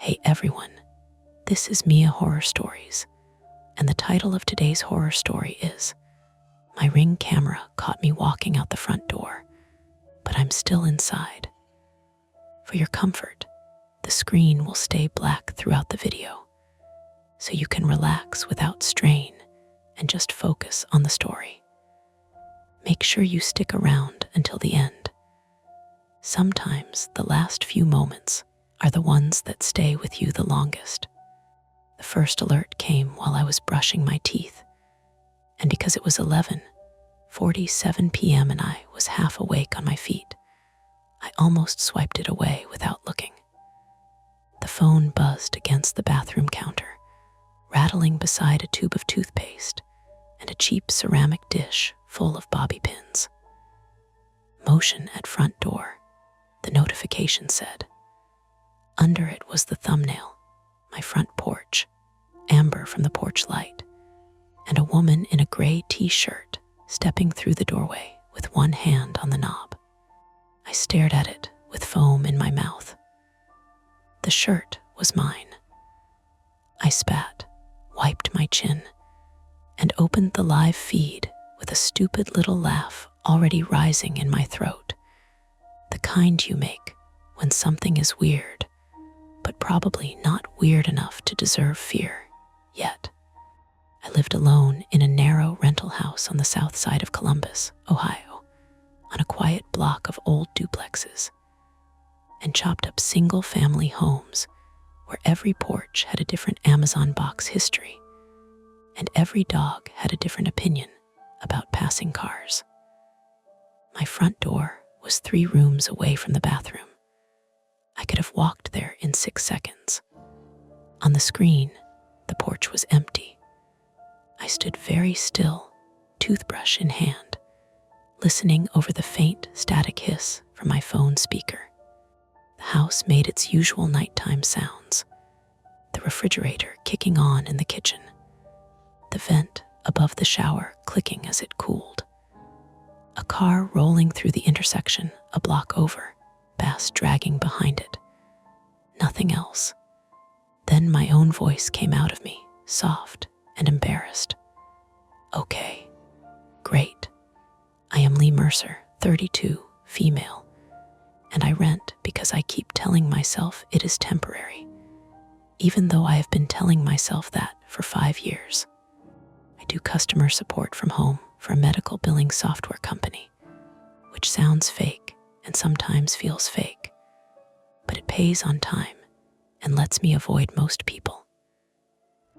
Hey everyone, this is Mia Horror Stories, and the title of today's horror story is My Ring Camera Caught Me Walking Out the Front Door, but I'm Still Inside. For your comfort, the screen will stay black throughout the video, so you can relax without strain and just focus on the story. Make sure you stick around until the end. Sometimes the last few moments are the ones that stay with you the longest. The first alert came while I was brushing my teeth, and because it was 11:47 p.m. and I was half awake on my feet, I almost swiped it away without looking. The phone buzzed against the bathroom counter, rattling beside a tube of toothpaste and a cheap ceramic dish full of bobby pins. Motion at front door, the notification said. Under it was the thumbnail, my front porch, amber from the porch light, and a woman in a gray t-shirt stepping through the doorway with one hand on the knob. I stared at it with foam in my mouth. The shirt was mine. I spat, wiped my chin, and opened the live feed with a stupid little laugh already rising in my throat. The kind you make when something is weird, but probably not weird enough to deserve fear yet. I lived alone in a narrow rental house on the south side of Columbus, Ohio, on a quiet block of old duplexes and chopped up single-family homes where every porch had a different Amazon box history and every dog had a different opinion about passing cars. My front door was 3 rooms away from the bathroom. I could have walked there in 6 seconds. On the screen, the porch was empty. I stood very still, toothbrush in hand, listening over the faint static hiss from my phone speaker. The house made its usual nighttime sounds, the refrigerator kicking on in the kitchen, the vent above the shower clicking as it cooled, a car rolling through the intersection a block over, bass dragging behind it. Nothing else. Then my own voice came out of me, soft and embarrassed. Okay, great. I am Lee Mercer, 32, female, and I rent because I keep telling myself it is temporary, even though I have been telling myself that for 5 years. I do customer support from home for a medical billing software company, which sounds fake and sometimes feels fake, but it pays on time and lets me avoid most people.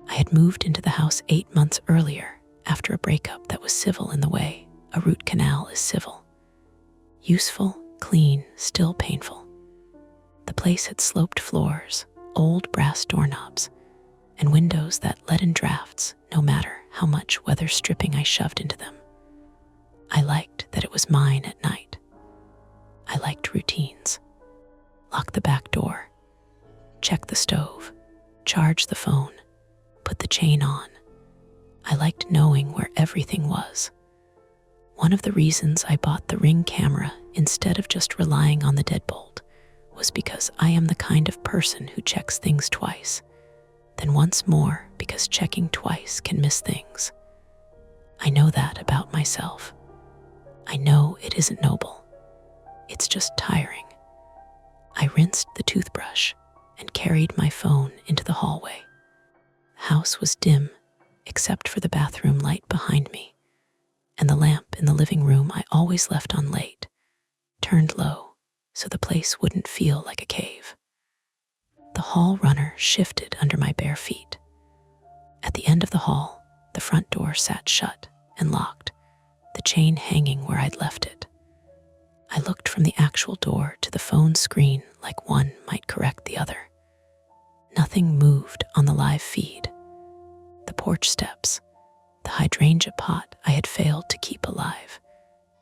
I had moved into the house 8 months earlier after a breakup that was civil in the way a root canal is civil. Useful, clean, still painful. The place had sloped floors, old brass doorknobs, and windows that let in drafts no matter how much weather stripping I shoved into them. I liked that it was mine at night. I liked routines. Lock the back door, check the stove, charge the phone, put the chain on. I liked knowing where everything was. One of the reasons I bought the Ring camera instead of just relying on the deadbolt was because I am the kind of person who checks things twice, then once more because checking twice can miss things. I know that about myself. I know it isn't noble. It's just tiring. I rinsed the toothbrush and carried my phone into the hallway. The house was dim, except for the bathroom light behind me, and the lamp in the living room I always left on late, turned low so the place wouldn't feel like a cave. The hall runner shifted under my bare feet. At the end of the hall, the front door sat shut and locked, the chain hanging where I'd left it. I looked from the actual door to the phone screen like one might correct the other. Nothing moved on the live feed. The porch steps, the hydrangea pot I had failed to keep alive,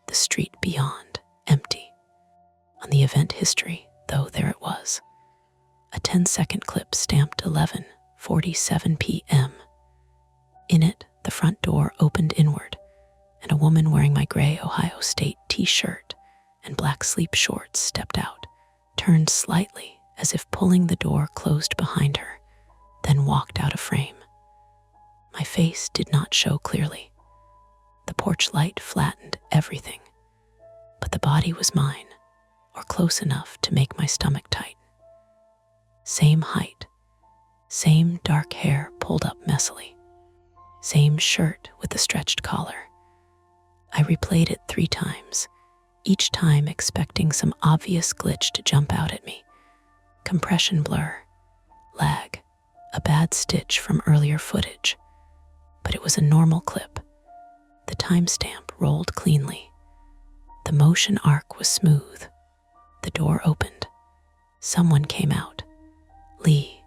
the street beyond, empty. On the event history, though, there it was. A 10-second clip stamped 11:47 p.m. In it, the front door opened inward, and a woman wearing my gray Ohio State t-shirt and black sleep shorts stepped out, turned slightly as if pulling the door closed behind her, then walked out of frame. My face did not show clearly. The porch light flattened everything, but the body was mine, or close enough to make my stomach tighten. Same height, same dark hair pulled up messily, same shirt with the stretched collar. I replayed it 3 times, each time expecting some obvious glitch to jump out at me. Compression blur, lag, a bad stitch from earlier footage. But it was a normal clip. The timestamp rolled cleanly. The motion arc was smooth. The door opened. Someone came out. Lee,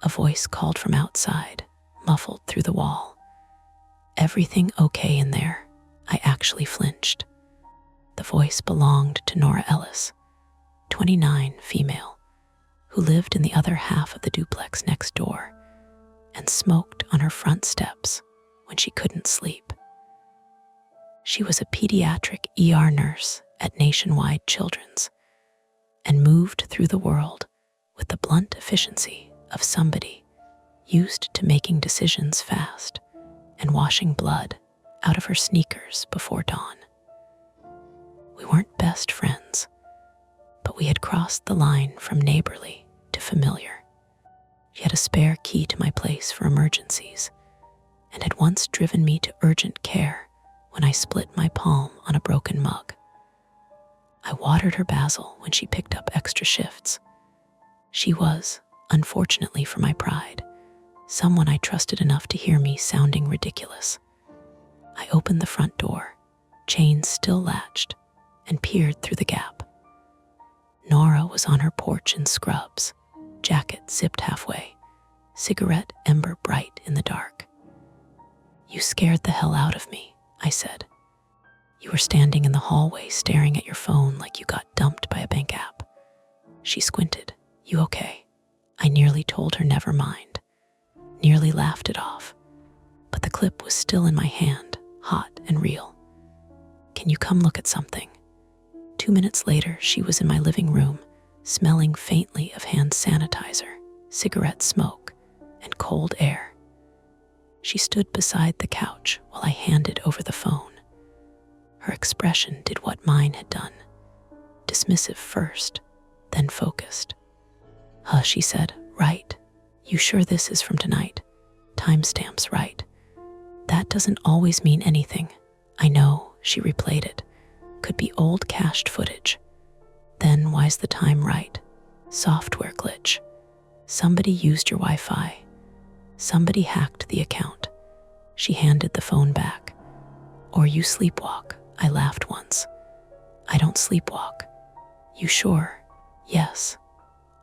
a voice called from outside, muffled through the wall. Everything okay in there? I actually flinched. The voice belonged to Nora Ellis, 29, female, who lived in the other half of the duplex next door and smoked on her front steps when she couldn't sleep. She was a pediatric ER nurse at Nationwide Children's and moved through the world with the blunt efficiency of somebody used to making decisions fast and washing blood out of her sneakers before dawn. We weren't best friends, but we had crossed the line from neighborly to familiar. She had a spare key to my place for emergencies and had once driven me to urgent care when I split my palm on a broken mug. I watered her basil when she picked up extra shifts. She was, unfortunately for my pride, someone I trusted enough to hear me sounding ridiculous. I opened the front door, chains still latched, and peered through the gap. Nora was on her porch in scrubs, jacket zipped halfway, cigarette ember bright in the dark. "You scared the hell out of me," I said. "You were standing in the hallway staring at your phone like you got dumped by a bank app." She squinted. "You okay?" I nearly told her never mind, nearly laughed it off, but the clip was still in my hand, hot and real. "Can you come look at something?" 2 minutes later, she was in my living room, smelling faintly of hand sanitizer, cigarette smoke, and cold air. She stood beside the couch while I handed over the phone. Her expression did what mine had done, dismissive first, then focused. "Huh," she said. "Right. You sure this is from tonight? Timestamps right. That doesn't always mean anything." "I know," she replayed it. "Could be old cached footage. Then why's the time right? Software glitch. Somebody used your Wi-Fi. Somebody hacked the account." She handed the phone back. "Or you sleepwalk," I laughed once. "I don't sleepwalk." "You sure?" "Yes."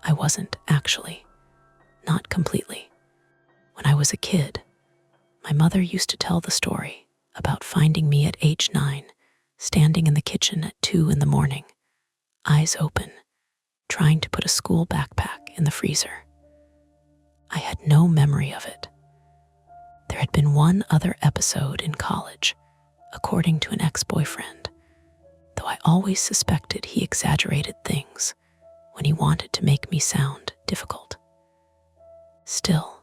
I wasn't, actually. Not completely. When I was a kid, my mother used to tell the story about finding me at age 9, standing in the kitchen at 2 in the morning, eyes open, trying to put a school backpack in the freezer. I had no memory of it. There had been one other episode in college, according to an ex-boyfriend, though I always suspected he exaggerated things when he wanted to make me sound difficult. Still,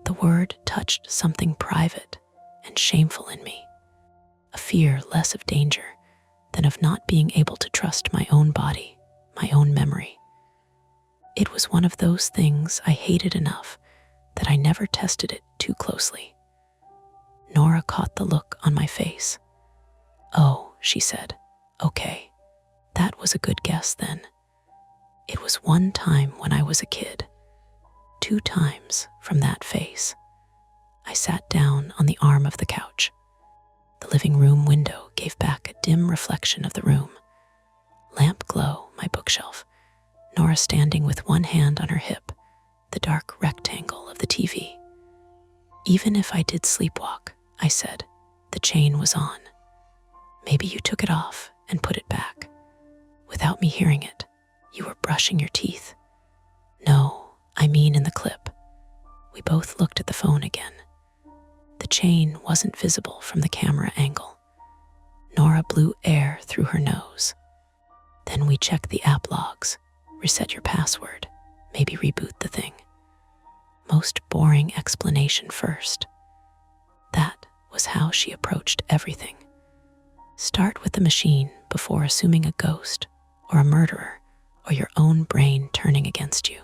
the word touched something private and shameful in me, a fear less of danger than of not being able to trust my own body, my own memory. It was one of those things I hated enough that I never tested it too closely. Nora caught the look on my face. "Oh," she said. "Okay, that was a good guess then." It was one time when I was a kid, 2 times from that face. I sat down on the arm of the couch. The living room window gave back a dim reflection of the room. Lamp glow, my bookshelf, Nora standing with one hand on her hip, the dark rectangle of the TV. "Even if I did sleepwalk," I said, "the chain was on. Maybe you took it off and put it back. Without me hearing it, you were brushing your teeth." "No, I mean in the clip." We both looked at the phone again. The chain wasn't visible from the camera angle. Nora blew air through her nose. Then we checked the app logs, reset your password, maybe reboot the thing. Most boring explanation first. That was how she approached everything. Start with the machine before assuming a ghost or a murderer or your own brain turning against you.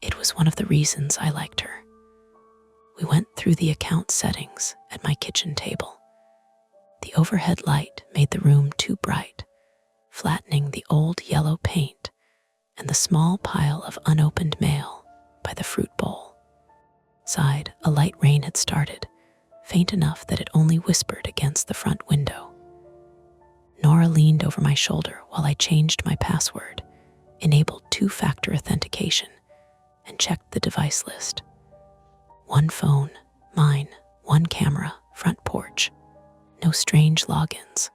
It was one of the reasons I liked her. We went through the account settings at my kitchen table. The overhead light made the room too bright, flattening the old yellow paint and the small pile of unopened mail by the fruit bowl. Outside, a light rain had started, faint enough that it only whispered against the front window. Nora leaned over my shoulder while I changed my password, enabled two-factor authentication, and checked the device list. One phone, mine, one camera, front porch. No strange logins,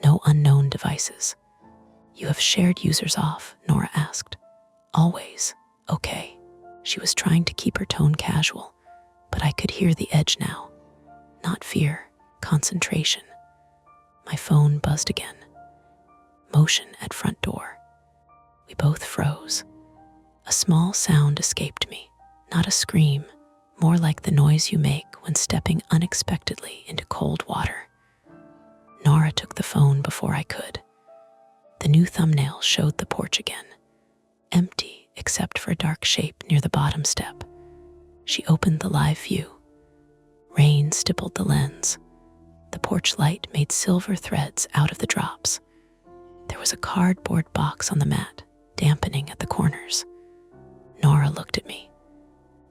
no unknown devices. You have shared users off, Nora asked. Always. Okay. She was trying to keep her tone casual, but I could hear the edge now. Not fear, concentration. My phone buzzed again. Motion at front door. We both froze. A small sound escaped me, not a scream, more like the noise you make when stepping unexpectedly into cold water. Nora took the phone before I could. The new thumbnail showed the porch again, empty except for a dark shape near the bottom step. She opened the live view. Rain stippled the lens. The porch light made silver threads out of the drops. There was a cardboard box on the mat, dampening at the corners. Nora looked at me.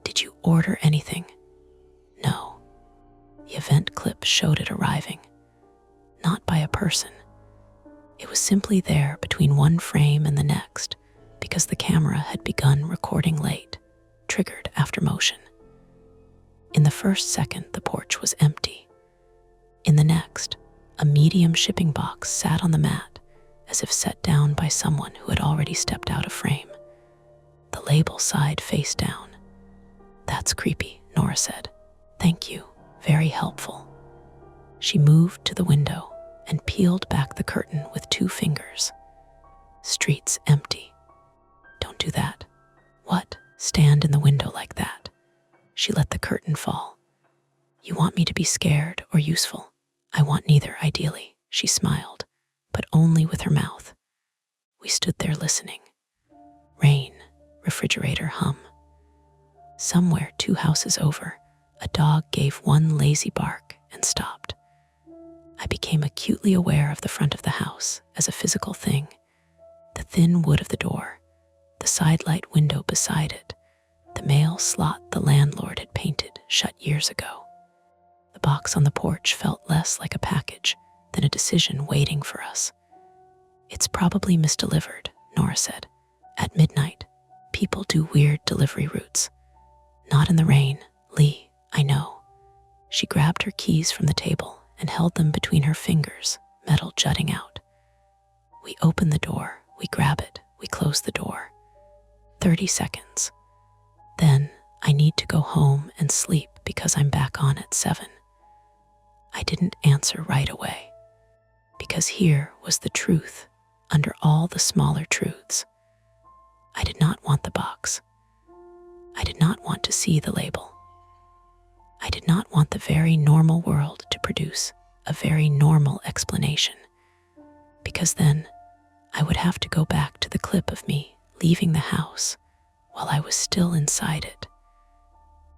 Did you order anything? No. The event clip showed it arriving. Not by a person. It was simply there between one frame and the next because the camera had begun recording late, triggered after motion. In the first second, the porch was empty. In the next, a medium shipping box sat on the mat as if set down by someone who had already stepped out of frame. The label side face down. That's creepy, Nora said. Thank you, very helpful. She moved to the window and peeled back the curtain with 2 fingers. Streets empty. Don't do that. What? Stand in the window like that. She let the curtain fall. You want me to be scared or useful? I want neither, ideally, she smiled, but only with her mouth. We stood there listening. Rain, refrigerator hum. Somewhere 2 houses over, a dog gave one lazy bark and stopped. I became acutely aware of the front of the house as a physical thing. The thin wood of the door, the side light window beside it, the mail slot the landlord had painted shut years ago. The box on the porch felt less like a package than a decision waiting for us. It's probably misdelivered, Nora said. At midnight, people do weird delivery routes. Not in the rain, Lee, I know. She grabbed her keys from the table and held them between her fingers, metal jutting out. We open the door, we grab it, we close the door. 30 seconds. Then I need to go home and sleep because I'm back on at 7. I didn't answer right away, because here was the truth under all the smaller truths. I did not want the box. I did not want to see the label. I did not want the very normal world to produce a very normal explanation, because then I would have to go back to the clip of me leaving the house while I was still inside it.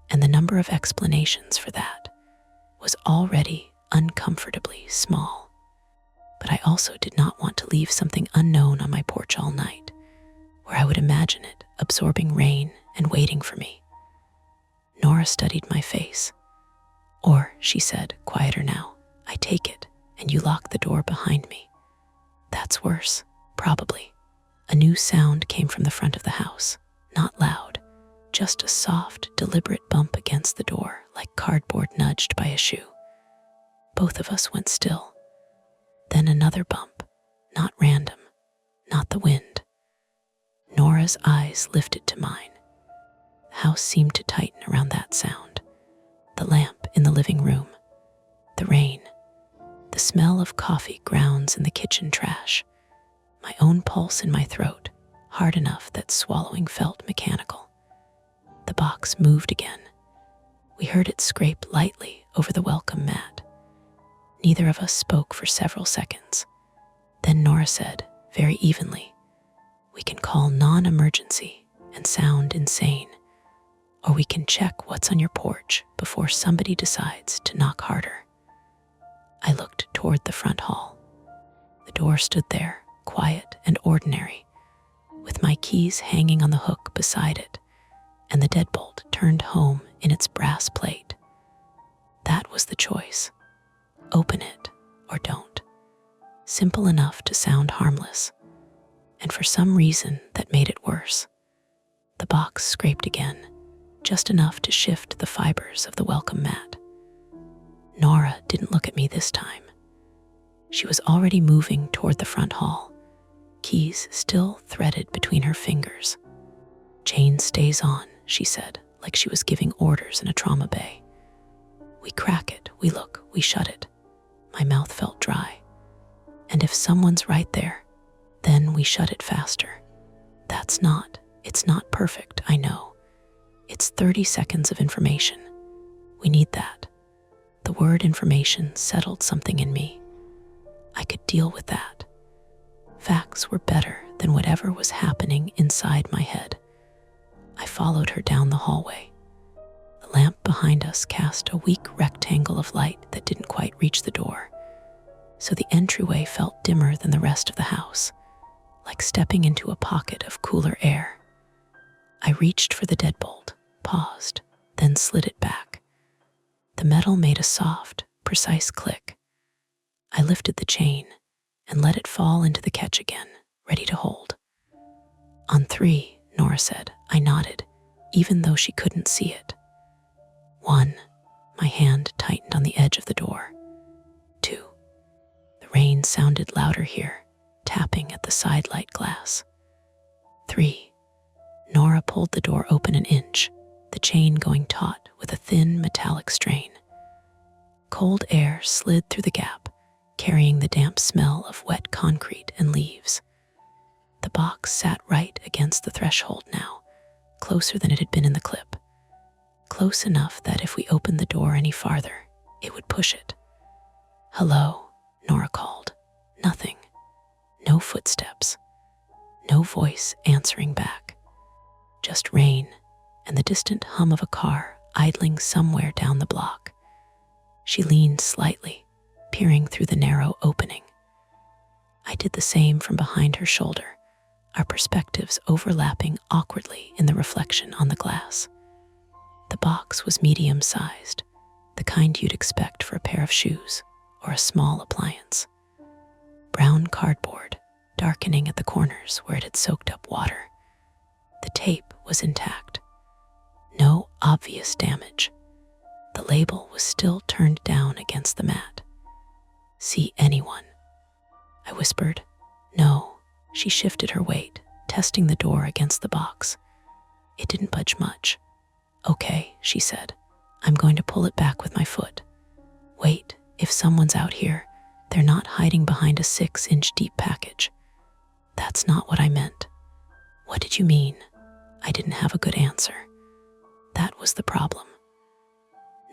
And the number of explanations for that was already uncomfortably small. But I also did not want to leave something unknown on my porch all night, where I would imagine it absorbing rain and waiting for me. Nora studied my face. Or, she said, quieter now, I take it, and you lock the door behind me. That's worse, probably. A new sound came from the front of the house, not loud, just a soft, deliberate bump against the door, like cardboard nudged by a shoe. Both of us went still. Then another bump, not random, not the wind. Nora's eyes lifted to mine. The house seemed to tighten around that sound. The lamp in the living room, the rain, the smell of coffee grounds in the kitchen trash, my own pulse in my throat, hard enough that swallowing felt mechanical. The box moved again. We heard it scrape lightly over the welcome mat. Neither of us spoke for several seconds. Then Nora said, very evenly, "We can call non-emergency and sound insane, or we can check what's on your porch before somebody decides to knock harder." I looked toward the front hall. The door stood there, quiet and ordinary, with my keys hanging on the hook beside it, and the deadbolt turned home in its brass plate. That was the choice. Open it or don't. Simple enough to sound harmless. And for some reason that made it worse. The box scraped again, just enough to shift the fibers of the welcome mat. Nora didn't look at me this time. She was already moving toward the front hall, keys still threaded between her fingers. "Chain stays on," she said, like she was giving orders in a trauma bay. We crack it, we look, we shut it. My mouth felt dry. And if someone's right there, then we shut it faster. It's not perfect, I know. It's 30 seconds of information. We need that. The word information settled something in me. I could deal with that. Facts were better than whatever was happening inside my head. I followed her down the hallway. The lamp behind us cast a weak rectangle of light that didn't quite reach the door, so the entryway felt dimmer than the rest of the house, like stepping into a pocket of cooler air. I reached for the deadbolt, paused, then slid it back. The metal made a soft, precise click. I lifted the chain and let it fall into the catch again, ready to hold. "On 3, Nora said. I nodded, even though she couldn't see it. 1, my hand tightened on the edge of the door. 2, the rain sounded louder here, tapping at the side light glass. 3, Nora pulled the door open an inch, the chain going taut with a thin metallic strain. Cold air slid through the gap, carrying the damp smell of wet concrete and leaves. The box sat right against the threshold now, closer than it had been in the clip. Close enough that if we opened the door any farther, it would push it. "Hello," Nora called. Nothing. No footsteps. No voice answering back. Just rain and the distant hum of a car idling somewhere down the block. She leaned slightly, peering through the narrow opening. I did the same from behind her shoulder, our perspectives overlapping awkwardly in the reflection on the glass. The box was medium-sized, the kind you'd expect for a pair of shoes or a small appliance. Brown cardboard, darkening at the corners where it had soaked up water. The tape was intact. No obvious damage. The label was still turned down against the mat. "See anyone?" I whispered. "No." She shifted her weight, testing the door against the box. It didn't budge much. "Okay," she said. "I'm going to pull it back with my foot." "Wait, if someone's out here, they're not hiding behind a 6-inch deep package." "That's not what I meant." "What did you mean?" I didn't have a good answer. That was the problem.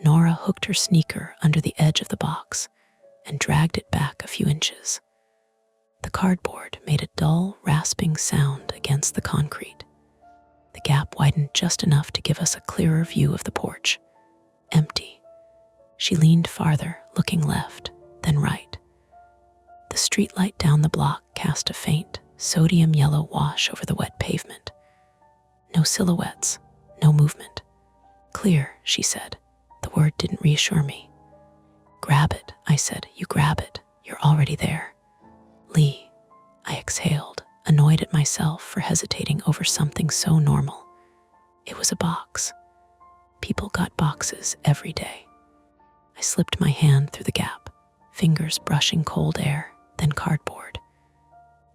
Nora hooked her sneaker under the edge of the box and dragged it back a few inches. The cardboard made a dull, rasping sound against the concrete. The gap widened just enough to give us a clearer view of the porch. Empty. She leaned farther, looking left, then right. The streetlight down the block cast a faint, sodium yellow wash over the wet pavement. No silhouettes, no movement. "Clear," she said. The word didn't reassure me. "Grab it," I said. "You grab it. You're already there." "Lee," I exhaled, annoyed at myself for hesitating over something so normal. It was a box. People got boxes every day. I slipped my hand through the gap, fingers brushing cold air, then cardboard.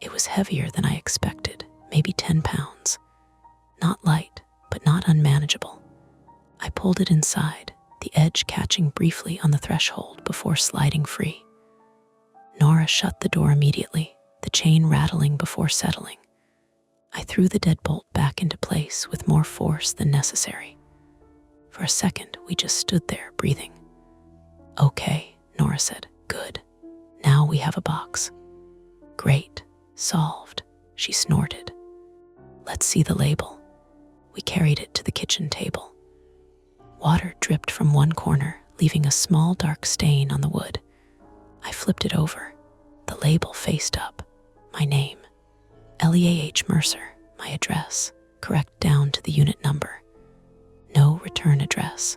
It was heavier than I expected, maybe 10 pounds. Not light, but not unmanageable. I pulled it inside, the edge catching briefly on the threshold before sliding free. Nora shut the door immediately, the chain rattling before settling. I threw the deadbolt back into place with more force than necessary. For a second, we just stood there, breathing. "Okay," Nora said. "Good. Now we have a box." "Great. Solved," she snorted. "Let's see the label." We carried it to the kitchen table. Water dripped from one corner, leaving a small dark stain on the wood. I flipped it over. The label faced up. My name. Leah Mercer, my address, correct down to the unit number. No return address.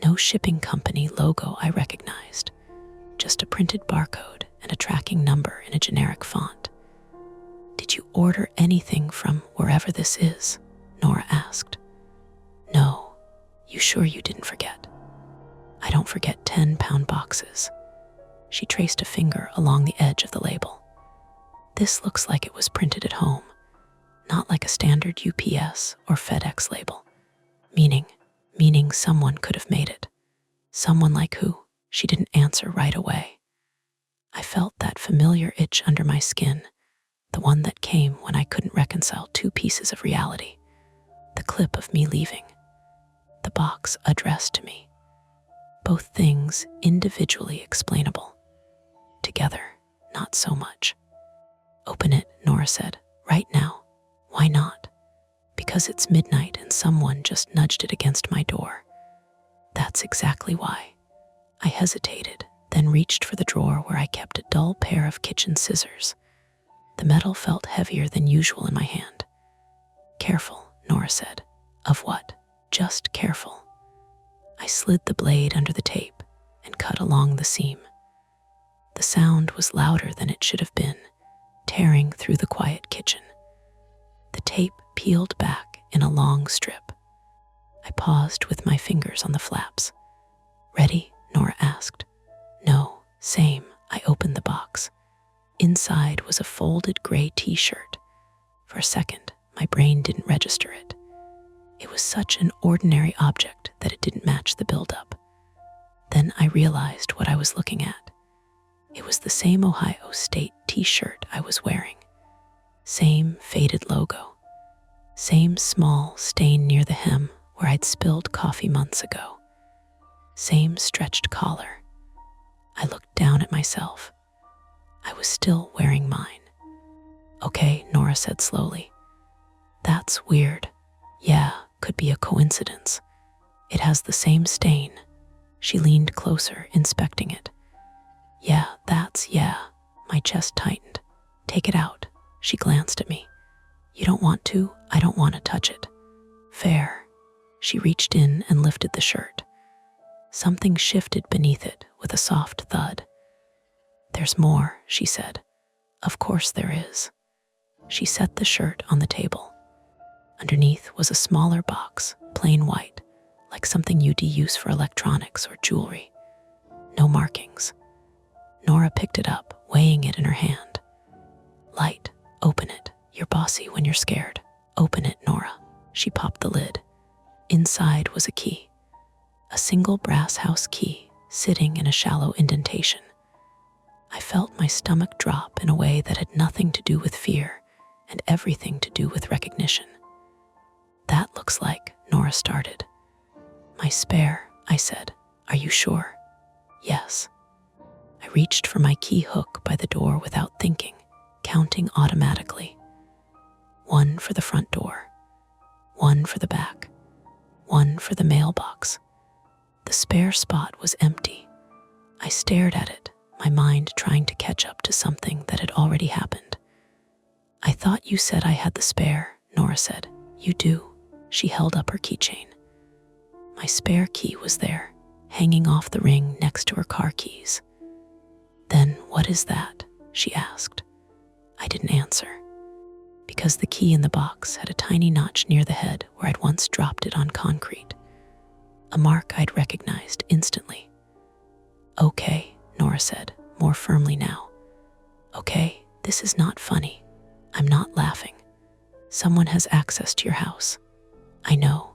No shipping company logo I recognized. Just a printed barcode and a tracking number in a generic font. "Did you order anything from wherever this is?" Nora asked. "No. You sure you didn't forget?" "I don't forget 10-pound boxes." She traced a finger along the edge of the label. "This looks like it was printed at home, not like a standard UPS or FedEx label. Meaning someone could have made it. Someone like who?" She didn't answer right away. I felt that familiar itch under my skin, the one that came when I couldn't reconcile two pieces of reality. The clip of me leaving. The box addressed to me. Both things individually explainable. Together, not so much. "Open it," Nora said. "Right now." "Why not?" "Because it's midnight and someone just nudged it against my door." "That's exactly why." I hesitated, then reached for the drawer where I kept a dull pair of kitchen scissors. The metal felt heavier than usual in my hand. "Careful," Nora said. "Of what?" "Just careful." I slid the blade under the tape and cut along the seam. The sound was louder than it should have been, tearing through the quiet kitchen. The tape peeled back in a long strip. I paused with my fingers on the flaps. "Ready?" Nora asked. "No, same." I opened the box. Inside was a folded gray t-shirt. For a second, my brain didn't register it. It was such an ordinary object that it didn't match the buildup. Then I realized what I was looking at. It was the same Ohio State t-shirt I was wearing. Same faded logo. Same small stain near the hem where I'd spilled coffee months ago. Same stretched collar. I looked down at myself. I was still wearing mine. "Okay," Nora said slowly. "That's weird. Yeah, could be a coincidence. It has the same stain." She leaned closer, inspecting it. Yeah. My chest tightened. "Take it out." She glanced at me. "You don't want to?" "I don't want to touch it." "Fair." She reached in and lifted the shirt. Something shifted beneath it with a soft thud. "There's more," she said. "Of course there is." She set the shirt on the table. Underneath was a smaller box, plain white, like something you'd use for electronics or jewelry. No markings. Nora picked it up, weighing it in her hand. "Light. Open it. You're bossy when you're scared. Open it, Nora." She popped the lid. Inside was a key. A single brass house key, sitting in a shallow indentation. I felt my stomach drop in a way that had nothing to do with fear and everything to do with recognition. "That looks like," Nora started. "My spare," I said. "Are you sure?" "Yes." I reached for my key hook by the door without thinking, counting automatically. 1 for the front door, 1 for the back, 1 for the mailbox. The spare spot was empty. I stared at it, my mind trying to catch up to something that had already happened. "I thought you said I had the spare," Nora said. "You do." She held up her keychain. My spare key was there, hanging off the ring next to her car keys. "Then what is that?" she asked. I didn't answer, because the key in the box had a tiny notch near the head where I'd once dropped it on concrete. A mark I'd recognized instantly. "Okay," Nora said, more firmly now. "Okay, this is not funny. I'm not laughing. Someone has access to your house. I know.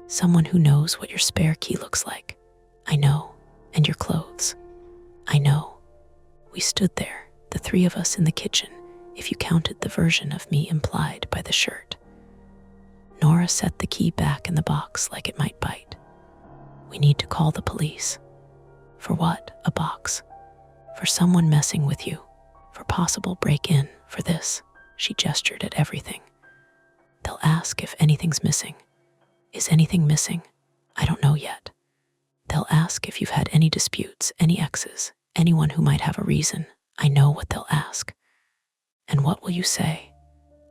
Someone who knows what your spare key looks like. I know. And your clothes. I know." We stood there, the three of us in the kitchen, if you counted the version of me implied by the shirt. Nora set the key back in the box like it might bite. We need to call the police. For what? A box. For someone messing with you. For possible break-in. For this. She gestured at everything. They'll ask if anything's missing. Is anything missing? I don't know yet. They'll ask if you've had any disputes, any exes, anyone who might have a reason. I know what they'll ask. And what will you say?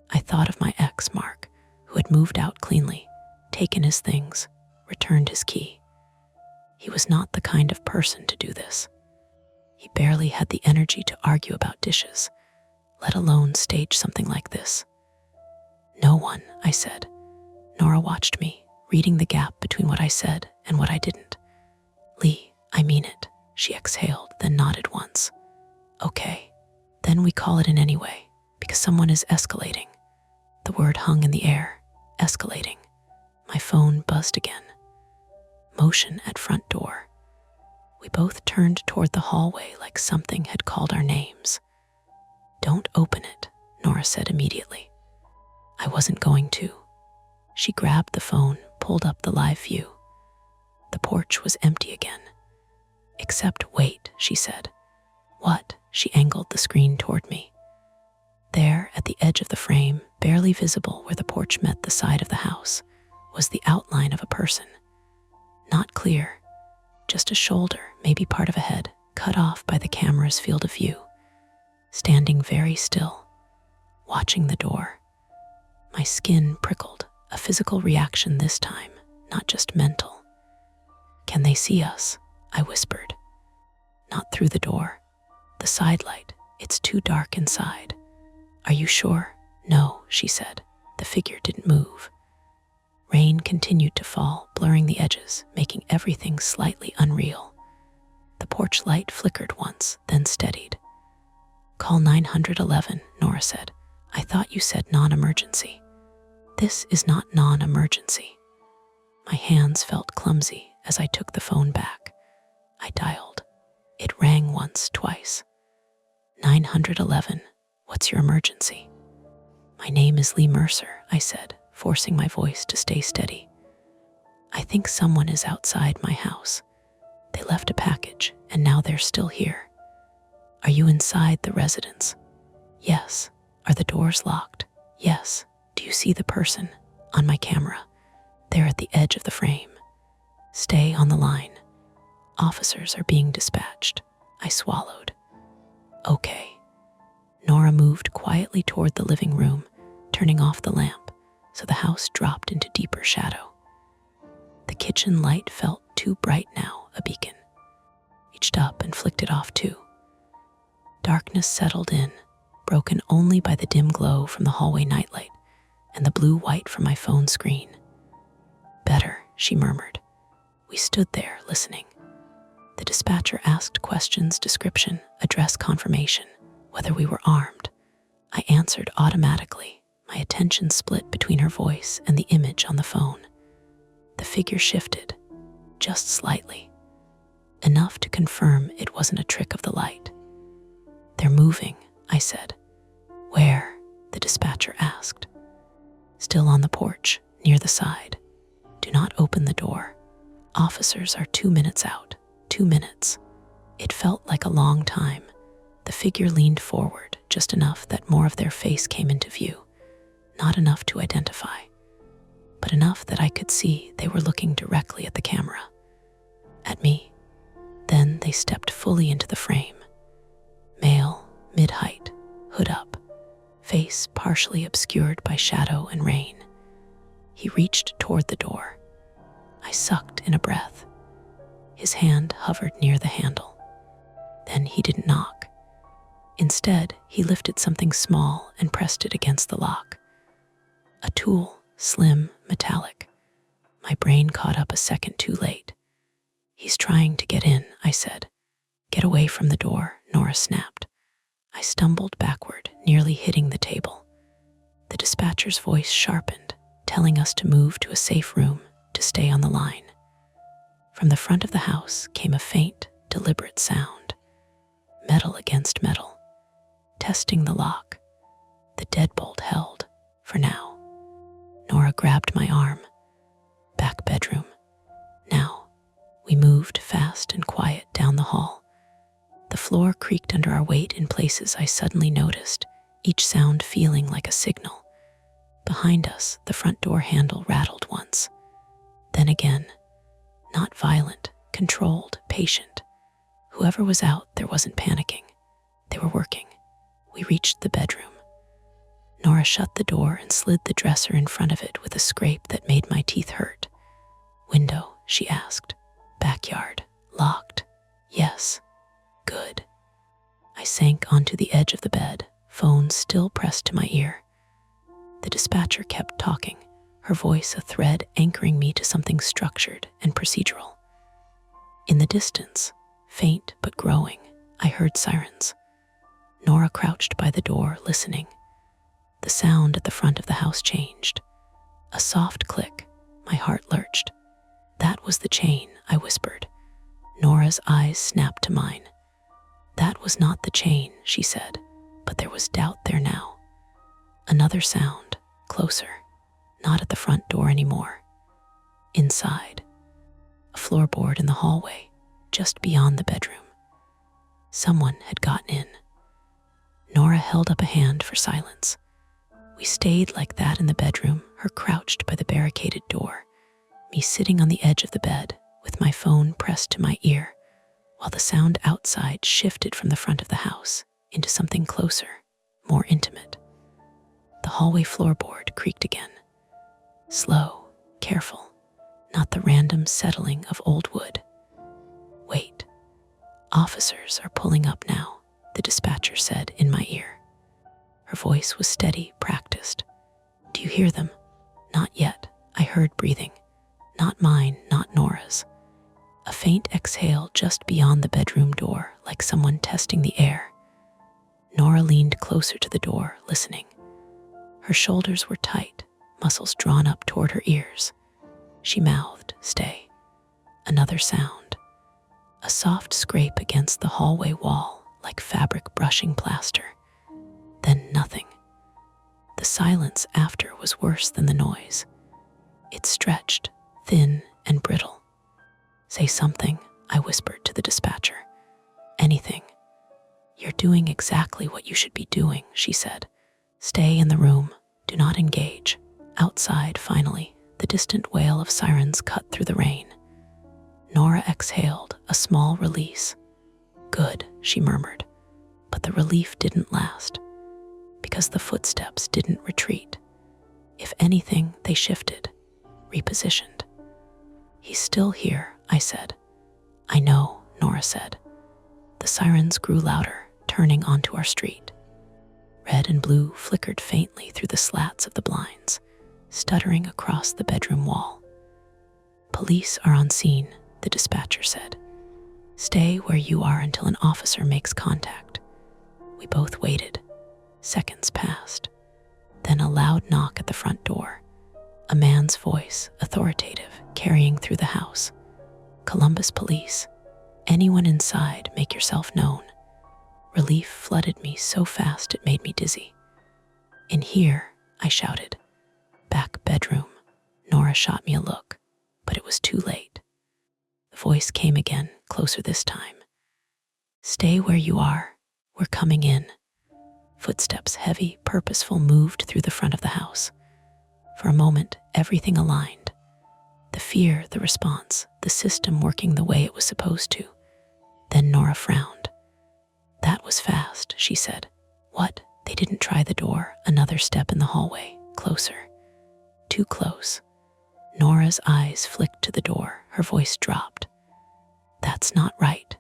I thought of my ex, Mark, who had moved out cleanly, taken his things, returned his key. He was not the kind of person to do this. He barely had the energy to argue about dishes, let alone stage something like this. No one, I said. Nora watched me, reading the gap between what I said and what I didn't. Lee, I mean it, she exhaled, then nodded once. Okay, then we call it in anyway, because someone is escalating. The word hung in the air, escalating. My phone buzzed again. Motion at front door. We both turned toward the hallway like something had called our names. Don't open it, Nora said immediately. I wasn't going to. She grabbed the phone, pulled up the live view. The porch was empty again. Except wait, she said. What? She angled the screen toward me. There, at the edge of the frame, barely visible where the porch met the side of the house, was the outline of a person. Not clear, just a shoulder, maybe part of a head, cut off by the camera's field of view. Standing very still, watching the door. My skin prickled, a physical reaction this time, not just mental. Can they see us? I whispered. Not through the door. The side light, it's too dark inside. Are you sure? No, she said. The figure didn't move. Rain continued to fall, blurring the edges, making everything slightly unreal. The porch light flickered once, then steadied. Call 911, Nora said. I thought you said non-emergency. This is not non-emergency. My hands felt clumsy as I took the phone back. I dialed. It rang once, twice. 911, what's your emergency? My name is Lee Mercer, I said, forcing my voice to stay steady. I think someone is outside my house. They left a package, and now they're still here. Are you inside the residence? Yes. Are the doors locked? Yes. Do you see the person? On my camera. They're at the edge of the frame. Stay on the line. Officers are being dispatched. I swallowed. Okay. Nora moved quietly toward the living room, turning off the lamp, so the house dropped into deeper shadow. The kitchen light felt too bright now, a beacon. Reached up and flicked it off too. Darkness settled in, broken only by the dim glow from the hallway nightlight and the blue-white from my phone screen. Better, she murmured. We stood there, listening. The dispatcher asked questions, description, address confirmation, whether we were armed. I answered automatically, my attention split between her voice and the image on the phone. The figure shifted, just slightly, enough to confirm it wasn't a trick of the light. They're moving, I said. Where? The dispatcher asked. Still on the porch, near the side. Do not open the door. Officers are 2 minutes out. 2 minutes. It felt like a long time. The figure leaned forward, just enough that more of their face came into view. Not enough to identify, but enough that I could see they were looking directly at the camera. At me. Then they stepped fully into the frame. Male, mid-height, hood up, face partially obscured by shadow and rain. He reached toward the door. I sucked in a breath. His hand hovered near the handle. Then he didn't knock. Instead, he lifted something small and pressed it against the lock. A tool, slim, metallic. My brain caught up a second too late. He's trying to get in, I said. Get away from the door, Nora snapped. I stumbled backward, nearly hitting the table. The dispatcher's voice sharpened, telling us to move to a safe room, to stay on the line. From the front of the house came a faint, deliberate sound. Metal against metal. Testing the lock. The deadbolt held, for now. Nora grabbed my arm. Back bedroom. Now. We moved fast and quiet down the hall. The floor creaked under our weight in places I suddenly noticed, each sound feeling like a signal. Behind us, the front door handle rattled once. Then again. Not violent, controlled, patient. Whoever was out there wasn't panicking. They were working. We reached the bedroom. Nora shut the door and slid the dresser in front of it with a scrape that made my teeth hurt. Window, she asked. Backyard. Locked. Yes. Good. I sank onto the edge of the bed, phone still pressed to my ear. The dispatcher kept talking, her voice a thread anchoring me to something structured and procedural. In the distance, faint but growing, I heard sirens. Nora crouched by the door, listening. The sound at the front of the house changed. A soft click. My heart lurched. That was the chain, I whispered. Nora's eyes snapped to mine. That was not the chain, she said, but there was doubt there now. Another sound, closer, not at the front door anymore. Inside. A floorboard in the hallway, just beyond the bedroom. Someone had gotten in. Nora held up a hand for silence. We stayed like that in the bedroom, her crouched by the barricaded door, me sitting on the edge of the bed with my phone pressed to my ear, while the sound outside shifted from the front of the house into something closer, more intimate. The hallway floorboard creaked again. Slow, careful, not the random settling of old wood. Wait. Officers are pulling up now, the dispatcher said in my ear. Her voice was steady, practiced. Do you hear them? Not yet. I heard breathing. Not mine, not Nora's. A faint exhale just beyond the bedroom door, like someone testing the air. Nora leaned closer to the door, listening. Her shoulders were tight, muscles drawn up toward her ears. She mouthed, "Stay." Another sound. A soft scrape against the hallway wall, like fabric brushing plaster. Then nothing. The silence after was worse than the noise. It stretched, thin and brittle. Say something, I whispered to the dispatcher. Anything. You're doing exactly what you should be doing, she said. Stay in the room. Do not engage. Outside, finally, the distant wail of sirens cut through the rain. Nora exhaled, a small release. Good, she murmured. But the relief didn't last, because the footsteps didn't retreat. If anything, they shifted, repositioned. He's still here, I said. I know, Nora said. The sirens grew louder, turning onto our street. Red and blue flickered faintly through the slats of the blinds, stuttering across the bedroom wall. Police are on scene, the dispatcher said. Stay where you are until an officer makes contact. We both waited. Seconds passed. Then a loud knock at the front door. A man's voice, authoritative, carrying through the house. Columbus Police. Anyone inside, make yourself known. Relief flooded me so fast it made me dizzy. In here, I shouted. Back bedroom. Nora shot me a look, but it was too late. The voice came again, closer this time. Stay where you are. We're coming in. Footsteps, heavy, purposeful, moved through the front of the house. For a moment, everything aligned. The fear, the response, the system working the way it was supposed to. Then Nora frowned. That was fast, she said. What? They didn't try the door. Another step in the hallway. Closer. Too close. Nora's eyes flicked to the door. Her voice dropped. That's not right.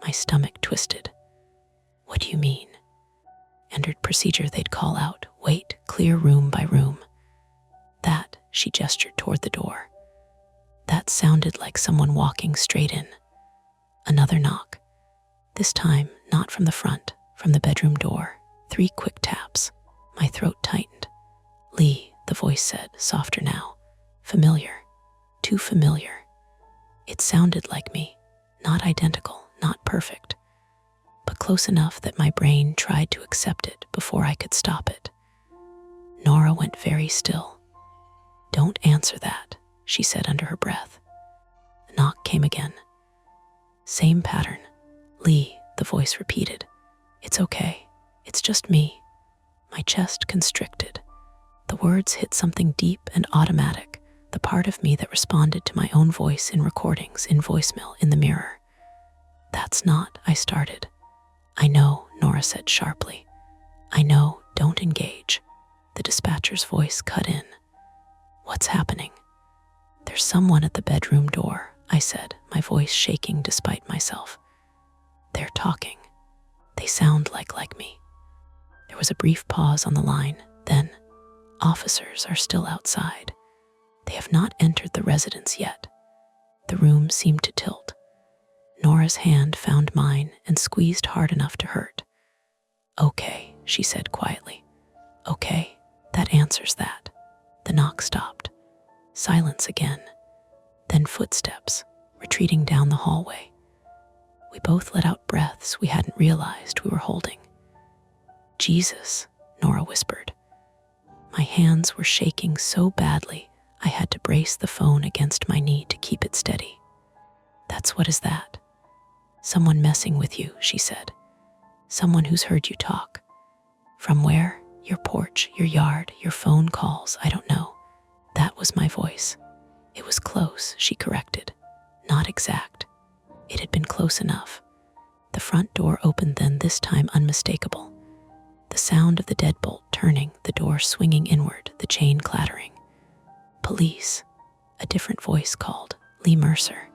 My stomach twisted. What do you mean? Entered procedure, they'd call out, wait, clear room by room. That, she gestured toward the door. That sounded like someone walking straight in. Another knock. This time, not from the front, from the bedroom door. 3 quick taps. My throat tightened. Lee, the voice said, softer now. Familiar. Too familiar. It sounded like me. Not identical, not perfect, but close enough that my brain tried to accept it before I could stop it. Nora went very still. "Don't answer that," she said under her breath. The knock came again. Same pattern. "Lee," the voice repeated. "It's okay. It's just me." My chest constricted. The words hit something deep and automatic, the part of me that responded to my own voice in recordings, in voicemail, in the mirror. "That's not," I started. "I know," Nora said sharply. "I know, don't engage." The dispatcher's voice cut in. "What's happening?" "There's someone at the bedroom door," I said, my voice shaking despite myself. "They're talking. They sound like me." There was a brief pause on the line, then, "Officers are still outside. They have not entered the residence yet." The room seemed to tilt. Nora's hand found mine and squeezed hard enough to hurt. "Okay," she said quietly. "Okay, that answers that." The knock stopped. Silence again. Then footsteps, retreating down the hallway. We both let out breaths we hadn't realized we were holding. "Jesus," Nora whispered. My hands were shaking so badly I had to brace the phone against my knee to keep it steady. "That's what is that?" "Someone messing with you," she said. "Someone who's heard you talk." "From where?" "Your porch, your yard, your phone calls, I don't know." That was my voice. "It was close," she corrected. "Not exact." It had been close enough. The front door opened then, this time unmistakable. The sound of the deadbolt turning, the door swinging inward, the chain clattering. "Police," a different voice called. "Lee Mercer."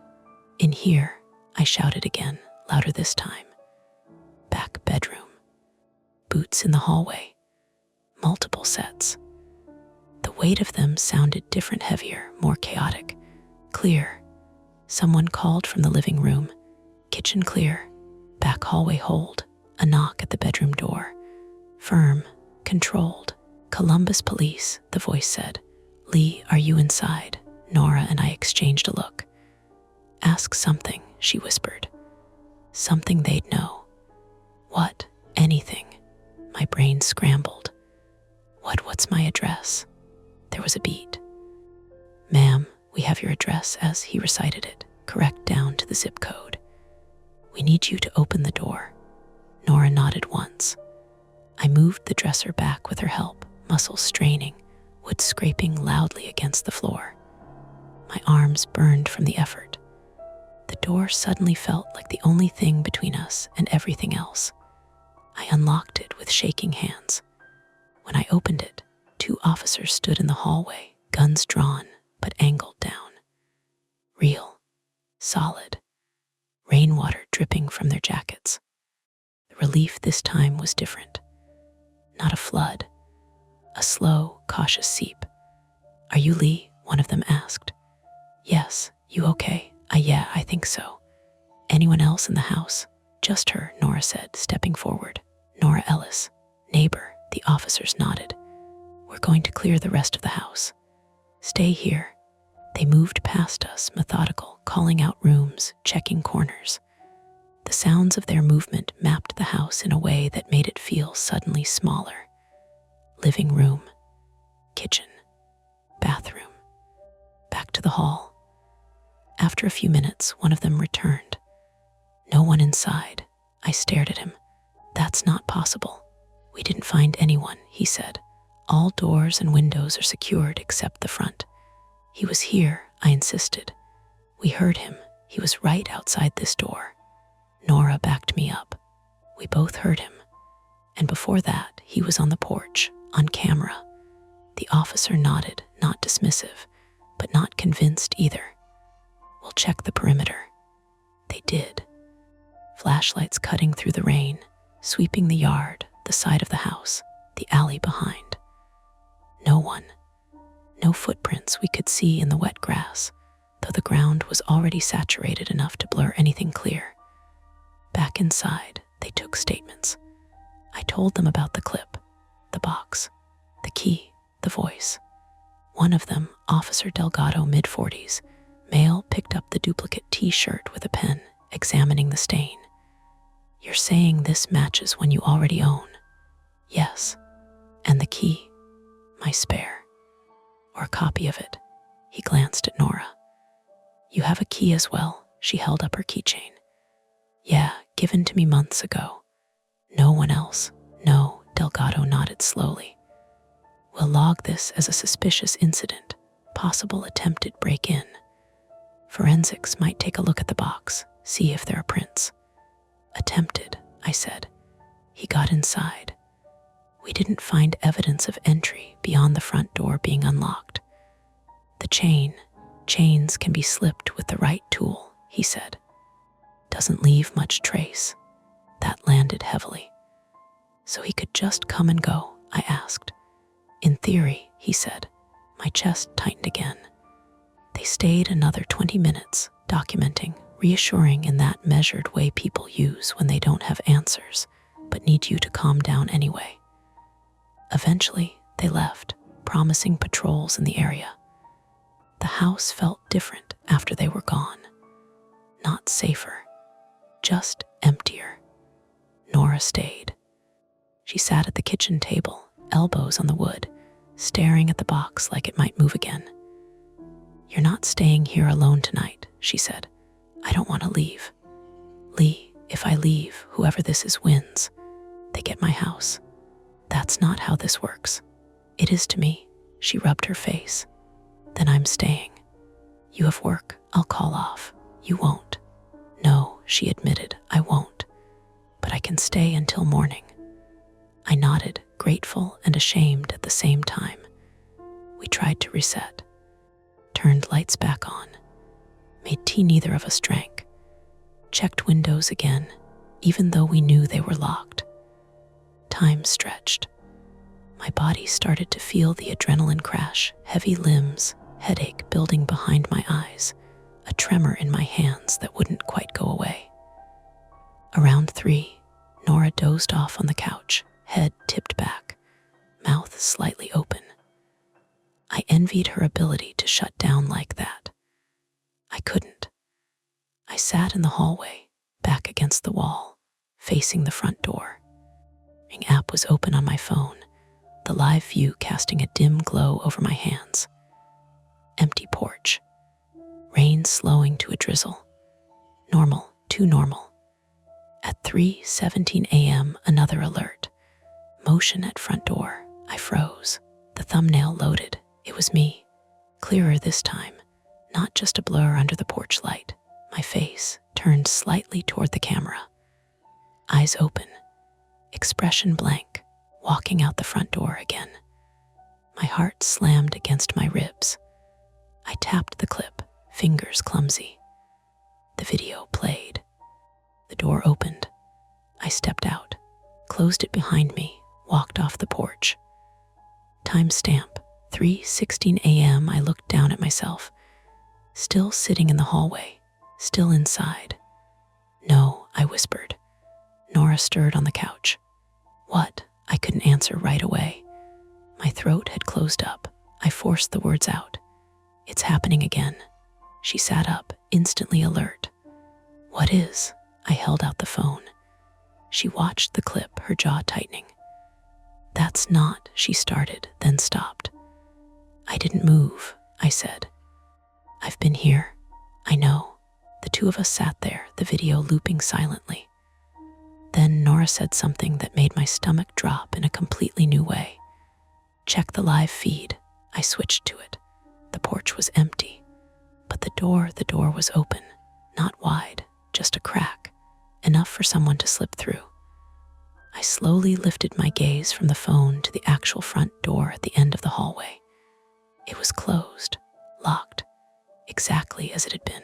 "In here," I shouted again, louder this time. Back bedroom. Boots in the hallway. Multiple sets. The weight of them sounded different, heavier, more chaotic. "Clear." Someone called from the living room. "Kitchen clear." Back hallway hold. A knock at the bedroom door. Firm, controlled. "Columbus Police," the voice said. "Lee, are you inside?" Nora and I exchanged a look. "Ask something," she whispered. "Something they'd know." "What?" "Anything." My brain scrambled. What's my address?" There was a beat. "Ma'am, we have your address," as he recited it, correct down to the zip code. "We need you to open the door." Nora nodded once. I moved the dresser back with her help, muscles straining, wood scraping loudly against the floor. My arms burned from the effort. The door suddenly felt like the only thing between us and everything else. I unlocked it with shaking hands. When I opened it, 2 officers stood in the hallway, guns drawn, but angled down. Real, solid, rainwater dripping from their jackets. The relief this time was different. Not a flood, a slow, cautious seep. "Are you Lee?" one of them asked. "Yes, you okay?" Yeah, I think so." "Anyone else in the house?" "Just her," Nora said, stepping forward. "Nora Ellis, neighbor." The officers nodded. "We're going to clear the rest of the house." "Stay here." They moved past us, methodical, calling out rooms, checking corners. The sounds of their movement mapped the house in a way that made it feel suddenly smaller. Living room, kitchen, bathroom, back to the hall. After a few minutes, one of them returned. "No one inside." I stared at him. "That's not possible." "We didn't find anyone," he said. "All doors and windows are secured except the front." "He was here," I insisted. "We heard him. He was right outside this door." Nora backed me up. "We both heard him. And before that, he was on the porch, on camera." The officer nodded, not dismissive, but not convinced either. "We'll check the perimeter." They did. Flashlights cutting through the rain, sweeping the yard, the side of the house, the alley behind. No one. No footprints we could see in the wet grass, though the ground was already saturated enough to blur anything clear. Back inside, they took statements. I told them about the clip, the box, the key, the voice. One of them, Officer Delgado, mid-40s, male, picked up the duplicate T-shirt with a pen, examining the stain. "You're saying this matches one you already own?" "Yes." "And the key?" My spare. Or a copy of it. He glanced at Nora. You have a key as well. She held up her keychain. Yeah, given to me months ago. No one else. No, Delgado nodded slowly. We'll log this as a suspicious incident, possible attempted break-in. Forensics might take a look at the box, see if there are prints. Attempted, I said. He got inside. We didn't find evidence of entry beyond the front door being unlocked. The chains can be slipped with the right tool, he said. Doesn't leave much trace. That landed heavily. So he could just come and go, I asked. In theory, he said. My chest tightened again. They stayed another 20 minutes, documenting, reassuring in that measured way people use when they don't have answers, but need you to calm down anyway. Eventually, they left, promising patrols in the area. The house felt different after they were gone. Not safer, just emptier. Nora stayed. She sat at the kitchen table, elbows on the wood, staring at the box like it might move again. You're not staying here alone tonight, she said. I don't want to leave. Lee, if I leave, whoever this is wins. They get my house. That's not how this works. It is to me. She rubbed her face. Then I'm staying. You have work. I'll call off. You won't. No, she admitted, I won't. But I can stay until morning. I nodded, grateful and ashamed at the same time. We tried to reset. Turned lights back on. Made tea neither of us drank. Checked windows again, even though we knew they were locked. Time stretched. My body started to feel the adrenaline crash, heavy limbs, headache building behind my eyes, a tremor in my hands that wouldn't quite go away. Around 3, Nora dozed off on the couch, head tipped back, mouth slightly open. I envied her ability to shut down like that. I couldn't. I sat in the hallway, back against the wall, facing the front door. The app was open on my phone, the live view casting a dim glow over my hands. Empty porch. Rain slowing to a drizzle. Normal, too normal. At 3:17 a.m., another alert. Motion at front door. I froze. The thumbnail loaded. It was me. Clearer this time, not just a blur under the porch light. My face turned slightly toward the camera. Eyes open. Expression blank, walking out the front door again. My heart slammed against my ribs. I tapped the clip, fingers clumsy. The video played. The door opened. I stepped out, closed it behind me, walked off the porch. Timestamp, 3:16 a.m. I looked down at myself, still sitting in the hallway, still inside. No, I whispered. Nora stirred on the couch. What? I couldn't answer right away. My throat had closed up. I forced the words out. It's happening again. She sat up, instantly alert. What is? I held out the phone. She watched the clip, her jaw tightening. That's not, she started, then stopped. I didn't move, I said. I've been here. I know. The two of us sat there, the video looping silently. Then Nora said something that made my stomach drop in a completely new way. Check the live feed. I switched to it. The porch was empty, but the door was open, not wide, just a crack, enough for someone to slip through. I slowly lifted my gaze from the phone to the actual front door at the end of the hallway. It was closed, locked, exactly as it had been.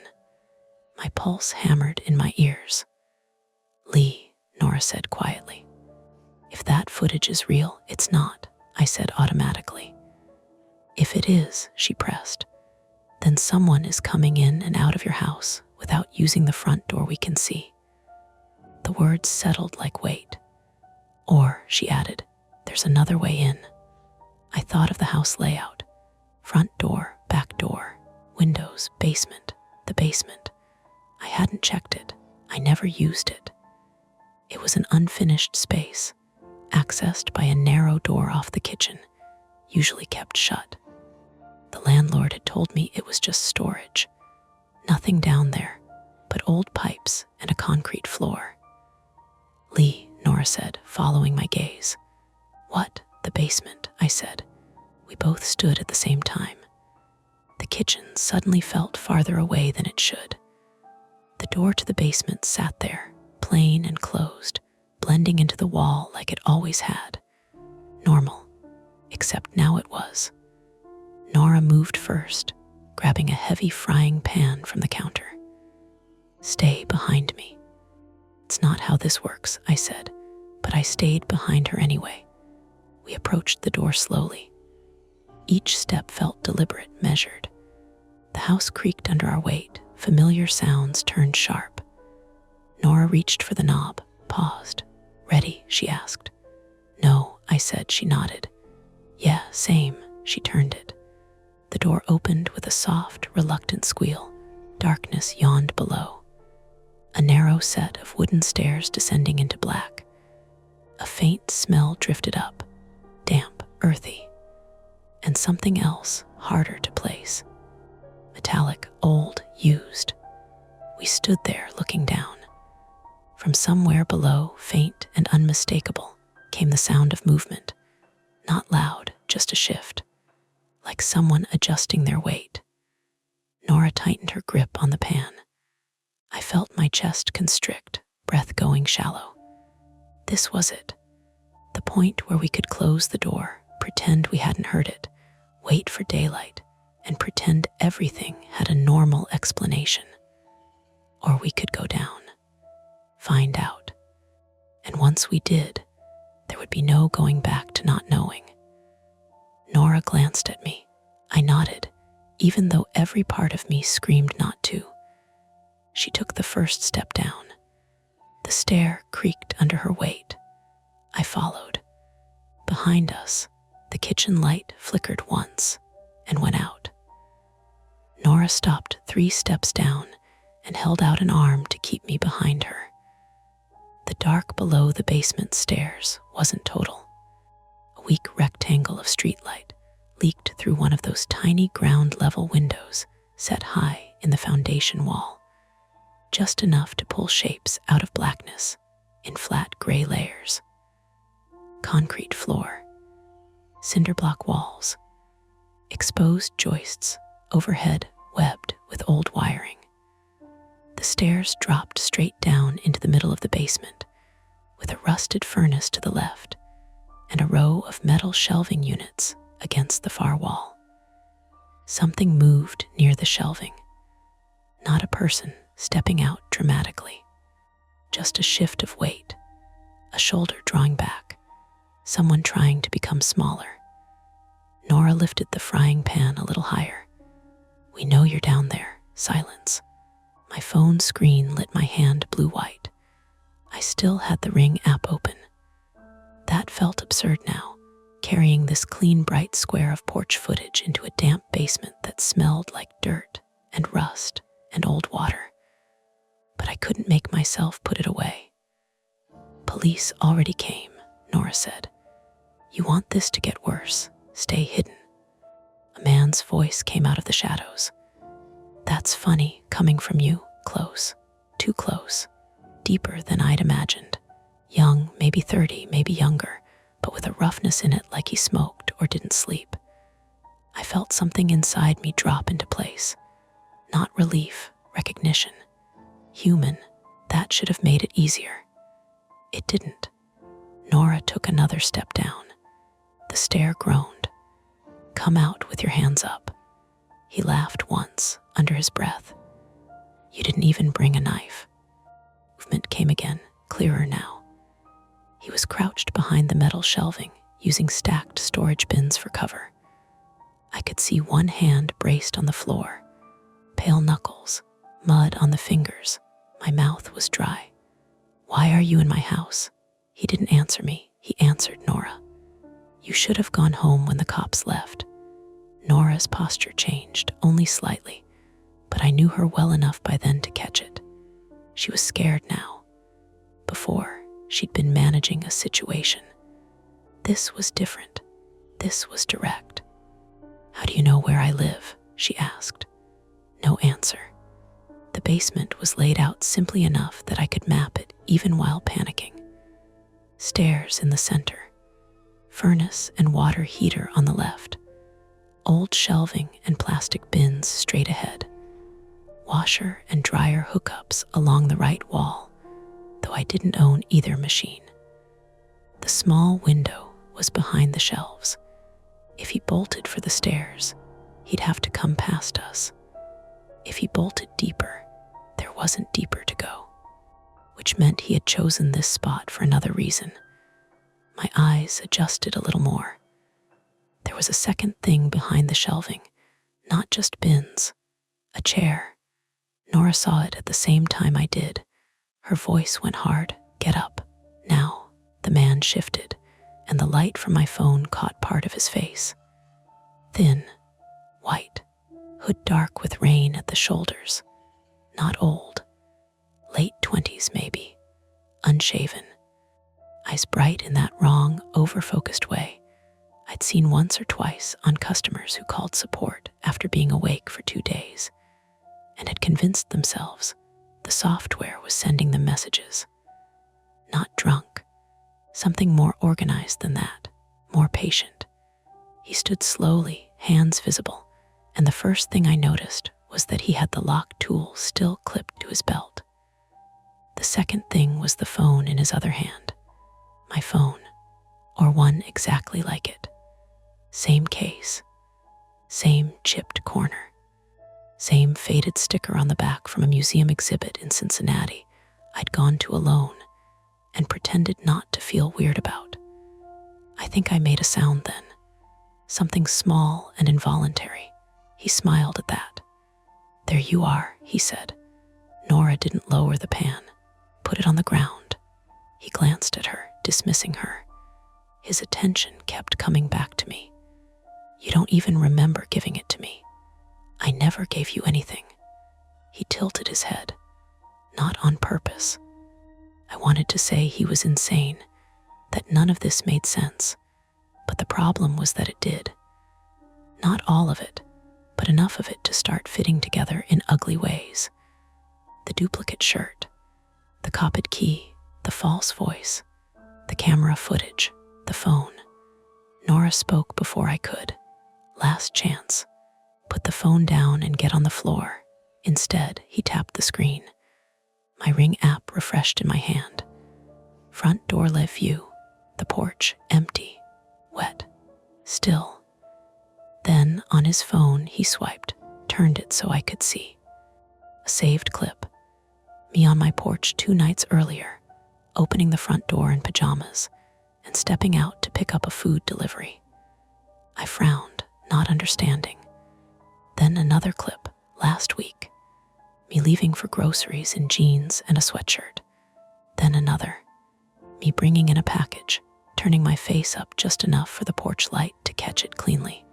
My pulse hammered in my ears. Lee, Nora said quietly. If that footage is real, it's not, I said automatically. If it is, she pressed, then someone is coming in and out of your house without using the front door we can see. The words settled like weight. Or, she added, there's another way in. I thought of the house layout. Front door, back door, windows, basement, the basement. I hadn't checked it. I never used it. It was an unfinished space, accessed by a narrow door off the kitchen, usually kept shut. The landlord had told me it was just storage. Nothing down there but old pipes and a concrete floor. "Lee," Nora said, following my gaze. "What? The basement?" I said. We both stood at the same time. The kitchen suddenly felt farther away than it should. The door to the basement sat there, plain and closed, blending into the wall like it always had. Normal, except now it was. Nora moved first, grabbing a heavy frying pan from the counter. "Stay behind me." "It's not how this works," I said, but I stayed behind her anyway. We approached the door slowly. Each step felt deliberate, measured. The house creaked under our weight, familiar sounds turned sharp. Nora reached for the knob, paused. "Ready?" she asked. "No," I said. She nodded. "Yeah, same." She turned it. The door opened with a soft, reluctant squeal. Darkness yawned below. A narrow set of wooden stairs descending into black. A faint smell drifted up, damp, earthy, and something else harder to place. Metallic, old, used. We stood there looking down. From somewhere below, faint and unmistakable, came the sound of movement. Not loud, just a shift, like someone adjusting their weight. Nora tightened her grip on the pan. I felt my chest constrict, breath going shallow. This was it. The point where we could close the door, pretend we hadn't heard it, wait for daylight, and pretend everything had a normal explanation. Or we could go down, find out. And once we did, there would be no going back to not knowing. Nora glanced at me. I nodded, even though every part of me screamed not to. She took the first step down. The stair creaked under her weight. I followed. Behind us, the kitchen light flickered once and went out. Nora stopped 3 steps down and held out an arm to keep me behind her. The dark below the basement stairs wasn't total. A weak rectangle of streetlight leaked through one of those tiny ground-level windows set high in the foundation wall, just enough to pull shapes out of blackness in flat gray layers. Concrete floor, cinder block walls, exposed joists, overhead webbed with old wiring. The stairs dropped straight down into the middle of the basement, with a rusted furnace to the left and a row of metal shelving units against the far wall. Something moved near the shelving. Not a person stepping out dramatically, just a shift of weight, a shoulder drawing back, someone trying to become smaller. Nora lifted the frying pan a little higher. "We know you're down there." Silence. My phone screen lit my hand blue-white. I still had the Ring app open. That felt absurd now, carrying this clean, bright square of porch footage into a damp basement that smelled like dirt and rust and old water. But I couldn't make myself put it away. "Police already came," Nora said. "You want this to get worse. Stay hidden." A man's voice came out of the shadows. "That's funny, coming from you. Close. Too close. Deeper than I'd imagined. Young, maybe 30, maybe younger, but with a roughness in it like he smoked or didn't sleep." I felt something inside me drop into place. Not relief, recognition. Human. That should have made it easier. It didn't. Nora took another step down. The stair groaned. "Come out with your hands up." He laughed once, under his breath. "You didn't even bring a knife." Movement came again, clearer now. He was crouched behind the metal shelving, using stacked storage bins for cover. I could see one hand braced on the floor, pale knuckles, mud on the fingers. My mouth was dry. "Why are you in my house?" He didn't answer me. He answered Nora. "You should have gone home when the cops left." Nora's posture changed, only slightly, but I knew her well enough by then to catch it. She was scared now. Before, she'd been managing a situation. This was different. This was direct. "How do you know where I live?" she asked. No answer. The basement was laid out simply enough that I could map it even while panicking. Stairs in the center, furnace and water heater on the left, old shelving and plastic bins straight ahead, washer and dryer hookups along the right wall, though I didn't own either machine. The small window was behind the shelves. If he bolted for the stairs, he'd have to come past us. If he bolted deeper, there wasn't deeper to go, which meant he had chosen this spot for another reason. My eyes adjusted a little more. There was a second thing behind the shelving, not just bins, a chair. Nora saw it at the same time I did. Her voice went hard. "Get up, now." The man shifted, and the light from my phone caught part of his face. Thin, white, hood dark with rain at the shoulders. Not old, late 20s maybe, unshaven. Eyes bright in that wrong, over-focused way I'd seen once or twice on customers who called support after being awake for 2 days and had convinced themselves the software was sending them messages. Not drunk, something more organized than that, more patient. He stood slowly, hands visible, and the first thing I noticed was that he had the lock tool still clipped to his belt. The second thing was the phone in his other hand. My phone, or one exactly like it. Same case, same chipped corner, same faded sticker on the back from a museum exhibit in Cincinnati I'd gone to alone and pretended not to feel weird about. I think I made a sound then, something small and involuntary. He smiled at that. "There you are," he said. Nora didn't lower the pan. "Put it on the ground." He glanced at her, dismissing her. His attention kept coming back to me. "You don't even remember giving it to me. I never gave you anything." He tilted his head. Not on purpose. I wanted to say he was insane, that none of this made sense, but the problem was that it did. Not all of it, but enough of it to start fitting together in ugly ways. The duplicate shirt, the copied key, the false voice, the camera footage, the phone. Nora spoke before I could. Last chance. Put the phone down and get on the floor. Instead, he tapped the screen. My Ring app refreshed in my hand. Front door live view, the porch empty, wet, still. Then, on his phone, he swiped, turned it so I could see. A saved clip. Me on my porch 2 nights earlier, opening the front door in pajamas and stepping out to pick up a food delivery. I frowned, not understanding. Then another clip, last week. Me leaving for groceries in jeans and a sweatshirt. Then another. Me bringing in a package, turning my face up just enough for the porch light to catch it cleanly.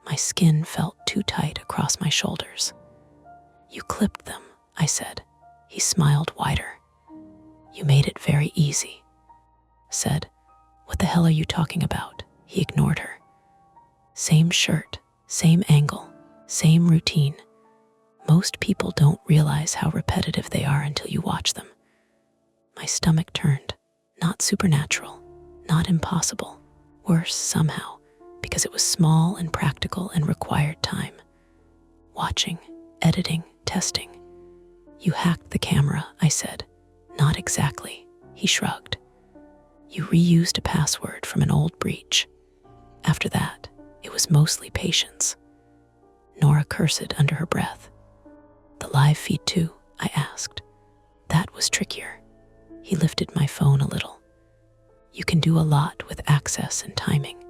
My skin felt too tight across my shoulders. "You clipped them," I said. He smiled wider. "You made it very easy." Said, "What the hell are you talking about?" He ignored her. Same shirt, same angle, same routine. Most people don't realize how repetitive they are until you watch them. My stomach turned. Not supernatural, not impossible. Worse somehow, because it was small and practical and required time. Watching, editing, testing. "You hacked the camera," I said. "Not exactly," he shrugged. "You reused a password from an old breach." After that, it was mostly patience. Nora cursed under her breath. "The live feed too?" I asked. That was trickier. He lifted my phone a little. "You can do a lot with access and timing.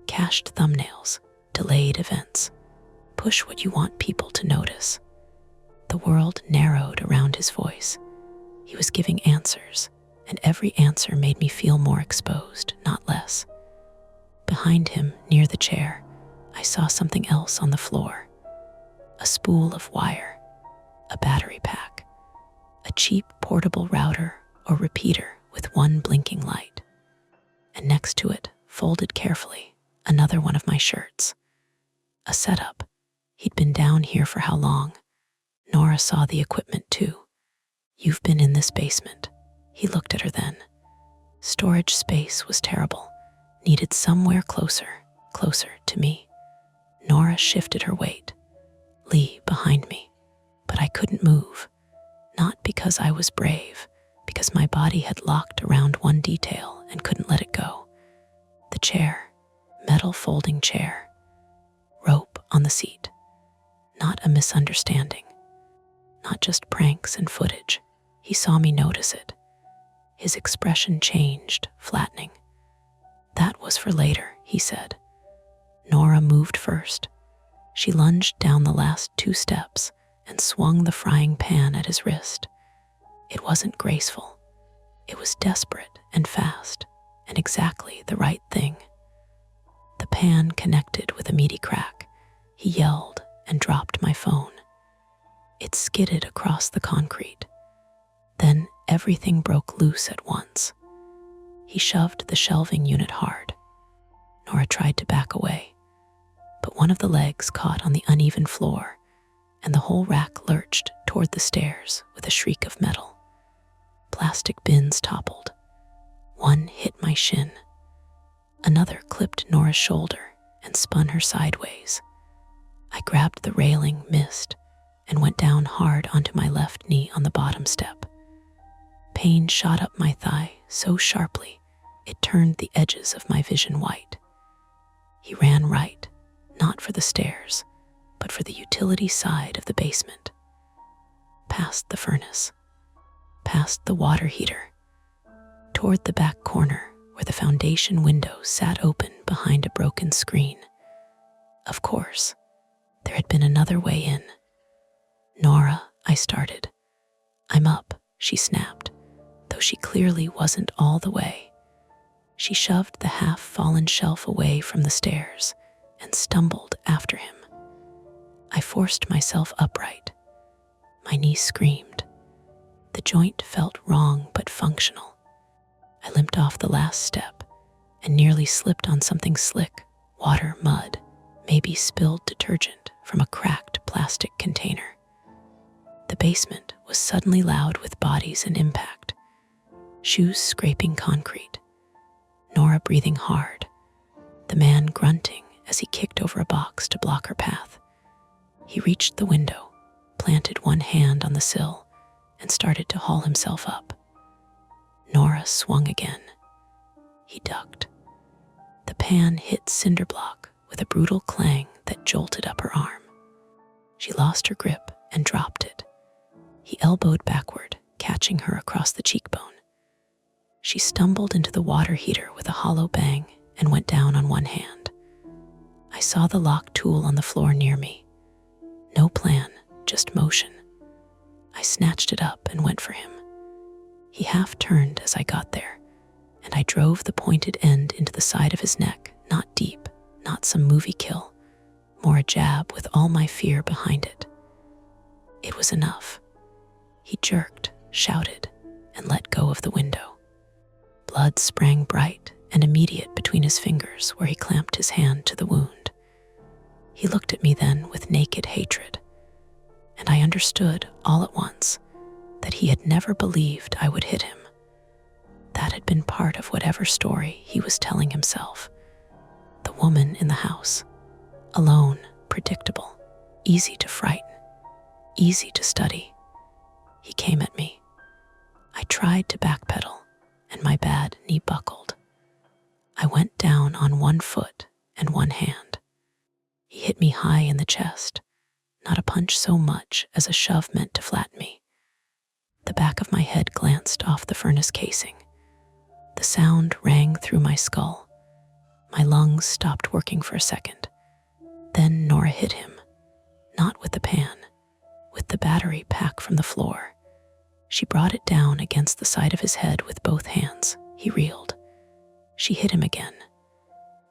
Cached thumbnails, delayed events. Push what you want people to notice." The world narrowed around his voice. He was giving answers, and every answer made me feel more exposed, not less. Behind him, near the chair, I saw something else on the floor. A spool of wire, a battery pack, a cheap portable router or repeater with one blinking light. And next to it, folded carefully, Another one of my shirts. A setup. He'd been down here for how long? Nora saw the equipment too. You've been in this basement. He looked at her then. Storage space was terrible. Needed somewhere closer to me. Nora shifted her weight. Lee behind me. But I couldn't move. Not because I was brave, because my body had locked around one detail and couldn't let it go. The chair, metal folding chair. Rope on the seat. Not a misunderstanding. Not just pranks and footage. He saw me notice it. His expression changed, flattening. That was for later, he said. Nora moved first. She lunged down the last 2 steps and swung the frying pan at his wrist. It wasn't graceful. It was desperate and fast, and exactly the right thing. The pan connected with a meaty crack. He yelled and dropped my phone. It skidded across the concrete. Then everything broke loose at once. He shoved the shelving unit hard. Nora tried to back away, but one of the legs caught on the uneven floor, and the whole rack lurched toward the stairs with a shriek of metal. Plastic bins toppled. One hit my shin. Another clipped Nora's shoulder and spun her sideways. I grabbed the railing, missed, and went down hard onto my left knee on the bottom step. Pain shot up my thigh so sharply it turned the edges of my vision white. He ran right, not for the stairs, but for the utility side of the basement. Past the furnace, past the water heater, toward the back corner where the foundation window sat open behind a broken screen. Of course, there had been another way in. Nora, I started. I'm up, she snapped, though she clearly wasn't all the way. She shoved the half-fallen shelf away from the stairs and stumbled after him. I forced myself upright. My knee screamed. The joint felt wrong but functional. I limped off the last step and nearly slipped on something slick, water, mud, maybe spilled detergent from a cracked plastic container. The basement was suddenly loud with bodies and impact. Shoes scraping concrete. Nora breathing hard. The man grunting as he kicked over a box to block her path. He reached the window, planted one hand on the sill, and started to haul himself up. Nora swung again. He ducked. The pan hit cinder block with a brutal clang that jolted up her arm. She lost her grip and dropped it. He elbowed backward, catching her across the cheekbone. She stumbled into the water heater with a hollow bang and went down on one hand. I saw the lock tool on the floor near me. No plan, just motion. I snatched it up and went for him. He half turned as I got there, and I drove the pointed end into the side of his neck, not deep, not some movie kill, more a jab with all my fear behind it. It was enough. He jerked, shouted, and let go of the window. Blood sprang bright and immediate between his fingers where he clamped his hand to the wound. He looked at me then with naked hatred, and I understood all at once that he had never believed I would hit him. That had been part of whatever story he was telling himself. The woman in the house, alone, predictable, easy to frighten, easy to study. He came at me. I tried to backpedal, and my bad knee buckled. I went down on one foot and one hand. He hit me high in the chest, not a punch so much as a shove meant to flatten me. The back of my head glanced off the furnace casing. The sound rang through my skull. My lungs stopped working for a second. Then Nora hit him, not with the pan, with the battery pack from the floor. She brought it down against the side of his head with both hands. He reeled. She hit him again.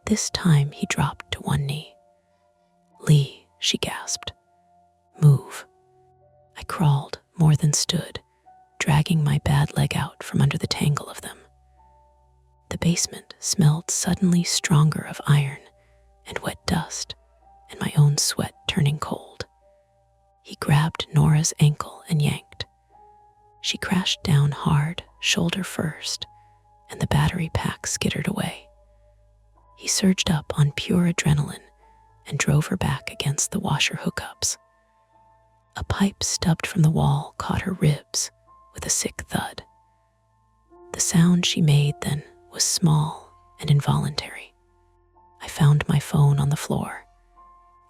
This time he dropped to one knee. "Lee," she gasped. "Move." I crawled more than stood, dragging my bad leg out from under the tangle of them. The basement smelled suddenly stronger of iron and wet dust, and my own sweat turning cold. He grabbed Nora's ankle and yanked. She crashed down hard, shoulder first, and the battery pack skittered away. He surged up on pure adrenaline and drove her back against the washer hookups. A pipe stubbed from the wall caught her ribs with a sick thud. The sound she made then was small and involuntary. I found my phone on the floor.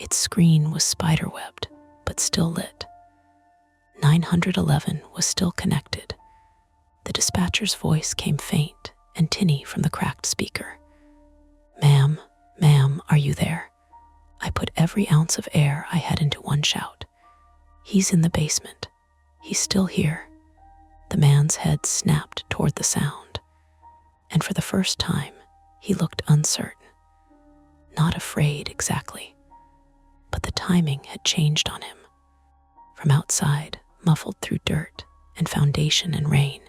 Its screen was spiderwebbed, but still lit. 911 was still connected. The dispatcher's voice came faint and tinny from the cracked speaker. Ma'am, are you there? I put every ounce of air I had into one shout. He's in the basement. He's still here. The man's head snapped toward the sound, and for the first time, he looked uncertain. Not afraid exactly, but the timing had changed on him. From outside, muffled through dirt and foundation and rain,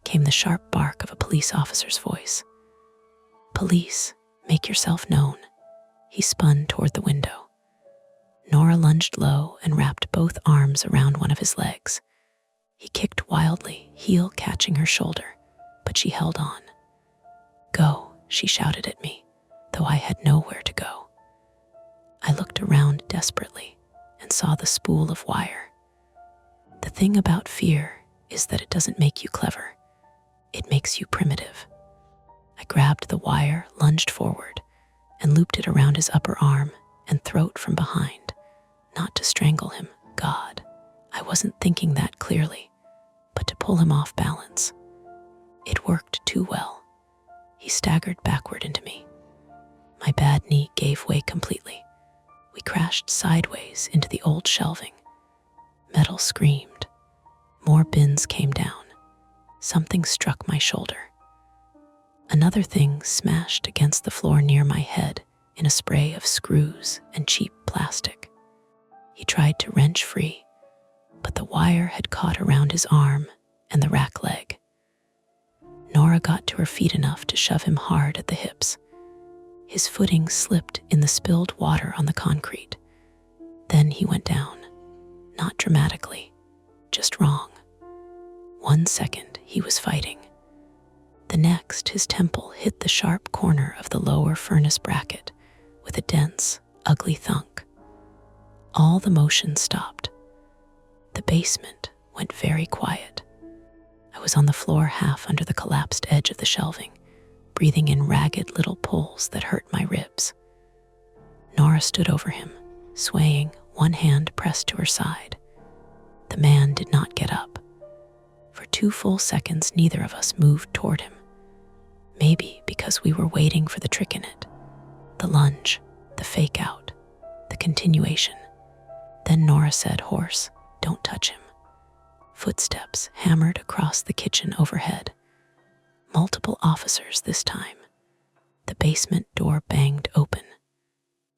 came the sharp bark of a police officer's voice. Police, make yourself known. He spun toward the window. Nora lunged low and wrapped both arms around one of his legs. He kicked wildly, heel catching her shoulder, but she held on. Go, she shouted at me, though I had nowhere to go. I looked around desperately and saw the spool of wire. The thing about fear is that it doesn't make you clever. It makes you primitive. I grabbed the wire, lunged forward, and looped it around his upper arm and throat from behind, not to strangle him, God. I wasn't thinking that clearly, but to pull him off balance. It worked too well. He staggered backward into me. My bad knee gave way completely. We crashed sideways into the old shelving. Metal screamed. More bins came down. Something struck my shoulder. Another thing smashed against the floor near my head in a spray of screws and cheap plastic. He tried to wrench free, but the wire had caught around his arm and the rack leg. Nora got to her feet enough to shove him hard at the hips. His footing slipped in the spilled water on the concrete. Then he went down, not dramatically, just wrong. 1 second, he was fighting. The next, his temple hit the sharp corner of the lower furnace bracket with a dense, ugly thunk. All the motion stopped. The basement went very quiet. I was on the floor half under the collapsed edge of the shelving, breathing in ragged little pulls that hurt my ribs. Nora stood over him, swaying, one hand pressed to her side. The man did not get up. For 2 full seconds, neither of us moved toward him. Maybe because we were waiting for the trick in it. The lunge, the fake out, the continuation. Then Nora said hoarse, "Don't touch him." Footsteps hammered across the kitchen overhead. Multiple officers this time. The basement door banged open.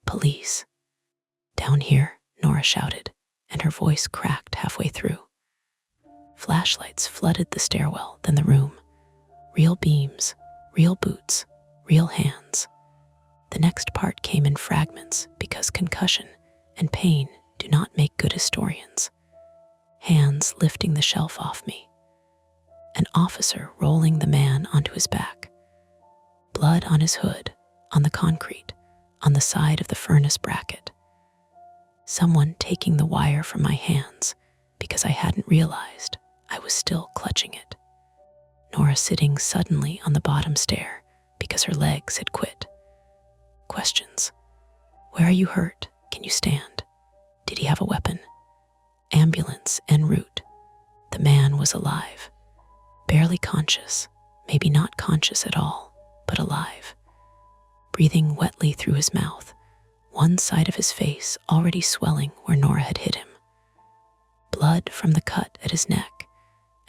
Police. Down here, Nora shouted, and her voice cracked halfway through. Flashlights flooded the stairwell, then the room. Real beams, real boots, real hands. The next part came in fragments because concussion and pain do not make good historians. Hands lifting the shelf off me. An officer rolling the man onto his back. Blood on his hood, on the concrete, on the side of the furnace bracket. Someone taking the wire from my hands because I hadn't realized I was still clutching it. Nora sitting suddenly on the bottom stair because her legs had quit. Questions. Where are you hurt? Can you stand? Did he have a weapon? Ambulance en route. The man was alive. Barely conscious, maybe not conscious at all, but alive. Breathing wetly through his mouth, one side of his face already swelling where Nora had hit him. Blood from the cut at his neck,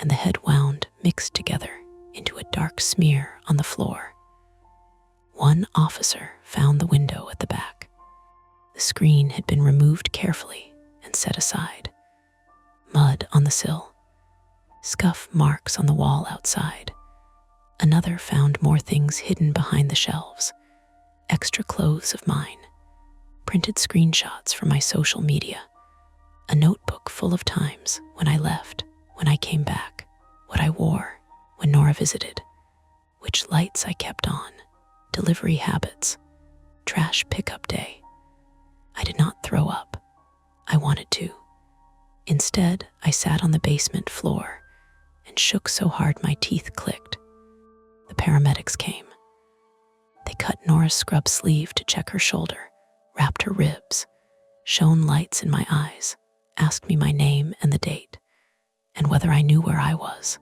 and the head wound mixed together into a dark smear on the floor. One officer found the window at the back. The screen had been removed carefully and set aside. Mud on the sill. Scuff marks on the wall outside. Another found more things hidden behind the shelves. Extra clothes of mine, printed screenshots from my social media, a notebook full of times when I left, when I came back, what I wore, when Nora visited, which lights I kept on, delivery habits, trash pickup day. I did not throw up. I wanted to. Instead, I sat on the basement floor and shook so hard my teeth clicked. The paramedics came. They cut Nora's scrub sleeve to check her shoulder, wrapped her ribs, shone lights in my eyes, asked me my name and the date, and whether I knew where I was.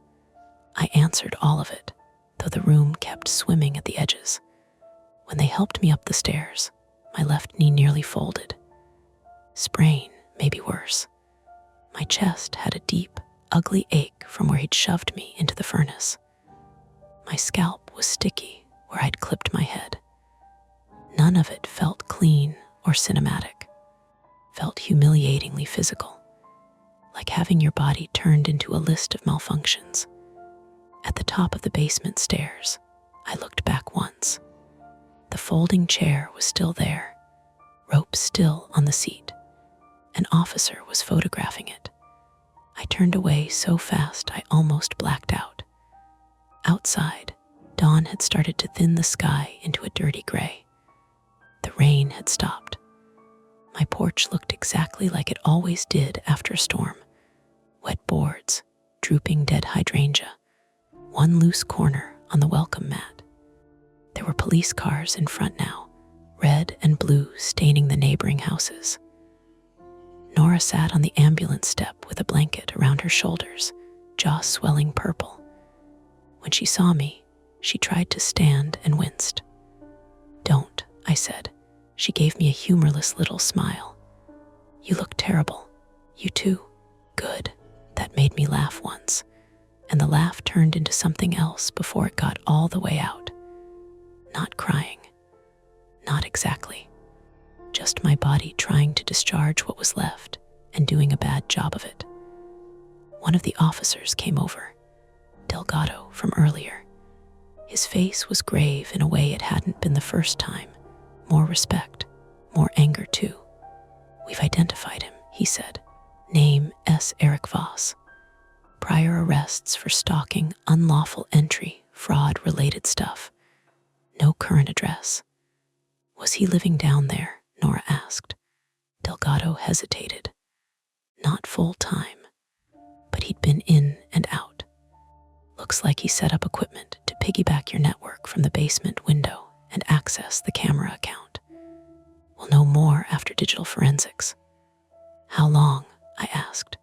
I answered all of it, though the room kept swimming at the edges. When they helped me up the stairs, my left knee nearly folded. Sprain, maybe worse. My chest had a deep, ugly ache from where he'd shoved me into the furnace. My scalp was sticky where I'd clipped my head. None of it felt clean or cinematic. Felt humiliatingly physical, like having your body turned into a list of malfunctions. At the top of the basement stairs, I looked back once. The folding chair was still there, rope still on the seat. An officer was photographing it. I turned away so fast I almost blacked out. Outside, dawn had started to thin the sky into a dirty gray. The rain had stopped. My porch looked exactly like it always did after a storm. Wet boards, drooping dead hydrangea, one loose corner on the welcome mat. There were police cars in front now, red and blue staining the neighboring houses. Nora sat on the ambulance step with a blanket around her shoulders, jaw swelling purple. When she saw me, she tried to stand and winced. "Don't," I said. She gave me a humorless little smile. "You look terrible. You too. Good." That made me laugh once, and the laugh turned into something else before it got all the way out. Not crying. Not exactly. Just my body trying to discharge what was left and doing a bad job of it. One of the officers came over, Delgado from earlier. His face was grave in a way it hadn't been the first time. More respect, more anger too. "We've identified him," he said. "Name S. Eric Voss. Prior arrests for stalking, unlawful entry, fraud-related stuff. No current address." "Was he living down there?" Nora asked. Delgado hesitated. "Not full-time, but he'd been in and out. Looks like he set up equipment to piggyback your network from the basement window and access the camera account. We'll know more after digital forensics." "How long?" I asked.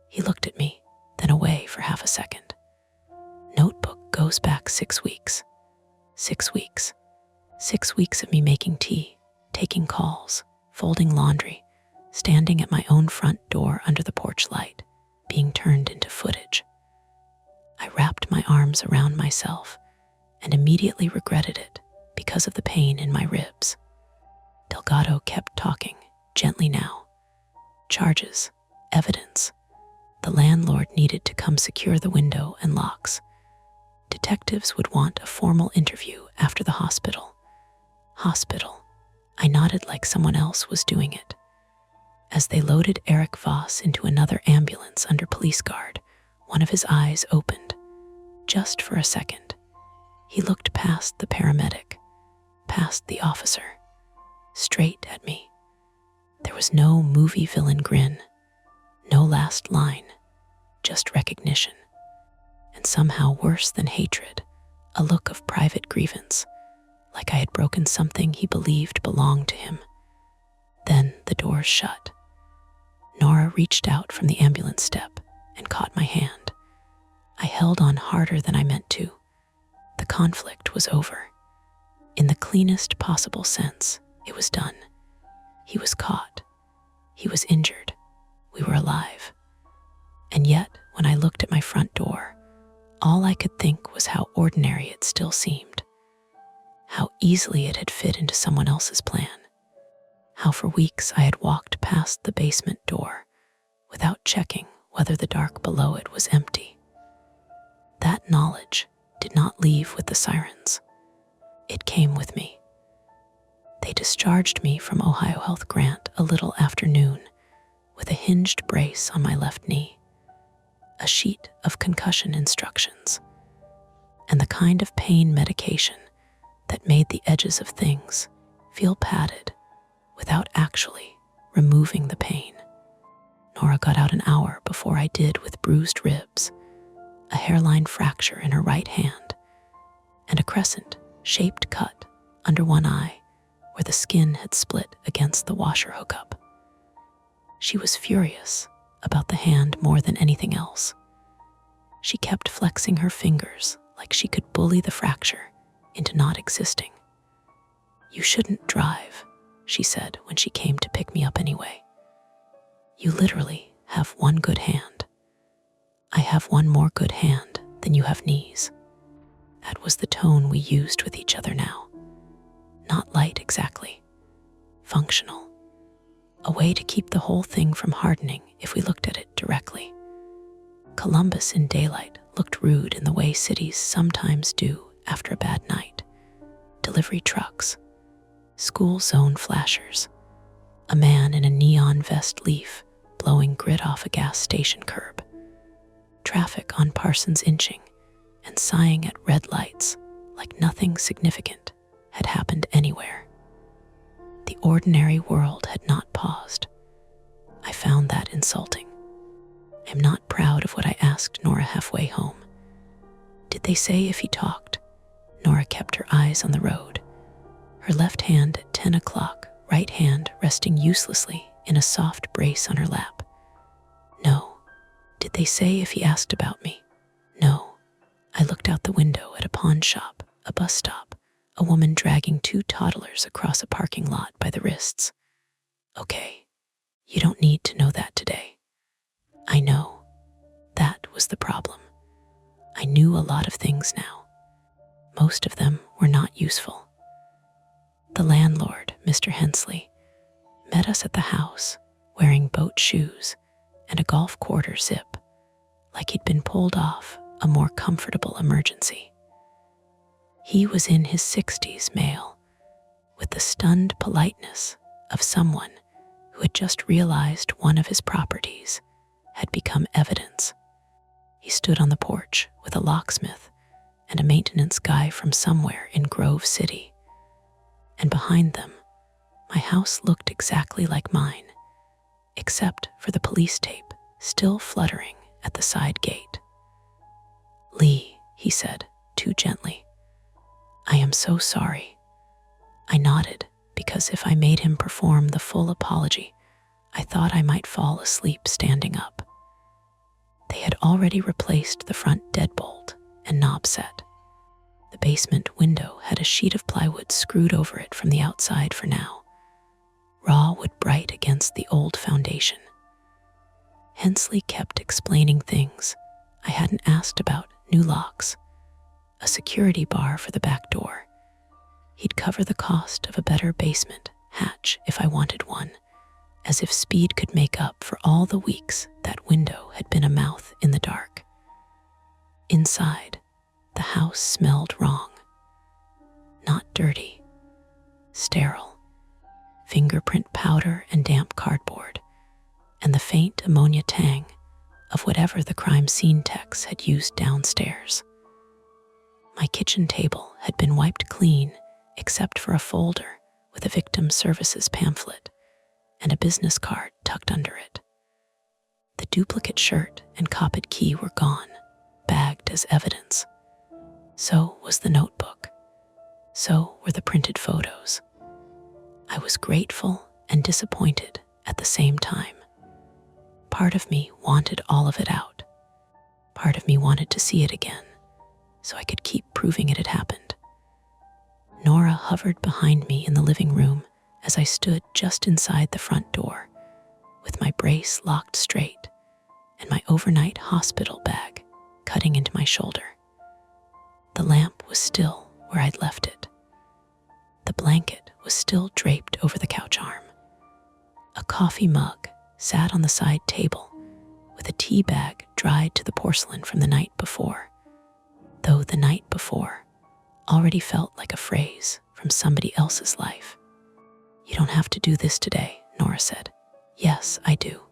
He looked at me, then away for half a second. "Notebook goes back 6 weeks. 6 weeks. 6 weeks of me making tea, taking calls, folding laundry, standing at my own front door under the porch light, being turned into footage." I wrapped my arms around myself and immediately regretted it because of the pain in my ribs. Delgado kept talking, gently now. Charges, evidence. The landlord needed to come secure the window and locks. Detectives would want a formal interview after the hospital. Hospital. I nodded like someone else was doing it. As they loaded Eric Voss into another ambulance under police guard, one of his eyes opened. Just for a second. He looked past the paramedic, past the officer, straight at me. There was no movie villain grin, no last line, just recognition. And somehow worse than hatred, a look of private grievance, like I had broken something he believed belonged to him. Then the doors shut. Nora reached out from the ambulance step and caught my hand. I held on harder than I meant to. The conflict was over. In the cleanest possible sense, it was done. He was caught. He was injured. We were alive. And yet, when I looked at my front door, all I could think was how ordinary it still seemed. How easily it had fit into someone else's plan. How for weeks I had walked past the basement door without checking whether the dark below it was empty. That knowledge did not leave with the sirens. It came with me. They discharged me from Ohio Health Grant a little after noon with a hinged brace on my left knee, a sheet of concussion instructions, and the kind of pain medication that made the edges of things feel padded without actually removing the pain. Nora got out an hour before I did with bruised ribs, a hairline fracture in her right hand, and a crescent-shaped cut under one eye where the skin had split against the washer hookup. She was furious about the hand more than anything else. She kept flexing her fingers like she could bully the fracture into not existing. "You shouldn't drive," she said when she came to pick me up anyway. "You literally have one good hand." "I have one more good hand than you have knees." That was the tone we used with each other now. Not light exactly. Functional. A way to keep the whole thing from hardening if we looked at it directly. Columbus in daylight looked rude in the way cities sometimes do after a bad night. Delivery trucks, school zone flashers, a man in a neon vest leaf blowing grit off a gas station curb, traffic on Parsons inching and sighing at red lights like nothing significant had happened anywhere. The ordinary world had not paused. I found that insulting. I am not proud of what I asked Nora halfway home. "Did they say if he talked?" Nora kept her eyes on the road, her left hand at 10 o'clock, right hand resting uselessly in a soft brace on her lap. "No." "Did they say if he asked about me?" "No." I looked out the window at a pawn shop, a bus stop, a woman dragging 2 toddlers across a parking lot by the wrists. "Okay, you don't need to know that today." I know. That was the problem. I knew a lot of things now. Most of them were not useful. The landlord, Mr. Hensley, met us at the house wearing boat shoes and a golf quarter zip, like he'd been pulled off a more comfortable emergency. He was in his 60s, male, with the stunned politeness of someone who had just realized one of his properties had become evidence. He stood on the porch with a locksmith and a maintenance guy from somewhere in Grove City. And behind them, my house looked exactly like mine, except for the police tape still fluttering at the side gate. "Lee," he said, too gently, "I am so sorry." I nodded because if I made him perform the full apology, I thought I might fall asleep standing up. They had already replaced the front deadbolt and knob set. The basement window had a sheet of plywood screwed over it from the outside for now, raw wood bright against the old foundation. Hensley kept explaining things I hadn't asked about: new locks, a security bar for the back door. He'd cover the cost of a better basement hatch if I wanted one, as if speed could make up for all the weeks that window had been a mouth in the dark. Inside, the house smelled wrong. Not dirty, sterile, fingerprint powder and damp cardboard, and the faint ammonia tang of whatever the crime scene techs had used downstairs. My kitchen table had been wiped clean except for a folder with a victim services pamphlet and a business card tucked under it. The duplicate shirt and copied key were gone, bagged as evidence. So was the notebook. So were the printed photos. I was grateful and disappointed at the same time. Part of me wanted all of it out. Part of me wanted to see it again, so I could keep proving it had happened. Nora hovered behind me in the living room as I stood just inside the front door, with my brace locked straight and my overnight hospital bag cutting into my shoulder. The lamp was still where I'd left it. The blanket was still draped over the couch arm. A coffee mug sat on the side table with a tea bag dried to the porcelain from the night before, though the night before already felt like a phrase from somebody else's life. "You don't have to do this today," Nora said. "Yes, I do."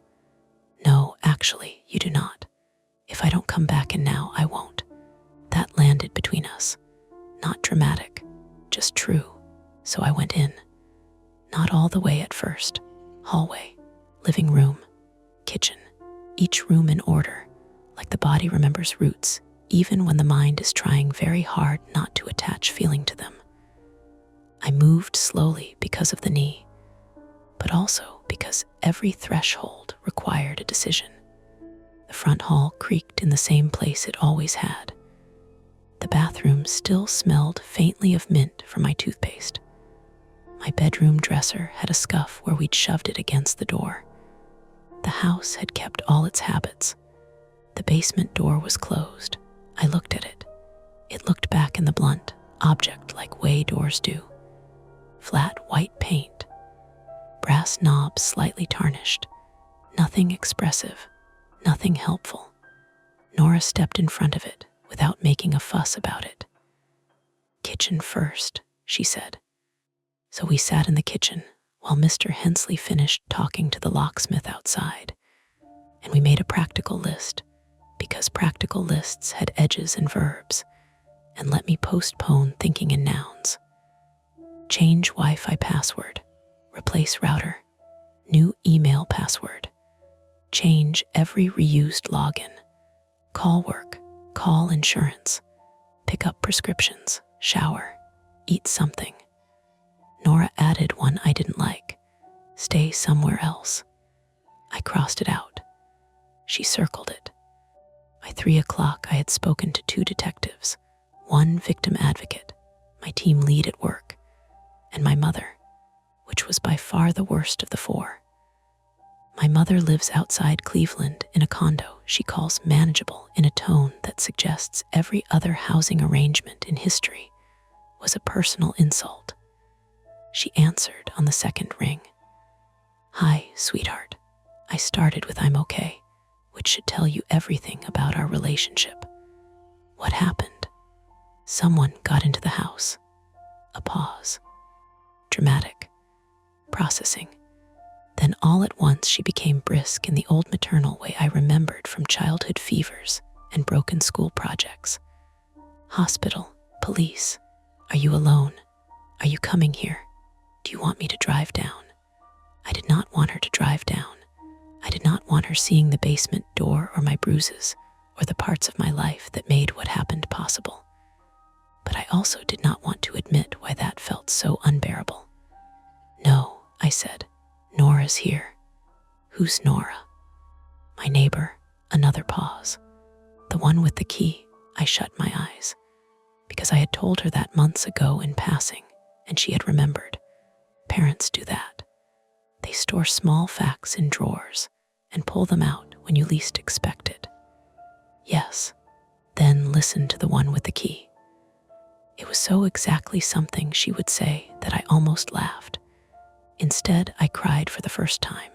"No, actually, you do not. If I don't come back in now, I won't." That landed between us. Not dramatic, just true. So I went in. Not all the way at first. Hallway, living room, kitchen, each room in order, like the body remembers roots, even when the mind is trying very hard not to attach feeling to them. I moved slowly because of the knee, but also because every threshold required a decision. The front hall creaked in the same place it always had. The bathroom still smelled faintly of mint from my toothpaste. My bedroom dresser had a scuff where we'd shoved it against the door. The house had kept all its habits. The basement door was closed. I looked at it. It looked back in the blunt, object-like way doors do. Flat white paint. Brass knobs slightly tarnished. Nothing expressive. Nothing helpful. Nora stepped in front of it without making a fuss about it. "Kitchen first," she said. So we sat in the kitchen while Mr. Hensley finished talking to the locksmith outside. And we made a practical list, because practical lists had edges and verbs, and let me postpone thinking in nouns. Change Wi-Fi password, replace router, new email password, change every reused login, call work, call insurance, pick up prescriptions, shower, eat something. Nora added one I didn't like, stay somewhere else. I crossed it out. She circled it. By 3 o'clock, I had spoken to 2 detectives, 1 victim advocate, my team lead at work, and my mother, which was by far the worst of the 4. My mother lives outside Cleveland in a condo she calls manageable in a tone that suggests every other housing arrangement in history was a personal insult. She answered on the second ring. "Hi, sweetheart." I started with "I'm okay," which should tell you everything about our relationship. "What happened?" "Someone got into the house." A pause. Dramatic. Processing. Then all at once she became brisk in the old maternal way I remembered from childhood fevers and broken school projects. "Hospital, police. Are you alone? Are you coming here? Do you want me to drive down?" I did not want her to drive down. I did not want her seeing the basement door or my bruises or the parts of my life that made what happened possible. But I also did not want to admit why that felt so unbearable. "No," I said. "Nora's here." "Who's Nora?" "My neighbor." Another pause. "The one with the key." I shut my eyes, because I had told her that months ago in passing, and she had remembered. Parents do that. They store small facts in drawers and pull them out when you least expect it. "Yes." Then listen to the one with the key. It was so exactly something she would say that I almost laughed. Instead, I cried for the first time.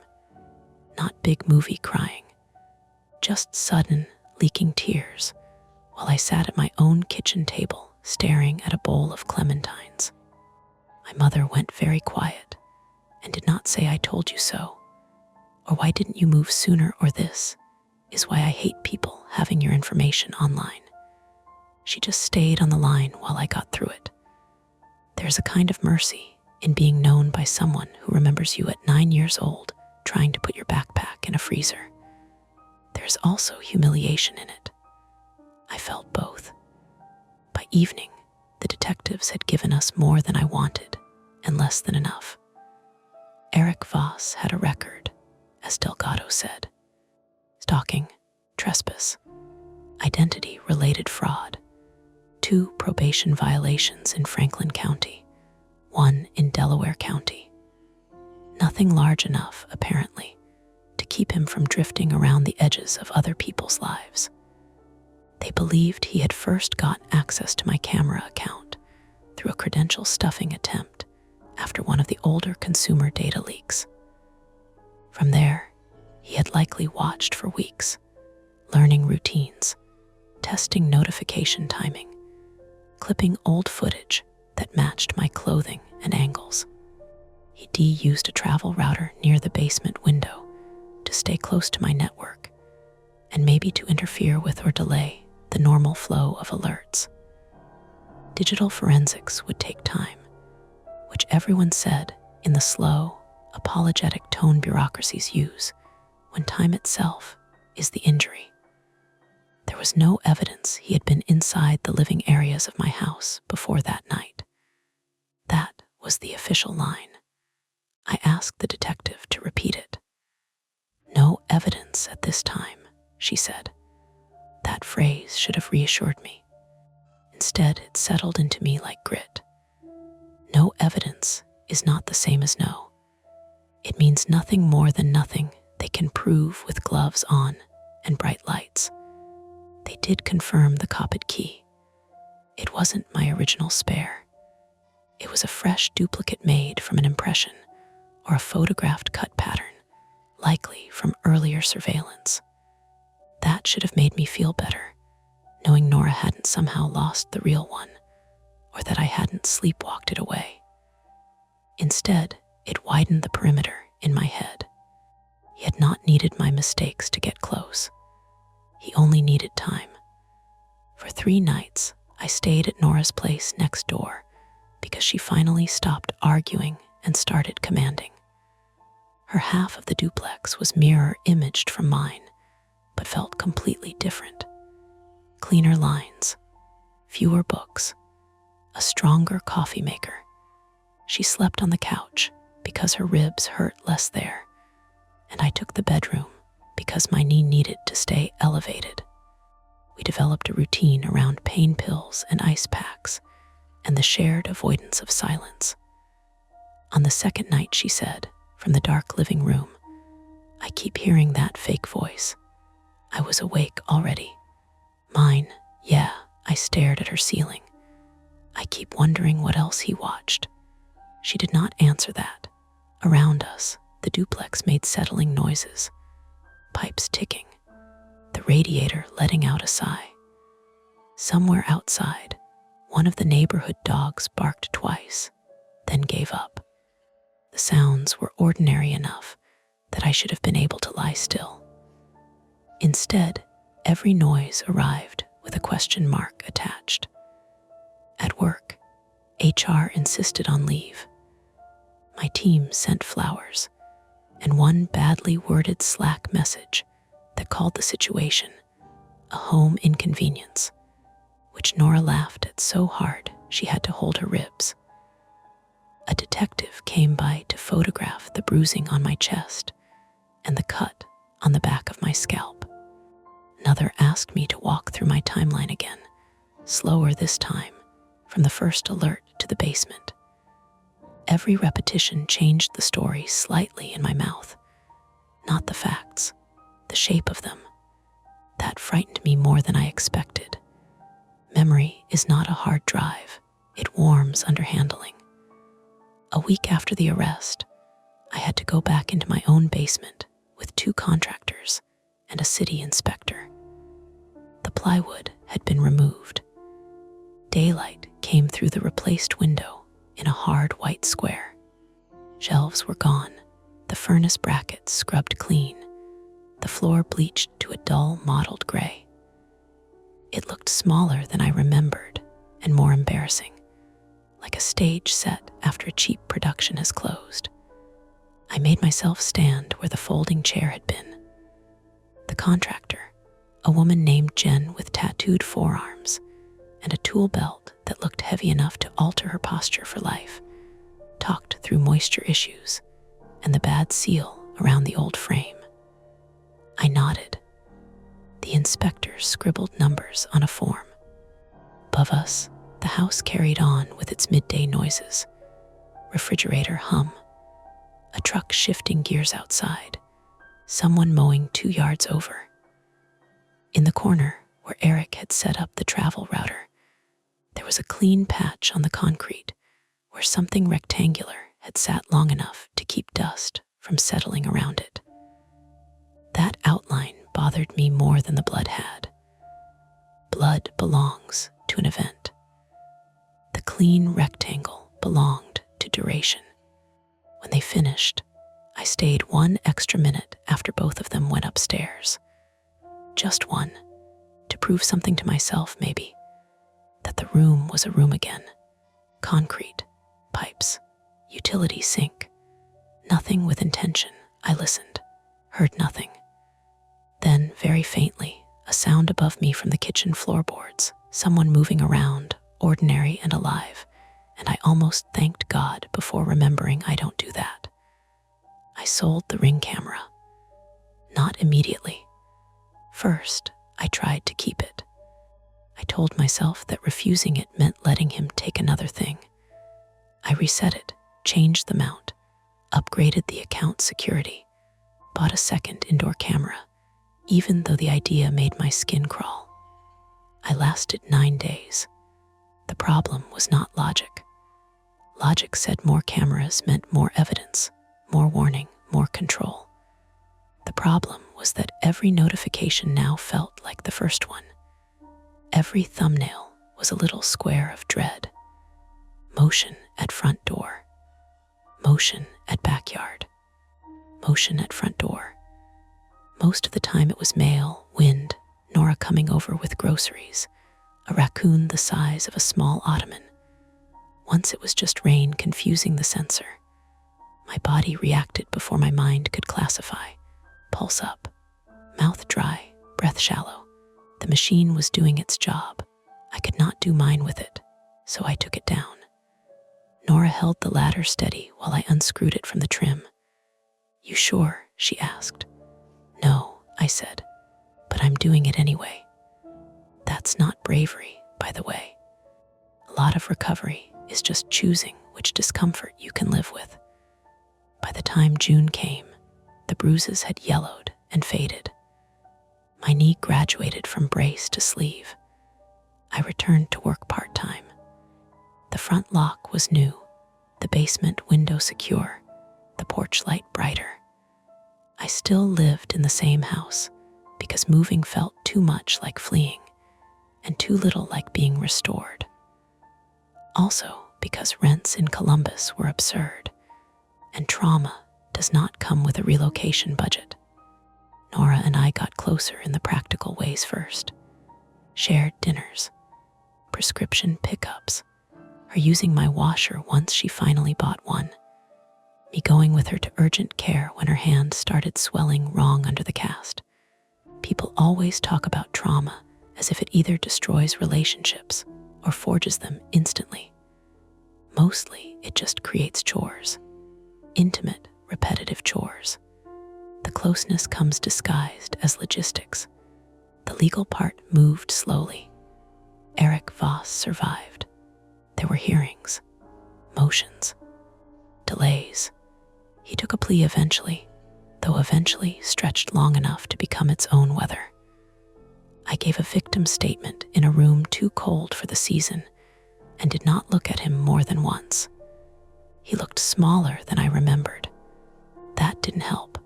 Not big movie crying, just sudden, leaking tears while I sat at my own kitchen table staring at a bowl of clementines. My mother went very quiet and did not say "I told you so," or "Why didn't you move sooner?" or "This is why I hate people having your information online." She just stayed on the line while I got through it. There's a kind of mercy in being known by someone who remembers you at 9 years old trying to put your backpack in a freezer. There's also humiliation in it. I felt both. By evening, the detectives had given us more than I wanted and less than enough. Eric Voss had a record, as Delgado said. Stalking, trespass, identity-related fraud, 2 probation violations in Franklin County, 1 in Delaware County. Nothing large enough, apparently, to keep him from drifting around the edges of other people's lives. They believed he had first gotten access to my camera account through a credential stuffing attempt after one of the older consumer data leaks. From there, he had likely watched for weeks, learning routines, testing notification timing, clipping old footage that matched my clothing and angles. He used a travel router near the basement window to stay close to my network and maybe to interfere with or delay the normal flow of alerts. Digital forensics would take time, which everyone said in the slow, apologetic tone bureaucracies use when time itself is the injury. There was no evidence he had been inside the living areas of my house before that night. That was the official line. I asked the detective to repeat it. "No evidence at this time," she said. That phrase should have reassured me. Instead, it settled into me like grit. No evidence is not the same as no. It means nothing more than nothing they can prove with gloves on and bright lights. They did confirm the copied key. It wasn't my original spare. It was a fresh duplicate made from an impression or a photographed cut pattern, likely from earlier surveillance. That should have made me feel better, knowing Nora hadn't somehow lost the real one, or that I hadn't sleepwalked it away. Instead, it widened the perimeter in my head. He had not needed my mistakes to get close. He only needed time. For 3 nights, I stayed at Nora's place next door because she finally stopped arguing and started commanding. Her half of the duplex was mirror imaged from mine, but felt completely different. Cleaner lines, fewer books, a stronger coffee maker. She slept on the couch because her ribs hurt less there, and I took the bedroom because my knee needed to stay elevated. We developed a routine around pain pills and ice packs and the shared avoidance of silence. On the second night, she said, from the dark living room, "I keep hearing that fake voice." I was awake already. "Mine, yeah," I stared at her ceiling. "I keep wondering what else he watched." She did not answer that. Around us, the duplex made settling noises, pipes ticking, the radiator letting out a sigh. Somewhere outside, one of the neighborhood dogs barked twice, then gave up. The sounds were ordinary enough that I should have been able to lie still. Instead, every noise arrived with a question mark attached. At work, HR insisted on leave. My team sent flowers, and one badly worded Slack message that called the situation a home inconvenience, which Nora laughed at so hard she had to hold her ribs. A detective came by to photograph the bruising on my chest and the cut on the back of my scalp. Another asked me to walk through my timeline again, slower this time, from the first alert to the basement. Every repetition changed the story slightly in my mouth, not the facts, the shape of them. That frightened me more than I expected. Memory is not a hard drive, it warms under handling. A week after the arrest, I had to go back into my own basement with 2 contractors and a city inspector. The plywood had been removed. Daylight came through the replaced window in a hard white square. Shelves were gone, the furnace brackets scrubbed clean, the floor bleached to a dull mottled gray. It looked smaller than I remembered and more embarrassing, like a stage set after a cheap production has closed. I made myself stand where the folding chair had been. The contractor, a woman named Jen with tattooed forearms and a tool belt that looked heavy enough to alter her posture for life, talked through moisture issues and the bad seal around the old frame. I nodded. The inspector scribbled numbers on a form. Above us, the house carried on with its midday noises. Refrigerator hum, a truck shifting gears outside, someone mowing 2 yards over. In the corner where Eric had set up the travel router, there was a clean patch on the concrete where something rectangular had sat long enough to keep dust from settling around it. That outline bothered me more than the blood had. Blood belongs to an event. The clean rectangle belonged to duration. When they finished, I stayed 1 extra minute after both of them went upstairs. Just one, to prove something to myself maybe, that the room was a room again. Concrete, pipes, utility sink, nothing with intention. I listened, heard nothing. Then, very faintly, a sound above me from the kitchen floorboards, someone moving around, ordinary and alive, and I almost thanked God before remembering I don't do that. I sold the Ring camera. Not immediately. First, I tried to keep it. I told myself that refusing it meant letting him take another thing. I reset it, changed the mount, upgraded the account security, bought a second indoor camera, even though the idea made my skin crawl. I lasted 9 days. The problem was not logic. Logic said more cameras meant more evidence, more warning, more control. The problem was that every notification now felt like the first one. Every thumbnail was a little square of dread. Motion at front door. Motion at backyard. Motion at front door. Most of the time it was mail, wind, Nora coming over with groceries, a raccoon the size of a small ottoman. Once it was just rain confusing the sensor. My body reacted before my mind could classify. Pulse up, mouth dry, breath shallow. The machine was doing its job. I could not do mine with it, so I took it down. Nora held the ladder steady while I unscrewed it from the trim. "You sure?" she asked. "No," I said, "but I'm doing it anyway." That's not bravery, by the way. A lot of recovery is just choosing which discomfort you can live with. By the time June came, the bruises had yellowed and faded. My knee graduated from brace to sleeve. I returned to work part-time. The front lock was new, the basement window secure, the porch light brighter. I still lived in the same house because moving felt too much like fleeing and too little like being restored. Also because rents in Columbus were absurd, and trauma does not come with a relocation budget. Nora and I got closer in the practical ways first. Shared dinners, prescription pickups, her using my washer once she finally bought one, me going with her to urgent care when her hand started swelling wrong under the cast. People always talk about trauma as if it either destroys relationships or forges them instantly. Mostly, it just creates chores. Intimate, repetitive chores. The closeness comes disguised as logistics. The legal part moved slowly. Eric Voss survived. There were hearings, motions, delays. He took a plea eventually, though eventually stretched long enough to become its own weather. I gave a victim statement in a room too cold for the season and did not look at him more than once. He looked smaller than I remembered. That didn't help.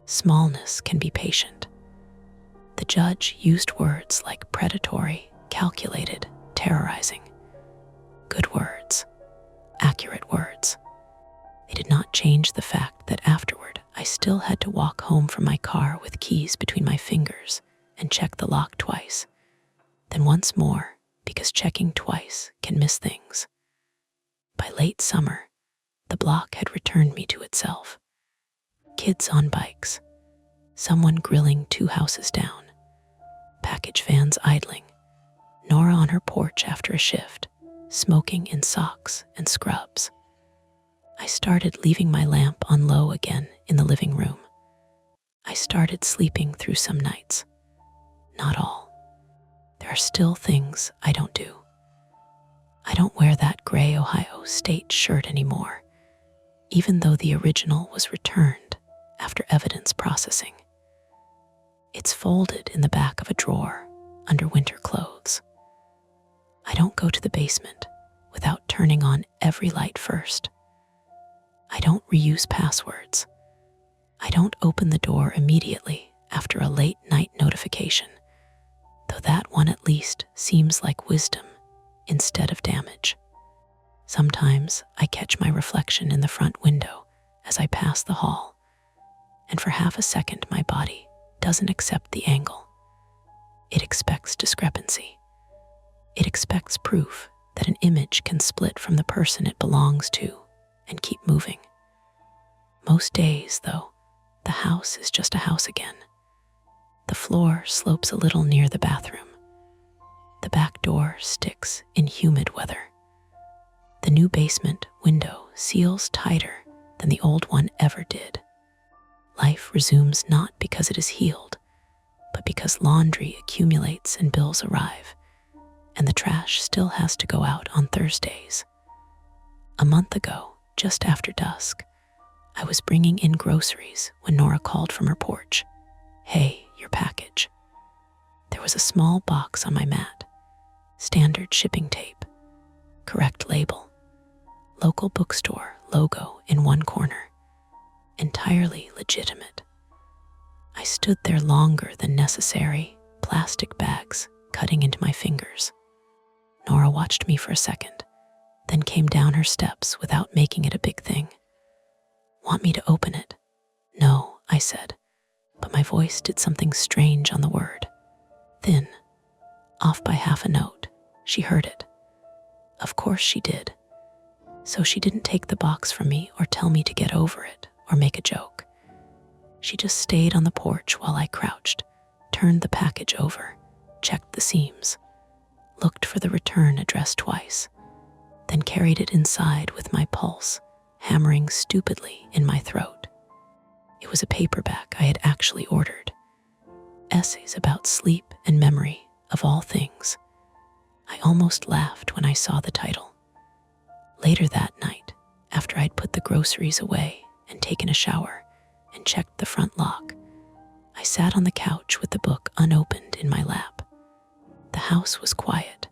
Smallness can be patient. The judge used words like predatory, calculated, terrorizing. Good words, accurate words. They did not change the fact that afterward I still had to walk home from my car with keys between my fingers and check the lock twice, then once more because checking twice can miss things. By late summer, the block had returned me to itself. Kids on bikes, someone grilling 2 houses down, package vans idling, Nora on her porch after a shift, smoking in socks and scrubs. I started leaving my lamp on low again in the living room. I started sleeping through some nights. Not all. There are still things I don't do. I don't wear that gray Ohio State shirt anymore, even though the original was returned after evidence processing. It's folded in the back of a drawer under winter clothes. I don't go to the basement without turning on every light first. I don't reuse passwords. I don't open the door immediately after a late night notification, though that one at least seems like wisdom instead of damage. Sometimes I catch my reflection in the front window, as I pass the hall, and for half a second my body doesn't accept the angle. It expects discrepancy. It expects proof that an image can split from the person it belongs to and keep moving. Most days, though, the house is just a house again. The floor slopes a little near the bathroom. The back door sticks in humid weather. The new basement window seals tighter than the old one ever did. Life resumes not because it is healed, but because laundry accumulates and bills arrive, and the trash still has to go out on Thursdays. A month ago, just after dusk, I was bringing in groceries when Nora called from her porch. "Hey, your package." There was a small box on my mat, standard shipping tape, correct label, local bookstore logo in one corner, entirely legitimate. I stood there longer than necessary, plastic bags cutting into my fingers. Nora watched me for a second, then came down her steps without making it a big thing. "Want me to open it?" "No," I said, but my voice did something strange on the word. Thin, off by half a note. She heard it. Of course she did. So she didn't take the box from me or tell me to get over it or make a joke. She just stayed on the porch while I crouched, turned the package over, checked the seams, looked for the return address twice, then carried it inside with my pulse hammering stupidly in my throat. It was a paperback I had actually ordered. Essays about sleep and memory, of all things. I almost laughed when I saw the title. Later that night, after I'd put the groceries away and taken a shower and checked the front lock, I sat on the couch with the book unopened in my lap. The house was quiet.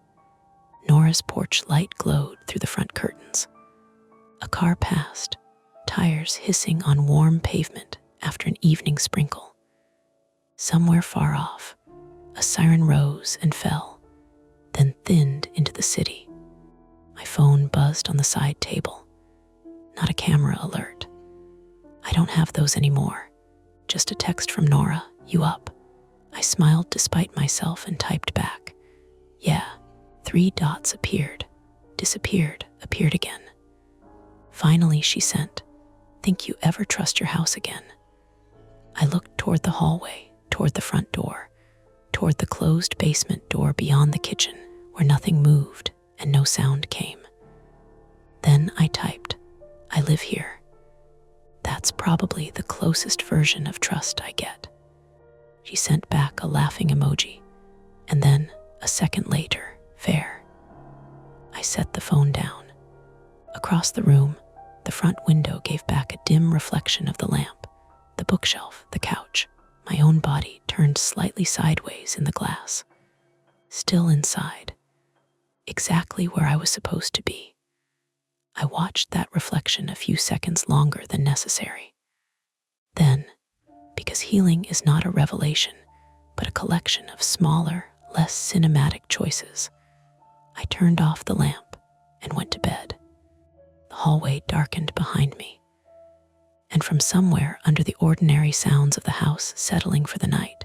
Nora's porch light glowed through the front curtains. A car passed, tires hissing on warm pavement after an evening sprinkle. Somewhere far off, a siren rose and fell, then thinned into the city. My phone buzzed on the side table. Not a camera alert. I don't have those anymore. Just a text from Nora, "You up?" I smiled despite myself and typed back, "Yeah." 3 dots appeared, disappeared, appeared again. Finally she sent, "Think you ever trust your house again?" I looked toward the hallway, toward the front door, toward the closed basement door beyond the kitchen where nothing moved and no sound came. Then I typed, "I live here." That's probably the closest version of trust I get. She sent back a laughing emoji, and then, a second later, fair. I set the phone down. Across the room, the front window gave back a dim reflection of the lamp, the bookshelf, the couch, my own body turned slightly sideways in the glass. Still inside, exactly where I was supposed to be. I watched that reflection a few seconds longer than necessary. Then, because healing is not a revelation, but a collection of smaller, less cinematic choices, I turned off the lamp and went to bed. The hallway darkened behind me, and from somewhere under the ordinary sounds of the house settling for the night,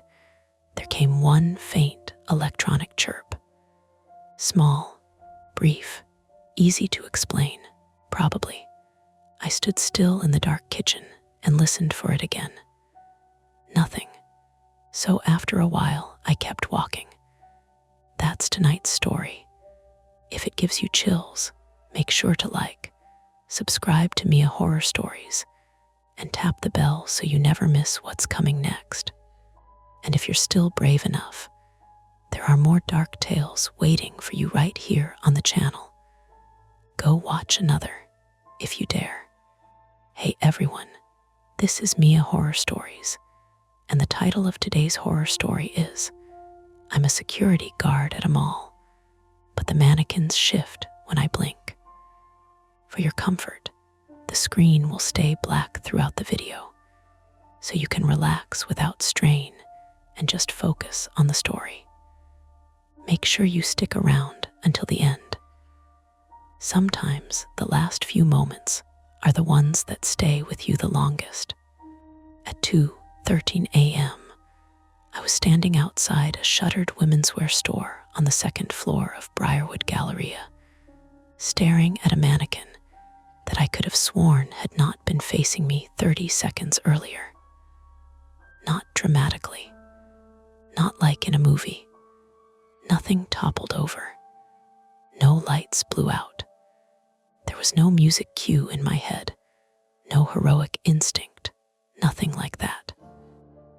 there came one faint electronic chirp. Small, brief, easy to explain, probably. I stood still in the dark kitchen and listened for it again. Nothing. So after a while, I kept walking. That's tonight's story. If it gives you chills, make sure to like, subscribe to Mia Horror Stories, and tap the bell so you never miss what's coming next. And if you're still brave enough, there are more dark tales waiting for you right here on the channel. Go watch another, if you dare. Hey everyone, this is Mia Horror Stories, and the title of today's horror story is I'm a security guard at a mall, but the mannequins shift when I blink. For your comfort, the screen will stay black throughout the video, so you can relax without strain and just focus on the story. Make sure you stick around until the end. Sometimes the last few moments are the ones that stay with you the longest. At 2:13 a.m., I was standing outside a shuttered women's wear store on the second floor of Briarwood Galleria, staring at a mannequin that I could have sworn had not been facing me 30 seconds earlier. Not dramatically, not like in a movie. Nothing toppled over. No lights blew out. There was no music cue in my head, no heroic instinct, nothing like that.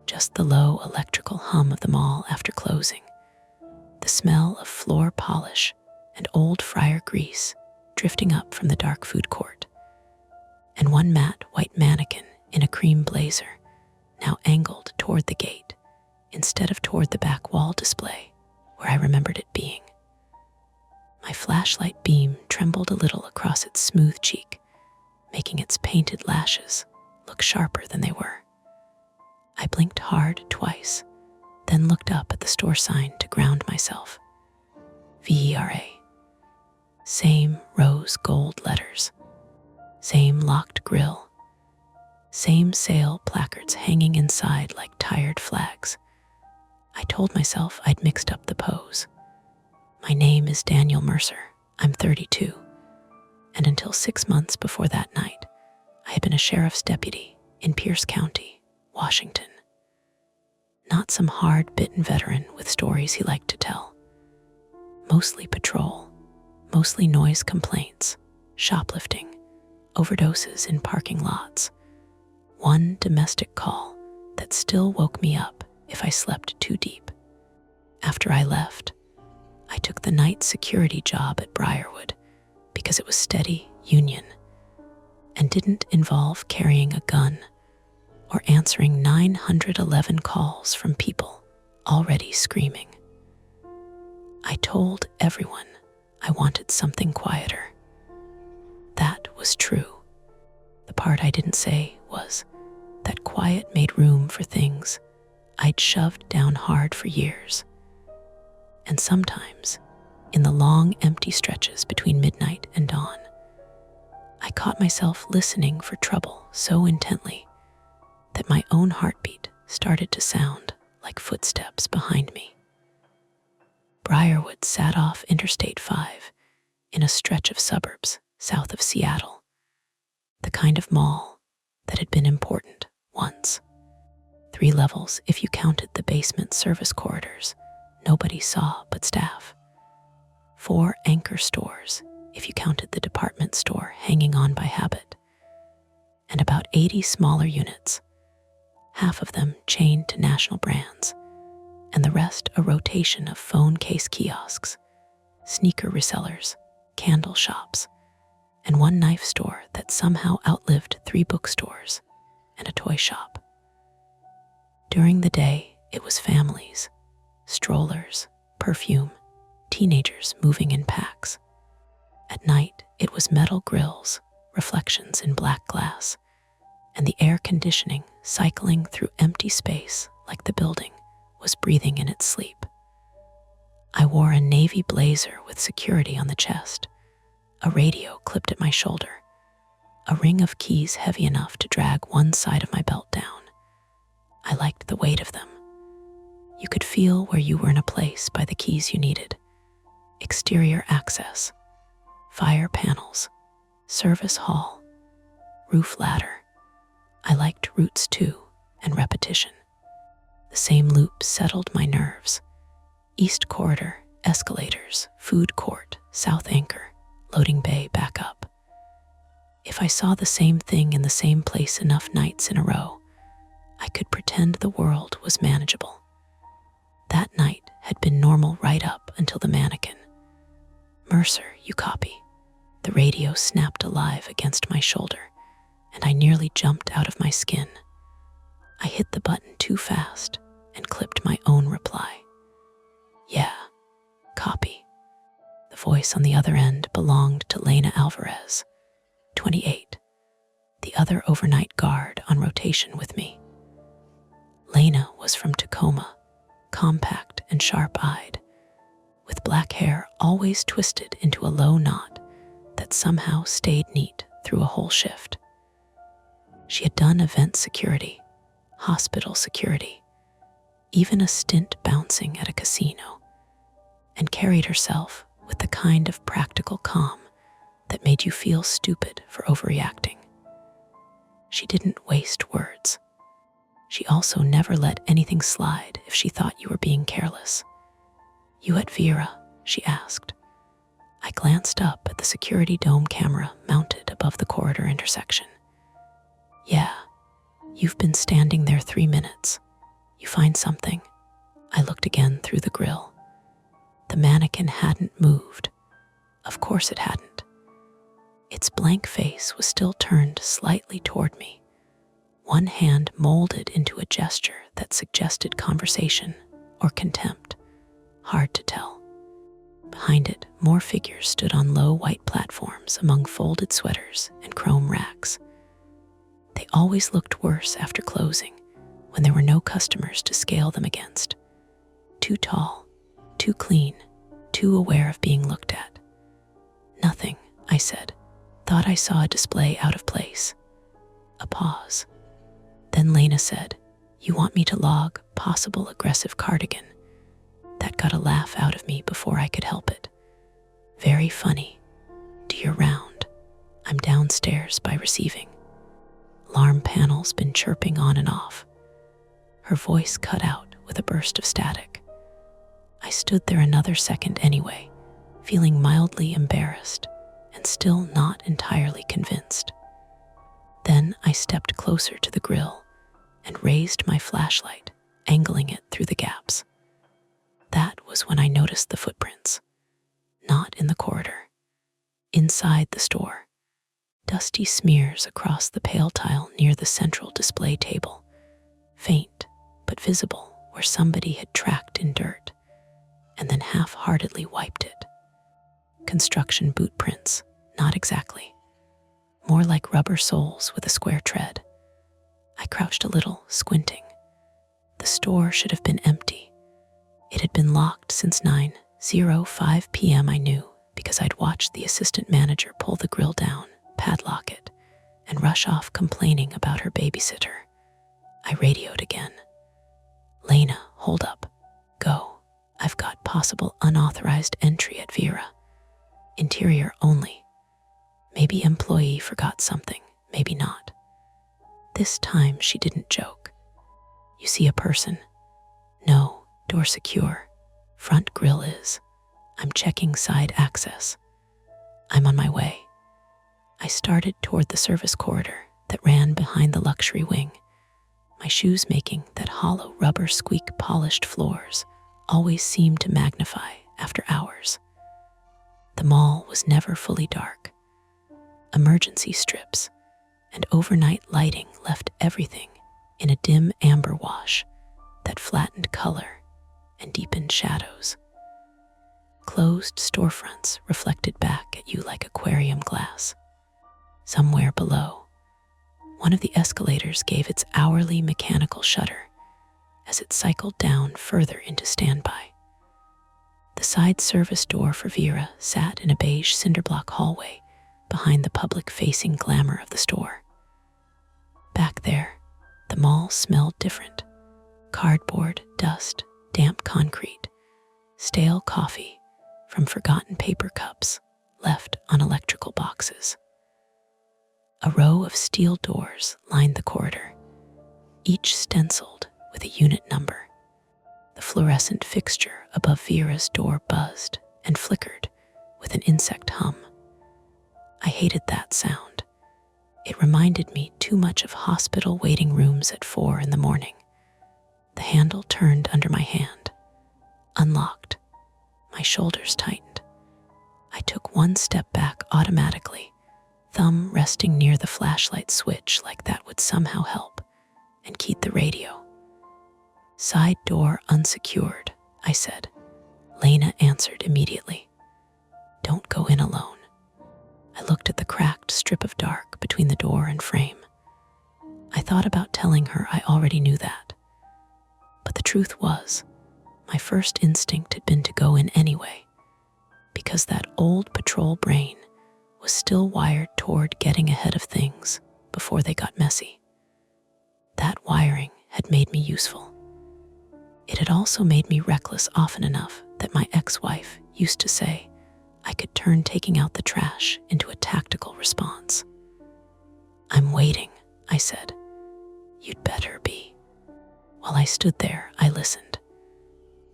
Just the low electrical hum of the mall after closing, the smell of floor polish and old fryer grease drifting up from the dark food court, and one matte white mannequin in a cream blazer now angled toward the gate instead of toward the back wall display where I remembered it being. My flashlight beam trembled a little across its smooth cheek, making its painted lashes look sharper than they were. I blinked hard twice, then looked up at the store sign to ground myself. VERA. Same rose gold letters. Same locked grill. Same sale placards hanging inside like tired flags. I told myself I'd mixed up the pose. My name is Daniel Mercer. I'm 32. And until 6 months before that night, I had been a sheriff's deputy in Pierce County, Washington. Not some hard-bitten veteran with stories he liked to tell. Mostly patrol, mostly noise complaints, shoplifting, overdoses in parking lots. One domestic call that still woke me up if I slept too deep. After I left, I took the night security job at Briarwood because it was steady, union, and didn't involve carrying a gun or answering 911 calls from people already screaming. I told everyone I wanted something quieter. That was true. The part I didn't say was that quiet made room for things I'd shoved down hard for years. And sometimes, in the long, empty stretches between midnight and dawn, I caught myself listening for trouble so intently that my own heartbeat started to sound like footsteps behind me. Briarwood sat off Interstate 5 in a stretch of suburbs south of Seattle, the kind of mall that had been important once. 3 levels if you counted the basement service corridors nobody saw but staff. 4 anchor stores if you counted the department store hanging on by habit. And about 80 smaller units, half of them chained to national brands, and the rest a rotation of phone case kiosks, sneaker resellers, candle shops, and one knife store that somehow outlived 3 bookstores and a toy shop. During the day, it was families, strollers, perfume, teenagers moving in packs. At night, it was metal grills, reflections in black glass, and the air conditioning cycling through empty space like the building was breathing in its sleep. I wore a navy blazer with security on the chest, a radio clipped at my shoulder, a ring of keys heavy enough to drag one side of my belt down. I liked the weight of them. You could feel where you were in a place by the keys you needed. Exterior access, fire panels, service hall, roof ladder. I liked routes too, and repetition. The same loop settled my nerves. East corridor, escalators, food court, south anchor, loading bay back up. If I saw the same thing in the same place enough nights in a row, I could pretend the world was manageable. That night had been normal right up until the mannequin. Mercer, you copy. The radio snapped alive against my shoulder, and I nearly jumped out of my skin. I hit the button too fast and clipped my own reply. Yeah, copy. The voice on the other end belonged to Lena Alvarez, 28, the other overnight guard on rotation with me. Lena was from Tacoma, compact and sharp-eyed, with black hair always twisted into a low knot that somehow stayed neat through a whole shift. She had done event security, hospital security, even a stint bouncing at a casino, and carried herself with the kind of practical calm that made you feel stupid for overreacting. She didn't waste words. She also never let anything slide if she thought you were being careless. "You at Vera?" she asked. I glanced up at the security dome camera mounted above the corridor intersection. "Yeah, you've been standing there 3 minutes. You find something?" I looked again through the grill. The mannequin hadn't moved. Of course it hadn't. Its blank face was still turned slightly toward me, one hand molded into a gesture that suggested conversation or contempt. Hard to tell. Behind it, more figures stood on low white platforms among folded sweaters and chrome racks. They always looked worse after closing, when there were no customers to scale them against. Too tall, too clean, too aware of being looked at. "Nothing," I said. "Thought I saw a display out of place." A pause. Then Lena said, "You want me to log possible aggressive cardigan?" That got a laugh out of me before I could help it. "Very funny. Do your round. I'm downstairs by receiving. Alarm panel's been chirping on and off." Her voice cut out with a burst of static. I stood there another second anyway, feeling mildly embarrassed and still not entirely convinced. Then I stepped closer to the grill and raised my flashlight, angling it through the gaps. That was when I noticed the footprints. Not in the corridor. Inside the store. Dusty smears across the pale tile near the central display table. Faint, but visible where somebody had tracked in dirt and then half-heartedly wiped it. Construction boot prints, not exactly. More like rubber soles with a square tread. I crouched a little, squinting. The store should have been empty. It had been locked since 9:05 p.m. I knew, because I'd watched the assistant manager pull the grill down, padlock it, and rush off complaining about her babysitter. I radioed again. "Lena, hold up. Go. I've got possible unauthorized entry at Vera. Interior only. Maybe employee forgot something, maybe not." This time she didn't joke. "You see a person?" "No, door secure. Front grill is. I'm checking side access." "I'm on my way." I started toward the service corridor that ran behind the luxury wing, my shoes making that hollow rubber squeak polished floors always seemed to magnify after hours. The mall was never fully dark. Emergency strips and overnight lighting left everything in a dim amber wash that flattened color and deepened shadows. Closed storefronts reflected back at you like aquarium glass. Somewhere below, one of the escalators gave its hourly mechanical shudder as it cycled down further into standby. The side service door for Vera sat in a beige cinderblock hallway behind the public-facing glamour of the store. Back there, the mall smelled different. Cardboard, dust, damp concrete, stale coffee from forgotten paper cups left on electrical boxes. A row of steel doors lined the corridor, each stenciled with a unit number. The fluorescent fixture above Vera's door buzzed and flickered with an insect hum. I hated that sound. It reminded me too much of hospital waiting rooms at 4 in the morning. The handle turned under my hand, unlocked. My shoulders tightened. I took one step back automatically, thumb resting near the flashlight switch like that would somehow help, and keyed the radio. "Side door unsecured," I said. Lena answered immediately. "Don't go in alone." I looked at the cracked strip of dark between the door and frame. I thought about telling her I already knew that. But the truth was, my first instinct had been to go in anyway, because that old patrol brain was still wired toward getting ahead of things before they got messy. That wiring had made me useful. It had also made me reckless often enough that my ex-wife used to say I could turn taking out the trash into a tactical response. "I'm waiting," I said. "You'd better be." While I stood there, I listened.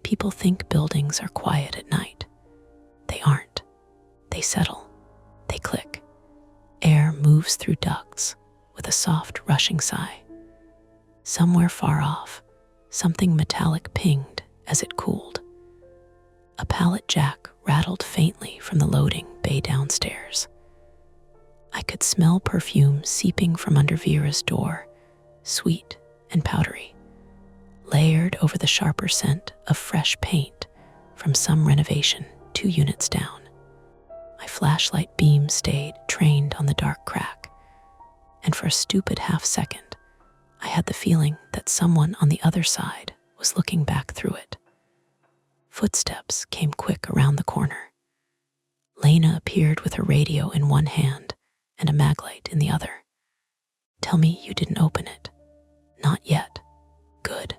People think buildings are quiet at night. They aren't. They settle. They click. Air moves through ducts with a soft, rushing sigh. Somewhere far off, something metallic pinged as it cooled. A pallet jack rattled faintly from the loading bay downstairs. I could smell perfume seeping from under Vera's door, sweet and powdery, layered over the sharper scent of fresh paint from some renovation 2 units down. My flashlight beam stayed trained on the dark crack, and for a stupid half-second, I had the feeling that someone on the other side was looking back through it. Footsteps came quick around the corner. Lena appeared with her radio in one hand and a maglite in the other. "Tell me you didn't open it." "Not yet." "Good."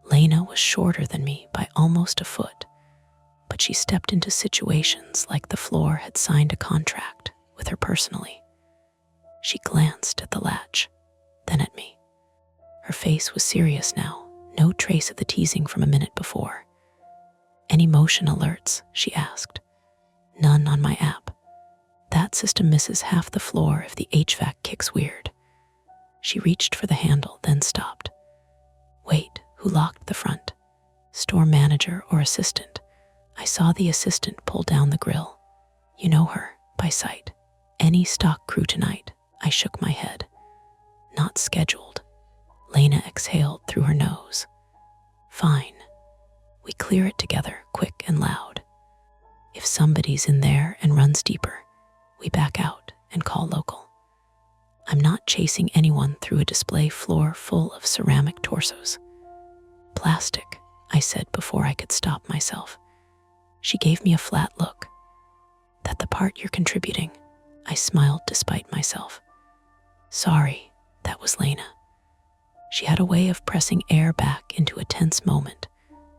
Lena was shorter than me by almost a foot, but she stepped into situations like the floor had signed a contract with her personally. She glanced at the latch, then at me. Her face was serious now, no trace of the teasing from a minute before. "Any motion alerts?" she asked. "None on my app. That system misses half the floor if the HVAC kicks weird." She reached for the handle, then stopped. "Wait, who locked the front? Store manager or assistant?" I saw the assistant pull down the grill. "You know her, by sight." "Any stock crew tonight?" I shook my head. "Not scheduled." Lena exhaled through her nose. "Fine. We clear it together, quick and loud. If somebody's in there and runs deeper, we back out and call local. I'm not chasing anyone through a display floor full of ceramic torsos." "Plastic," I said before I could stop myself. She gave me a flat look. "That the part you're contributing?" I smiled despite myself. "Sorry," that was Lena. She had a way of pressing air back into a tense moment,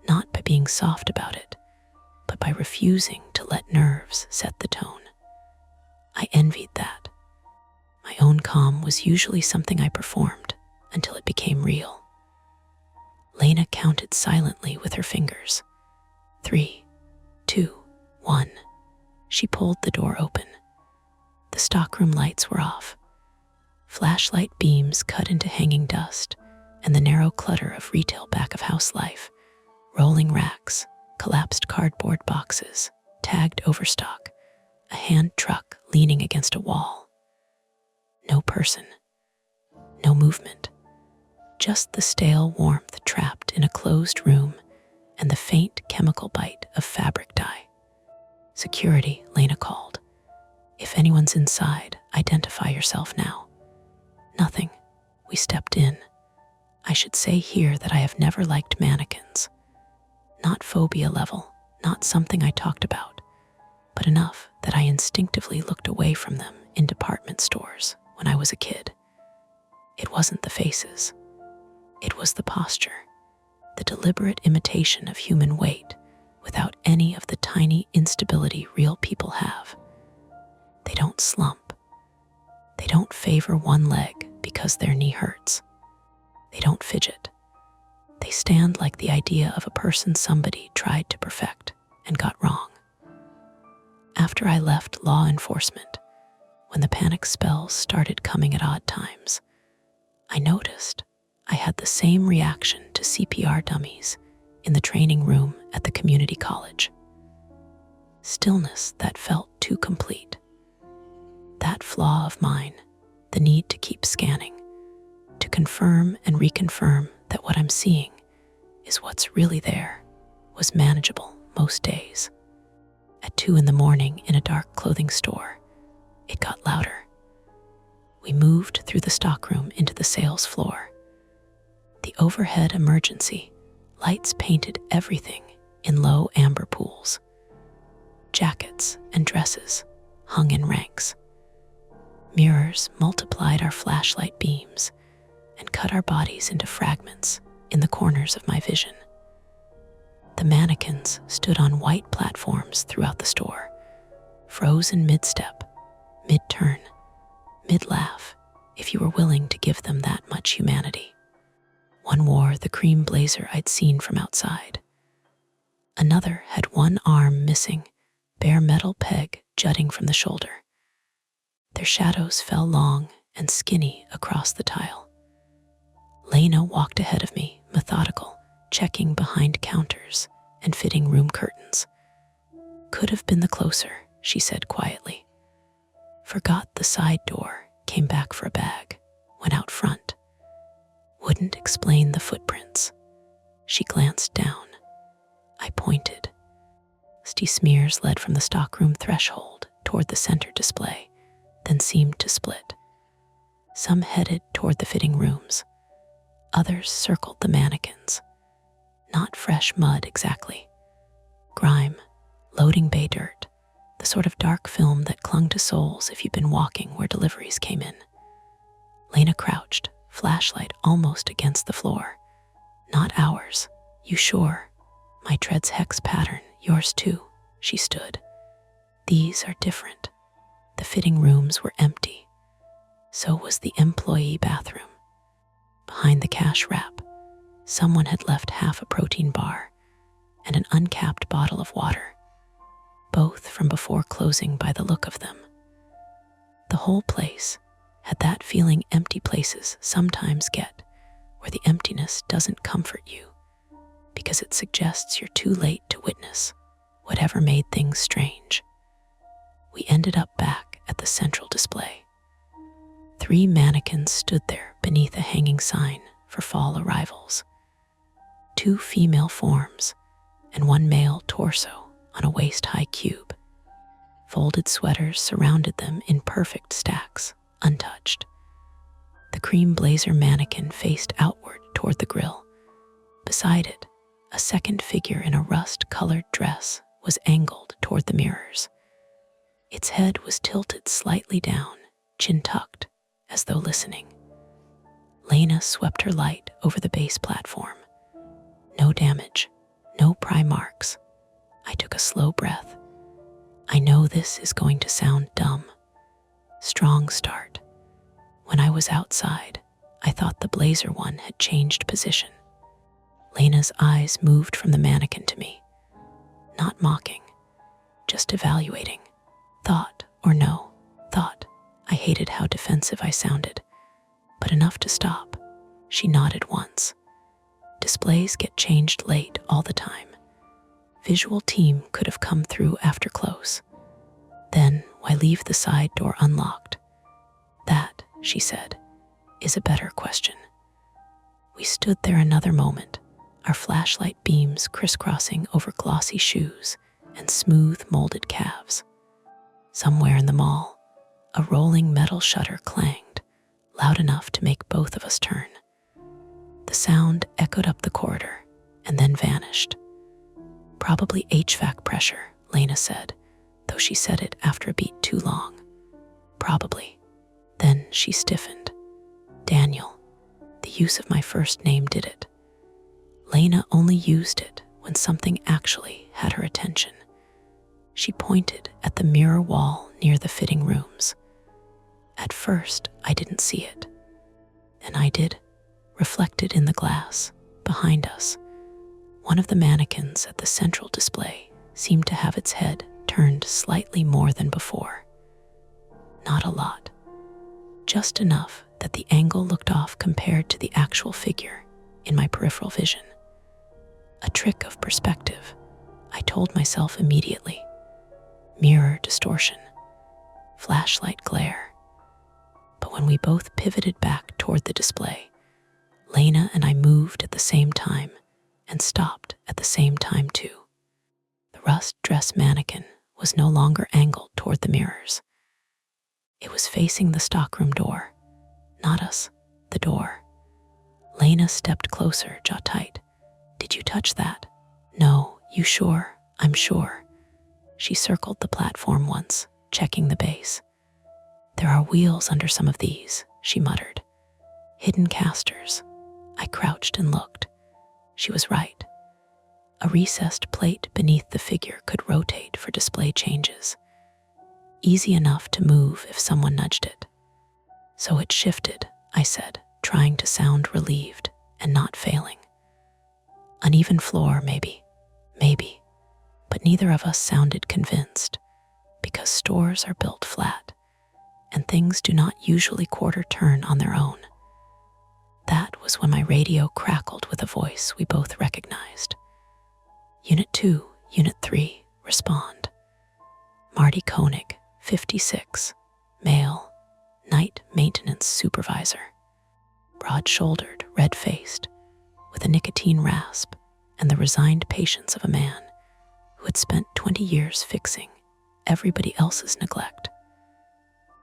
not by being soft about it, but by refusing to let nerves set the tone. I envied that. My own calm was usually something I performed until it became real. Lena counted silently with her fingers. 3, 2, 1. She pulled the door open. The stockroom lights were off. Flashlight beams cut into hanging dust and the narrow clutter of retail back-of-house life. Rolling racks, collapsed cardboard boxes, tagged overstock, a hand truck leaning against a wall. No person, no movement, just the stale warmth trapped in a closed room and the faint chemical bite of fabric dye. "Security," Lena called. "If anyone's inside, identify yourself now." Nothing. We stepped in. I should say here that I have never liked mannequins. Not phobia level, not something I talked about, but enough that I instinctively looked away from them in department stores when I was a kid. It wasn't the faces. It was the posture, the deliberate imitation of human weight without any of the tiny instability real people have. They don't slump. They don't favor one leg because their knee hurts. They don't fidget. They stand like the idea of a person somebody tried to perfect and got wrong. After I left law enforcement, when the panic spells started coming at odd times, I noticed I had the same reaction to CPR dummies in the training room at the community college. Stillness that felt too complete. That flaw of mine, the need to keep scanning, to confirm and reconfirm that what I'm seeing is what's really there, was manageable most days. At 2 a.m. in a dark clothing store, it got louder. We moved through the stockroom into the sales floor. The overhead emergency lights painted everything in low amber pools. Jackets and dresses hung in ranks. Mirrors multiplied our flashlight beams and cut our bodies into fragments in the corners of my vision. The mannequins stood on white platforms throughout the store, frozen mid-step, mid-turn, mid-laugh, if you were willing to give them that much humanity. One wore the cream blazer I'd seen from outside. Another had one arm missing, bare metal peg jutting from the shoulder. Their shadows fell long and skinny across the tile. Lena walked ahead of me, methodical, checking behind counters and fitting room curtains. Could have been the closer, she said quietly. Forgot the side door, came back for a bag, went out front. Wouldn't explain the footprints. She glanced down. I pointed. Rusty smears led from the stockroom threshold toward the center display, then seemed to split. Some headed toward the fitting rooms. Others circled the mannequins. Not fresh mud exactly. Grime, loading bay dirt, the sort of dark film that clung to soles if you'd been walking where deliveries came in. Lena crouched, flashlight almost against the floor. Not ours. You sure? My tread's hex pattern, yours too. She stood. These are different. The fitting rooms were empty. So was the employee bathroom. Behind the cash wrap, someone had left half a protein bar and an uncapped bottle of water, both from before closing by the look of them. The whole place had that feeling empty places sometimes get, where the emptiness doesn't comfort you because it suggests you're too late to witness whatever made things strange. We ended up back at the central display. 3 mannequins stood there beneath a hanging sign for fall arrivals. 2 female forms and 1 male torso on a waist-high cube. Folded sweaters surrounded them in perfect stacks, untouched. The cream blazer mannequin faced outward toward the grill. Beside it, a second figure in a rust-colored dress was angled toward the mirrors. Its head was tilted slightly down, chin tucked, as though listening. Lena swept her light over the base platform. No damage, no pry marks. I took a slow breath. I know this is going to sound dumb. Strong start. When I was outside, I thought the blazer one had changed position. Lena's eyes moved from the mannequin to me. Not mocking, just evaluating. Thought or no thought. I hated how defensive I sounded, but enough to stop. She nodded once. Displays get changed late all the time. Visual team could have come through after close. Then why leave the side door unlocked? That, she said, is a better question. We stood there another moment, our flashlight beams crisscrossing over glossy shoes and smooth molded calves. Somewhere in the mall, a rolling metal shutter clanged, loud enough to make both of us turn. The sound echoed up the corridor and then vanished. Probably HVAC pressure, Lena said, though she said it after a beat too long. Probably. Then she stiffened. Daniel. The use of my first name did it. Lena only used it when something actually had her attention. She pointed at the mirror wall near the fitting rooms. At first, I didn't see it. Then I did, reflected in the glass, behind us. One of the mannequins at the central display seemed to have its head turned slightly more than before. Not a lot. Just enough that the angle looked off compared to the actual figure in my peripheral vision. A trick of perspective, I told myself immediately. Mirror distortion. Flashlight glare. But when we both pivoted back toward the display, Lena and I moved at the same time and stopped at the same time too. The rust dress mannequin was no longer angled toward the mirrors. It was facing the stockroom door. Not us, the door. Lena stepped closer, jaw tight. Did you touch that? No, you sure? I'm sure. She circled the platform once, checking the base. There are wheels under some of these, she muttered. Hidden casters. I crouched and looked. She was right. A recessed plate beneath the figure could rotate for display changes. Easy enough to move if someone nudged it. So it shifted, I said, trying to sound relieved and not failing. Uneven floor, maybe. But neither of us sounded convinced, because stores are built flat, and things do not usually quarter turn on their own. That was when my radio crackled with a voice we both recognized. Unit 2, Unit 3, respond. Marty Koenig, 56, male, night maintenance supervisor. Broad-shouldered, red-faced, with a nicotine rasp and the resigned patience of a man who had spent 20 years fixing everybody else's neglect.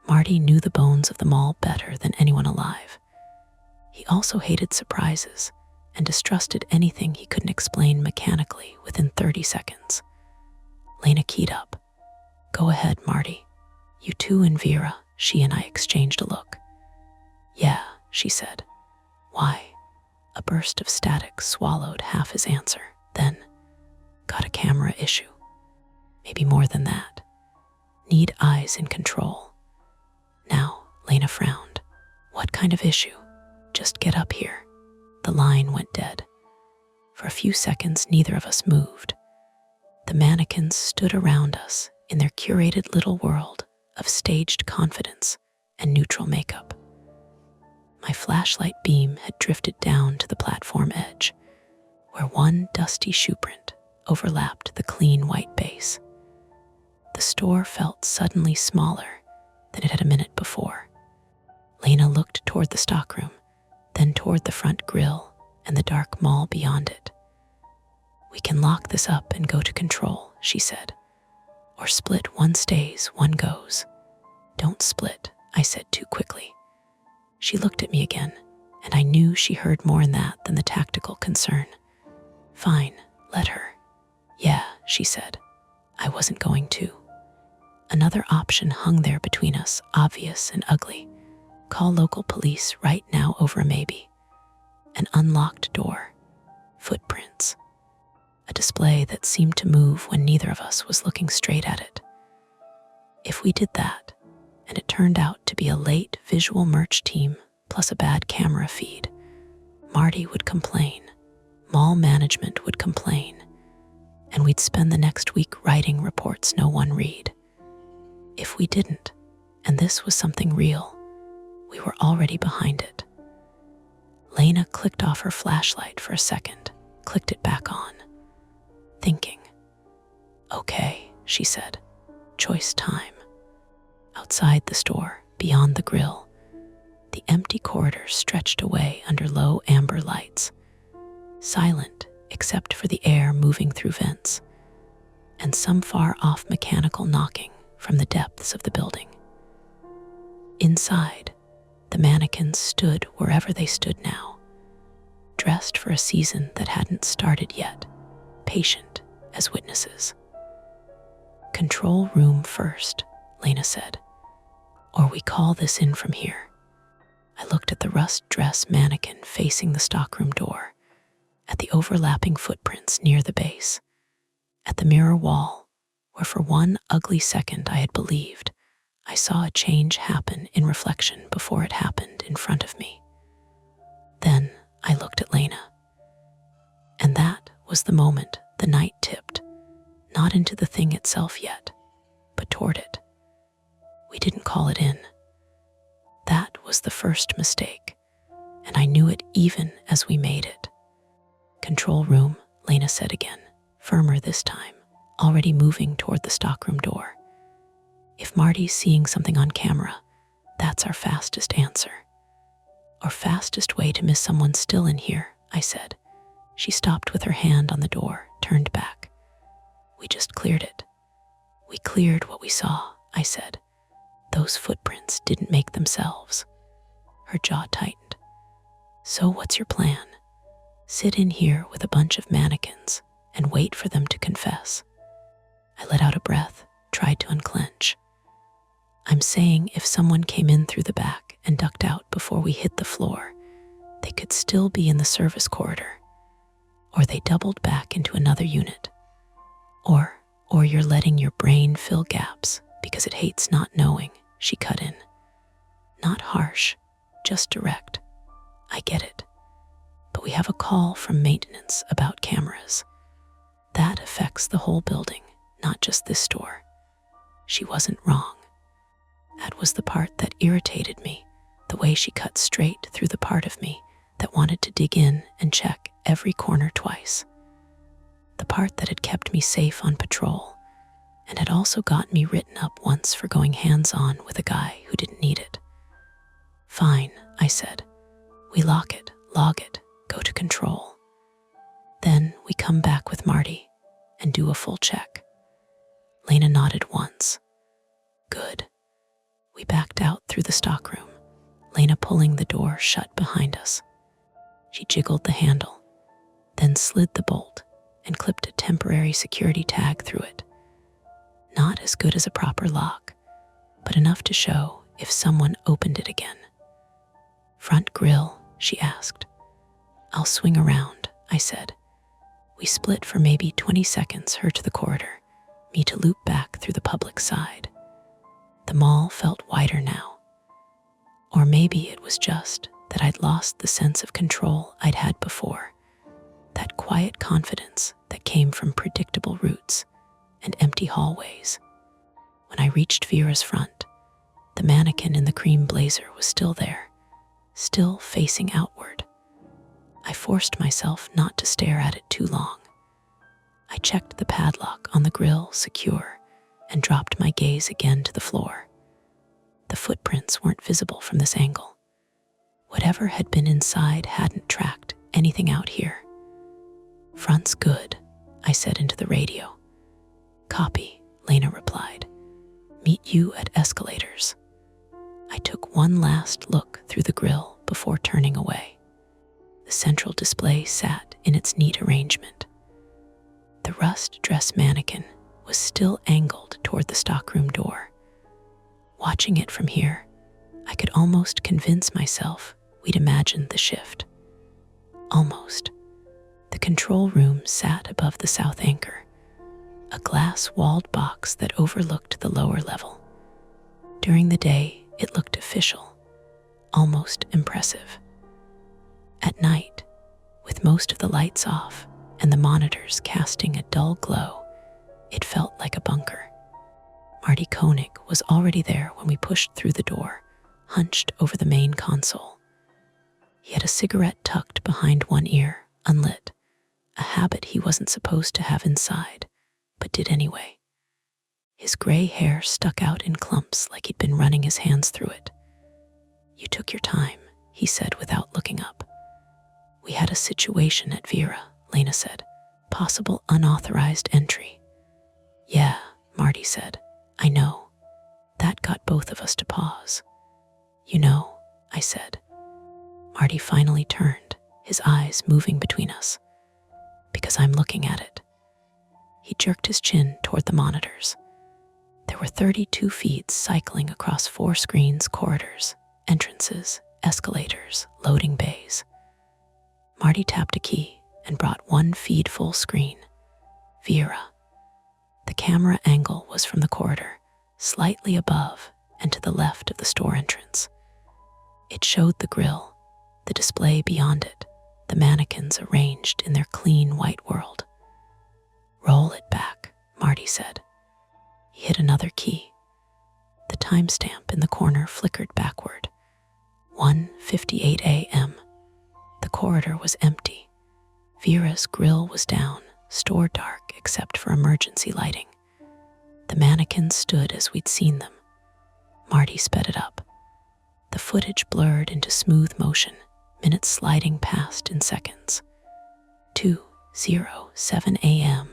Marty knew the bones of the mall better than anyone alive. He also hated surprises and distrusted anything he couldn't explain mechanically within 30 seconds. Lena keyed up. Go ahead, Marty. You too and Vera, she and I exchanged a look. Yeah, she said. Why? A burst of static swallowed half his answer. Then, got a camera issue. Maybe more than that. Need eyes in control. Now, Lena frowned. What kind of issue? Just get up here. The line went dead. For a few seconds, neither of us moved. The mannequins stood around us in their curated little world of staged confidence and neutral makeup. My flashlight beam had drifted down to the platform edge, where one dusty shoe print overlapped the clean white base. The store felt suddenly smaller than it had a minute before. Lena looked toward the stockroom, then toward the front grill and the dark mall beyond it. We can lock this up and go to control, she said. Or split, one stays, one goes. Don't split, I said too quickly. She looked at me again, and I knew she heard more in that than the tactical concern. Fine, let her. Yeah, she said. I wasn't going to. Another option hung there between us, obvious and ugly. Call local police right now over a maybe. An unlocked door. Footprints. A display that seemed to move when neither of us was looking straight at it. If we did that, and it turned out to be a late visual merch team plus a bad camera feed, Marty would complain, mall management would complain, and we'd spend the next week writing reports no one read. If we didn't, and this was something real, we were already behind it. Lena clicked off her flashlight for a second, clicked it back on, thinking. Okay, she said, choice time. Outside the store, beyond the grill, the empty corridor stretched away under low amber lights, silent except for the air moving through vents, and some far-off mechanical knocking from the depths of the building. Inside, the mannequins stood wherever they stood now, dressed for a season that hadn't started yet, patient as witnesses. Control room first, Lena said, or we call this in from here. I looked at the rust dress mannequin facing the stockroom door, at the overlapping footprints near the base, at the mirror wall, where for one ugly second I had believed I saw a change happen in reflection before it happened in front of me. Then I looked at Lena. And that was the moment the night tipped, not into the thing itself yet, but toward it. We didn't call it in. That was the first mistake, and I knew it even as we made it. Control room, Lena said again, firmer this time, already moving toward the stockroom door. If Marty's seeing something on camera, that's our fastest answer. Or fastest way to miss someone still in here, I said. She stopped with her hand on the door, turned back. We just cleared it. We cleared what we saw, I said. Those footprints didn't make themselves. Her jaw tightened. So what's your plan? Sit in here with a bunch of mannequins and wait for them to confess. I let out a breath, tried to unclench. I'm saying if someone came in through the back and ducked out before we hit the floor, they could still be in the service corridor. Or they doubled back into another unit. Or you're letting your brain fill gaps because it hates not knowing, she cut in. Not harsh, just direct. I get it. But we have a call from maintenance about cameras. That affects the whole building, not just this door. She wasn't wrong. That was the part that irritated me, the way she cut straight through the part of me that wanted to dig in and check every corner twice. The part that had kept me safe on patrol and had also gotten me written up once for going hands-on with a guy who didn't need it. Fine, I said. We lock it, log it, go to control. Then we come back with Marty and do a full check. Lena nodded once. Good. We backed out through the stockroom, Lena pulling the door shut behind us. She jiggled the handle, then slid the bolt and clipped a temporary security tag through it. Not as good as a proper lock, but enough to show if someone opened it again. Front grill, she asked. I'll swing around, I said. We split for maybe 20 seconds, her to the corridor, me to loop back through the public side. The mall felt wider now. Or maybe it was just that I'd lost the sense of control I'd had before, that quiet confidence that came from predictable routes and empty hallways. When I reached Vera's front, the mannequin in the cream blazer was still there, still facing outward. I forced myself not to stare at it too long. I checked the padlock on the grill secure and dropped my gaze again to the floor. The footprints weren't visible from this angle. Whatever had been inside hadn't tracked anything out here. Front's good, I said into the radio. Copy, Lena replied. Meet you at escalators. I took one last look through the grill before turning away. The central display sat in its neat arrangement. The rust dress mannequin was still angled toward the stockroom door. Watching it from here, I could almost convince myself we'd imagined the shift. Almost. The control room sat above the south anchor, a glass-walled box that overlooked the lower level. During the day, it looked official, almost impressive. At night, with most of the lights off and the monitors casting a dull glow, it felt like a bunker. Marty Koenig was already there when we pushed through the door, hunched over the main console. He had a cigarette tucked behind one ear, unlit, a habit he wasn't supposed to have inside, but did anyway. His gray hair stuck out in clumps like he'd been running his hands through it. You took your time, he said without looking up. We had a situation at Vera, Lena said. Possible unauthorized entry. Yeah, Marty said. I know. That got both of us to pause. You know, I said. Marty finally turned, his eyes moving between us. Because I'm looking at it. He jerked his chin toward the monitors. There were 32 feeds cycling across 4 screens, corridors, entrances, escalators, loading bays. Marty tapped a key and brought one feed full screen. Vera. The camera angle was from the corridor, slightly above and to the left of the store entrance. It showed the grill, the display beyond it, the mannequins arranged in their clean white world. Roll it back, Marty said. He hit another key. The timestamp in the corner flickered backward. 1:58 a.m. The corridor was empty. Vera's grill was down, store dark except for emergency lighting. The mannequins stood as we'd seen them. Marty sped it up. The footage blurred into smooth motion, minutes sliding past in seconds. 2:07 a.m.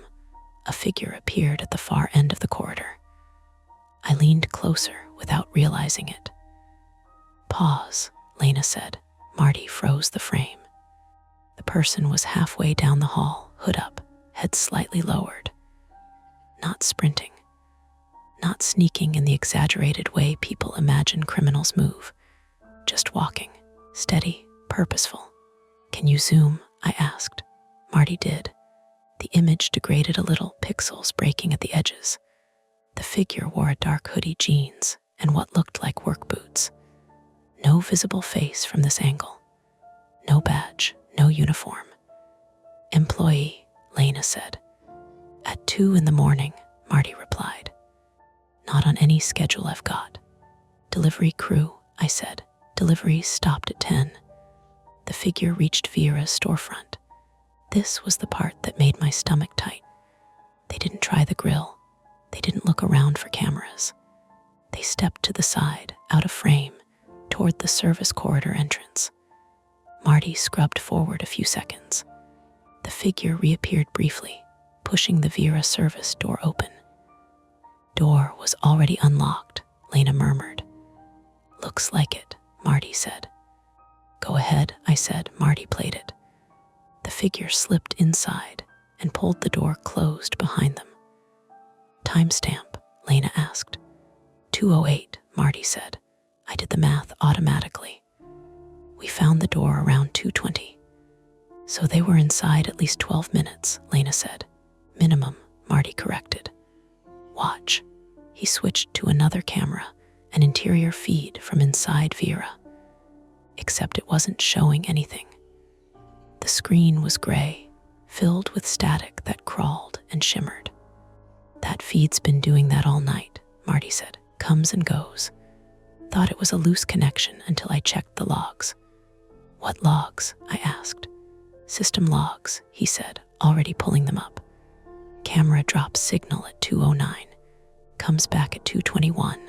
A figure appeared at the far end of the corridor. I leaned closer without realizing it. Pause, Lena said. Marty froze the frame. The person was halfway down the hall, hood up, head slightly lowered. Not sprinting. not sneaking in the exaggerated way people imagine criminals move, just walking, steady, purposeful. "Can you zoom?" I asked. Marty did. The image degraded a little, pixels breaking at the edges. The figure wore a dark hoodie, jeans, and what looked like work boots. No visible face from this angle. No badge, no uniform. "Employee," Lena said. "At 2 in the morning, Marty replied. "Not on any schedule I've got." "Delivery crew," I said. "Deliveries stopped at 10. The figure reached Vera's storefront. This was the part that made my stomach tight. They didn't try the grill. They didn't look around for cameras. They stepped to the side, out of frame, toward the service corridor entrance. Marty scrubbed forward a few seconds. The figure reappeared briefly, pushing the Vera service door open. "Door was already unlocked," Lena murmured. "Looks like it," Marty said. "Go ahead," I said. Marty played it. The figure slipped inside and pulled the door closed behind them. "Timestamp?" Lena asked. 2:08, Marty said. I did the math automatically. "We found the door around 2:20. "So they were inside at least 12 minutes, Lena said. "Minimum," Marty corrected. "Watch." He switched to another camera, an interior feed from inside Vera. Except it wasn't showing anything. The screen was gray, filled with static that crawled and shimmered. "That feed's been doing that all night," Marty said. "Comes and goes. Thought it was a loose connection until I checked the logs." "What logs?" I asked. "System logs," he said, already pulling them up. "Camera drops signal at 2:09. Comes back at 2:21.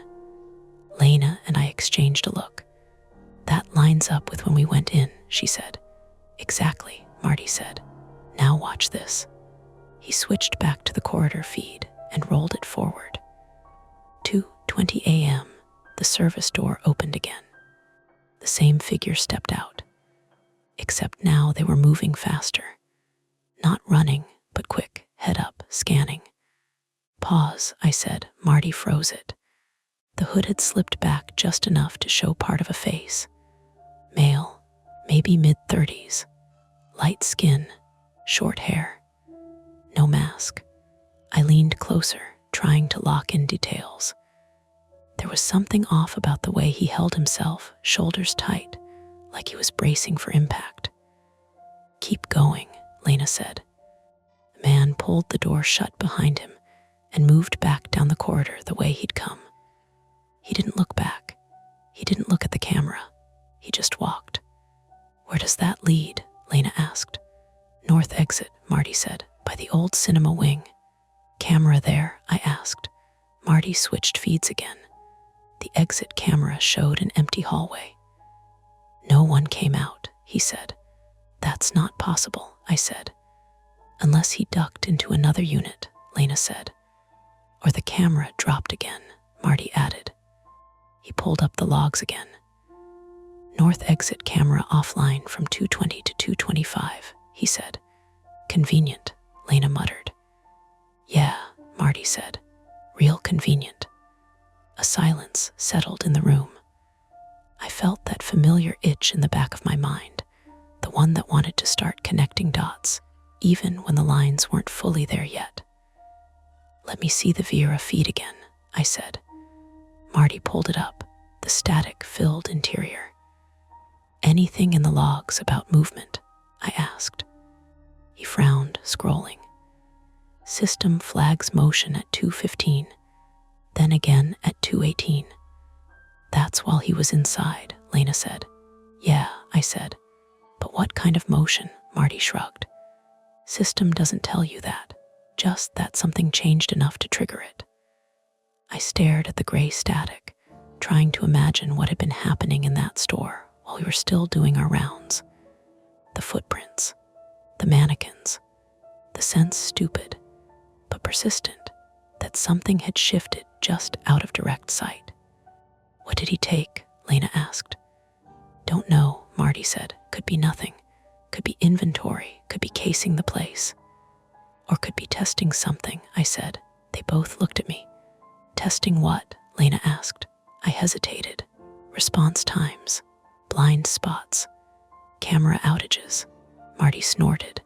Lena and I exchanged a look. "That lines up with when we went in," she said. "Exactly," Marty said. "Now watch this." He switched back to the corridor feed and rolled it forward. 2:20 a.m., the service door opened again. The same figure stepped out. Except now they were moving faster. Not running, but quick, head up, scanning. "Pause," I said. Marty froze it. The hood had slipped back just enough to show part of a face. Male, maybe mid-30s. Light skin, short hair. No mask. I leaned closer, trying to lock in details. There was something off about the way he held himself, shoulders tight, like he was bracing for impact. "Keep going," Lena said. The man pulled the door shut behind him and moved back down the corridor the way he'd come. He didn't look back. He didn't look at the camera. He just walked. "Where does that lead?" Lena asked. "North exit," Marty said, "by the old cinema wing." "Camera there?" I asked. Marty switched feeds again. The exit camera showed an empty hallway. "No one came out," he said. "That's not possible," I said. "Unless he ducked into another unit," Lena said. "Or the camera dropped again," Marty added. He pulled up the logs again. "North exit camera offline from 2:20 to 2:25, he said. "Convenient," Lena muttered. "Yeah," Marty said. "Real convenient." A silence settled in the room. I felt that familiar itch in the back of my mind, the one that wanted to start connecting dots, even when the lines weren't fully there yet. "Let me see the Vera feed again," I said. Marty pulled it up, the static-filled interior. "Anything in the logs about movement?" I asked. He frowned, scrolling. "System flags motion at 2:15, then again at 2:18. "That's while he was inside," Lena said. "Yeah," I said. "But what kind of motion?" Marty shrugged. "System doesn't tell you that, just that something changed enough to trigger it." I stared at the gray static, trying to imagine what had been happening in that store while we were still doing our rounds. The footprints, the mannequins, the sense stupid, but persistent, that something had shifted just out of direct sight. "What did he take?" Lena asked. "Don't know," Marty said. "Could be nothing. Could be inventory, could be casing the place. Or could be testing something," I said. They both looked at me. Testing what? Lena asked. I hesitated. Response times, blind spots, camera outages. Marty snorted.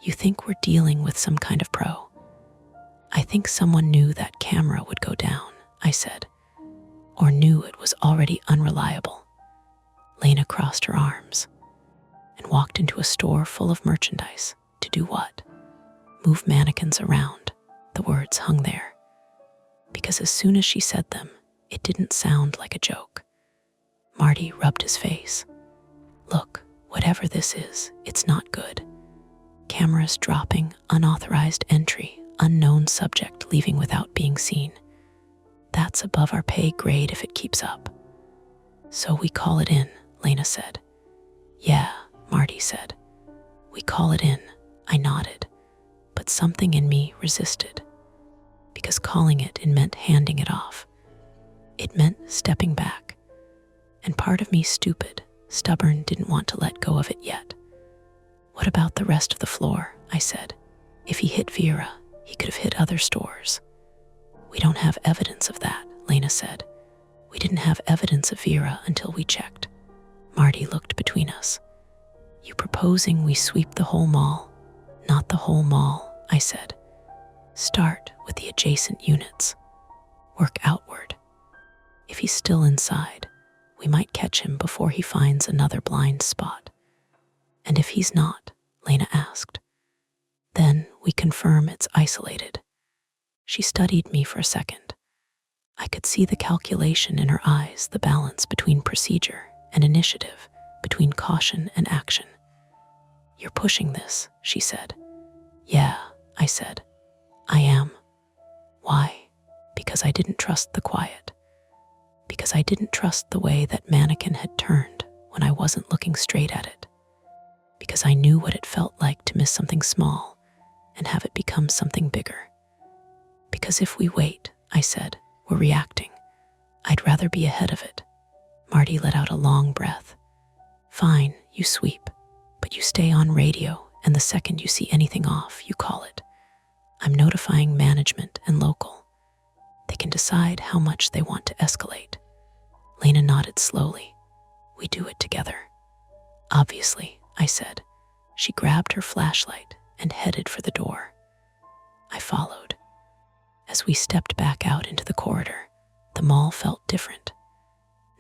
You think we're dealing with some kind of pro? I think someone knew that camera would go down, I said, or knew it was already unreliable. Lena crossed her arms and walked into a store full of merchandise. To do what? Move mannequins around. The words hung there. Because as soon as she said them, it didn't sound like a joke. Marty rubbed his face. Look, whatever this is, it's not good. Cameras dropping, unauthorized entry, unknown subject leaving without being seen. That's above our pay grade if it keeps up. So we call it in, Lena said. Yeah, Marty said. We call it in, I nodded. But something in me resisted. Because calling it in meant handing it off. It meant stepping back. And part of me, stupid, stubborn, didn't want to let go of it yet. What about the rest of the floor? I said. If he hit Vera, he could have hit other stores. We don't have evidence of that, Lena said. We didn't have evidence of Vera until we checked. Marty looked between us. You proposing we sweep the whole mall? Not the whole mall, I said. Start with the adjacent units. Work outward. If he's still inside, we might catch him before he finds another blind spot. And if he's not, Lena asked, then we confirm it's isolated. She studied me for a second. I could see the calculation in her eyes, the balance between procedure and initiative, between caution and action. You're pushing this, she said. Yeah, I said. I am. Why? Because I didn't trust the quiet. Because I didn't trust the way that mannequin had turned when I wasn't looking straight at it. Because I knew what it felt like to miss something small and have it become something bigger. Because if we wait, I said, we're reacting. I'd rather be ahead of it. Marty let out a long breath. Fine, you sweep, but you stay on radio, and the second you see anything off, you call it. I'm notifying management and local. They can decide how much they want to escalate. Lena nodded slowly. We do it together. Obviously, I said. She grabbed her flashlight and headed for the door. I followed. As we stepped back out into the corridor, the mall felt different.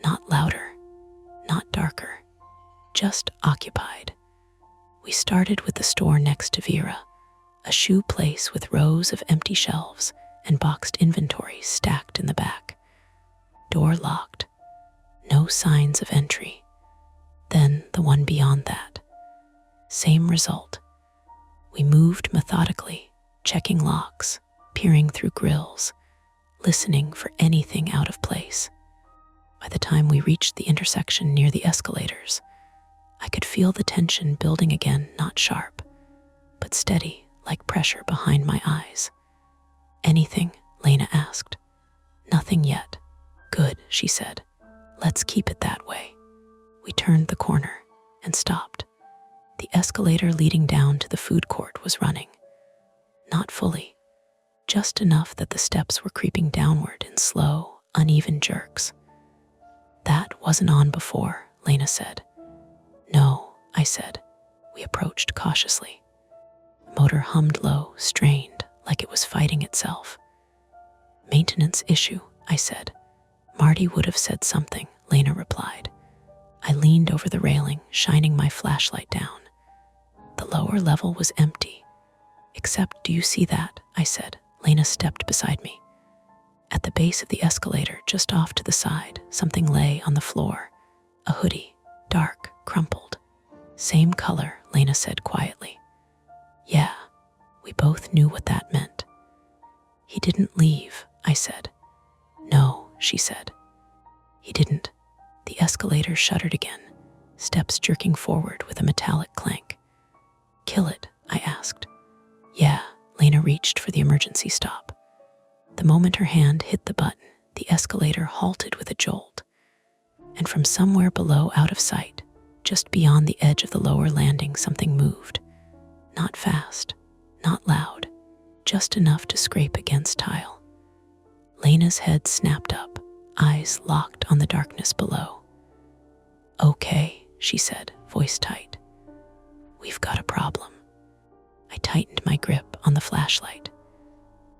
Not louder, not darker, just occupied. We started with the store next to Vera, a shoe place with rows of empty shelves and boxed inventory stacked in the back. Door locked. No signs of entry. Then the one beyond that. Same result. We moved methodically, checking locks, peering through grills, listening for anything out of place. By the time we reached the intersection near the escalators, I could feel the tension building again, not sharp, but steady, like pressure behind my eyes. Anything? Lena asked. Nothing yet. Good, she said. Let's keep it that way. We turned the corner and stopped. The escalator leading down to the food court was running. Not fully, just enough that the steps were creeping downward in slow, uneven jerks. That wasn't on before, Lena said. No, I said. We approached cautiously. The motor hummed low, strained, like it was fighting itself. Maintenance issue, I said. Marty would have said something, Lena replied. I leaned over the railing, shining my flashlight down. The lower level was empty. Except, do you see that? I said. Lena stepped beside me. At the base of the escalator, just off to the side, something lay on the floor. A hoodie, dark, crumpled. Same color, Lena said quietly. Yeah, we both knew what that meant. He didn't leave, I said. No, she said. He didn't. The escalator shuddered again, steps jerking forward with a metallic clank. Kill it? I asked. Yeah, Lena reached for the emergency stop. The moment her hand hit the button, the escalator halted with a jolt. And from somewhere below, out of sight, just beyond the edge of the lower landing, something moved. Not fast, not loud, just enough to scrape against tile. Lena's Lena's head snapped up, eyes locked on the darkness below. "Okay," she said, voice tight. "We've got a problem." I tightened my grip on the flashlight,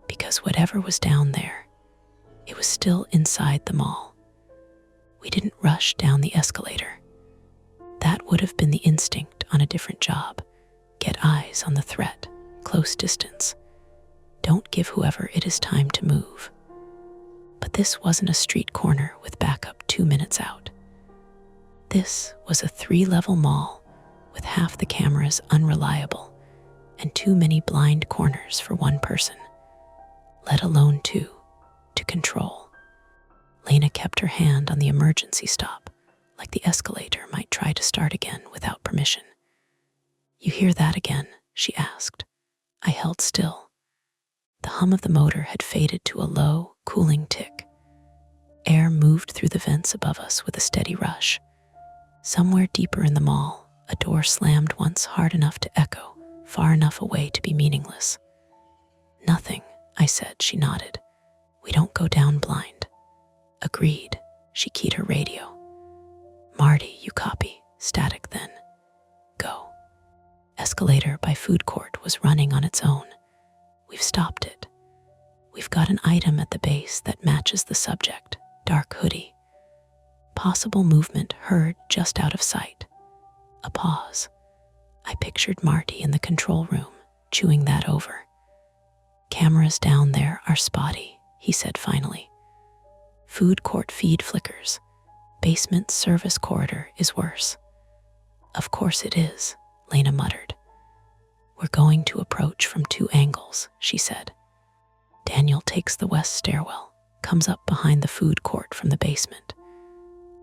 because whatever was down there, it was still inside the mall. We didn't rush down the escalator. That would have been the instinct on a different job. Get eyes on the threat, close distance. Don't give whoever it is time to move. But this wasn't a street corner with backup 2 minutes out. This was a 3-level mall with half the cameras unreliable and too many blind corners for one person, let alone 2 to control. Lena kept her hand on the emergency stop, like the escalator might try to start again without permission. "You hear that again?" she asked. I held still. The hum of the motor had faded to a low, cooling tick. Air moved through the vents above us with a steady rush. Somewhere deeper in the mall, a door slammed once hard enough to echo, far enough away to be meaningless. "Nothing," I said. She nodded. "We don't go down blind." "Agreed." She keyed her radio. "Marty, you copy?" Static then. "Go." Escalator by food court was running on its own. We've stopped it. We've got an item at the base that matches the subject, dark hoodie. Possible movement heard just out of sight. A pause. I pictured Marty in the control room, chewing that over. "Cameras down there are spotty," he said finally. "Food court feed flickers. Basement service corridor is worse." "Of course it is," Lena muttered. "We're going to approach from 2 angles," she said. Daniel takes the west stairwell, comes up behind the food court from the basement.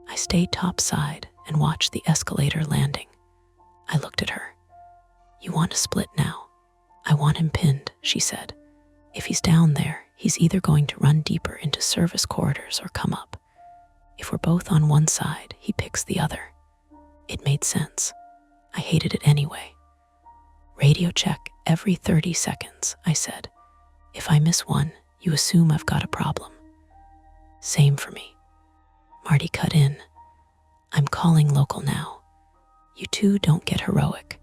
I stay topside and watch the escalator landing. I looked at her. "You want to split now?" "I want him pinned," she said. "If he's down there, he's either going to run deeper into service corridors or come up. If we're both on one side, he picks the other." It made sense. I hated it anyway. "Radio check every 30 seconds, I said. "If I miss one, you assume I've got a problem." "Same for me." Marty cut in. "I'm calling local now. You two don't get heroic."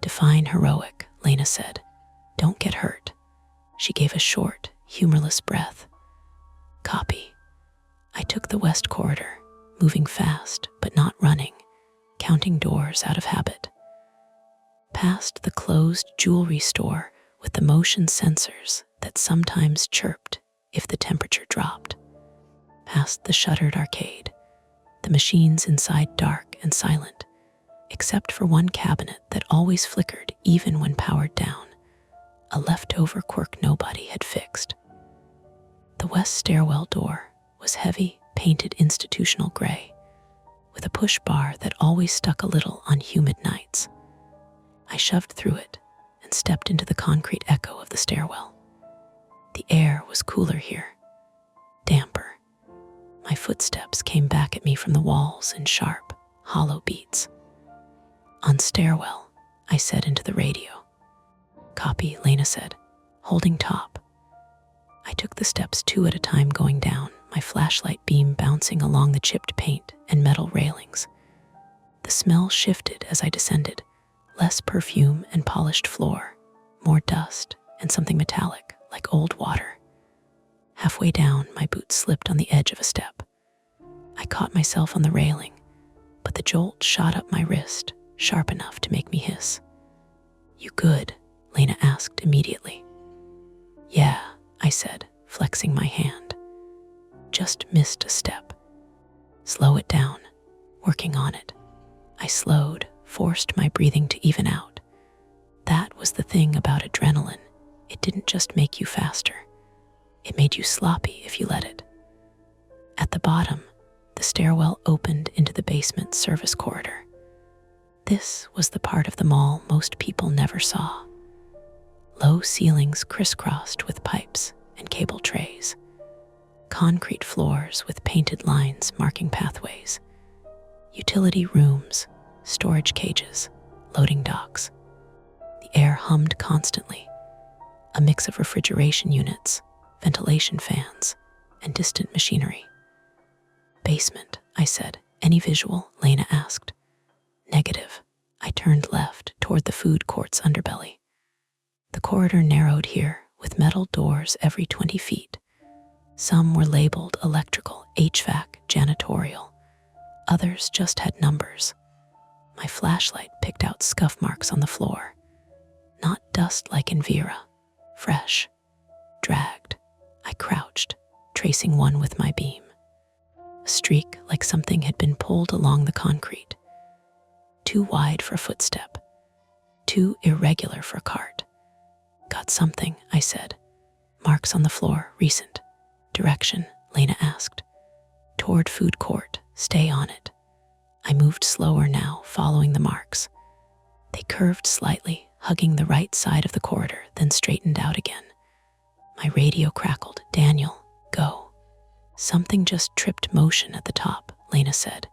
"Define heroic," Lena said. "Don't get hurt." She gave a short, humorless breath. "Copy." I took the west corridor, moving fast but not running, counting doors out of habit. Past the closed jewelry store with the motion sensors that sometimes chirped if the temperature dropped. Past the shuttered arcade, the machines inside dark and silent, except for one cabinet that always flickered even when powered down, a leftover quirk nobody had fixed. The west stairwell door was heavy, painted institutional gray, with a push bar that always stuck a little on humid nights. I shoved through it and stepped into the concrete echo of the stairwell. The air was cooler here, damper. My footsteps came back at me from the walls in sharp, hollow beats. "On stairwell," I said into the radio. "Copy," Lena said, holding top. I took the steps 2 at a time going down, my flashlight beam bouncing along the chipped paint and metal railings. The smell shifted as I descended, less perfume and polished floor, more dust and something metallic, like old water. Halfway down, my boot slipped on the edge of a step. I caught myself on the railing, but the jolt shot up my wrist, sharp enough to make me hiss. "You good?" Lena asked immediately. "Yeah," I said, flexing my hand. "Just missed a step." "Slow it down." "Working on it." I slowed, forced my breathing to even out. That was the thing about adrenaline. It didn't just make you faster. It made you sloppy if you let it. At the bottom, the stairwell opened into the basement service corridor. This was the part of the mall most people never saw. Low ceilings crisscrossed with pipes and cable trays. Concrete floors with painted lines marking pathways. Utility rooms, storage cages, loading docks. The air hummed constantly, a mix of refrigeration units, ventilation fans, and distant machinery. Basement, I said. Any visual? Lena asked. Negative. I turned left toward the food court's underbelly. The corridor narrowed here, with metal doors every 20 feet. Some were labeled electrical, HVAC, janitorial. Others just had numbers. My flashlight picked out scuff marks on the floor. Not dust like in Vera. Fresh. Dragged. I crouched, tracing one with my beam. A streak like something had been pulled along the concrete. Too wide for a footstep. Too irregular for a cart. Got something, I said. Marks on the floor, recent. Direction, Lena asked. Toward food court, stay on it. I moved slower now, following the marks. They curved slightly, hugging the right side of the corridor, then straightened out again. My radio crackled. Daniel, go. Something just tripped motion at the top, Lena said.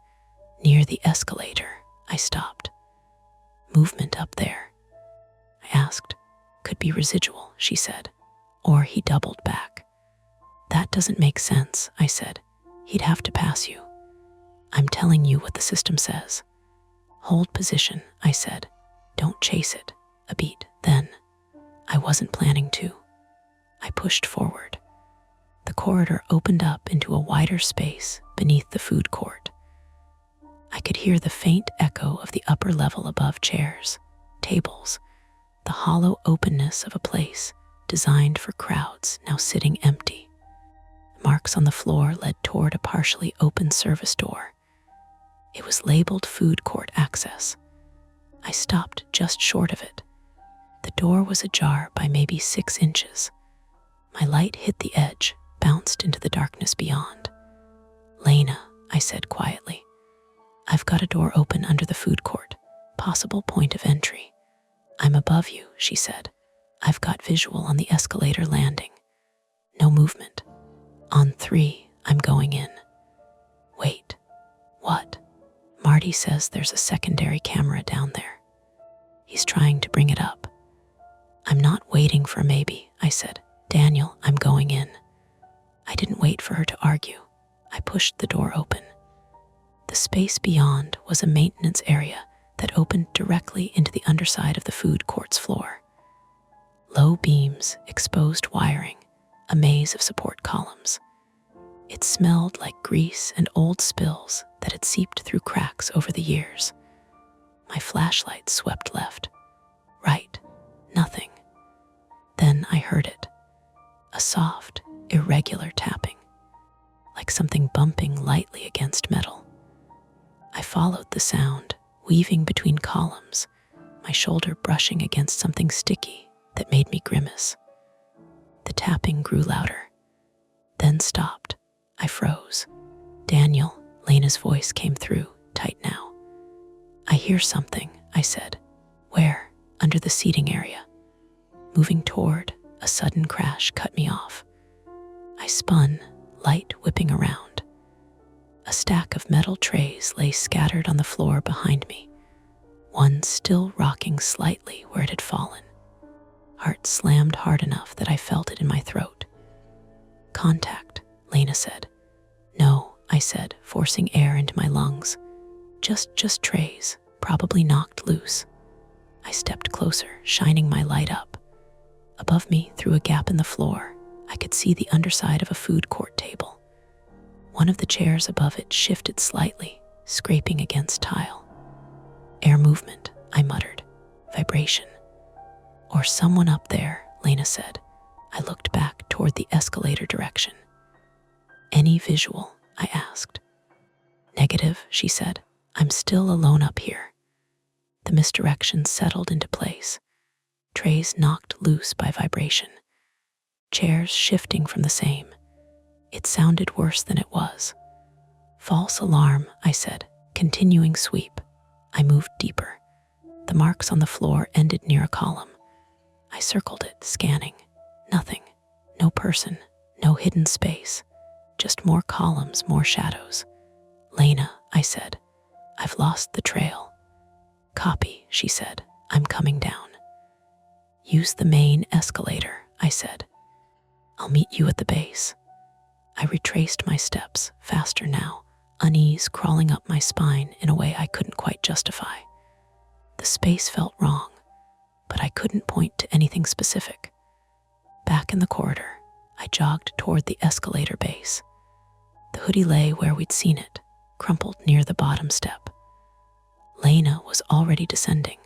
Near the escalator, I stopped. Movement up there. I asked. Could be residual, she said. Or he doubled back. That doesn't make sense, I said. He'd have to pass you. I'm telling you what the system says. Hold position, I said. Don't chase it. A beat, then. I wasn't planning to. I pushed forward. The corridor opened up into a wider space beneath the food court. I could hear the faint echo of the upper level above chairs, tables, the hollow openness of a place designed for crowds now sitting empty. Marks on the floor led toward a partially open service door. It was labeled food court access. I stopped just short of it. The door was ajar by maybe 6 inches. My light hit the edge, bounced into the darkness beyond. Lena, I said quietly. I've got a door open under the food court, possible point of entry. I'm above you, she said. I've got visual on the escalator landing. No movement. On 3, I'm going in. Wait. What? Marty says there's a secondary camera down there. He's trying to bring it up. I'm not waiting for a maybe, I said. Daniel, I'm going in. I didn't wait for her to argue. I pushed the door open. The space beyond was a maintenance area that opened directly into the underside of the food court's floor. Low beams, exposed wiring, a maze of support columns. It smelled like grease and old spills that had seeped through cracks over the years. My flashlight swept left. Right. Nothing. Then I heard it. A soft, irregular tapping, like something bumping lightly against metal. I followed the sound, weaving between columns, my shoulder brushing against something sticky that made me grimace. The tapping grew louder, then stopped. I froze. Daniel, Lena's voice came through, tight now. I hear something, I said. Where? Under the seating area. Moving toward, a sudden crash cut me off. I spun, light whipping around. A stack of metal trays lay scattered on the floor behind me, one still rocking slightly where it had fallen. Heart slammed hard enough that I felt it in my throat. Contact, Lena said. No, I said, forcing air into my lungs. Just trays, probably knocked loose. I stepped closer, shining my light up. Above me, through a gap in the floor, I could see the underside of a food court table. One of the chairs above it shifted slightly, scraping against tile. Air movement, I muttered. Vibration. Or someone up there, Lena said. I looked back toward the escalator direction. Any visual? I asked. Negative, she said. I'm still alone up here. The misdirection settled into place. Trays knocked loose by vibration. Chairs shifting from the same. It sounded worse than it was. False alarm, I said, continuing sweep. I moved deeper. The marks on the floor ended near a column. I circled it, scanning. Nothing. No person. No hidden space. Just more columns, more shadows. Lena, I said. I've lost the trail. Copy, she said. I'm coming down. Use the main escalator, I said. I'll meet you at the base. I retraced my steps, faster now, unease crawling up my spine in a way I couldn't quite justify. The space felt wrong, but I couldn't point to anything specific. Back in the corridor, I jogged toward the escalator base. The hoodie lay where we'd seen it, crumpled near the bottom step. Lena was already descending,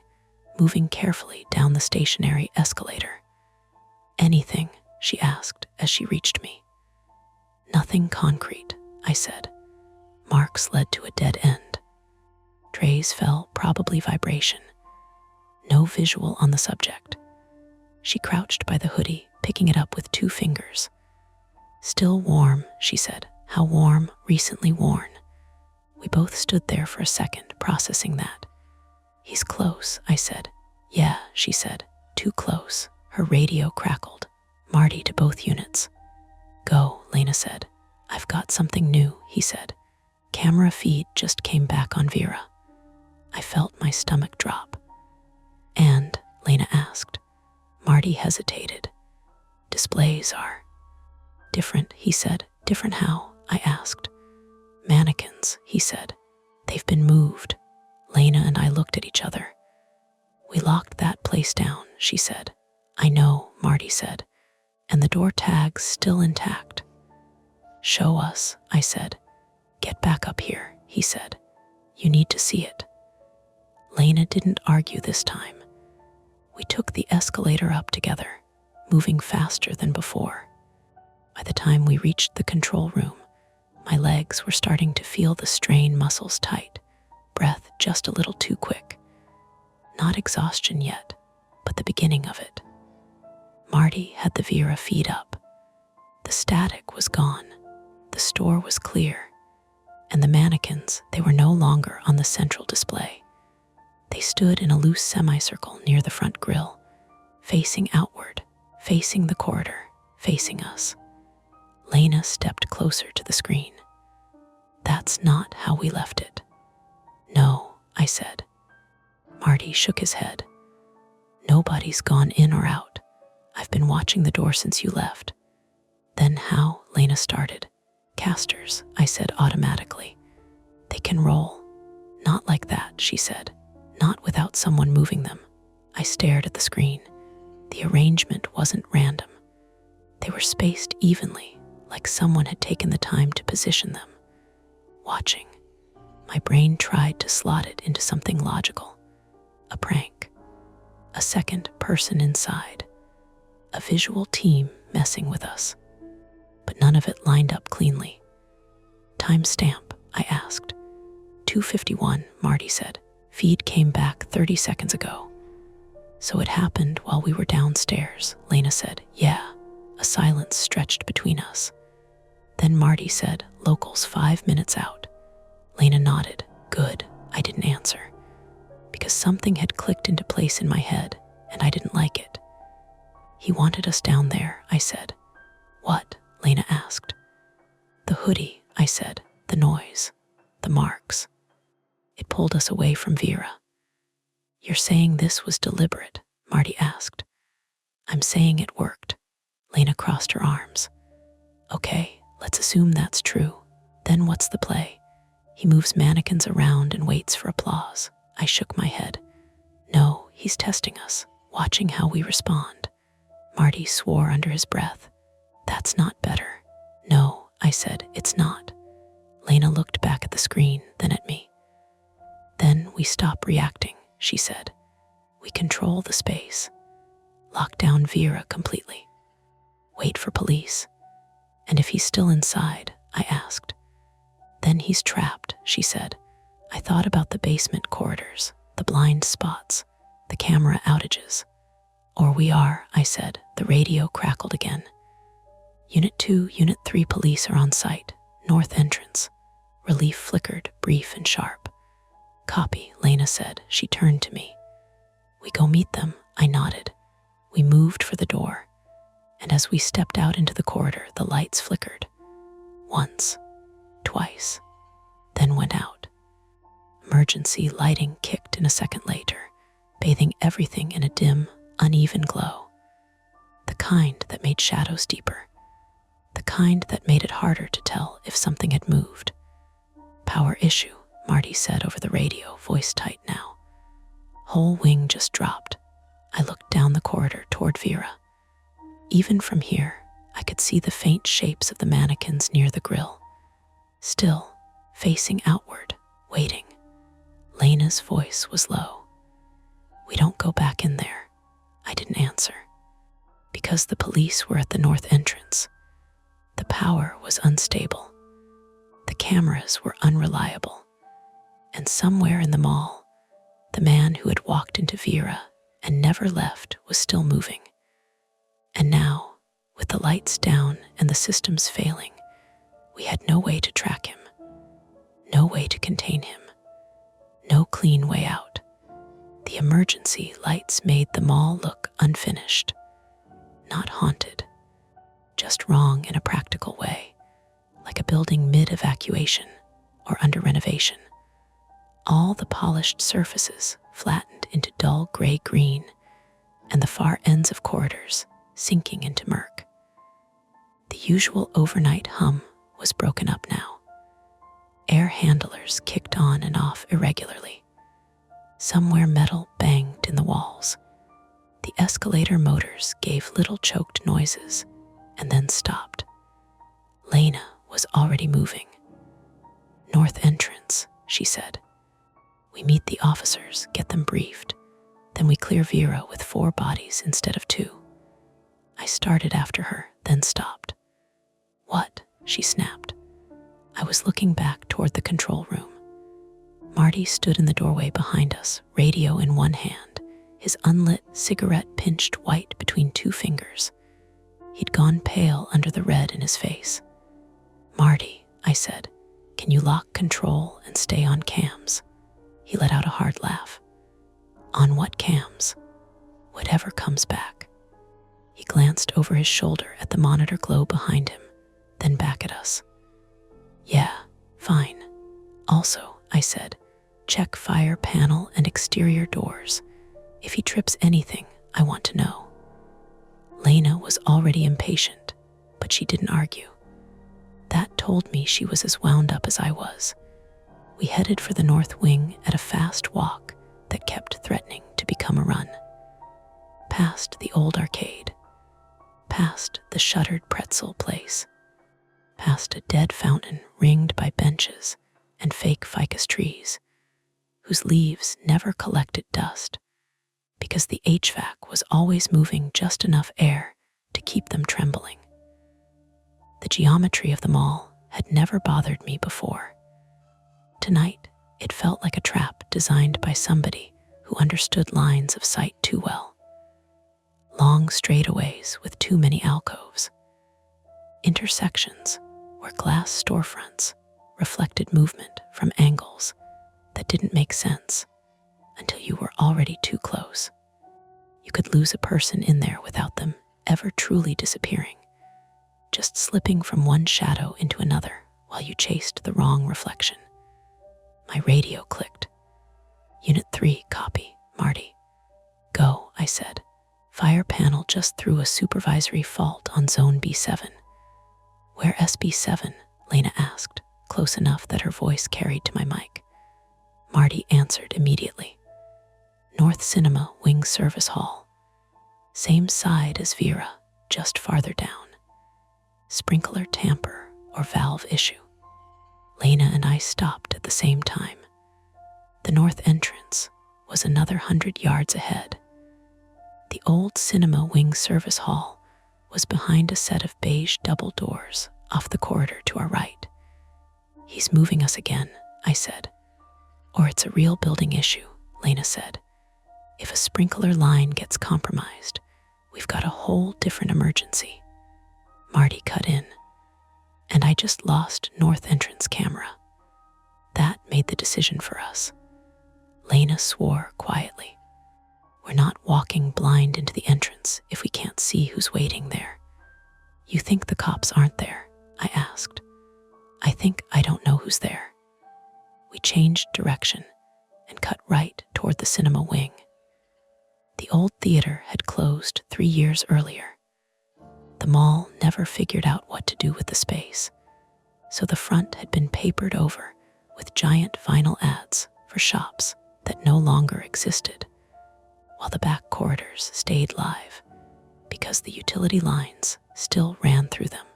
moving carefully down the stationary escalator. "Anything?" she asked as she reached me. "Nothing concrete," I said. Marks led to a dead end. Trays fell, probably vibration. No visual on the subject. She crouched by the hoodie, picking it up with 2 fingers. "Still warm," she said. "How warm, recently worn." We both stood there for a second, processing that. "He's close," I said. "Yeah," she said. "Too close." Her radio crackled. "Marty to both units." "Go," Lena said. "I've got something new," he said. Camera feed just came back on Vera. I felt my stomach drop. "And?" Lena asked. Marty hesitated. "Displays are different," he said. "Different how?" I asked. "Mannequins," he said. "They've been moved." Lena and I looked at each other. "We locked that place down," she said. "I know," Marty said. "And the door tag's still intact." "Show us," I said. "Get back up here," he said. "You need to see it." Lena didn't argue this time. We took the escalator up together, moving faster than before. By the time we reached the control room, my legs were starting to feel the strain muscles tight, breath just a little too quick. Not exhaustion yet, but the beginning of it. Marty had the Vera feed up. The static was gone, the store was clear, and the mannequins, they were no longer on the central display. They stood in a loose semicircle near the front grille, facing outward, facing the corridor, facing us. Lena stepped closer to the screen. "That's not how we left it." "No," I said. Marty shook his head. "Nobody's gone in or out. I've been watching the door since you left." "Then how?" Lena started. "Casters," I said automatically. "They can roll." "Not like that," she said. "Not without someone moving them." I stared at the screen. The arrangement wasn't random. They were spaced evenly, like someone had taken the time to position them. Watching, my brain tried to slot it into something logical. A prank. A second person inside. A visual team messing with us. But none of it lined up cleanly. "Timestamp?" I asked. 2:51, Marty said. "Feed came back 30 seconds ago." "So it happened while we were downstairs," Lena said. "Yeah." A silence stretched between us. Then Marty said, "Locals 5 minutes out." Lena nodded. "Good." I didn't answer, because something had clicked into place in my head, and I didn't like it. "He wanted us down there," I said. "What?" Lena asked. "The hoodie," I said. "The noise. The marks. It pulled us away from Vera." "You're saying this was deliberate?" Marty asked. "I'm saying it worked." Lena crossed her arms. "Okay, let's assume that's true. Then what's the play?" "He moves mannequins around and waits for applause." I shook my head. "No, he's testing us, watching how we respond." Marty swore under his breath. "That's not better." "No," I said, "it's not." Lena looked back at the screen, then at me. "Then we stop reacting," she said. "We control the space. Lock down Vera completely. Wait for police." "And if he's still inside?" I asked. "Then he's trapped," she said. I thought about the basement corridors, the blind spots, the camera outages. "Or we are," I said. The radio crackled again. "Unit 2, Unit 3 police are on site. North entrance." Relief flickered, brief and sharp. "Copy," Lena said. She turned to me. "We go meet them," I nodded. We moved for the door, and as we stepped out into the corridor, the lights flickered. Once, twice, then went out. Emergency lighting kicked in a second later, bathing everything in a dim, uneven glow. The kind that made shadows deeper. The the kind that made it harder to tell if something had moved. "Power issue," Marty said over the radio, voice tight now. "Whole wing just dropped." I looked down the corridor toward Vera. Even from here, I could see the faint shapes of the mannequins near the grill, still facing outward, waiting. Lena's voice was low. "We don't go back in there." I didn't answer. Because the police were at the north entrance. The power was unstable. The cameras were unreliable. And somewhere in the mall, the man who had walked into Vera and never left was still moving. And now, with the lights down and the systems failing, we had no way to track him, no way to contain him, no clean way out. The emergency lights made the mall look unfinished, not haunted, just wrong in a practical way, like a building mid-evacuation or under renovation. All the polished surfaces flattened into dull gray-green, and the far ends of corridors sinking into murk. The usual overnight hum was broken up now. Air handlers kicked on and off irregularly. Somewhere metal banged in the walls. The escalator motors gave little choked noises and then stopped. Lena was already moving. "North entrance," she said. "We meet the officers, get them briefed. Then we clear Vera with 4 bodies instead of 2. I started after her, then stopped. "What?" she snapped. I was looking back toward the control room. Marty stood in the doorway behind us, radio in one hand, his unlit cigarette pinched white between 2 fingers. He'd gone pale under the red in his face. "Marty," I said, "can you lock control and stay on cams?" He let out a hard laugh. "On what cams?" "Whatever comes back." He glanced over his shoulder at the monitor glow behind him, then back at us. "Yeah, fine. Also," I said, "check fire panel and exterior doors. If he trips anything, I want to know." Lena was already impatient, but she didn't argue. That told me she was as wound up as I was. We headed for the north wing at a fast walk that kept threatening to become a run. Past the old arcade, past the shuttered pretzel place, past a dead fountain ringed by benches and fake ficus trees, whose leaves never collected dust, because the HVAC was always moving just enough air to keep them trembling. The geometry of the mall had never bothered me before. Tonight, it felt like a trap designed by somebody who understood lines of sight too well. Long straightaways with too many alcoves. Intersections where glass storefronts reflected movement from angles that didn't make sense until you were already too close. You could lose a person in there without them ever truly disappearing, just slipping from one shadow into another while you chased the wrong reflection. My radio clicked. "Unit 3, copy, Marty." "Go," I said. "Fire panel just threw a supervisory fault on Zone B7. "Where SB7? Lena asked, close enough that her voice carried to my mic. Marty answered immediately. "North Cinema Wing Service Hall. Same side as Vera, just farther down. Sprinkler tamper or valve issue." Lena and I stopped at the same time. The north entrance was another 100 yards ahead. The old cinema wing service hall was behind a set of beige double doors off the corridor to our right. "He's moving us again," I said. "Or it's a real building issue," Lena said. "If a sprinkler line gets compromised, we've got a whole different emergency." Marty cut in. "And I just lost north entrance camera." That made the decision for us. Lena swore quietly. "We're not walking blind into the entrance if we can't see who's waiting there." "You think the cops aren't there?" I asked. "I think I don't know who's there." We changed direction and cut right toward the cinema wing. The old theater had closed 3 years earlier. The mall never figured out what to do with the space, so the front had been papered over with giant vinyl ads for shops that no longer existed, while the back corridors stayed live because the utility lines still ran through them.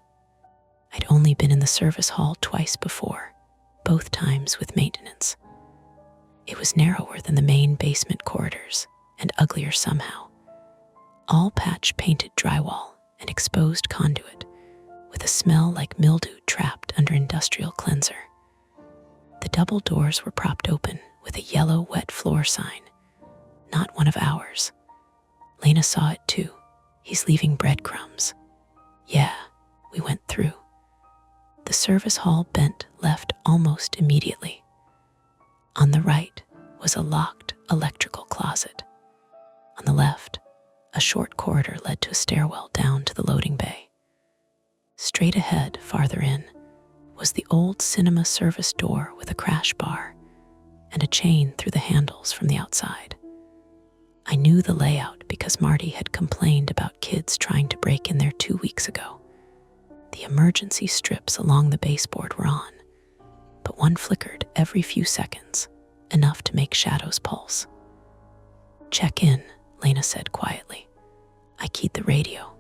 I'd only been in the service hall twice before, both times with maintenance. It was narrower than the main basement corridors and uglier somehow. All patch-painted drywall and exposed conduit with a smell like mildew trapped under industrial cleanser. The double doors were propped open with a yellow wet floor sign, not one of ours. Lena saw it too. He's leaving breadcrumbs. Yeah, we went through. The service hall bent left almost immediately. On the right was a locked electrical closet. On the left, a short corridor led to a stairwell down to the loading bay. Straight ahead, farther in, was the old cinema service door with a crash bar and a chain through the handles from the outside. I knew the layout because Marty had complained about kids trying to break in there 2 weeks ago. The emergency strips along the baseboard were on, but one flickered every few seconds, enough to make shadows pulse. "Check in," Lena said quietly. I keyed the radio.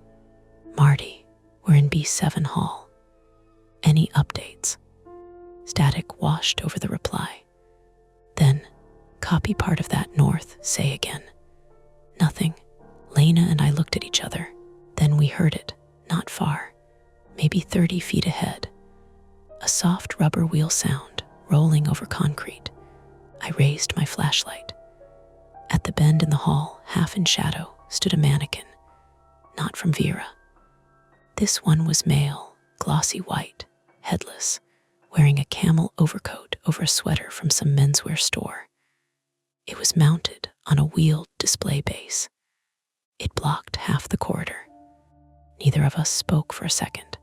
"Marty, we're in B7 hall. Any updates?" Static washed over the reply. Then, "Copy part of that north, say again." Nothing. Lena and I looked at each other. Then we heard it, not far, maybe 30 feet ahead. A soft rubber wheel sound rolling over concrete. I raised my flashlight. At the bend in the hall, half in shadow, stood a mannequin. Not from Vera. This one was male, glossy white, headless, wearing a camel overcoat over a sweater from some menswear store. It was mounted on a wheeled display base. It blocked half the corridor. Neither of us spoke for a second.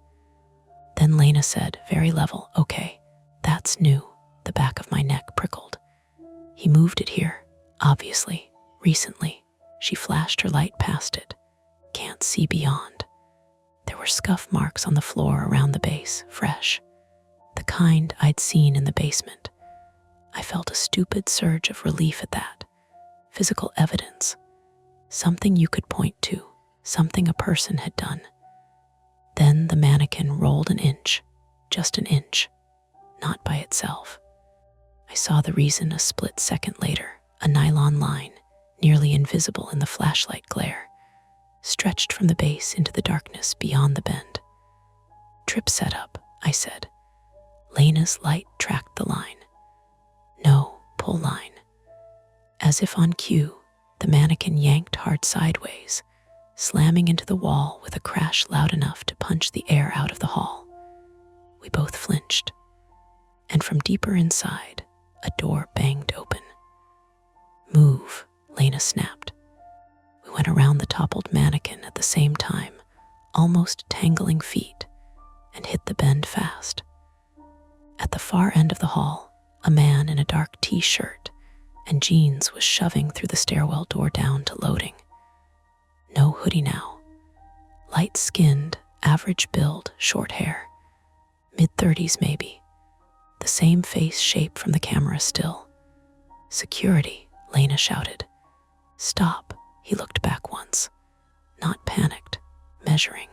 Then Lena said, very level, "Okay, that's new." The back of my neck prickled. "He moved it here, obviously, recently." She flashed her light past it. "Can't see beyond." There were scuff marks on the floor around the base, fresh. The kind I'd seen in the basement. I felt a stupid surge of relief at that. Physical evidence. Something you could point to, something a person had done. Then the mannequin rolled an inch, just an inch, not by itself. I saw the reason a split second later, a nylon line, nearly invisible in the flashlight glare, stretched from the base into the darkness beyond the bend. "Trip setup," I said. Lena's light tracked the line. "No, pull line." As if on cue, the mannequin yanked hard sideways, slamming into the wall with a crash loud enough to punch the air out of the hall. We both flinched, and from deeper inside, a door banged open. "Move," Lena snapped. We went around the toppled mannequin at the same time, almost tangling feet, and hit the bend fast. At the far end of the hall, a man in a dark t-shirt and jeans was shoving through the stairwell door down to loading. No hoodie now. Light-skinned, average build, short hair. Mid-30s maybe. The same face shape from the camera still. "Security," Lena shouted. "Stop." He looked back once. Not panicked, measuring.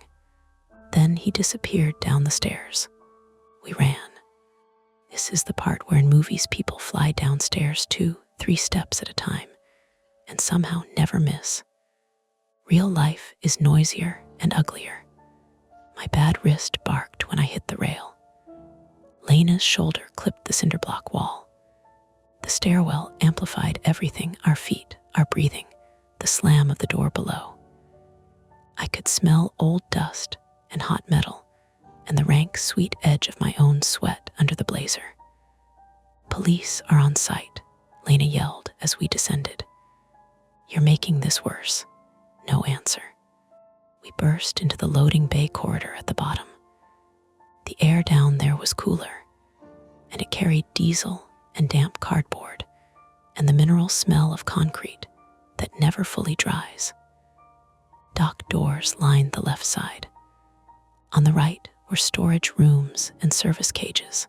Then he disappeared down the stairs. We ran. This is the part where in movies people fly downstairs 2, 3 steps at a time, and somehow never miss. Real life is noisier and uglier. My bad wrist barked when I hit the rail. Lena's shoulder clipped the cinder block wall. The stairwell amplified everything, our feet, our breathing, the slam of the door below. I could smell old dust and hot metal, and the rank, sweet edge of my own sweat under the blazer. "Police are on site," Lena yelled as we descended. "You're making this worse." No answer. We burst into the loading bay corridor at the bottom. The air down there was cooler, and it carried diesel and damp cardboard and the mineral smell of concrete that never fully dries. Dock doors lined the left side. On the right were storage rooms and service cages.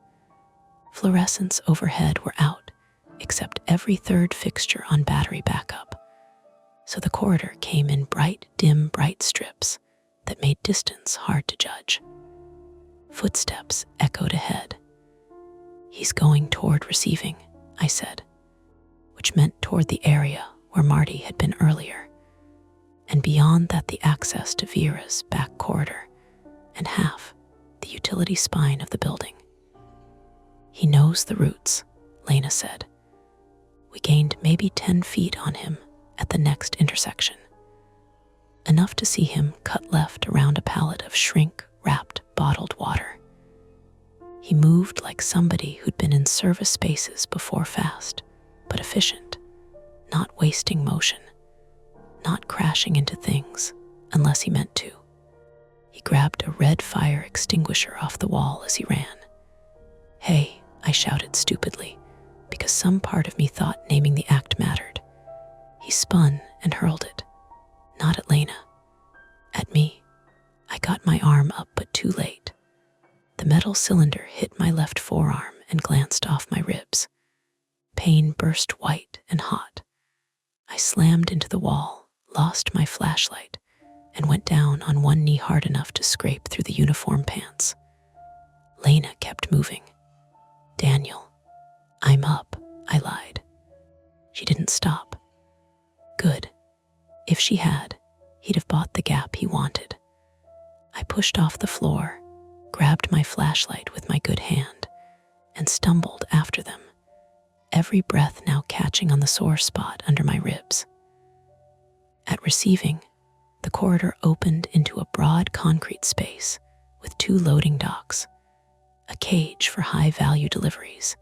Fluorescents overhead were out, except every third fixture on battery backup. So the corridor came in dim, bright strips that made distance hard to judge. Footsteps echoed ahead. "He's going toward receiving," I said, which meant toward the area where Marty had been earlier, and beyond that the access to Vera's back corridor and half the utility spine of the building. "He knows the routes," Lena said. We gained maybe 10 feet on him at the next intersection, enough to see him cut left around a pallet of shrink-wrapped bottled water. He moved like somebody who'd been in service spaces before, fast but efficient, not wasting motion, not crashing into things unless he meant to. He grabbed a red fire extinguisher off the wall as he ran. "Hey," I shouted stupidly, because some part of me thought naming the act mattered. He spun and hurled it, not at Lena, at me. I got my arm up, but too late. The metal cylinder hit my left forearm and glanced off my ribs. Pain burst white and hot. I slammed into the wall, lost my flashlight, and went down on one knee hard enough to scrape through the uniform pants. Lena kept moving. "Daniel, I'm up," I lied. She didn't stop. Good. If she had, he'd have bought the gap he wanted. I pushed off the floor, grabbed my flashlight with my good hand, and stumbled after them, every breath now catching on the sore spot under my ribs. At receiving, the corridor opened into a broad concrete space with 2 loading docks, a cage for high-value deliveries,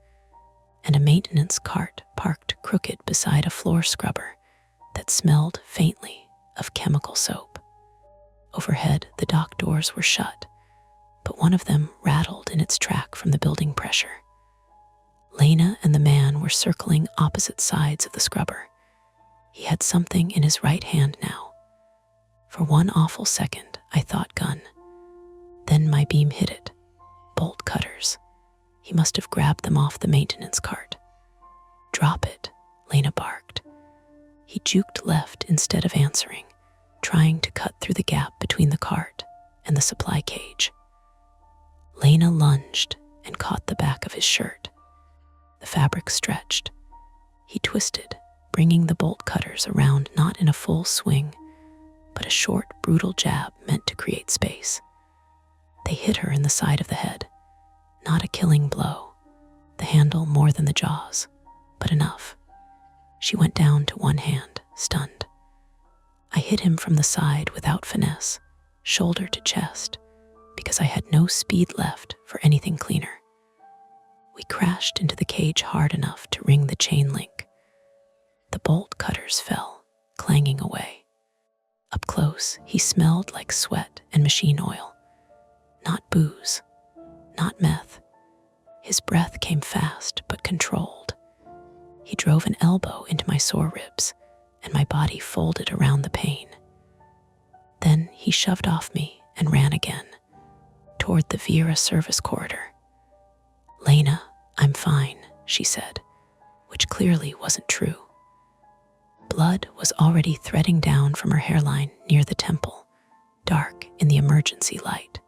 and a maintenance cart parked crooked beside a floor scrubber that smelled faintly of chemical soap. Overhead, the dock doors were shut, but one of them rattled in its track from the building pressure. Lena and the man were circling opposite sides of the scrubber. He had something in his right hand now. For one awful second, I thought gun. Then my beam hit it. Bolt cutters. He must have grabbed them off the maintenance cart. "Drop it," Lena barked. He juked left instead of answering, trying to cut through the gap between the cart and the supply cage. Lena lunged and caught the back of his shirt. The fabric stretched. He twisted, bringing the bolt cutters around, not in a full swing, but a short, brutal jab meant to create space. They hit her in the side of the head. Not a killing blow, the handle more than the jaws, but enough. She went down to one hand, stunned. I hit him from the side without finesse, shoulder to chest, because I had no speed left for anything cleaner. We crashed into the cage hard enough to wring the chain link. The bolt cutters fell, clanging away. Up close, he smelled like sweat and machine oil. Not booze, not meth. His breath came fast but controlled. He drove an elbow into my sore ribs, and my body folded around the pain. Then he shoved off me and ran again, toward the Vera service corridor. "Lena, I'm fine," she said, which clearly wasn't true. Blood was already threading down from her hairline near the temple, dark in the emergency light.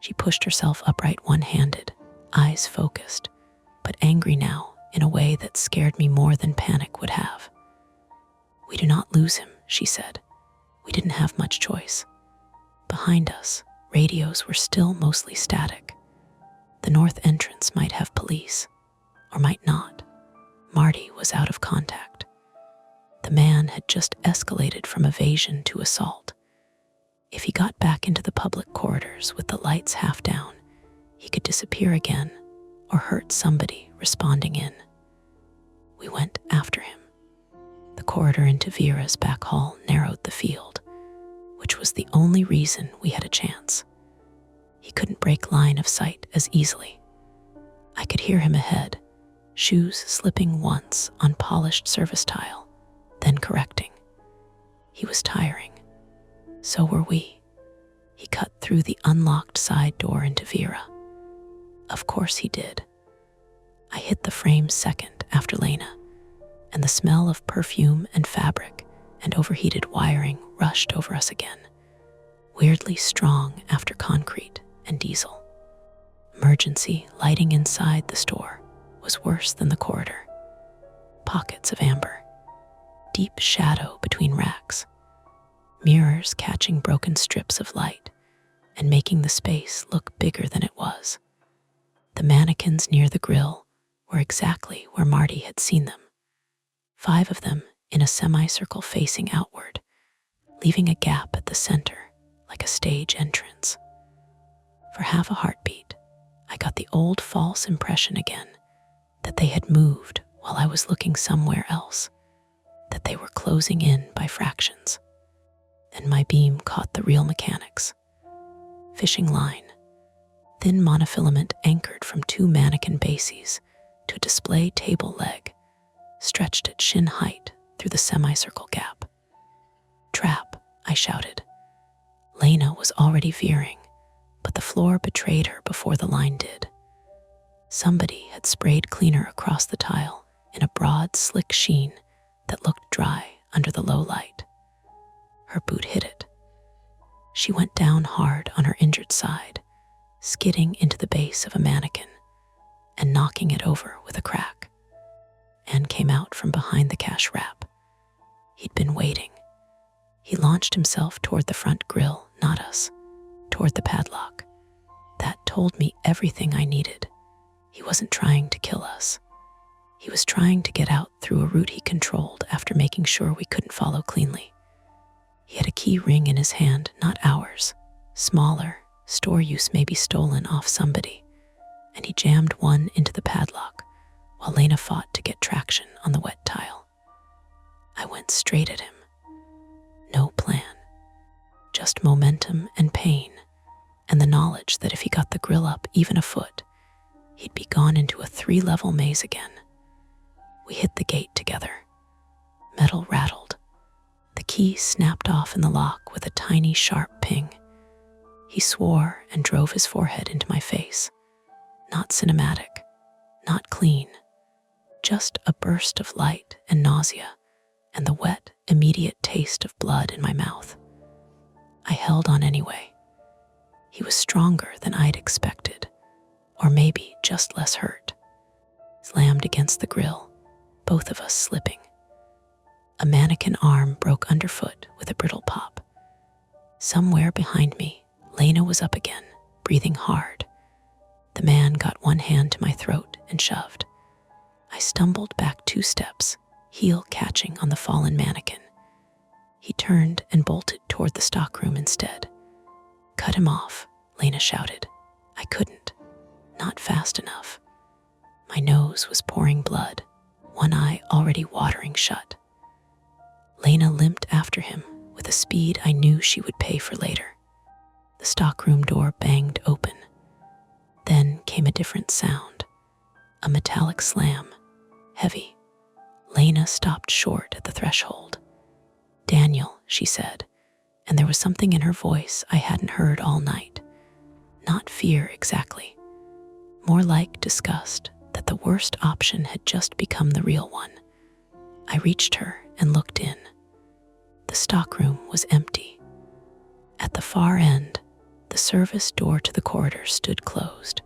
She pushed herself upright one-handed, eyes focused, but angry now in a way that scared me more than panic would have. "We do not lose him," she said. We didn't have much choice. Behind us, radios were still mostly static. The north entrance might have police, or might not. Marty was out of contact. The man had just escalated from evasion to assault. If he got back into the public corridors with the lights half down, he could disappear again or hurt somebody responding in. We went after him. The corridor into Vera's back hall narrowed the field, which was the only reason we had a chance. He couldn't break line of sight as easily. I could hear him ahead, shoes slipping once on polished service tile, then correcting. He was tiring. So were we. He cut through the unlocked side door into Vera. Of course he did. I hit the frame second after Lena, and the smell of perfume and fabric and overheated wiring rushed over us again, weirdly strong after concrete and diesel. Emergency lighting inside the store was worse than the corridor. Pockets of amber, deep shadow between racks, mirrors catching broken strips of light and making the space look bigger than it was. The mannequins near the grill were exactly where Marty had seen them, 5 of them in a semicircle facing outward, leaving a gap at the center like a stage entrance. For half a heartbeat, I got the old false impression again that they had moved while I was looking somewhere else, that they were closing in by fractions. Then my beam caught the real mechanics. Fishing line, thin monofilament anchored from 2 mannequin bases to a display table leg, stretched at shin height through the semicircle gap. Trap, I shouted. Lena was already veering, but the floor betrayed her before the line did. Somebody had sprayed cleaner across the tile in a broad, slick sheen that looked dry under the low light. Her boot hit it. She went down hard on her injured side, skidding into the base of a mannequin and knocking it over with a crack. Ann came out from behind the cash wrap. He'd been waiting. He launched himself toward the front grill, not us, toward the padlock. That told me everything I needed. He wasn't trying to kill us. He was trying to get out through a route he controlled after making sure we couldn't follow cleanly. He had a key ring in his hand, not ours. Smaller, store use maybe stolen off somebody, and he jammed one into the padlock while Lena fought to get traction on the wet tile. I went straight at him. No plan. Just momentum and pain, and the knowledge that if he got the grill up even a foot, he'd be gone into a 3-level maze again. We hit the gate together. Metal rattled. The key snapped off in the lock with a tiny, sharp ping. He swore and drove his forehead into my face. Not cinematic, not clean, just a burst of light and nausea, and the wet, immediate taste of blood in my mouth. I held on anyway. He was stronger than I'd expected, or maybe just less hurt. Slammed against the grill, both of us slipping. A mannequin arm broke underfoot with a brittle pop. Somewhere behind me, Lena was up again, breathing hard. The man got one hand to my throat and shoved. I stumbled back 2 steps, heel catching on the fallen mannequin. He turned and bolted toward the stockroom instead. Cut him off, Lena shouted. I couldn't. Not fast enough. My nose was pouring blood, one eye already watering shut. Lena limped after him with a speed I knew she would pay for later. The stockroom door banged open. Then came a different sound, a metallic slam, heavy. Lena stopped short at the threshold. Daniel, she said, and there was something in her voice I hadn't heard all night. Not fear exactly, more like disgust that the worst option had just become the real one. I reached her and looked in. The stockroom was empty. At the far end, the service door to the corridor stood closed.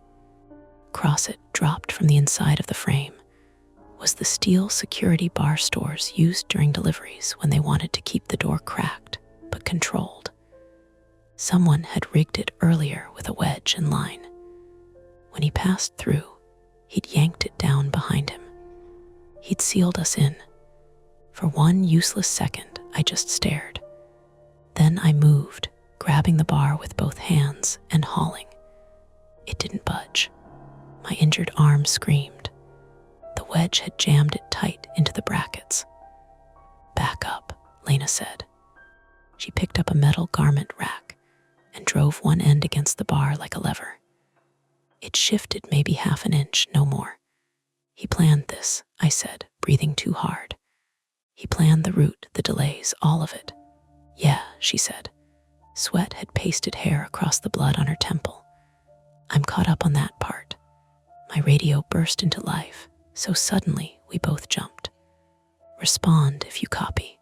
Across it, dropped from the inside of the frame, was the steel security bar stores used during deliveries when they wanted to keep the door cracked but controlled. Someone had rigged it earlier with a wedge and line. When he passed through, he'd yanked it down behind him. He'd sealed us in. For one useless second, I just stared. Then I moved, grabbing the bar with both hands and hauling. It didn't budge. My injured arm screamed. The wedge had jammed it tight into the brackets. Back up, Lena said. She picked up a metal garment rack and drove one end against the bar like a lever. It shifted maybe half an inch, no more. He planned this, I said, breathing too hard. He planned the route, the delays, all of it. Yeah, she said. Sweat had pasted hair across the blood on her temple. I'm caught up on that part. My radio burst into life, so suddenly we both jumped. Respond if you copy.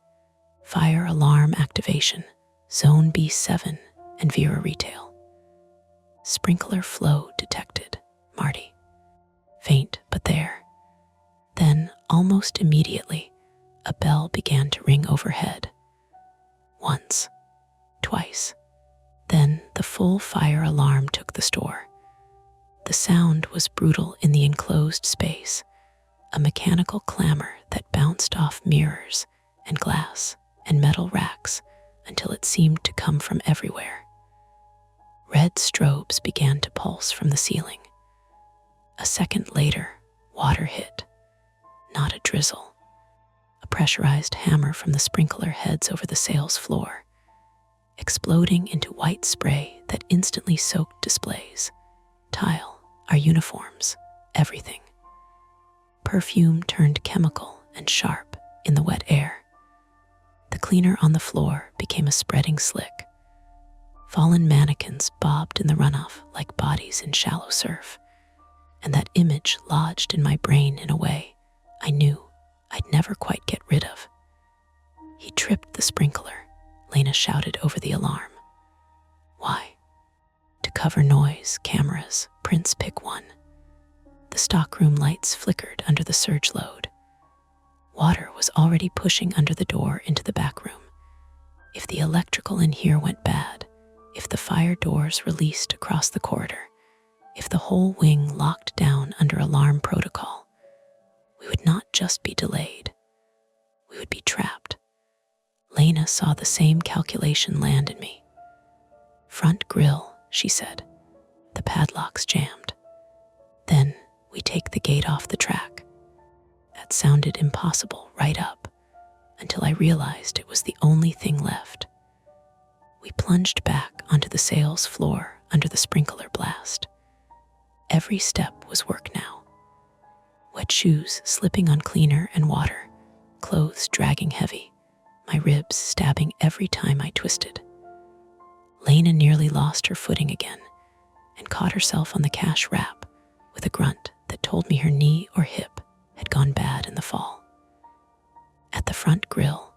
Fire alarm activation, Zone B7 and Vera Retail. Sprinkler flow detected, Marty. Faint but there. Then, almost immediately, a bell began to ring overhead. Once, twice. Then the full fire alarm took the store. The sound was brutal in the enclosed space, a mechanical clamor that bounced off mirrors and glass and metal racks until it seemed to come from everywhere. Red strobes began to pulse from the ceiling. A second later, water hit. Not a drizzle. A pressurized hammer from the sprinkler heads over the sales floor, exploding into white spray that instantly soaked displays, tile, our uniforms, everything. Perfume turned chemical and sharp in the wet air. The cleaner on the floor became a spreading slick. Fallen mannequins bobbed in the runoff like bodies in shallow surf, and that image lodged in my brain in a way I knew I'd never quite get rid of. He tripped the sprinkler, Lena shouted over the alarm. Why? To cover noise, cameras, prints pick one. The stockroom lights flickered under the surge load. Water was already pushing under the door into the back room. If the electrical in here went bad, if the fire doors released across the corridor, if the whole wing locked down under alarm protocol, we would not just be delayed, we would be trapped. Lena saw the same calculation land in me. Front grille, she said. The padlock's jammed. Then we take the gate off the track. That sounded impossible right up, until I realized it was the only thing left. We plunged back onto the sales floor under the sprinkler blast. Every step was work now. Wet shoes slipping on cleaner and water, clothes dragging heavy, my ribs stabbing every time I twisted. Lena nearly lost her footing again and caught herself on the cash wrap with a grunt that told me her knee or hip had gone bad in the fall. At the front grille,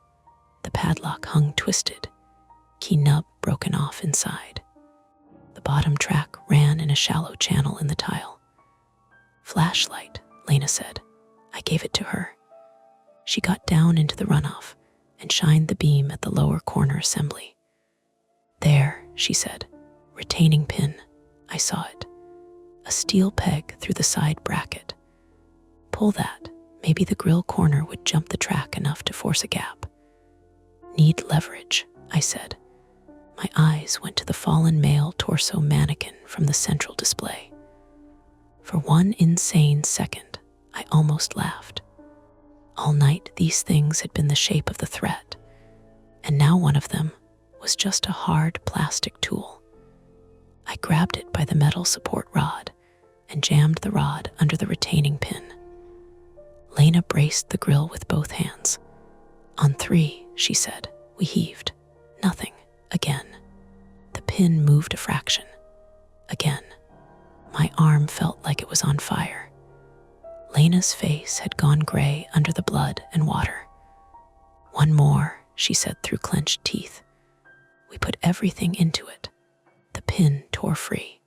the padlock hung twisted, key nub broken off inside. The bottom track ran in a shallow channel in the tile. Flashlight, Lena said. I gave it to her. She got down into the runoff and shined the beam at the lower corner assembly. There, she said, retaining pin. I saw it. A steel peg through the side bracket. Pull that. Maybe the grill corner would jump the track enough to force a gap. Need leverage, I said. My eyes went to the fallen male torso mannequin from the central display. For one insane second, I almost laughed. All night, these things had been the shape of the threat, and now one of them was just a hard plastic tool. I grabbed it by the metal support rod and jammed the rod under the retaining pin. Lena braced the grill with both hands. On 3, she said. We heaved. Nothing. Again. The pin moved a fraction. Again. My arm felt like it was on fire. Lena's face had gone gray under the blood and water. One more, she said through clenched teeth. We put everything into it. The pin tore free.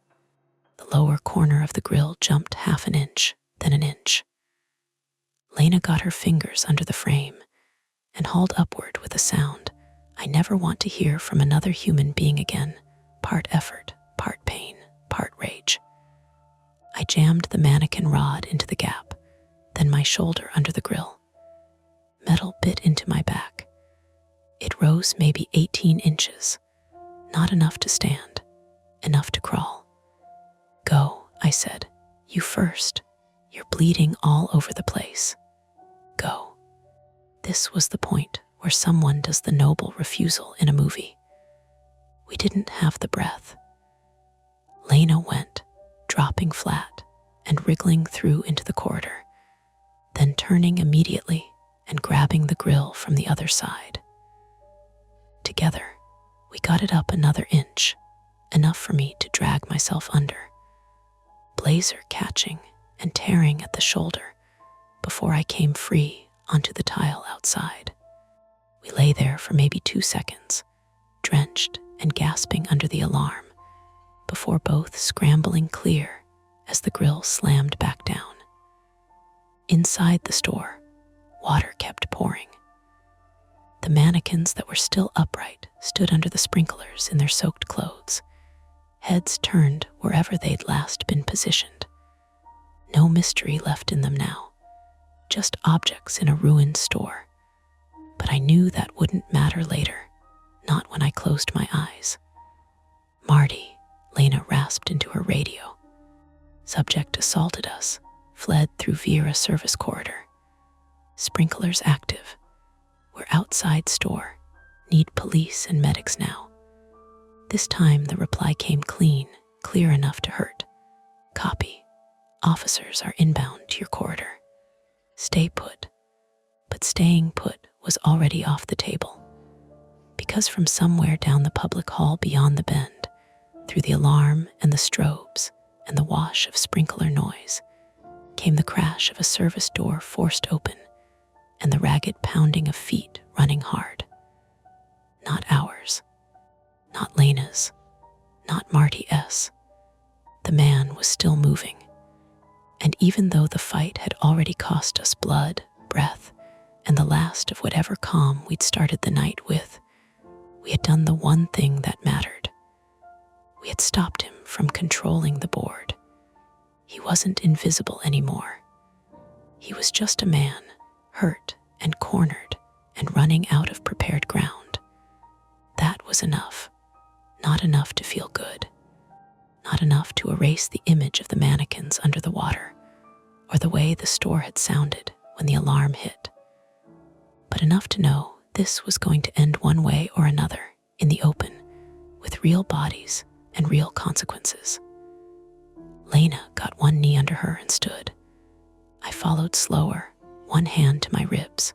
The lower corner of the grill jumped half an inch, then an inch. Lena got her fingers under the frame and hauled upward with a sound I never want to hear from another human being again, part effort, part pain, part rage. I jammed the mannequin rod into the gap, then my shoulder under the grill. Metal bit into my back. It rose maybe 18 inches, not enough to stand, enough to crawl. Go, I said. You first. You're bleeding all over the place. Go. This was the point where someone does the noble refusal in a movie. We didn't have the breath. Lena went, dropping flat and wriggling through into the corridor, then turning immediately and grabbing the grill from the other side. Together, We got it up another inch, enough for me to drag myself under, blazer catching and tearing at the shoulder before I came free onto the tile outside. We lay there for maybe 2 seconds, drenched and gasping under the alarm, before both scrambling clear as the grill slammed back down. Inside the store, water kept pouring. The mannequins that were still upright stood under the sprinklers in their soaked clothes, heads turned wherever they'd last been positioned. No mystery left in them now, just objects in a ruined store. But I knew that wouldn't matter later, not when I closed my eyes. "Marty," Lena rasped into her radio. "Subject assaulted us, fled through Vera service corridor. Sprinklers active. We're outside store. Need police and medics now." This time the reply came clean, clear enough to hurt. "Copy. Officers are inbound to your corridor. Stay put." But staying put was already off the table, because from somewhere down the public hall beyond the bend, through the alarm and the strobes and the wash of sprinkler noise, came the crash of a service door forced open and the ragged pounding of feet running hard. Not ours, not Lena's, not Marty S. The man was still moving, and even though the fight had already cost us blood, breath, and the last of whatever calm we'd started the night with, we had done the one thing that mattered. We had stopped him from controlling the board. He wasn't invisible anymore. He was just a man, hurt and cornered and running out of prepared ground. That was enough. Not enough to feel good. Not enough to erase the image of the mannequins under the water, or the way the store had sounded when the alarm hit. But enough to know this was going to end one way or another, in the open, with real bodies and real consequences. Lena got one knee under her and stood. I followed slower, one hand to my ribs.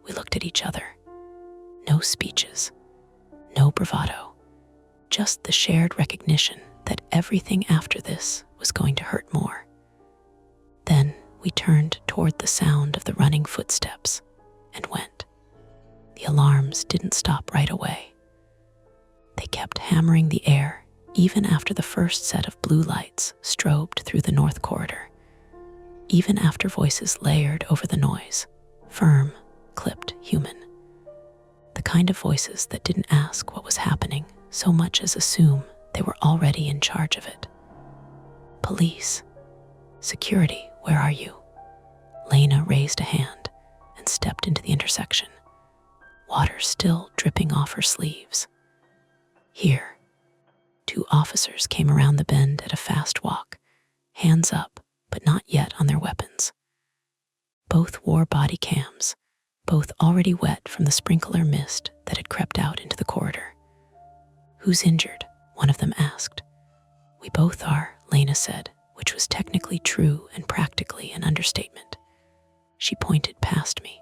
We looked at each other. No speeches, no bravado, just the shared recognition that everything after this was going to hurt more. Then we turned toward the sound of the running footsteps and went. The alarms didn't stop right away. They kept hammering the air even after the first set of blue lights strobed through the north corridor, even after voices layered over the noise, firm, clipped, human. The kind of voices that didn't ask what was happening so much as assume they were already in charge of it. "Police. Security, where are you?" Lena raised a hand and stepped into the intersection, water still dripping off her sleeves. "Here." 2 officers came around the bend at a fast walk, hands up, but not yet on their weapons. Both wore body cams, both already wet from the sprinkler mist that had crept out into the corridor. "Who's injured?" one of them asked. "We both are," Lena said, which was technically true and practically an understatement. She pointed past me.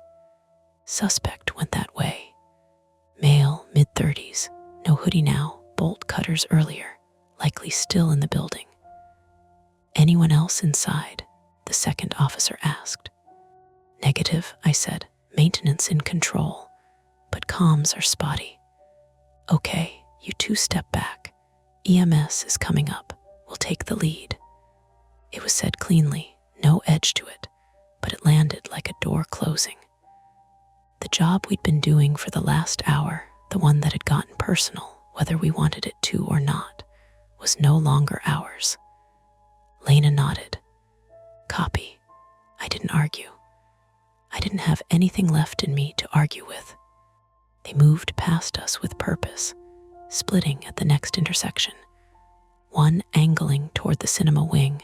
"Suspect went that way. Male, mid-30s, no hoodie now, bolt cutters earlier, likely still in the building." "Anyone else inside?" the second officer asked. "Negative," I said. "Maintenance in control, but comms are spotty." "Okay, you 2 step back. EMS is coming up. We'll take the lead." It was said cleanly, no edge to it, but it landed like a door closing. The job we'd been doing for the last hour, the one that had gotten personal, whether we wanted it to or not, was no longer ours. Lena nodded. "Copy." I didn't argue. I didn't have anything left in me to argue with. They moved past us with purpose, splitting at the next intersection, one angling toward the cinema wing,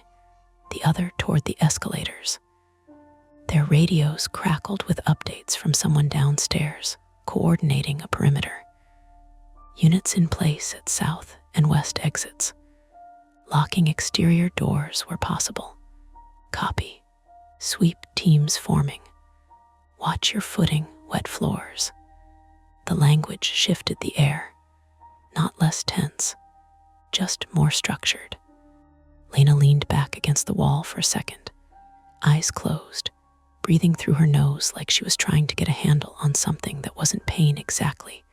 the other toward the escalators. Their radios crackled with updates from someone downstairs, coordinating a perimeter. Units in place at south and west exits. Locking exterior doors where possible. Copy. Sweep teams forming. Watch your footing, wet floors. The language shifted the air. not less tense, just more structured. Lena leaned back against the wall for a second, eyes closed, breathing through her nose like she was trying to get a handle on something that wasn't pain exactly,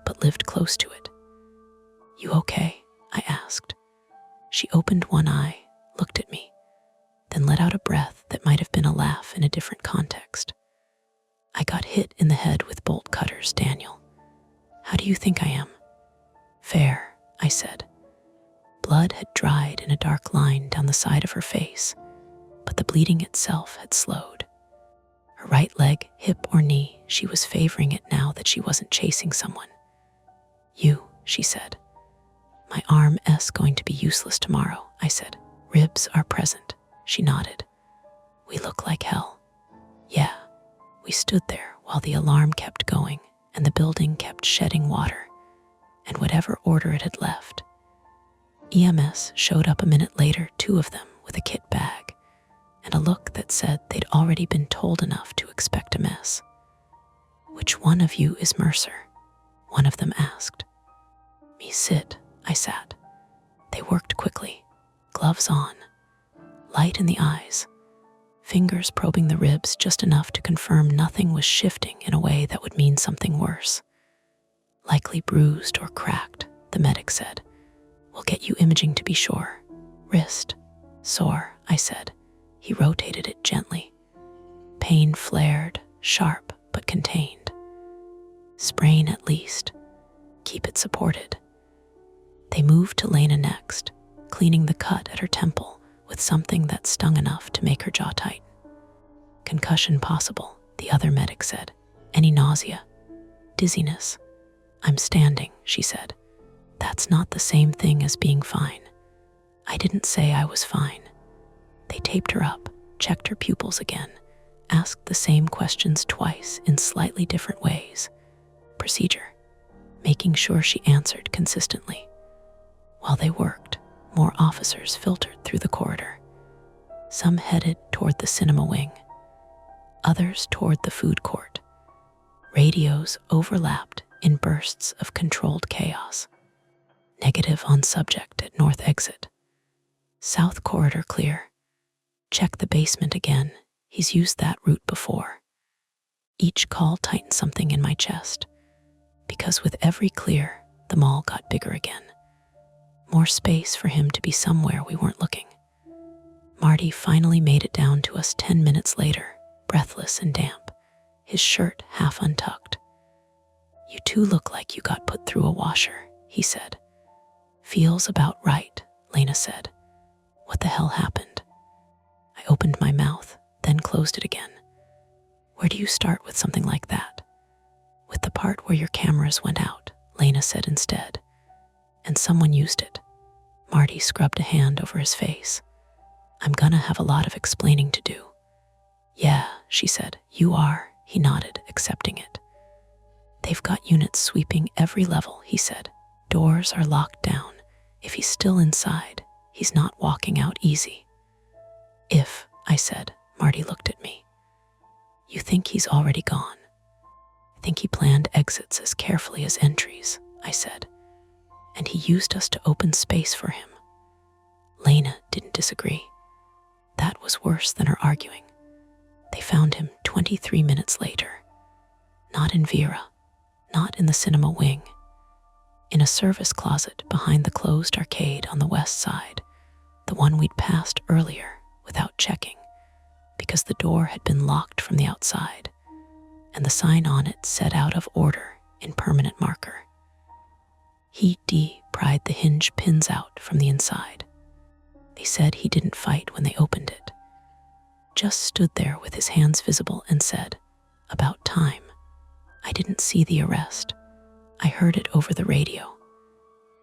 but lived close to it. "You okay?" I asked. She opened one eye, looked at me, then let out a breath that might have been a laugh in a different context. "I got hit in the head with bolt cutters, Daniel. How do you think I am?" "Fair," I said. Blood had dried in a dark line down the side of her face, but the bleeding itself had slowed. Her right leg, hip, or knee, she was favoring it now that she wasn't chasing someone. "You," she said. "My arm's going to be useless tomorrow," I said. "Ribs are present," she nodded. "We look like hell." "Yeah." We stood there while the alarm kept going and the building kept shedding water, and whatever order it had left. EMS showed up a minute later, 2 of them with a kit bag, and a look that said they'd already been told enough to expect a mess. "Which one of you is Mercer?" one of them asked. "Me, Sid," I sat. They worked quickly, gloves on, light in the eyes, fingers probing the ribs just enough to confirm nothing was shifting in a way that would mean something worse. "Likely bruised or cracked," the medic said. "We'll get you imaging to be sure." "Wrist. Sore," I said. He rotated it gently. "Pain flared, sharp but contained. Sprain at least. Keep it supported." They moved to Lena next, cleaning the cut at her temple with something that stung enough to make her jaw tighten. "Concussion possible," the other medic said. "Any nausea?" "Dizziness." "I'm standing," she said. "That's not the same thing as being fine." I didn't say I was fine. They taped her up, checked her pupils again, asked the same questions twice in slightly different ways. Procedure, making sure she answered consistently. While they worked, more officers filtered through the corridor. Some headed toward the cinema wing, others toward the food court. Radios overlapped in bursts of controlled chaos. Negative on subject at north exit. South corridor clear. Check the basement again. He's used that route before. Each call tightened something in my chest, because with every clear, the mall got bigger again. More space for him to be somewhere we weren't looking. Marty finally made it down to us 10 minutes later, breathless and damp, his shirt half untucked. "You two look like you got put through a washer," he said. "Feels about right," Lena said. "What the hell happened?" I opened my mouth, then closed it again. "Where do you start with something like that?" "With the part where your cameras went out," Lena said instead. "And someone used it." Marty scrubbed a hand over his face. "I'm gonna have a lot of explaining to do." "Yeah," she said. "You are," he nodded, accepting it. "They've got units sweeping every level," he said. "Doors are locked down. If he's still inside, he's not walking out easy." "If," I said. Marty looked at me. "You think he's already gone?" "I think he planned exits as carefully as entries," I said. "And he used us to open space for him." Lena didn't disagree. That was worse than her arguing. They found him 23 minutes later. Not in Vera, not in the cinema wing. In a service closet behind the closed arcade on the west side, the one we'd passed earlier without checking, because the door had been locked from the outside, and the sign on it said "out of order" in permanent marker. He pried the hinge pins out from the inside. They said he didn't fight when they opened it. Just stood there with his hands visible and said, "About time." I didn't see the arrest. I heard it over the radio.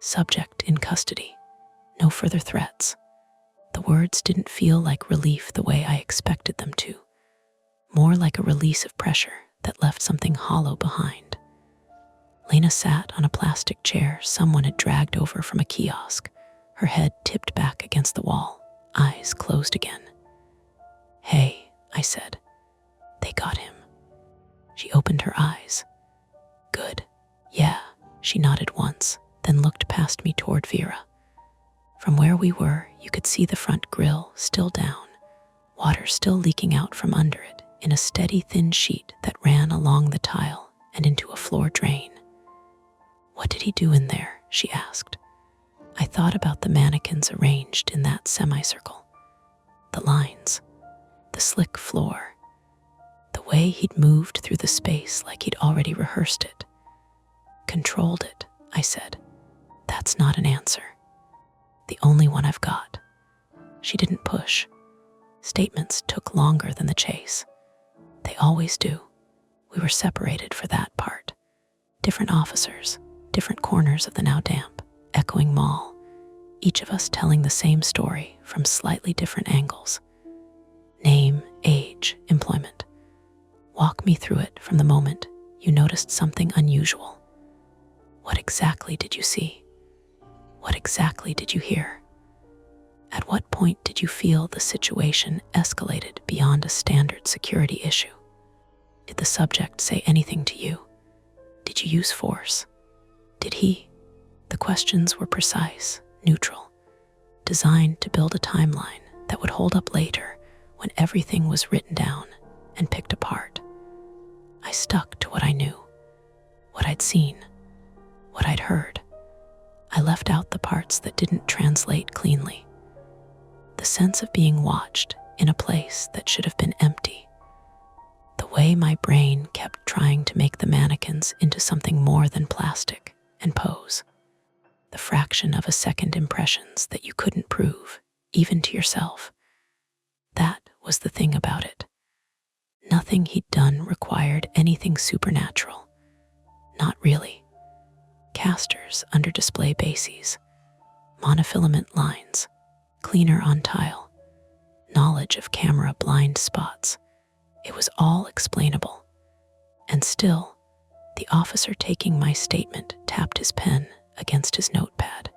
"Subject in custody. No further threats." The words didn't feel like relief the way I expected them to. More like a release of pressure that left something hollow behind. Lena sat on a plastic chair someone had dragged over from a kiosk, her head tipped back against the wall, eyes closed again. "Hey," I said. "They got him." She opened her eyes. "Good. Yeah," she nodded once, then looked past me toward Vera. From where we were, you could see the front grille still down, water still leaking out from under it in a steady thin sheet that ran along the tile and into a floor drain. "What did he do in there?" she asked. I thought about the mannequins arranged in that semicircle. The lines, the slick floor, the way he'd moved through the space like he'd already rehearsed it. "Controlled it," I said. "That's not an answer. The only one I've got." She didn't push. Statements took longer than the chase. They always do. We were separated for that part. Different officers, different corners of the now damp, echoing mall, each of us telling the same story from slightly different angles. Name, age, employment. Walk me through it from the moment you noticed something unusual. What exactly did you see? What exactly did you hear? At what point did you feel the situation escalated beyond a standard security issue? Did the subject say anything to you? Did you use force? Did he? The questions were precise, neutral, designed to build a timeline that would hold up later when everything was written down and picked apart. I stuck to what I knew, what I'd seen, what I'd heard. I left out the parts that didn't translate cleanly. The sense of being watched in a place that should have been empty. The way my brain kept trying to make the mannequins into something more than plastic and pose. The fraction of a second impressions that you couldn't prove, even to yourself. That was the thing about it. Nothing he'd done required anything supernatural. Not really. Casters under display bases, monofilament lines, cleaner on tile, knowledge of camera blind spots. It was all explainable. And still, the officer taking my statement tapped his pen against his notepad.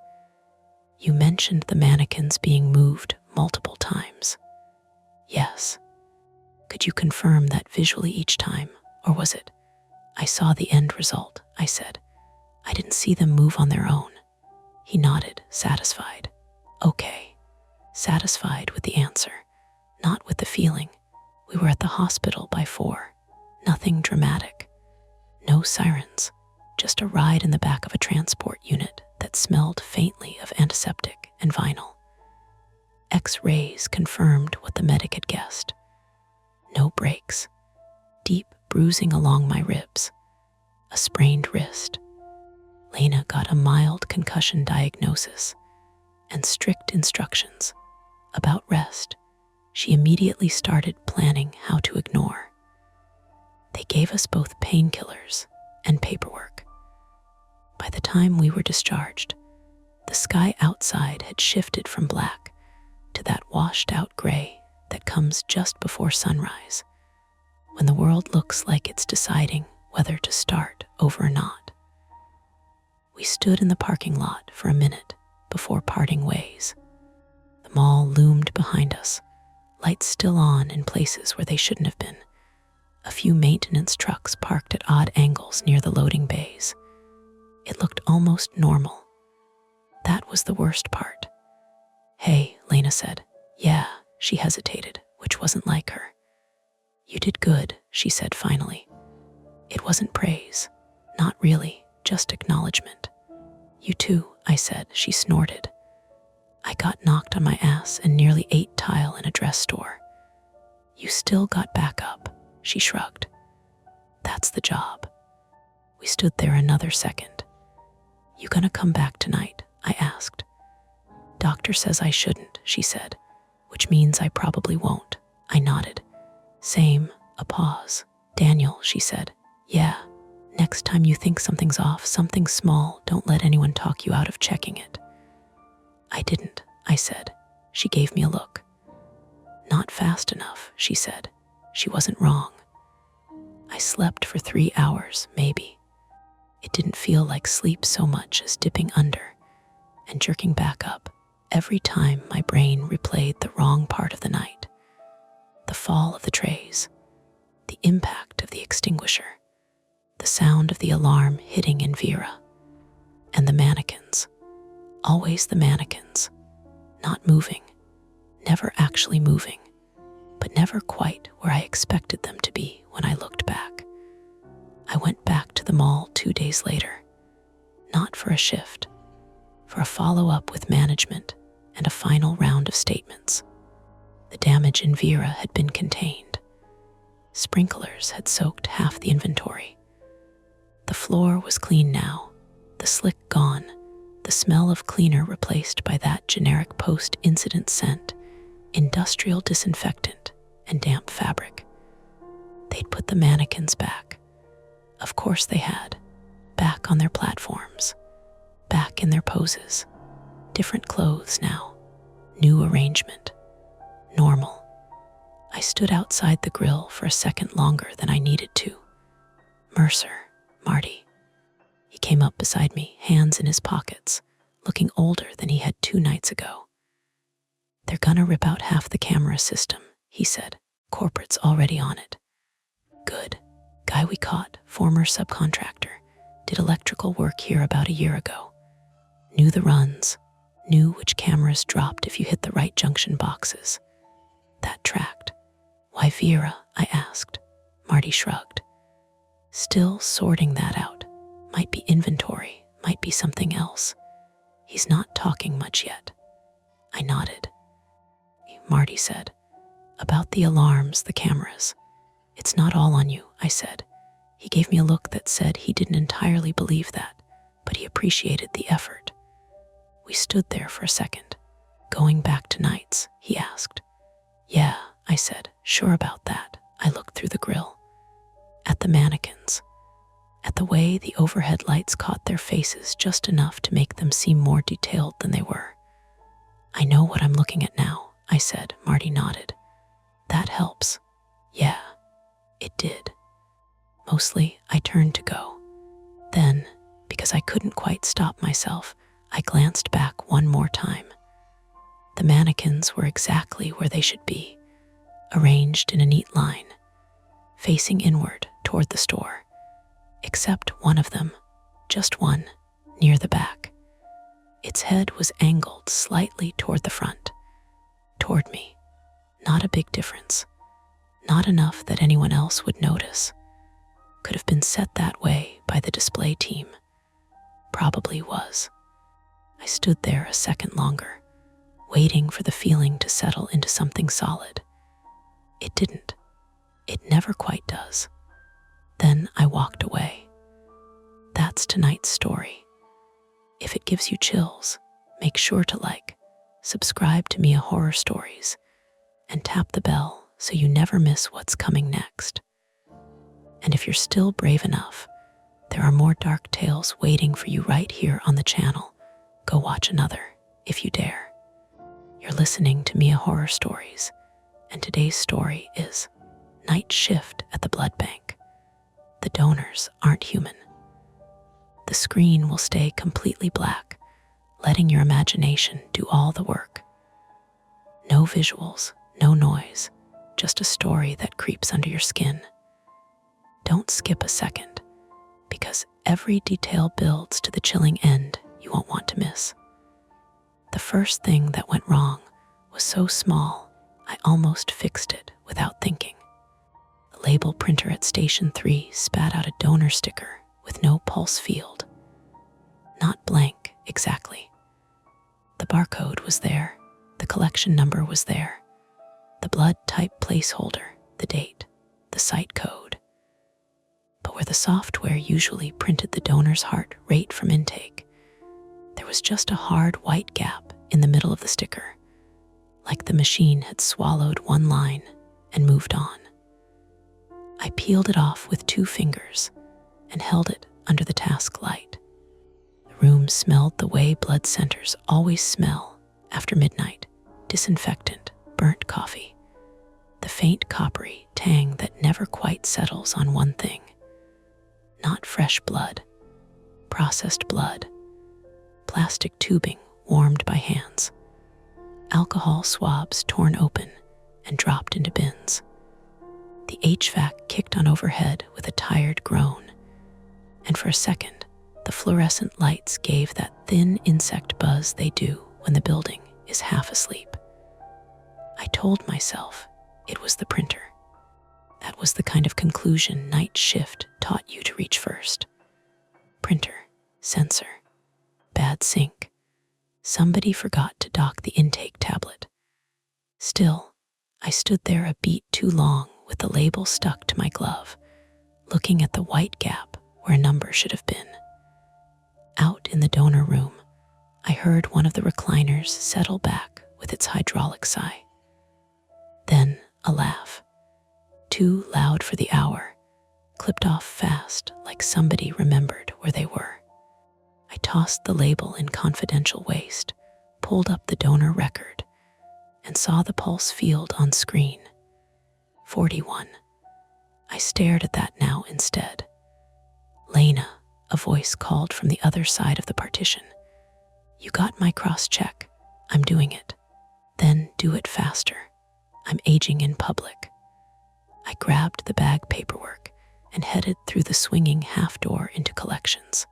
"You mentioned the mannequins being moved multiple times." "Yes." "Could you confirm that visually each time, or was it?" "I saw the end result," I said. "I didn't see them move on their own." He nodded, satisfied. "Okay." Satisfied with the answer, not with the feeling. We were at the hospital by 4. Nothing dramatic. No sirens. Just a ride in the back of a transport unit that smelled faintly of antiseptic and vinyl. X-rays confirmed what the medic had guessed. No breaks. Deep bruising along my ribs. A sprained wrist. Lena got a mild concussion diagnosis and strict instructions about rest. She immediately started planning how to ignore. They gave us both painkillers and paperwork. By the time we were discharged, the sky outside had shifted from black to that washed-out gray that comes just before sunrise, when the world looks like it's deciding whether to start over or not. We stood in the parking lot for a minute before parting ways. The mall loomed behind us, lights still on in places where they shouldn't have been. A few maintenance trucks parked at odd angles near the loading bays. It looked almost normal. That was the worst part. "Hey," Lena said. "Yeah," she hesitated, which wasn't like her. "You did good," she said finally. It wasn't praise. Not really, just acknowledgement. "You too," I said. She snorted. "I got knocked on my ass and nearly ate tile in a dress store." "You still got back up," she shrugged. "That's the job." We stood there another second. "You gonna come back tonight?" I asked. "Doctor says I shouldn't," she said, "which means I probably won't." I nodded. "Same." A pause. "Daniel," she said. "Yeah. Next time you think something's off, something small, don't let anyone talk you out of checking it." "I didn't," I said. She gave me a look. "Not fast enough," she said. She wasn't wrong. I slept for 3 hours, maybe. It didn't feel like sleep so much as dipping under and jerking back up every time my brain replayed the wrong part of the night. The fall of the trays, the impact of the extinguisher, the sound of the alarm hitting in Vera. And the mannequins, always the mannequins, not moving, never actually moving, but never quite where I expected them to be when I looked back. I went back to the mall 2 days later, not for a shift, for a follow-up with management and a final round of statements. The damage in Vera had been contained. Sprinklers had soaked half the inventory. The floor was clean now, the slick gone, the smell of cleaner replaced by that generic post-incident scent, industrial disinfectant and damp fabric. They'd put the mannequins back. Of course they had. Back on their platforms, back in their poses. Different clothes now, new arrangement, normal. I stood outside the grill for a second longer than I needed to. Mercer, Marty. He came up beside me, hands in his pockets, looking older than he had 2 nights ago. "They're gonna rip out half the camera system," he said. "Corporate's already on it." "Good. Guy we caught, former subcontractor, did electrical work here about a year ago. Knew the runs, knew which cameras dropped if you hit the right junction boxes. That tracked." "Why Vera?" I asked. Marty shrugged. "Still sorting that out. Might be inventory, might be something else. He's not talking much yet." I nodded. Marty said, "About the alarms, the cameras. It's not all on you," I said. He gave me a look that said he didn't entirely believe that, but he appreciated the effort. We stood there for a second. "Going back to nights?" he asked. "Yeah," I said, "sure about that." I looked through the grill. At the mannequins. At the way the overhead lights caught their faces just enough to make them seem more detailed than they were. "I know what I'm looking at now," I said. Marty nodded. "That helps." "Yeah, it did." Mostly, I turned to go. Then, because I couldn't quite stop myself, I glanced back one more time. The mannequins were exactly where they should be, arranged in a neat line, facing inward toward the store, except one of them, just one, near the back. Its head was angled slightly toward the front, toward me. Not a big difference. Not enough that anyone else would notice. Could have been set that way by the display team. Probably was. I stood there a second longer, waiting for the feeling to settle into something solid. It didn't. It never quite does. Then I walked away. That's tonight's story. If it gives you chills, make sure to subscribe to Mia Horror Stories, and tap the bell so you never miss what's coming next. And if you're still brave enough, there are more dark tales waiting for you right here on the channel. Go watch another, if you dare. You're listening to Mia Horror Stories, and today's story is Night Shift at the Blood Bank. The donors aren't human. The screen will stay completely black, letting your imagination do all the work. No visuals, no noise, just a story that creeps under your skin. Don't skip a second, because every detail builds to the chilling end you won't want to miss. The first thing that went wrong was so small, I almost fixed it without thinking. The label printer at Station 3 spat out a donor sticker with no pulse field. Not blank, exactly. The barcode was there, the collection number was there, the blood type placeholder, the date, the site code. But where the software usually printed the donor's heart rate from intake, there was just a hard white gap in the middle of the sticker, like the machine had swallowed one line and moved on. I peeled it off with 2 fingers and held it under the task light. The room smelled the way blood centers always smell after midnight: disinfectant, burnt coffee, the faint coppery tang that never quite settles on one thing. Not fresh blood, processed blood, plastic tubing warmed by hands, alcohol swabs torn open and dropped into bins. The HVAC kicked on overhead with a tired groan, and for a second, the The fluorescent lights gave that thin insect buzz they do when the building is half asleep. I told myself it was the printer. That was the kind of conclusion night shift taught you to reach first. Printer, sensor, bad sync. Somebody forgot to dock the intake tablet. Still, I stood there a beat too long with the label stuck to my glove, looking at the white gap where a number should have been. Out in the donor room, I heard one of the recliners settle back with its hydraulic sigh. Then a laugh, too loud for the hour, clipped off fast like somebody remembered where they were. I tossed the label in confidential waste, pulled up the donor record, and saw the pulse field on screen. 41. I stared at that now instead. Lena, a voice called from the other side of the partition. You got my cross-check. I'm doing it. Then do it faster. I'm aging in public. I grabbed the bag paperwork and headed through the swinging half door into collections.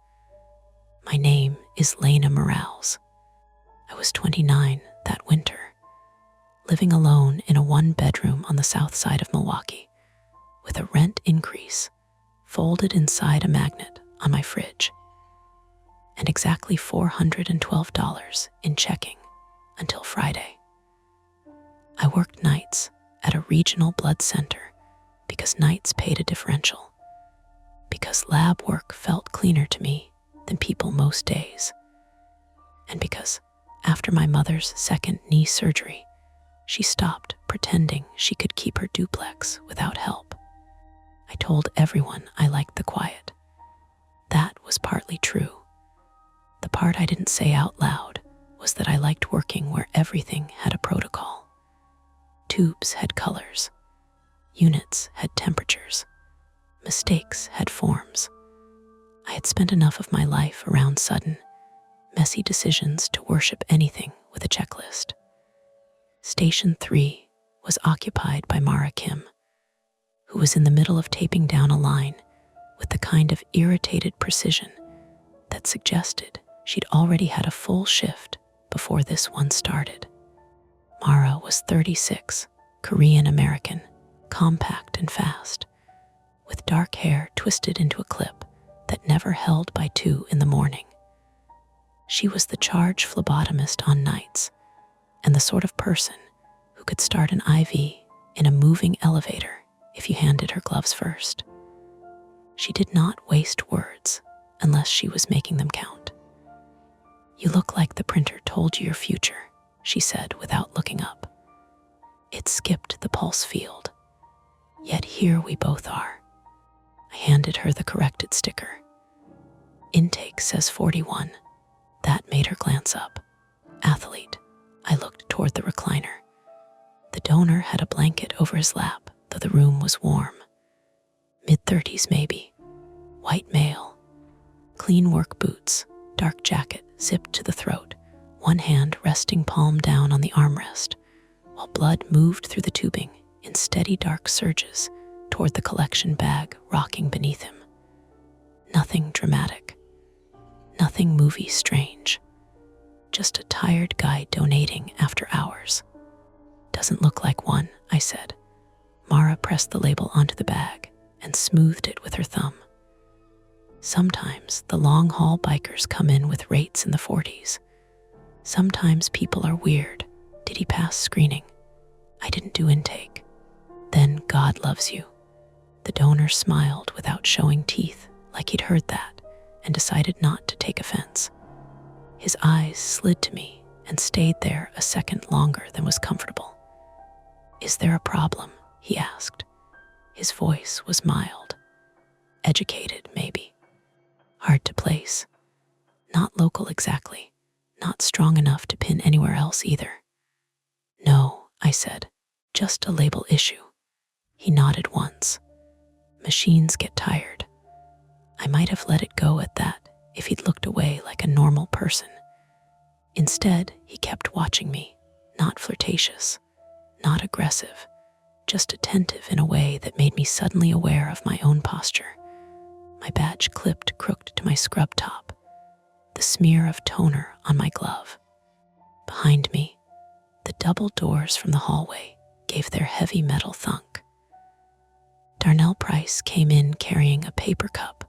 My name is Lena Morales. I was 29 that winter, living alone in a one-bedroom on the south side of Milwaukee, with a rent increase folded inside a magnet on my fridge, and exactly $412 in checking until Friday. I worked nights at a regional blood center because nights paid a differential, because lab work felt cleaner to me than people most days, and because after my mother's second knee surgery, she stopped pretending she could keep her duplex without help. I told everyone I liked the quiet. That was partly true. The part I didn't say out loud was that I liked working where everything had a protocol. Tubes had colors. Units had temperatures. Mistakes had forms. I had spent enough of my life around sudden, messy decisions to worship anything with a checklist. Station 3 was occupied by Mara Kim, who was in the middle of taping down a line with the kind of irritated precision that suggested she'd already had a full shift before this one started. Mara was 36, Korean-American, compact and fast, with dark hair twisted into a clip that never held by 2 in the morning. She was the charge phlebotomist on nights, and the sort of person who could start an IV in a moving elevator if you handed her gloves first. She did not waste words unless she was making them count. You look like the printer told you your future, she said without looking up. It skipped the pulse field. Yet here we both are. I handed her the corrected sticker. Intake says 41. That made her glance up. Athlete. I looked toward the recliner. The donor had a blanket over his lap, though the room was warm. Mid-30s maybe. White male. Clean work boots, dark jacket zipped to the throat, one hand resting palm down on the armrest, while blood moved through the tubing in steady dark surges toward the collection bag rocking beneath him. Nothing dramatic. Nothing movie strange. Just a tired guy donating after hours. Doesn't look like one, I said. Mara pressed the label onto the bag and smoothed it with her thumb. Sometimes the long-haul bikers come in with rates in the 40s. Sometimes people are weird. Did he pass screening? I didn't do intake. Then God loves you. The donor smiled without showing teeth, like he'd heard that, and decided not to take offense. His eyes slid to me and stayed there a second longer than was comfortable. Is there a problem? He asked. His voice was mild. Educated, maybe. Hard to place. Not local exactly. Not strong enough to pin anywhere else either. No, I said. Just a label issue. He nodded once. Machines get tired. I might have let it go at that if he'd looked away like a normal person. Instead, he kept watching me, not flirtatious, not aggressive, just attentive in a way that made me suddenly aware of my own posture. My my badge clipped crooked to my scrub top, the smear of toner on my glove. Behind me, the double doors from the hallway gave their heavy metal thunk. Darnell Price came in carrying a paper cup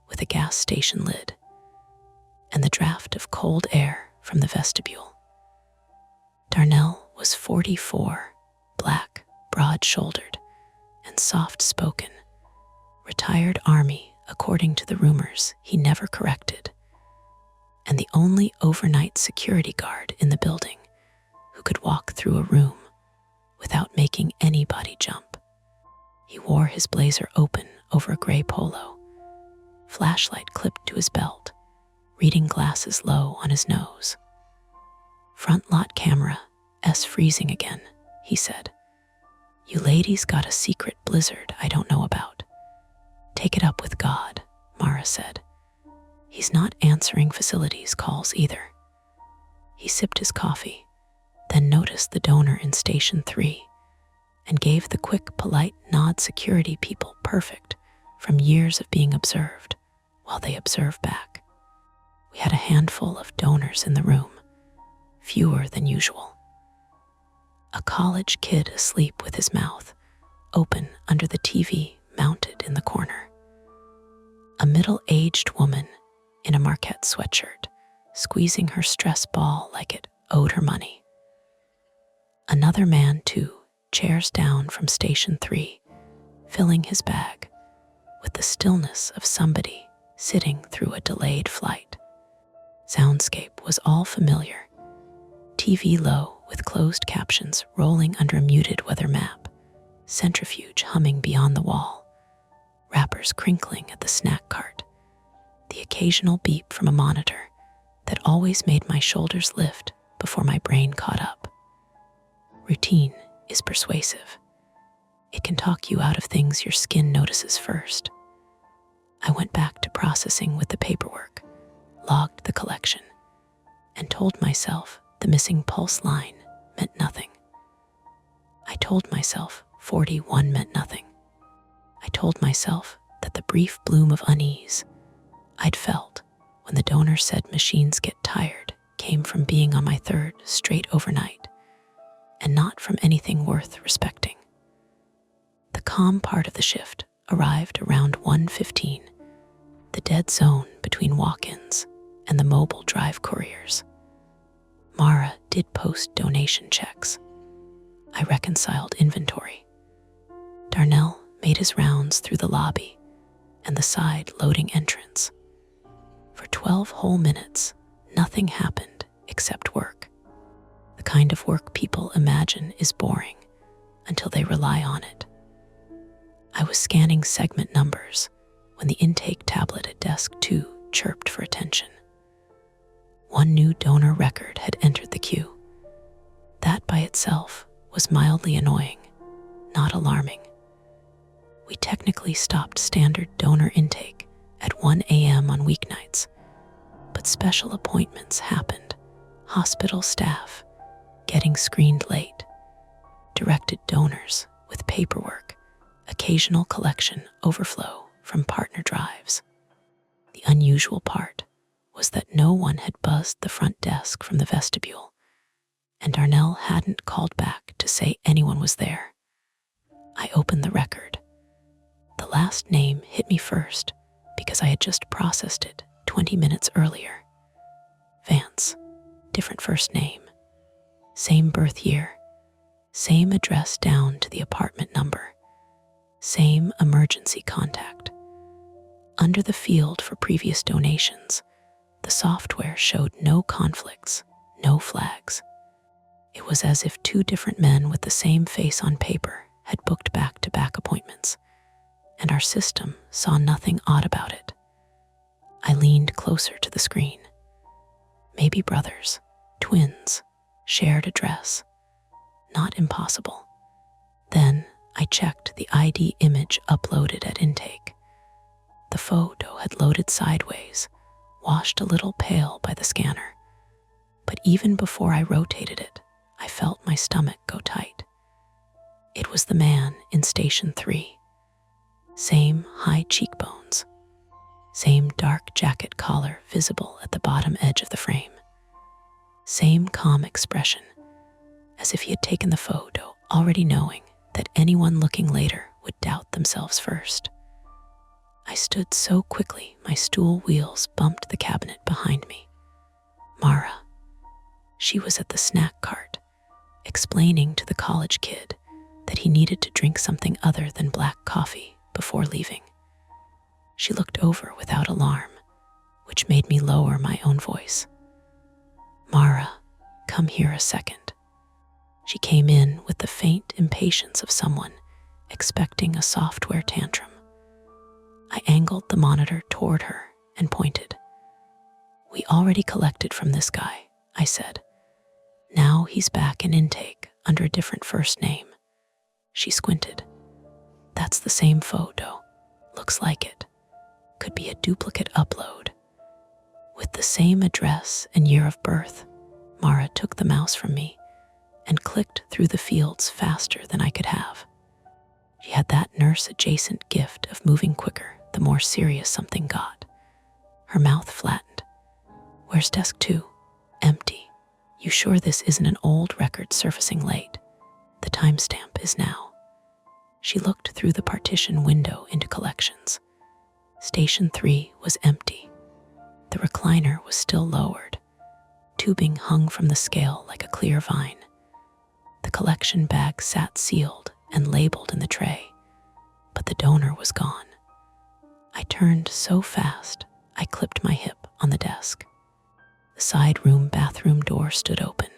with a gas station lid, and the draft of cold air from the vestibule. Darnell was 44, black, broad-shouldered, and soft-spoken, retired Army according to the rumors he never corrected, and the only overnight security guard in the building who could walk through a room without making anybody jump. He wore his blazer open over a gray polo, flashlight clipped to his belt, reading glasses low on his nose. "Front lot camera, freezing again," he said. "You ladies got a secret blizzard I don't know about. Take it up with God," Mara said. "He's not answering facilities calls either." He sipped his coffee, then noticed the donor in Station 3 and gave the quick, polite nod security people perfect from years of being observed while they observe back. We had a handful of donors in the room, fewer than usual. A college kid asleep with his mouth open under the TV mounted in the corner. A middle-aged woman in a Marquette sweatshirt squeezing her stress ball like it owed her money. Another man, 2 chairs down from Station 3, filling his bag with the stillness of somebody sitting through a delayed flight. Soundscape was all familiar. TV low with closed captions rolling under a muted weather map, centrifuge humming beyond the wall, wrappers crinkling at the snack cart, the occasional beep from a monitor that always made my shoulders lift before my brain caught up. Routine is persuasive. It can talk you out of things your skin notices first. I went back to processing with the paperwork, logged the collection, and told myself the missing pulse line meant nothing. I told myself 41 meant nothing. I told myself that the brief bloom of unease I'd felt when the donor said machines get tired came from being on my third straight overnight, and not from anything worth respecting. The calm part of the shift arrived around 1:15, the dead zone between walk-ins and the mobile drive couriers. Mara did post donation checks. I reconciled inventory. Darnell made his rounds through the lobby and the side loading entrance. For 12 whole minutes, nothing happened except work. The kind of work people imagine is boring until they rely on it. I was scanning segment numbers when the intake tablet at desk 2 chirped for attention. One new donor record had entered the queue. That by itself was mildly annoying, not alarming. We technically stopped standard donor intake at 1 a.m. on weeknights, but special appointments happened. Hospital staff getting screened late, directed donors with paperwork, occasional collection overflow from partner drives. The unusual part was that no one had buzzed the front desk from the vestibule, and Darnell hadn't called back to say anyone was there. I opened the record. The last name hit me first because I had just processed it 20 minutes earlier. Vance, different first name, same birth year, same address down to the apartment number, same emergency contact. Under the field for previous donations, the software showed no conflicts, no flags. It was as if 2 different men with the same face on paper had booked back-to-back appointments, and our system saw nothing odd about it. I leaned closer to the screen. Maybe brothers, twins, shared address. Not impossible. Then I checked the ID image uploaded at intake. The photo had loaded sideways, washed a little pale by the scanner. But even before I rotated it, I felt my stomach go tight. It was the man in Station 3. Same high cheekbones, Same dark jacket collar visible at the bottom edge of the frame. Same calm expression, as if he had taken the photo already knowing that anyone looking later would doubt themselves first. I stood so quickly my stool wheels bumped the cabinet behind me. Mara. She was at the snack cart, explaining to the college kid that he needed to drink something other than black coffee before leaving. She looked over without alarm, which made me lower my own voice. Mara, come here a second. She came in with the faint impatience of someone expecting a software tantrum. I angled the monitor toward her and pointed. We already collected from this guy, I said. Now he's back in intake under a different first name. She squinted. That's the same photo. Looks like it. Could be a duplicate upload. With the same address and year of birth, Mara took the mouse from me and clicked through the fields faster than I could have. She had that nurse-adjacent gift of moving quicker the more serious something got. Her mouth flattened. Where's desk 2? Empty. You sure this isn't an old record surfacing late? The timestamp is now. She looked through the partition window into collections. Station 3 was empty. The recliner was still lowered. Tubing hung from the scale like a clear vine. The collection bag sat sealed and labeled in the tray, but the donor was gone. I turned so fast, I clipped my hip on the desk. The side room bathroom door stood open.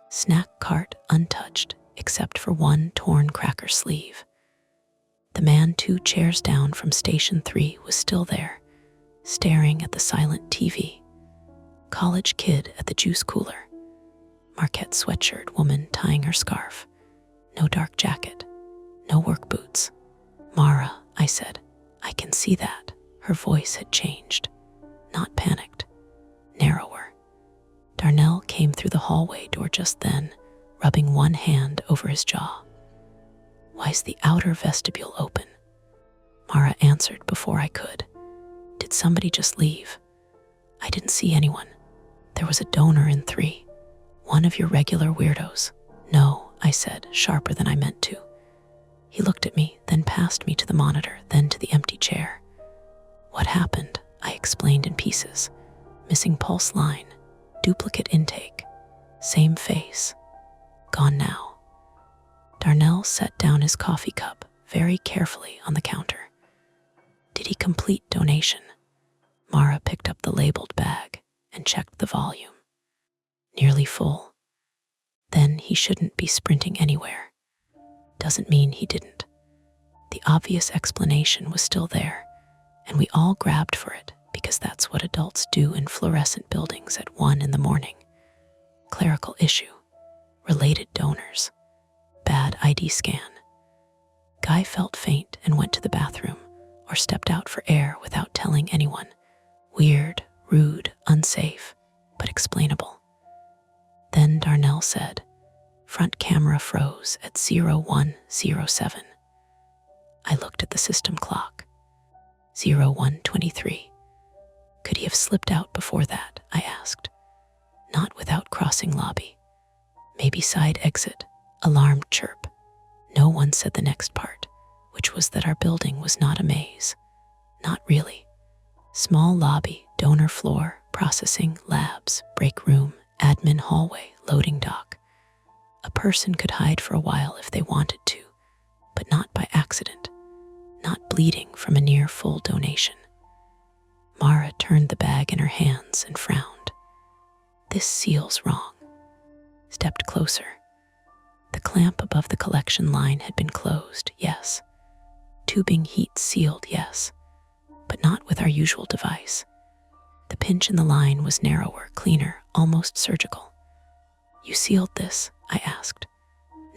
Snack cart untouched except for one torn cracker sleeve. The man 2 chairs down from station 3 was still there, staring at the silent TV. College kid at the juice cooler. Marquette sweatshirt woman tying her scarf. No dark jacket. No work boots. Mara, I said. I can see that. Her voice had changed. Not panicked. Narrower. Darnell came through the hallway door just then, rubbing one hand over his jaw. Why's the outer vestibule open? Mara answered before I could. Did somebody just leave? I didn't see anyone. There was a donor in 3. One of your regular weirdos. No, I said, sharper than I meant to. He looked at me, then passed me to the monitor, then to the empty chair. What happened? I explained in pieces. Missing pulse line. Duplicate intake. Same face. Gone now. Darnell set down his coffee cup very carefully on the counter. Did he complete donation? Mara picked up the labeled bag and checked the volume. Nearly full. Then he shouldn't be sprinting anywhere. Doesn't mean he didn't. The obvious explanation was still there, and we all grabbed for it because that's what adults do in fluorescent buildings at 1 in the morning. Clerical issue. Related donors. Bad ID scan. Guy felt faint and went to the bathroom or stepped out for air without telling anyone. Weird, rude, unsafe, but explainable. Then Darnell said, front camera froze at 0107. I looked at the system clock. 0123. Could he have slipped out before that? I asked. Not without crossing lobby. Maybe side exit. Alarm chirp. No one said the next part, which was that our building was not a maze. Not really. Small lobby, donor floor, processing, labs, break room, admin hallway, loading dock. A person could hide for a while if they wanted to, but not by accident, not bleeding from a near full donation. Mara turned the bag in her hands and frowned. This seal's wrong. Stepped closer. The clamp above the collection line had been closed, yes. Tubing heat sealed, yes, but not with our usual device. The pinch in the line was narrower, cleaner, almost surgical. You sealed this? I asked.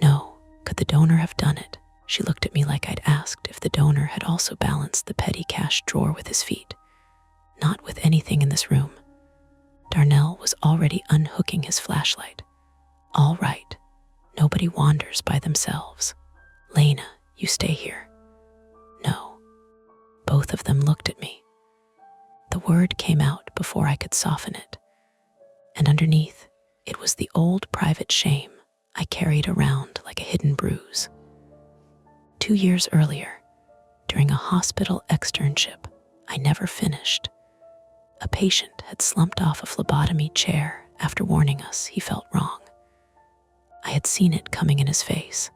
No. Could the donor have done it? She looked at me like I'd asked if the donor had also balanced the petty cash drawer with his feet. Not with anything in this room. Darnell was already unhooking his flashlight. All right. Nobody wanders by themselves. Lena, you stay here. No. Both of them looked at me. word came out before I could soften it, and underneath, it was the old private shame I carried around like a hidden bruise. 2 years earlier, during a hospital externship I never finished, a patient had slumped off a phlebotomy chair after warning us he felt wrong. I had seen it coming in his face.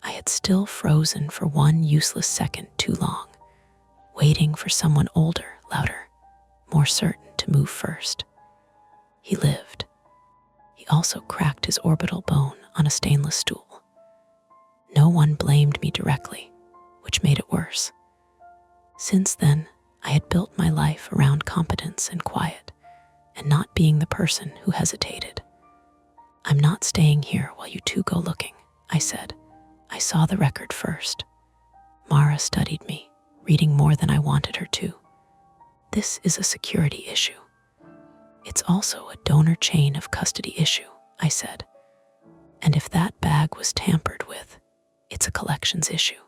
I had still frozen for one useless second too long, waiting for someone older, louder, more certain to move first. He lived. He also cracked his orbital bone on a stainless stool. No one blamed me directly, which made it worse. Since then, I had built my life around competence and quiet, and not being the person who hesitated. "I'm not staying here while you two go looking," I said. I saw the record first. Mara studied me, reading more than I wanted her to. "This is a security issue. It's also a donor chain of custody issue," I said. "And if that bag was tampered with, it's a collections issue."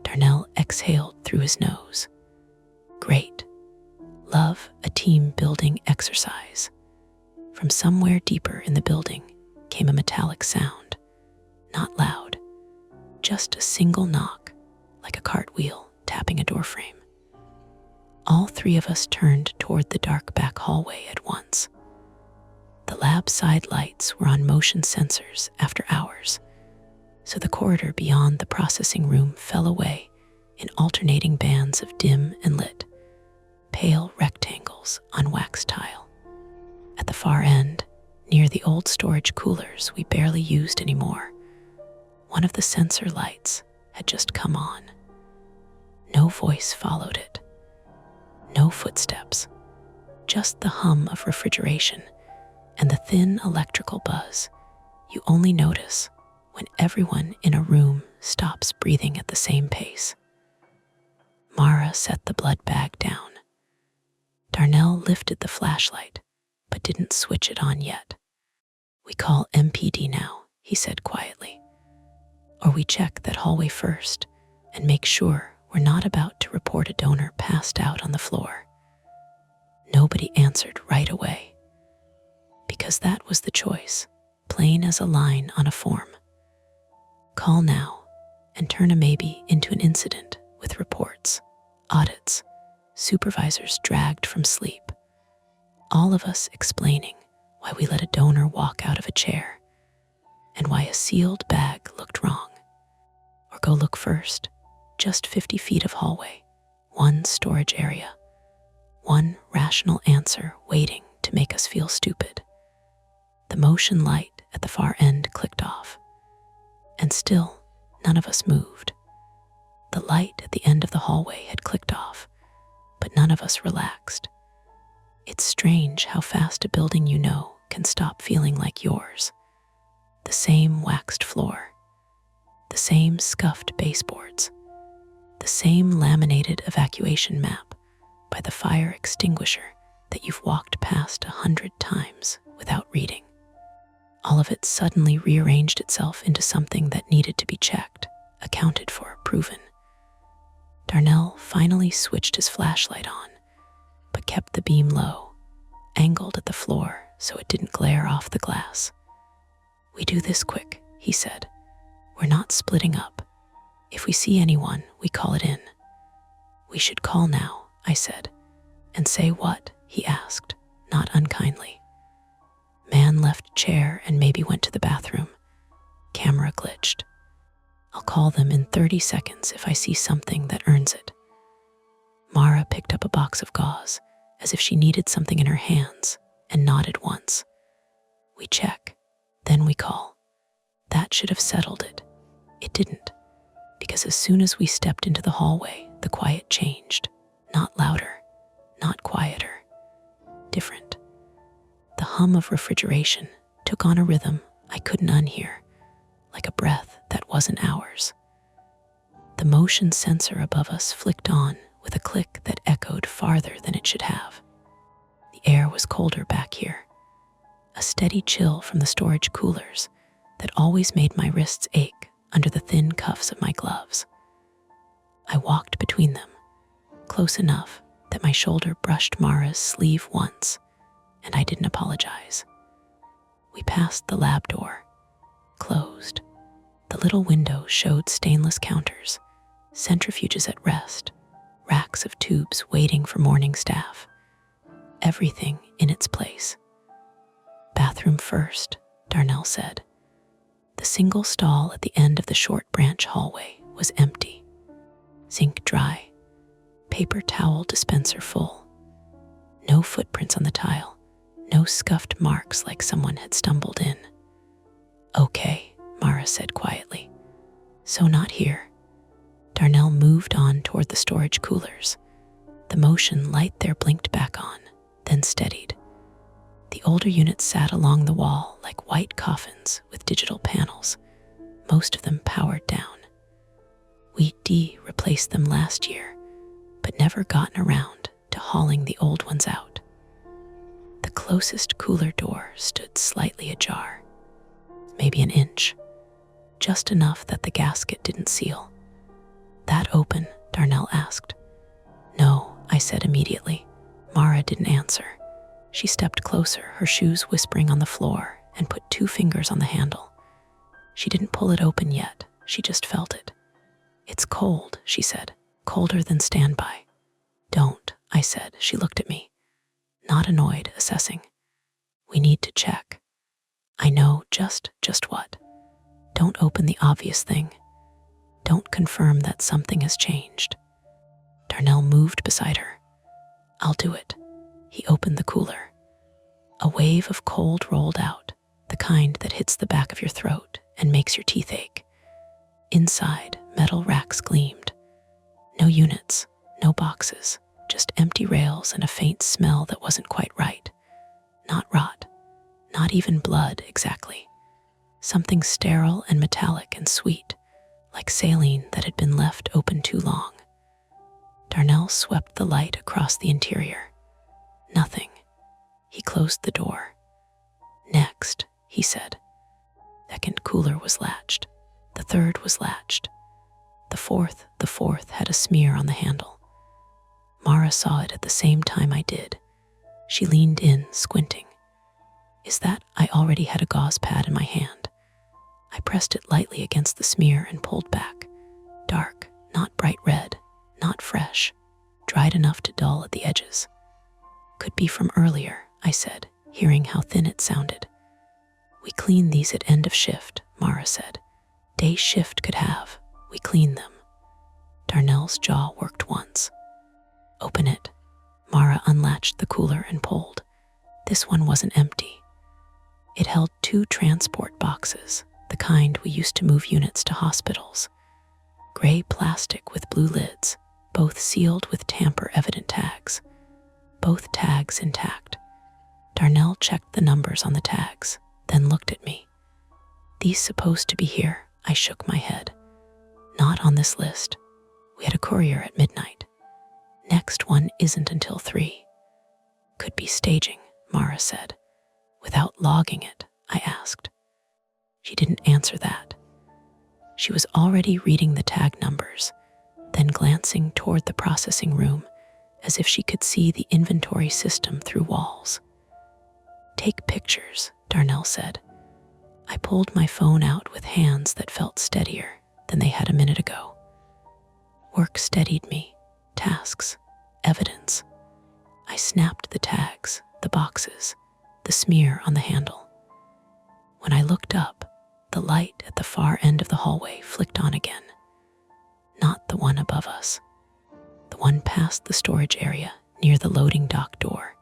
Darnell exhaled through his nose. "Great. Love a team-building exercise." From somewhere deeper in the building came a metallic sound. Not loud, just a single knock, like a cartwheel tapping a doorframe. All three of us turned toward the dark back hallway at once. The lab side lights were on motion sensors after hours, so the corridor beyond the processing room fell away in alternating bands of dim and lit, pale rectangles on wax tile. At the far end, near the old storage coolers we barely used anymore, one of the sensor lights had just come on. No voice followed it. No footsteps, just the hum of refrigeration and the thin electrical buzz you only notice when everyone in a room stops breathing at the same pace. Mara set the blood bag down. Darnell lifted the flashlight, but didn't switch it on yet. "We call MPD now," he said quietly. "Or we check that hallway first and make sure we're not about to report a donor passed out on the floor." Nobody answered right away, because that was the choice, plain as a line on a form. Call now and turn a maybe into an incident with reports, audits, supervisors dragged from sleep. All of us explaining why we let a donor walk out of a chair and why a sealed bag looked wrong. Or go look first, just 50 feet of hallway, one storage area, one rational answer waiting to make us feel stupid. The motion light at the far end clicked off, and still none of us moved. The light at the end of the hallway had clicked off, but none of us relaxed. It's strange how fast a building you know can stop feeling like yours. The same waxed floor, the same scuffed baseboards, the same laminated evacuation map by the fire extinguisher that you've walked past 100 times without reading. All of it suddenly rearranged itself into something that needed to be checked, accounted for, proven. Darnell finally switched his flashlight on, but kept the beam low, angled at the floor so it didn't glare off the glass. "We do this quick," he said. "We're not splitting up. If we see anyone, we call it in." "We should call now," I said. "And say what?" he asked, not unkindly. Man left chair and maybe went to the bathroom. Camera glitched. "I'll call them in 30 seconds if I see something that earns it." Mara picked up a box of gauze, as if she needed something in her hands, and nodded once. "We check, then we call." That should have settled it. It didn't, because as soon as we stepped into the hallway, the quiet changed. Not louder, not quieter, different. The hum of refrigeration took on a rhythm I couldn't unhear, like a breath that wasn't ours. The motion sensor above us flicked on with a click that echoed farther than it should have. The air was colder back here, a steady chill from the storage coolers that always made my wrists ache under the thin cuffs of my gloves. I walked between them, close enough that my shoulder brushed Mara's sleeve once, and I didn't apologize. We passed the lab door, closed. The little window showed stainless counters, centrifuges at rest, racks of tubes waiting for morning staff. Everything in its place. Bathroom first, Darnell said. The single stall at the end of the short branch hallway was empty. Sink dry, paper towel dispenser full. No footprints on the tile, no scuffed marks like someone had stumbled in. Okay, Mara said quietly. So not here. Darnell moved on toward the storage coolers. The motion light there blinked back on, then steadied. The older units sat along the wall like white coffins with digital panels, most of them powered down. We replaced them last year, but never gotten around to hauling the old ones out. The closest cooler door stood slightly ajar, maybe an inch, just enough that the gasket didn't seal. That open? Darnell asked. No, I said immediately. Mara didn't answer. She stepped closer, her shoes whispering on the floor, and put 2 fingers on the handle. She didn't pull it open yet, she just felt it. It's cold, she said, colder than standby. Don't, I said. She looked at me, not annoyed, assessing. We need to check. I know, just what? Don't open the obvious thing. Don't confirm that something has changed. Darnell moved beside her. I'll do it. He opened the cooler. A wave of cold rolled out, the kind that hits the back of your throat and makes your teeth ache. Inside, metal racks gleamed. No units, no boxes, just empty rails and a faint smell that wasn't quite right. Not rot, not even blood exactly. Something sterile and metallic and sweet, like saline that had been left open too long. Darnell swept the light across the interior. Nothing. He closed the door. Next, he said. Second cooler was latched. The third was latched. The fourth had a smear on the handle. Mara saw it at the same time I did. She leaned in, squinting. Is that? I already had a gauze pad in my hand. I pressed it lightly against the smear and pulled back. Dark, not bright red, not fresh, dried enough to dull at the edges. Could be from earlier, I said, hearing how thin it sounded. We clean these at end of shift, Mara said. Day shift could have. We clean them. Darnell's jaw worked once. Open it. Mara unlatched the cooler and pulled. This one wasn't empty. It held 2 transport boxes, the kind we used to move units to hospitals. Gray plastic with blue lids, both sealed with tamper-evident tags. Both tags intact. Darnell checked the numbers on the tags, then looked at me. These supposed to be here? I shook my head. Not on this list. We had a courier at midnight. Next one isn't until 3. Could be staging, Mara said. Without logging it, I asked. She didn't answer that. She was already reading the tag numbers, then glancing toward the processing room as if she could see the inventory system through walls. Take pictures, Darnell said. I pulled my phone out with hands that felt steadier than they had a minute ago. Work steadied me. Tasks. Evidence. I snapped the tags, the boxes, the smear on the handle. When I looked up, the light at the far end of the hallway flicked on again. Not the one above us. The one past the storage area near the loading dock door.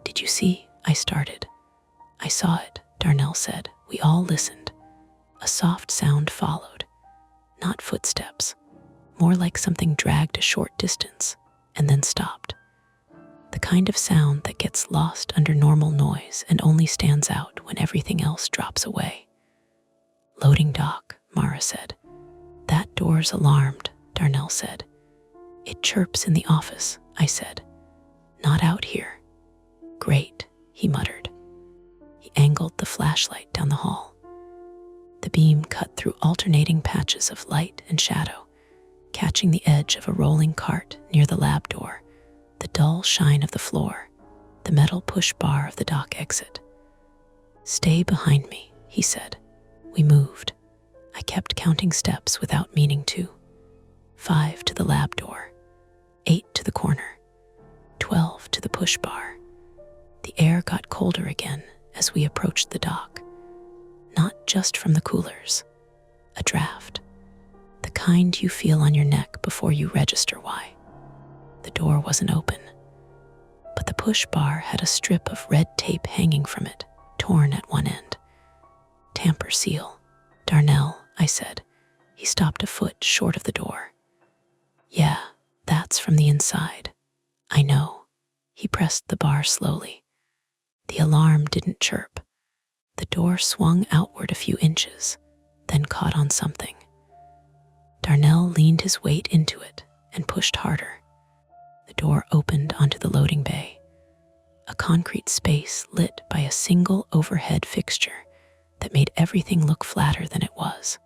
Did you see? I started. I saw it, Darnell said. We all listened. A soft sound followed. Not footsteps. More like something dragged a short distance and then stopped. The kind of sound that gets lost under normal noise and only stands out when everything else drops away. Loading dock, Mara said. That door's alarmed, Darnell said. It chirps in the office, I said. Not out here. Great, he muttered. He angled the flashlight down the hall. The beam cut through alternating patches of light and shadow, catching the edge of a rolling cart near the lab door, the dull shine of the floor, the metal push bar of the dock exit. "Stay behind me," he said. We moved. I kept counting steps without meaning to. 5 to the lab door, 8 to the corner, 12 to the push bar. The air got colder again as we approached the dock. Not just from the coolers, a draft. The kind you feel on your neck before you register why. The door wasn't open, but the push bar had a strip of red tape hanging from it, torn at one end. "Tamper seal." "Darnell," I said. He stopped a foot short of the door. "Yeah, that's from the inside." "I know." He pressed the bar slowly. The alarm didn't chirp. The door swung outward a few inches, then caught on something. Darnell leaned his weight into it and pushed harder. The door opened onto the loading bay, a concrete space lit by a single overhead fixture that made everything look flatter than it was.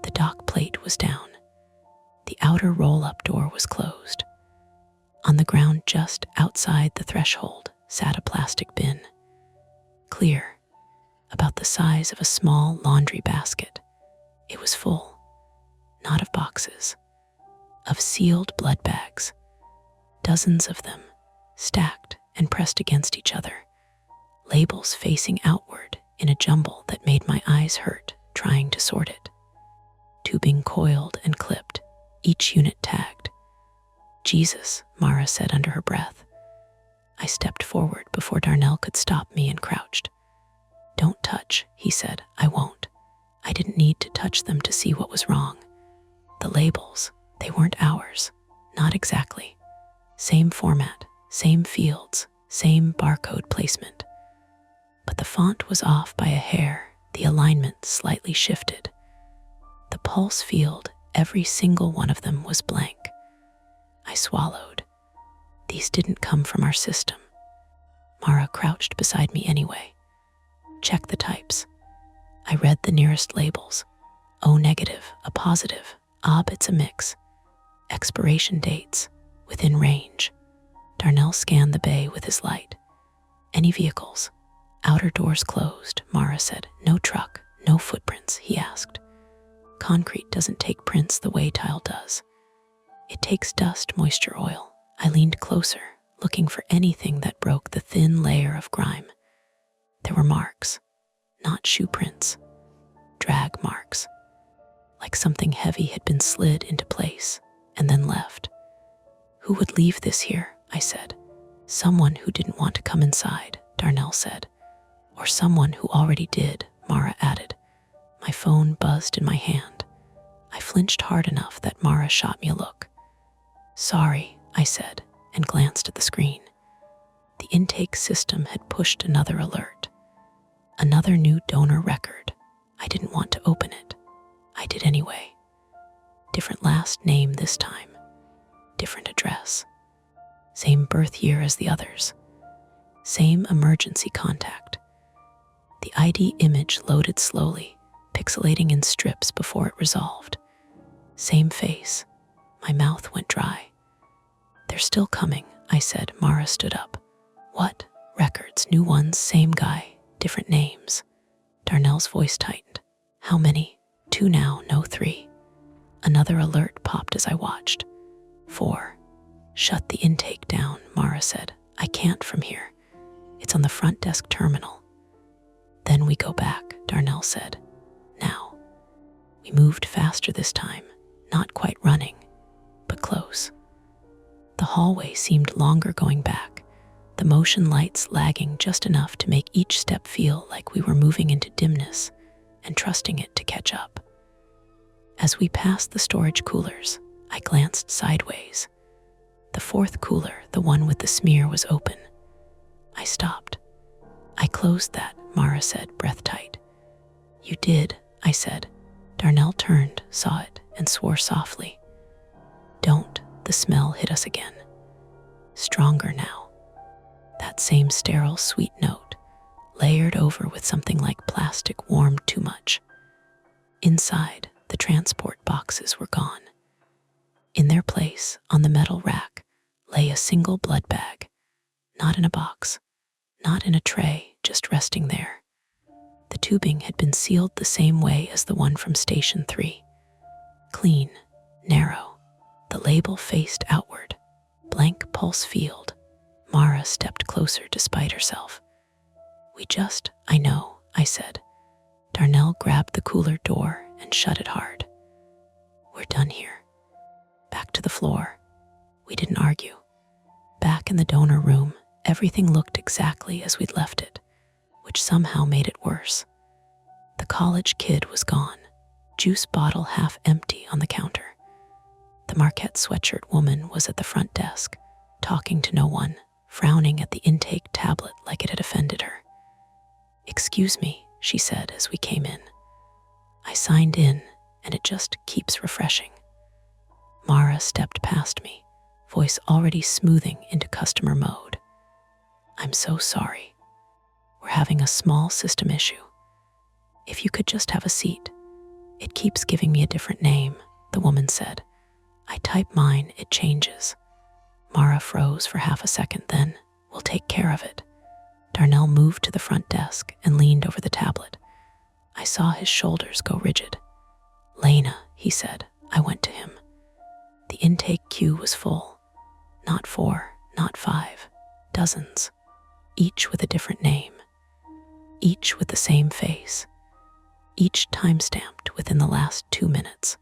The dock plate was down. The outer roll-up door was closed. On the ground just outside the threshold sat a plastic bin. Clear, about the size of a small laundry basket. It was full, not of boxes, of sealed blood bags. Dozens of them, stacked and pressed against each other, labels facing outward in a jumble that made my eyes hurt trying to sort it. Tubing coiled and clipped, each unit tagged. "Jesus," Mara said under her breath. I stepped forward before Darnell could stop me and crouched. "Don't touch," he said. "I won't." I didn't need to touch them to see what was wrong. The labels, they weren't ours. Not exactly. Same format, same fields, same barcode placement. But the font was off by a hair, the alignment slightly shifted. The pulse field, every single one of them was blank. I swallowed. These didn't come from our system. Mara crouched beside me anyway. "Check the types." I read the nearest labels. O negative, a positive, ob it's a mix. Expiration dates, within range. Darnell scanned the bay with his light. "Any vehicles?" "Outer doors closed," Mara said. "No truck, no footprints," he asked. "Concrete doesn't take prints the way tile does. It takes dust, moisture, oil." I leaned closer, looking for anything that broke the thin layer of grime. There were marks, not shoe prints, drag marks, like something heavy had been slid into place and then left. "Who would leave this here?" I said. "Someone who didn't want to come inside," Darnell said. "Or someone who already did," Mara added. My phone buzzed in my hand. I flinched hard enough that Mara shot me a look. "Sorry," I said, and glanced at the screen. The intake system had pushed another alert. Another new donor record. I didn't want to open it. I did anyway. Different last name this time. Different address. Same birth year as the others. Same emergency contact. The ID image loaded slowly, pixelating in strips before it resolved. Same face. My mouth went dry. "They're still coming," I said. Mara stood up. "What? Records, new ones, same guy, different names." Darnell's voice tightened. "How many?" "2 now, no 3. Another alert popped as I watched. 4. "Shut the intake down," Mara said. "I can't from here. It's on the front desk terminal." "Then we go back," Darnell said. "Now." We moved faster this time, not quite running, but close. The hallway seemed longer going back, the motion lights lagging just enough to make each step feel like we were moving into dimness and trusting it to catch up. As we passed the storage coolers, I glanced sideways. The 4th cooler, the one with the smear, was open. I stopped. "I closed that," Mara said, breath tight. "You did," I said. Darnell turned, saw it, and swore softly. "Don't." The smell hit us again. Stronger now. That same sterile, sweet note, layered over with something like plastic warmed too much. Inside, the transport boxes were gone. In their place, on the metal rack, lay a single blood bag, not in a box, not in a tray, just resting there. The tubing had been sealed the same way as the one from Station 3. Clean, narrow, the label faced outward, blank pulse field. Mara stepped closer despite herself. I know, I said. Darnell grabbed the cooler door and shut it hard. We're done here. Back to the floor. We didn't argue. Back in the donor room, everything looked exactly as we'd left it, which somehow made it worse. The college kid was gone, juice bottle half empty on the counter. The Marquette sweatshirt woman was at the front desk, talking to no one, frowning at the intake tablet like it had offended her. "Excuse me," she said as we came in. I signed in, and it just keeps refreshing. Mara stepped past me, voice already smoothing into customer mode. "I'm so sorry. We're having a small system issue. If you could just have a seat. It keeps giving me a different name," the woman said. "I type mine, it changes." Mara froze for half a second, then, "We'll take care of it." Darnell moved to the front desk and leaned over the tablet. I saw his shoulders go rigid. "Lena," he said. I went to him. The intake queue was full. Not 4, not 5, dozens, each with a different name, each with the same face, each time-stamped within the last 2 minutes.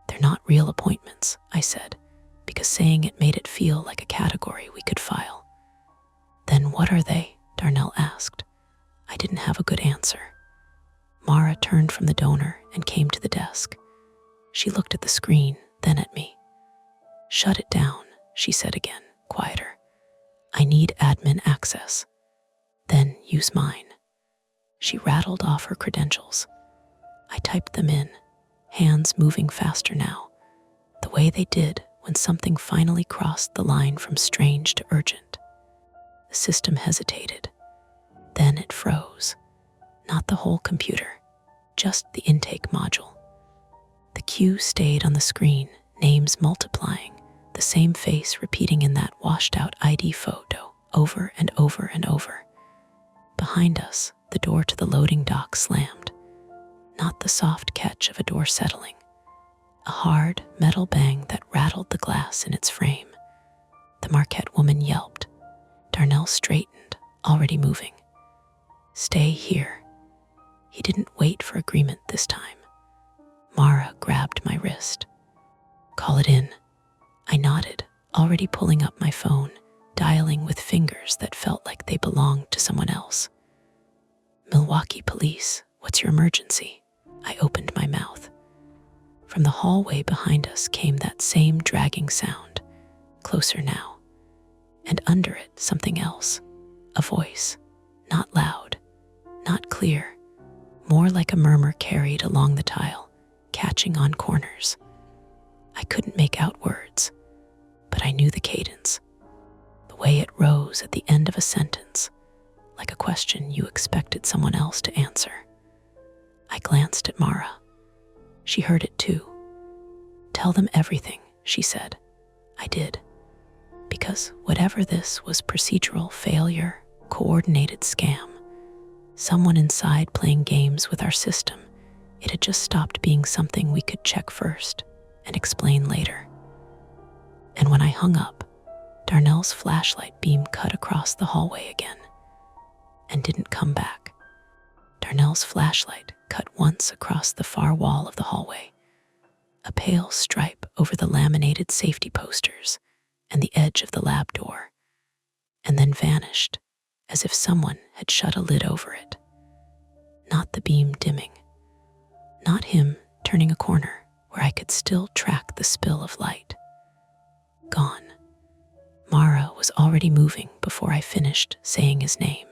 "They're not real appointments," I said, because saying it made it feel like a category we could file. "Then what are they?" Darnell asked. I didn't have a good answer. Mara turned from the donor and came to the desk. She looked at the screen, then at me. "Shut it down," she said again, quieter. "I need admin access. Then use mine." She rattled off her credentials. I typed them in, hands moving faster now, the way they did when something finally crossed the line from strange to urgent. The system hesitated. Then it froze. Not the whole computer, just the intake module. The queue stayed on the screen, names multiplying, the same face repeating in that washed-out ID photo over and over and over. Behind us, the door to the loading dock slammed. Not the soft catch of a door settling. A hard, metal bang that rattled the glass in its frame. The Marquette woman yelped. Darnell straightened, already moving. "Stay here." He didn't wait for agreement this time. Mara grabbed my wrist. "Call it in." I nodded, already pulling up my phone, dialing with fingers that felt like they belonged to someone else. "Milwaukee Police, what's your emergency?" I opened my mouth. From the hallway behind us came that same dragging sound, closer now. And under it, something else. A voice, not loud, not clear, more like a murmur carried along the tile, catching on corners. I couldn't make out words, but I knew the cadence, the way it rose at the end of a sentence, like a question you expected someone else to answer. I glanced at Mara. She heard it too. "Tell them everything," she said. I did. Because whatever this was, procedural failure, coordinated scam, someone inside playing games with our system, it had just stopped being something we could check first and explain later. And when I hung up, Darnell's flashlight beam cut across the hallway again and didn't come back. Darnell's flashlight cut once across the far wall of the hallway, a pale stripe over the laminated safety posters and the edge of the lab door, and then vanished as if someone had shut a lid over it. Not the beam dimming, not him turning a corner where I could still track the spill of light. Gone. Mara was already moving before I finished saying his name.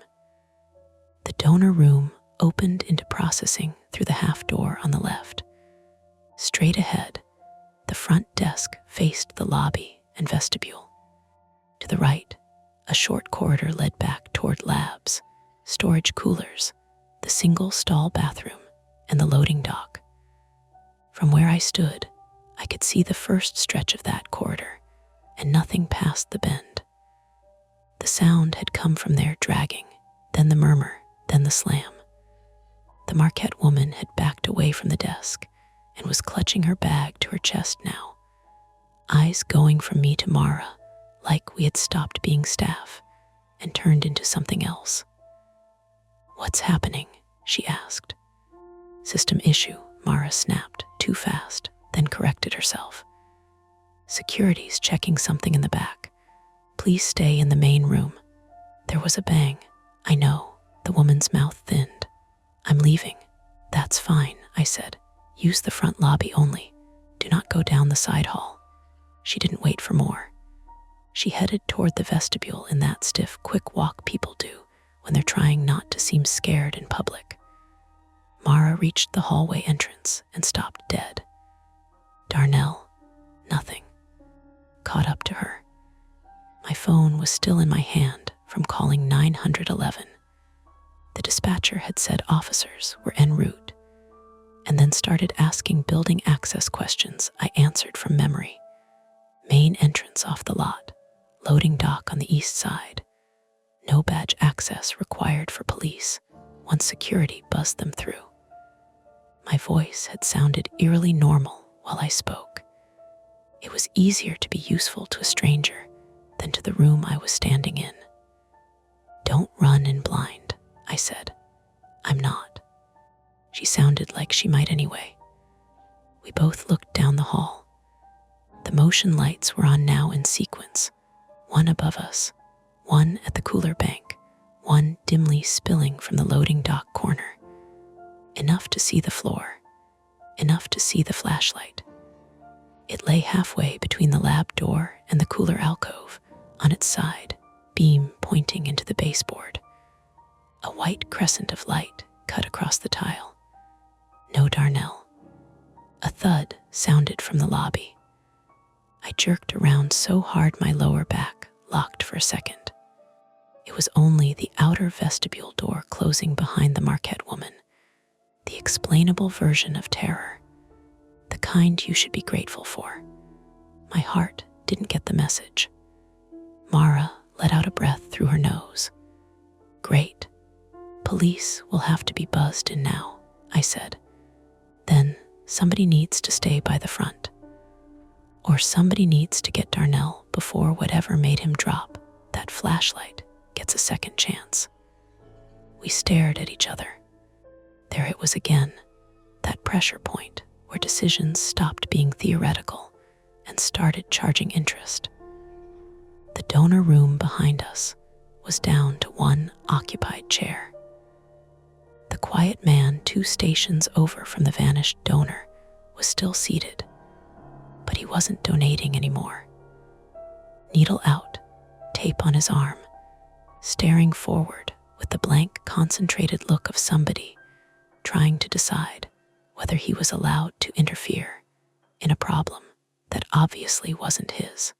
The donor room opened into processing through the half door on the left. Straight ahead, the front desk faced the lobby and vestibule. To the right, a short corridor led back toward labs, storage coolers, the single-stall bathroom, and the loading dock. From where I stood, I could see the first stretch of that corridor, and nothing past the bend. The sound had come from there, dragging, then the murmur, then the slam. The Marquette woman had backed away from the desk and was clutching her bag to her chest now, eyes going from me to Mara like we had stopped being staff and turned into something else. "What's happening?" she asked. "System issue," Mara snapped, too fast, then corrected herself. "Security's checking something in the back. Please stay in the main room." There was a bang. "I know," the woman's mouth thinned. "I'm leaving." "That's fine," I said. "Use the front lobby only. Do not go down the side hall." She didn't wait for more. She headed toward the vestibule in that stiff, quick walk people do when they're trying not to seem scared in public. Mara reached the hallway entrance and stopped dead. Darnell, nothing, caught up to her. My phone was still in my hand from calling 911. The dispatcher had said officers were en route, and then started asking building access questions I answered from memory. Main entrance off the lot, loading dock on the east side. No badge access required for police once security buzzed them through. My voice had sounded eerily normal while I spoke. It was easier to be useful to a stranger than to the room I was standing in. "Don't run in blind," I said. "I'm not." She sounded like she might anyway. We both looked down the hall. The motion lights were on now in sequence, one above us, one at the cooler bank, one dimly spilling from the loading dock corner. Enough to see the floor, enough to see the flashlight. It lay halfway between the lab door and the cooler alcove, on its side, beam pointing into the baseboard. A white crescent of light cut across the tile. No Darnell. A thud sounded from the lobby. I jerked around so hard my lower back locked for a second. It was only the outer vestibule door closing behind the Marquette woman. The explainable version of terror. The kind you should be grateful for. My heart didn't get the message. Mara let out a breath through her nose. "Great. Police will have to be buzzed in now," I said. "Then somebody needs to stay by the front. Or somebody needs to get Darnell before whatever made him drop that flashlight gets a second chance." We stared at each other. There it was again, that pressure point where decisions stopped being theoretical and started charging interest. The donor room behind us was down to one occupied chair. The quiet man 2 stations over from the vanished donor was still seated, but he wasn't donating anymore. Needle out, tape on his arm, staring forward with the blank, concentrated look of somebody trying to decide whether he was allowed to interfere in a problem that obviously wasn't his.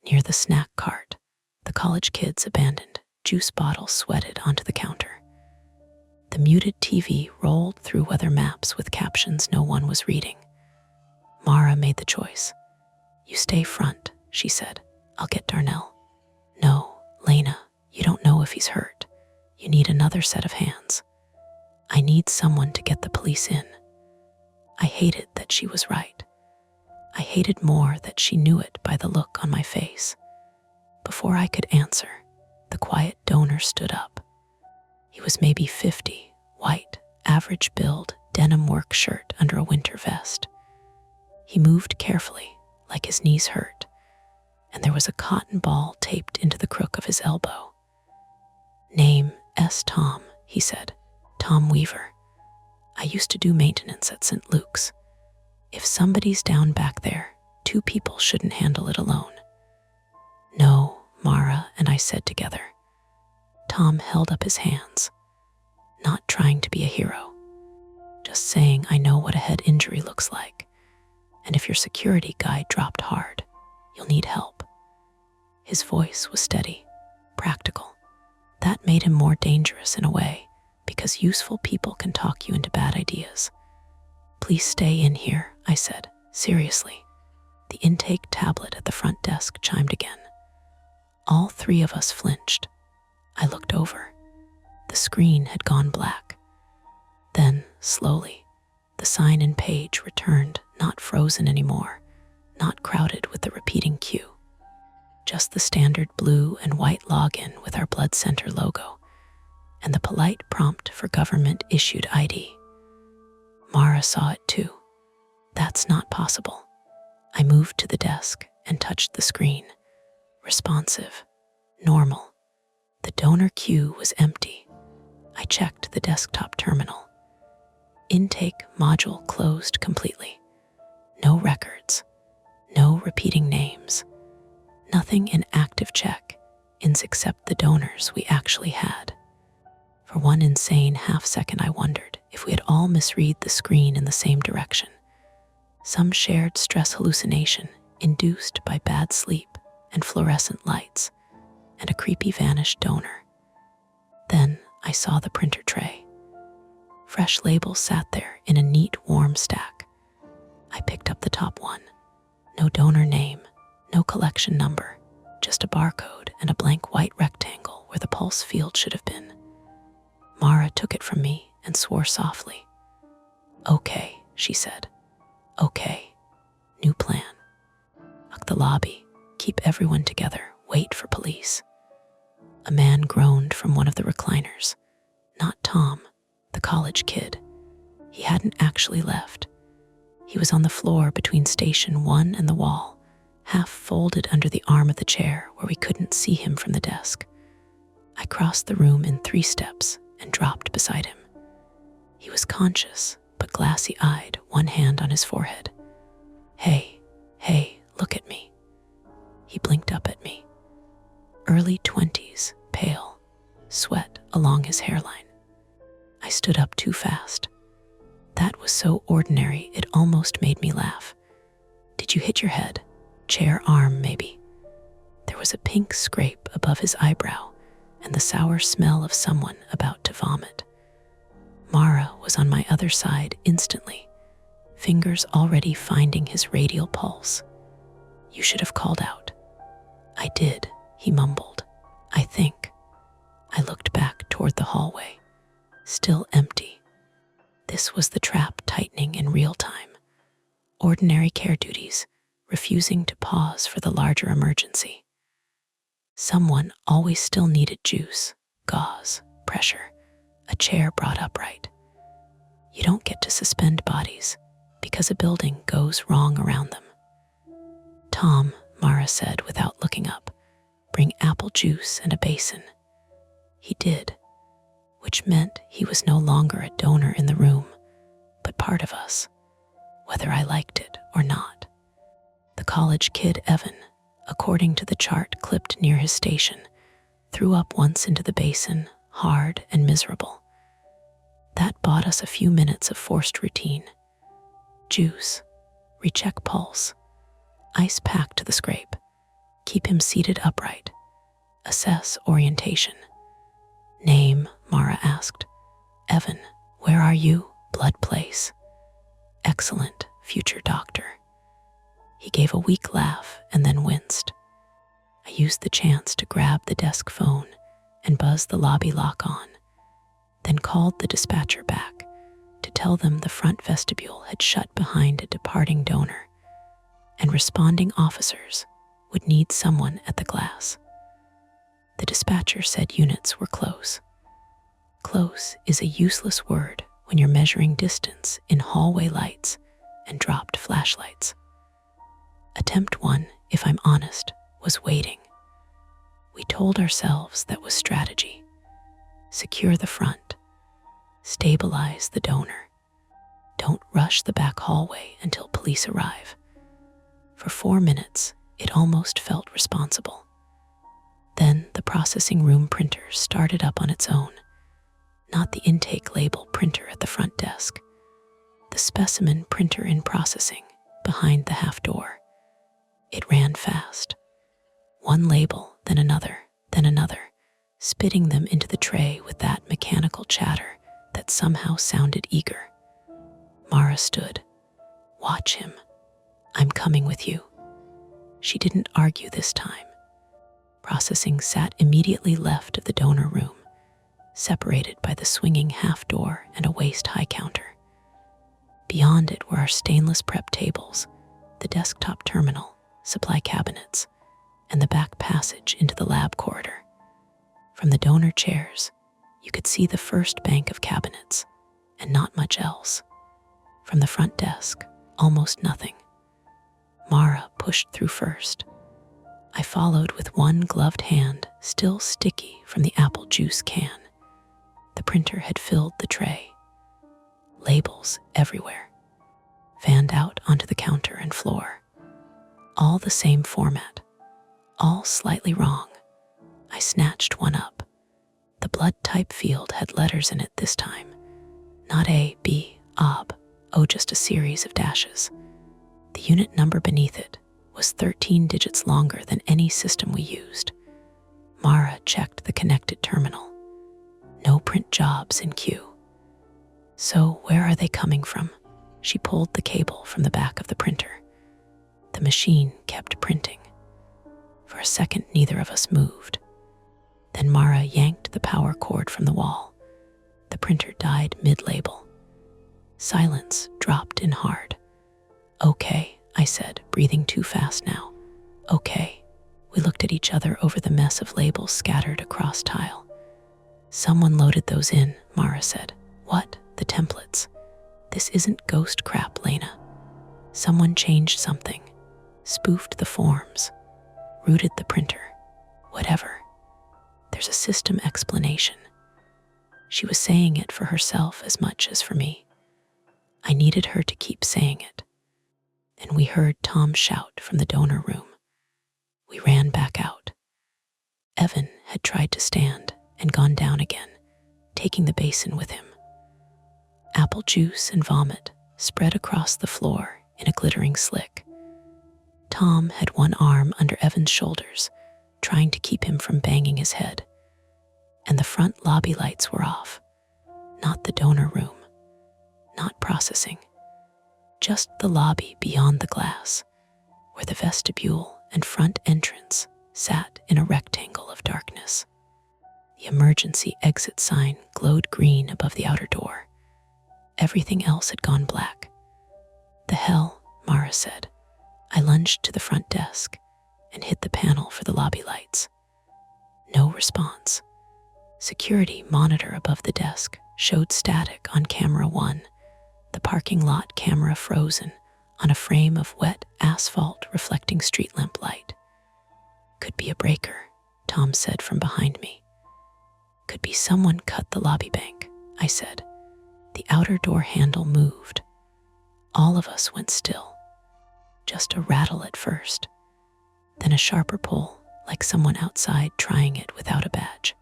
Near the snack cart, the college kid's abandoned juice bottle sweated onto the counter. The muted TV rolled through weather maps with captions no one was reading. Mara made the choice. "You stay front," she said. "I'll get Darnell." "No, Lena, you don't know if he's hurt. You need another set of hands. I need someone to get the police in." I hated that she was right. I hated more that she knew it by the look on my face. Before I could answer, the quiet donor stood up. He was maybe 50, white, average build, denim work shirt under a winter vest. He moved carefully, like his knees hurt, and there was a cotton ball taped into the crook of his elbow. "Name S. Tom," he said. "Tom Weaver. I used to do maintenance at St. Luke's. If somebody's down back there, 2 people shouldn't handle it alone." "No," Mara and I said together. Tom held up his hands, not trying to be a hero, just saying, "I know what a head injury looks like, and if your security guy dropped hard, you'll need help." His voice was steady, practical. That made him more dangerous in a way, because useful people can talk you into bad ideas. "Please stay in here," I said, seriously. The intake tablet at the front desk chimed again. All three of us flinched. I looked over. The screen had gone black. Then, slowly, the sign and page returned, not frozen anymore, not crowded with the repeating queue. Just the standard blue and white login with our blood center logo, and the polite prompt for government-issued ID. Mara saw it too. That's not possible. I moved to the desk and touched the screen. Responsive. Normal. The donor queue was empty. I checked the desktop terminal. Intake module closed completely. No records. No repeating names. Nothing in active check-ins except the donors we actually had. For one insane half-second, I wondered if we had all misread the screen in the same direction. Some shared stress hallucination induced by bad sleep and fluorescent lights and a creepy vanished donor. Then I saw the printer tray. Fresh labels sat there in a neat, warm stack. I picked up the top one. No donor name, no collection number, just a barcode and a blank white rectangle where the pulse field should have been. Mara took it from me and swore softly. "Okay," she said. "Okay. New plan. Lock the lobby, keep everyone together, wait for police." A man groaned from one of the recliners. Not Tom, the college kid. He hadn't actually left. He was on the floor between Station 1 and the wall, half folded under the arm of the chair where we couldn't see him from the desk. I crossed the room in 3 steps and dropped beside him. He was conscious, but glassy-eyed, one hand on his forehead. Hey, look at me." He blinked up at me. Early 20s, pale, sweat along his hairline. I stood up too fast. That was so ordinary it almost made me laugh. "Did you hit your head? Chair arm, maybe?" There was a pink scrape above his eyebrow and the sour smell of someone about to vomit. Mara was on my other side instantly, fingers already finding his radial pulse. "You should have called out." "I did," he mumbled. "I think." I looked back toward the hallway, still empty. This was the trap tightening in real time. Ordinary care duties, refusing to pause for the larger emergency. Someone always still needed juice, gauze, pressure, a chair brought upright. You don't get to suspend bodies because a building goes wrong around them. "Tom," Mara said without looking up, "bring apple juice and a basin." He did, which meant he was no longer a donor in the room, but part of us, whether I liked it or not. The college kid Evan, according to the chart clipped near his station, threw up once into the basin, hard and miserable. That bought us a few minutes of forced routine. Juice, recheck pulse, ice pack to the scrape, keep him seated upright, assess orientation. "Name?" Mara asked. "Evan. Where are you? Blood place." "Excellent, future doctor." He gave a weak laugh and then winced. I used the chance to grab the desk phone and buzz the lobby lock on, then called the dispatcher back to tell them the front vestibule had shut behind a departing donor, and responding officers would need someone at the glass. The dispatcher said units were close. Close is a useless word when you're measuring distance in hallway lights and dropped flashlights. Attempt 1, if I'm honest, was waiting. We told ourselves that was strategy. Secure the front. Stabilize the donor. Don't rush the back hallway until police arrive. For 4 minutes, it almost felt responsible. Then the processing room printer started up on its own, not the intake label printer at the front desk, the specimen printer in processing behind the half door. It ran fast. One label, then another, spitting them into the tray with that mechanical chatter that somehow sounded eager. Mara stood. "Watch him. I'm coming with you." She didn't argue this time. Processing sat immediately left of the donor room, separated by the swinging half door and a waist-high counter. Beyond it were our stainless prep tables, the desktop terminal, supply cabinets, and the back passage into the lab corridor. From the donor chairs, you could see the first bank of cabinets, and not much else. From the front desk, almost nothing. Mara pushed through first. I followed with one gloved hand still sticky from the apple juice can. The printer had filled the tray. Labels everywhere, fanned out onto the counter and floor. All the same format, all slightly wrong. I snatched one up. The blood type field had letters in it this time. Not A, B, OB, just a series of dashes. The unit number beneath it was 13 digits longer than any system we used. Mara checked the connected terminal. No print jobs in queue. So where are they coming from? She pulled the cable from the back of the printer. The machine kept printing. For a second, neither of us moved. Then Mara yanked the power cord from the wall. The printer died mid-label. Silence dropped in hard. "Okay," I said, breathing too fast now. "Okay." We looked at each other over the mess of labels scattered across tile. "Someone loaded those in," Mara said. "What? The templates? This isn't ghost crap, Lena. Someone changed something, spoofed the forms, rooted the printer, whatever. There's a system explanation." She was saying it for herself as much as for me. I needed her to keep saying it. And we heard Tom shout from the donor room. We ran back out. Evan had tried to stand and gone down again, taking the basin with him. Apple juice and vomit spread across the floor in a glittering slick. Tom had one arm under Evan's shoulders, trying to keep him from banging his head. And the front lobby lights were off. Not the donor room, not processing. Just the lobby beyond the glass, where the vestibule and front entrance sat in a rectangle of darkness. The emergency exit sign glowed green above the outer door. Everything else had gone black. "The hell," Mara said. I lunged to the front desk and hit the panel for the lobby lights. No response. Security monitor above the desk showed static on camera 1, the parking lot camera frozen on a frame of wet asphalt reflecting street lamp light. "Could be a breaker," Tom said from behind me. "Could be someone cut the lobby bank," I said. The outer door handle moved. All of us went still. Just a rattle at first, then a sharper pull, like someone outside trying it without a badge.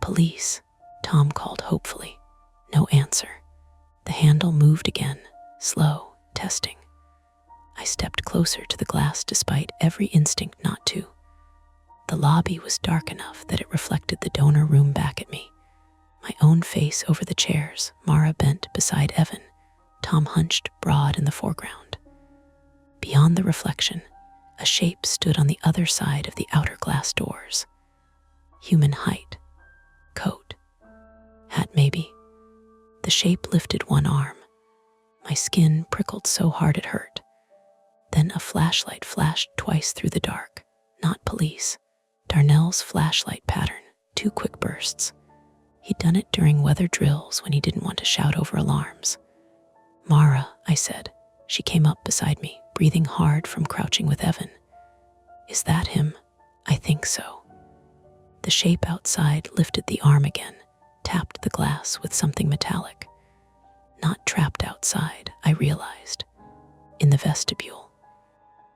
"Police," Tom called hopefully. No answer. The handle moved again, slow, testing. I stepped closer to the glass despite every instinct not to. The lobby was dark enough that it reflected the donor room back at me. My own face over the chairs, Mara bent beside Evan, Tom hunched broad in the foreground. Beyond the reflection, a shape stood on the other side of the outer glass doors. Human height, coat, hat maybe. The shape lifted one arm. My skin prickled so hard it hurt. Then a flashlight flashed twice through the dark. Not police. Darnell's flashlight pattern, 2 quick bursts. He'd done it during weather drills when he didn't want to shout over alarms. "Mara," I said. She came up beside me, breathing hard from crouching with Evan. "Is that him?" "I think so." The shape outside lifted the arm again, tapped the glass with something metallic. Not trapped outside, I realized. In the vestibule,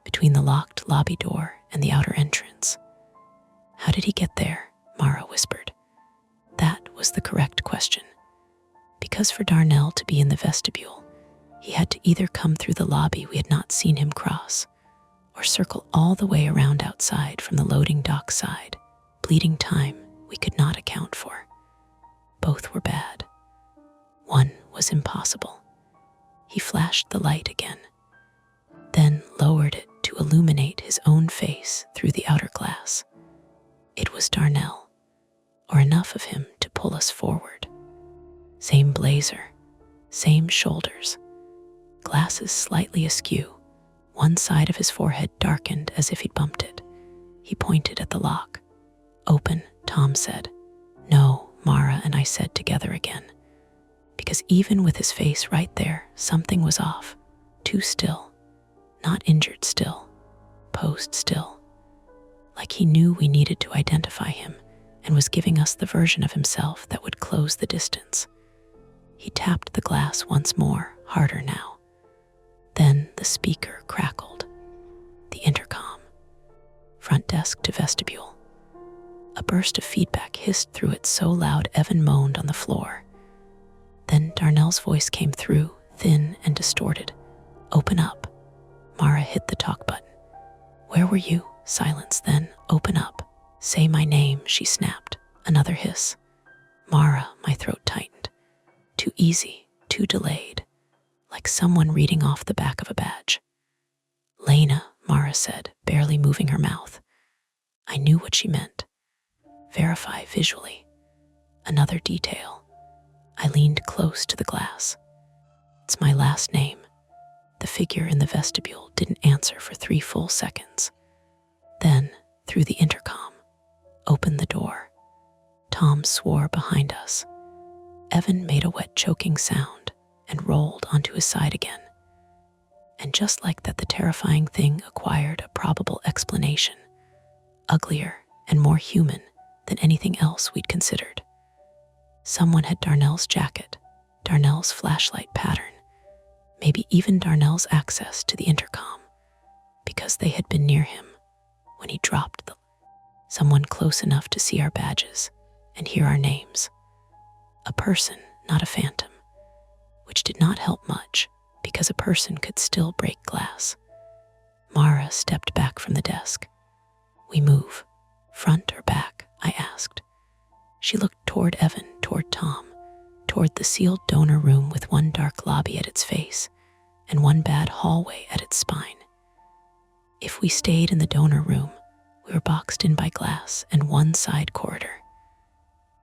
between the locked lobby door and the outer entrance. "How did he get there?" Mara whispered. That was the correct question. Because for Darnell to be in the vestibule, he had to either come through the lobby we had not seen him cross, or circle all the way around outside from the loading dock side, bleeding time we could not account for. Both were bad. One was impossible. He flashed the light again, then lowered it to illuminate his own face through the outer glass. It was Darnell, or enough of him to pull us forward. Same blazer, same shoulders, glasses slightly askew, one side of his forehead darkened as if he'd bumped it. He pointed at the lock. "Open," Tom said. "No," Mara and I said together again, because even with his face right there, something was off. Too still. Not injured still. Posed still. Like he knew we needed to identify him and was giving us the version of himself that would close the distance. He tapped the glass once more, harder now. Then the speaker crackled. The intercom. Front desk to vestibule. A burst of feedback hissed through it so loud Evan moaned on the floor. Then Darnell's voice came through, thin and distorted. "Open up." Mara hit the talk button. "Where were you?" Silence. Then, "Open up. Say my name," she snapped. Another hiss. "Mara," my throat tightened. Too easy, too delayed, like someone reading off the back of a badge. "Lena," Mara said, barely moving her mouth. I knew what she meant. Verify visually. Another detail. I leaned close to the glass. "It's my last name." The figure in the vestibule didn't answer for 3 full seconds. Then, through the intercom, "Open the door." Tom swore behind us. Evan made a wet choking sound and rolled onto his side again. And just like that, the terrifying thing acquired a probable explanation, uglier and more human than anything else we'd considered. Someone had Darnell's jacket, Darnell's flashlight pattern, maybe even Darnell's access to the intercom, because they had been near him when he dropped them. Someone close enough to see our badges and hear our names. A person, not a phantom, which did not help much because a person could still break glass. Mara stepped back from the desk. "We move, front or back?" I asked. She looked toward Evan, toward Tom, toward the sealed donor room with one dark lobby at its face and one bad hallway at its spine. If we stayed in the donor room, we were boxed in by glass and one side corridor.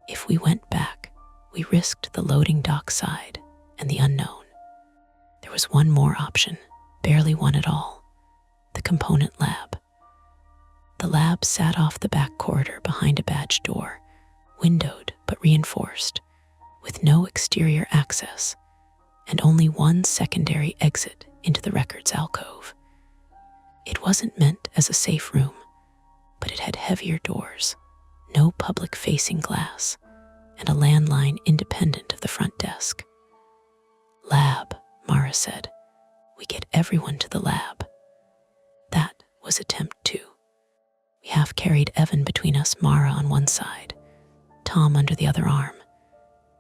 If we went back, we risked the loading dock side and the unknown. There was one more option, barely one at all: the component lab. The lab sat off the back corridor behind a badged door, windowed but reinforced, with no exterior access, and only one secondary exit into the records alcove. It wasn't meant as a safe room, but it had heavier doors, no public-facing glass, and a landline independent of the front desk. "Lab," Mara said. "We get everyone to the lab." That was attempt 2. We half-carried Evan between us, Mara on one side, Tom under the other arm,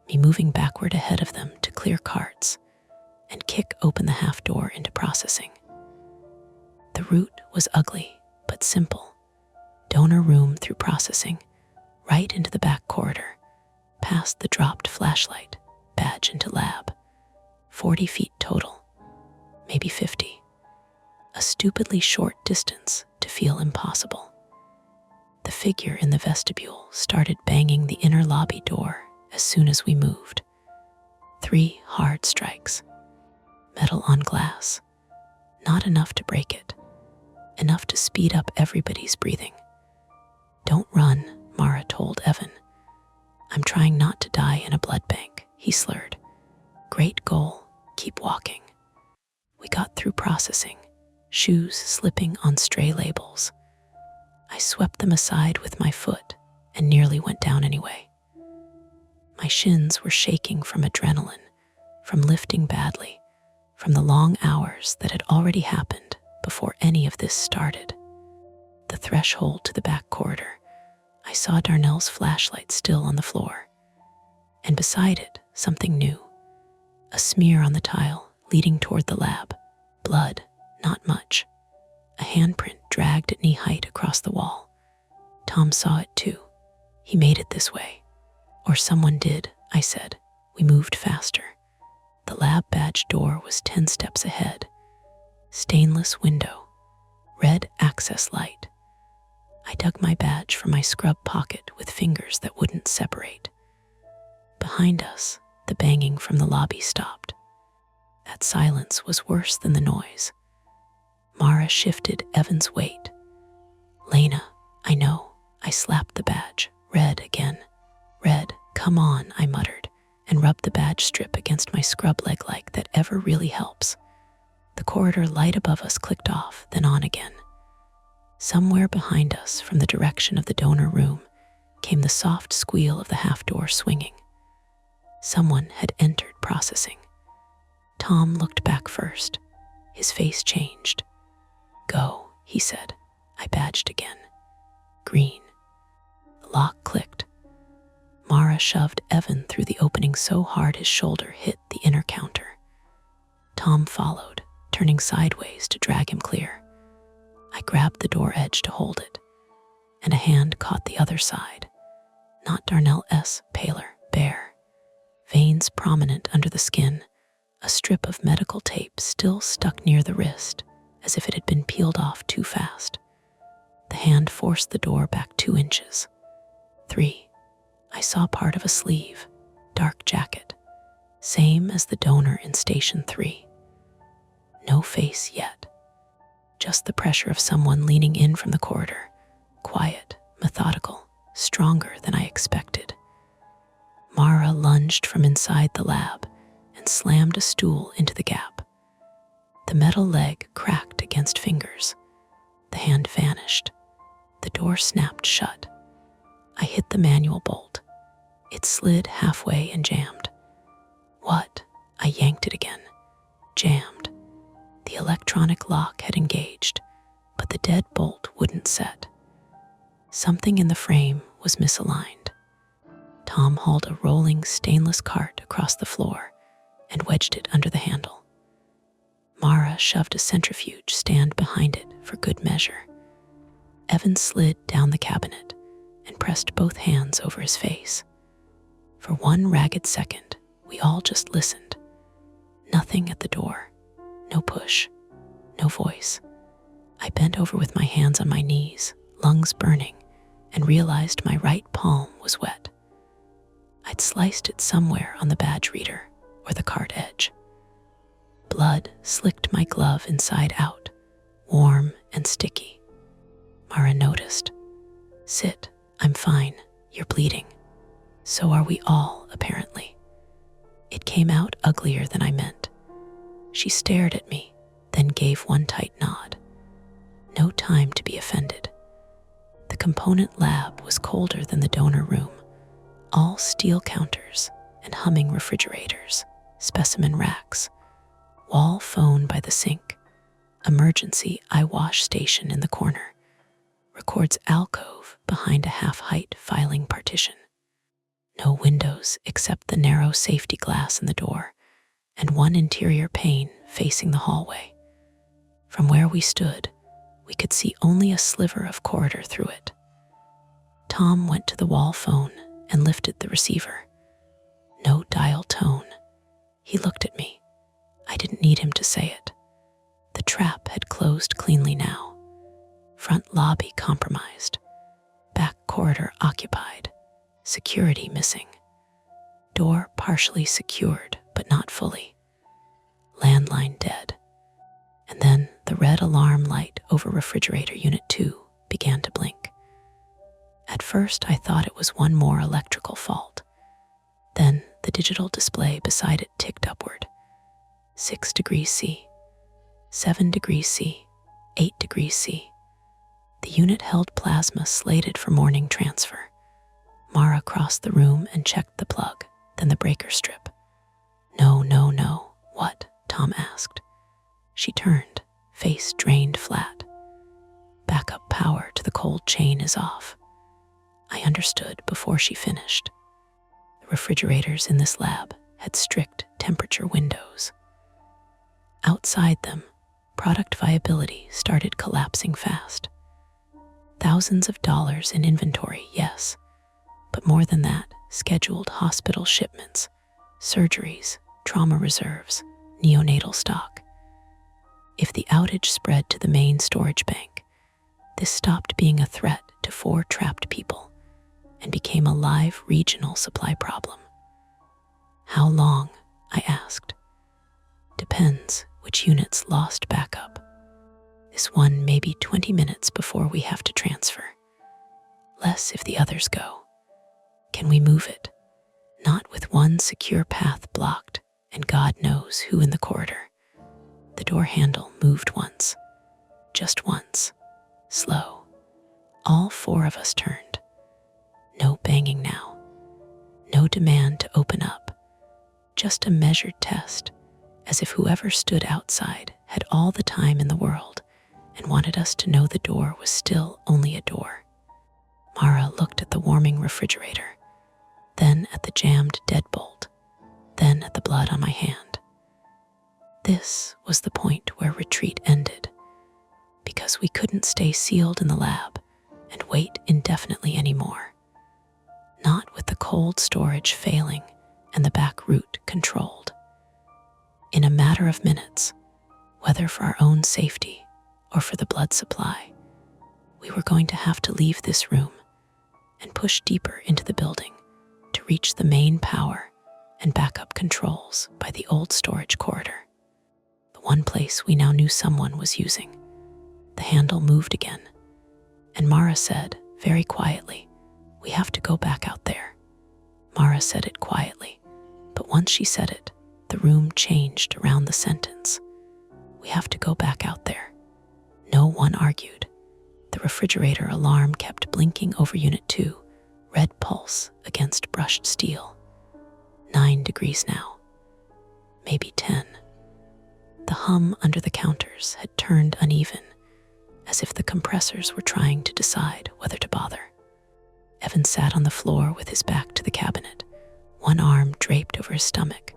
me moving backward ahead of them to clear carts and kick open the half door into processing. The route was ugly, but simple. Donor room through processing, right into the back corridor, past the dropped flashlight, badge into lab. 40 feet total, maybe 50. A stupidly short distance to feel impossible. The figure in the vestibule started banging the inner lobby door as soon as we moved. 3 hard strikes. Metal on glass. Not enough to break it. Enough to speed up everybody's breathing. "Don't run," Mara told Evan. "I'm trying not to die in a blood bank," he slurred. "Great goal. Keep walking." We got through processing, shoes slipping on stray labels. I swept them aside with my foot and nearly went down anyway. My shins were shaking from adrenaline, from lifting badly, from the long hours that had already happened before any of this started. The threshold to the back corridor, I saw Darnell's flashlight still on the floor, and beside it, something new. A smear on the tile leading toward the lab. Blood, not much. A handprint dragged at knee height across the wall. Tom saw it too. He made it this way. Or someone did, I said. We moved faster. The lab badge door was 10 steps ahead. Stainless window. Red access light. I dug my badge from my scrub pocket with fingers that wouldn't separate. Behind us, the banging from the lobby stopped. That silence was worse than the noise. Mara shifted Evan's weight. "Lena, I know." I slapped the badge. "Red again." "Red, come on," I muttered, and rubbed the badge strip against my scrub leg like that ever really helps. The corridor light above us clicked off, then on again. Somewhere behind us, from the direction of the donor room, came the soft squeal of the half-door swinging. Someone had entered processing. Tom looked back first. His face changed. "Go," he said. I badged again. Green. The lock clicked. Mara shoved Evan through the opening so hard his shoulder hit the inner counter. Tom followed, turning sideways to drag him clear. I grabbed the door edge to hold it, and a hand caught the other side. Not Darnell S., paler, bare. Veins prominent under the skin, a strip of medical tape still stuck near the wrist, as if it had been peeled off too fast. The hand forced the door back 2 inches. 3. I saw part of a sleeve, dark jacket, same as the donor in Station 3. No face yet, just the pressure of someone leaning in from the corridor, quiet, methodical, stronger than I expected. Mara lunged from inside the lab and slammed a stool into the gap. The metal leg cracked against fingers. The hand vanished. The door snapped shut. I hit the manual bolt. It slid halfway and jammed. "What?" I yanked it again. Jammed. The electronic lock had engaged, but the dead bolt wouldn't set. Something in the frame was misaligned. Tom hauled a rolling stainless cart across the floor and wedged it under the handle. Mara shoved a centrifuge stand behind it for good measure. Evan slid down the cabinet and pressed both hands over his face. For one ragged second, we all just listened. Nothing at the door. No push. No voice. I bent over with my hands on my knees, lungs burning, and realized my right palm was wet. I'd sliced it somewhere on the badge reader or the cart edge. Blood slicked my glove inside out, warm and sticky. Mara noticed. "Sit, I'm fine, you're bleeding." So are we all, apparently. It came out uglier than I meant. She stared at me, then gave one tight nod. No time to be offended. The component lab was colder than the donor room. All steel counters and humming refrigerators, specimen racks, wall phone by the sink, emergency eye wash station in the corner, records alcove behind a half-height filing partition. No windows except the narrow safety glass in the door, and one interior pane facing the hallway. From where we stood, we could see only a sliver of corridor through it. Tom went to the wall phone and lifted the receiver. No dial tone. He looked at me. I didn't need him to say it. The trap had closed cleanly now. Front lobby compromised. Back corridor occupied. Security missing. Door partially secured, but not fully. Landline dead. And then the red alarm light over refrigerator unit 2 began to blink. At first, I thought it was one more electrical fault. Then the digital display beside it ticked upward. 6 degrees C, 7 degrees C, 8 degrees C. The unit held plasma slated for morning transfer. Mara crossed the room and checked the plug, then the breaker strip. No. What? Tom asked. She turned, face drained flat. Backup power to the cold chain is off. I understood before she finished. The refrigerators in this lab had strict temperature windows. Outside them, product viability started collapsing fast. Thousands of dollars in inventory, yes, but more than that, scheduled hospital shipments, surgeries, trauma reserves, neonatal stock. If the outage spread to the main storage bank, This stopped being a threat to 4 trapped people and became a live regional supply problem. How long? I asked. Depends which units lost backup. This one may be 20 minutes before we have to transfer. Less if the others go. Can we move it? Not with one secure path blocked, and God knows who in the corridor. The door handle moved once. Just once. Slow. All 4 of us turned. No banging now. No demand to open up. Just a measured test, as if whoever stood outside had all the time in the world and wanted us to know the door was still only a door. Mara looked at the warming refrigerator, then at the jammed deadbolt, then at the blood on my hand. This was the point where retreat ended, because we couldn't stay sealed in the lab and wait indefinitely anymore. Not with the cold storage failing and the back route controlled. In a matter of minutes, whether for our own safety or for the blood supply, we were going to have to leave this room and push deeper into the building to reach the main power and backup controls by the old storage corridor, the one place we now knew someone was using. The handle moved again, and Mara said, very quietly, "We have to go back out there." Mara said it quietly, but once she said it, the room changed around the sentence. We have to go back out there. No one argued. The refrigerator alarm kept blinking over Unit 2, red pulse against brushed steel. 9 degrees now. Maybe 10. The hum under the counters had turned uneven, as if the compressors were trying to decide whether to bother. Evan sat on the floor with his back to the cabinet, one arm draped over his stomach,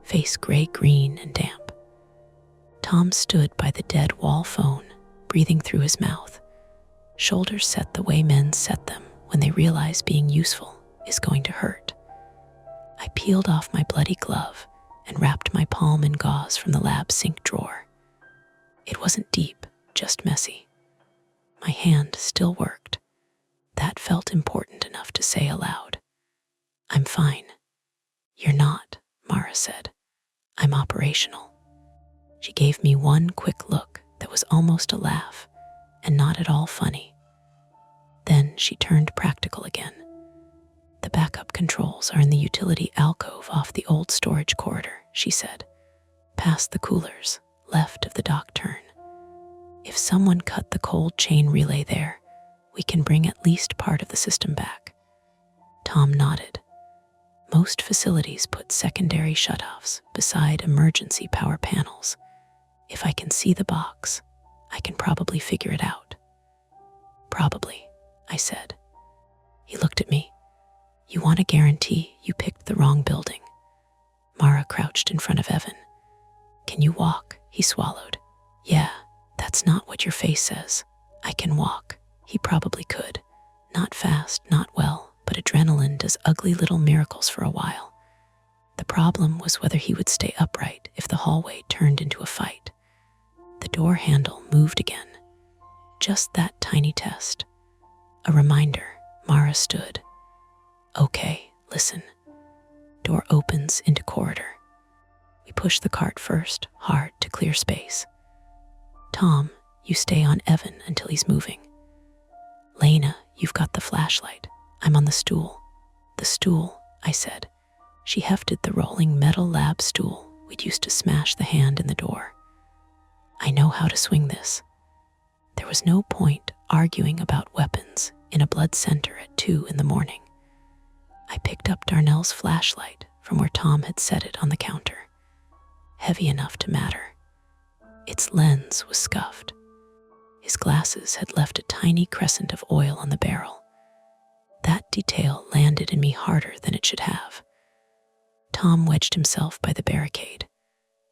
face gray-green and damp. Tom stood by the dead wall phone, breathing through his mouth, shoulders set the way men set them when they realize being useful is going to hurt. I peeled off my bloody glove and wrapped my palm in gauze from the lab sink drawer. It wasn't deep, just messy. My hand still worked. That felt important enough to say aloud. "I'm fine." "You're not," Mara said. "I'm operational." She gave me one quick look that was almost a laugh and not at all funny. Then she turned practical again. "The backup controls are in the utility alcove off the old storage corridor," she said. "Past the coolers, left of the dock turn. If someone cut the cold chain relay there, we can bring at least part of the system back." Tom nodded. Most facilities put secondary shutoffs beside emergency power panels. If I can see the box, I can probably figure it out. "Probably," I said. He looked at me. "You want a guarantee you picked the wrong building?" Mara crouched in front of Evan. "Can you walk?" He swallowed. "Yeah, that's not what your face says. I can walk." He probably could. Not fast, not well, but adrenaline does ugly little miracles for a while. The problem was whether he would stay upright if the hallway turned into a fight. The door handle moved again. Just that tiny test. A reminder. Mara stood. "Okay, listen." Door opens into corridor. We push the cart first, hard to clear space. "Tom, you stay on Evan until he's moving." "Lena, you've got the flashlight. I'm on the stool." "The stool," I said. She hefted the rolling metal lab stool we'd used to smash the hand in the door. "I know how to swing this." There was no point arguing about weapons in a blood center at 2 in the morning. I picked up Darnell's flashlight from where Tom had set it on the counter. Heavy enough to matter. Its lens was scuffed. His glasses had left a tiny crescent of oil on the barrel. That detail landed in me harder than it should have. Tom wedged himself by the barricade.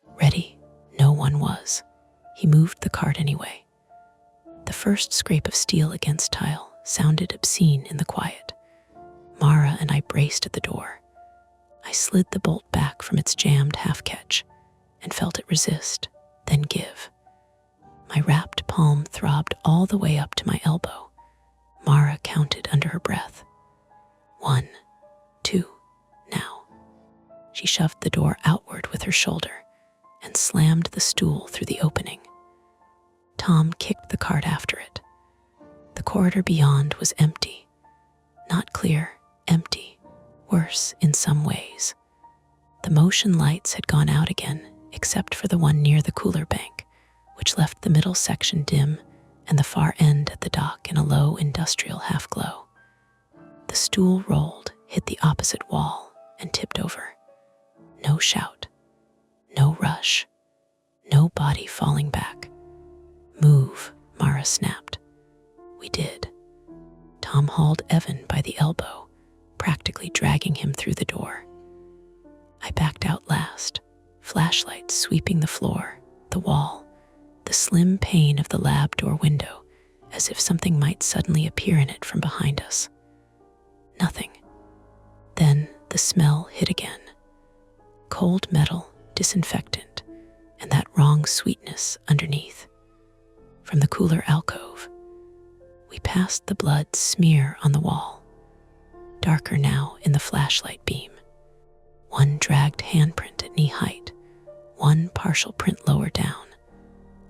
Ready? No one was. He moved the cart anyway. The first scrape of steel against tile sounded obscene in the quiet. Mara and I braced at the door. I slid the bolt back from its jammed half-catch and felt it resist, then give. My wrapped palm throbbed all the way up to my elbow. Mara counted under her breath. 1, 2, now. She shoved the door outward with her shoulder and slammed the stool through the opening. Tom kicked the cart after it. The corridor beyond was empty. Not clear, empty. Worse in some ways. The motion lights had gone out again, except for the one near the cooler bank, which left the middle section dim and the far end at the dock in a low industrial half-glow. The stool rolled, hit the opposite wall, and tipped over. No shout. No rush. No body falling back. Move, Mara snapped. We did. Tom hauled Evan by the elbow, practically dragging him through the door. I backed out last, flashlights sweeping the floor, the wall, the slim pane of the lab door window, as if something might suddenly appear in it from behind us. Nothing. Then the smell hit again. Cold metal, disinfectant, and that wrong sweetness underneath. From the cooler alcove, we passed the blood smear on the wall, darker now in the flashlight beam. One dragged handprint at knee height, one partial print lower down,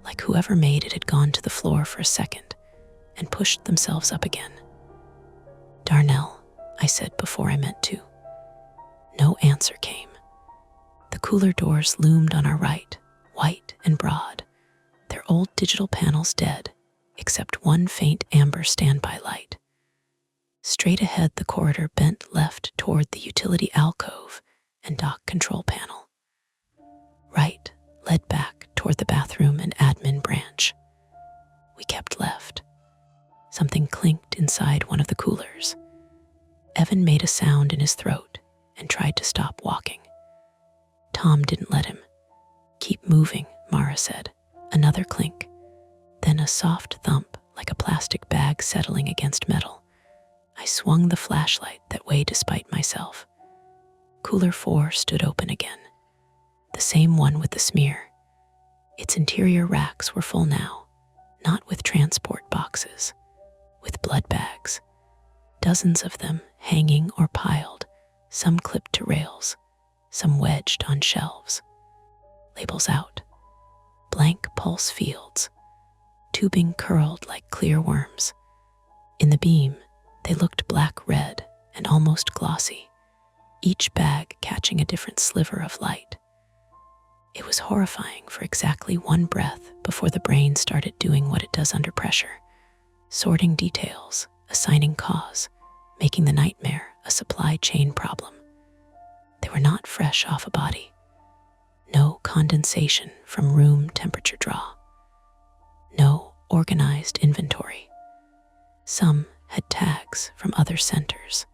like whoever made it had gone to the floor for a second and pushed themselves up again. Darnell, I said before I meant to. No answer came. The cooler doors loomed on our right, white and broad, their old digital panels dead, except one faint amber standby light. Straight ahead, the corridor bent left toward the utility alcove and dock control panel. Right led back toward the bathroom and admin branch. We kept left. Something clinked inside one of the coolers. Evan made a sound in his throat and tried to stop walking. Tom didn't let him. Keep moving, Mara said. Another clink. Then a soft thump like a plastic bag settling against metal. I swung the flashlight that way despite myself. Cooler 4 stood open again. The same one with the smear. Its interior racks were full now, not with transport boxes, with blood bags. Dozens of them hanging or piled, some clipped to rails, some wedged on shelves. Labels out. Blank pulse fields. Tubing curled like clear worms. In the beam, they looked black-red and almost glossy, each bag catching a different sliver of light. It was horrifying for exactly one breath before the brain started doing what it does under pressure, sorting details, assigning cause, making the nightmare a supply chain problem. They were not fresh off a body. No condensation from room temperature draw. No organized inventory. Some had tags from other centers.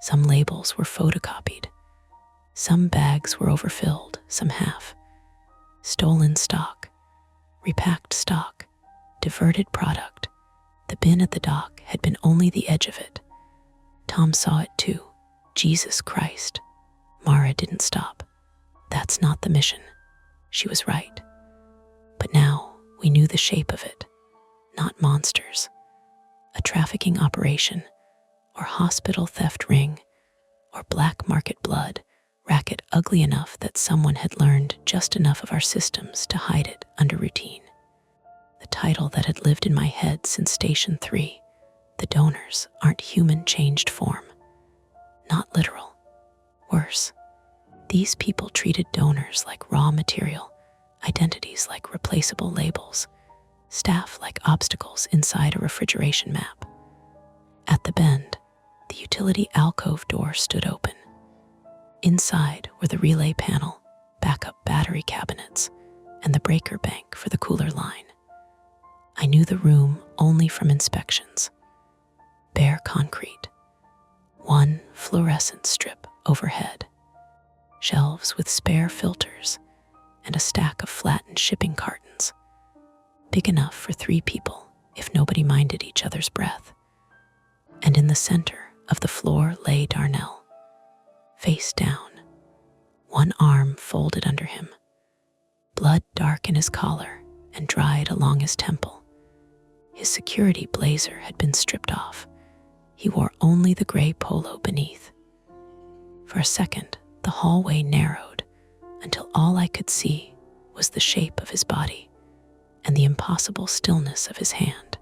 Some labels were photocopied. Some bags were overfilled, some half. Stolen stock, repacked stock, diverted product. The bin at the dock had been only the edge of it. Tom saw it too. Jesus Christ. Mara didn't stop. That's not the mission. She was right. But now we knew the shape of it. Not monsters. A trafficking operation, or hospital theft ring, or black market blood racket ugly enough that someone had learned just enough of our systems to hide it under routine. The title that had lived in my head since Station 3, the donors aren't human changed form. Not literal. Worse. These people treated donors like raw material, identities like replaceable labels, staff like obstacles inside a refrigeration map. At the bend, the utility alcove door stood open. Inside were the relay panel, backup battery cabinets, and the breaker bank for the cooler line. I knew the room only from inspections. Bare concrete. One fluorescent strip overhead. Shelves with spare filters and a stack of flattened shipping cartons. Big enough for 3 people if nobody minded each other's breath. And in the center of the floor lay Darnell, face down, one arm folded under him, blood dark in his collar and dried along his temple. His security blazer had been stripped off. He wore only the gray polo beneath. For a second, the hallway narrowed until all I could see was the shape of his body and the impossible stillness of his hand.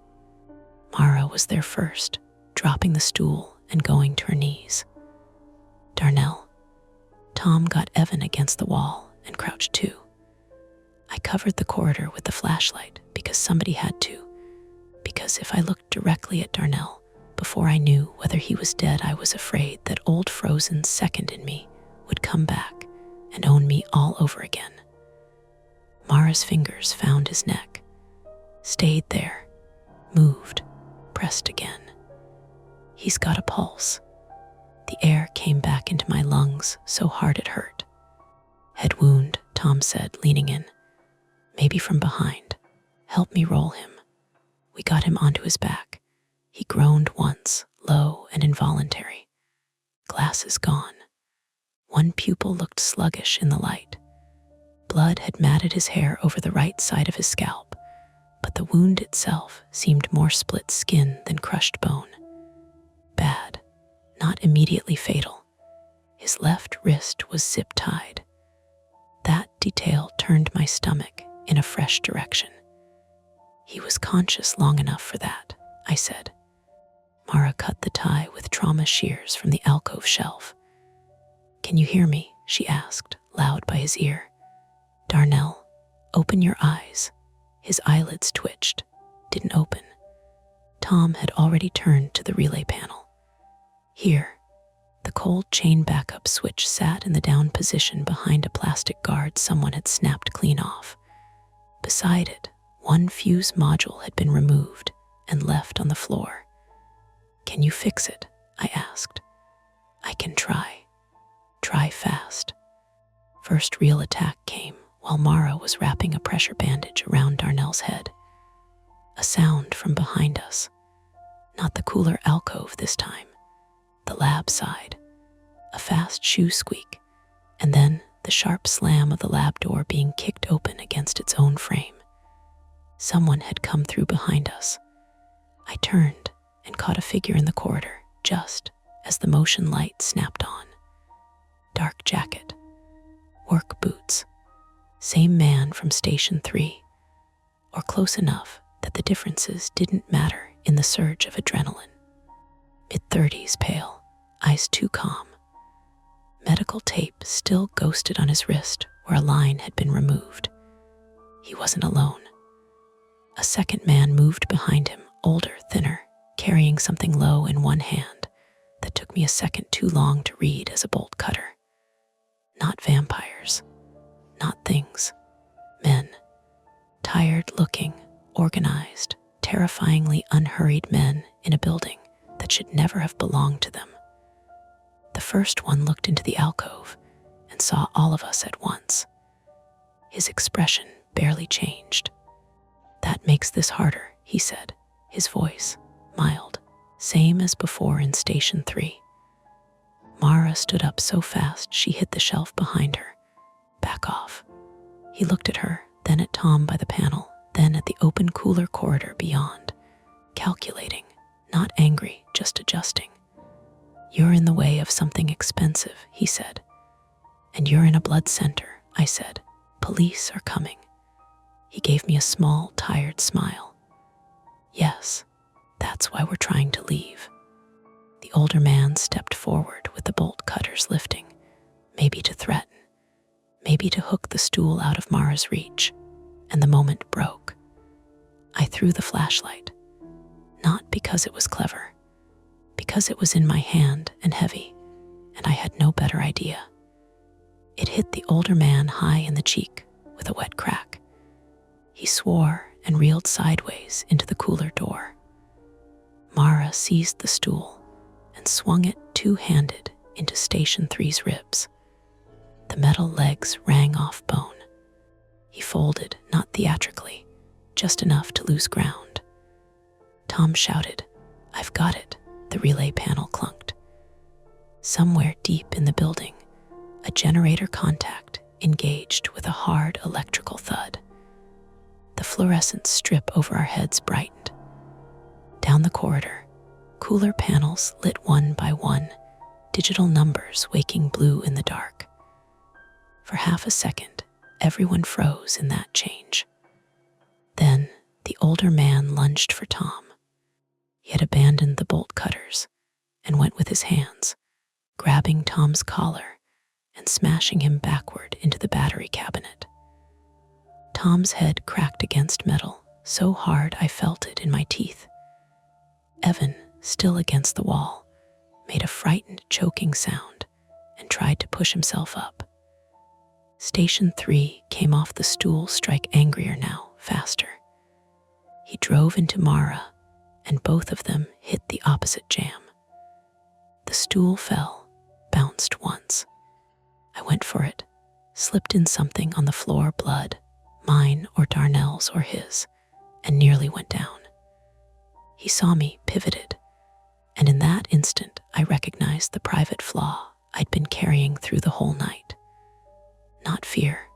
Mara was there first, dropping the stool and going to her knees. Darnell. Tom got Evan against the wall and crouched too. I covered the corridor with the flashlight because somebody had to, because if I looked directly at Darnell before I knew whether he was dead, I was afraid that old frozen second in me would come back and own me all over again. Mara's fingers found his neck, stayed there, moved, pressed again. He's got a pulse. The air came back into my lungs so hard it hurt. Head wound, Tom said, leaning in. Maybe from behind. Help me roll him. We got him onto his back. He groaned once, low and involuntary. Glasses gone. One pupil looked sluggish in the light. Blood had matted his hair over the right side of his scalp, but the wound itself seemed more split skin than crushed bone. Bad, not immediately fatal. His left wrist was zip-tied. That detail turned my stomach in a fresh direction. He was conscious long enough for that, I said. Mara cut the tie with trauma shears from the alcove shelf. Can you hear me? She asked, loud by his ear. Darnell, open your eyes. His eyelids twitched, didn't open. Tom had already turned to the relay panel. Here, the cold chain backup switch sat in the down position behind a plastic guard someone had snapped clean off. Beside it, one fuse module had been removed and left on the floor. Can you fix it? I asked. I can try. Try fast. First real attack came while Mara was wrapping a pressure bandage around Darnell's head. A sound from behind us. Not the cooler alcove this time. The lab side. A fast shoe squeak, and then the sharp slam of the lab door being kicked open against its own frame. Someone had come through behind us. I turned and caught a figure in the corridor just as the motion light snapped on. Dark jacket, work boots, same man from Station 3, or close enough that the differences didn't matter in the surge of adrenaline. Mid-30s, pale, eyes too calm. Medical tape still ghosted on his wrist where a line had been removed. He wasn't alone. A second man moved behind him, older, thinner, carrying something low in one hand that took me a second too long to read as a bolt cutter. Not vampires, not things, men. Tired-looking, organized, terrifyingly unhurried men in a building that should never have belonged to them. The first one looked into the alcove and saw all of us at once. His expression barely changed. That makes this harder, he said, his voice mild, same as before in Station 3. Mara stood up so fast she hit the shelf behind her. Back off. He looked at her, then at Tom by the panel, then at the open cooler corridor beyond, calculating, not angry, just adjusting. You're in the way of something expensive, he said. And you're in a blood center, I said. Police are coming. He gave me a small, tired smile. Yes, that's why we're trying to leave. The older man stepped forward with the bolt cutters lifting, maybe to threaten, maybe to hook the stool out of Mara's reach, and the moment broke. I threw the flashlight, not because it was clever, because it was in my hand and heavy, and I had no better idea. It hit the older man high in the cheek with a wet crack. He swore and reeled sideways into the cooler door. Mara seized the stool and swung it two-handed into Station 3's ribs. The metal legs rang off bone. He folded, not theatrically, just enough to lose ground. Tom shouted, "I've got it," the relay panel clunked. Somewhere deep in the building, a generator contact engaged with a hard electrical thud. The The fluorescent strip over our heads brightened. Down the corridor, cooler panels lit one by one, digital numbers waking blue in the dark. For half a second, everyone froze in that change. Then, the older man lunged for Tom. He had abandoned the bolt cutters and went with his hands, grabbing Tom's collar and smashing him backward into the battery cabinet. Tom's head cracked against metal so hard I felt it in my teeth. Evan, still against the wall, made a frightened, choking sound and tried to push himself up. Station 3 came off the stool strike angrier now, faster. He drove into Mara, and both of them hit the opposite jam. The stool fell, bounced once. I went for it, slipped in something on the floor, blood, mine or Darnell's or his, and nearly went down. He saw me, pivoted, and in that instant I recognized the private flaw I'd been carrying through the whole night. Not fear,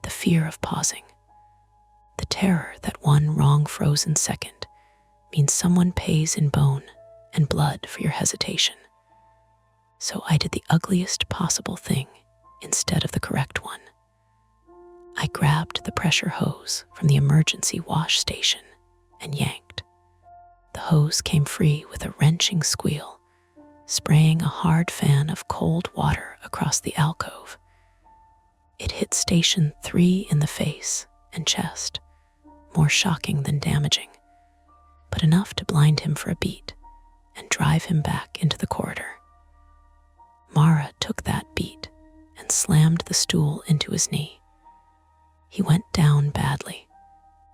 the fear of pausing. The terror that one wrong frozen second means someone pays in bone and blood for your hesitation. So I did the ugliest possible thing instead of the correct one. I grabbed the pressure hose from the emergency wash station and yanked. The hose came free with a wrenching squeal, spraying a hard fan of cold water across the alcove. It hit Station 3 in the face and chest, more shocking than damaging, but enough to blind him for a beat and drive him back into the corridor. Mara took that beat and slammed the stool into his knee. He went down badly,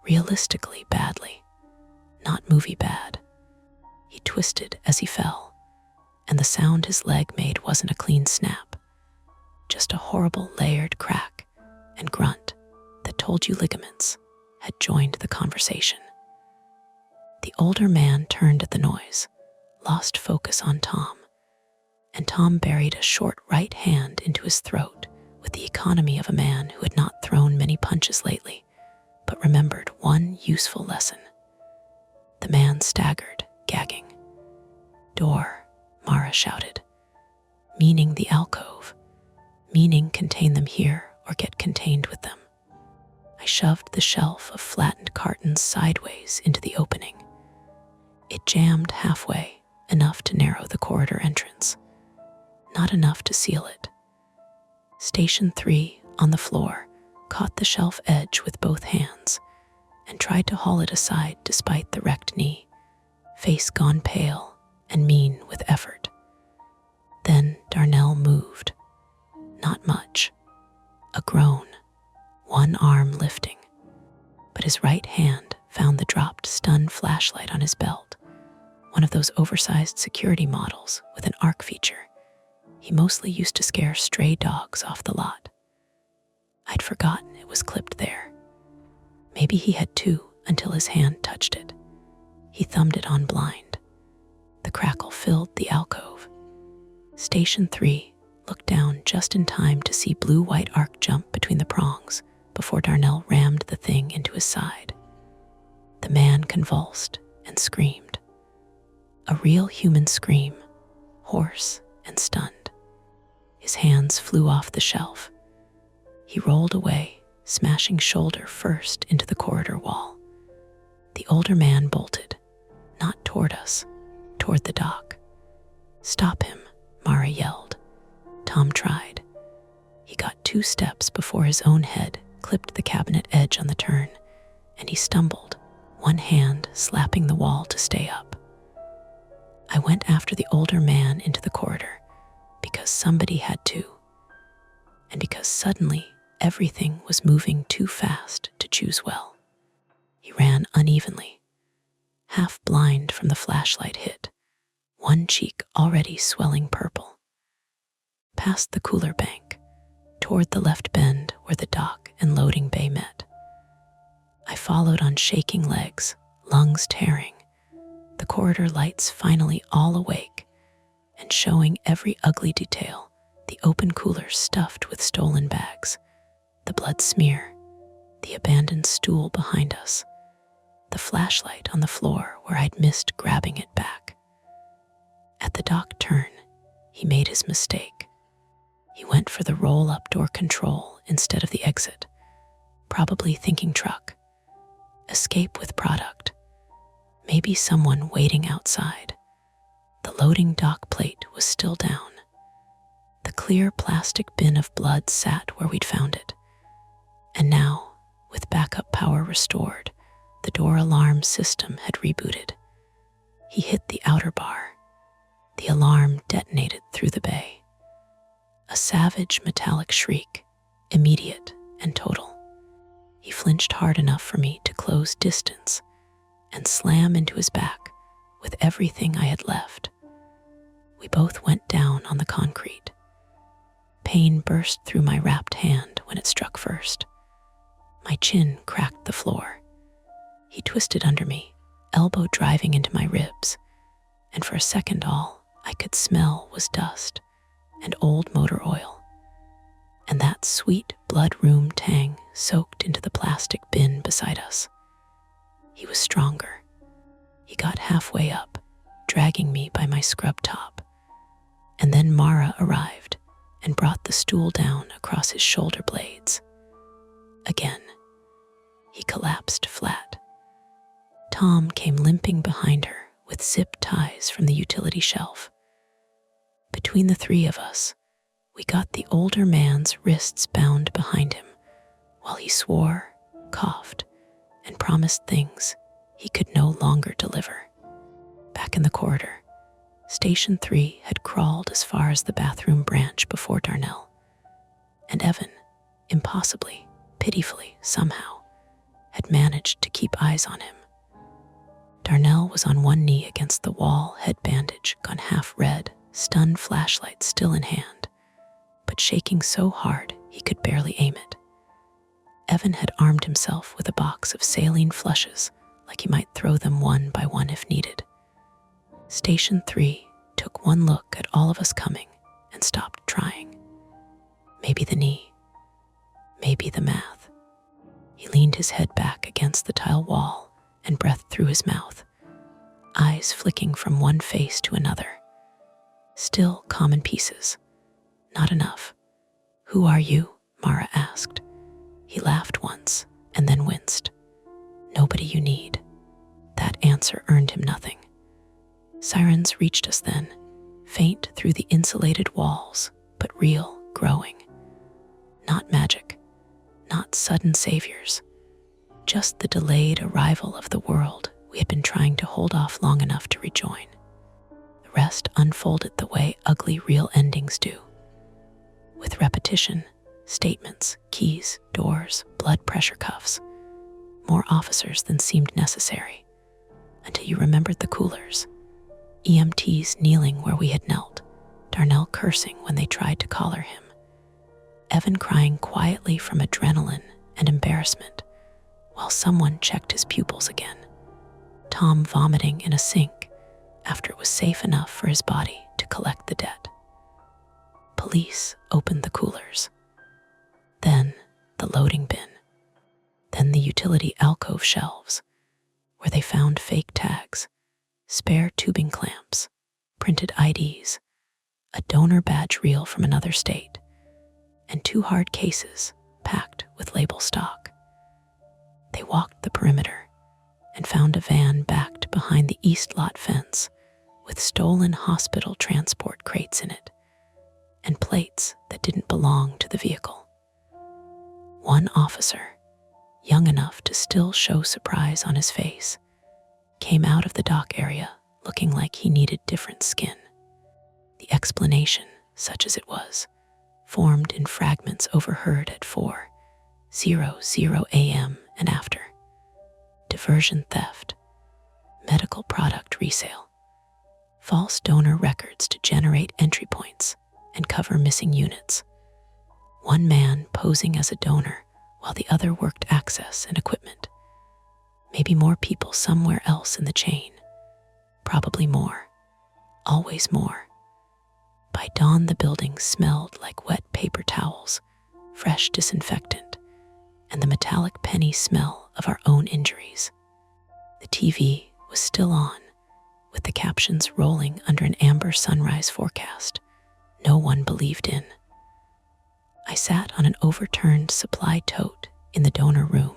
realistically badly, not movie bad. He twisted as he fell, and the sound his leg made wasn't a clean snap, just a horrible layered crack and grunt that told you ligaments had joined the conversation. The older man turned at the noise, lost focus on Tom, and Tom buried a short right hand into his throat with the economy of a man who had not thrown many punches lately, but remembered one useful lesson. The man staggered, gagging. "Door," Mara shouted. Meaning the alcove. Meaning contain them here or get contained with them. I shoved the shelf of flattened cartons sideways into the opening. It jammed halfway, enough to narrow the corridor entrance. Not enough to seal it. Station 3, on the floor, caught the shelf edge with both hands and tried to haul it aside despite the wrecked knee, face gone pale and mean with effort. Then Darnell moved. Not much. A groan, one arm lifting, but his right hand found the dropped stun flashlight on his belt, one of those oversized security models with an arc feature he mostly used to scare stray dogs off the lot. I'd forgotten it was clipped there. Maybe he had two until his hand touched it. He thumbed it on blind. The crackle filled the alcove. Station 3 looked down just in time to see blue-white arc jump between the prongs before Darnell rammed the thing into his side. The man convulsed and screamed. A real human scream, hoarse and stunned. His hands flew off the shelf. He rolled away, smashing shoulder first into the corridor wall. The older man bolted, not toward us, toward the dock. "Stop him," Mara yelled. Tom tried. He got 2 steps before his own head clipped the cabinet edge on the turn, and he stumbled, one hand slapping the wall to stay up. I went after the older man into the corridor because somebody had to, and because suddenly everything was moving too fast to choose well. He ran unevenly, half blind from the flashlight hit, one cheek already swelling purple. Past the cooler bank, toward the left bend where the dock and loading bay met. I followed on shaking legs, lungs tearing, the corridor lights finally all awake and showing every ugly detail, the open coolers stuffed with stolen bags, the blood smear, the abandoned stool behind us, the flashlight on the floor where I'd missed grabbing it back. At the dock turn, he made his mistake. He went for the roll-up door control instead of the exit, probably thinking truck. Escape with product. Maybe someone waiting outside. The loading dock plate was still down. The clear plastic bin of blood sat where we'd found it. And now, with backup power restored, the door alarm system had rebooted. He hit the outer bar. The alarm detonated through the bay. A savage metallic shriek, immediate and total. He flinched hard enough for me to close distance and slam into his back with everything I had left. We both went down on the concrete. Pain burst through my wrapped hand when it struck first. My chin cracked the floor. He twisted under me, elbow driving into my ribs, and for a second all I could smell was dust and old motor oil, and that sweet blood room tang soaked into the plastic bin beside us. He was stronger. He got halfway up, dragging me by my scrub top, and then Mara arrived and brought the stool down across his shoulder blades. Again, he collapsed flat. Tom came limping behind her with zip ties from the utility shelf. Between the three of us, we got the older man's wrists bound behind him while he swore, coughed, and promised things he could no longer deliver. Back in the corridor, Station 3 had crawled as far as the bathroom branch before Darnell, and Evan, impossibly, pitifully, somehow, had managed to keep eyes on him. Darnell was on one knee against the wall, head bandage gone half red, stun flashlight still in hand, but shaking so hard he could barely aim it. Evan had armed himself with a box of saline flushes, like he might throw them one by one if needed. Station 3 took one look at all of us coming and stopped trying. Maybe the knee, maybe the math. He leaned his head back against the tile wall and breathed through his mouth, eyes flicking from one face to another. Still common pieces. Not enough. "Who are you?" Mara asked. He laughed once and then winced. "Nobody you need." That answer earned him nothing. Sirens reached us then, faint through the insulated walls, but real, growing. Not magic, not sudden saviors, just the delayed arrival of the world we had been trying to hold off long enough to rejoin. The rest unfolded the way ugly real endings do. With repetition, statements, keys, doors, blood pressure cuffs, more officers than seemed necessary, until you remembered the coolers, EMTs kneeling where we had knelt, Darnell cursing when they tried to collar him, Evan crying quietly from adrenaline and embarrassment while someone checked his pupils again, Tom vomiting in a sink after it was safe enough for his body to collect the debt. Police opened the coolers, then the loading bin, then the utility alcove shelves, where they found fake tags, spare tubing clamps, printed IDs, a donor badge reel from another state, and 2 hard cases packed with label stock. They walked the perimeter and found a van backed behind the east lot fence with stolen hospital transport crates in it and plates that didn't belong to the vehicle. One officer, young enough to still show surprise on his face, came out of the dock area looking like he needed different skin. The explanation, such as it was, formed in fragments overheard at 4:00 a.m. and after. Diversion theft, medical product resale, false donor records to generate entry points and cover missing units. One man posing as a donor while the other worked access and equipment. Maybe more people somewhere else in the chain. Probably more. Always more. By dawn, the building smelled like wet paper towels, fresh disinfectant, and the metallic penny smell of our own injuries. The TV was still on, with the captions rolling under an amber sunrise forecast no one believed in. I sat on an overturned supply tote in the donor room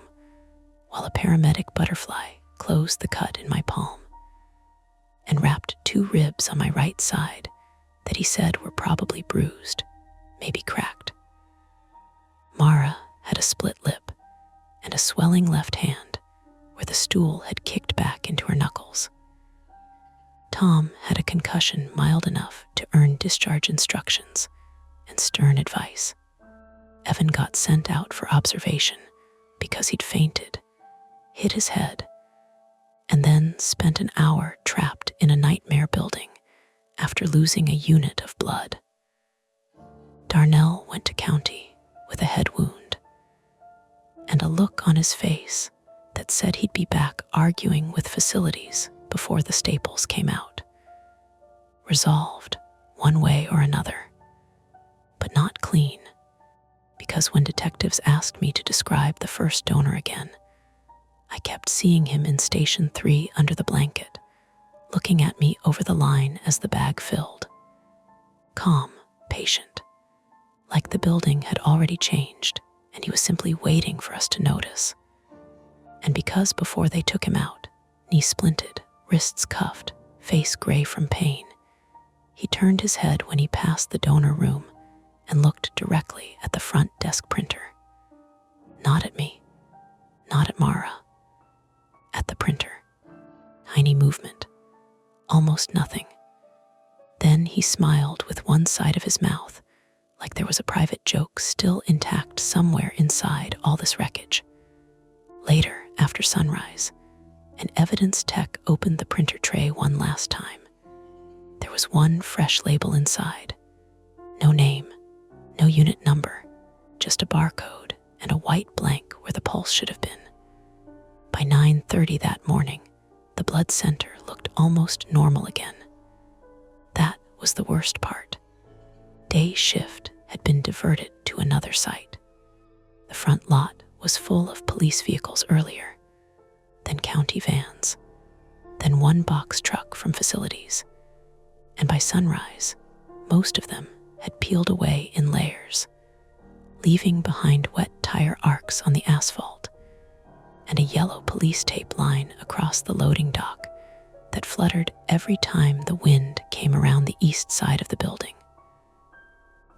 while a paramedic butterfly closed the cut in my palm and wrapped 2 ribs on my right side that he said were probably bruised, maybe cracked. Mara had a split lip and a swelling left hand where the stool had kicked back into her knuckles. Tom had a concussion mild enough to earn discharge instructions and stern advice. Evan got sent out for observation because he'd fainted, hit his head, and then spent an hour trapped in a nightmare building after losing a unit of blood. Darnell went to county with a head wound and a look on his face that said he'd be back arguing with facilities before the staples came out. Resolved, one way or another, but not clean, because when detectives asked me to describe the first donor again, I kept seeing him in Station 3 under the blanket, looking at me over the line as the bag filled. Calm, patient, like the building had already changed and he was simply waiting for us to notice. And because before they took him out, knee splinted, wrists cuffed, face gray from pain, he turned his head when he passed the donor room and looked directly at the front desk printer. Not at me, not at Mara, at the printer. Tiny movement, almost nothing. Then he smiled with one side of his mouth, like there was a private joke still intact somewhere inside all this wreckage. Later, after sunrise, an evidence tech opened the printer tray one last time. There was one fresh label inside. No name, no unit number, just a barcode and a white blank where the pulse should have been. By 9:30 that morning, the blood center looked almost normal again. That was the worst part. Day shift had been diverted to another site. The front lot was full of police vehicles earlier, then county vans, then one box truck from facilities. And by sunrise, most of them had peeled away in layers, leaving behind wet tire arcs on the asphalt and a yellow police tape line across the loading dock that fluttered every time the wind came around the east side of the building.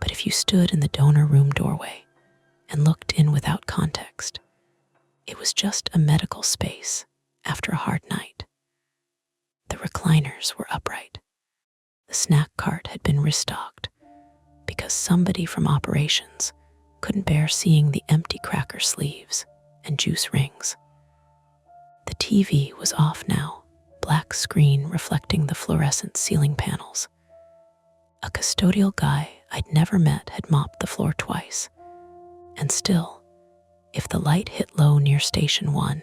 But if you stood in the donor room doorway and looked in without context, it was just a medical space after a hard night. The recliners were upright. The snack cart had been restocked because somebody from operations couldn't bear seeing the empty cracker sleeves and juice rings. The TV was off now, black screen reflecting the fluorescent ceiling panels. A custodial guy I'd never met had mopped the floor twice, and still, if the light hit low near Station 1,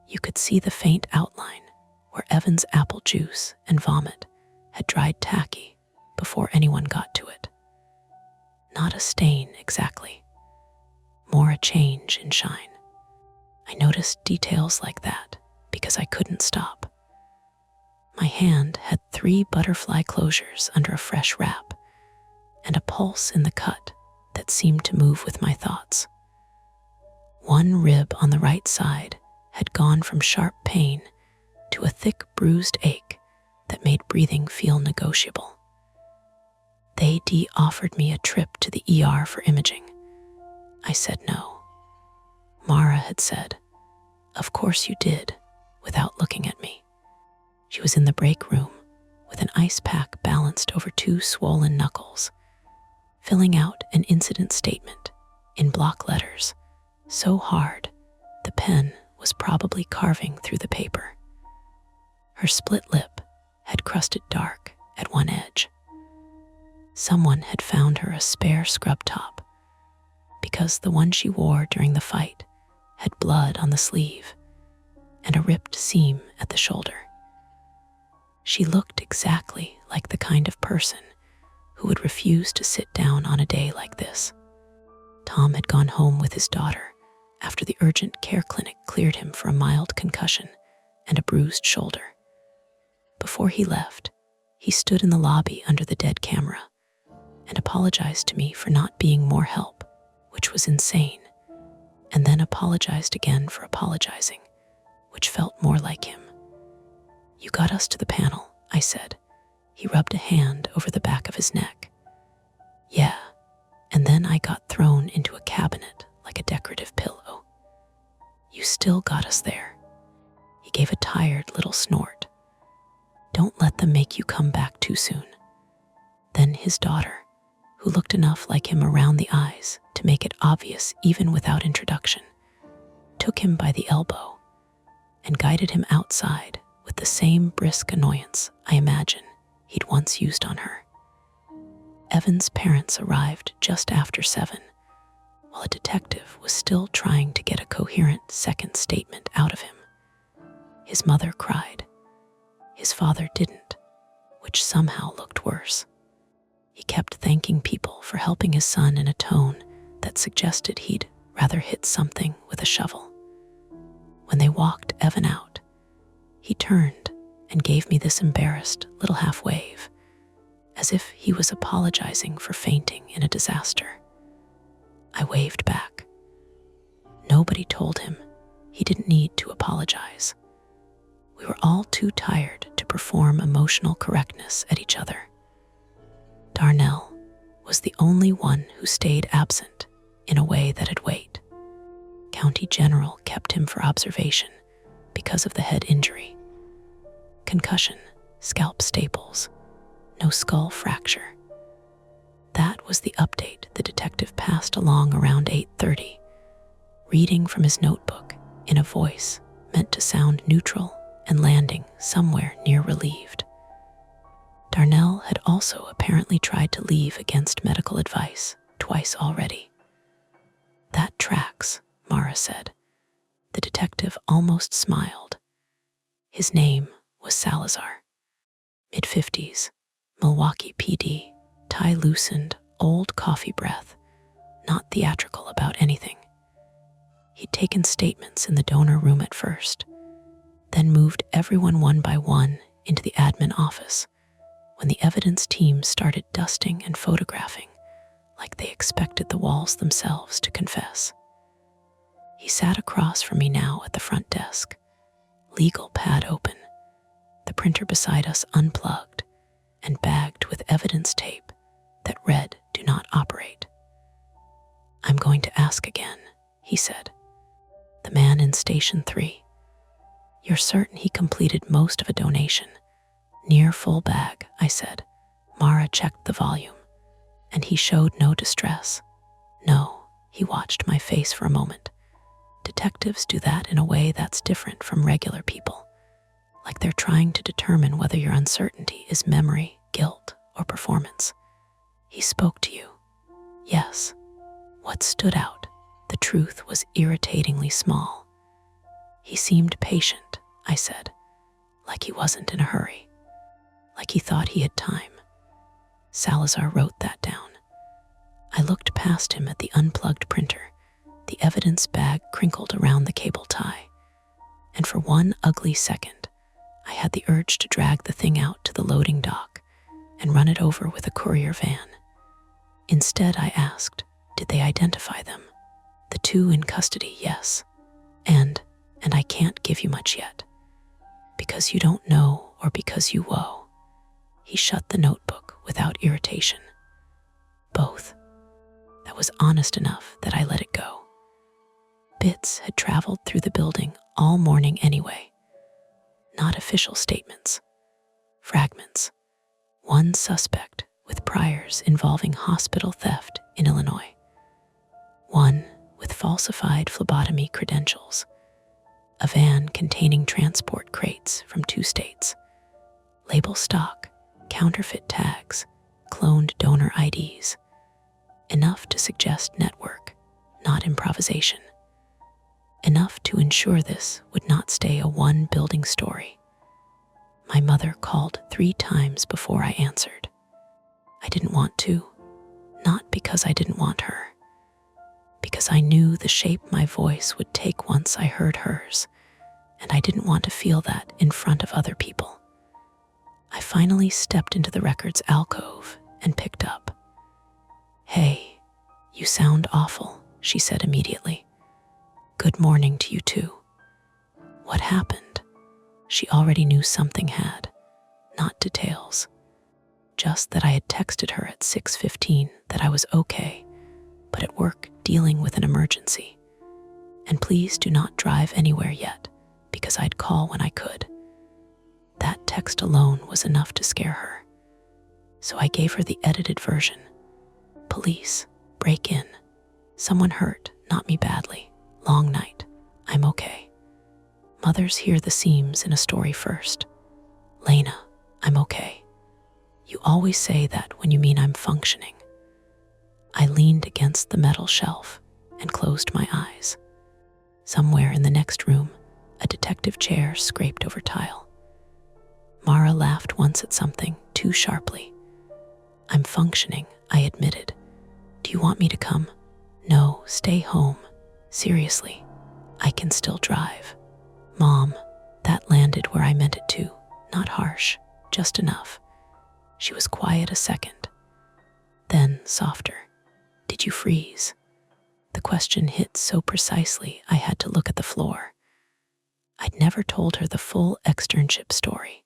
you could see the faint outline where Evan's apple juice and vomit had dried tacky before anyone got to it. Not a stain exactly, more a change in shine. I noticed details like that because I couldn't stop. My hand had 3 butterfly closures under a fresh wrap and a pulse in the cut that seemed to move with my thoughts. One rib on the right side had gone from sharp pain to a thick bruised ache that made breathing feel negotiable. They offered me a trip to the ER for imaging. I said no. Mara had said, "Of course you did," without looking at me. She was in the break room with an ice pack balanced over 2 swollen knuckles, filling out an incident statement in block letters, so hard the pen was probably carving through the paper. Her split lip had crusted dark at one edge. Someone had found her a spare scrub top because the one she wore during the fight had blood on the sleeve and a ripped seam at the shoulder. She looked exactly like the kind of person who would refuse to sit down on a day like this. Tom had gone home with his daughter after the urgent care clinic cleared him for a mild concussion and a bruised shoulder. Before he left, he stood in the lobby under the dead camera and apologized to me for not being more help, which was insane, and then apologized again for apologizing, which felt more like him. "You got us to the panel," I said. He rubbed a hand over the back of his neck. "Yeah, and then I got thrown into a cabinet like a decorative pillow. You still got us there." He gave a tired little snort. "Don't let them make you come back too soon." Then his daughter, who looked enough like him around the eyes to make it obvious even without introduction, took him by the elbow and guided him outside with the same brisk annoyance I imagine he'd once used on her. Evan's parents arrived just after 7, while a detective was still trying to get a coherent second statement out of him. His mother cried. His father didn't, which somehow looked worse. He kept thanking people for helping his son in a tone that suggested he'd rather hit something with a shovel. When they walked Evan out, he turned and gave me this embarrassed little half wave, as if he was apologizing for fainting in a disaster. I waved back. Nobody told him he didn't need to apologize. We were all too tired to perform emotional correctness at each other. Darnell was the only one who stayed absent in a way that'd wait. County General kept him for observation because of the head injury. Concussion, scalp staples, no skull fracture. That was the update the detective passed along around 8:30, reading from his notebook in a voice meant to sound neutral and landing somewhere near relieved. Darnell had also apparently tried to leave against medical advice twice already. "That tracks," Mara said. The detective almost smiled. His name was Salazar. Mid-50s, Milwaukee PD, tie loosened, old coffee breath, not theatrical about anything. He'd taken statements in the donor room at first, then moved everyone one by one into the admin office when the evidence team started dusting and photographing like they expected the walls themselves to confess. He sat across from me now at the front desk, legal pad open, the printer beside us unplugged and bagged with evidence tape that read "Do not operate." "I'm going to ask again," he said. "The man in Station 3. You're certain he completed most of a donation?" "Near full bag," I said. Mara checked the volume, and he showed no distress. "No," he watched my face for a moment. "Detectives do that in a way that's different from regular people, like they're trying to determine whether your uncertainty is memory, guilt, or performance." "He spoke to you?" "Yes." What stood out, the truth was irritatingly small. "He seemed patient," I said, like he wasn't in a hurry, like he thought he had time. Salazar wrote that down. I looked past him at the unplugged printer, the evidence bag crinkled around the cable tie, and for one ugly second, I had the urge to drag the thing out to the loading dock and run it over with a courier van. Instead, I asked, did they identify them? "The 2 in custody, yes. And I can't give you much yet. Because you don't know or because you woe." He shut the notebook without irritation. "Both." That was honest enough that I let it go. Bits had traveled through the building all morning anyway. Not official statements. Fragments. One suspect with priors involving hospital theft in Illinois. One with falsified phlebotomy credentials. A van containing transport crates from 2 states. Label stock, counterfeit tags, cloned donor IDs. Enough to suggest network, not improvisation. Enough to ensure this would not stay a one-building story. My mother called 3 times before I answered. I didn't want to, not because I didn't want her, because I knew the shape my voice would take once I heard hers, and I didn't want to feel that in front of other people. I finally stepped into the record's alcove and picked up. "Hey, you sound awful," she said immediately. "Good morning to you too." What happened? She already knew something had, not details. Just that I had texted her at 6:15 that I was okay, but at work dealing with an emergency. And please do not drive anywhere yet, because I'd call when I could. That text alone was enough to scare her. So I gave her the edited version. "Police, break in. Someone hurt, not me badly. Long night. I'm okay. Mothers hear the seams in a story first. Lena, I'm okay. You always say that when you mean I'm functioning." I leaned against the metal shelf and closed my eyes. Somewhere in the next room, a detective chair scraped over tile. Mara laughed once at something too sharply. "I'm functioning," I admitted. "Do you want me to come?" "No, stay home. Seriously, I can still drive." "Mom," that landed where I meant it to, not harsh, just enough. She was quiet a second. Then, softer. "Did you freeze?" The question hit so precisely I had to look at the floor. I'd never told her the full externship story,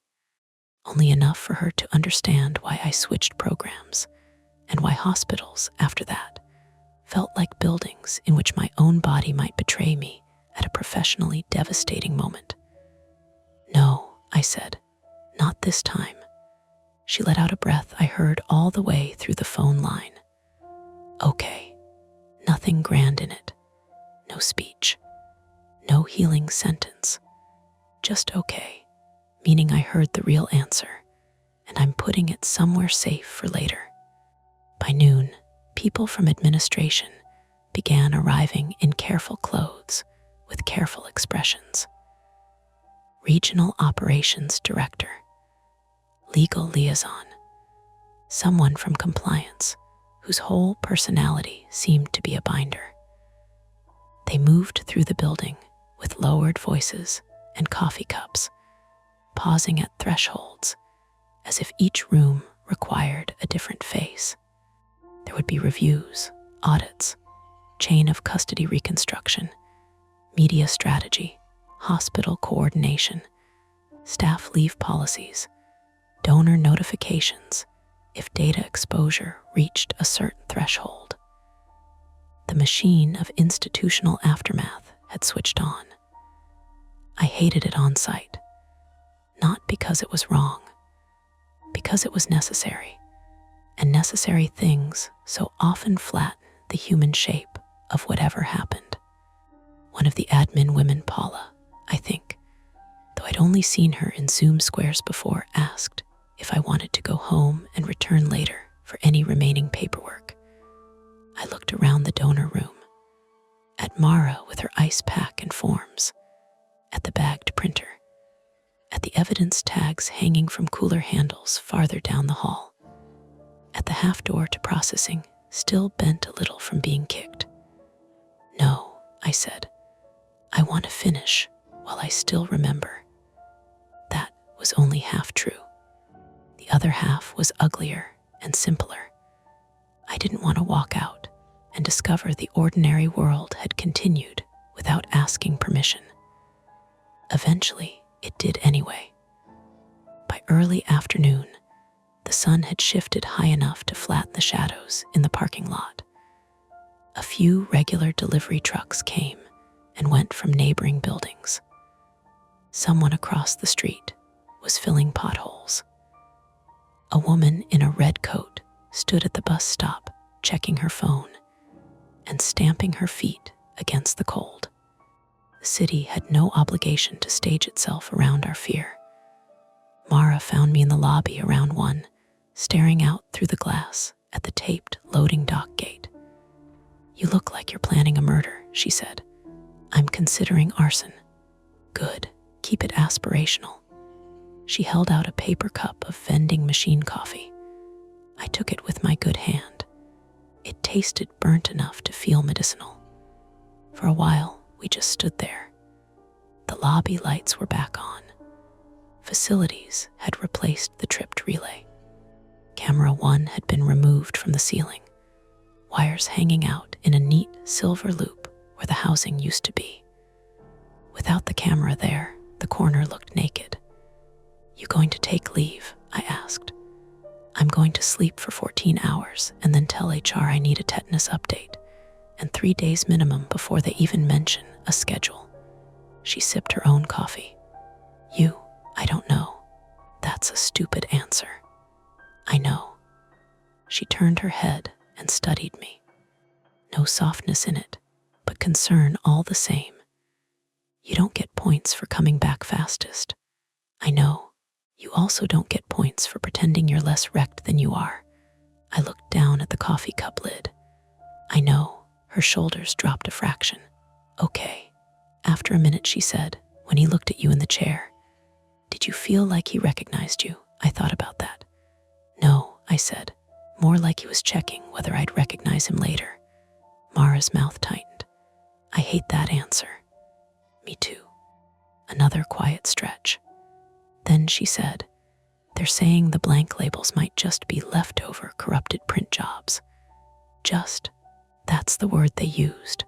only enough for her to understand why I switched programs, and why hospitals, after that, felt like buildings in which my own body might betray me at a professionally devastating moment. "No," I said, "not this time." She let out a breath I heard all the way through the phone line. "Okay." Nothing grand in it. No speech. No healing sentence. Just okay, meaning I heard the real answer, and I'm putting it somewhere safe for later. By noon, people from administration began arriving in careful clothes with careful expressions. Regional Operations Director, Legal Liaison, someone from compliance whose whole personality seemed to be a binder. They moved through the building with lowered voices and coffee cups, pausing at thresholds as if each room required a different face. There would be reviews, audits, chain of custody reconstruction, media strategy, hospital coordination, staff leave policies, donor notifications if data exposure reached a certain threshold. The machine of institutional aftermath had switched on. I hated it on site, not because it was wrong, because it was necessary, and necessary things so often flatten the human shape of whatever happened. One of the admin women, Paula, I think, though I'd only seen her in Zoom squares before, asked if I wanted to go home and return later for any remaining paperwork. I looked around the donor room, at Mara with her ice pack and forms, at the bagged printer, at the evidence tags hanging from cooler handles farther down the hall, at the half door to processing still bent a little from being kicked. "No," I said, "I want to finish while I still remember." That was only half true. The other half was uglier and simpler. I didn't want to walk out and discover the ordinary world had continued without asking permission. Eventually, it did anyway. By early afternoon, the sun had shifted high enough to flatten the shadows in the parking lot. A few regular delivery trucks came and went from neighboring buildings. Someone across the street was filling potholes. A woman in a red coat stood at the bus stop, checking her phone and stamping her feet against the cold. The city had no obligation to stage itself around our fear. Mara found me in the lobby around 1, staring out through the glass at the taped loading dock gate. "You look like you're planning a murder," she said. "I'm considering arson." "Good, keep it aspirational." She held out a paper cup of vending machine coffee. I took it with my good hand. It tasted burnt enough to feel medicinal. For a while, we just stood there. The lobby lights were back on. Facilities had replaced the tripped relay. Camera 1 had been removed from the ceiling, wires hanging out in a neat silver loop where the housing used to be. Without the camera there, the corner looked naked. "You going to take leave?" I asked. "I'm going to sleep for 14 hours and then tell HR I need a tetanus update, and 3 days minimum before they even mention a schedule." She sipped her own coffee. I don't know. That's a stupid answer." "I know." She turned her head and studied me. No softness in it, but concern all the same. "You don't get points for coming back fastest." "I know. You also don't get points for pretending you're less wrecked than you are." I looked down at the coffee cup lid. "I know." Her shoulders dropped a fraction. "Okay." After a minute she said, "When he looked at you in the chair, did you feel like he recognized you?" I thought about that. "No," I said. "More like he was checking whether I'd recognize him later." Mara's mouth tightened. "I hate that answer." "Me too." Another quiet stretch. Then she said, "They're saying the blank labels might just be leftover corrupted print jobs." Just, that's the word they used.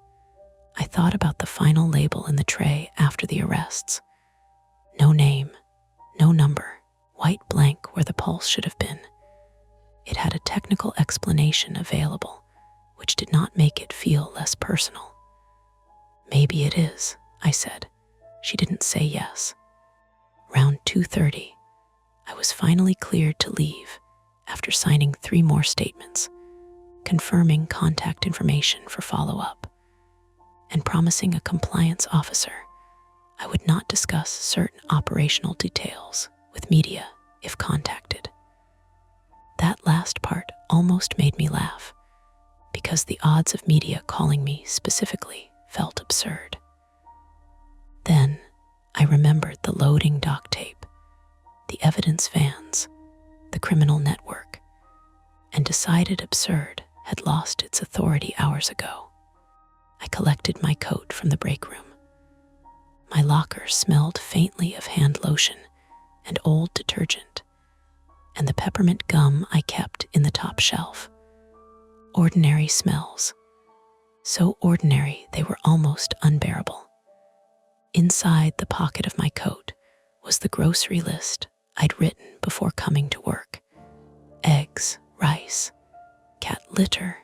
I thought about the final label in the tray after the arrests. No name, no number, white blank where the pulse should have been. It had a technical explanation available, which did not make it feel less personal. "Maybe it is," I said. She didn't say yes. Round 2:30, I was finally cleared to leave after signing 3 more statements, confirming contact information for follow-up, and promising a compliance officer I would not discuss certain operational details with media if contacted. That last part almost made me laugh, because the odds of media calling me specifically felt absurd. Then I remembered the loading dock tape, the evidence vans, the criminal network, and decided absurd had lost its authority hours ago. I collected my coat from the break room. My locker smelled faintly of hand lotion and old detergent, and the peppermint gum I kept in the top shelf. Ordinary smells. So ordinary they were almost unbearable. Inside the pocket of my coat was the grocery list I'd written before coming to work. Eggs, rice, cat litter,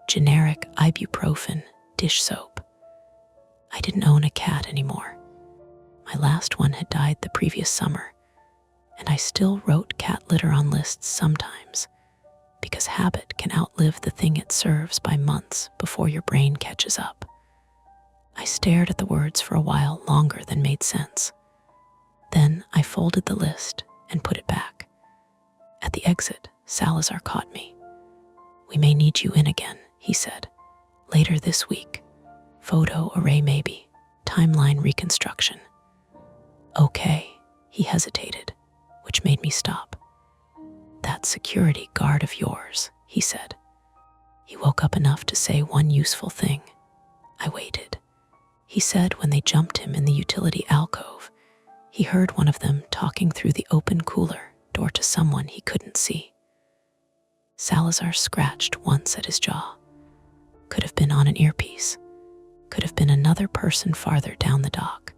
generic ibuprofen, dish soap. I didn't own a cat anymore. My last one had died the previous summer, and I still wrote cat litter on lists sometimes, because habit can outlive the thing it serves by months before your brain catches up. I stared at the words for a while longer than made sense. Then I folded the list and put it back. At the exit, Salazar caught me. "We may need you in again," he said. "Later this week. Photo array maybe. Timeline reconstruction." "Okay," he hesitated, which made me stop. "That security guard of yours," he said. He woke up enough to say one useful thing. I waited. He said when they jumped him in the utility alcove, he heard one of them talking through the open cooler door to someone he couldn't see. Salazar scratched once at his jaw. Could have been on an earpiece. Could have been another person farther down the dock.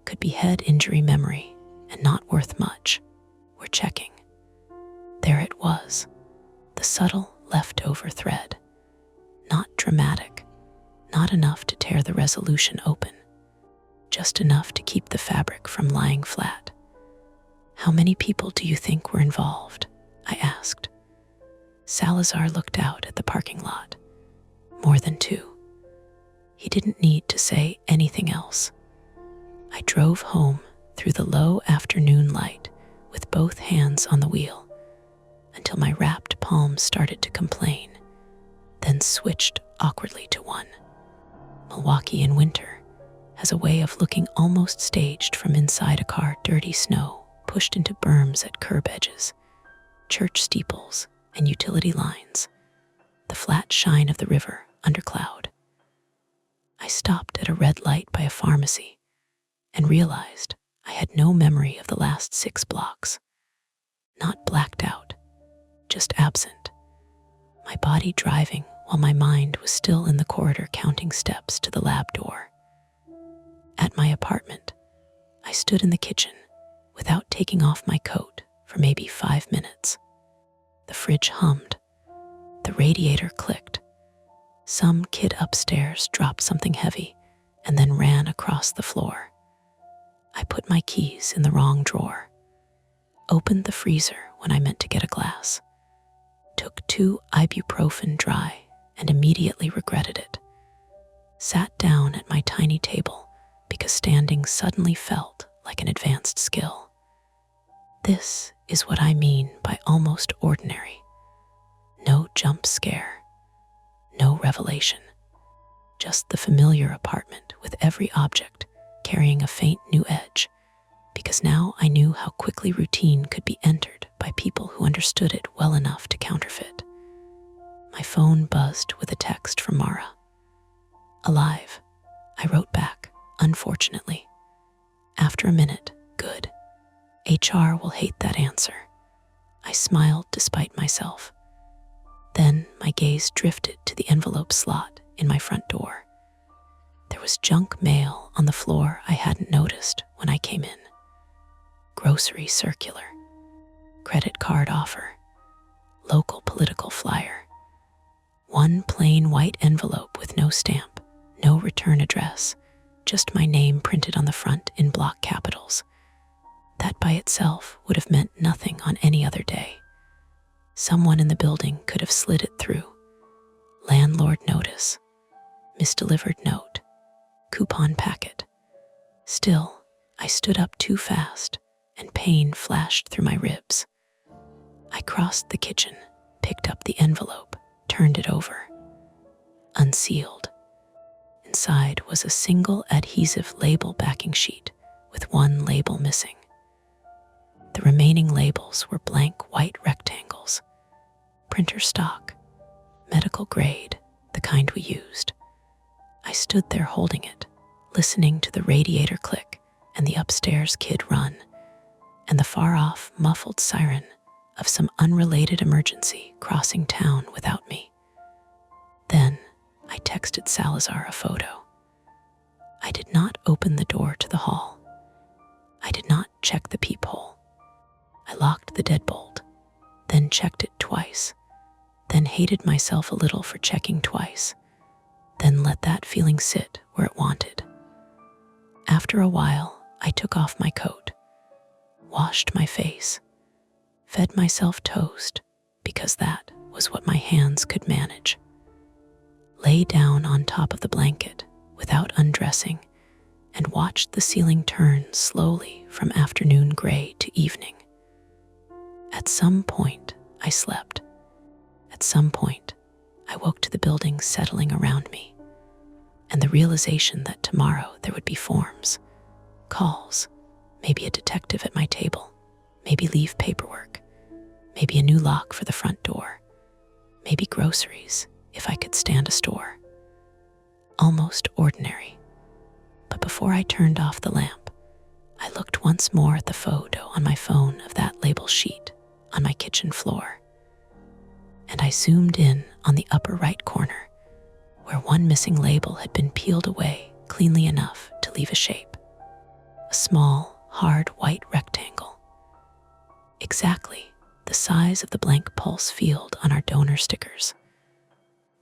Could be head injury memory and not worth much. We're checking. There it was, the subtle leftover thread. Not dramatic, not enough to tear the resolution open, just enough to keep the fabric from lying flat. "How many people do you think were involved?" I asked. Salazar looked out at the parking lot. "More than 2. He didn't need to say anything else. I drove home through the low afternoon light with both hands on the wheel until my wrapped palms started to complain, then switched awkwardly to one. Milwaukee in winter has a way of looking almost staged from inside a car. Dirty snow pushed into berms at curb edges, church steeples and utility lines, the flat shine of the river under cloud. I stopped at a red light by a pharmacy and realized I had no memory of the last 6 blocks. Not blacked out, just absent. My body driving while my mind was still in the corridor counting steps to the lab door. At my apartment, I stood in the kitchen without taking off my coat for maybe 5 minutes. The fridge hummed. The radiator clicked. Some kid upstairs dropped something heavy and then ran across the floor. I put my keys in the wrong drawer, opened the freezer when I meant to get a glass, took 2 ibuprofen dry and immediately regretted it, sat down at my tiny table because standing suddenly felt like an advanced skill. This is what I mean by almost ordinary. No jump scare, no revelation, just the familiar apartment with every object carrying a faint new edge, because now I knew how quickly routine could be entered by people who understood it well enough to counterfeit. My phone buzzed with a text from Mara. "Alive," I wrote back, unfortunately. After a minute, "Good. HR will hate that answer." I smiled despite myself. Then my gaze drifted to the envelope slot in my front door. There was junk mail on the floor I hadn't noticed when I came in. Grocery circular, credit card offer, local political flyer. One plain white envelope with no stamp, no return address, just my name printed on the front in block capitals. That by itself would have meant nothing on any other day. Someone in the building could have slid it through. Landlord notice, misdelivered note, coupon packet. Still, I stood up too fast, and pain flashed through my ribs. I crossed the kitchen, picked up the envelope, turned it over. Unsealed. Inside was a single adhesive label backing sheet with one label missing. The remaining labels were blank white rectangles. Printer stock, medical grade, the kind we used. I stood there holding it, listening to the radiator click and the upstairs kid run, and the far-off muffled siren of some unrelated emergency crossing town without me. Then I texted Salazar a photo. I did not open the door to the hall. I did not check the peephole. I locked the deadbolt, then checked it twice, then hated myself a little for checking twice, then let that feeling sit where it wanted. After a while, I took off my coat, washed my face, fed myself toast because that was what my hands could manage, lay down on top of the blanket without undressing, and watched the ceiling turn slowly from afternoon gray to evening. At some point, I slept. At some point, I woke to the building settling around me, and the realization that tomorrow there would be forms, calls, maybe a detective at my table, maybe leave paperwork, maybe a new lock for the front door, maybe groceries if I could stand a store. Almost ordinary. But before I turned off the lamp, I looked once more at the photo on my phone of that label sheet on my kitchen floor. And I zoomed in on the upper right corner, where one missing label had been peeled away cleanly enough to leave a shape. A small, hard white rectangle. Exactly the size of the blank pulse field on our donor stickers.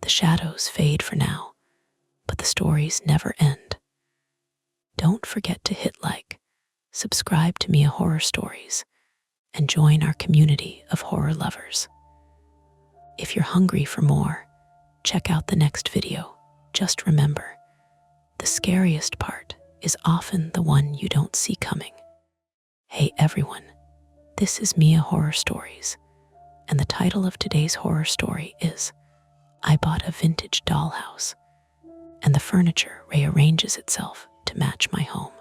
The shadows fade for now, but the stories never end. Don't forget to hit like, subscribe to Mia Horror Stories, and join our community of horror lovers. If you're hungry for more, check out the next video. Just remember, the scariest part is often the one you don't see coming. Hey everyone, this is Mia Horror Stories, and the title of today's horror story is I Bought a Vintage Dollhouse, and the furniture rearranges itself to match my home.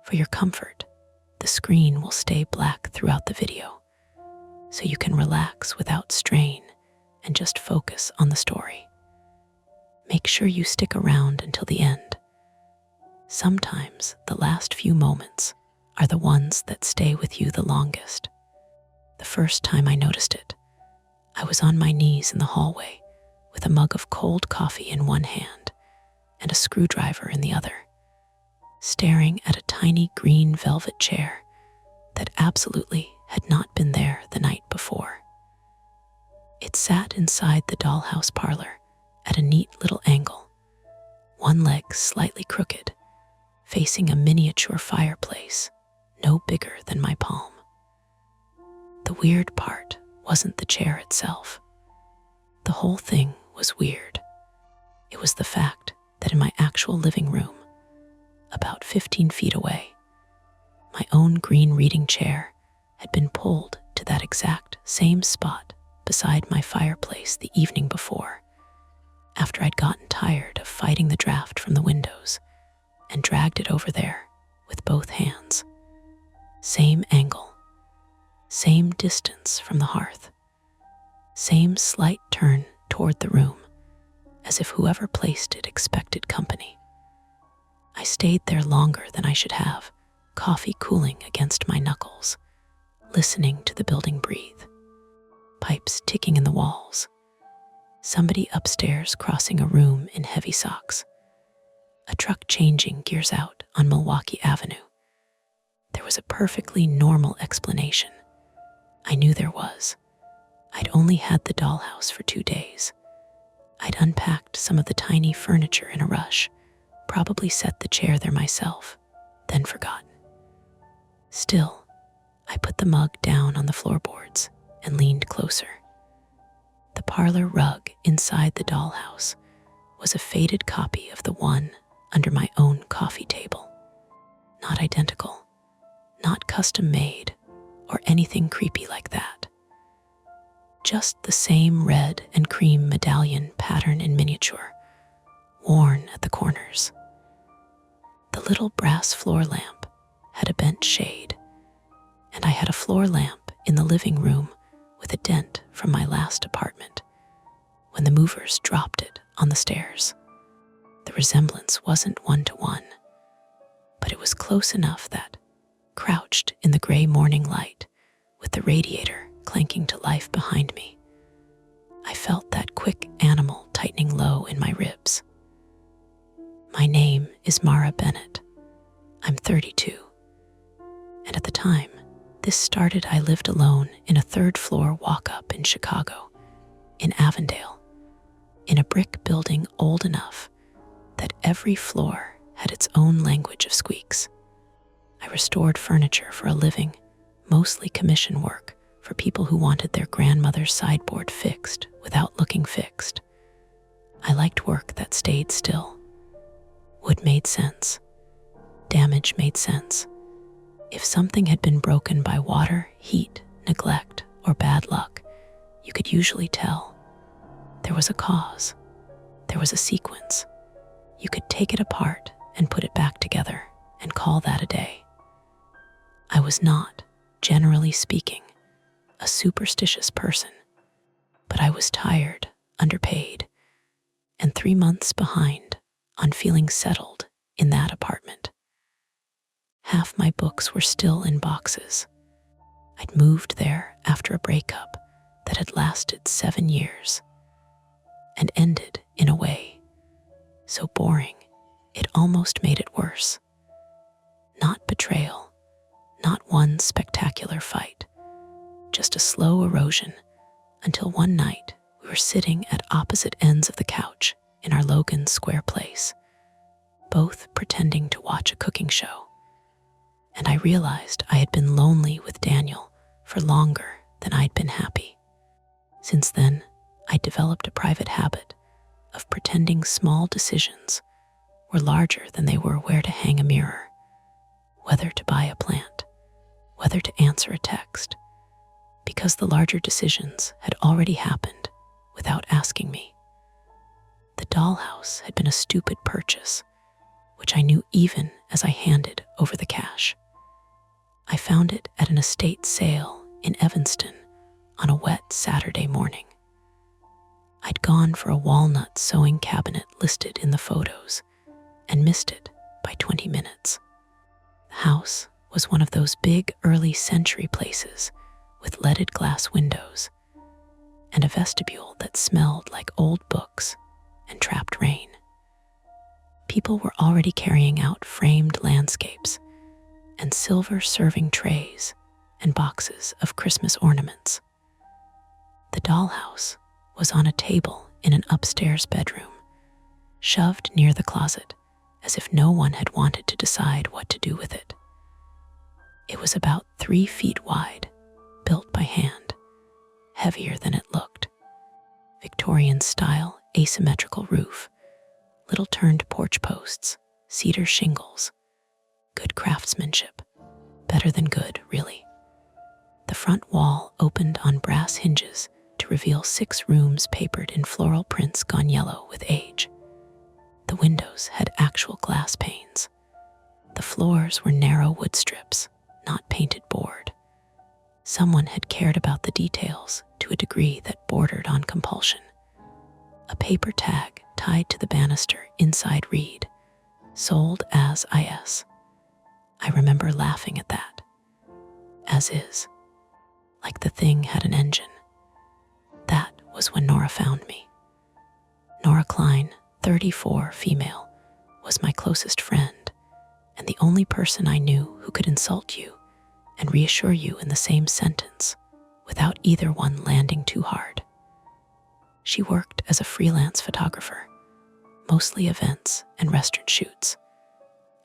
For your comfort, the screen will stay black throughout the video, so you can relax without strain and just focus on the story. Make sure you stick around until the end. Sometimes the last few moments are the ones that stay with you the longest. The first time I noticed it, I was on my knees in the hallway with a mug of cold coffee in one hand and a screwdriver in the other, staring at a tiny green velvet chair that absolutely had not been there the night before. It sat inside the dollhouse parlor at a neat little angle, one leg slightly crooked, facing a miniature fireplace no bigger than my palm. The weird part wasn't the chair itself. The whole thing was weird. It was the fact that in my actual living room, about 15 feet away, my own green reading chair had been pulled to that exact same spot beside my fireplace the evening before, after I'd gotten tired of fighting the draft from the windows and dragged it over there with both hands. Same angle, same distance from the hearth, same slight turn toward the room, as if whoever placed it expected company. I stayed there longer than I should have, coffee cooling against my knuckles, listening to the building breathe, pipes ticking in the walls, somebody upstairs crossing a room in heavy socks, a truck changing gears out on Milwaukee Avenue. There was a perfectly normal explanation. I knew there was. I'd only had the dollhouse for 2 days. I'd unpacked some of the tiny furniture in a rush, probably set the chair there myself, then forgotten. Still, I put the mug down on the floorboards and leaned closer. The parlor rug inside the dollhouse was a faded copy of the one under my own coffee table. Not identical, not custom made, or anything creepy like that. Just the same red and cream medallion pattern in miniature, worn at the corners. The little brass floor lamp had a bent shade, and I had a floor lamp in the living room with a dent from my last apartment when the movers dropped it on the stairs. The resemblance wasn't one-to-one, but it was close enough that, crouched in the gray morning light with the radiator clanking to life behind me, I felt that quick animal tightening low in my ribs. My name is Mara Bennett. I'm 32. And at the time this started, I lived alone in a third-floor walk-up in Chicago, in Avondale, in a brick building old enough that every floor had its own language of squeaks. I restored furniture for a living, mostly commission work for people who wanted their grandmother's sideboard fixed without looking fixed. I liked work that stayed still. Wood made sense. Damage made sense. If something had been broken by water, heat, neglect, or bad luck, you could usually tell. There was a cause. There was a sequence. You could take it apart and put it back together and call that a day. I was not, generally speaking, a superstitious person, but I was tired, underpaid, and 3 months behind on feeling settled in that apartment. Half my books were still in boxes. I'd moved there after a breakup that had lasted 7 years and ended in a way so boring it almost made it worse. Not betrayal, not one spectacular fight, just a slow erosion until one night we were sitting at opposite ends of the couch in our Logan Square place, both pretending to watch a cooking show. And I realized I had been lonely with Daniel for longer than I'd been happy. Since then, I developed a private habit of pretending small decisions were larger than they were where to hang a mirror, whether to buy a plant, whether to answer a text, because the larger decisions had already happened without asking me. The dollhouse had been a stupid purchase, which I knew even as I handed over the cash. I found it at an estate sale in Evanston on a wet Saturday morning. I'd gone for a walnut sewing cabinet listed in the photos and missed it by 20 minutes. The house was one of those big early century places with leaded glass windows and a vestibule that smelled like old books and trapped rain. People were already carrying out framed landscapes and silver serving trays and boxes of Christmas ornaments. The dollhouse was on a table in an upstairs bedroom, shoved near the closet as if no one had wanted to decide what to do with it. It was about 3 feet wide, built by hand, heavier than it looked. Victorian-style asymmetrical roof, little turned porch posts, cedar shingles. Good craftsmanship. Better than good, really. The front wall opened on brass hinges to reveal 6 rooms papered in floral prints gone yellow with age. The windows had actual glass panes. The floors were narrow wood strips, not painted board. Someone had cared about the details to a degree that bordered on compulsion. A paper tag tied to the banister inside read, "Sold as is." I remember laughing at that. As is. Like the thing had an engine. That was when Nora found me. Nora Klein, 34, female, was my closest friend and the only person I knew who could insult you and reassure you in the same sentence without either one landing too hard. She worked as a freelance photographer, mostly events and restaurant shoots,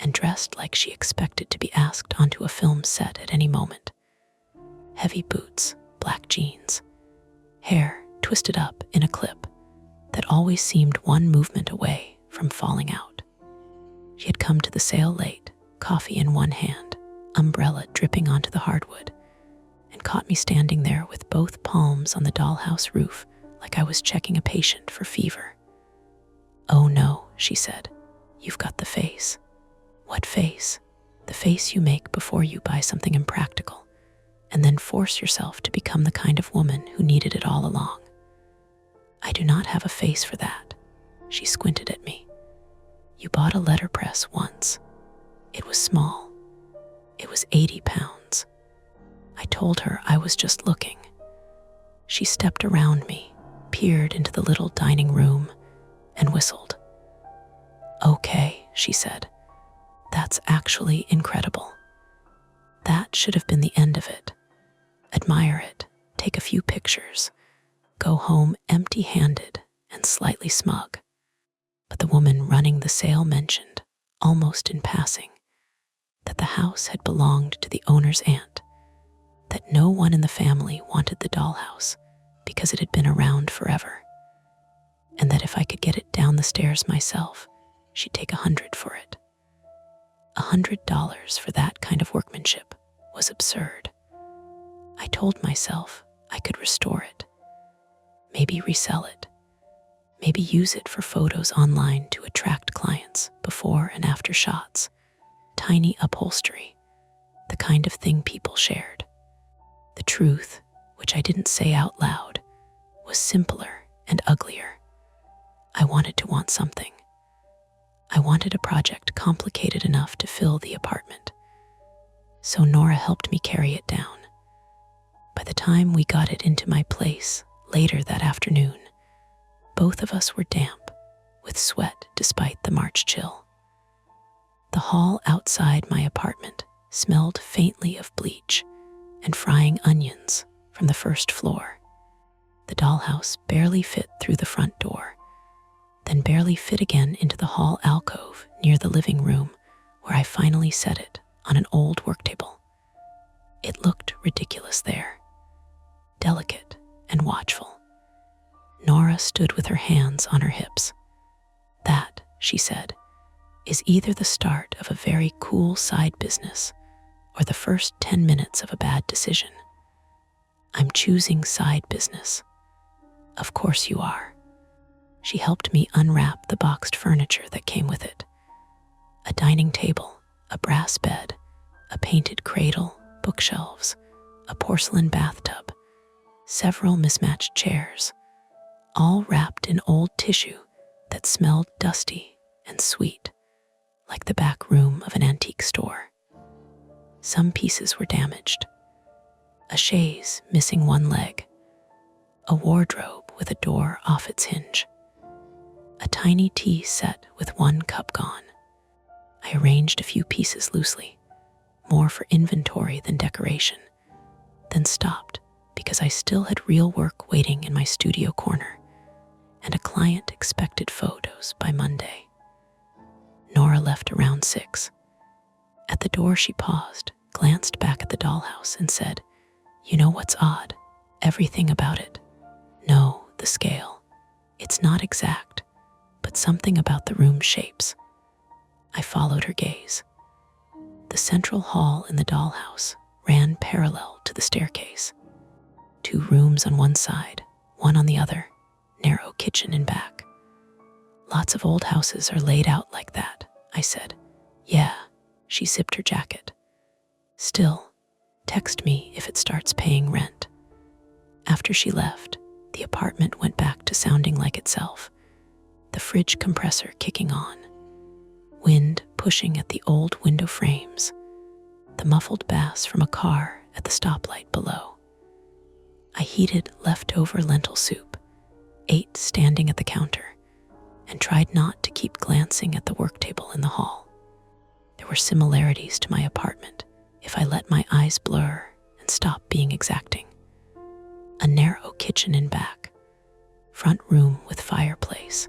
and dressed like she expected to be asked onto a film set at any moment. Heavy boots, black jeans, hair twisted up in a clip that always seemed one movement away from falling out. She had come to the sale late, coffee in one hand, umbrella dripping onto the hardwood, and caught me standing there with both palms on the dollhouse roof like I was checking a patient for fever. "Oh no," she said, "you've got the face." "What face?" "The face you make before you buy something impractical, and then force yourself to become the kind of woman who needed it all along." "I do not have a face for that." She squinted at me. "You bought a letterpress once. It was small. It was 80 pounds. I told her I was just looking." She stepped around me, peered into the little dining room, and whistled. "Okay," she said. "That's actually incredible. That should have been the end of it. Admire it, take a few pictures, go home empty-handed and slightly smug." But the woman running the sale mentioned, almost in passing, that the house had belonged to the owner's aunt, that no one in the family wanted the dollhouse because it had been around forever, and that if I could get it down the stairs myself, she'd take $100 for it. $100 for that kind of workmanship was absurd. I told myself I could restore it, maybe resell it, maybe use it for photos online to attract clients before and after shots, tiny upholstery, the kind of thing people shared. The truth, which I didn't say out loud, was simpler and uglier. I wanted to want something. I wanted a project complicated enough to fill the apartment. So Nora helped me carry it down. By the time we got it into my place later that afternoon, both of us were damp, with sweat despite the March chill. The hall outside my apartment smelled faintly of bleach and frying onions from the first floor. The dollhouse barely fit through the front door, then barely fit again into the hall alcove near the living room where I finally set it on an old work table. It looked ridiculous there, delicate and watchful. Nora stood with her hands on her hips. "That," she said, "is either the start of a very cool side business or the first 10 minutes of a bad decision. I'm choosing side business." "Of course you are." She helped me unwrap the boxed furniture that came with it. A dining table, a brass bed, a painted cradle, bookshelves, a porcelain bathtub, several mismatched chairs, all wrapped in old tissue that smelled dusty and sweet, like the back room of an antique store. Some pieces were damaged. A chaise missing one leg, a wardrobe with a door off its hinge, a tiny tea set with one cup gone. I arranged a few pieces loosely, more for inventory than decoration, then stopped because I still had real work waiting in my studio corner, and a client expected photos by Monday. Nora left around 6. At the door she paused, glanced back at the dollhouse and said, "You know what's odd? Everything about it. No, the scale. It's not exact, but something about the room shapes." I followed her gaze. The central hall in the dollhouse ran parallel to the staircase. 2 rooms on one side, one on the other, narrow kitchen in back. "Lots of old houses are laid out like that," I said. "Yeah," she zipped her jacket. "Still, text me if it starts paying rent." After she left, the apartment went back to sounding like itself, the fridge compressor kicking on, wind pushing at the old window frames, the muffled bass from a car at the stoplight below. I heated leftover lentil soup, ate standing at the counter, and tried not to keep glancing at the work table in the hall. There were similarities to my apartment if I let my eyes blur and stop being exacting. A narrow kitchen in back, front room with fireplace,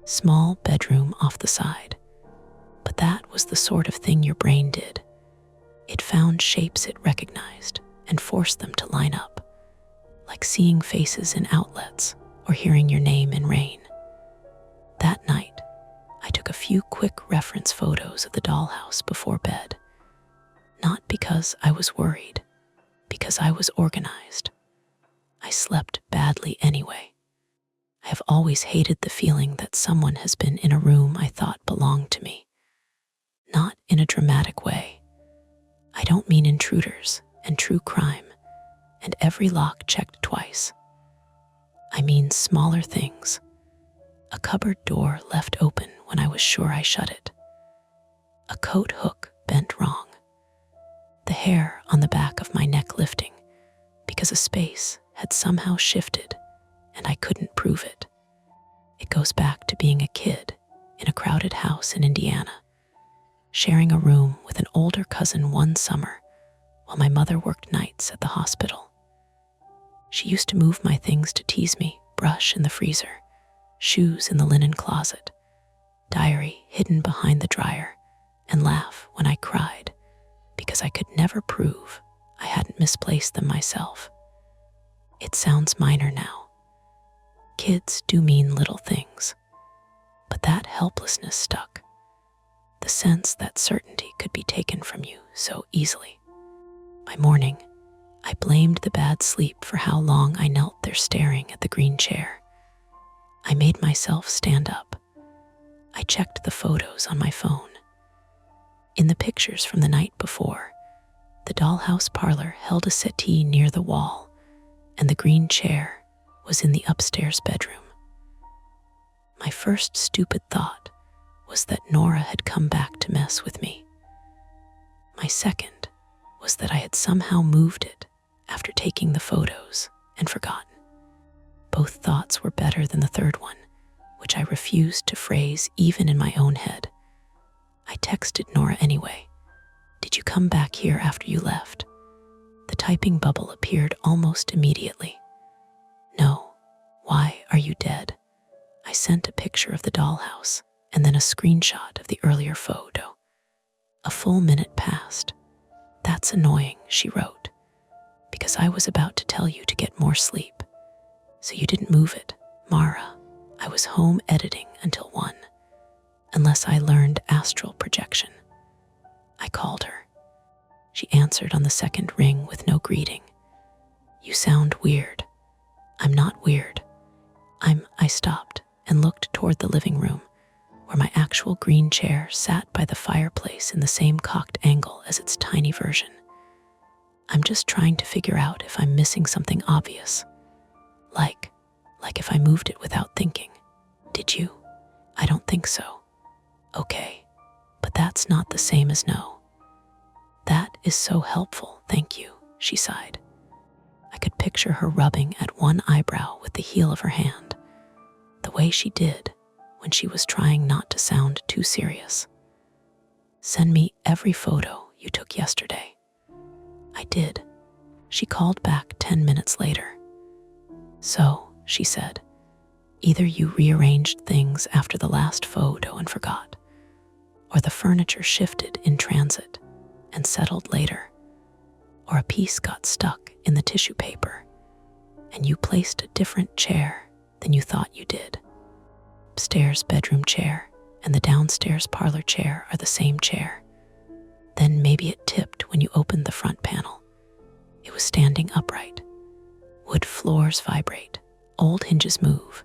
small bedroom off the side. But that was the sort of thing your brain did. It found shapes it recognized and forced them to line up, like seeing faces in outlets or hearing your name in rain. That night, I took a few quick reference photos of the dollhouse before bed. Not because I was worried, because I was organized. I slept badly anyway. I have always hated the feeling that someone has been in a room I thought belonged to me. Not in a dramatic way. I don't mean intruders and true crime, and every lock checked twice. I mean smaller things. A cupboard door left open when I was sure I shut it. A coat hook bent wrong. The hair on the back of my neck lifting because a space had somehow shifted and I couldn't prove it. It goes back to being a kid in a crowded house in Indiana, sharing a room with an older cousin one summer while my mother worked nights at the hospital. She used to move my things to tease me, brush in the freezer, shoes in the linen closet, diary hidden behind the dryer, and laugh when I cried because I could never prove I hadn't misplaced them myself. It sounds minor now. Kids do mean little things, but that helplessness stuck. The sense that certainty could be taken from you so easily. By morning, I blamed the bad sleep for how long I knelt there staring at the green chair. I made myself stand up. I checked the photos on my phone. In the pictures from the night before, the dollhouse parlor held a settee near the wall, and the green chair was in the upstairs bedroom. My first stupid thought was that Nora had come back to mess with me. My second was that I had somehow moved it after taking the photos and forgotten. Both thoughts were better than the third one, which I refused to phrase even in my own head. I texted Nora anyway. "Did you come back here after you left?" The typing bubble appeared almost immediately. "No. Why, are you dead?" I sent a picture of the dollhouse and then a screenshot of the earlier photo. A full minute passed. "That's annoying," she wrote, "because I was about to tell you to get more sleep. So you didn't move it, Mara. I was home editing until 1, unless I learned astral projection." I called her. She answered on the second ring with no greeting. "You sound weird." "I'm not weird. I stopped and looked toward the living room, where my actual green chair sat by the fireplace in the same cocked angle as its tiny version. "I'm just trying to figure out if I'm missing something obvious. Like like if I moved it without thinking. Did you? I don't think so. Okay, but that's not the same as no. That is so helpful, thank you, she sighed. I could picture her rubbing at one eyebrow with the heel of her hand, the way she did when she was trying not to sound too serious. Send me every photo you took yesterday. I did. She called back 10 minutes later. So, she said, either you rearranged things after the last photo and forgot, or the furniture shifted in transit and settled later, or a piece got stuck in the tissue paper and you placed a different chair than you thought you did. Upstairs bedroom chair and the downstairs parlor chair are the same chair. Then maybe it tipped when you opened the front panel. It was standing upright. Wood floors vibrate, old hinges move.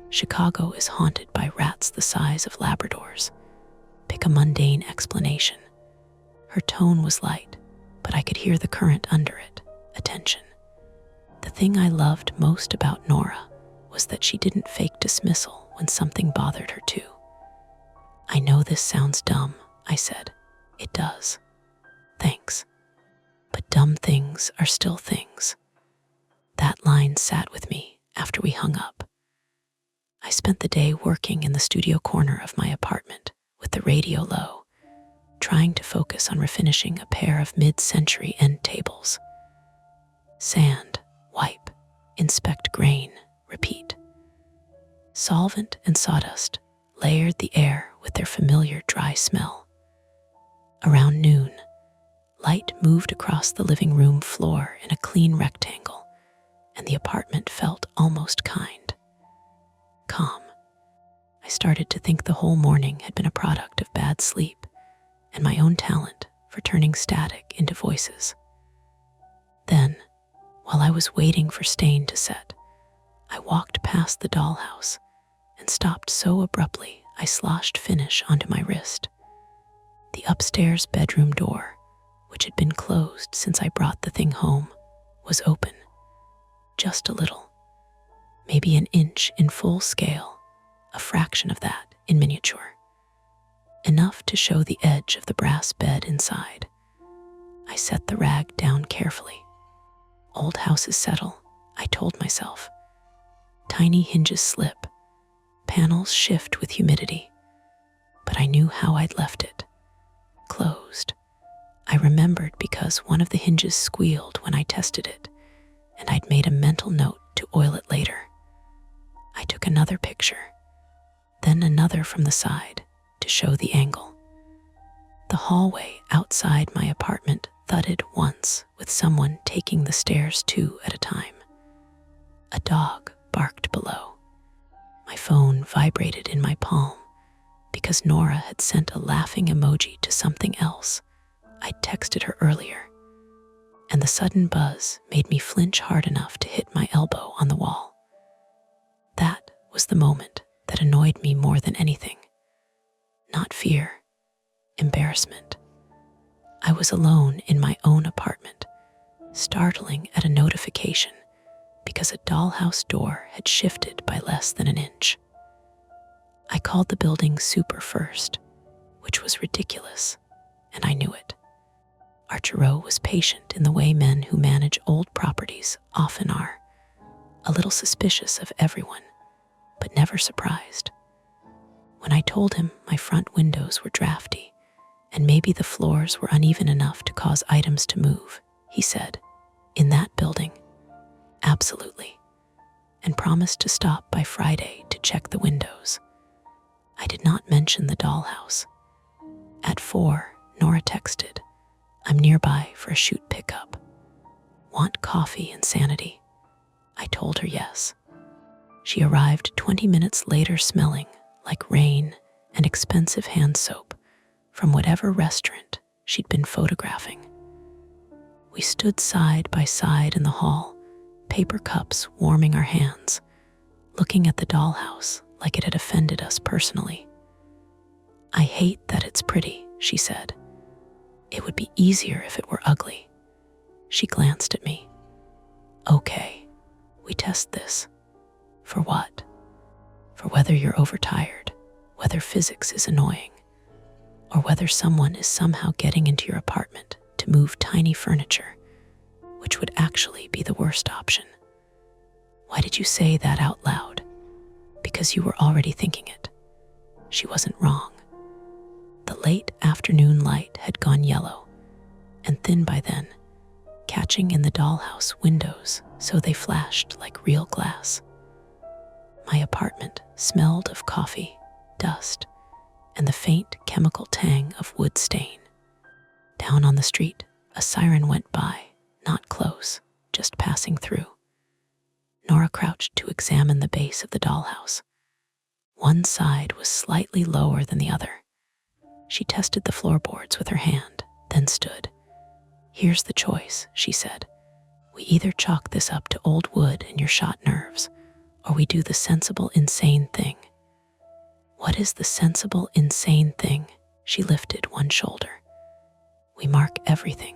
Chicago is haunted by rats the size of Labradors. Pick a mundane explanation. Her tone was light, but I could hear the current under it. Attention. The thing I loved most about Nora was that she didn't fake dismissal when something bothered her too. I know this sounds dumb, I said. It does. Thanks. But dumb things are still things. That line sat with me after we hung up. I spent the day working in the studio corner of my apartment with the radio low, trying to focus on refinishing a pair of mid-century end tables. Sand, wipe, inspect grain, repeat. Solvent and sawdust layered the air with their familiar dry smell. Around noon, light moved across the living room floor in a clean rectangle, and the apartment felt almost kind. Calm. I started to think the whole morning had been a product of bad sleep and my own talent for turning static into voices. Then, while I was waiting for stain to set, I walked past the dollhouse and stopped so abruptly I sloshed finish onto my wrist. The upstairs bedroom door, which had been closed since I brought the thing home, was open. Just a little. Maybe an inch in full scale, a fraction of that in miniature. Enough to show the edge of the brass bed inside. I set the rag down carefully. Old houses settle, I told myself. Tiny hinges slip, panels shift with humidity. But I knew how I'd left it. Closed. I remembered because one of the hinges squealed when I tested it, and I'd made a mental note to oil it later. I took another picture, then another from the side to show the angle. The hallway outside my apartment thudded once with someone taking the stairs two at a time. A dog barked below. My phone vibrated in my palm because Nora had sent a laughing emoji to something else I'd texted her earlier, and the sudden buzz made me flinch hard enough to hit my elbow on the wall. That was the moment that annoyed me more than anything. Not fear, embarrassment. I was alone in my own apartment, startling at a notification because a dollhouse door had shifted by less than an inch. I called the building super first, which was ridiculous, and I knew it. Archero was patient in the way men who manage old properties often are, a little suspicious of everyone, but never surprised. When I told him my front windows were drafty, and maybe the floors were uneven enough to cause items to move, he said, "In that building? Absolutely," and promised to stop by Friday to check the windows. I did not mention the dollhouse. At 4, Nora texted, "I'm nearby for a shoot pickup. Want coffee and sanity?" I told her yes. She arrived 20 minutes later smelling like rain and expensive hand soap from whatever restaurant she'd been photographing. We stood side by side in the hall, paper cups warming our hands, looking at the dollhouse like it had offended us personally. "I hate that it's pretty," she said. "It would be easier if it were ugly." She glanced at me. "Okay, we test this. For what? For whether you're overtired, whether physics is annoying, or whether someone is somehow getting into your apartment to move tiny furniture, which would actually be the worst option. Why did you say that out loud? Because you were already thinking it. She wasn't wrong. The late afternoon light had gone yellow, and thin by then, catching in the dollhouse windows so they flashed like real glass. My apartment smelled of coffee, dust, and the faint chemical tang of wood stain. Down on the street, a siren went by, not close, just passing through. Nora crouched to examine the base of the dollhouse. One side was slightly lower than the other. She tested the floorboards with her hand, then stood. "Here's the choice," she said. "We either chalk this up to old wood and your shot nerves, or we do the sensible, insane thing." "What is the sensible, insane thing?" She lifted one shoulder. "We mark everything.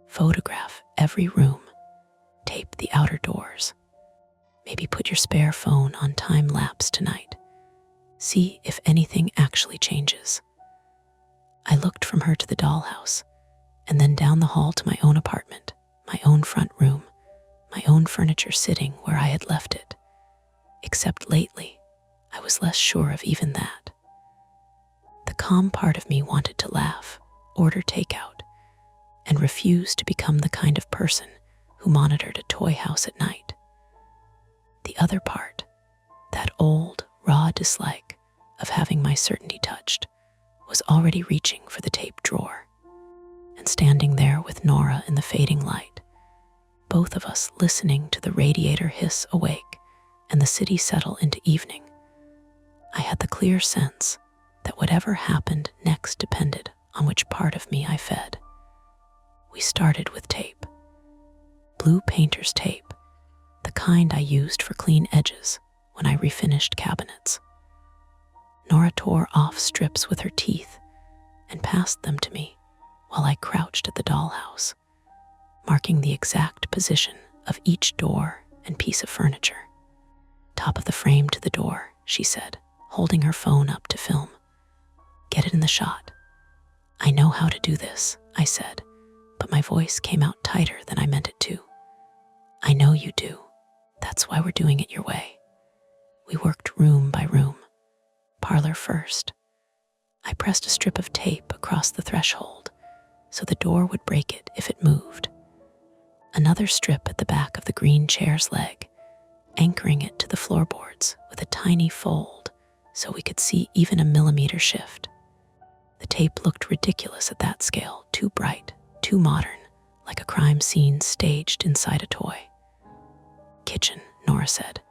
Photograph every room. Tape the outer doors. Maybe put your spare phone on time lapse tonight. See if anything actually changes." I looked from her to the dollhouse, and then down the hall to my own apartment, my own front room, my own furniture sitting where I had left it. Except lately, I was less sure of even that. The calm part of me wanted to laugh, order takeout, and refuse to become the kind of person who monitored a toy house at night. The other part, that old, raw dislike of having my certainty touched, was already reaching for the tape drawer. And standing there with Nora in the fading light, both of us listening to the radiator hiss awake and the city settle into evening, I had the clear sense that whatever happened next depended on which part of me I fed. We started with tape. Blue painter's tape, the kind I used for clean edges when I refinished cabinets. Nora tore off strips with her teeth and passed them to me while I crouched at the dollhouse, marking the exact position of each door and piece of furniture. "Top of the frame to the door," she said, holding her phone up to film. "Get it in the shot." "I know how to do this," I said, but my voice came out tighter than I meant it to. "I know you do. That's why we're doing it your way." We worked room by room. Parlor first. I pressed a strip of tape across the threshold so the door would break it if it moved. Another strip at the back of the green chair's leg, anchoring it to the floorboards with a tiny fold so we could see even a millimeter shift. The tape looked ridiculous at that scale, too bright, too modern, like a crime scene staged inside a toy. "Kitchen," Nora said.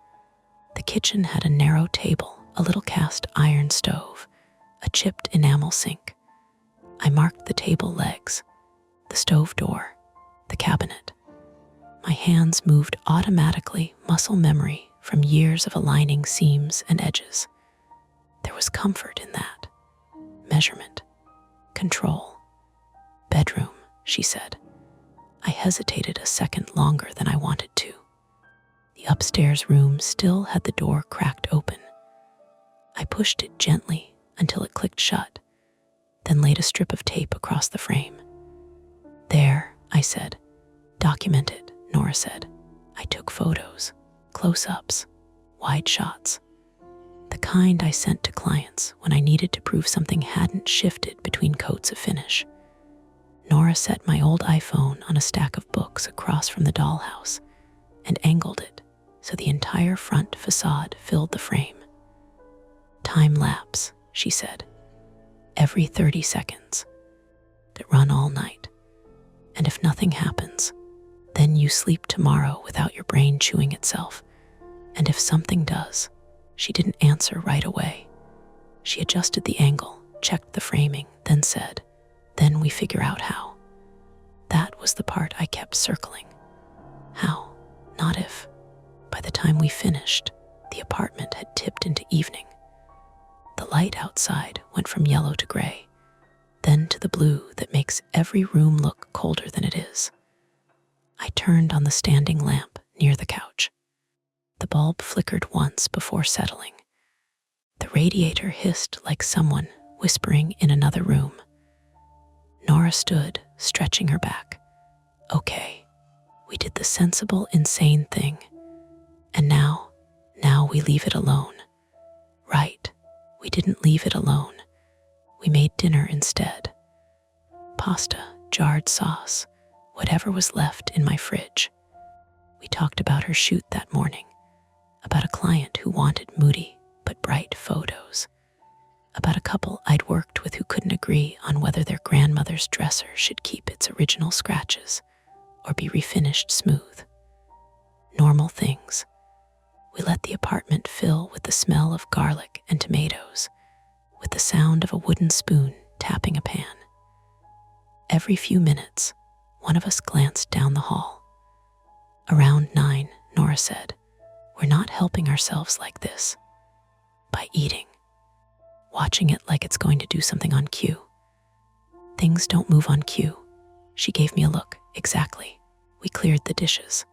The kitchen had a narrow table, a little cast iron stove, a chipped enamel sink. I marked the table legs, the stove door, the cabinet. My hands moved automatically, muscle memory from years of aligning seams and edges. There was comfort in that. Measurement. Control. "Bedroom," she said. I hesitated a second longer than I wanted to. The upstairs room still had the door cracked open. I pushed it gently until it clicked shut, then laid a strip of tape across the frame. "There," I said. "Document it," Nora said. I took photos, close-ups, wide shots. The kind I sent to clients when I needed to prove something hadn't shifted between coats of finish. Nora set my old iPhone on a stack of books across from the dollhouse and angled it so the entire front facade filled the frame. "Time lapse," she said. "Every 30 seconds. To run all night. And if nothing happens, then you sleep tomorrow without your brain chewing itself. And if something does," she didn't answer right away. She adjusted the angle, checked the framing, then said, "Then we figure out how." That was the part I kept circling. How, not if. By the time we finished, the apartment had tipped into evening. The light outside went from yellow to gray, then to the blue that makes every room look colder than it is. I turned on the standing lamp near the couch. The bulb flickered once before settling. The radiator hissed like someone whispering in another room. Nora stood, stretching her back. Okay, we did the sensible, insane thing. And now we leave it alone. Right, we didn't leave it alone. We made dinner instead. Pasta, jarred sauce, whatever was left in my fridge. We talked about her shoot that morning, about a client who wanted moody but bright photos, about a couple I'd worked with who couldn't agree on whether their grandmother's dresser should keep its original scratches or be refinished smooth. Normal things. We let the apartment fill with the smell of garlic and tomatoes, with the sound of a wooden spoon tapping a pan. Every few minutes, one of us glanced down the hall. Around 9, Nora said, "We're not helping ourselves like this. By eating. Watching it like it's going to do something on cue. Things don't move on cue." She gave me a look. Exactly. We cleared the dishes.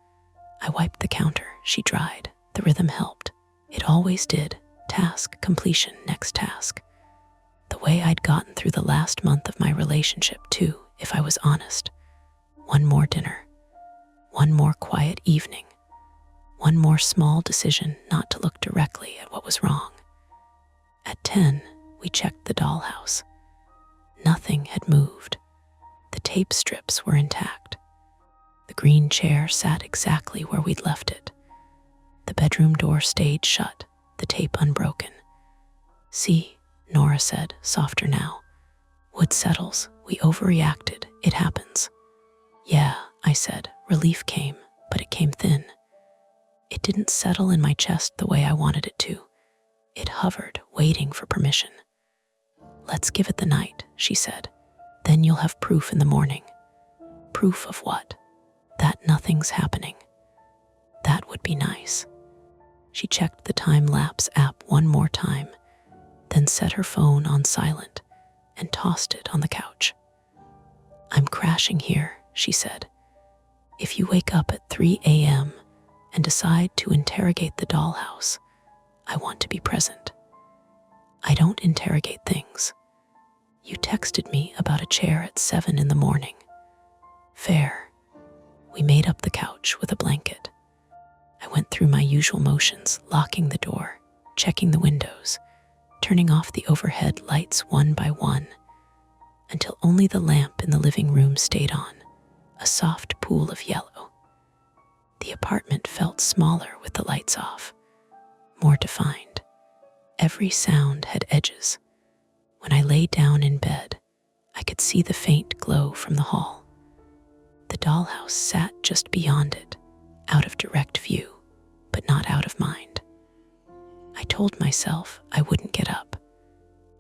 I wiped the counter. She dried. The rhythm helped. It always did. Task, completion, next task. The way I'd gotten through the last month of my relationship, too, if I was honest. One more dinner. One more quiet evening. One more small decision not to look directly at what was wrong. At 10, we checked the dollhouse. Nothing had moved. The tape strips were intact. The green chair sat exactly where we'd left it. The bedroom door stayed shut, the tape unbroken. "See," Nora said, softer now. "Wood settles. We overreacted. It happens." "Yeah," I said. Relief came, but it came thin. It didn't settle in my chest the way I wanted it to. It hovered, waiting for permission. "Let's give it the night," she said. "Then you'll have proof in the morning." Proof of what? That nothing's happening. That would be nice. She checked the time-lapse app one more time, then set her phone on silent and tossed it on the couch. "I'm crashing here," she said. "If you wake up at 3 a.m. and decide to interrogate the dollhouse, I want to be present. I don't interrogate things. You texted me about a chair at 7 in the morning. Fair." We made up the couch with a blanket. I went through my usual motions, locking the door, checking the windows, turning off the overhead lights one by one, until only the lamp in the living room stayed on, a soft pool of yellow. The apartment felt smaller with the lights off, more defined. Every sound had edges. When I lay down in bed, I could see the faint glow from the hall. The dollhouse sat just beyond it, out of direct view, but not out of mind. I told myself I wouldn't get up.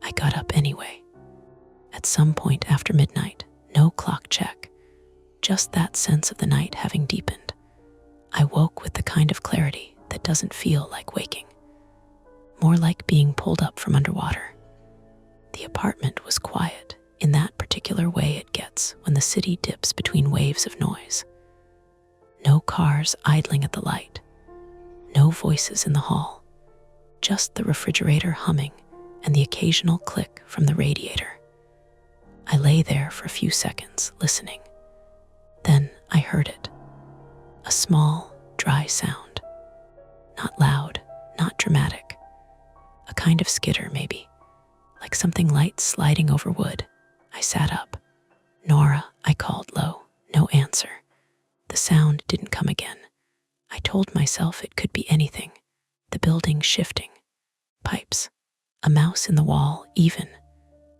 I got up anyway. At some point after midnight, no clock check, just that sense of the night having deepened, I woke with the kind of clarity that doesn't feel like waking, more like being pulled up from underwater. The apartment was quiet in that particular way it gets when the city dips between waves of noise. No cars idling at the light, no voices in the hall, just the refrigerator humming and the occasional click from the radiator. I lay there for a few seconds, listening. Then I heard it. A small, dry sound. Not loud, not dramatic. A kind of skitter, maybe, like something light sliding over wood. I sat up. "Nora," I called low. No answer. The sound didn't come again. I told myself it could be anything. The building shifting. Pipes. A mouse in the wall, even.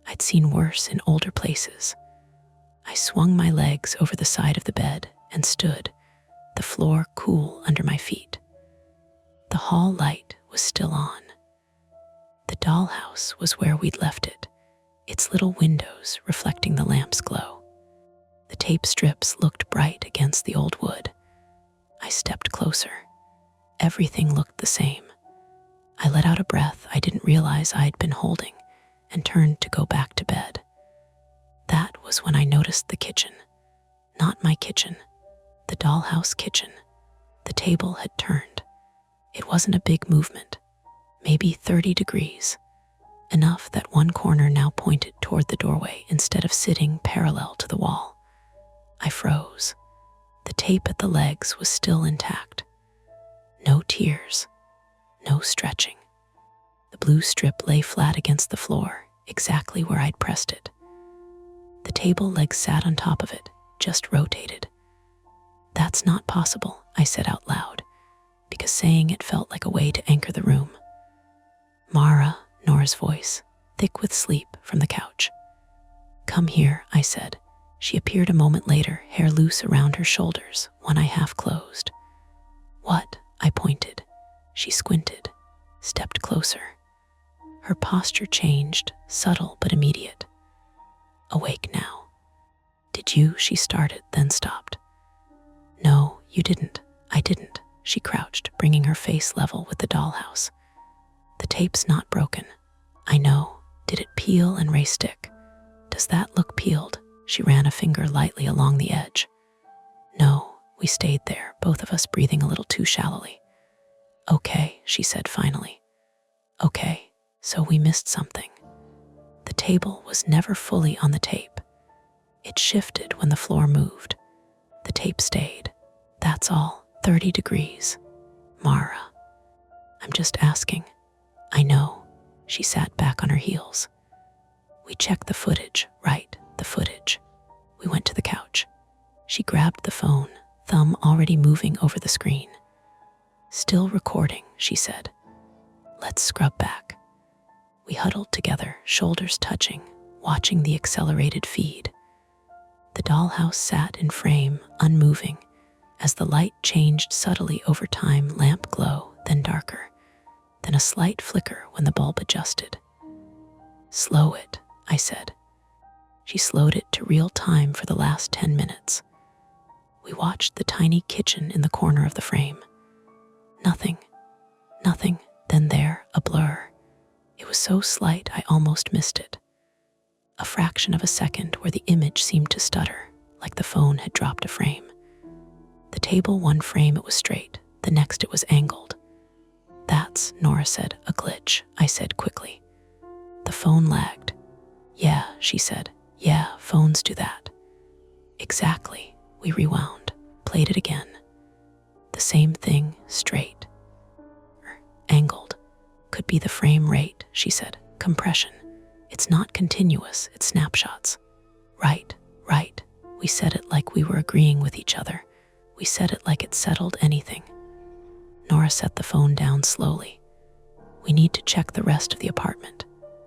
I'd seen worse in older places. I swung my legs over the side of the bed and stood, the floor cool under my feet. The hall light was still on. The dollhouse was where we'd left it, its little windows reflecting the lamp's glow. The tape strips looked bright against the old wood. I stepped closer. Everything looked the same. I let out a breath I didn't realize I'd been holding and turned to go back to bed. That was when I noticed the kitchen. Not my kitchen, the dollhouse kitchen. The table had turned. It wasn't a big movement, maybe 30 degrees, enough that one corner now pointed toward the doorway instead of sitting parallel to the wall. I froze. The tape at the legs was still intact. No tears, no stretching. The blue strip lay flat against the floor, exactly where I'd pressed it. The table legs sat on top of it, just rotated. "That's not possible," I said out loud, because saying it felt like a way to anchor the room. "Mara," Nora's voice, thick with sleep, from the couch. "Come here," I said. She appeared a moment later, hair loose around her shoulders, one eye half closed. "What?" I pointed. She squinted, stepped closer. Her posture changed, subtle but immediate. "Awake now." "Did you?" she started, then stopped. "No, you didn't. I didn't." She crouched, bringing her face level with the dollhouse. "The tape's not broken." "I know. Did it peel and re-stick?" "Does that look peeled?" She ran a finger lightly along the edge. "No." We stayed there, both of us breathing a little too shallowly. "Okay," she said finally. "Okay, so we missed something." The table was never fully on the tape. It shifted when the floor moved. The tape stayed. That's all. 30 degrees. "Mara." "I'm just asking." "I know." She sat back on her heels. "We checked the footage, right? The footage." We went to the couch. She grabbed the phone, thumb already moving over the screen. "Still recording," she said. "Let's scrub back." We huddled together, shoulders touching, watching the accelerated feed. The dollhouse sat in frame, unmoving, as the light changed subtly over time, lamp glow, then darker, then a slight flicker when the bulb adjusted. "Slow it," I said. She slowed it to real time for the last 10 minutes. We watched the tiny kitchen in the corner of the frame. Nothing. Then there, a blur. It was so slight I almost missed it. A fraction of a second where the image seemed to stutter, like the phone had dropped a frame. The table, one frame it was straight, the next it was angled. "That's," Nora said, "a glitch," I said quickly. "The phone lagged." "Yeah," she said. "Yeah, phones do that." "Exactly." We rewound, played it again. The same thing, straight. Angled. "Could be the frame rate," she said. "Compression. It's not continuous, it's snapshots." Right. We said it like we were agreeing with each other. We said it like it settled anything. Nora set the phone down slowly. "We need to check the rest of the apartment."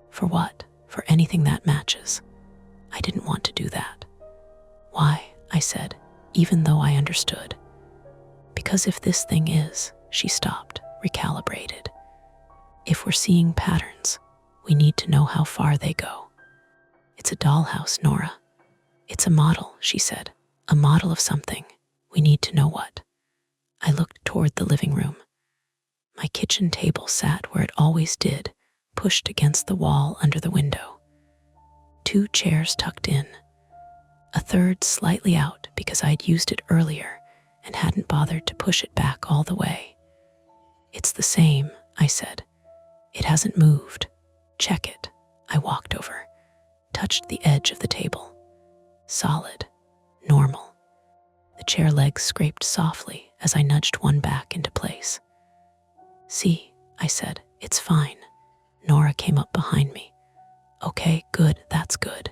"For what?" "For anything that matches." I didn't want to do that. "Why?" I said, even though I understood. "Because if this thing is," she stopped, recalibrated. "If we're seeing patterns, we need to know how far they go." "It's a dollhouse, Nora." "It's a model," she said. "A model of something. We need to know what." I looked toward the living room. My kitchen table sat where it always did, pushed against the wall under the window. 2 chairs tucked in. A third slightly out because I'd used it earlier and hadn't bothered to push it back all the way. "It's the same," I said. "It hasn't moved. Check it." I walked over, touched the edge of the table. Solid. Normal. The chair legs scraped softly as I nudged one back into place. "See," I said, "it's fine." Nora came up behind me. "Okay, good, that's good."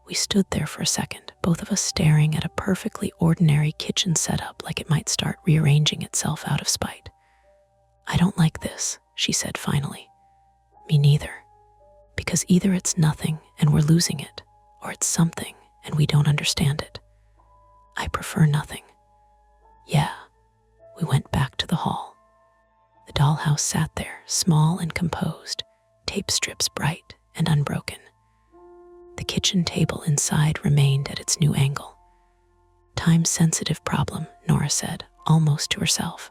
We stood there for a second, both of us staring at a perfectly ordinary kitchen setup like it might start rearranging itself out of spite. "I don't like this," she said finally. "Me neither. Because either it's nothing and we're losing it, or it's something and we don't understand it. I prefer nothing." "Yeah." We went back to the hall. The dollhouse sat there, small and composed, tape strips bright and unbroken. The kitchen table inside remained at its new angle. "Time-sensitive problem," Nora said, almost to herself.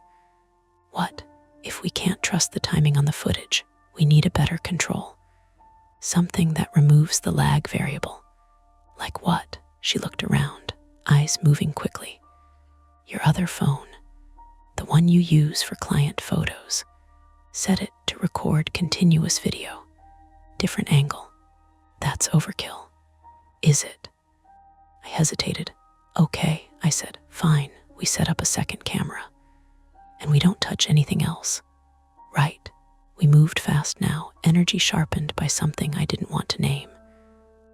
"What? If we can't trust the timing on the footage, we need a better control. Something that removes the lag variable." "Like what?" She looked around, eyes moving quickly. "Your other phone. The one you use for client photos. Set it to record continuous video. Different angle. That's overkill. Is it? I hesitated. Okay, I said. Fine, we set up a second camera. And we don't touch anything else. Right. We moved fast now, energy sharpened by something I didn't want to name.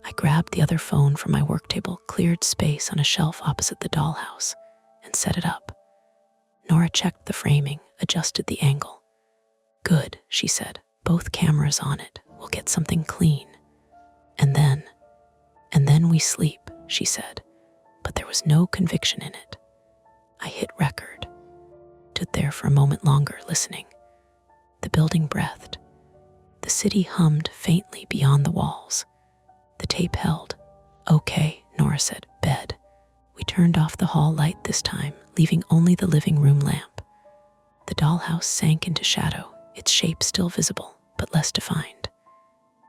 I grabbed the other phone from my work table, cleared space on a shelf opposite the dollhouse, and set it up. Nora checked the framing, adjusted the angle. Good, she said. Both cameras on it. We'll get something clean. And then we sleep, she said. But there was no conviction in it. I hit record. Stood there for a moment longer, listening. The building breathed. The city hummed faintly beyond the walls. The tape held. Okay, Nora said. Bed. We turned off the hall light this time, leaving only the living room lamp. The dollhouse sank into shadow, its shape still visible, but less defined.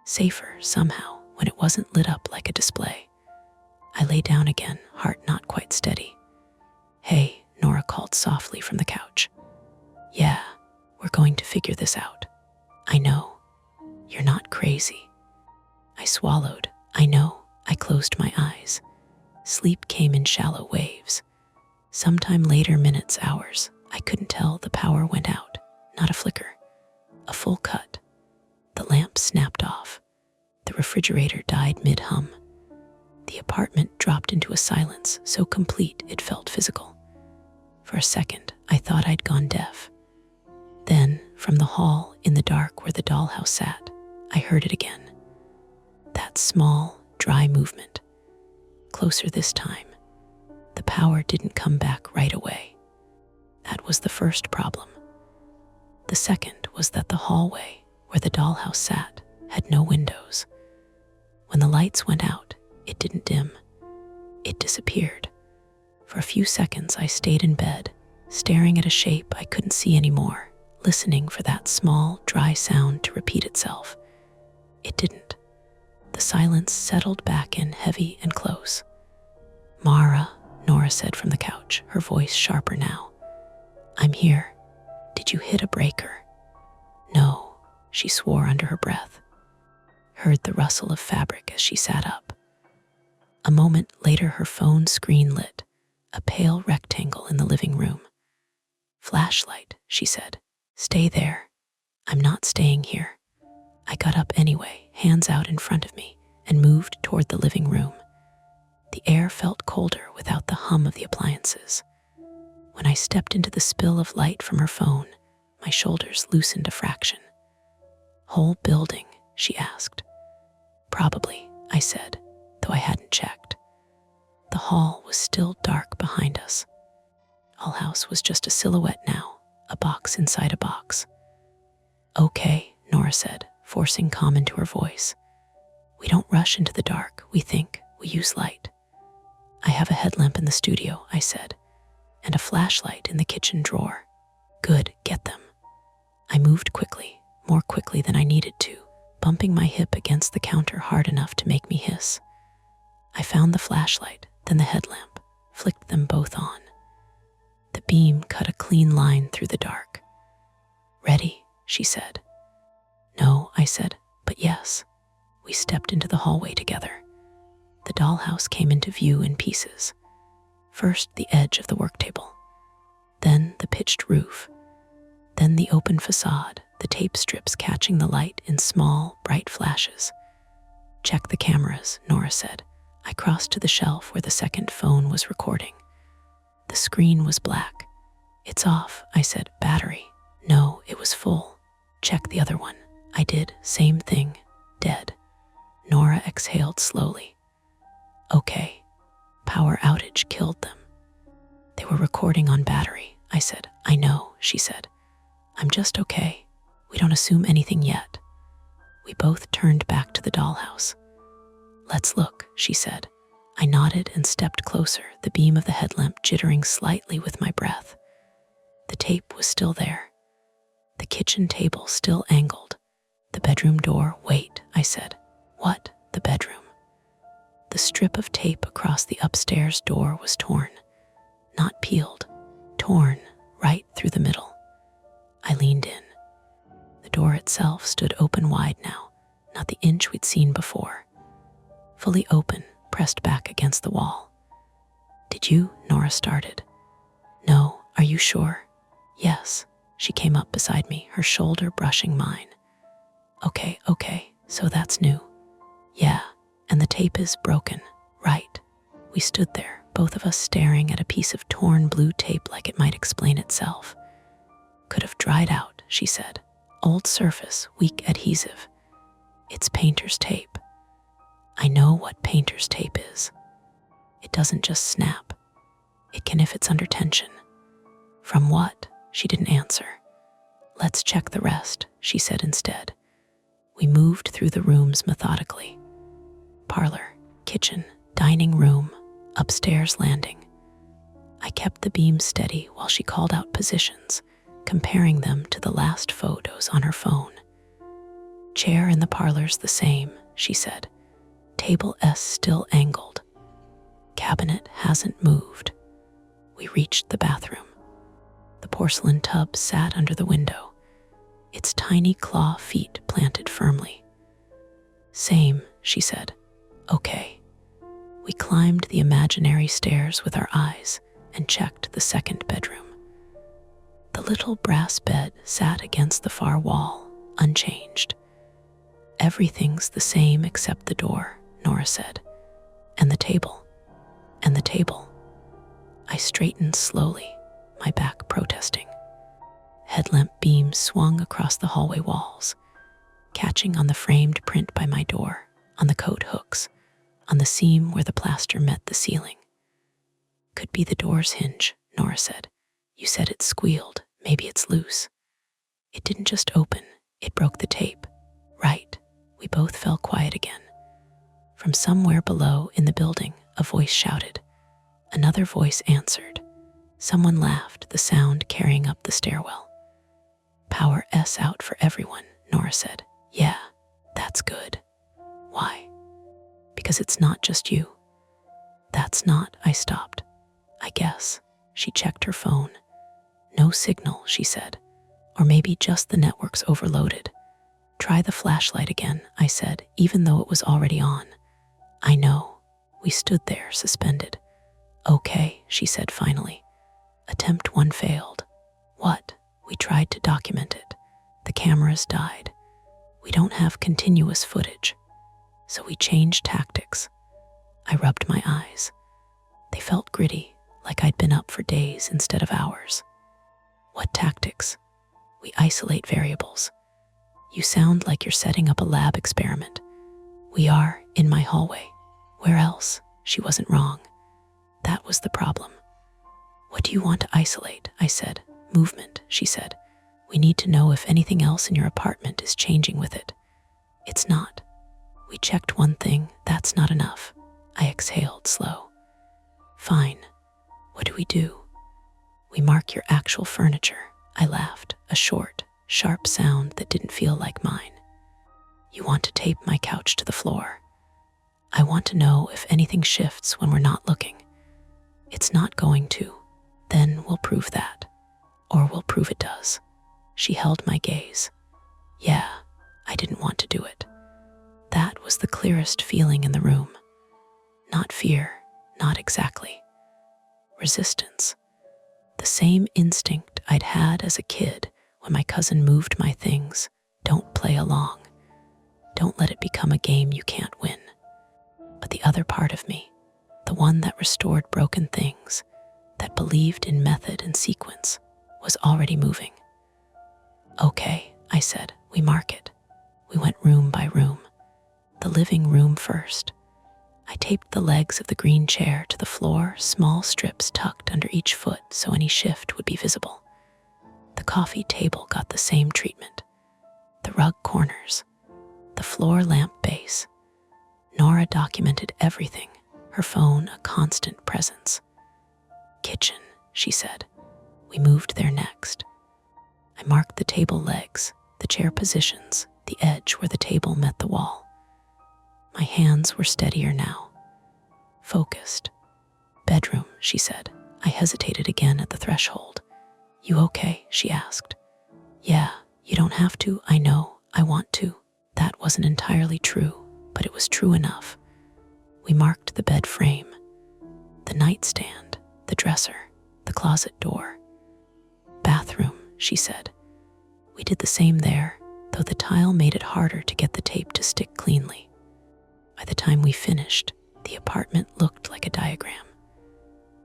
Safer, somehow, when it wasn't lit up like a display. I lay down again, heart not quite steady. Hey, Nora called softly from the couch. Yeah, we're going to figure this out. I know. You're not crazy. I swallowed. I know. I closed my eyes. Sleep came in shallow waves. Sometime later, minutes, hours, I couldn't tell, the power went out. Not a flicker. A full cut. The lamp snapped off. The refrigerator died mid-hum. The apartment dropped into a silence so complete it felt physical. For a second, I thought I'd gone deaf. Then, from the hall, in the dark where the dollhouse sat, I heard it again. That small, dry movement. Closer this time. The power didn't come back right away. That was the first problem. The second was that the hallway, where the dollhouse sat, had no windows. When the lights went out, it didn't dim. It disappeared. For a few seconds, I stayed in bed, staring at a shape I couldn't see anymore, listening for that small, dry sound to repeat itself. It didn't. The silence settled back in, heavy and close. Mara, Nora said from the couch, her voice sharper now. I'm here. Did you hit a breaker? No, she swore under her breath. Heard the rustle of fabric as she sat up. A moment later, her phone screen lit, a pale rectangle in the living room. Flashlight, she said. Stay there. I'm not staying here. I got up anyway, hands out in front of me, and moved toward the living room. The air felt colder without the hum of the appliances. When I stepped into the spill of light from her phone, my shoulders loosened a fraction. Whole building, she asked. Probably, I said, though I hadn't checked. The hall was still dark behind us. Dollhouse was just a silhouette now, a box inside a box. Okay, Nora said, forcing calm into her voice. We don't rush into the dark, we think, we use light. I have a headlamp in the studio, I said, and a flashlight in the kitchen drawer. Good, get them. I moved quickly, more quickly than I needed to, bumping my hip against the counter hard enough to make me hiss. I found the flashlight, then the headlamp, flicked them both on. The beam cut a clean line through the dark. Ready, she said. No, I said, but yes. We stepped into the hallway together. The dollhouse came into view in pieces. First, the edge of the work table. Then the pitched roof. Then the open facade, the tape strips catching the light in small, bright flashes. Check the cameras, Nora said. I crossed to the shelf where the second phone was recording. The screen was black. It's off, I said. Battery. No, it was full. Check the other one. I did. Same thing. Dead. Nora exhaled slowly. Okay. Power outage killed them. They were recording on battery, I said. I know, she said. I'm just okay. We don't assume anything yet. We both turned back to the dollhouse. Let's look, she said. I nodded and stepped closer, the beam of the headlamp jittering slightly with my breath. The tape was still there. The kitchen table still angled. The bedroom door. Wait, I said. What? The bedroom. The strip of tape across the upstairs door was torn. Not peeled. Torn, right through the middle. I leaned in. The door itself stood open wide now, not the inch we'd seen before. Fully open, pressed back against the wall. "Did you?" Nora started. "No, are you sure?" "Yes." She came up beside me, her shoulder brushing mine. Okay, so that's new." "Yeah, and the tape is broken, right?" We stood there, both of us staring at a piece of torn blue tape like it might explain itself. "Could have dried out," she said. "Old surface, weak adhesive. It's painter's tape." I know what painter's tape is. It doesn't just snap. It can if it's under tension. "From what?" She didn't answer. "Let's check the rest," she said instead. We moved through the rooms methodically. Parlor, kitchen, dining room, upstairs landing. I kept the beam steady while she called out positions, comparing them to the last photos on her phone. "Chair in the parlor's the same," she said. "Table S still angled. Cabinet hasn't moved." We reached the bathroom. The porcelain tub sat under the window, its tiny claw feet planted firmly. "Same," she said. "Okay." We climbed the imaginary stairs with our eyes and checked the second bedroom. The little brass bed sat against the far wall, unchanged. "Everything's the same except the door," Nora said. "And the table. And the table." I straightened slowly, my back protesting. Headlamp beams swung across the hallway walls, catching on the framed print by my door, on the coat hooks, on the seam where the plaster met the ceiling. "Could be the door's hinge," Nora said. "You said it squealed. Maybe it's loose." "It didn't just open, it broke the tape." "Right." We both fell quiet again. From somewhere below in the building, a voice shouted. Another voice answered. Someone laughed, the sound carrying up the stairwell. "Power S out for everyone," Nora said. "Yeah, that's good." "Why?" "Because it's not just you." "That's not," I stopped. "I guess." She checked her phone. "No signal," she said. "Or maybe just the network's overloaded." "Try the flashlight again," I said, even though it was already on. "I know." We stood there, suspended. "Okay," she said finally. "Attempt 1 failed." "What?" "We tried to document it. The cameras died. We don't have continuous footage. So we changed tactics." I rubbed my eyes. They felt gritty, like I'd been up for days instead of hours. "What tactics?" "We isolate variables." "You sound like you're setting up a lab experiment." "We are, in my hallway. Where else?" She wasn't wrong. That was the problem. "What do you want to isolate?" I said. "Movement," she said. "We need to know if anything else in your apartment is changing with it." "It's not." "We checked one thing, that's not enough." I exhaled slow. "Fine. What do we do?" "We mark your actual furniture," I laughed, a short, sharp sound that didn't feel like mine. "You want to tape my couch to the floor." "I want to know if anything shifts when we're not looking." "It's not going to. Then we'll prove that. Or we'll prove it does." She held my gaze. Yeah, I didn't want to do it. That was the clearest feeling in the room. Not fear, not exactly. Resistance. The same instinct I'd had as a kid when my cousin moved my things. Don't play along. Don't let it become a game you can't win. But the other part of me, the one that restored broken things, that believed in method and sequence, was already moving. "Okay," I said, "we mark it." We went room by room. The living room first. I taped the legs of the green chair to the floor, small strips tucked under each foot so any shift would be visible. The coffee table got the same treatment. The rug corners. The floor lamp base. Nora documented everything, her phone a constant presence. "Kitchen," she said. We moved there next. I marked the table legs, the chair positions, the edge where the table met the wall. My hands were steadier now. Focused. "Bedroom," she said. I hesitated again at the threshold. You okay? She asked. Yeah, you don't have to. I know, I want to. That wasn't entirely true, but it was true enough. We marked the bed frame, the nightstand, the dresser, the closet door. Bathroom, she said. We did the same there, though the tile made it harder to get the tape to stick cleanly. By the time we finished, the apartment looked like a diagram.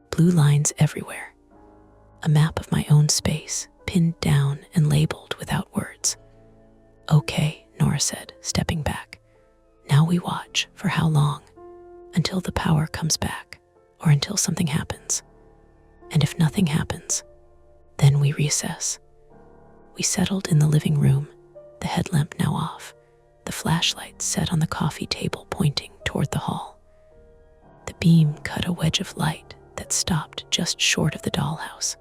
Blue lines everywhere. A map of my own space, pinned down and labeled without words. Okay, Nora said, stepping back. Now we watch. For how long? Until the power comes back, or until something happens. And if nothing happens, then we reassess. We settled in the living room, the headlamp now off, the flashlight set on the coffee table pointing toward the hall. The beam cut a wedge of light that stopped just short of the dollhouse.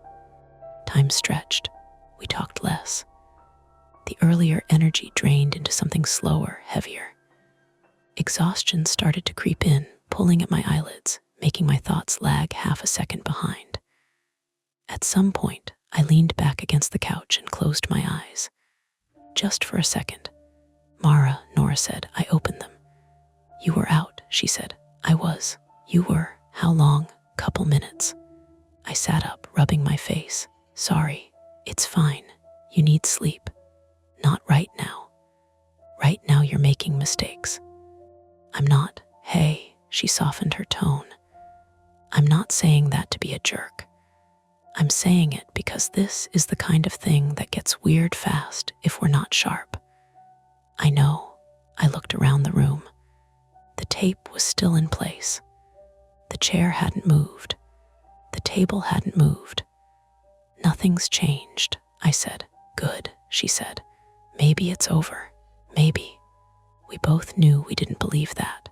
Time stretched. We talked less. The earlier energy drained into something slower, heavier. Exhaustion started to creep in, pulling at my eyelids, making my thoughts lag half a second behind. At some point, I leaned back against the couch and closed my eyes. Just for a second. Mara, Nora said. I opened them. You were out, she said. I was. You were. How long? Couple minutes. I sat up, rubbing my face. Sorry. It's fine. You need sleep. Not right now. Right now you're making mistakes. I'm not. Hey, she softened her tone. I'm not saying that to be a jerk. I'm saying it because this is the kind of thing that gets weird fast if we're not sharp. I know. I looked around the room. The tape was still in place. The chair hadn't moved. The table hadn't moved. Nothing's changed, I said. Good, she said. Maybe it's over. Maybe. We both knew we didn't believe that.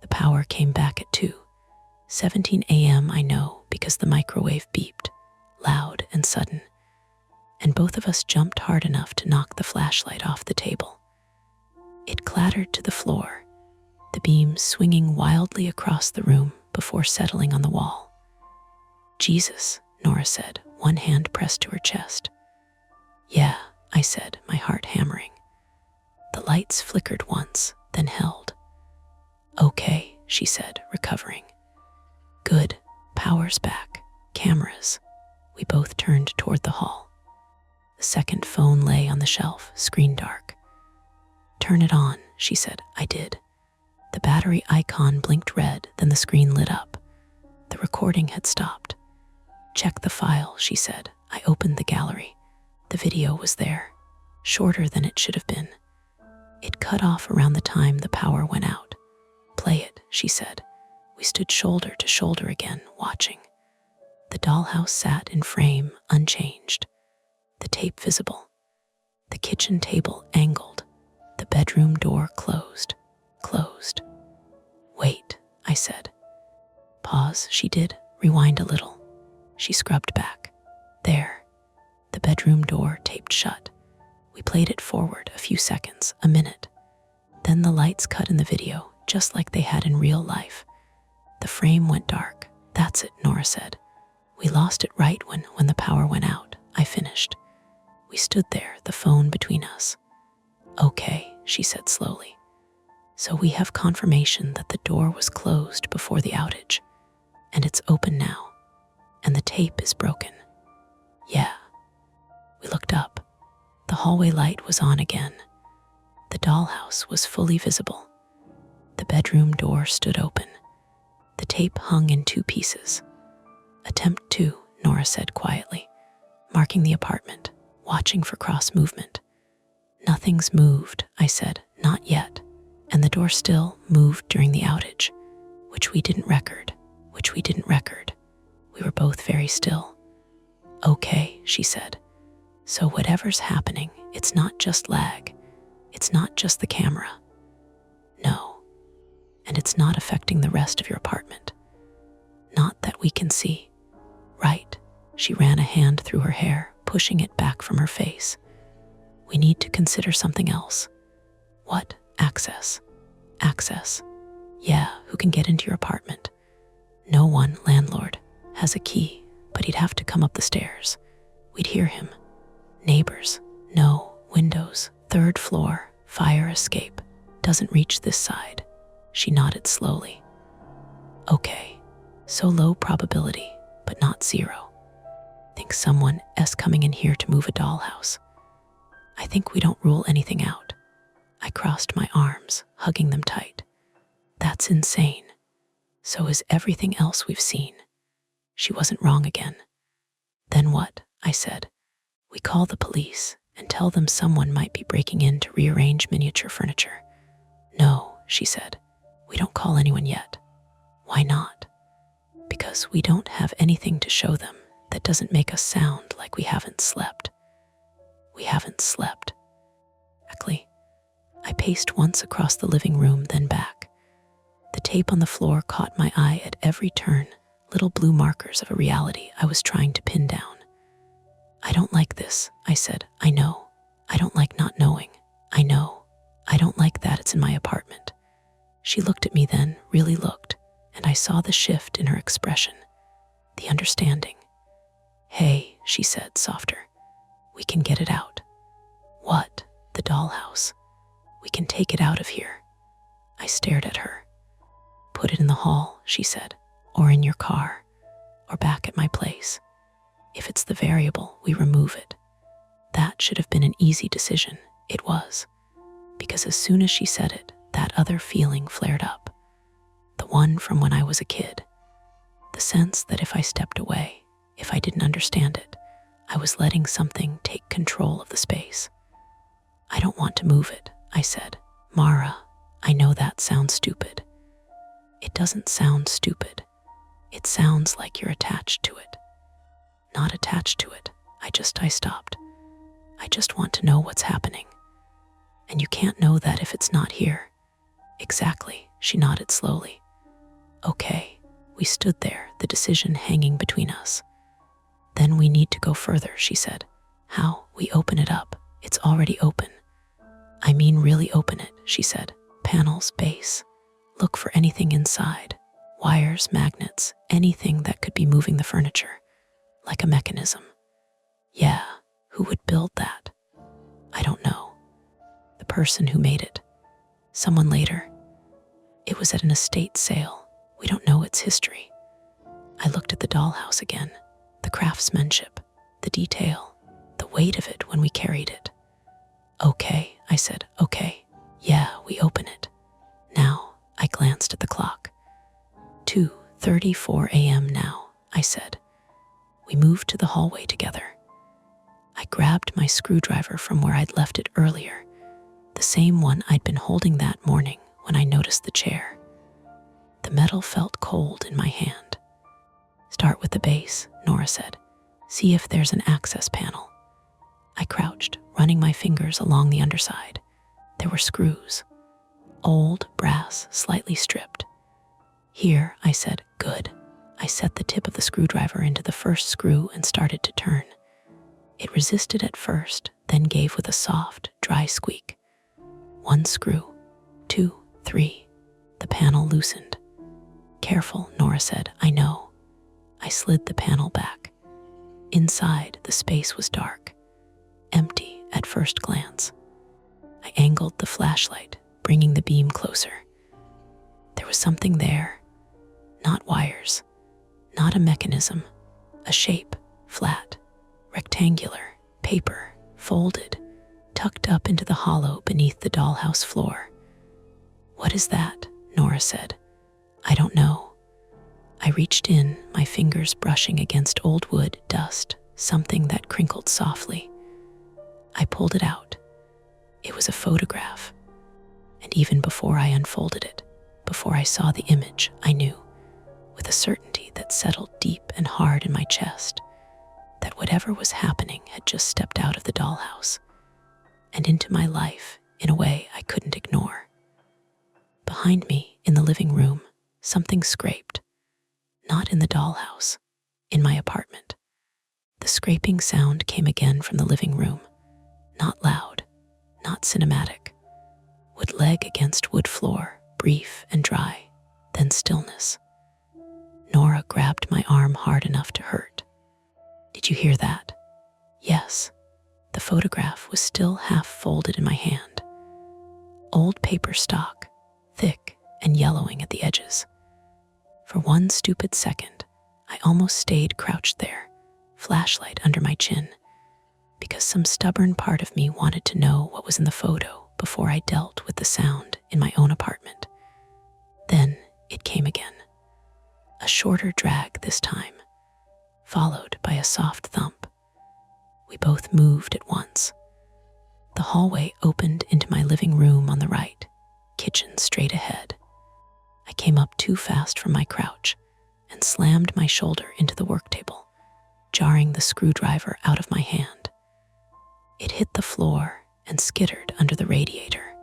The power came back at 2:17 a.m. I know, because the microwave beeped, loud and sudden, and both of us jumped hard enough to knock the flashlight off the table. It clattered to the floor, the beam swinging wildly across the room before settling on the wall. Jesus, Nora said, one hand pressed to her chest. Yeah, I said, my heart hammering. The lights flickered once, then held. Okay, she said, recovering. Good, power's back, cameras. We both turned toward the hall. The second phone lay on the shelf, screen dark. Turn it on, she said. I did. The battery icon blinked red, then the screen lit up. The recording had stopped. Check the file, she said. I opened the gallery. The video was there, shorter than it should have been. It cut off around the time the power went out. Play it, she said. We stood shoulder to shoulder again, watching. The dollhouse sat in frame, unchanged. The tape visible. The kitchen table angled. The bedroom door closed. Wait, I said. Pause, she did. Rewind a little. She scrubbed back. There. The bedroom door taped shut. We played it forward a few seconds, a minute. Then the lights cut in the video, just like they had in real life. The frame went dark. That's it, Nora said. We lost it right when the power went out. I finished. We stood there, the phone between us. Okay, she said slowly. So we have confirmation that the door was closed before the outage, and it's open now, and the tape is broken. Yeah. We looked up. The hallway light was on again. The dollhouse was fully visible. The bedroom door stood open. The tape hung in 2 pieces. Attempt 2, Nora said quietly, marking the apartment, watching for cross movement. Nothing's moved, I said, not yet. And the door still moved during the outage, which we didn't record. We were both very still. Okay, she said. So whatever's happening, it's not just lag. It's not just the camera. No. And it's not affecting the rest of your apartment. Not that we can see. Right. She ran a hand through her hair, pushing it back from her face. We need to consider something else. What? Access. Yeah, who can get into your apartment? No one, landlord, has a key, but he'd have to come up the stairs. We'd hear him. Neighbors. No. Windows. Third floor. Fire escape. Doesn't reach this side. She nodded slowly. Okay. So low probability, but not zero. Think someone is coming in here to move a dollhouse. I think we don't rule anything out. I crossed my arms, hugging them tight. That's insane. So is everything else we've seen. She wasn't wrong again. Then what? I said. We call the police and tell them someone might be breaking in to rearrange miniature furniture. No, she said. We don't call anyone yet. Why not? Because we don't have anything to show them that doesn't make us sound like we haven't slept. We haven't slept. Exactly. I paced once across the living room, then back. The tape on the floor caught my eye at every turn, little blue markers of a reality I was trying to pin down. I don't like this, I said. I know. I don't like not knowing. I know. I don't like that it's in my apartment. She looked at me then, really looked, and I saw the shift in her expression, the understanding. Hey, she said, softer. We can get it out. What? The dollhouse. We can take it out of here. I stared at her. Put it in the hall, she said, or in your car, or back at my place. If it's the variable, we remove it. That should have been an easy decision. It was. Because as soon as she said it, that other feeling flared up. The one from when I was a kid. The sense that if I stepped away, if I didn't understand it, I was letting something take control of the space. I don't want to move it, I said. Mara, I know that sounds stupid. It doesn't sound stupid. It sounds like you're attached to it. Not attached to it. I stopped. I just want to know what's happening. And you can't know that if it's not here. Exactly, she nodded slowly. Okay, we stood there, the decision hanging between us. Then we need to go further, she said. How? We open it up. It's already open. I mean really open it, she said. Panels, base. Look for anything inside. Wires, magnets, anything that could be moving the furniture. Like a mechanism. Yeah, who would build that? I don't know. The person who made it. Someone later. It was at an estate sale. We don't know its history. I looked at the dollhouse again. The craftsmanship, the detail, the weight of it when we carried it. Okay, I said, okay. Yeah, we open it. Now, I glanced at the clock. 2:34 a.m. now, I said. We moved to the hallway together. I grabbed my screwdriver from where I'd left it earlier, the same one I'd been holding that morning when I noticed the chair. The metal felt cold in my hand. Start with the base, Nora said. See if there's an access panel. I crouched, running my fingers along the underside. There were screws. Old brass, slightly stripped. Here, I said, good. I set the tip of the screwdriver into the first screw and started to turn. It resisted at first, then gave with a soft, dry squeak. 1 screw, 2, 3. The panel loosened. Careful, Nora said, I know. I slid the panel back. Inside, the space was dark, empty at first glance. I angled the flashlight, bringing the beam closer. There was something there. Not wires, not a mechanism, a shape, flat, rectangular, paper, folded, tucked up into the hollow beneath the dollhouse floor. What is that? Nora said. I don't know. I reached in, my fingers brushing against old wood, dust, something that crinkled softly. I pulled it out. It was a photograph. And even before I unfolded it, before I saw the image, I knew, with a certainty that settled deep and hard in my chest, that whatever was happening had just stepped out of the dollhouse and into my life in a way I couldn't ignore. Behind me, in the living room, something scraped. Not in the dollhouse, in my apartment. The scraping sound came again from the living room, not loud, not cinematic. Wood leg against wood floor, brief and dry, then stillness. Nora grabbed my arm hard enough to hurt. Did you hear that? Yes, the photograph was still half folded in my hand. Old paper stock, thick and yellowing at the edges. For one stupid second, I almost stayed crouched there, flashlight under my chin, because some stubborn part of me wanted to know what was in the photo before I dealt with the sound in my own apartment. Then it came again. A shorter drag this time, followed by a soft thump. We both moved at once. The hallway opened into my living room on the right, kitchen straight ahead. I came up too fast from my crouch and slammed my shoulder into the work table, jarring the screwdriver out of my hand. It hit the floor and skittered under the radiator.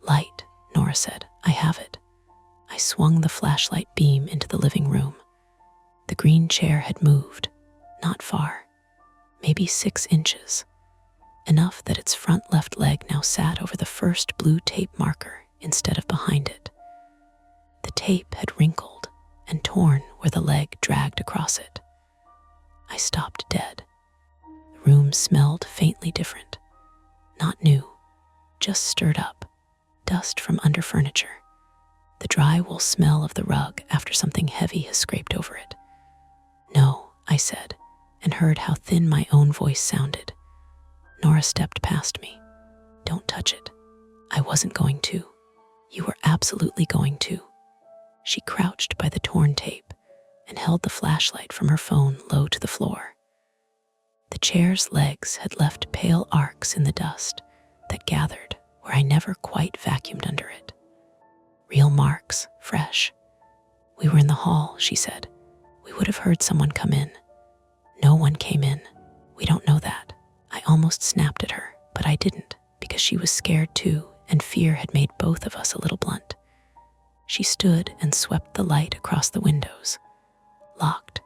Light, Nora said. I have it. I swung the flashlight beam into the living room. The green chair had moved, not far, maybe 6 inches, enough that its front left leg now sat over the first blue tape marker instead of behind it. The tape had wrinkled and torn where the leg dragged across it. I stopped dead. The room smelled faintly different. Not new, just stirred up, dust from under furniture, the dry wool smell of the rug after something heavy has scraped over it. No, I said, and heard how thin my own voice sounded. Nora stepped past me. Don't touch it. I wasn't going to. You were absolutely going to. She crouched by the torn tape and held the flashlight from her phone low to the floor. The chair's legs had left pale arcs in the dust that gathered where I never quite vacuumed under it. Real marks, fresh. We were in the hall, she said. We would have heard someone come in. No one came in. We don't know that. I almost snapped at her, but I didn't, because she was scared too, and fear had made both of us a little blunt. She stood and swept the light across the windows. Locked.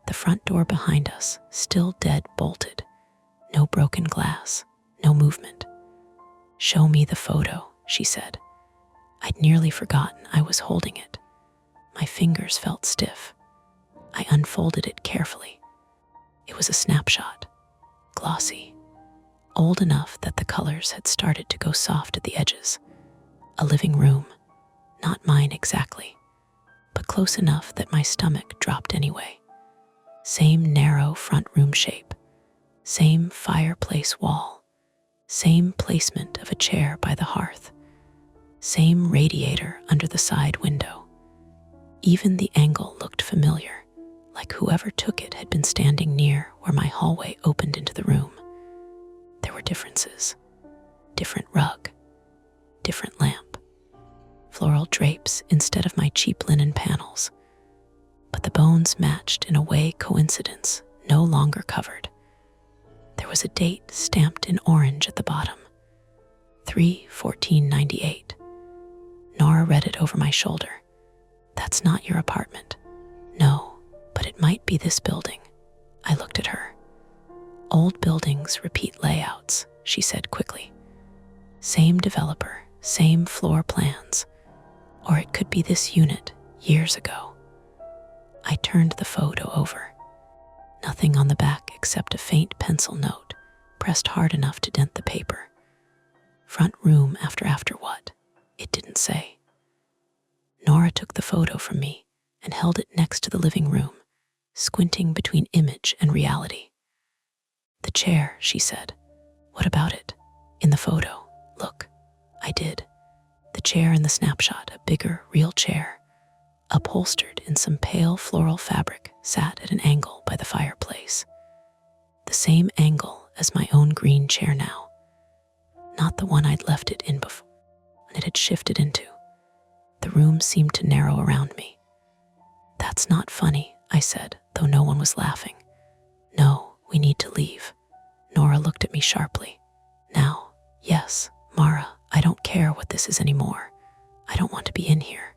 The front door behind us, still dead bolted. No broken glass, no movement. Show me the photo, she said. I'd nearly forgotten I was holding it. My fingers felt stiff. I unfolded it carefully. It was a snapshot, glossy, old enough that the colors had started to go soft at the edges. A living room, not mine exactly, but close enough that my stomach dropped anyway. Same narrow front room shape, same fireplace wall, same placement of a chair by the hearth, same radiator under the side window. Even the angle looked familiar, like whoever took it had been standing near where my hallway opened into the room. There were differences. Different rug, different lamp, floral drapes instead of my cheap linen panels. But the bones matched in a way coincidence no longer covered. There was a date stamped in orange at the bottom, 3/14/98. Nora read it over my shoulder. That's not your apartment. No, but it might be this building. I looked at her. Old buildings repeat layouts, she said quickly. Same developer, same floor plans. Or it could be this unit years ago. I turned the photo over. Nothing on the back except a faint pencil note, pressed hard enough to dent the paper. Front room after what? It didn't say. Nora took the photo from me and held it next to the living room, squinting between image and reality. The chair, she said. What about it? In the photo. Look. I did. The chair in the snapshot, a bigger, real chair, upholstered in some pale floral fabric, sat at an angle by the fireplace. The same angle as my own green chair now. Not the one I'd left it in before, and it had shifted into. The room seemed to narrow around me. That's not funny, I said, though no one was laughing. No, we need to leave. Nora looked at me sharply. Now, yes, Mara, I don't care what this is anymore. I don't want to be in here.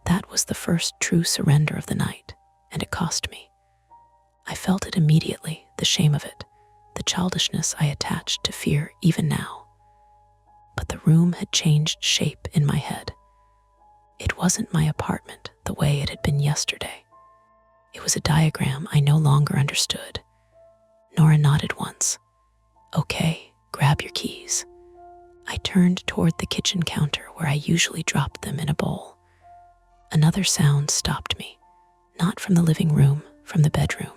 That was the first true surrender of the night, and it cost me. I felt it immediately, the shame of it, the childishness I attached to fear even now. But the room had changed shape in my head. It wasn't my apartment the way it had been yesterday. It was a diagram I no longer understood. Nora nodded once. Okay, grab your keys. I turned toward the kitchen counter where I usually dropped them in a bowl. Another sound stopped me, not from the living room, from the bedroom.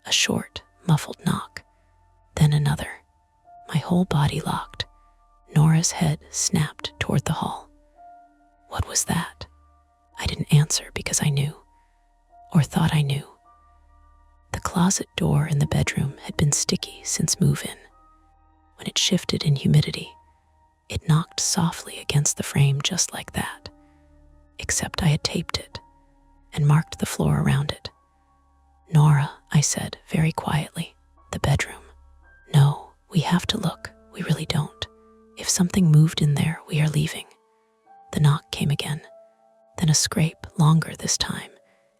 A short, muffled knock. Then another. My whole body locked. Nora's head snapped toward the hall. What was that? I didn't answer because I knew, or thought I knew. The closet door in the bedroom had been sticky since move-in. When it shifted in humidity, it knocked softly against the frame just like that, except I had taped it and marked the floor around it. Nora, I said very quietly, the bedroom. No, we have to look. We really don't. If something moved in there, we are leaving. The knock came again, then a scrape, longer this time,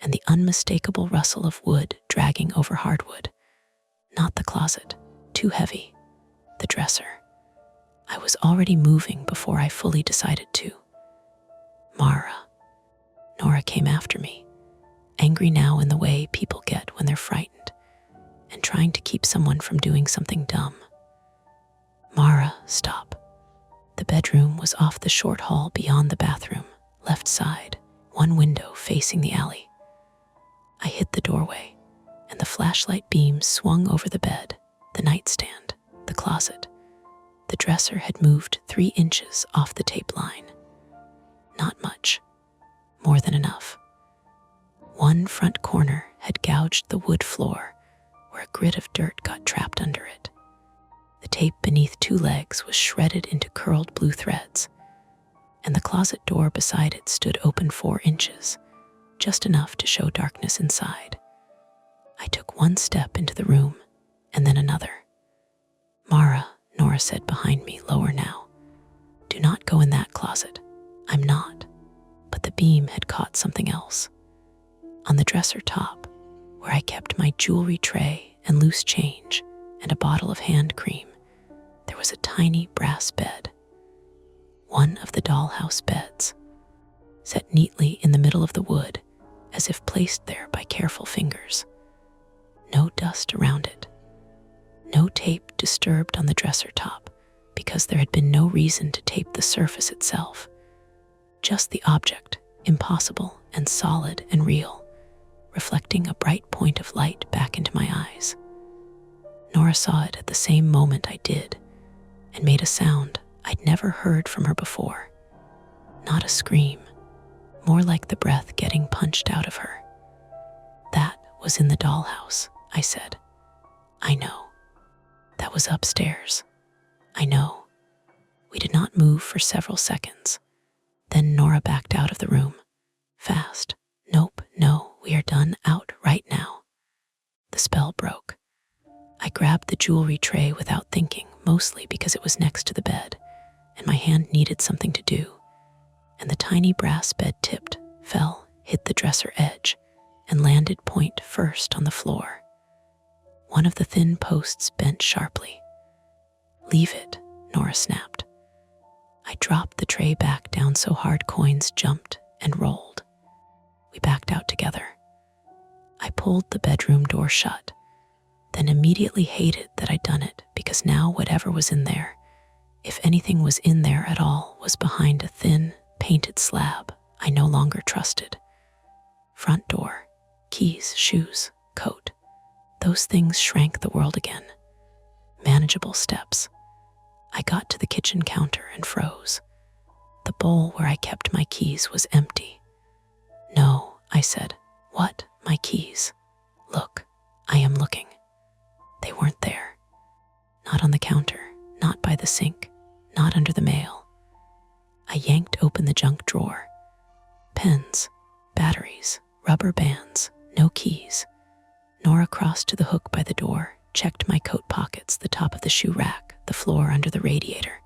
and the unmistakable rustle of wood dragging over hardwood. Not the closet, too heavy. The dresser. I was already moving before I fully decided to. Mara. Nora came after me, angry now in the way people get when they're frightened, and trying to keep someone from doing something dumb. Mara, stop. The bedroom was off the short hall beyond the bathroom, left side, one window facing the alley. I hit the doorway, and the flashlight beam swung over the bed, the nightstand, the closet. The dresser had moved 3 inches off the tape line. Not much, more than enough. One front corner had gouged the wood floor where a grit of dirt got trapped under it. The tape beneath 2 legs was shredded into curled blue threads, and the closet door beside it stood open 4 inches, just enough to show darkness inside. I took 1 step into the room, and then another. Mara, Nora said behind me, lower now. Do not go in that closet. I'm not. But the beam had caught something else. On the dresser top, where I kept my jewelry tray and loose change and a bottle of hand cream, there was a tiny brass bed. One of the dollhouse beds, set neatly in the middle of the wood, as if placed there by careful fingers. No dust around it. No tape disturbed on the dresser top, because there had been no reason to tape the surface itself. Just the object, impossible and solid and real, reflecting a bright point of light back into my eyes. Nora saw it at the same moment I did, and made a sound I'd never heard from her before. Not a scream, more like the breath getting punched out of her. That was in the dollhouse, I said. I know. That was upstairs. I know. We did not move for several seconds. Then Nora backed out of the room. Fast. Nope, no, we are done. Out right now. The spell broke. I grabbed the jewelry tray without thinking, mostly because it was next to the bed, and my hand needed something to do. And the tiny brass bed tipped, fell, hit the dresser edge, and landed point first on the floor. One of the thin posts bent sharply. Leave it, Nora snapped. I dropped the tray back down so hard coins jumped and rolled. We backed out together. I pulled the bedroom door shut, then immediately hated that I'd done it because now whatever was in there, if anything was in there at all, was behind a thin, painted slab I no longer trusted. Front door, keys, shoes, coat. Those things shrank the world again. Manageable steps. I got to the kitchen counter and froze. The bowl where I kept my keys was empty. No, I said. What? My keys? Look, I am looking. They weren't there. Not on the counter, not by the sink, not under the mail. I yanked open the junk drawer. Pens, batteries, rubber bands, no keys. Nora crossed to the hook by the door, checked my coat pockets, the top of the shoe rack, the floor under the radiator.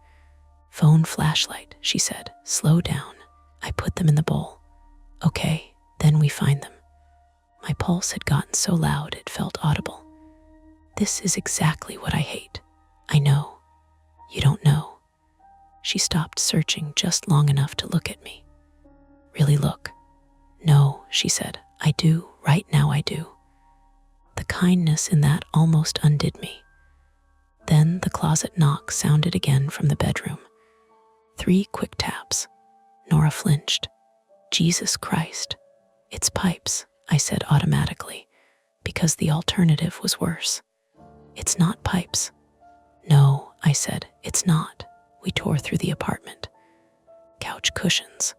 Phone, flashlight, she said. Slow down. I put them in the bowl. Okay, then we find them. My pulse had gotten so loud it felt audible. This is exactly what I hate. I know. You don't know. She stopped searching just long enough to look at me. Really look? No, she said. I do. Right now I do. The The kindness in that almost undid me. Then the closet knock sounded again from the bedroom. 3 quick taps. Nora flinched. Jesus Christ. It's pipes, I said automatically, because the alternative was worse. It's not pipes. No, I said, it's not. We tore through the apartment. Couch cushions,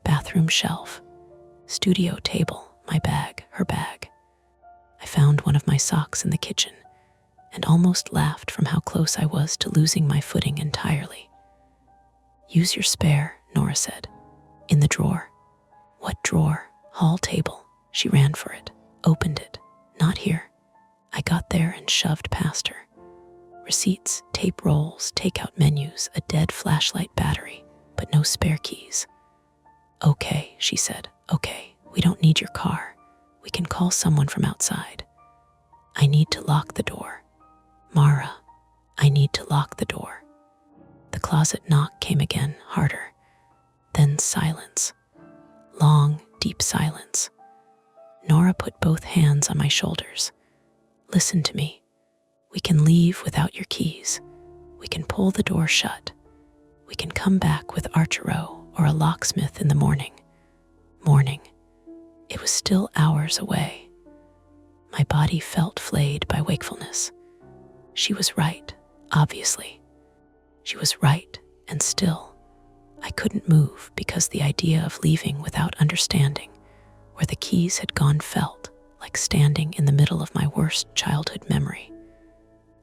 bathroom shelf, studio table, my bag, her bag. I found one of my socks in the kitchen and almost laughed from how close I was to losing my footing entirely. Use your spare, Nora said. In the drawer. What drawer? Hall table. She ran for it, opened it. Not here. I got there and shoved past her. Receipts, tape rolls, takeout menus, a dead flashlight battery, but no spare keys. Okay, she said. Okay, we don't need your car. We can call someone from outside. I need to lock the door. Mara, I need to lock the door. The closet knock came again, harder. Then silence. Long, deep silence. Nora put both hands on my shoulders. Listen to me. We can leave without your keys. We can pull the door shut. We can come back with Archero or a locksmith in the morning. Morning. It was still hours away. My body felt flayed by wakefulness. She was right, obviously. She was right, and still, I couldn't move because the idea of leaving without understanding where the keys had gone felt like standing in the middle of my worst childhood memory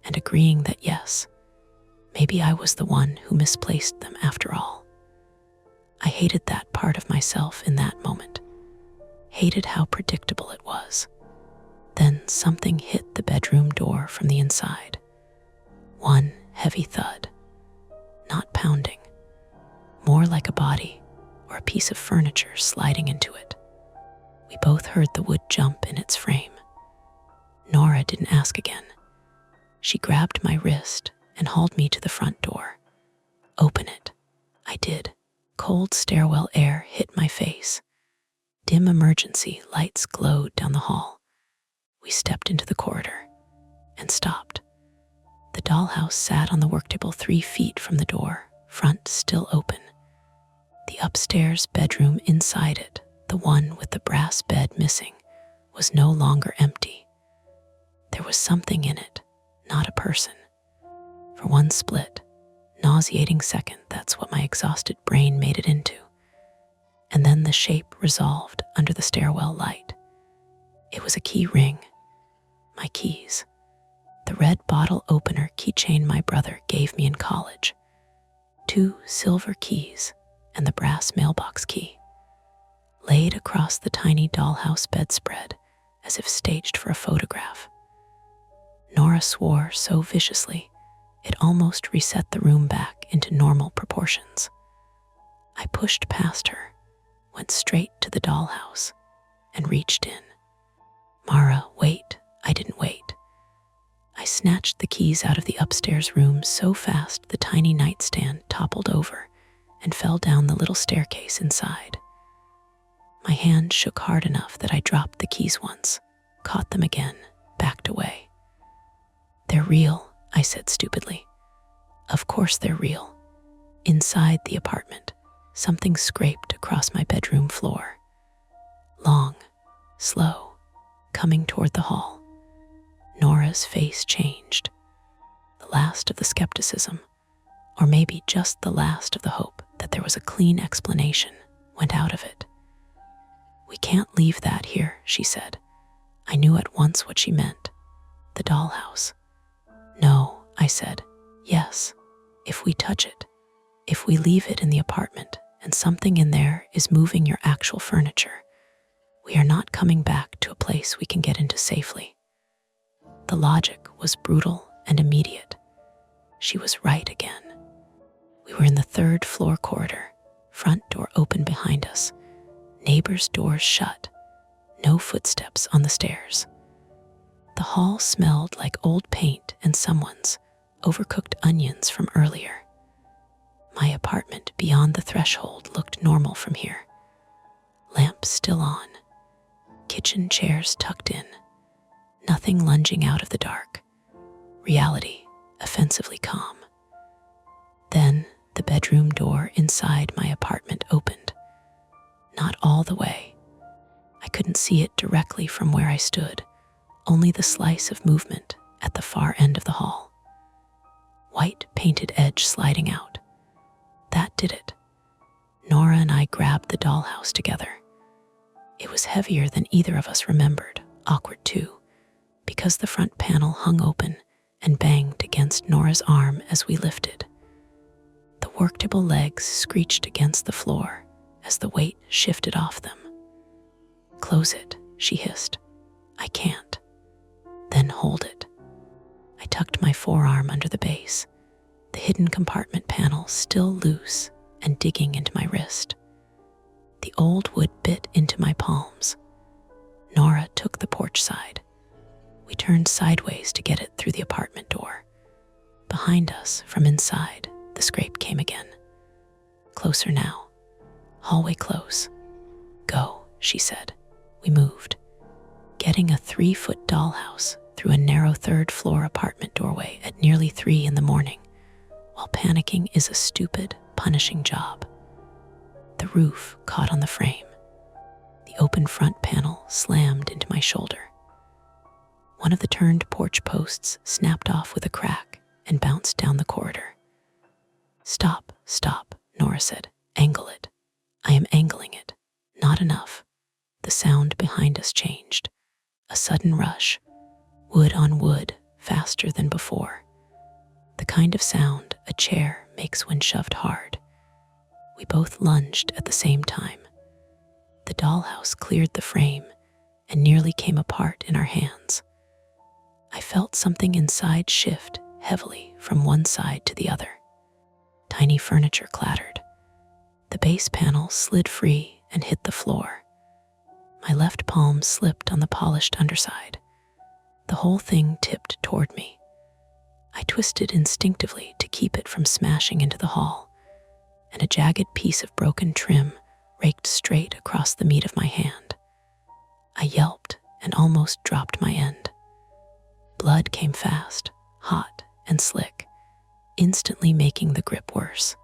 and agreeing that yes, maybe I was the one who misplaced them after all. I hated that part of myself in that moment, hated how predictable it was. Then something hit the bedroom door from the inside. One heavy thud, not pounding, more like a body or a piece of furniture sliding into it. We both heard the wood jump in its frame. Nora didn't ask again. She grabbed my wrist and hauled me to the front door. Open it. I did. Cold stairwell air hit my face. Dim emergency lights glowed down the hall. We stepped into the corridor and stopped. The dollhouse sat on the work table 3 feet from the door, front still open. The upstairs bedroom inside it, the one with the brass bed missing, was no longer empty. There was something in it, not a person. For one split, nauseating second, that's what my exhausted brain made it into. And then the shape resolved under the stairwell light. It was a key ring. My keys. The red bottle opener keychain my brother gave me in college. 2 silver keys and the brass mailbox key. Laid across the tiny dollhouse bedspread as if staged for a photograph. Nora swore so viciously, it almost reset the room back into normal proportions. I pushed past her, went straight to the dollhouse, and reached in. Mara, wait. I didn't wait. I snatched the keys out of the upstairs room so fast the tiny nightstand toppled over and fell down the little staircase inside. My hand shook hard enough that I dropped the keys once, caught them again, backed away. They're real, I said stupidly. Of course they're real. Inside the apartment, something scraped across my bedroom floor. Long, slow, coming toward the hall. Nora's face changed. The last of the skepticism, or maybe just the last of the hope that there was a clean explanation, went out of it. We can't leave that here, she said. I knew at once what she meant. The dollhouse. No, I said. Yes, if we touch it. If we leave it in the apartment and something in there is moving your actual furniture, we are not coming back to a place we can get into safely. The logic was brutal and immediate. She was right again. We were in the 3rd floor corridor, front door open behind us, neighbors' doors shut, no footsteps on the stairs. The hall smelled like old paint and someone's overcooked onions from earlier. My apartment beyond the threshold looked normal from here. Lamps still on, kitchen chairs tucked in, nothing lunging out of the dark. Reality, offensively calm. Then the bedroom door inside my apartment opened. Not all the way. I couldn't see it directly from where I stood, only the slice of movement at the far end of the hall. White painted edge sliding out. That did it. Nora and I grabbed the dollhouse together. It was heavier than either of us remembered, awkward too, because the front panel hung open and banged against Nora's arm as we lifted. The workable legs screeched against the floor as the weight shifted off them. "Close it," she hissed. "I can't." "Then hold it." I tucked my forearm under the base, the hidden compartment panel still loose and digging into my wrist. The old wood bit into my palms. Nora took the porch side. We turned sideways to get it through the apartment door. Behind us, from inside, the scrape came again. Closer now. Hallway close. "Go," she said. We moved, getting a 3-foot dollhouse through a narrow third-floor apartment doorway at nearly 3 in the morning, while panicking is a stupid, punishing job. The roof caught on the frame. The open front panel slammed into my shoulder. One of the turned porch posts snapped off with a crack and bounced down the corridor. "Stop, stop," Nora said. "Angle it." "I am angling it." Not enough. The sound behind us changed. A sudden rush, wood on wood, faster than before. The kind of sound a chair makes when shoved hard. We both lunged at the same time. The dollhouse cleared the frame and nearly came apart in our hands. I felt something inside shift heavily from one side to the other. Tiny furniture clattered. The base panel slid free and hit the floor. My left palm slipped on the polished underside. The whole thing tipped toward me. I twisted instinctively to keep it from smashing into the hall, and a jagged piece of broken trim raked straight across the meat of my hand. I yelped and almost dropped my end. Blood came fast, hot and slick, instantly making the grip worse.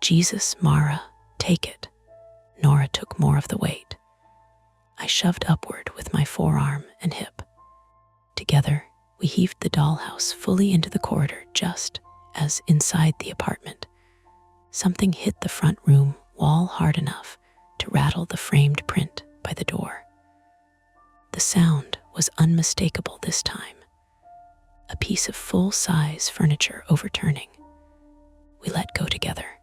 "Jesus, Mara, take it." Nora took more of the weight. I shoved upward with my forearm and hip. Together, we heaved the dollhouse fully into the corridor just as inside the apartment, something hit the front room wall hard enough to rattle the framed print by the door. The sound was unmistakable this time. A piece of full-size furniture overturning. We let go together.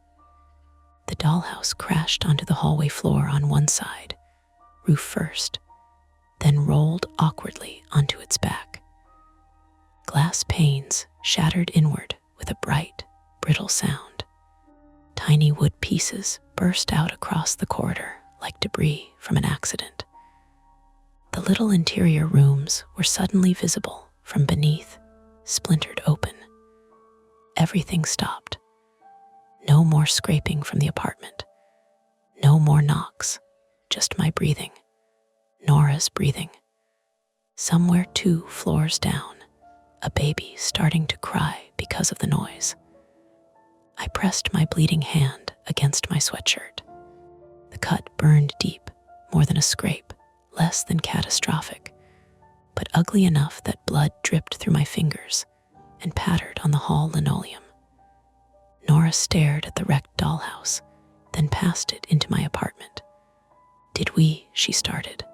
The dollhouse crashed onto the hallway floor on one side, roof first, then rolled awkwardly onto its back. Glass panes shattered inward with a bright, brittle sound. Tiny wood pieces burst out across the corridor like debris from an accident. The little interior rooms were suddenly visible from beneath, splintered open. Everything stopped. No more scraping from the apartment. No more knocks, just my breathing. Nora's breathing. Somewhere 2 floors down, a baby starting to cry because of the noise. I pressed my bleeding hand against my sweatshirt. The cut burned deep, more than a scrape, less than catastrophic, but ugly enough that blood dripped through my fingers and pattered on the hall linoleum. Nora stared at the wrecked dollhouse, then passed it into my apartment. "Did we?" she started.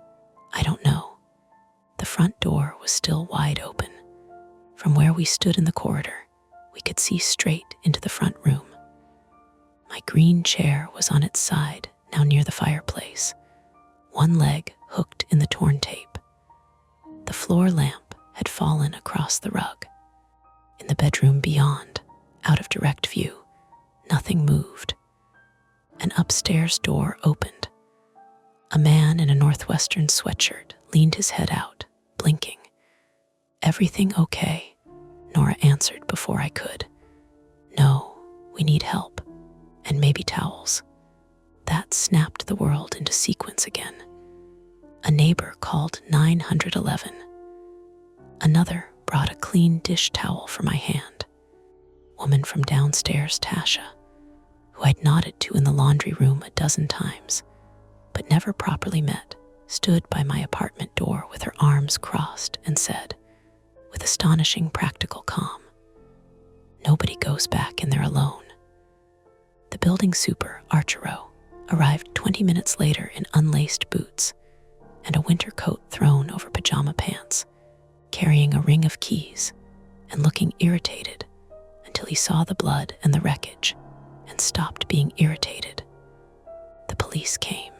"I don't know." The front door was still wide open. From where we stood in the corridor, we could see straight into the front room. My green chair was on its side, now near the fireplace, one leg hooked in the torn tape. The floor lamp had fallen across the rug. In the bedroom beyond, out of direct view, nothing moved. An upstairs door opened. A man in a Northwestern sweatshirt leaned his head out, blinking. "Everything okay?" Nora answered before I could. "No, we need help, and maybe towels." That snapped the world into sequence again. A neighbor called 911. Another brought a clean dish towel for my hand. Woman from downstairs, Tasha, who I'd nodded to in the laundry room a dozen times, but never properly met, stood by my apartment door with her arms crossed and said, with astonishing practical calm, "Nobody goes back in there alone." The building super, Archero, arrived 20 minutes later in unlaced boots and a winter coat thrown over pajama pants, carrying a ring of keys and looking irritated until he saw the blood and the wreckage and stopped being irritated. The police came.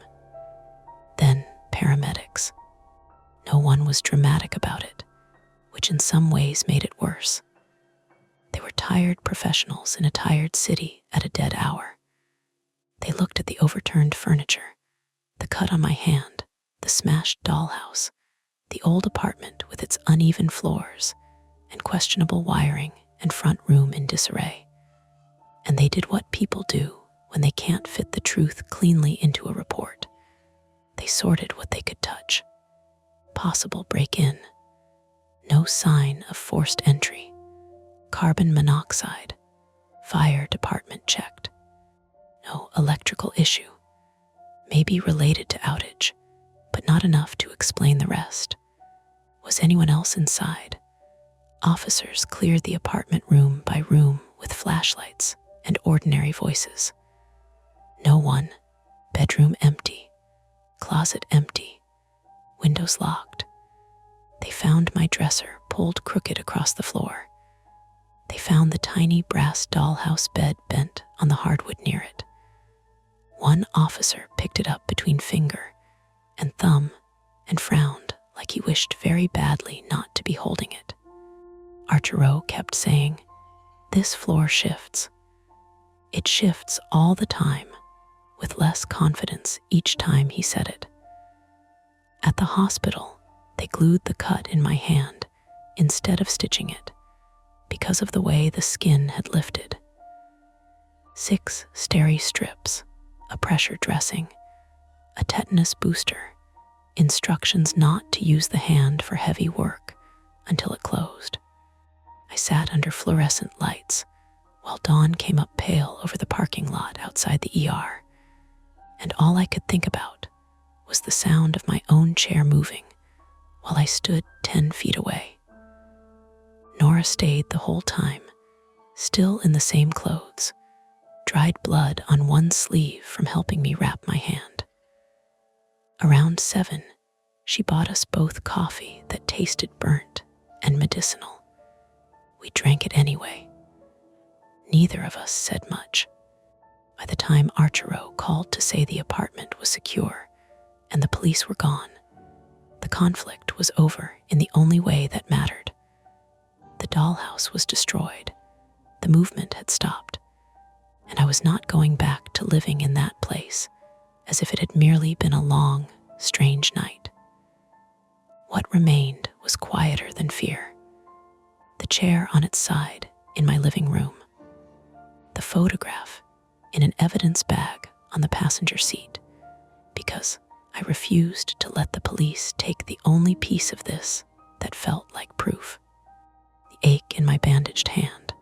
Then paramedics. No one was dramatic about it, which in some ways made it worse. They were tired professionals in a tired city at a dead hour. They looked at the overturned furniture, the cut on my hand, the smashed dollhouse, the old apartment with its uneven floors and questionable wiring and front room in disarray. And they did what people do when they can't fit the truth cleanly into a report. They sorted what they could touch. Possible break-in. No sign of forced entry. Carbon monoxide. Fire department checked. No electrical issue. Maybe related to outage, but not enough to explain the rest. Was anyone else inside? Officers cleared the apartment room by room with flashlights and ordinary voices. No one. Bedroom empty. Closet empty. Windows locked. They found my dresser pulled crooked across the floor. They found the tiny brass dollhouse bed bent on the hardwood near it. One officer picked it up between finger and thumb and frowned like he wished very badly not to be holding it. Archero kept saying, "This floor shifts." It shifts all the time, with less confidence each time he said it. At the hospital, they glued the cut in my hand instead of stitching it, because of the way the skin had lifted. 6 steri strips, a pressure dressing, a tetanus booster, instructions not to use the hand for heavy work until it closed. I sat under fluorescent lights while dawn came up pale over the parking lot outside the ER, and all I could think about was the sound of my own chair moving while I stood 10 feet away. Nora stayed the whole time, still in the same clothes, dried blood on one sleeve from helping me wrap my hand. Around 7, she bought us both coffee that tasted burnt and medicinal. We drank it anyway. Neither of us said much. By the time Archero called to say the apartment was secure and the police were gone, the conflict was over in the only way that mattered. The dollhouse was destroyed. The movement had stopped. And I was not going back to living in that place as if it had merely been a long, strange night. What remained was quieter than fear. The chair on its side in my living room. The photograph in an evidence bag on the passenger seat, because I refused to let the police take the only piece of this that felt like proof. The ache in my bandaged hand.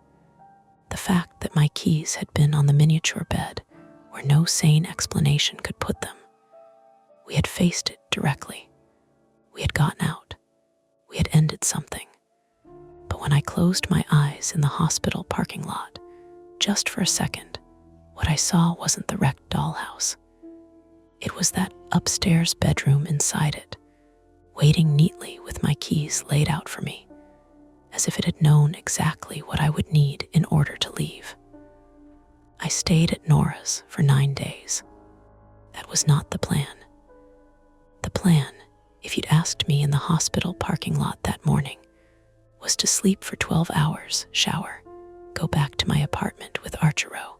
The fact that my keys had been on the miniature bed where no sane explanation could put them. We had faced it directly. We had gotten out. We had ended something. But when I closed my eyes in the hospital parking lot, just for a second, what I saw wasn't the wrecked dollhouse. It was that upstairs bedroom inside it, waiting neatly with my keys laid out for me, as if it had known exactly what I would need in order to leave. I stayed at Nora's for 9 days. That was not the plan. The plan, if you'd asked me in the hospital parking lot that morning, was to sleep for 12 hours, shower, go back to my apartment with Archero,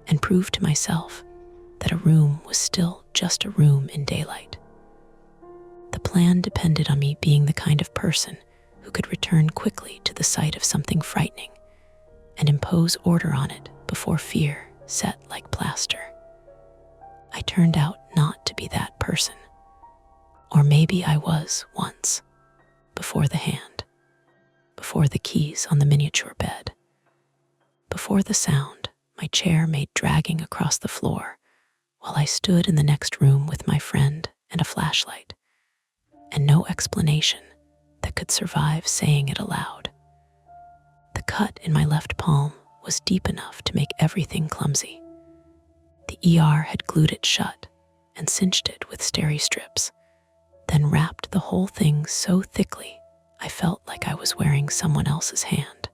and prove to myself that a room was still just a room in daylight. The plan depended on me being the kind of person who could return quickly to the sight of something frightening and impose order on it before fear set like plaster. I turned out not to be that person. Or maybe I was once, before the hand. before the keys on the miniature bed, before the sound my chair made dragging across the floor while I stood in the next room with my friend and a flashlight, and no explanation that could survive saying it aloud. The cut in my left palm was deep enough to make everything clumsy. The ER had glued it shut and cinched it with steri strips, then wrapped the whole thing so thickly I felt like I was wearing someone else's hand.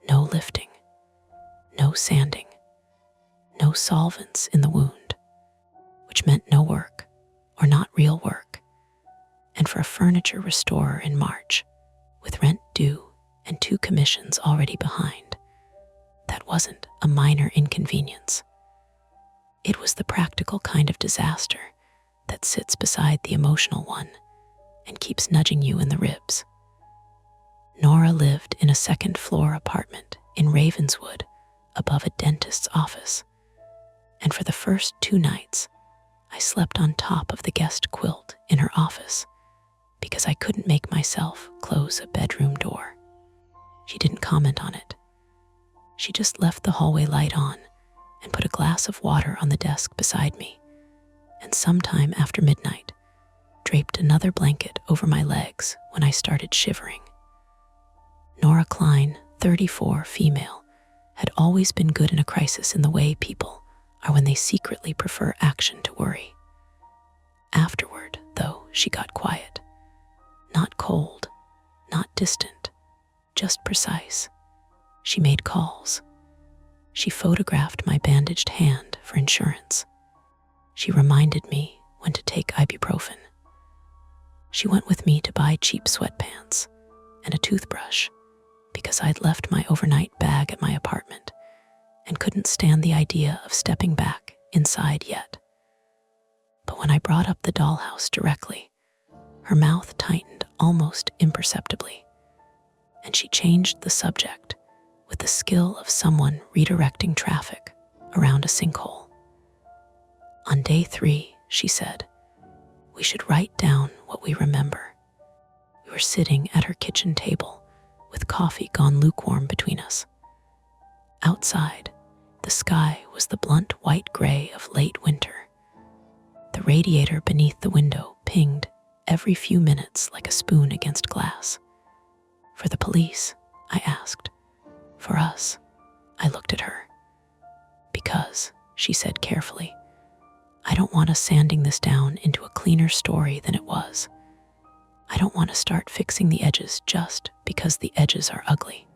No lifting, no sanding, no solvents in the wound, which meant no work, or not real work. And for a furniture restorer in March, with rent due and 2 commissions already behind, that wasn't a minor inconvenience. It was the practical kind of disaster that sits beside the emotional one and keeps nudging you in the ribs. Nora lived in a second-floor apartment in Ravenswood above a dentist's office, and for the first 2 nights, I slept on top of the guest quilt in her office because I couldn't make myself close a bedroom door. She didn't comment on it. She just left the hallway light on and put a glass of water on the desk beside me, and sometime after midnight, draped another blanket over my legs when I started shivering. Nora Klein, 34, female, had always been good in a crisis in the way people are when they secretly prefer action to worry. Afterward, though, she got quiet. Not cold, not distant, just precise. She made calls. She photographed my bandaged hand for insurance. She reminded me when to take ibuprofen. She went with me to buy cheap sweatpants and a toothbrush because I'd left my overnight bag at my apartment and couldn't stand the idea of stepping back inside yet. But when I brought up the dollhouse directly, her mouth tightened almost imperceptibly, and she changed the subject with the skill of someone redirecting traffic around a sinkhole. On day 3, she said, we should write down what we remember. We were sitting at her kitchen table with coffee gone lukewarm between us. Outside, the sky was the blunt white gray of late winter. The radiator beneath the window pinged every few minutes like a spoon against glass. For the police, I asked. For us, I looked at her. Because, she said carefully, I don't want us sanding this down into a cleaner story than it was. I don't want to start fixing the edges just because the edges are ugly.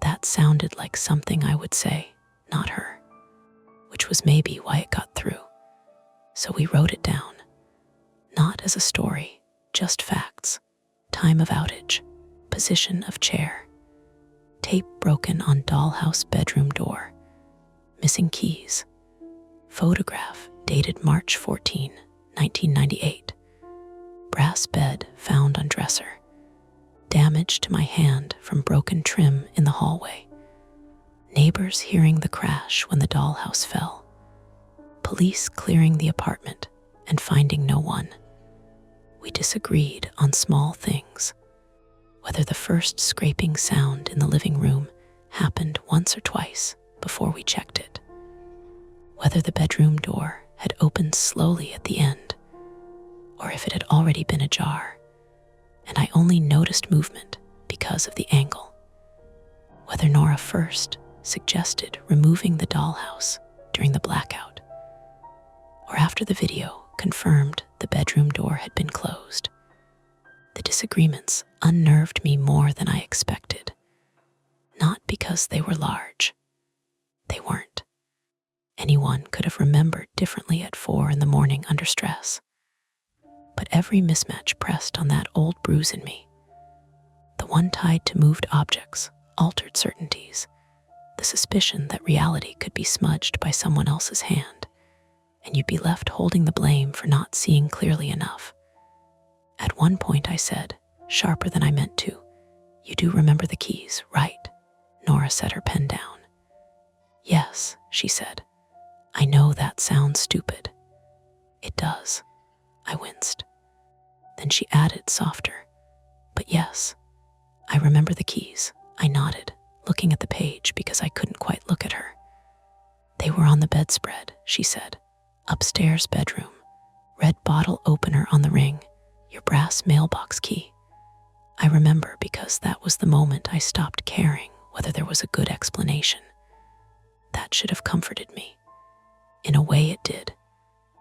That sounded like something I would say, not her, which was maybe why it got through. So we wrote it down, not as a story, just facts, time of outage, position of chair, tape broken on dollhouse bedroom door, missing keys, photograph dated March 14, 1998, brass bed found on dresser, damage to my hand from broken trim in the hallway, neighbors hearing the crash when the dollhouse fell, police clearing the apartment and finding no one. We disagreed on small things, whether the first scraping sound in the living room happened once or twice before we checked it, whether the bedroom door had opened slowly at the end, or if it had already been ajar, and I only noticed movement because of the angle, whether Nora first suggested removing the dollhouse during the blackout, or after the video confirmed the bedroom door had been closed. The disagreements unnerved me more than I expected, not because they were large. They weren't. Anyone could have remembered differently at 4 a.m. under stress. But every mismatch pressed on that old bruise in me. The one tied to moved objects, altered certainties, the suspicion that reality could be smudged by someone else's hand, and you'd be left holding the blame for not seeing clearly enough. At one point I said, sharper than I meant to, "You do remember the keys, right?" Nora set her pen down. "Yes," she said. "I know that sounds stupid." "It does." I winced. Then she added softer, "But yes, I remember the keys. I nodded, looking at the page because I couldn't quite look at her. They were on the bedspread, she said. Upstairs bedroom. Red bottle opener on the ring. Your brass mailbox key. I remember because that was the moment I stopped caring whether there was a good explanation. That should have comforted me. In a way it did.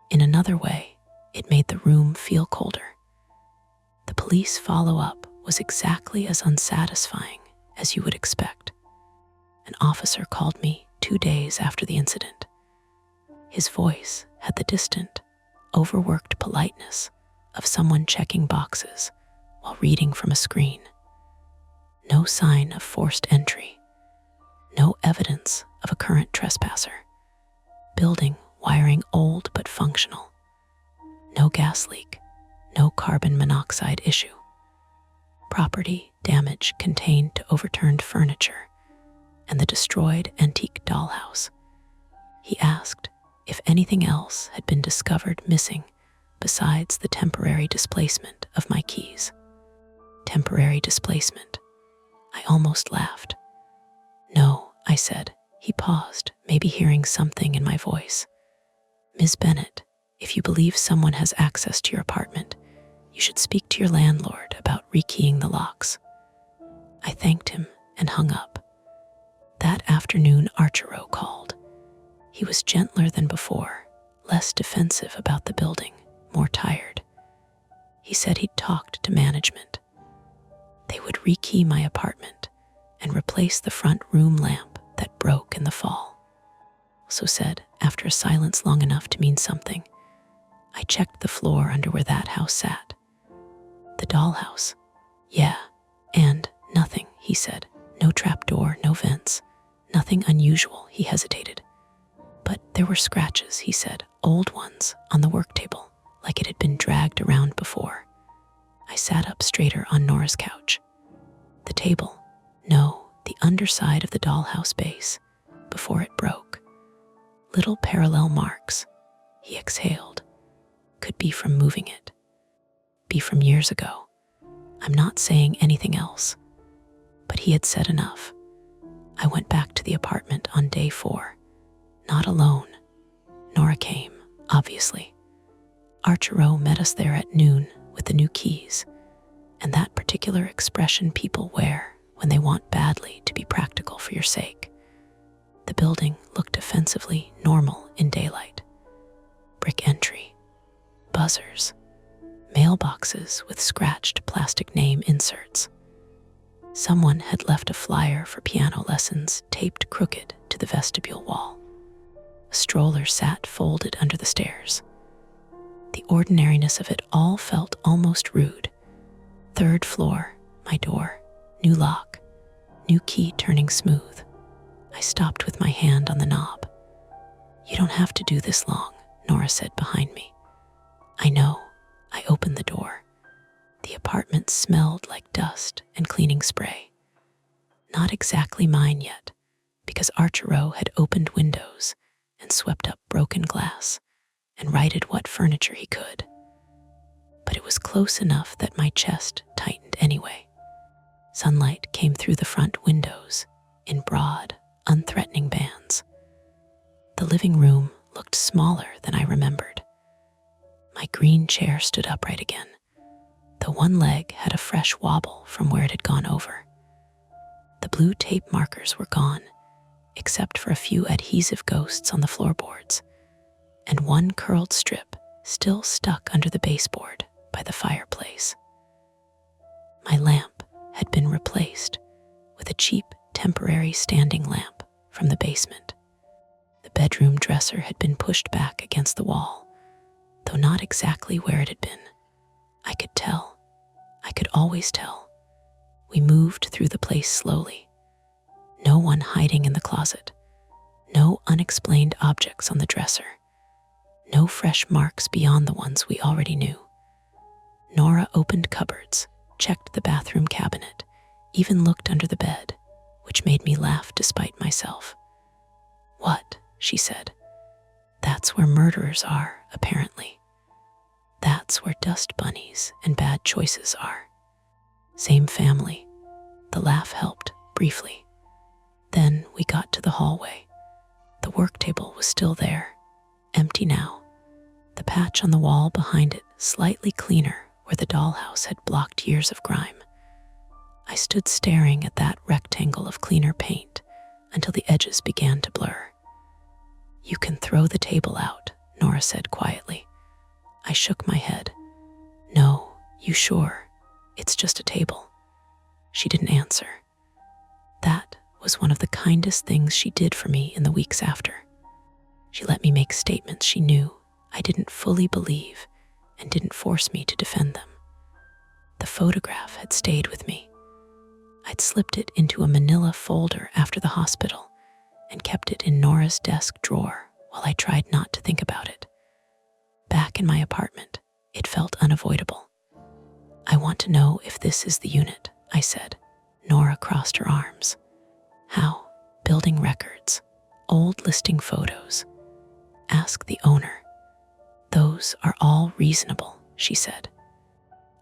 In another way, it made the room feel colder. The police follow-up was exactly as unsatisfying as you would expect. An officer called me 2 days after the incident. His voice had the distant, overworked politeness of someone checking boxes while reading from a screen. No sign of forced entry. No evidence of a current trespasser. Building wiring old but functional. No gas leak. No carbon monoxide issue. Property damage contained to overturned furniture and the destroyed antique dollhouse. He asked if anything else had been discovered missing besides the temporary displacement of my keys. Temporary displacement. I almost laughed. No, I said. He paused, maybe hearing something in my voice. Ms. Bennett, if you believe someone has access to your apartment, you should speak to your landlord about rekeying the locks. I thanked him and hung up. That afternoon, Archero called. He was gentler than before, less defensive about the building, more tired. He said he'd talked to management. They would rekey my apartment and replace the front room lamp that broke in the fall. So said, after a silence long enough to mean something, I checked the floor under where that house sat. The dollhouse. Yeah, and nothing, he said. No trapdoor, no vents. Nothing unusual, he hesitated. But there were scratches, he said, old ones, on the work table, like it had been dragged around before. I sat up straighter on Nora's couch. The table. No, the underside of the dollhouse base, before it broke. Little parallel marks, he exhaled. Could be from moving it. Be from years ago. I'm not saying anything else. But he had said enough. I went back to the apartment on day 4. Not alone. Nora came, obviously. Archero met us there at noon with the new keys, and that particular expression people wear when they want badly to be practical for your sake. The building looked offensively normal in daylight. Brick entry, buzzers, mailboxes with scratched plastic name inserts. Someone had left a flyer for piano lessons taped crooked to the vestibule wall. A stroller sat folded under the stairs. The ordinariness of it all felt almost rude. 3rd floor, my door, new lock, new key turning smooth. I stopped with my hand on the knob. You don't have to do this long, Nora said behind me. I know. I opened the door. The apartment smelled like dust and cleaning spray. Not exactly mine yet, because Archero had opened windows and swept up broken glass and righted what furniture he could. But it was close enough that my chest tightened anyway. Sunlight came through the front windows in broad, unthreatening bands. The living room looked smaller than I remembered. My green chair stood upright again, though one leg had a fresh wobble from where it had gone over. The blue tape markers were gone, except for a few adhesive ghosts on the floorboards, and one curled strip still stuck under the baseboard by the fireplace. My lamp had been replaced with a cheap, temporary standing lamp from the basement. The bedroom dresser had been pushed back against the wall, though not exactly where it had been. I could tell. I could always tell. We moved through the place slowly. No one hiding in the closet. No unexplained objects on the dresser. No fresh marks beyond the ones we already knew. Nora opened cupboards, checked the bathroom cabinet, even looked under the bed, which made me laugh despite myself. What? She said. That's where murderers are, apparently. That's where dust bunnies and bad choices are. Same family, The laugh helped, briefly. Then we got to the hallway. The work table was still there, empty now. The patch on the wall behind it slightly cleaner where the dollhouse had blocked years of grime. I stood staring at that rectangle of cleaner paint until the edges began to blur. "You can throw the table out," Nora said quietly. I shook my head. "No, you sure? It's just a table." She didn't answer. That was one of the kindest things she did for me in the weeks after. She let me make statements she knew I didn't fully believe and didn't force me to defend them. The photograph had stayed with me. I'd slipped it into a manila folder after the hospital and kept it in Nora's desk drawer while I tried not to think about it. Back in my apartment, it felt unavoidable. "I want to know if this is the unit," I said. Nora crossed her arms. "How? Building records, old listing photos. Ask the owner." "Those are all reasonable," she said.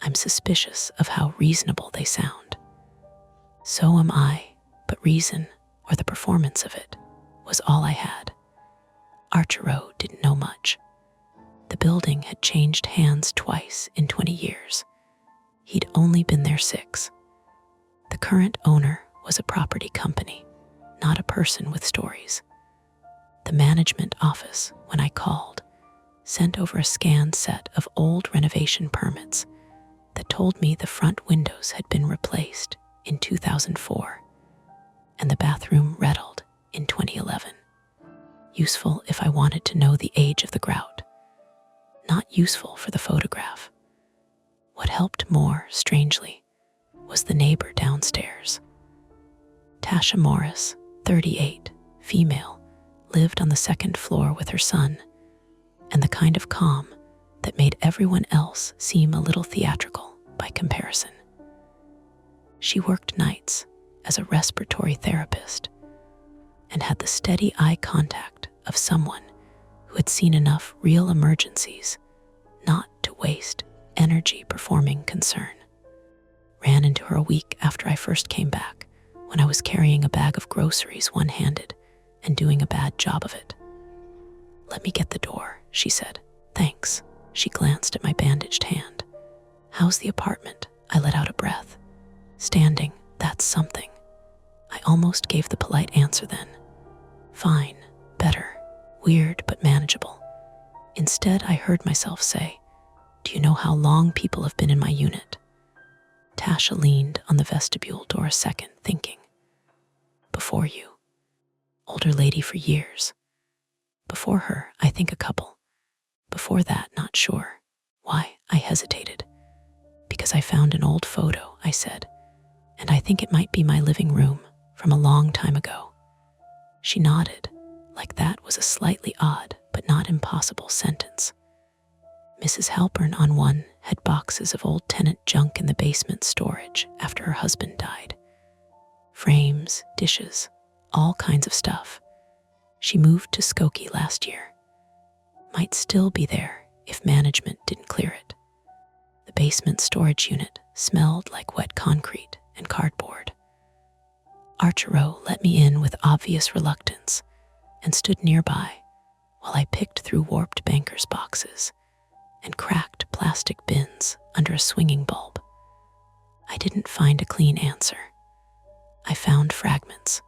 I'm suspicious of how reasonable they sound. So am I, but reason, or the performance of it, was all I had. Archero didn't know much. The building had changed hands twice in 20 years. He'd only been there 6. The current owner was a property company, not a person with stories. The management office, when I called, sent over a scanned set of old renovation permits that told me the front windows had been replaced in 2004 and the bathroom rattled in 2011. Useful if I wanted to know the age of the grout. Not useful for the photograph. What helped more, strangely, was the neighbor downstairs. Tasha Morris, 38, female, lived on the 2nd floor with her son, and the kind of calm that made everyone else seem a little theatrical by comparison. She worked nights as a respiratory therapist and had the steady eye contact of someone who had seen enough real emergencies not to waste energy performing concern. Ran into her a week after I first came back, when I was carrying a bag of groceries one-handed and doing a bad job of it. "Let me get the door," she said. "Thanks." She glanced at my bandaged hand. "How's the apartment?" I let out a breath. "Standing, that's something." I almost gave the polite answer then. "Fine, better, weird but manageable." Instead, I heard myself say, "Do you know how long people have been in my unit?" Tasha leaned on the vestibule door a second, thinking. "Before you." "Older lady for years." "Before her, I think a couple." "Before that, not sure." "Why?" I hesitated. "Because I found an old photo," I said, "and I think it might be my living room from a long time ago." She nodded, like that was a slightly odd but not impossible sentence. Mrs. Halpern on one had boxes of old tenant junk in the basement storage after her husband died. Frames, dishes, all kinds of stuff. She moved to Skokie last year. Might still be there if management didn't clear it. The basement storage unit smelled like wet concrete and cardboard. Archero let me in with obvious reluctance and stood nearby while I picked through warped bankers' boxes and cracked plastic bins under a swinging bulb. I didn't find a clean answer. I found fragments.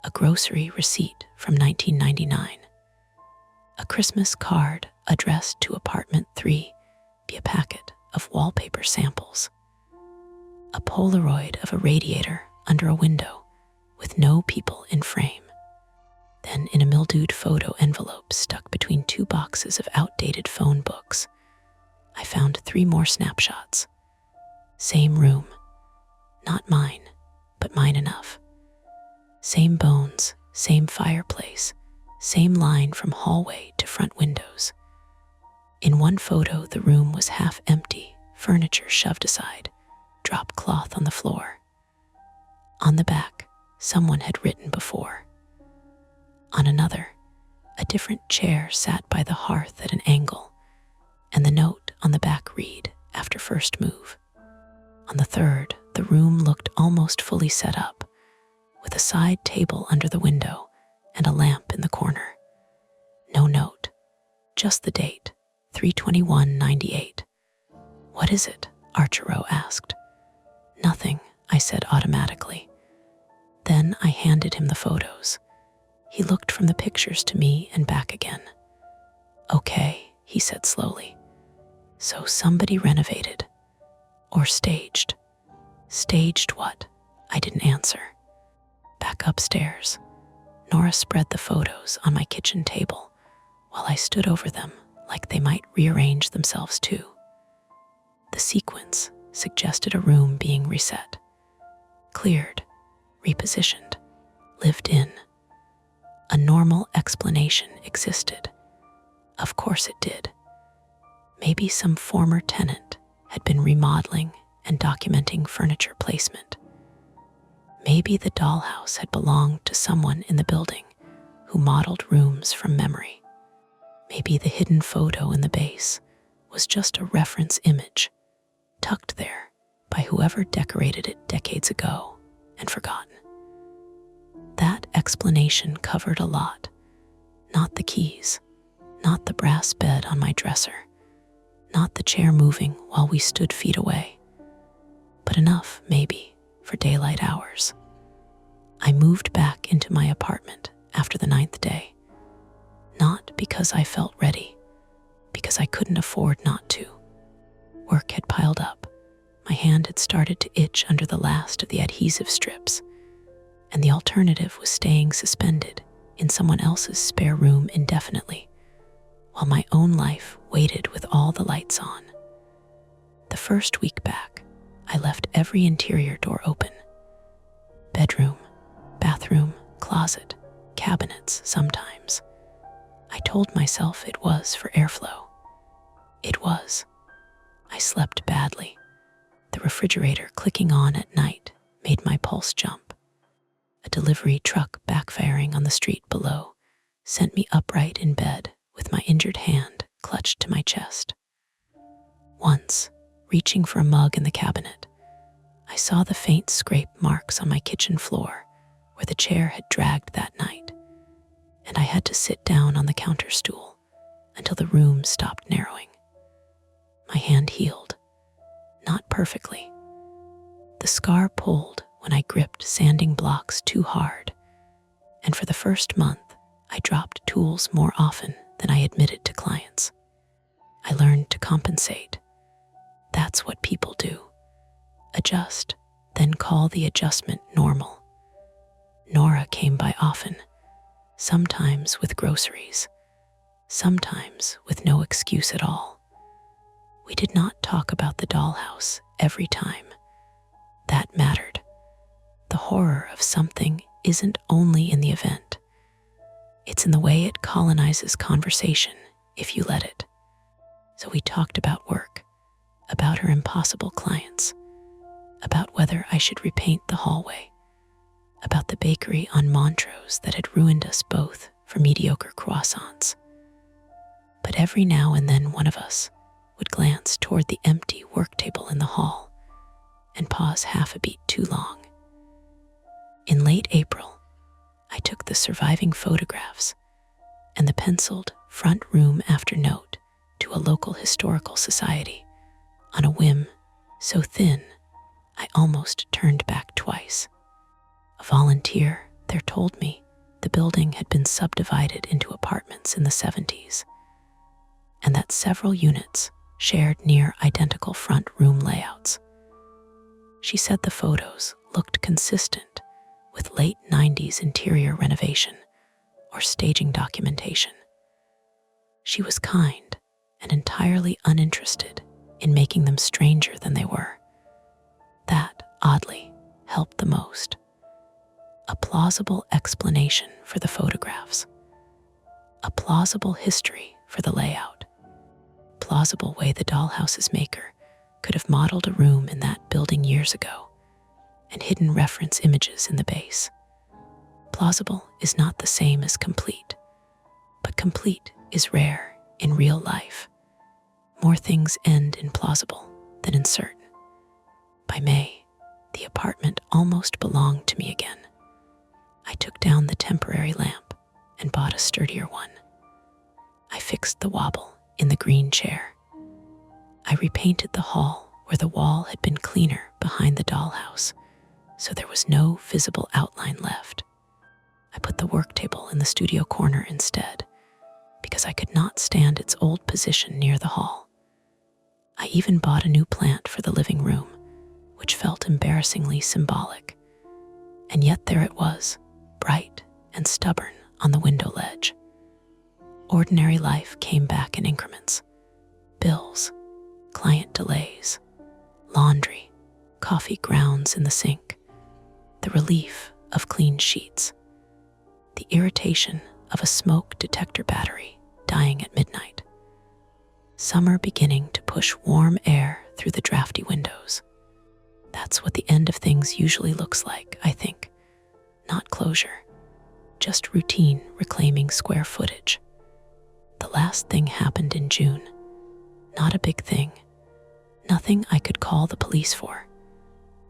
A grocery receipt from 1999. A Christmas card addressed to apartment 3 via packet of wallpaper samples. A Polaroid of a radiator under a window with no people in frame. Then in a mildewed photo envelope stuck between 2 boxes of outdated phone books, I found 3 more snapshots. Same room. Not mine, but mine enough. Same bones, same fireplace, same line from hallway to front windows. In one photo, the room was half empty, furniture shoved aside, drop cloth on the floor. On the back, someone had written before. On another, a different chair sat by the hearth at an angle, and the note on the back read, "After first move." On the third, The room looked almost fully set up, with a side table under the window and a lamp in the corner. No note, just the date, 3/21/98. "What is it?" Archero asked. "Nothing," I said automatically. Then I handed him the photos. He looked from the pictures to me and back again. "Okay," he said slowly. "So somebody renovated. Or staged." "Staged what?" I didn't answer. Back upstairs, Nora spread the photos on my kitchen table while I stood over them like they might rearrange themselves too. The sequence suggested a room being reset, cleared, repositioned, lived in. A normal explanation existed. Of course it did. Maybe some former tenant had been remodeling and documenting furniture placement. Maybe the dollhouse had belonged to someone in the building who modeled rooms from memory. Maybe the hidden photo in the base was just a reference image, tucked there by whoever decorated it decades ago and forgotten. That explanation covered a lot. Not the keys, not the brass bed on my dresser, not the chair moving while we stood feet away, but enough, maybe, for daylight hours. I moved back into my apartment after the 9th day, not because I felt ready, because I couldn't afford not to. Work had piled up. My hand had started to itch under the last of the adhesive strips, and the alternative was staying suspended in someone else's spare room indefinitely, while my own life waited with all the lights on. The first week back, I left every interior door open. Bedroom, bathroom, closet, cabinets sometimes. I told myself it was for airflow. It was. I slept badly. The refrigerator clicking on at night made my pulse jump. A delivery truck backfiring on the street below sent me upright in bed with my injured hand clutched to my chest. Once, reaching for a mug in the cabinet, I saw the faint scrape marks on my kitchen floor where the chair had dragged that night, and I had to sit down on the counter stool until the room stopped narrowing. My hand healed, not perfectly. The scar pulled when I gripped sanding blocks too hard, and for the first month, I dropped tools more often than I admitted to clients. I learned to compensate. That's what people do. Adjust, then call the adjustment normal. Nora came by often, sometimes with groceries, sometimes with no excuse at all. We did not talk about the dollhouse every time. That mattered. The horror of something isn't only in the event. It's in the way it colonizes conversation if you let it. So we talked about work, about her impossible clients, about whether I should repaint the hallway, about the bakery on Montrose that had ruined us both for mediocre croissants. But every now and then one of us would glance toward the empty work table in the hall and pause half a beat too long. In late April, I took the surviving photographs and the penciled front room after note to a local historical society on a whim so thin I almost turned back twice. A volunteer there told me the building had been subdivided into apartments in the 70s, and that several units shared near identical front room layouts. She said the photos looked consistent with late 90s interior renovation or staging documentation. She was kind and entirely uninterested in making them stranger than they were. That, oddly, helped the most. A plausible explanation for the photographs. A plausible history for the layout. Plausible way the dollhouse's maker could have modeled a room in that building years ago and hidden reference images in the base. Plausible is not the same as complete, but complete is rare in real life. More things end in plausible than in certain. By May, The apartment almost belonged to me again. I took down the temporary lamp and bought a sturdier one. I fixed the wobble in the green chair. I repainted the hall where the wall had been cleaner behind the dollhouse, so there was no visible outline left. I put the work table in the studio corner instead, because I could not stand its old position near the hall. I even bought a new plant for the living room, which felt embarrassingly symbolic. And yet there it was, bright and stubborn on the window ledge. Ordinary life came back in increments. Bills, client delays, laundry, coffee grounds in the sink, the relief of clean sheets, the irritation of a smoke detector battery dying at midnight. Summer beginning to push warm air through the drafty windows. That's what the end of things usually looks like, I think. Not closure, just routine reclaiming square footage. The last thing happened in June. Not a big thing. Nothing I could call the police for.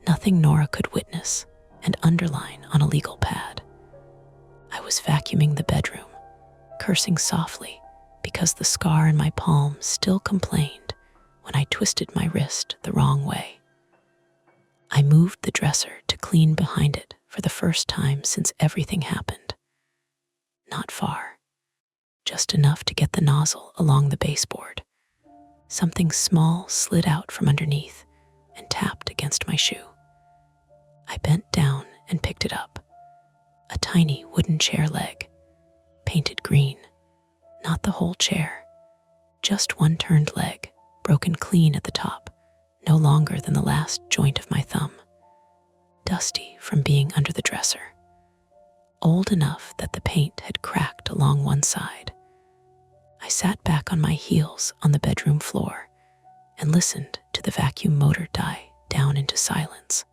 Nothing Nora could witness and underline on a legal pad. I was vacuuming the bedroom, cursing softly because the scar in my palm still complained when I twisted my wrist the wrong way. I moved the dresser to clean behind it for the first time since everything happened. Not far, just enough to get the nozzle along the baseboard. Something small slid out from underneath and tapped against my shoe. I bent down and picked it up. A tiny wooden chair leg, painted green. Not the whole chair, just one turned leg, broken clean at the top, no longer than the last joint of my thumb. Dusty from being under the dresser. Old enough that the paint had cracked along one side. I sat back on my heels on the bedroom floor and listened to the vacuum motor die down into silence.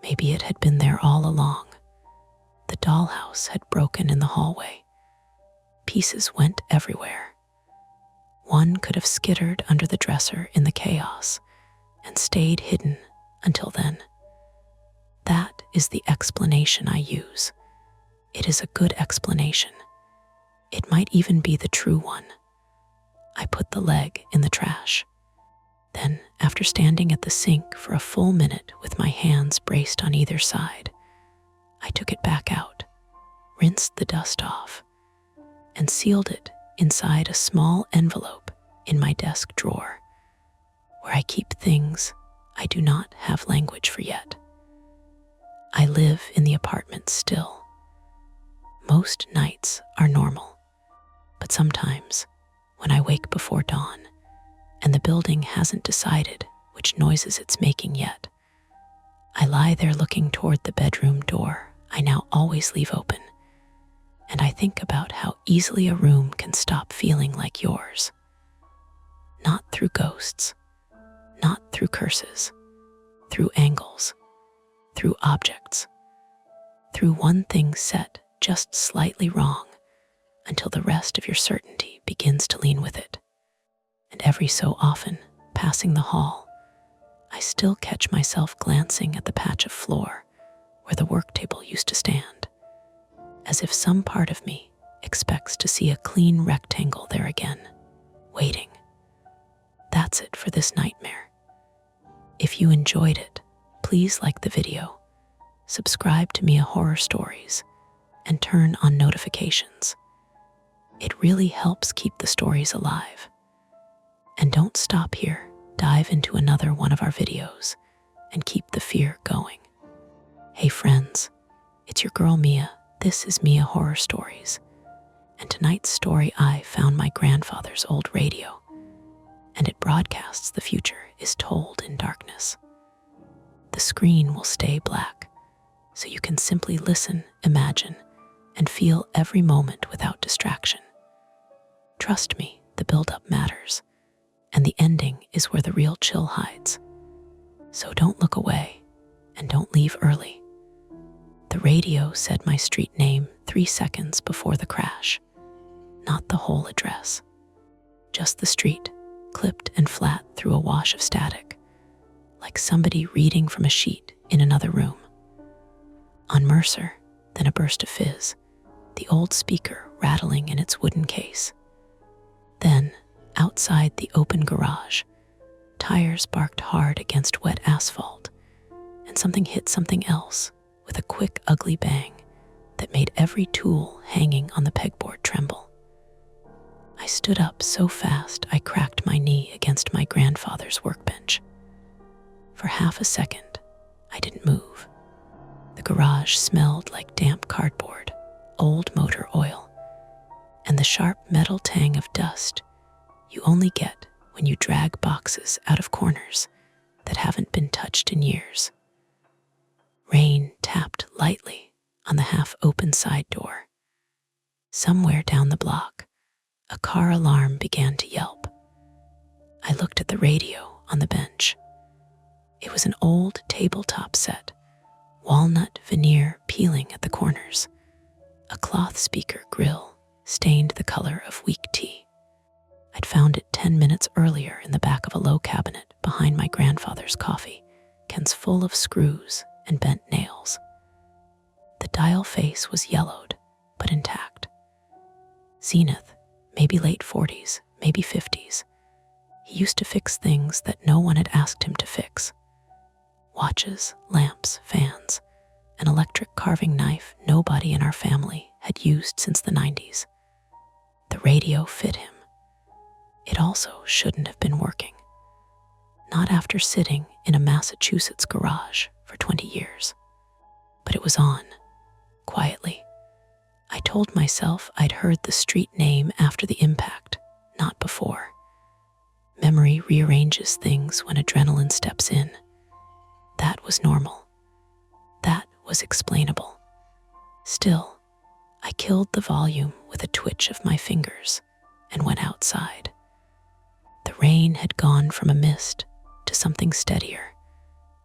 Maybe it had been there all along. The dollhouse had broken in the hallway. Pieces went everywhere. One could have skittered under the dresser in the chaos and stayed hidden until then. That is the explanation I use. It is a good explanation. It might even be the true one. I put the leg in the trash. Then, after standing at the sink for a full minute with my hands braced on either side, I took it back out, rinsed the dust off, and sealed it inside a small envelope in my desk drawer, where I keep things I do not have language for yet. I live in the apartment still. Most nights are normal, but sometimes, when I wake before dawn and the building hasn't decided which noises it's making yet, I lie there looking toward the bedroom door I now always leave open, and I think about how easily a room can stop feeling like yours. Not through ghosts, not through curses, through angles, through objects, through one thing set just slightly wrong until the rest of your certainty begins to lean with it. And every so often, passing the hall, I still catch myself glancing at the patch of floor where the work table used to stand, as if some part of me expects to see a clean rectangle there again, waiting. That's it for this nightmare. If you enjoyed it, please like the video, subscribe to Mia Horror Stories, and turn on notifications. It really helps keep the stories alive. And don't stop here, dive into another one of our videos and keep the fear going. Hey friends, it's your girl Mia. This is Mia Horror Stories. And tonight's story, I found my grandfather's old radio, and it broadcasts the future is told in darkness. The screen will stay black, so you can simply listen, imagine, and feel every moment without distraction. Trust me, the build-up matters, and the ending is where the real chill hides. So don't look away, and don't leave early. The radio said my street name 3 seconds before the crash, not the whole address. Just the street, clipped and flat through a wash of static, like somebody reading from a sheet in another room. On Mercer, then a burst of fizz, the old speaker rattling in its wooden case. Then, outside the open garage, tires barked hard against wet asphalt, and something hit something else with a quick, ugly bang that made every tool hanging on the pegboard tremble. I stood up so fast I cracked my knee against my grandfather's workbench. For half a second, I didn't move. The garage smelled like damp cardboard, old motor oil, and the sharp metal tang of dust you only get when you drag boxes out of corners that haven't been touched in years. Rain tapped lightly on the half-open side door. Somewhere down the block, a car alarm began to yelp. I looked at the radio on the bench. It was an old tabletop set, walnut veneer peeling at the corners. A cloth speaker grill stained the color of weak tea. I'd found it 10 minutes earlier in the back of a low cabinet behind my grandfather's coffee, cans full of screws and bent nails. The dial face was yellowed, but intact. Zenith, maybe late 40s, maybe 50s. He used to fix things that no one had asked him to fix. Watches, lamps, fans, an electric carving knife nobody in our family had used since the 90s. The radio fit him. It also shouldn't have been working. Not after sitting in a Massachusetts garage for 20 years. But it was on, quietly. I told myself I'd heard the street name after the impact, not before. Memory rearranges things when adrenaline steps in. That was normal. That was explainable. Still, I killed the volume with a twitch of my fingers and went outside. The rain had gone from a mist to something steadier,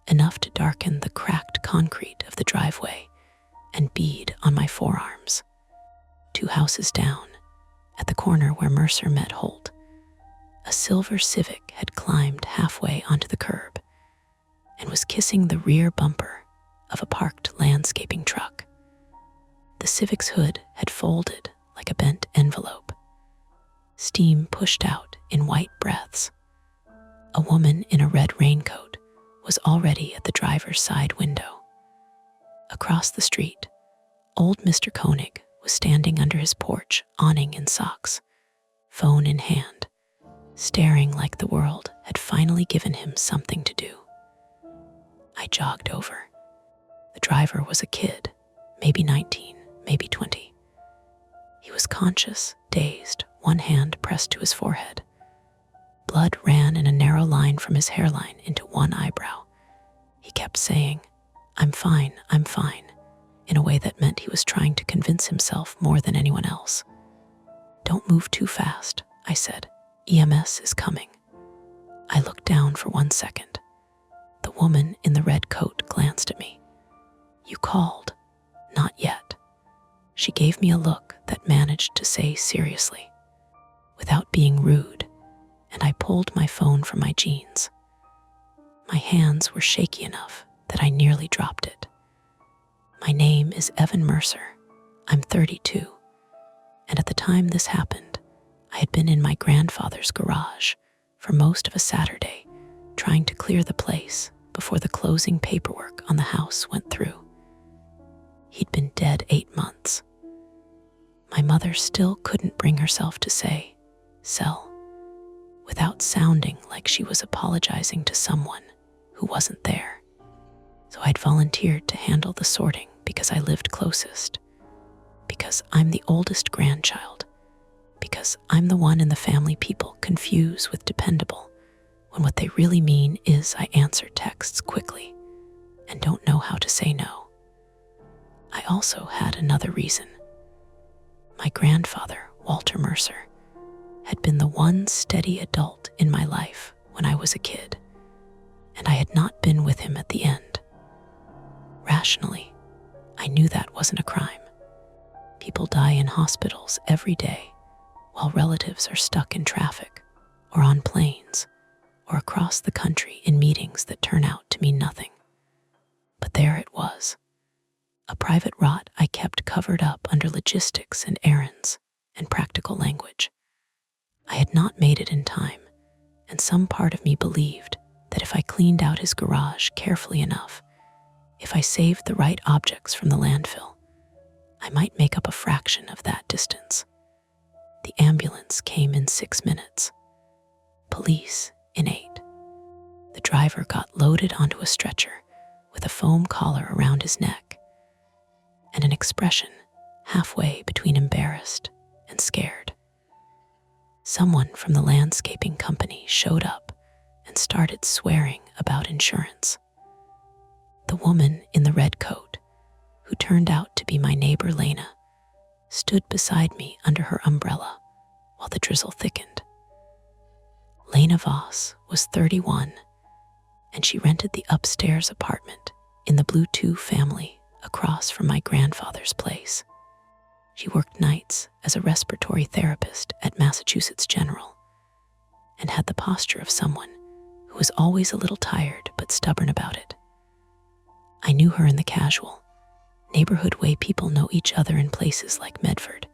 enough to darken the cracked concrete of the driveway and bead on my forearms. 2 houses down, at the corner where Mercer met Holt, a silver Civic had climbed halfway onto the curb and was kissing the rear bumper of a parked landscaping truck. The Civic's hood had folded like a bent envelope. Steam pushed out in white breaths. A woman in a red raincoat was already at the driver's side window. Across the street, old Mr. Koenig was standing under his porch awning in socks, phone in hand, staring like the world had finally given him something to do. I jogged over. The driver was a kid, maybe 19, maybe 20. He was conscious, dazed, one hand pressed to his forehead. Blood ran in a narrow line from his hairline into one eyebrow. He kept saying, I'm fine, in a way that meant he was trying to convince himself more than anyone else. Don't move too fast, I said. EMS is coming. I looked down for 1 second. The woman in the red coat glanced at me. You called. Not yet. She gave me a look that managed to say seriously, without being rude, and I pulled my phone from my jeans. My hands were shaky enough that I nearly dropped it. My name is Evan Mercer. I'm 32, and at the time this happened, I had been in my grandfather's garage for most of a Saturday, trying to clear the place before the closing paperwork on the house went through. He'd been dead 8 months. My mother still couldn't bring herself to say, sell, without sounding like she was apologizing to someone who wasn't there. So I'd volunteered to handle the sorting because I lived closest, because I'm the oldest grandchild, because I'm the one in the family people confuse with dependable, when what they really mean is I answer texts quickly and don't know how to say no. I also had another reason. My grandfather, Walter Mercer, had been the one steady adult in my life when I was a kid, and I had not been with him at the end. Rationally, I knew that wasn't a crime. People die in hospitals every day, while relatives are stuck in traffic, or on planes, or across the country in meetings that turn out to mean nothing. But there it was, a private rot I kept covered up under logistics and errands and practical language. I had not made it in time, and some part of me believed that if I cleaned out his garage carefully enough, if I saved the right objects from the landfill, I might make up a fraction of that distance. The ambulance came in 6 minutes. Police in 8. The driver got loaded onto a stretcher with a foam collar around his neck and an expression halfway between embarrassed and scared. Someone from the landscaping company showed up and started swearing about insurance. The woman in the red coat, who turned out to be my neighbor Lena, stood beside me under her umbrella while the drizzle thickened. Lena Voss was 31, and she rented the upstairs apartment in the Blue 2 family across from my grandfather's place. She worked nights as a respiratory therapist at Massachusetts General and had the posture of someone who was always a little tired but stubborn about it. I knew her in the casual, neighborhood way people know each other in places like Medford.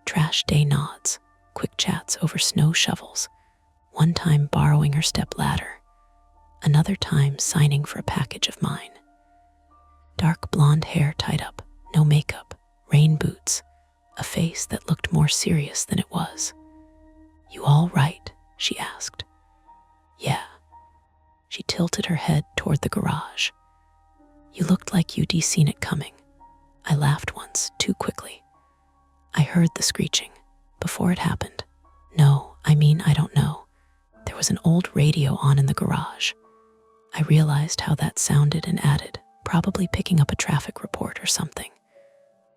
Trash day nods, quick chats over snow shovels, one time borrowing her step ladder, another time signing for a package of mine. Dark blonde hair tied up, no makeup, rain boots, a face that looked more serious than it was. "You all right?" she asked. "Yeah." She tilted her head toward the garage. "You looked like you'd seen it coming." I laughed once, too quickly. "I heard the screeching before it happened." "No, I mean, I don't know. There was an old radio on in the garage." I realized how that sounded and added, "Probably picking up a traffic report or something."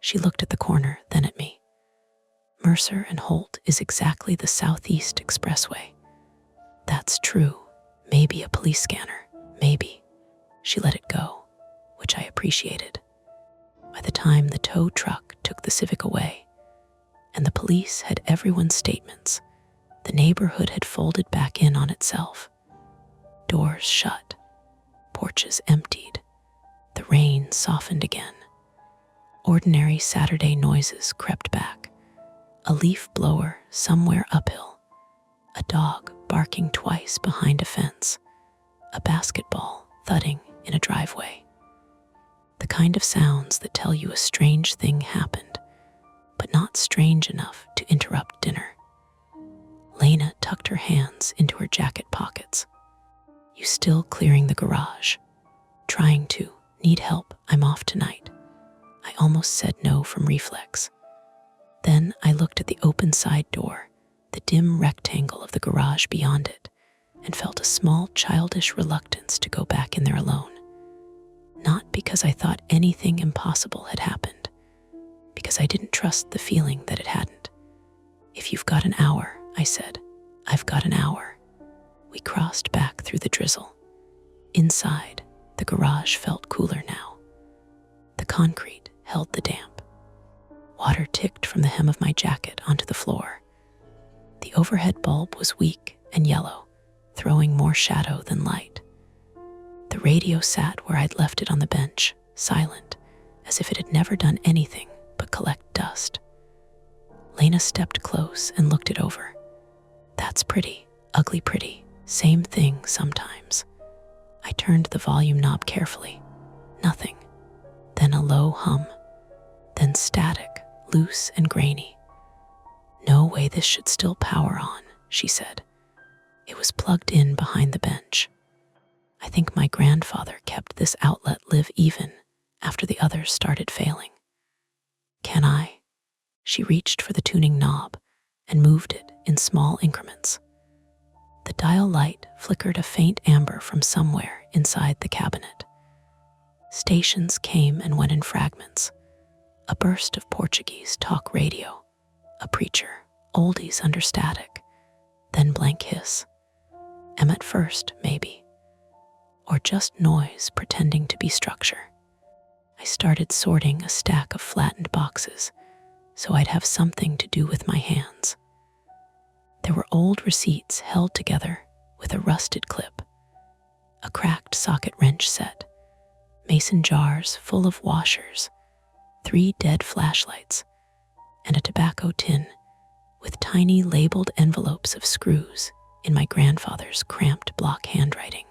She looked at the corner, then at me. "Mercer and Holt is exactly the Southeast Expressway." "That's true. Maybe a police scanner. Maybe." She let it go, which I appreciated. By the time the tow truck took the Civic away, and the police had everyone's statements, the neighborhood had folded back in on itself. Doors shut, porches emptied, the rain softened again. Ordinary Saturday noises crept back. A leaf blower somewhere uphill, a dog barking twice behind a fence, a basketball thudding in a driveway. The kind of sounds that tell you a strange thing happened, but not strange enough to interrupt dinner. Lena tucked her hands into her jacket pockets. "You still clearing the garage?" "Trying to. Need help. I'm off tonight." I almost said no from reflex. Then I looked at the open side door, the dim rectangle of the garage beyond it, and felt a small childish reluctance to go back in there alone. Not because I thought anything impossible had happened, because I didn't trust the feeling that it hadn't. "If you've got an hour," I said. "I've got an hour." We crossed back through the drizzle. Inside, the garage felt cooler now. The concrete held the damp. Water ticked from the hem of my jacket onto the floor. The overhead bulb was weak and yellow, throwing more shadow than light. The radio sat where I'd left it on the bench, silent, as if it had never done anything but collect dust. Lena stepped close and looked it over. "That's pretty, ugly pretty, same thing sometimes." I turned the volume knob carefully. Nothing. Then a low hum. Then static, loose and grainy. "No way this should still power on," she said. It was plugged in behind the bench. I think my grandfather kept this outlet live even after the others started failing. "Can I?" She reached for the tuning knob and moved it in small increments. The dial light flickered a faint amber from somewhere inside the cabinet. Stations came and went in fragments. A burst of Portuguese talk radio, a preacher, oldies under static, then blank hiss. At first, maybe. Or just noise pretending to be structure. I started sorting a stack of flattened boxes so I'd have something to do with my hands. There were old receipts held together with a rusted clip, a cracked socket wrench set, mason jars full of washers, 3 dead flashlights, and a tobacco tin with tiny labeled envelopes of screws in my grandfather's cramped block handwriting.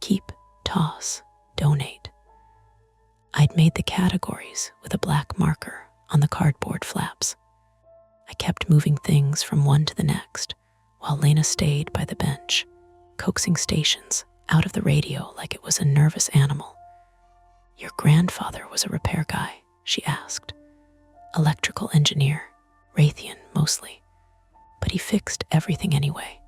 Keep, toss, donate. I'd made the categories with a black marker on the cardboard flaps. I kept moving things from one to the next while Lena stayed by the bench, coaxing stations out of the radio like it was a nervous animal. Your grandfather was a repair guy, she asked. Electrical engineer, Raytheon mostly, but he fixed everything anyway.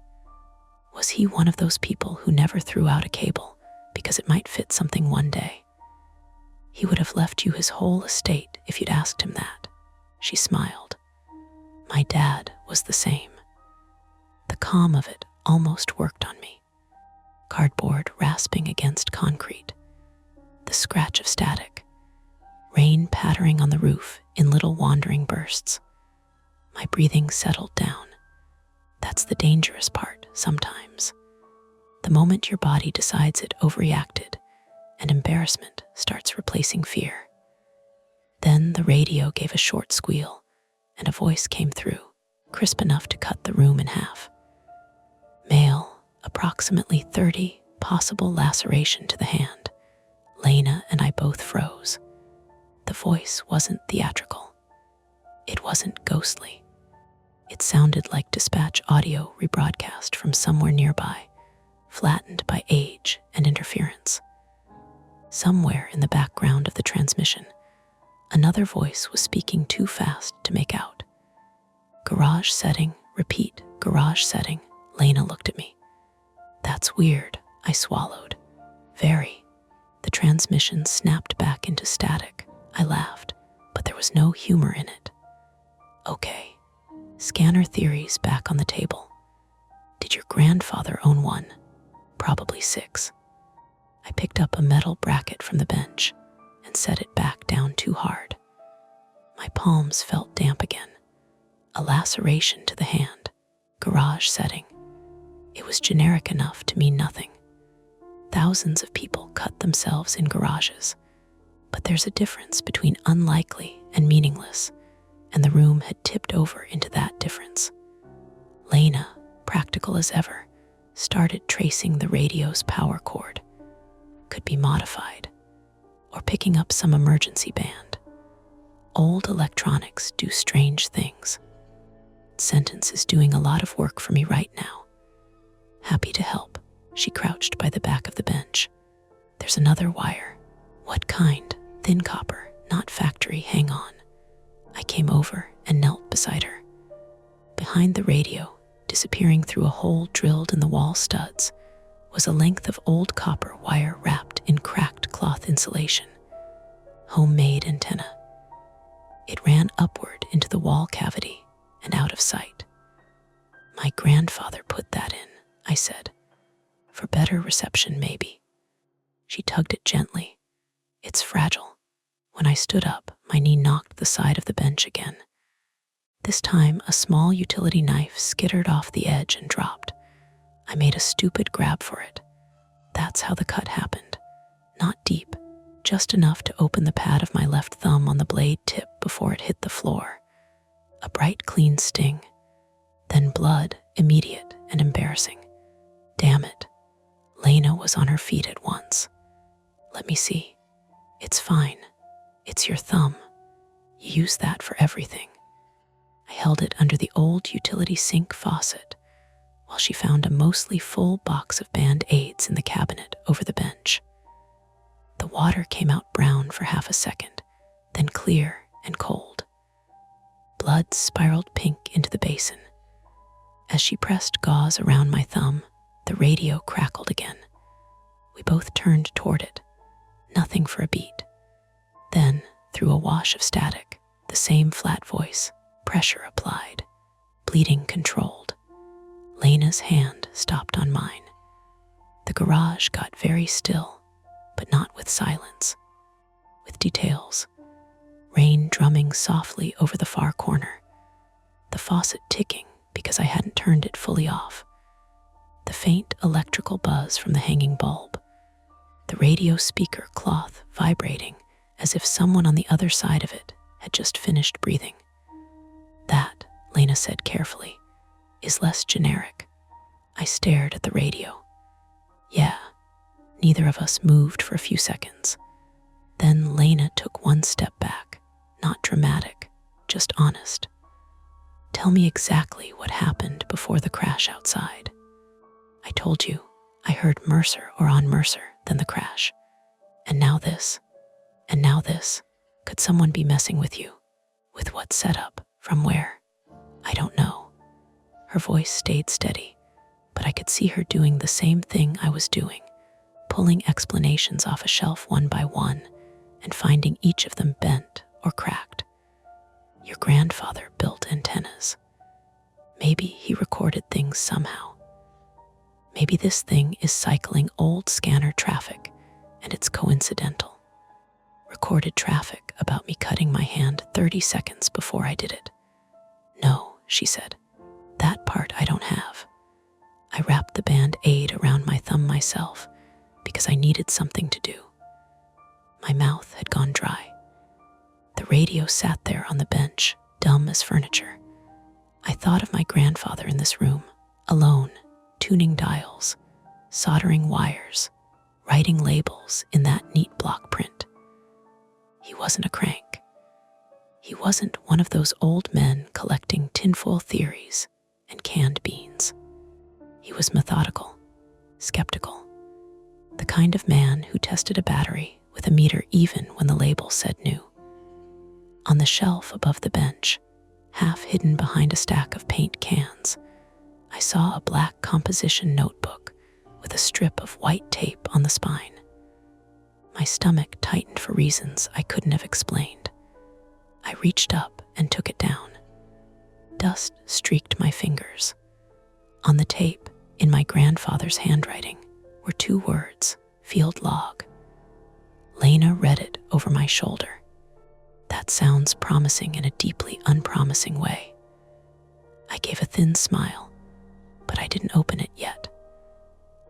Was he one of those people who never threw out a cable because it might fit something one day? He would have left you his whole estate if you'd asked him that, she smiled. My dad was the same. The calm of it almost worked on me. Cardboard rasping against concrete, the scratch of static, rain pattering on the roof in little wandering bursts. My breathing settled down. That's the dangerous part sometimes. The moment your body decides it overreacted and embarrassment starts replacing fear. Then the radio gave a short squeal and a voice came through, crisp enough to cut the room in half. Male, approximately 30, possible laceration to the hand. Lena and I both froze. The voice wasn't theatrical. It wasn't ghostly. It sounded like dispatch audio rebroadcast from somewhere nearby, flattened by age and interference. Somewhere in the background of the transmission, another voice was speaking too fast to make out. Garage setting, repeat, garage setting. Lena looked at me. That's weird, I swallowed. Very. The transmission snapped back into static. I laughed, but there was no humor in it. Okay. Scanner theories back on the table. Did your grandfather own one? Probably 6. I picked up a metal bracket from the bench and set it back down too hard. My palms felt damp again. A laceration to the hand. Garage setting. It was generic enough to mean nothing. Thousands of people cut themselves in garages, but there's a difference between unlikely and meaningless, and the room had tipped over into that difference. Lena, practical as ever, started tracing the radio's power cord. Could be modified, or picking up some emergency band. Old electronics do strange things. Sentence is doing a lot of work for me right now. Happy to help. She crouched by the back of the bench. There's another wire. What kind? Thin copper, not factory, hang on. I came over and knelt beside her. Behind the radio, disappearing through a hole drilled in the wall studs, was a length of old copper wire wrapped in cracked cloth insulation. Homemade antenna. It ran upward into the wall cavity and out of sight. My grandfather put that in, I said. For better reception, maybe. She tugged it gently. It's fragile. When I stood up, my knee knocked the side of the bench again. This time, a small utility knife skittered off the edge and dropped. I made a stupid grab for it. That's how the cut happened. Not deep, just enough to open the pad of my left thumb on the blade tip before it hit the floor. A bright, clean sting. Then blood, immediate and embarrassing. Damn it. Lena was on her feet at once. Let me see. It's fine. It's your thumb. You use that for everything. I held it under the old utility sink faucet while she found a mostly full box of Band-Aids in the cabinet over the bench. The water came out brown for half a second, then clear and cold. Blood spiraled pink into the basin. As she pressed gauze around my thumb, the radio crackled again. We both turned toward it. Nothing for a beat. Then, through a wash of static, the same flat voice, pressure applied, bleeding controlled. Lena's hand stopped on mine. The garage got very still, but not with silence. With details. Rain drumming softly over the far corner. The faucet ticking because I hadn't turned it fully off. The faint electrical buzz from the hanging bulb. the radio speaker cloth vibrating as if someone on the other side of it had just finished breathing. That, Lena said carefully, is less generic. I stared at the radio. Yeah, neither of us moved for a few seconds. Then Lena took one step back, not dramatic, just honest. Tell me exactly what happened before the crash outside. I told you, I heard Mercer or on Mercer, then the crash. And now this. And now this. Could someone be messing with you? With what setup? From where? I don't know. Her voice stayed steady, but I could see her doing the same thing I was doing, pulling explanations off a shelf one by one and finding each of them bent or cracked. Your grandfather built antennas. Maybe he recorded things somehow. Maybe this thing is cycling old scanner traffic and it's coincidental. Recorded traffic about me cutting my hand 30 seconds before I did it. No, she said. That part I don't have. I wrapped the band-aid around my thumb myself because I needed something to do. My mouth had gone dry. The radio sat there on the bench, dumb as furniture. I thought of my grandfather in this room, alone, tuning dials, soldering wires, writing labels in that neat block print. He wasn't a crank. He wasn't one of those old men collecting tinfoil theories and canned beans. He was methodical, skeptical, the kind of man who tested a battery with a meter even when the label said new. On the shelf above the bench, half hidden behind a stack of paint cans, I saw a black composition notebook with a strip of white tape on the spine. My stomach tightened for reasons I couldn't have explained. I reached up and took it down. Dust streaked my fingers. On the tape, in my grandfather's handwriting, were 2 words, field log. Lena read it over my shoulder. That sounds promising in a deeply unpromising way. I gave a thin smile, but I didn't open it yet.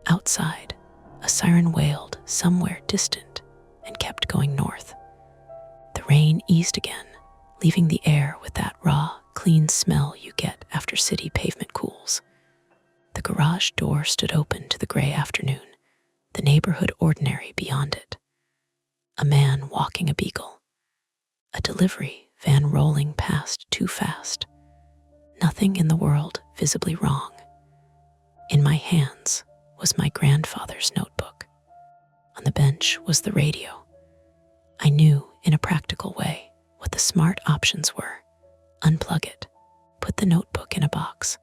Outside, a siren wailed somewhere distant and kept going north. The rain eased again, leaving the air with that raw, clean smell you get after city pavement cools. The garage door stood open to the gray afternoon, the neighborhood ordinary beyond it. A man walking a beagle. A delivery van rolling past too fast. Nothing in the world visibly wrong. In my hands was my grandfather's notebook. On the bench was the radio. I knew, in a practical way, what the smart options were. Unplug it, put the notebook in a box,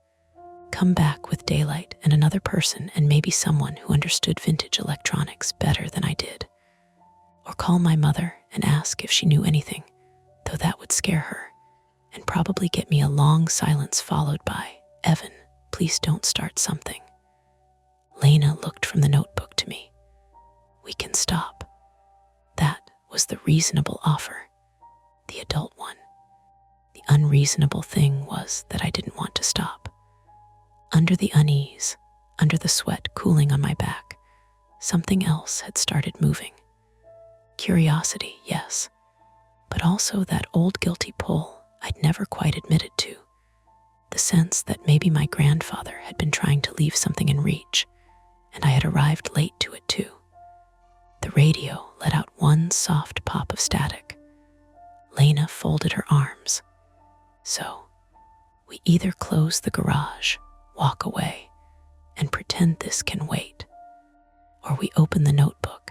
come back with daylight and another person and maybe someone who understood vintage electronics better than I did. Or call my mother and ask if she knew anything, though that would scare her, and probably get me a long silence followed by, "Evan, please don't start something." Lena looked from the notebook to me. "We can stop." That was the reasonable offer, the adult one. The unreasonable thing was that I didn't want to stop. Under the unease, under the sweat cooling on my back, something else had started moving. Curiosity, yes, but also that old guilty pull I'd never quite admitted to. The sense that maybe my grandfather had been trying to leave something in reach, and I had arrived late to it too. The radio let out one soft pop of static. Lena folded her arms. So, we either close the garage, walk away, and pretend this can wait, or we open the notebook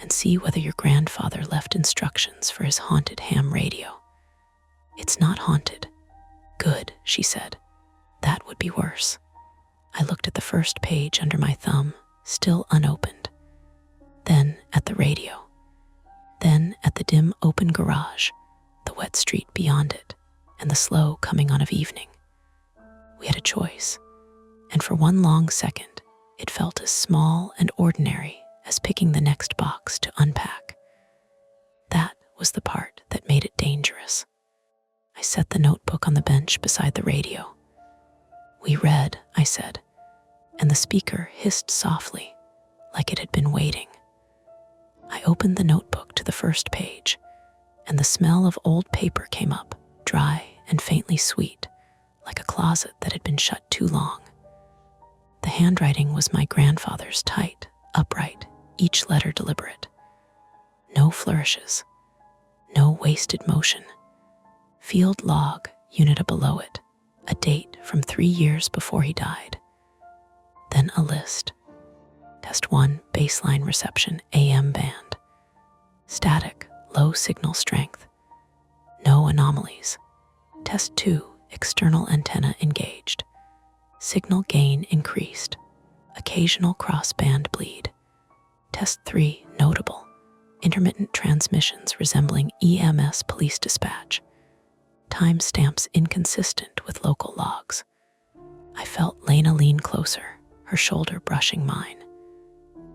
and see whether your grandfather left instructions for his haunted ham radio. "It's not haunted." "Good," she said. "That would be worse." I looked at the first page under my thumb, still unopened. Then at the radio. Then at the dim open garage, the wet street beyond it, and the slow coming on of evening. We had a choice, and for one long second, it felt as small and ordinary as picking the next box to unpack. That was the part that made it dangerous. I set the notebook on the bench beside the radio. "We read," I said, and the speaker hissed softly, like it had been waiting. I opened the notebook to the first page, and the smell of old paper came up, dry and faintly sweet, like a closet that had been shut too long. The handwriting was my grandfather's, tight, upright, each letter deliberate. No flourishes, no wasted motion. Field log, unit below it, a date from 3 years before he died. Then a list. Test 1, baseline reception, AM band. Static, low signal strength. No anomalies. Test 2, external antenna engaged. Signal gain increased. Occasional cross-band bleed. Test 3, notable. Intermittent transmissions resembling EMS police dispatch. Timestamps inconsistent with local logs. I felt Lena lean closer, her shoulder brushing mine.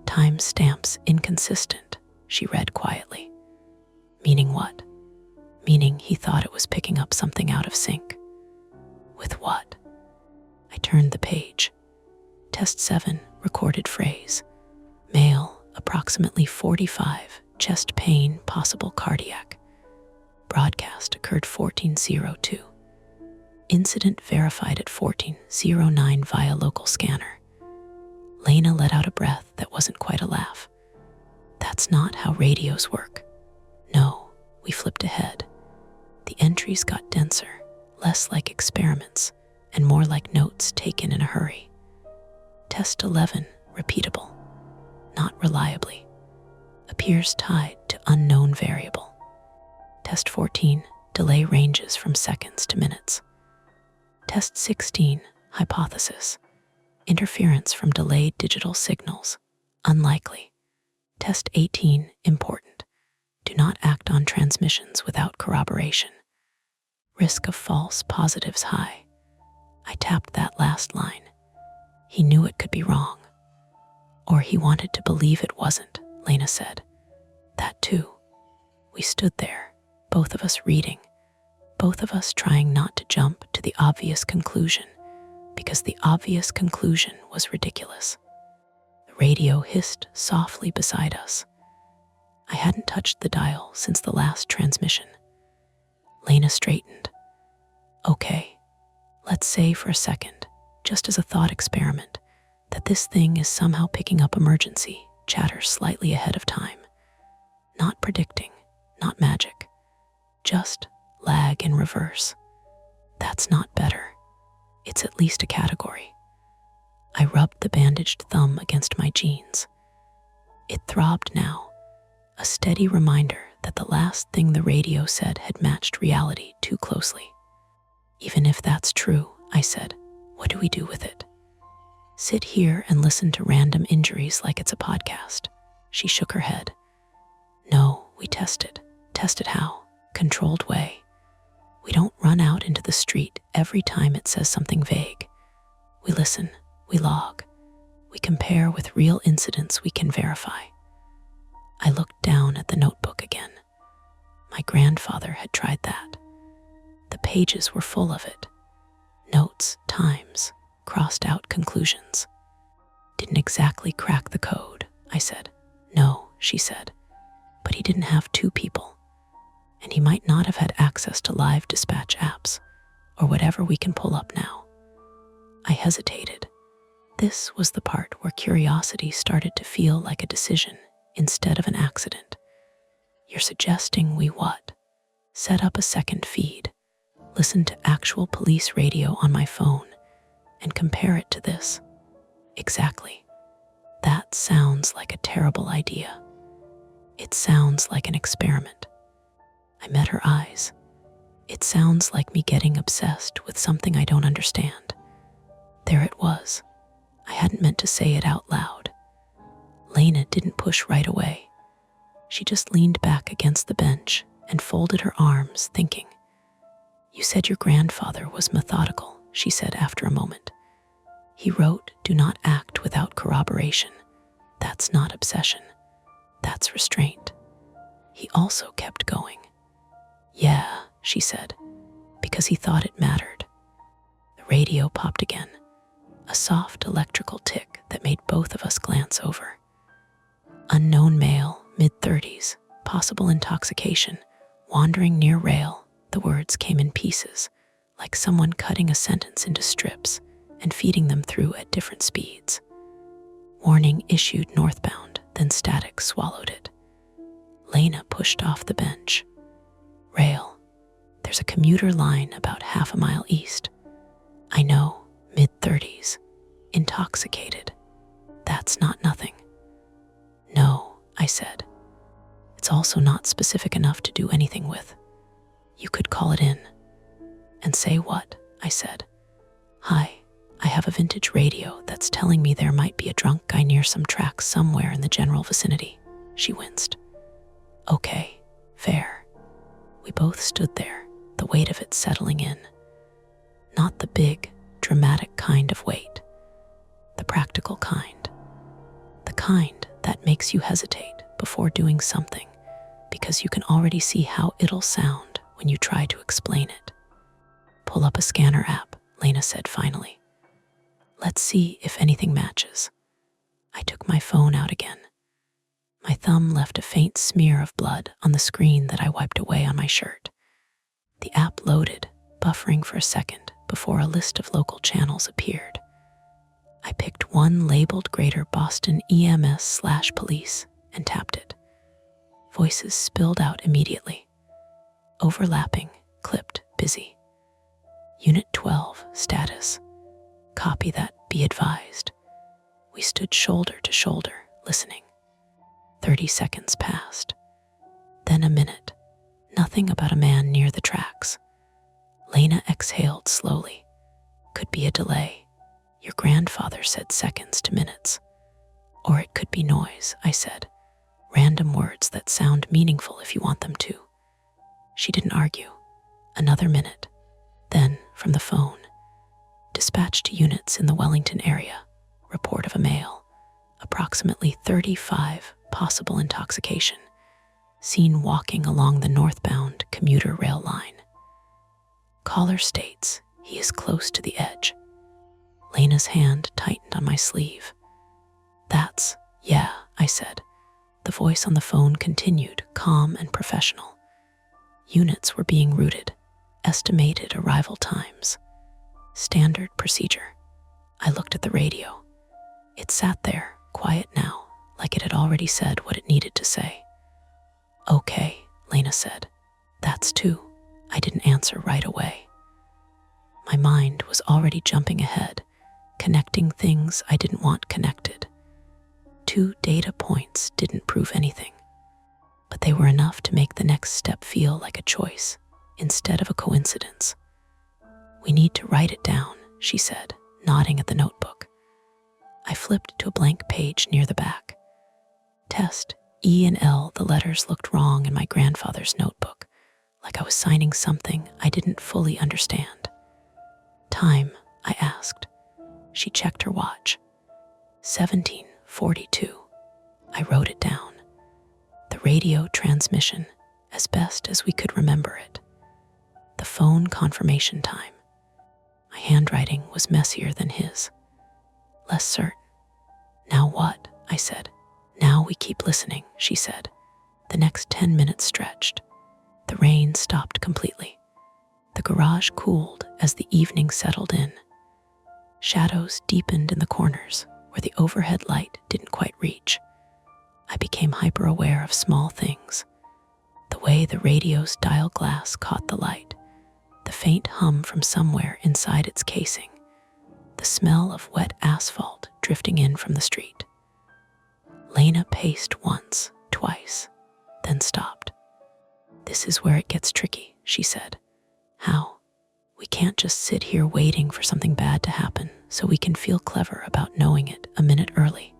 Timestamps inconsistent, she read quietly. Meaning what? Meaning he thought it was picking up something out of sync. With what? I turned the page. Test 7, recorded phrase. Male, approximately 45, chest pain, possible cardiac. Broadcast occurred 14:02. Incident verified at 14:09 via local scanner. Lena let out a breath that wasn't quite a laugh. That's not how radios work. No, we flipped ahead. The entries got denser, less like experiments, and more like notes taken in a hurry. Test 11, repeatable, not reliably. Appears tied to unknown variable. Test 14, delay ranges from seconds to minutes. Test 16, hypothesis. Interference from delayed digital signals, unlikely. Test 18, important. Do not act on transmissions without corroboration. Risk of false positives high. I tapped that last line. He knew it could be wrong. Or he wanted to believe it wasn't, Lena said. That too. We stood there, both of us reading, both of us trying not to jump to the obvious conclusion, because the obvious conclusion was ridiculous. The radio hissed softly beside us. I hadn't touched the dial since the last transmission. Lena straightened. Okay, let's say for a second, just as a thought experiment, that this thing is somehow picking up emergency chatter slightly ahead of time. Not predicting, not magic, just lag in reverse. That's not better. It's at least a category. I rubbed the bandaged thumb against my jeans. It throbbed now, a steady reminder that the last thing the radio said had matched reality too closely. Even if that's true, I said, what do we do with it? Sit here and listen to random injuries like it's a podcast. She shook her head. No, we test it. Test it how? Controlled way. We don't run out into the street every time it says something vague. We listen, we log, we compare with real incidents we can verify. I looked down at the notebook again. My grandfather had tried that. The pages were full of it. Notes, times, crossed out conclusions. Didn't exactly crack the code, I said. No, she said. But he didn't have 2 people. And he might not have had access to live dispatch apps, or whatever we can pull up now. I hesitated. This was the part where curiosity started to feel like a decision instead of an accident. You're suggesting we what? Set up a second feed, listen to actual police radio on my phone, and compare it to this? Exactly. That sounds like a terrible idea. It sounds like an experiment. I met her eyes. It sounds like me getting obsessed with something I don't understand. There it was. I hadn't meant to say it out loud. Lena didn't push right away. She just leaned back against the bench and folded her arms, thinking. You said your grandfather was methodical, she said after a moment. He wrote, do not act without corroboration. That's not obsession. That's restraint. He also kept going. Yeah, she said, because he thought it mattered. The radio popped again, a soft electrical tick that made both of us glance over. Unknown male, mid-30s, possible intoxication, wandering near rail. The words came in pieces, like someone cutting a sentence into strips and feeding them through at different speeds. Warning issued northbound, then static swallowed it. Lena pushed off the bench. Rail. There's a commuter line about half a mile east. I know, mid-30s. Intoxicated. That's not nothing. No, I said. It's also not specific enough to do anything with. You could call it in. And say what? I said. Hi, I have a vintage radio that's telling me there might be a drunk guy near some tracks somewhere in the general vicinity. She winced. Okay, fair. We both stood there, the weight of it settling in. Not the big, dramatic kind of weight. The practical kind. The kind that makes you hesitate before doing something because you can already see how it'll sound when you try to explain it. Pull up a scanner app, Lena said finally. Let's see if anything matches. I took my phone out again. My thumb left a faint smear of blood on the screen that I wiped away on my shirt. The app loaded, buffering for a second before a list of local channels appeared. I picked one labeled Greater Boston EMS/police and tapped it. Voices spilled out immediately. Overlapping, clipped, busy. Unit 12, status. Copy that, be advised. We stood shoulder to shoulder, listening. 30 seconds passed. Then a minute. Nothing about a man near the tracks. Lena exhaled slowly. Could be a delay. Your grandfather said seconds to minutes. Or it could be noise, I said. Random words that sound meaningful if you want them to. She didn't argue. Another minute. Then, from the phone. Dispatch to units in the Wellington area. Report of a male. Approximately 35, possible intoxication. Seen walking along the northbound commuter rail line. Caller states he is close to the edge. Lena's hand tightened on my sleeve. That's, yeah, I said. The voice on the phone continued, calm and professional. Units were being routed. Estimated arrival times. Standard procedure. I looked at the radio. It sat there, quiet now, like it had already said what it needed to say. Okay, Lena said. That's two. I didn't answer right away. My mind was already jumping ahead, connecting things I didn't want connected. 2 data points didn't prove anything, but they were enough to make the next step feel like a choice instead of a coincidence. We need to write it down, she said, nodding at the notebook. I flipped to a blank page near the back. Test, E and L, the letters looked wrong in my grandfather's notebook, like I was signing something I didn't fully understand. Time, I asked. She checked her watch. 17:42. I wrote it down. The radio transmission, as best as we could remember it. The phone confirmation time. My handwriting was messier than his. Less certain. Now what? I said. Now we keep listening, she said. The next 10 minutes stretched. The rain stopped completely. The garage cooled as the evening settled in. Shadows deepened in the corners where the overhead light didn't quite reach. I became hyper-aware of small things. The way the radio's dial glass caught the light, the faint hum from somewhere inside its casing, the smell of wet asphalt drifting in from the street. Lena paced once, twice, then stopped. This is where it gets tricky, she said. How? We can't just sit here waiting for something bad to happen so we can feel clever about knowing it a minute early.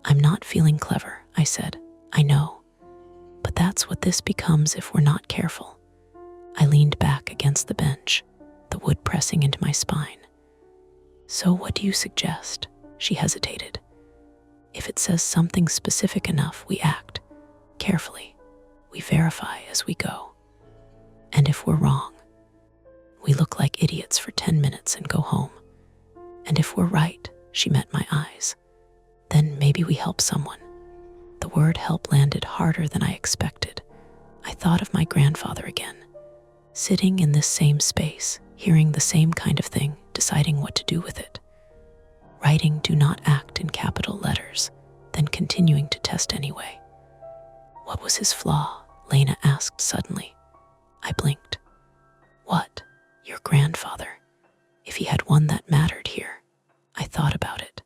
I'm not feeling clever, I said. I know. But that's what this becomes if we're not careful. I leaned back against the bench, the wood pressing into my spine. So what do you suggest? She hesitated. If it says something specific enough, we act. Carefully. We verify as we go. And if we're wrong, we look like idiots for 10 minutes and go home. And if we're right, she met my eyes, then maybe we help someone. The word help landed harder than I expected. I thought of my grandfather again, sitting in this same space, hearing the same kind of thing, deciding what to do with it. Writing "do not act" in capital letters, then continuing to test anyway. What was his flaw? Lena asked suddenly. I blinked. What? Your grandfather? If he had one that mattered here. I thought about it.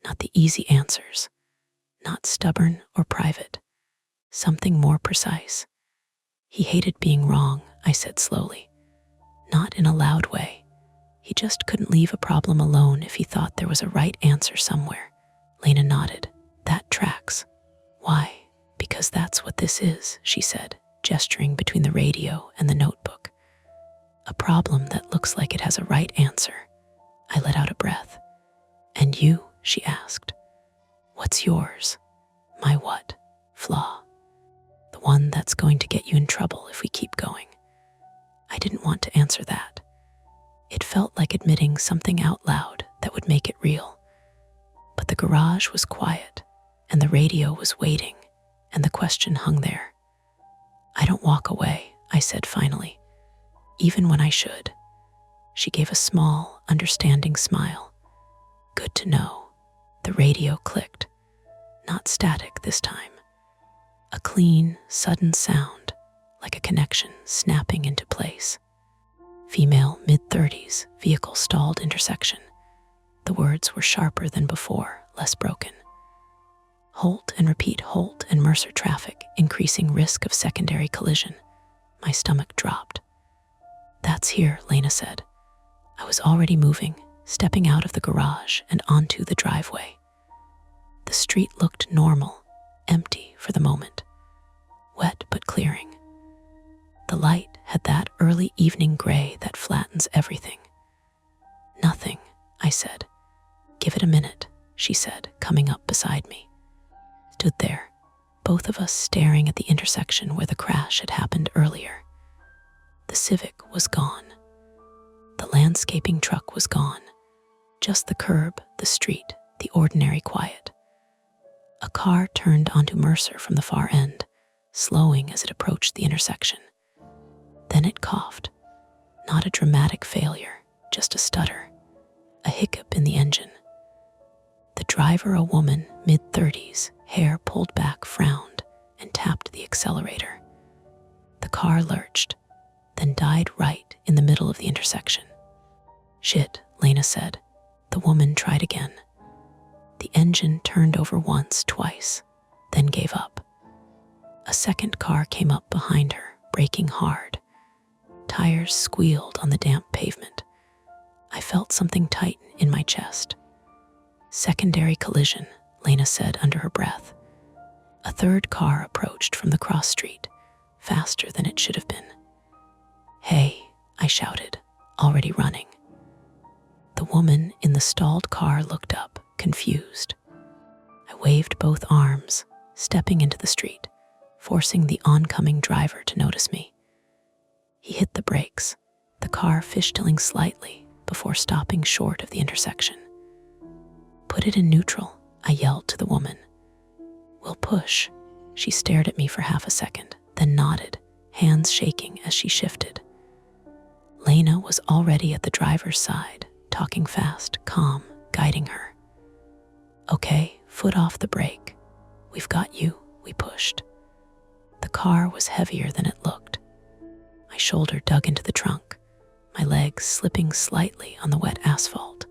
Not the easy answers. Not stubborn or private. Something more precise. He hated being wrong, I said slowly. Not in a loud way. He just couldn't leave a problem alone if he thought there was a right answer somewhere. Lena nodded. That tracks. Why? Because that's what this is, she said, gesturing between the radio and the notebook. A problem that looks like it has a right answer. I let out a breath. And you? She asked. What's yours? My what? Flaw. The one that's going to get you in trouble if we keep going. I didn't want to answer that. It felt like admitting something out loud that would make it real. But the garage was quiet, and the radio was waiting, and the question hung there. I don't walk away, I said finally, even when I should. She gave a small, understanding smile. Good to know. The radio clicked. Not static this time. A clean, sudden sound, like a connection snapping into place. Female, mid-30s, vehicle stalled intersection. The words were sharper than before, less broken. Halt and repeat, halt and Mercer traffic, increasing risk of secondary collision. My stomach dropped. That's here, Lena said. I was already moving, stepping out of the garage and onto the driveway. The street looked normal, empty for the moment. Wet but clearing. The light had that early evening gray that flattens everything. Nothing, I said. Give it a minute, she said, coming up beside me. Stood there, both of us staring at the intersection where the crash had happened earlier. The Civic was gone. The landscaping truck was gone. Just the curb, the street, the ordinary quiet. A car turned onto Mercer from the far end, slowing as it approached the intersection. Then it coughed. Not a dramatic failure, just a stutter. A hiccup in the engine. The driver, a woman, mid-30s, hair pulled back, frowned, and tapped the accelerator. The car lurched, then died right in the middle of the intersection. Shit, Lena said. The woman tried again. The engine turned over once, twice, then gave up. A second car came up behind her, braking hard. Tires squealed on the damp pavement. I felt something tighten in my chest. Secondary collision, Lena said under her breath. A third car approached from the cross street, faster than it should have been. Hey, I shouted, already running. The woman in the stalled car looked up, confused. I waved both arms, stepping into the street, forcing the oncoming driver to notice me. He hit the brakes, the car fishtailing slightly before stopping short of the intersection. Put it in neutral, I yelled to the woman. We'll push. She stared at me for half a second, then nodded, hands shaking as she shifted. Lena was already at the driver's side, talking fast, calm, guiding her. Okay, foot off the brake. We've got you, we pushed. The car was heavier than it looked. My shoulder dug into the trunk, my legs slipping slightly on the wet asphalt.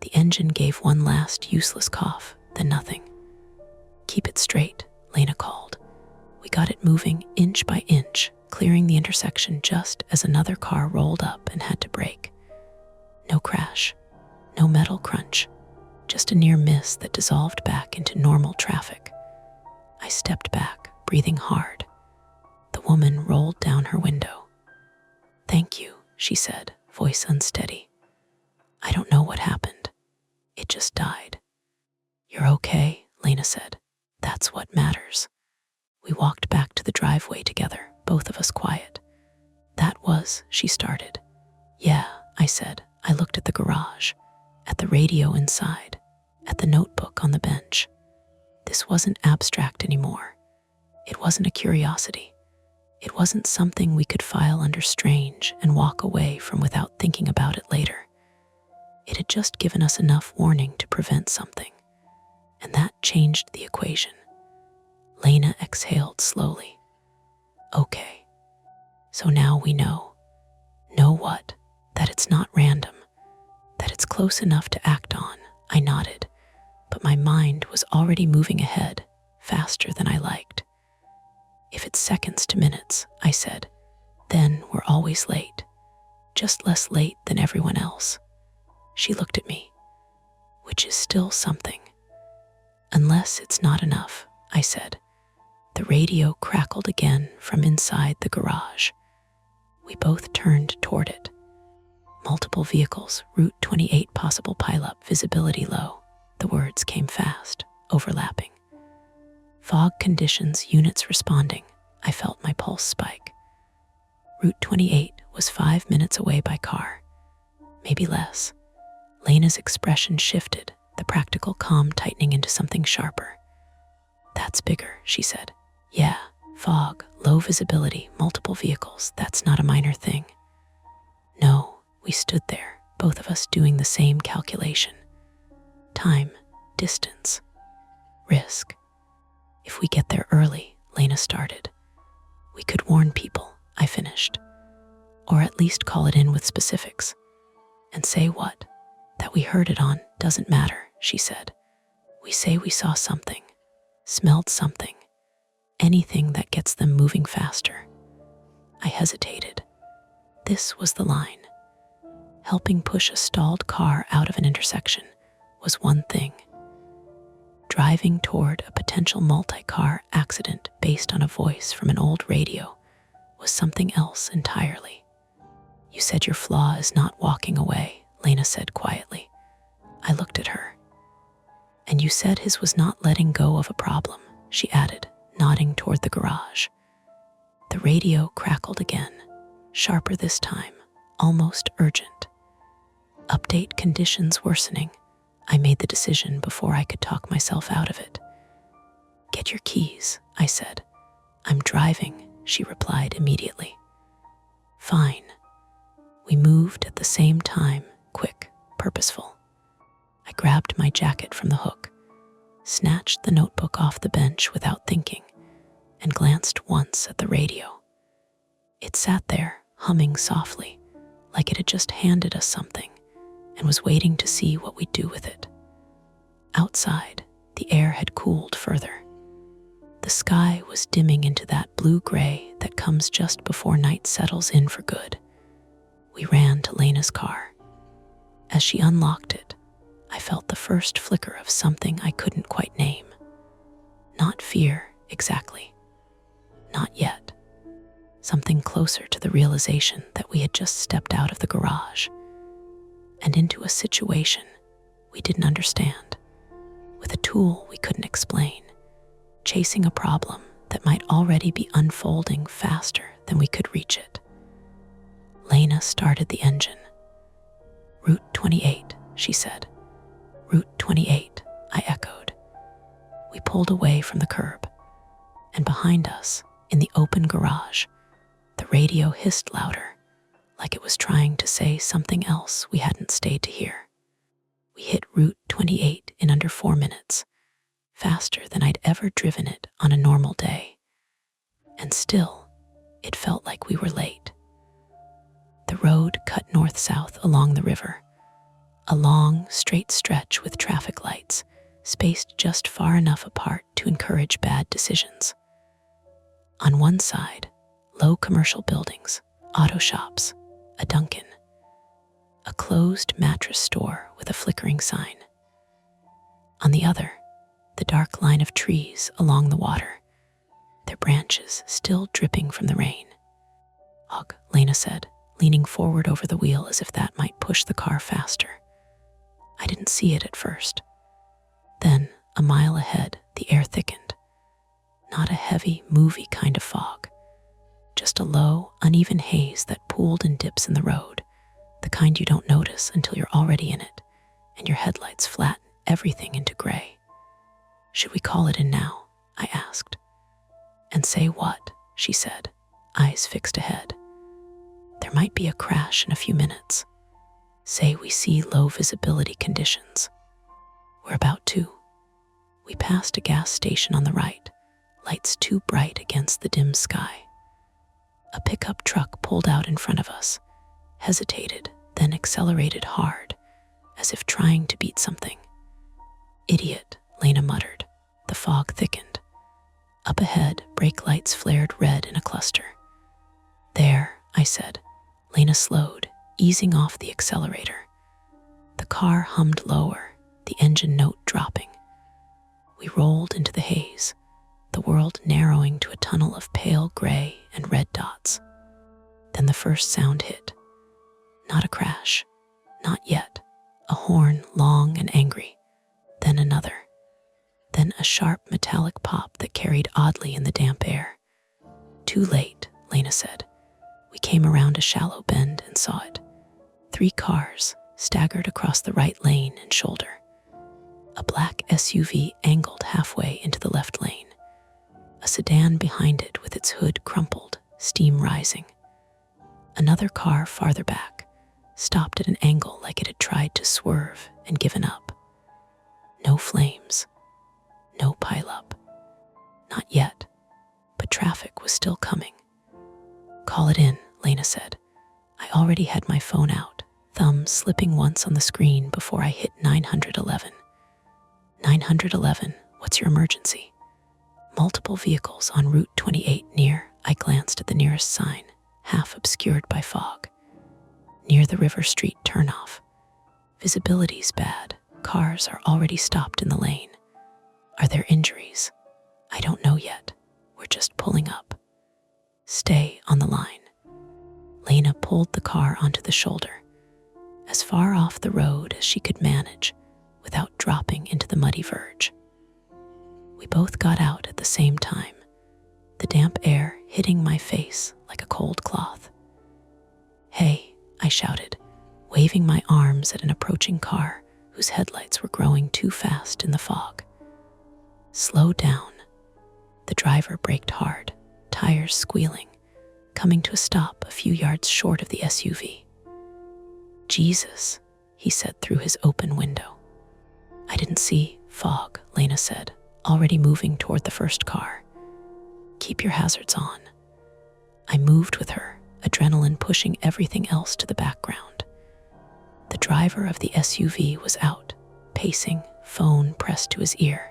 The engine gave one last useless cough, then nothing. Keep it straight, Lena called. We got it moving inch by inch, clearing the intersection just as another car rolled up and had to brake. No crash, no metal crunch, just a near miss that dissolved back into normal traffic. I stepped back, breathing hard. The woman rolled down her window. Thank you, she said, voice unsteady. I don't know what happened. It just died. You're okay, Lena said. That's what matters. We walked back to the driveway together, both of us quiet. That was, she started. Yeah, I said. I looked at the garage, at the radio inside, at the notebook on the bench. This wasn't abstract anymore. It wasn't a curiosity. It wasn't something we could file under strange and walk away from without thinking about it later. It had just given us enough warning to prevent something, and that changed the equation. Lena exhaled slowly. Okay, so now we know. Know what? That it's not random, that it's close enough to act on. I nodded, but my mind was already moving ahead, faster than I liked. If it's seconds to minutes, I said, then we're always late, just less late than everyone else. She looked at me, which is still something. Unless it's not enough, I said. The radio crackled again from inside the garage. We both turned toward it. Multiple vehicles, Route 28 possible pileup, visibility low. The words came fast, overlapping. Fog conditions, units responding. I felt my pulse spike. Route 28 was 5 minutes away by car. Maybe less. Lena's expression shifted, the practical calm tightening into something sharper. That's bigger, she said. Yeah, fog, low visibility, multiple vehicles. That's not a minor thing. No, we stood there, both of us doing the same calculation. Time, distance, risk. If we get there early, Lena started. We could warn people, I finished. Or at least call it in with specifics. And say what? That we heard it on doesn't matter, she said. We say we saw something, smelled something, anything that gets them moving faster. I hesitated. This was the line. Helping push a stalled car out of an intersection was one thing. Driving toward a potential multi-car accident based on a voice from an old radio was something else entirely. You said your flaw is not walking away, Lena said quietly. I looked at her. And you said his was not letting go of a problem, she added, nodding toward the garage. The radio crackled again, sharper this time, almost urgent. Update conditions worsening. I made the decision before I could talk myself out of it. Get your keys, I said. I'm driving, she replied immediately. Fine. We moved at the same time, quick, purposeful. I grabbed my jacket from the hook, snatched the notebook off the bench without thinking, and glanced once at the radio. It sat there, humming softly, like it had just handed us something, and was waiting to see what we'd do with it. Outside, the air had cooled further. The sky was dimming into that blue-gray that comes just before night settles in for good. We ran to Lena's car. As she unlocked it, I felt the first flicker of something I couldn't quite name. Not fear, exactly. Not yet. Something closer to the realization that we had just stepped out of the garage and into a situation we didn't understand, with a tool we couldn't explain, chasing a problem that might already be unfolding faster than we could reach it. Lena started the engine. Route 28, she said. Route 28, I echoed. We pulled away from the curb, and behind us, in the open garage, the radio hissed louder, like it was trying to say something else we hadn't stayed to hear. We hit Route 28 in under 4 minutes, faster than I'd ever driven it on a normal day. And still, it felt like we were late. The road cut north-south along the river, a long, straight stretch with traffic lights, spaced just far enough apart to encourage bad decisions. On one side, low commercial buildings, auto shops, a Dunkin', a closed mattress store with a flickering sign. On the other, the dark line of trees along the water, their branches still dripping from the rain. Ugh, Lena said, leaning forward over the wheel as if that might push the car faster. I didn't see it at first. Then, a mile ahead, the air thickened. Not a heavy, movie kind of fog, just a low, uneven haze that pooled in dips in the road, the kind you don't notice until you're already in it, and your headlights flatten everything into gray. Should we call it in now? I asked. And say what? She said, eyes fixed ahead. There might be a crash in a few minutes. Say we see low visibility conditions. We're about to. We passed a gas station on the right, lights too bright against the dim sky. A pickup truck pulled out in front of us, hesitated, then accelerated hard, as if trying to beat something. Idiot, Lena muttered. The fog thickened. Up ahead, brake lights flared red in a cluster. There, I said. Lena slowed, easing off the accelerator. The car hummed lower, the engine note dropping. We rolled into the haze, the world narrowing to a tunnel of pale gray and red dots. Then the first sound hit. Not a crash, not yet. A horn, long and angry. Then another. Then a sharp metallic pop that carried oddly in the damp air. Too late, Lena said. We came around a shallow bend and saw it. 3 cars staggered across the right lane and shoulder. A black SUV angled halfway into the left lane. A sedan behind it with its hood crumpled, steam rising. Another car farther back stopped at an angle like it had tried to swerve and given up. No flames. No pileup. Not yet, but traffic was still coming. Call it in, Lena said. I already had my phone out, thumb slipping once on the screen before I hit 911. 911, what's your emergency? Multiple vehicles on Route 28 near. I glanced at the nearest sign, half obscured by fog. Near the River Street turnoff. Visibility's bad. Cars are already stopped in the lane. Are there injuries? I don't know yet. We're just pulling up. Stay on the line. Lena pulled the car onto the shoulder, as far off the road as she could manage without dropping into the muddy verge. We both got out at the same time, the damp air hitting my face like a cold cloth. Hey, I shouted, waving my arms at an approaching car whose headlights were growing too fast in the fog. Slow down. The driver braked hard, tires squealing, coming to a stop a few yards short of the SUV. Jesus, he said through his open window. I didn't see fog, Lena said, already moving toward the first car. Keep your hazards on. I moved with her, adrenaline pushing everything else to the background. The driver of the SUV was out, pacing, phone pressed to his ear.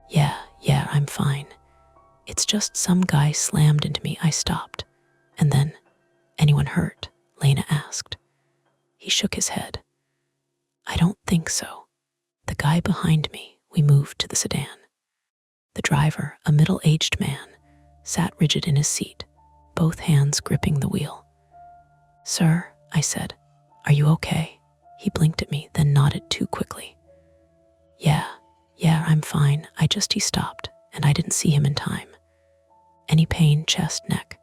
Yeah, I'm fine. It's just some guy slammed into me. I stopped. And then, anyone hurt? Lena asked. He shook his head. I don't think so. The guy behind me. We moved to the sedan. The driver, a middle-aged man, sat rigid in his seat, both hands gripping the wheel. Sir, I said, are you okay? He blinked at me, then nodded too quickly. Yeah, I'm fine. He stopped, and I didn't see him in time. Any pain, chest, neck?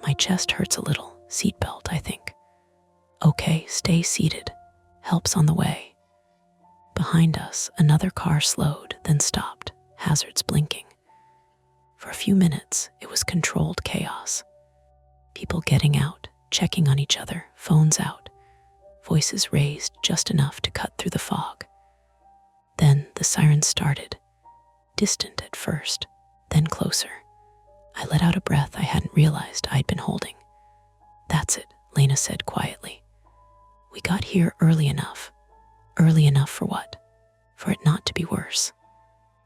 My chest hurts a little. Seatbelt, I think. Okay, stay seated. Help's on the way. Behind us, another car slowed, then stopped, hazards blinking. For a few minutes, it was controlled chaos. People getting out, checking on each other, phones out, voices raised just enough to cut through the fog. Then the sirens started, distant at first, then closer. I let out a breath I hadn't realized I'd been holding. That's it, Lena said quietly. We got here early enough. Early enough for what? For it not to be worse.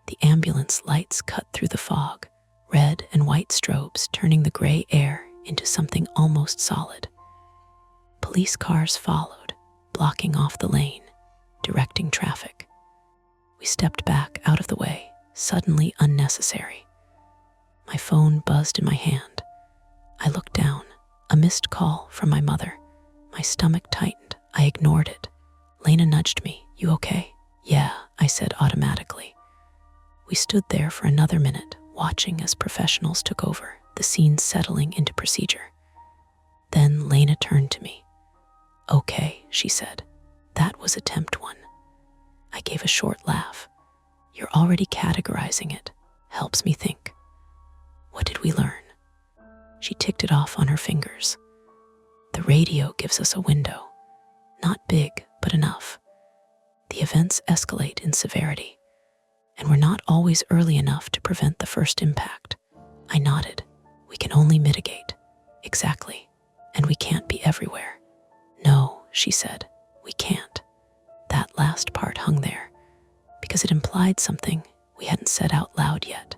The ambulance lights cut through the fog, red and white strobes turning the gray air into something almost solid. Police cars followed, blocking off the lane, directing traffic. We stepped back out of the way, suddenly unnecessary. My phone buzzed in my hand. I looked down, a missed call from my mother. My stomach tightened. I ignored it. Lena nudged me. You okay? Yeah, I said automatically. We stood there for another minute, watching as professionals took over, the scene settling into procedure. Then Lena turned to me. Okay, she said. That was attempt 1. I gave a short laugh. You're already categorizing it. Helps me think. What did we learn? She ticked it off on her fingers. The radio gives us a window. Not big, but enough. The events escalate in severity, and we're not always early enough to prevent the first impact. I nodded. We can only mitigate. Exactly. And we can't be everywhere. No, she said, we can't. That last part hung there, because it implied something we hadn't said out loud yet.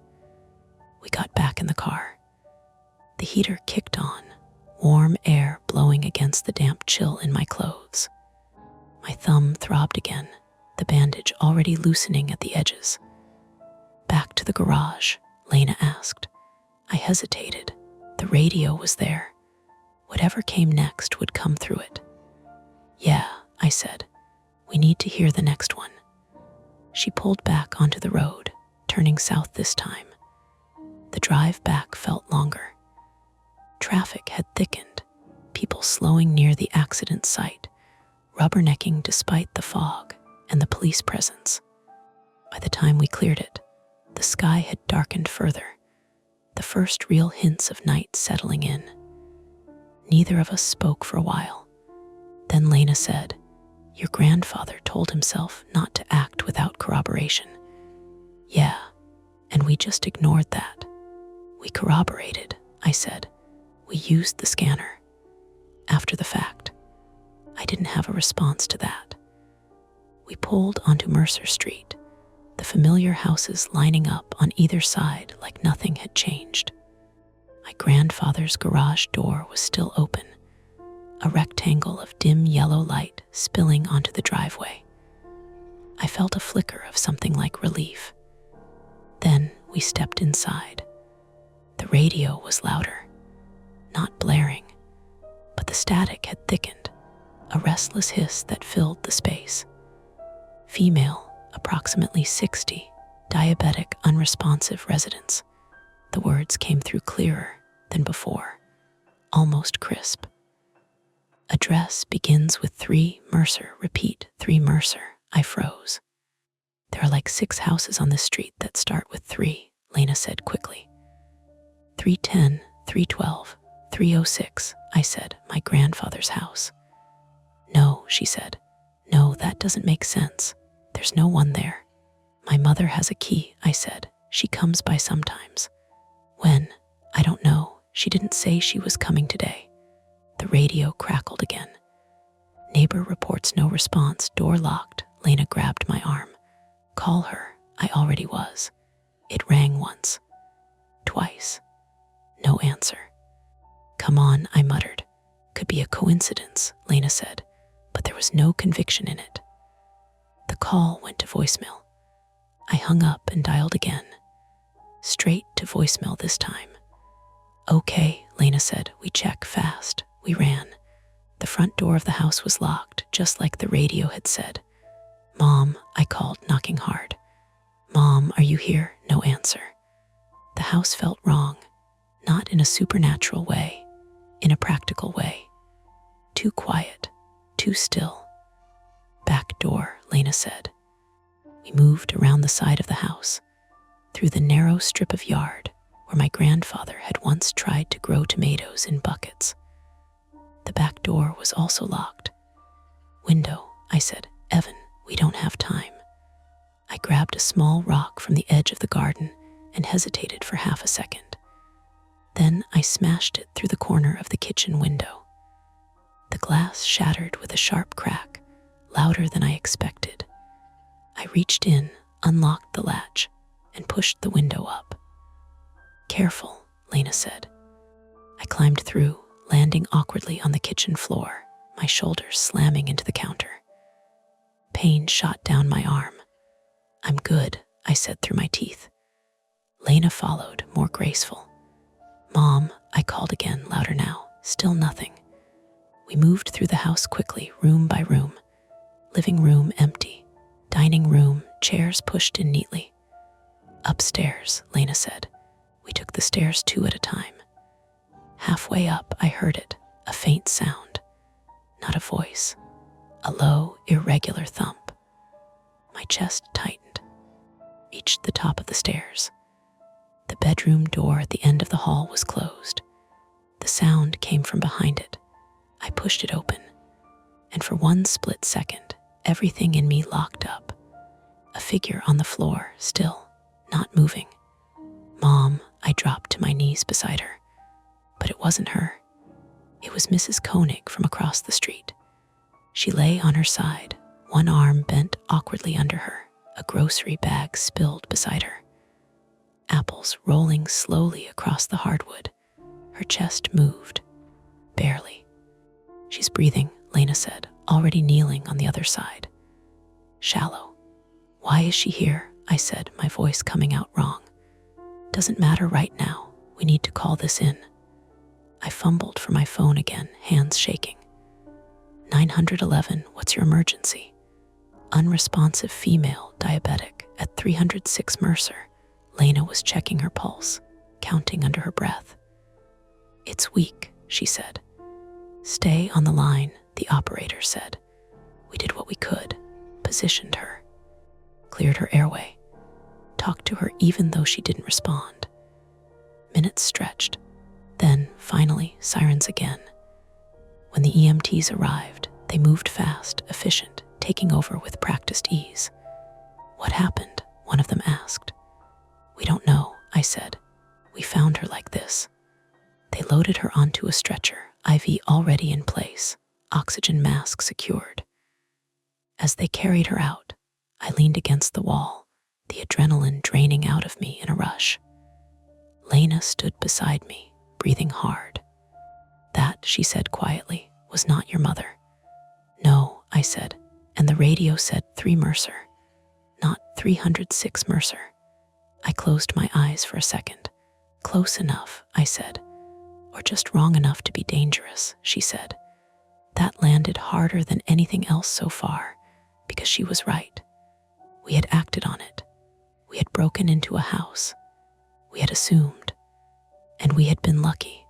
We got back in the car. The heater kicked on, warm air blowing against the damp chill in my clothes. My thumb throbbed again, the bandage already loosening at the edges. Back to the garage, Lena asked. I hesitated. The radio was there. Whatever came next would come through it. Yeah, I said. We need to hear the next one. She pulled back onto the road, turning south this time. The drive back felt longer. Traffic had thickened, people slowing near the accident site, rubbernecking despite the fog and the police presence. By the time we cleared it, the sky had darkened further, the first real hints of night settling in. Neither of us spoke for a while. Then Lena said, Your grandfather told himself not to act without corroboration. Yeah, and we just ignored that. We corroborated, I said. We used the scanner. After the fact, I didn't have a response to that. We pulled onto Mercer Street, the familiar houses lining up on either side like nothing had changed. My grandfather's garage door was still open, a rectangle of dim yellow light spilling onto the driveway. I felt a flicker of something like relief. Then we stepped inside. The radio was louder, not blaring, but the static had thickened, a restless hiss that filled the space. Female, approximately 60, diabetic, unresponsive residents. The words came through clearer than before, almost crisp. Address begins with 3 Mercer, repeat 3 Mercer. I froze. There are like 6 houses on this street that start with 3, Lena said quickly. 310, 312, 306, I said, my grandfather's house. No, she said. No, that doesn't make sense. There's no one there. My mother has a key, I said. She comes by sometimes. When? I don't know. She didn't say she was coming today. The radio crackled again. Neighbor reports no response, door locked. Lena grabbed my arm. Call her. I already was. It rang once. Twice. No answer. Come on, I muttered. Could be a coincidence, Lena said, but there was no conviction in it. The call went to voicemail. I hung up and dialed again. Straight to voicemail this time. Okay, Lena said, we check fast. We ran. The front door of the house was locked, just like the radio had said. Mom, I called, knocking hard. Mom, are you here? No answer. The house felt wrong, not in a supernatural way, in a practical way. Too quiet, too still. Back door, Lena said. We moved around the side of the house, through the narrow strip of yard where my grandfather had once tried to grow tomatoes in buckets. The back door was also locked. Window, I said. Evan, we don't have time. I grabbed a small rock from the edge of the garden and hesitated for half a second. Then I smashed it through the corner of the kitchen window. The glass shattered with a sharp crack, louder than I expected. I reached in, unlocked the latch, and pushed the window up. Careful, Lena said. I climbed through, landing awkwardly on the kitchen floor, my shoulders slamming into the counter. Pain shot down my arm. I'm good, I said through my teeth. Lena followed, more graceful. Mom, I called again, louder now. Still nothing. We moved through the house quickly, room by room. Living room empty. Dining room, chairs pushed in neatly. Upstairs, Lena said. We took the stairs 2 at a time. Halfway up, I heard it, a faint sound. Not a voice. A low, irregular thump. My chest tightened. reached the top of the stairs. The bedroom door at the end of the hall was closed. The sound came from behind it. I pushed it open, and for one split second, everything in me locked up. A figure on the floor, still, not moving. "Mom," I dropped to my knees beside her. But it wasn't her. It was Mrs. Koenig from across the street. She lay on her side, one arm bent awkwardly under her, a grocery bag spilled beside her. Apples rolling slowly across the hardwood. Her chest moved, barely. "She's breathing," Lena said, already kneeling on the other side. "Shallow." "Why is she here?" I said, my voice coming out wrong. "Doesn't matter right now. We need to call this in." I fumbled for my phone again, hands shaking. 911, what's your emergency? Unresponsive female, diabetic, at 306 Mercer. Lena was checking her pulse, counting under her breath. "It's weak," she said. "Stay on the line," the operator said. We did what we could, positioned her, cleared her airway, talked to her even though she didn't respond. Minutes stretched. Then, finally, sirens again. When the EMTs arrived, they moved fast, efficient, taking over with practiced ease. "What happened?" one of them asked. "We don't know," I said. "We found her like this." They loaded her onto a stretcher, IV already in place, oxygen mask secured. As they carried her out, I leaned against the wall, the adrenaline draining out of me in a rush. Lena stood beside me, breathing hard. "That," she said quietly, "was not your mother." "No," I said, and the radio said 3 Mercer, not 306 Mercer. I closed my eyes for a second. "Close enough," I said. "Or just wrong enough to be dangerous," she said. That landed harder than anything else so far, because she was right. We had acted on it. We had broken into a house. We had assumed. And we had been lucky.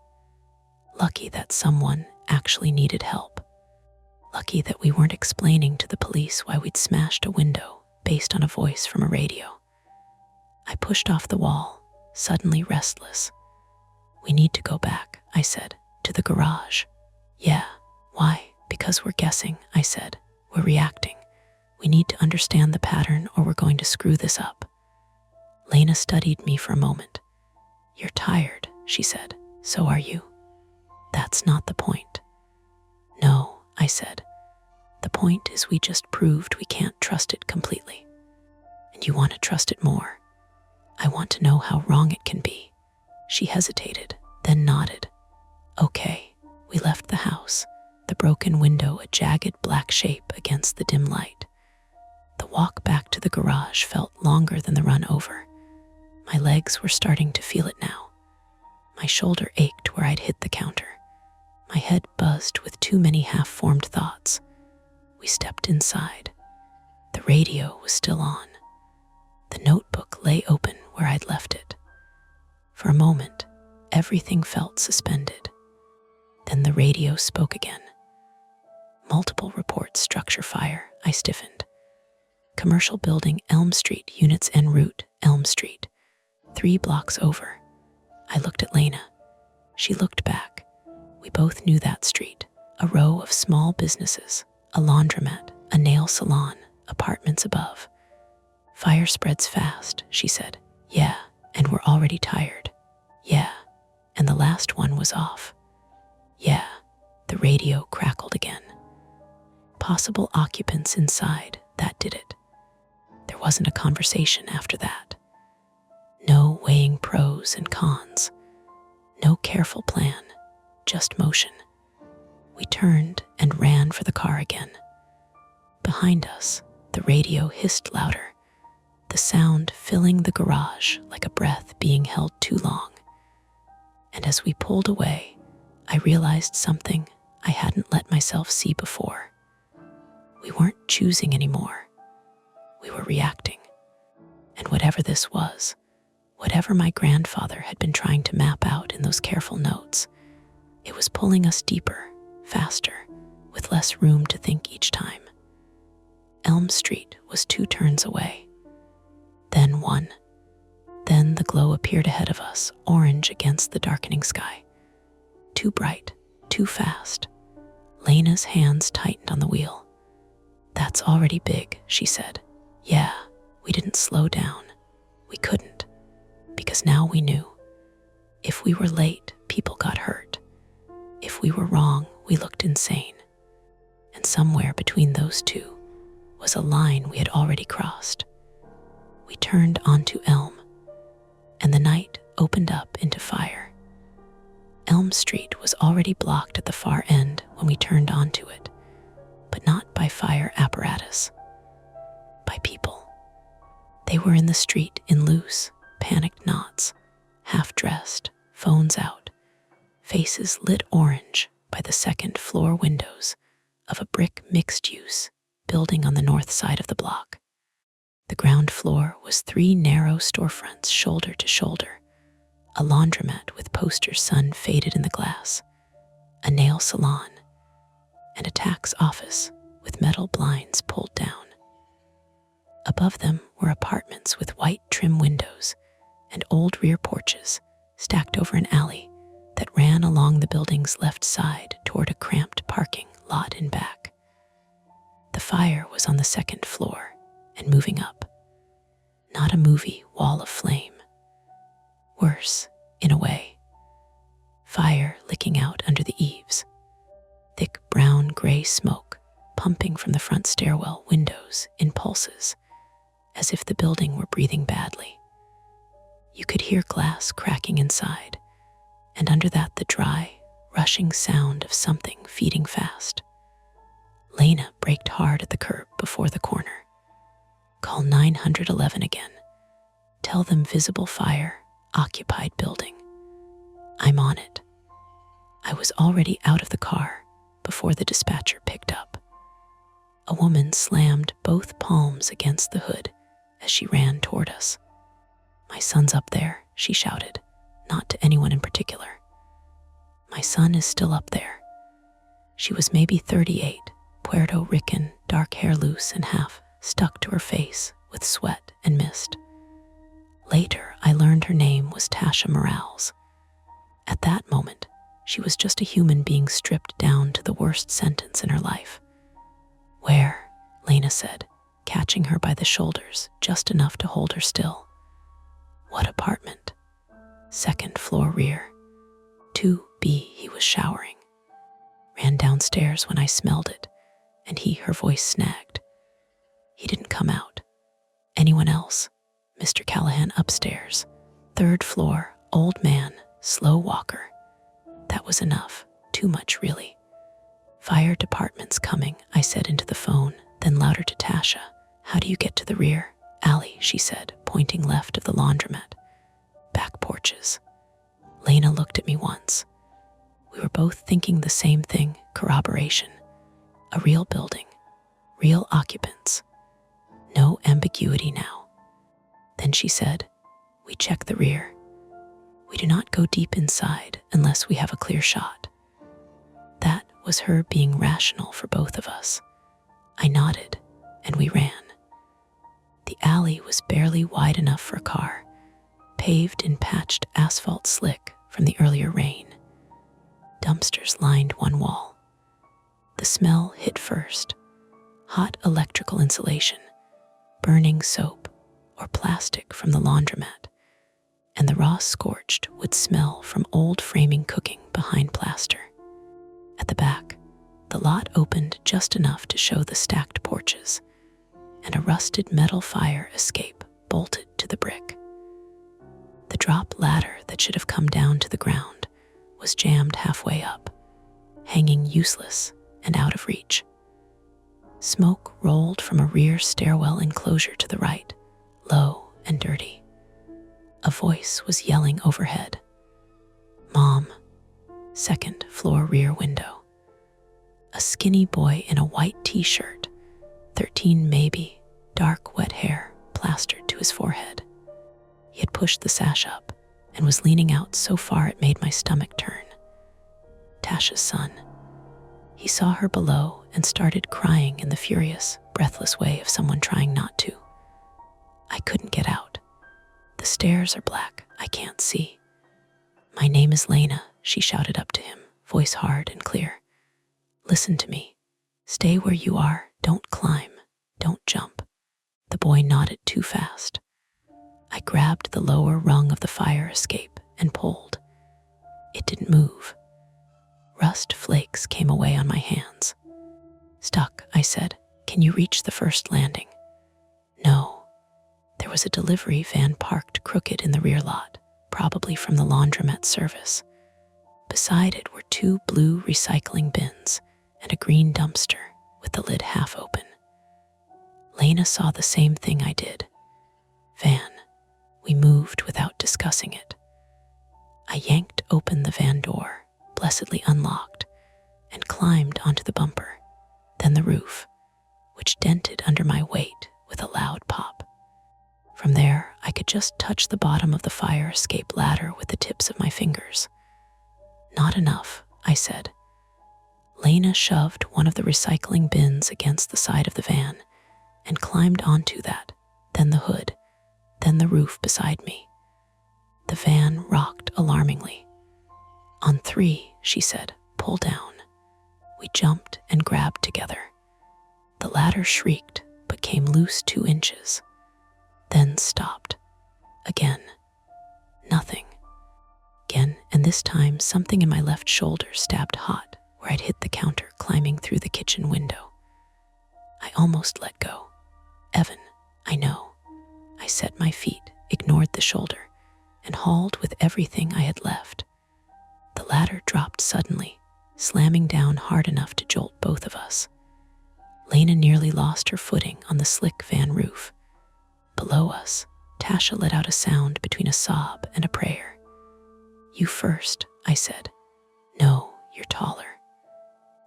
Lucky that someone actually needed help. Lucky that we weren't explaining to the police why we'd smashed a window based on a voice from a radio. I pushed off the wall, suddenly restless. "We need to go back," I said, "to the garage." "Yeah, why?" "Because we're guessing," I said. "We're reacting. We need to understand the pattern or we're going to screw this up." Lena studied me for a moment. "You're tired," she said. "So are you." "That's not the point." "No," I said. "The point is we just proved we can't trust it completely. And you want to trust it more. I want to know how wrong it can be." She hesitated, then nodded. "Okay." We left the house, the broken window a jagged black shape against the dim light. The walk back to the garage felt longer than the run over. My legs were starting to feel it now. My shoulder ached where I'd hit the counter. My head buzzed with too many half-formed thoughts. We stepped inside. The radio was still on. The notebook lay open where I'd left it. For a moment, everything felt suspended. Then the radio spoke again. "Multiple reports structure fire," I stiffened. "Commercial building, Elm Street, units en route, Elm Street. 3 blocks over." I looked at Lena. She looked back. We both knew that street. A row of small businesses, a laundromat, a nail salon, apartments above. "Fire spreads fast," she said. "Yeah, and we're already tired." "Yeah, and the last one was off." "Yeah," the radio crackled again. Possible occupants inside, that did it. There wasn't a conversation after that. No weighing pros and cons. No careful plan, just motion. We turned and ran for the car again. Behind us, the radio hissed louder, the sound filling the garage like a breath being held too long. And as we pulled away, I realized something I hadn't let myself see before. We weren't choosing anymore. We were reacting. And whatever this was, whatever my grandfather had been trying to map out in those careful notes, it was pulling us deeper, faster, with less room to think each time. Elm Street was 2 turns away. Then then one. Then the glow appeared ahead of us, orange against the darkening sky. Too bright, too fast. Lena's hands tightened on the wheel. "That's already big," she said. "Yeah, we didn't slow down. We couldn't. Because now we knew. If we were late, people got hurt. If we were wrong, we looked insane. And somewhere between those two was a line we had already crossed. We turned onto Elm, and the night opened up into fire. Elm Street was already blocked at the far end when we turned onto it, but not by fire apparatus, by people. They were in the street in loose, panicked knots, half-dressed, phones out, faces lit orange by the second-floor windows of a brick mixed-use building on the north side of the block. The ground floor was 3 narrow storefronts shoulder to shoulder, a laundromat with posters sun faded in the glass, a nail salon, and a tax office with metal blinds pulled down. Above them were apartments with white trim windows and old rear porches stacked over an alley that ran along the building's left side toward a cramped parking lot in back. The fire was on the second floor and moving up. Not a movie wall of flame. Worse, in a way. Fire licking out under the eaves. Thick brown-gray smoke pumping from the front stairwell windows in pulses, as if the building were breathing badly. You could hear glass cracking inside, and under that the dry, rushing sound of something feeding fast. Lena braked hard at the curb before the corner. "Call 911 again. Tell them visible fire, occupied building." "I'm on it." I was already out of the car before the dispatcher picked up. A woman slammed both palms against the hood as she ran toward us. "My son's up there," she shouted, not to anyone in particular. "My son is still up there." She was maybe 38, Puerto Rican, dark hair loose and half stuck to her face with sweat and mist. Later, I learned her name was Tasha Morales. At that moment, she was just a human being stripped down to the worst sentence in her life. "Where?" Lena said, catching her by the shoulders just enough to hold her still. "What apartment?" "Second floor rear. 2B, he was showering. Ran downstairs when I smelled it, and her voice snagged. He didn't come out. Anyone else? Mr. Callahan upstairs. 3rd floor, old man, slow walker. That was enough. Too much, really. Fire department's coming," I said into the phone, then louder to Tasha. "How do you get to the rear?" "Alley," she said, pointing left of the laundromat. "Back porches." Lena looked at me once. We were both thinking the same thing, corroboration. A real building, real occupants. No ambiguity now. Then she said, "We check the rear. We do not go deep inside unless we have a clear shot." That was her being rational for both of us. I nodded, and we ran. The alley was barely wide enough for a car, paved in patched asphalt slick from the earlier rain. Dumpsters lined one wall. The smell hit first. Hot electrical insulation, burning soap, or plastic from the laundromat, and the raw scorched would smell from old framing cooking behind plaster. At the back, the lot opened just enough to show the stacked porches, and a rusted metal fire escape bolted to the brick. The drop ladder that should have come down to the ground was jammed halfway up, hanging useless and out of reach. Smoke rolled from a rear stairwell enclosure to the right, low and dirty. A voice was yelling overhead. "Mom." 2nd floor rear window. A skinny boy in a white t-shirt, 13 maybe, dark wet hair plastered to his forehead. He had pushed the sash up and was leaning out so far it made my stomach turn. Tasha's son. He saw her below and started crying in the furious, breathless way of someone trying not to. I couldn't get out. The stairs are black. I can't see. My name is Lena, she shouted up to him, voice hard and clear. Listen to me. Stay where you are. Don't climb. Don't jump. The boy nodded too fast. I grabbed the lower rung of the fire escape and pulled. It didn't move. Rust flakes came away on my hands. Stuck, I said. Can you reach the first landing? No. There was a delivery van parked crooked in the rear lot, probably from the laundromat service. Beside it were 2 blue recycling bins and a green dumpster with the lid half open. Lena saw the same thing I did. Van. We moved without discussing it. I yanked open the van door, blessedly unlocked, and climbed onto the bumper, then the roof, which dented under my weight with a loud pop. From there, I could just touch the bottom of the fire escape ladder with the tips of my fingers. Not enough, I said. Lena shoved one of the recycling bins against the side of the van and climbed onto that, then the hood, then the roof beside me. The van rocked alarmingly. On 3, she said, pull down. We jumped and grabbed together. The ladder shrieked, but came loose 2 inches. Then stopped. Again. Nothing. Again, and this time something in my left shoulder stabbed hot where I'd hit the counter climbing through the kitchen window. I almost let go. Evan, I know. I set my feet, ignored the shoulder, and hauled with everything I had left. The ladder dropped suddenly, slamming down hard enough to jolt both of us. Lena nearly lost her footing on the slick van roof. Below us, Tasha let out a sound between a sob and a prayer. You first, I said. No, you're taller.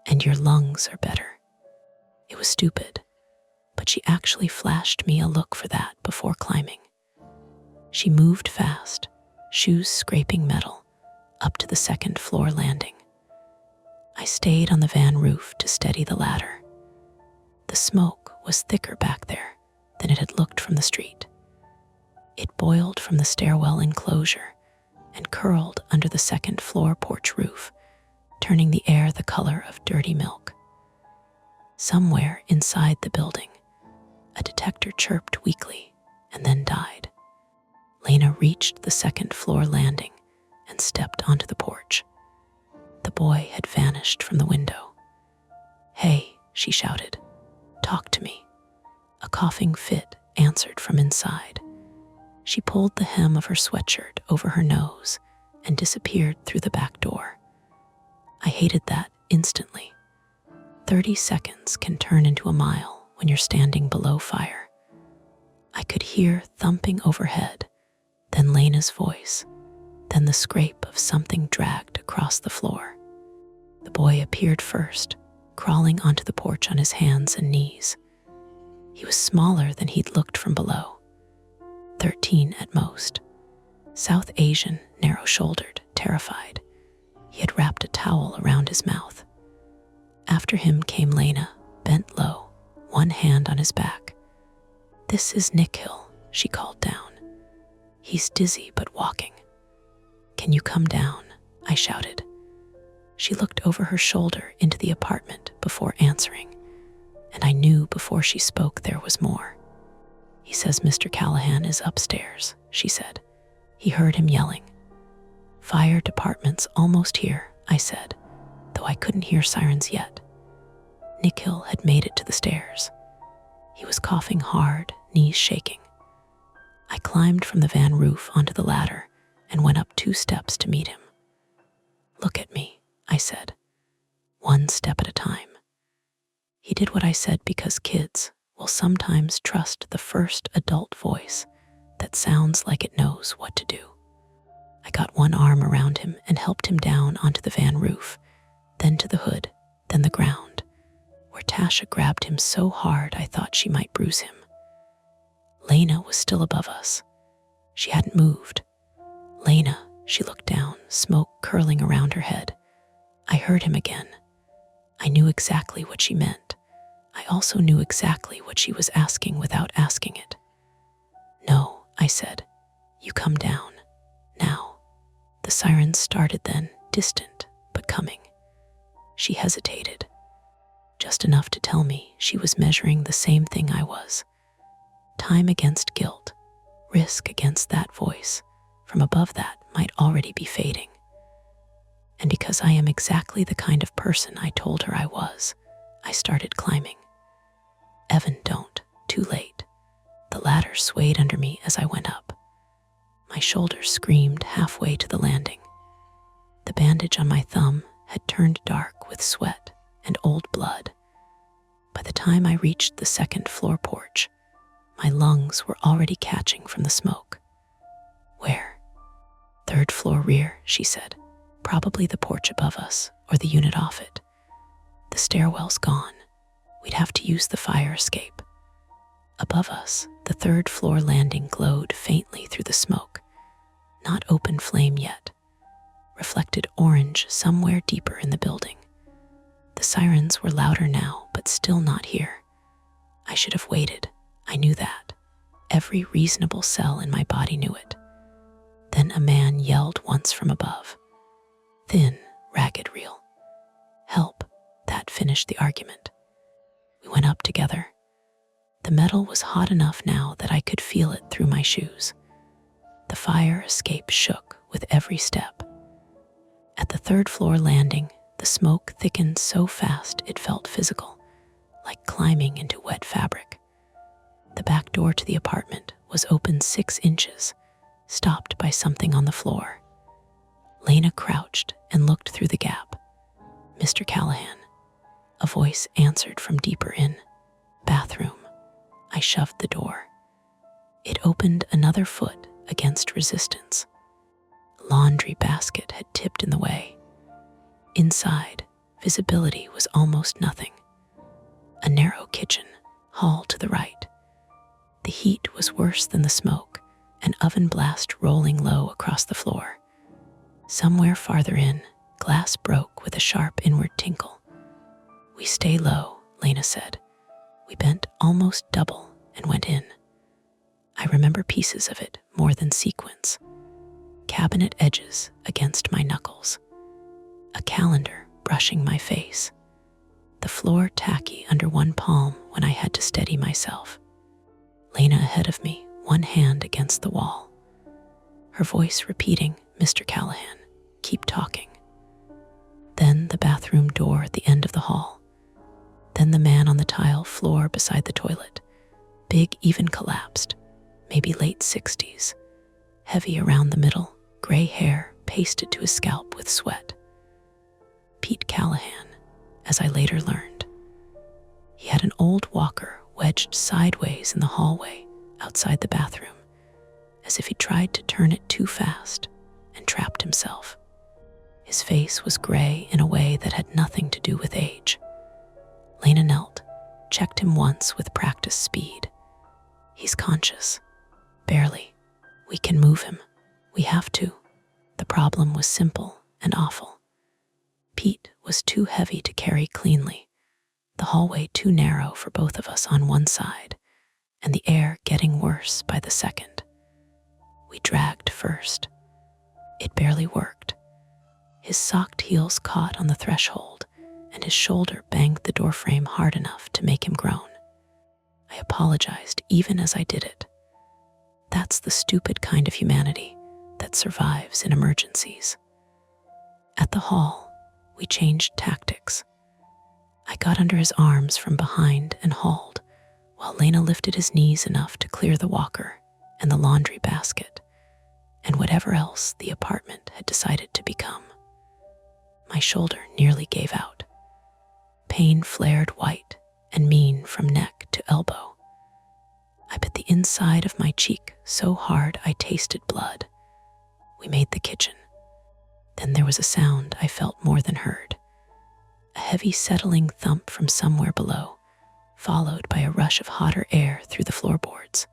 And your lungs are better. It was stupid, but she actually flashed me a look for that before climbing. She moved fast, shoes scraping metal, up to the 2nd floor landing. I stayed on the van roof to steady the ladder. The smoke was thicker back there than it had looked from the street. It boiled from the stairwell enclosure and curled under the 2nd floor porch roof, turning the air the color of dirty milk. Somewhere inside the building, a detector chirped weakly and then died. Lena reached the 2nd floor landing and stepped onto the porch. The boy had vanished from the window. Hey, she shouted. Talk to me. A coughing fit answered from inside. She pulled the hem of her sweatshirt over her nose and disappeared through the back door. I hated that instantly. 30 seconds can turn into a mile when you're standing below fire. I could hear thumping overhead, then Lena's voice, then the scrape of something dragged across the floor. The boy appeared first, crawling onto the porch on his hands and knees. He was smaller than he'd looked from below, 13 at most. South Asian, narrow-shouldered, terrified. He had wrapped a towel around his mouth. After him came Lena, bent low, one hand on his back. This is Nikhil, she called down. He's dizzy but walking. Can you come down? I shouted. She looked over her shoulder into the apartment before answering, and I knew before she spoke there was more. He says Mr. Callahan is upstairs, she said. He heard him yelling. Fire department's almost here, I said, though I couldn't hear sirens yet. Nikhil had made it to the stairs. He was coughing hard, knees shaking. I climbed from the van roof onto the ladder and went up 2 steps to meet him. Look at me, I said, 1 step at a time. He did what I said because kids will sometimes trust the first adult voice that sounds like it knows what to do. I got one arm around him and helped him down onto the van roof, then to the hood, then the ground, where Tasha grabbed him so hard I thought she might bruise him. Lena was still above us. She hadn't moved. Lena, she looked down, smoke curling around her head. I heard him again. I knew exactly what she meant. I also knew exactly what she was asking without asking it. No, I said. You come down. Now. The sirens started then, distant, but coming. She hesitated, just enough to tell me she was measuring the same thing I was. Time against guilt, risk against that voice from above that might already be fading. And because I am exactly the kind of person I told her I was, I started climbing. Evan, don't. Too late. The ladder swayed under me as I went up. My shoulders screamed halfway to the landing. The bandage on my thumb had turned dark with sweat and old blood. By the time I reached the second floor porch, my lungs were already catching from the smoke. Where? Third floor rear, she said. Probably the porch above us or the unit off it. The stairwell's gone. We'd have to use the fire escape. Above us, the third floor landing glowed faintly through the smoke. Not open flame yet. Reflected orange somewhere deeper in the building. The sirens were louder now, but still not here. I should have waited. I knew that. Every reasonable cell in my body knew it. Then a man yelled once from above. Thin, ragged reel. Help. That finished the argument. We went up together. The metal was hot enough now that I could feel it through my shoes. The fire escape shook with every step. At the third floor landing, the smoke thickened so fast it felt physical, like climbing into wet fabric. The back door to the apartment was open 6 inches, stopped by something on the floor. Lena crouched and looked through the gap. Mr. Callahan. A voice answered from deeper in. Bathroom. I shoved the door. It opened another foot against resistance. Laundry basket had tipped in the way. Inside, visibility was almost nothing. A narrow kitchen, hall to the right. The heat was worse than the smoke, an oven blast rolling low across the floor. Somewhere farther in, glass broke with a sharp inward tinkle. We stay low, Lena said. We bent almost double and went in. I remember pieces of it more than sequence. Cabinet edges against my knuckles. A calendar brushing my face. The floor tacky under one palm when I had to steady myself. Lena ahead of me, one hand against the wall. Her voice repeating, Mr. Callahan, keep talking. Then the bathroom door at the end of the hall. Then the man on the tile floor beside the toilet. Big, even collapsed, maybe late 60s. Heavy around the middle, gray hair pasted to his scalp with sweat. Pete Callahan, as I later learned. He had an old walker wedged sideways in the hallway outside the bathroom, as if he tried to turn it too fast and trapped himself. His face was gray in a way that had nothing to do with age. Lena knelt, checked him once with practiced speed. He's conscious. Barely. We can move him. We have to. The problem was simple and awful. Pete was too heavy to carry cleanly, the hallway too narrow for both of us on one side, and the air getting worse by the second. We dragged first. It barely worked. His socked heels caught on the threshold, and his shoulder banged the doorframe hard enough to make him groan. I apologized even as I did it. That's the stupid kind of humanity that survives in emergencies. At the hall, we changed tactics. I got under his arms from behind and hauled, while Lena lifted his knees enough to clear the walker and the laundry basket, and whatever else the apartment had decided to become. My shoulder nearly gave out. Pain flared white and mean from neck to elbow. I bit the inside of my cheek so hard I tasted blood. We made the kitchen. Then there was a sound I felt more than heard. A heavy settling thump from somewhere below, followed by a rush of hotter air through the floorboards.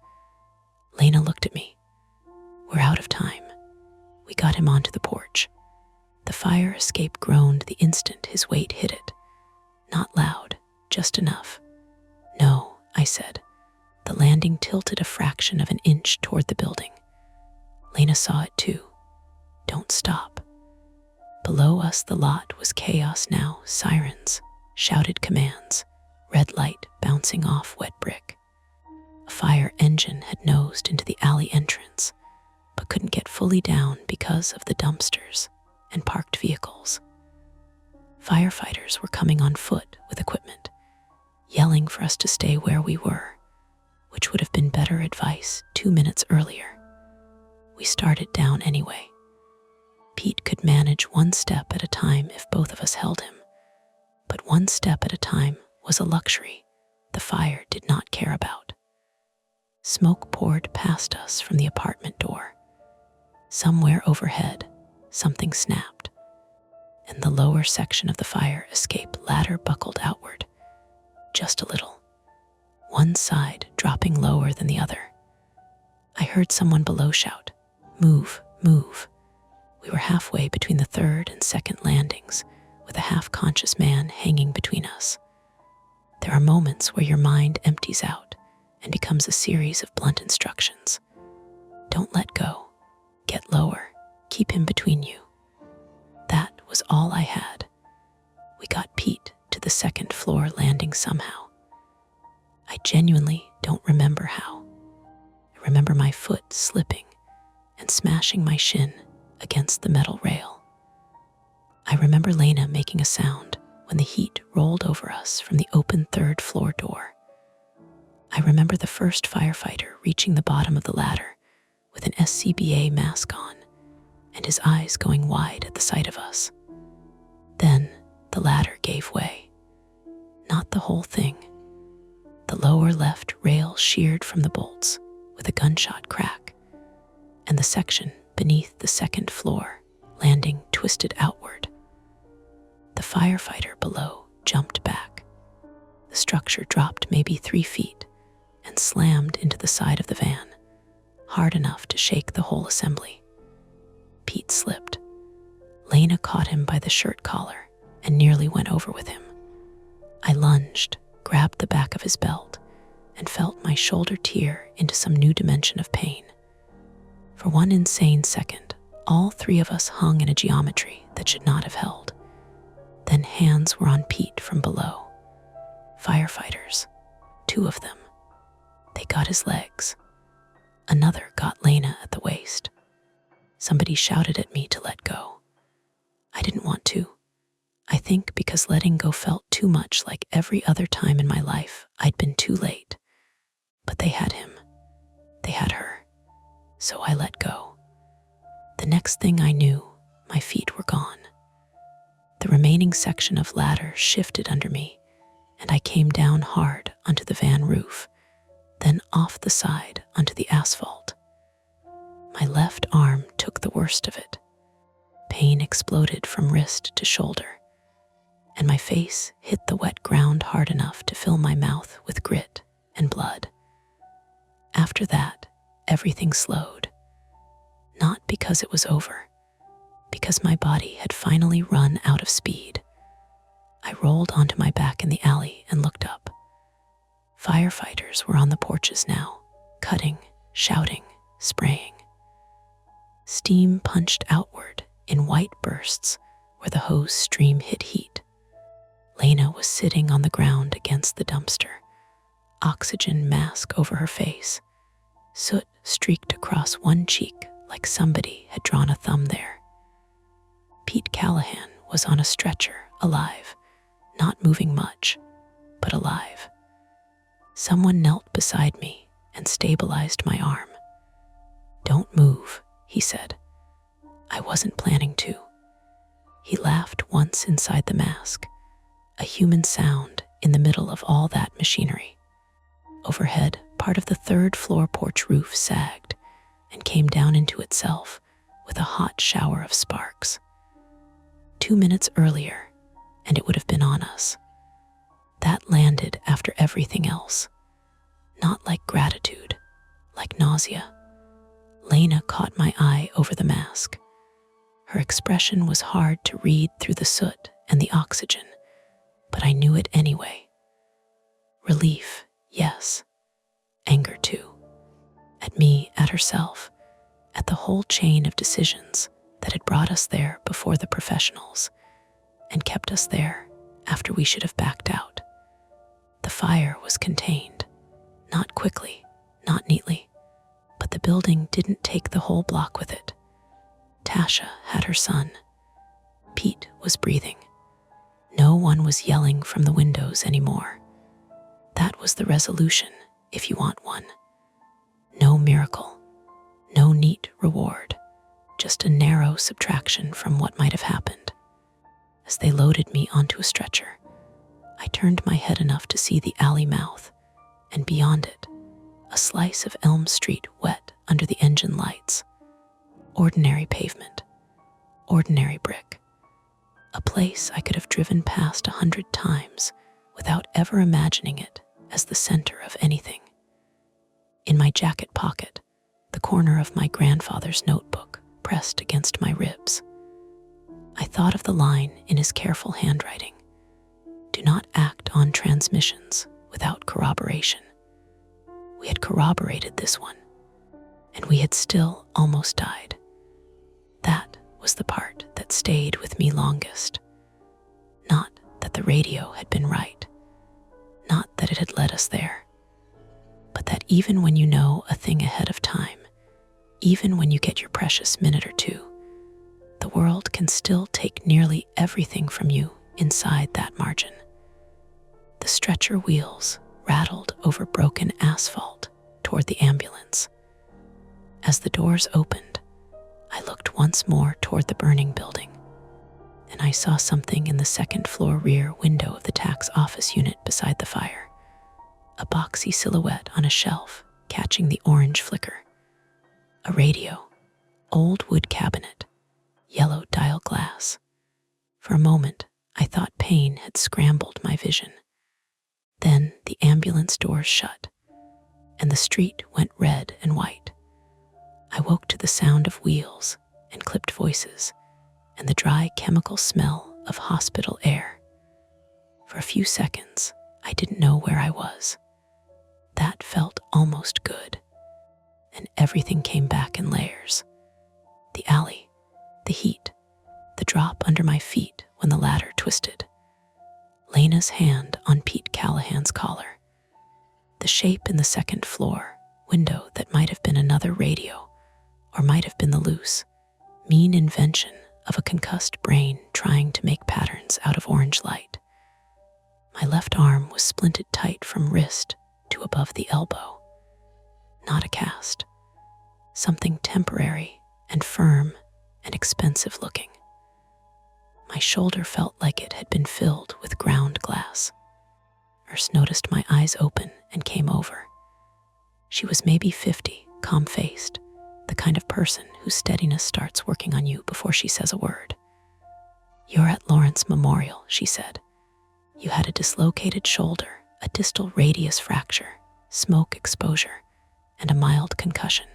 Lena looked at me. We're out of time. We got him onto the porch. The fire escape groaned the instant his weight hit it. Not loud, just enough. No, I said. The landing tilted a fraction of an inch toward the building. Lena saw it too. Don't stop. Below us, the lot was chaos now. Sirens, shouted commands, red light bouncing off wet brick. A fire engine had nosed into the alley entrance, but couldn't get fully down because of the dumpsters and parked vehicles. Firefighters were coming on foot with equipment, yelling for us to stay where we were, which would have been better advice 2 minutes earlier. We started down anyway. Pete could manage one step at a time if both of us held him, but one step at a time was a luxury the fire did not care about. Smoke poured past us from the apartment door. Somewhere overhead, something snapped, and the lower section of the fire escape ladder buckled outward, just a little, one side dropping lower than the other. I heard someone below shout, "Move, move." We were halfway between the third and second landings, with a half-conscious man hanging between us. There are moments where your mind empties out and becomes a series of blunt instructions. Don't let go. Get lower. Keep him between you. That was all I had. We got Pete to the second floor landing somehow. I genuinely don't remember how. I remember my foot slipping and smashing my shin against the metal rail. I remember Lena making a sound when the heat rolled over us from the open third floor door. I remember the first firefighter reaching the bottom of the ladder with an SCBA mask on and his eyes going wide at the sight of us. Then the ladder gave way. Not the whole thing. The lower left rail sheared from the bolts with a gunshot crack, and the section beneath the second floor landing twisted outward. The firefighter below jumped back. The structure dropped maybe 3 feet and slammed into the side of the van, hard enough to shake the whole assembly. Pete slipped. Lena caught him by the shirt collar and nearly went over with him. I lunged, grabbed the back of his belt, and felt my shoulder tear into some new dimension of pain. For one insane second, all 3 of us hung in a geometry that should not have held. Then hands were on Pete from below. Firefighters, 2 of them. They got his legs. Another got Lena at the waist. Somebody shouted at me to let go. I didn't want to. I think because letting go felt too much like every other time in my life I'd been too late. But they had him. They had her. So I let go. The next thing I knew, my feet were gone. The remaining section of ladder shifted under me, and I came down hard onto the van roof, then off the side onto the asphalt. My left arm took the worst of it. Pain exploded from wrist to shoulder, and my face hit the wet ground hard enough to fill my mouth with grit and blood. After that, everything slowed. Not because it was over, because my body had finally run out of speed. I rolled onto my back in the alley and looked up. Firefighters were on the porches now, cutting, shouting, spraying. Steam punched outward in white bursts where the hose stream hit heat. Lena was sitting on the ground against the dumpster, oxygen mask over her face. Soot streaked across one cheek like somebody had drawn a thumb there. Pete Callahan was on a stretcher, alive, not moving much, but alive. Someone knelt beside me and stabilized my arm. "Don't move," he said. I wasn't planning to. He laughed once inside the mask, a human sound in the middle of all that machinery. Overhead, part of the third floor porch roof sagged and came down into itself with a hot shower of sparks. 2 minutes earlier, and it would have been on us. That landed after everything else. Not like gratitude, like nausea. Lena caught my eye over the mask. Her expression was hard to read through the soot and the oxygen, but I knew it anyway. Relief, yes. Anger too. At me, at herself, at the whole chain of decisions that had brought us there before the professionals and kept us there after we should have backed out. The fire was contained, not quickly, not neatly, but the building didn't take the whole block with it. Tasha had her son. Pete was breathing. No one was yelling from the windows anymore. That was the resolution, if you want one. No miracle, no neat reward, just a narrow subtraction from what might have happened. As they loaded me onto a stretcher, I turned my head enough to see the alley mouth, and beyond it, a slice of Elm Street wet under the engine lights. Ordinary pavement, ordinary brick. A place I could have driven past 100 times without ever imagining it as the center of anything. In my jacket pocket, the corner of my grandfather's notebook pressed against my ribs. I thought of the line in his careful handwriting: "Do not act on transmissions without corroboration." We had corroborated this one, and we had still almost died. That was the part that stayed with me longest. Not that the radio had been right, not that it had led us there, but that even when you know a thing ahead of time, even when you get your precious minute or two, the world can still take nearly everything from you inside that margin. The stretcher wheels rattled over broken asphalt toward the ambulance. As the doors opened, I looked once more toward the burning building, and I saw something in the second-floor rear window of the tax office unit beside the fire. A boxy silhouette on a shelf catching the orange flicker. A radio, old wood cabinet, yellow dial glass. For a moment, I thought pain had scrambled my vision. Then the ambulance doors shut, and the street went red and white. I woke to the sound of wheels and clipped voices and the dry chemical smell of hospital air. For a few seconds, I didn't know where I was. That felt almost good, and everything came back in layers. The alley, the heat, the drop under my feet when the ladder twisted, Lena's hand on Pete Callahan's collar, the shape in the second floor window that might have been another radio, or might have been the loose, mean invention of a concussed brain trying to make patterns out of orange light. My left arm was splinted tight from wrist to above the elbow. Not a cast, something temporary and firm and expensive looking. My shoulder felt like it had been filled with ground glass. Nurse noticed my eyes open and came over. She was maybe 50, calm-faced, the kind of person whose steadiness starts working on you before she says a word. "You're at Lawrence Memorial," she said. "You had a dislocated shoulder, a distal radius fracture, smoke exposure, and a mild concussion.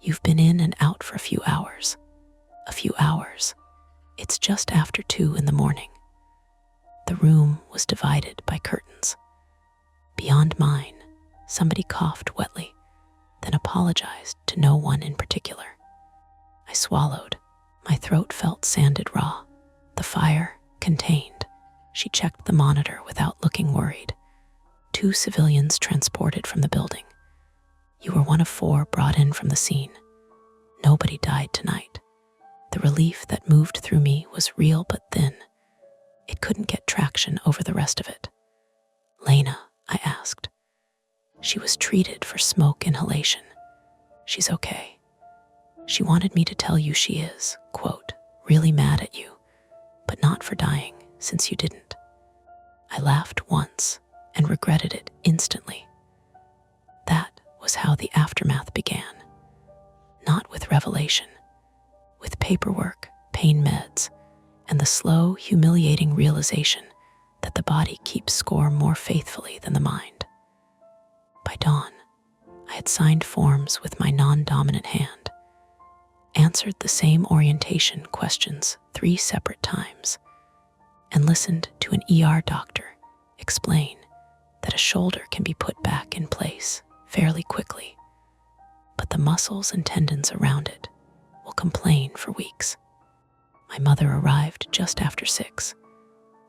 You've been in and out for a few hours. A few hours. It's just after 2 in the morning." The room was divided by curtains. Beyond mine, somebody coughed wetly, then apologized to no one in particular. I swallowed. My throat felt sanded raw. The fire contained. She checked the monitor without looking worried. 2 civilians transported from the building. You were one of 4 brought in from the scene. Nobody died tonight. The relief that moved through me was real but thin. It couldn't get traction over the rest of it. "Lena," I asked. She was treated for smoke inhalation. "She's okay. She wanted me to tell you she is, quote, really mad at you, but not for dying, since you didn't." I laughed once and regretted it instantly. That was how the aftermath began. Not with revelation, with paperwork, pain meds, and the slow, humiliating realization that the body keeps score more faithfully than the mind. By dawn, I had signed forms with my non-dominant hand, answered the same orientation questions 3 separate times, and listened to an ER doctor explain that a shoulder can be put back in place fairly quickly. but the muscles and tendons around it will complain for weeks. My mother arrived just after 6,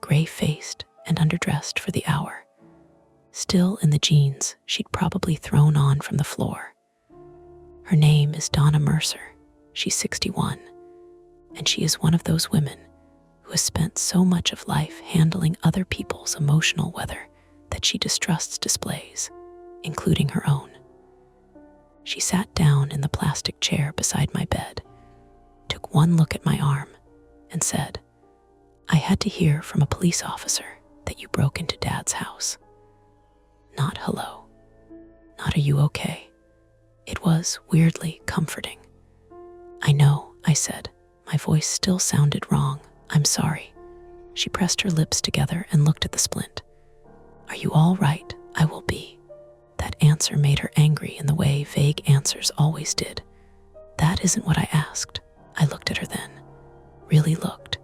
gray-faced and underdressed for the hour, still in the jeans she'd probably thrown on from the floor. Her name is Donna Mercer. She's 61, and she is one of those women who has spent so much of life handling other people's emotional weather that she distrusts displays, including her own. She sat down in the plastic chair beside my bed, took one look at my arm, and said, "I had to hear from a police officer that you broke into Dad's house." Not hello. Not are you okay? It was weirdly comforting. "I know," I said. My voice still sounded wrong. "I'm sorry." She pressed her lips together and looked at the splint. "Are you all right?" "I will be." That answer made her angry in the way vague answers always did. "That isn't what I asked." I looked at her then. Really looked.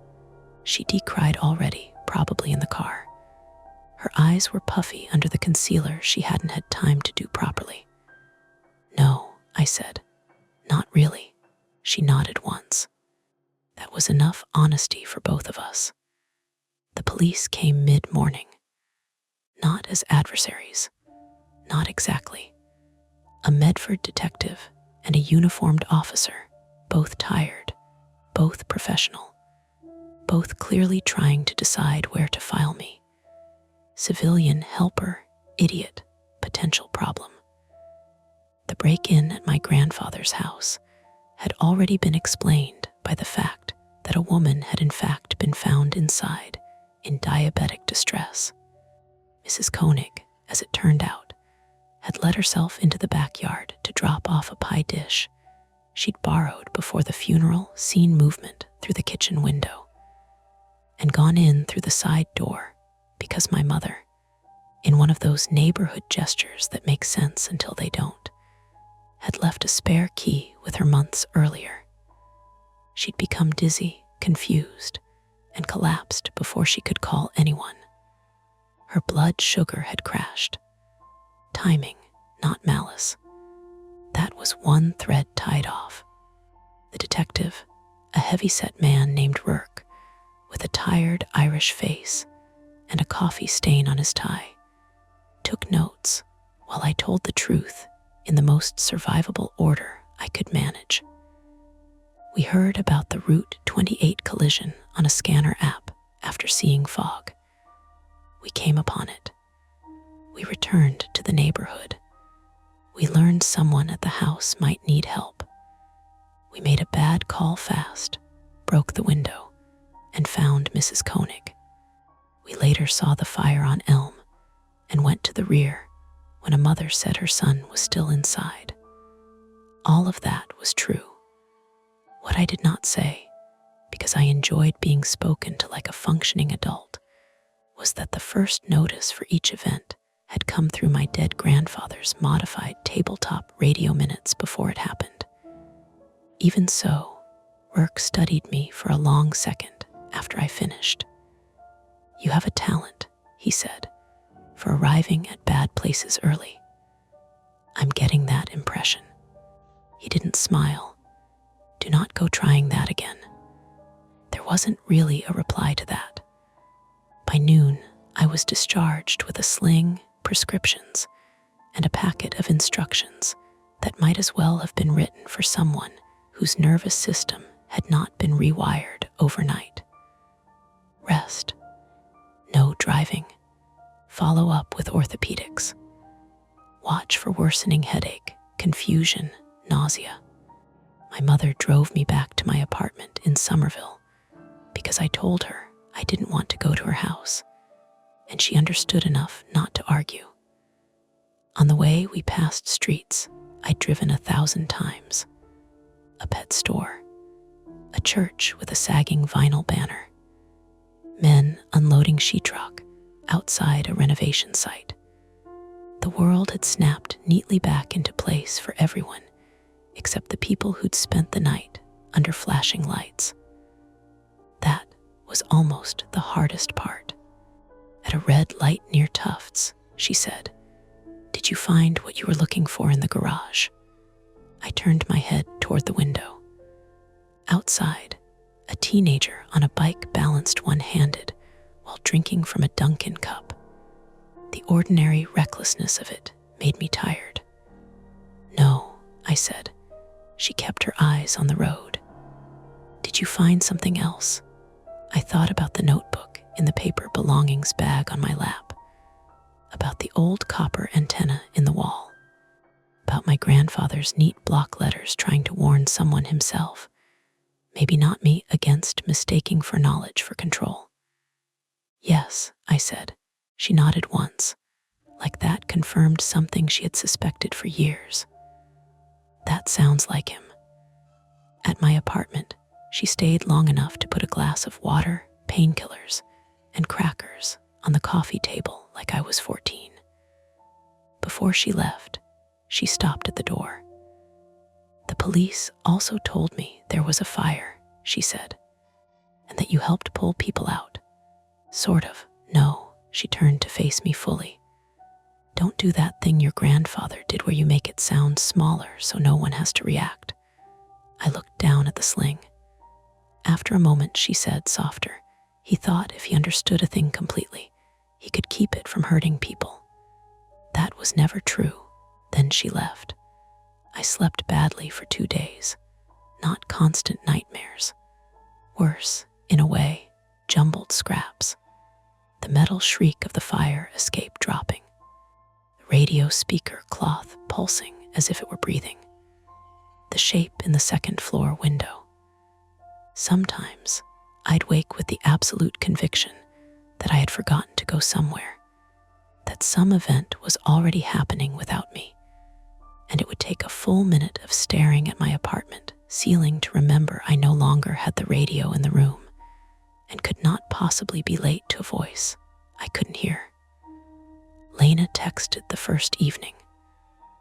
She decried already, probably in the car. Her eyes were puffy under the concealer she hadn't had time to do properly. "No," I said. "Not really." She nodded once. That was enough honesty for both of us. The police came mid-morning. Not as adversaries. Not exactly. A Medford detective and a uniformed officer, both tired, both professional, both clearly trying to decide where to file me. Civilian helper, idiot, potential problem. The break-in at my grandfather's house had already been explained by the fact that a woman had in fact been found inside in diabetic distress. Mrs. Koenig, as it turned out, had let herself into the backyard to drop off a pie dish she'd borrowed before the funeral seen movement through the kitchen window, and gone in through the side door because my mother, in one of those neighborhood gestures that make sense until they don't, had left a spare key with her months earlier. She'd become dizzy, confused, and collapsed before she could call anyone. Her blood sugar had crashed. Timing, not malice. That was one thread tied off. The detective, a heavy-set man named Rourke, with a tired Irish face and a coffee stain on his tie, took notes while I told the truth in the most survivable order I could manage. We heard about the Route 28 collision on a scanner app after seeing fog. We came upon it. We returned to the neighborhood. We learned someone at the house might need help. We made a bad call fast, broke the window, and found Mrs. Koenig. We later saw the fire on Elm and went to the rear when a mother said her son was still inside. All of that was true. What I did not say, because I enjoyed being spoken to like a functioning adult, was that the first notice for each event had come through my dead grandfather's modified tabletop radio minutes before it happened. Even so, Rourke studied me for a long second after I finished. "You have a talent," he said, "for arriving at bad places early." "I'm getting that impression." He didn't smile. "Do not go trying that again." There wasn't really a reply to that. By noon, I was discharged with a sling, prescriptions, and a packet of instructions that might as well have been written for someone whose nervous system had not been rewired overnight. Rest. No driving. Follow up with orthopedics. Watch for worsening headache, confusion, nausea. My mother drove me back to my apartment in Somerville because I told her I didn't want to go to her house, and she understood enough not to argue. On the way, we passed streets I'd driven 1,000 times. A pet store, a church with a sagging vinyl banner, men unloading sheetrock outside a renovation site. The world had snapped neatly back into place for everyone except the people who'd spent the night under flashing lights. That was almost the hardest part. At a red light near Tufts, she said, "Did you find what you were looking for in the garage?" I turned my head toward the window. Outside, a teenager on a bike balanced one-handed while drinking from a Dunkin' cup. The ordinary recklessness of it made me tired. "No," I said. She kept her eyes on the road. "Did you find something else?" I thought about the notebook in the paper belongings bag on my lap, about the old copper antenna in the wall, about my grandfather's neat block letters trying to warn someone himself, maybe not me, against mistaking for knowledge for control. "Yes," I said. She nodded once, like that confirmed something she had suspected for years. "That sounds like him." At my apartment, she stayed long enough to put a glass of water, painkillers, and crackers on the coffee table like I was 14. Before she left, she stopped at the door. "The police also told me there was a fire," she said, "and that you helped pull people out." "Sort of, no," she turned to face me fully. "Don't do that thing your grandfather did where you make it sound smaller so no one has to react." I looked down at the sling. After a moment, she said, softer, "He thought if he understood a thing completely, he could keep it from hurting people." That was never true. Then she left. I slept badly for 2 days. Not constant nightmares. Worse, in a way, jumbled scraps. The metal shriek of the fire escape dropping. The radio speaker cloth pulsing as if it were breathing. The shape in the second floor window. Sometimes I'd wake with the absolute conviction that I had forgotten to go somewhere, that some event was already happening without me, and it would take a full minute of staring at my apartment ceiling to remember I no longer had the radio in the room and could not possibly be late to a voice I couldn't hear. Lena texted the first evening.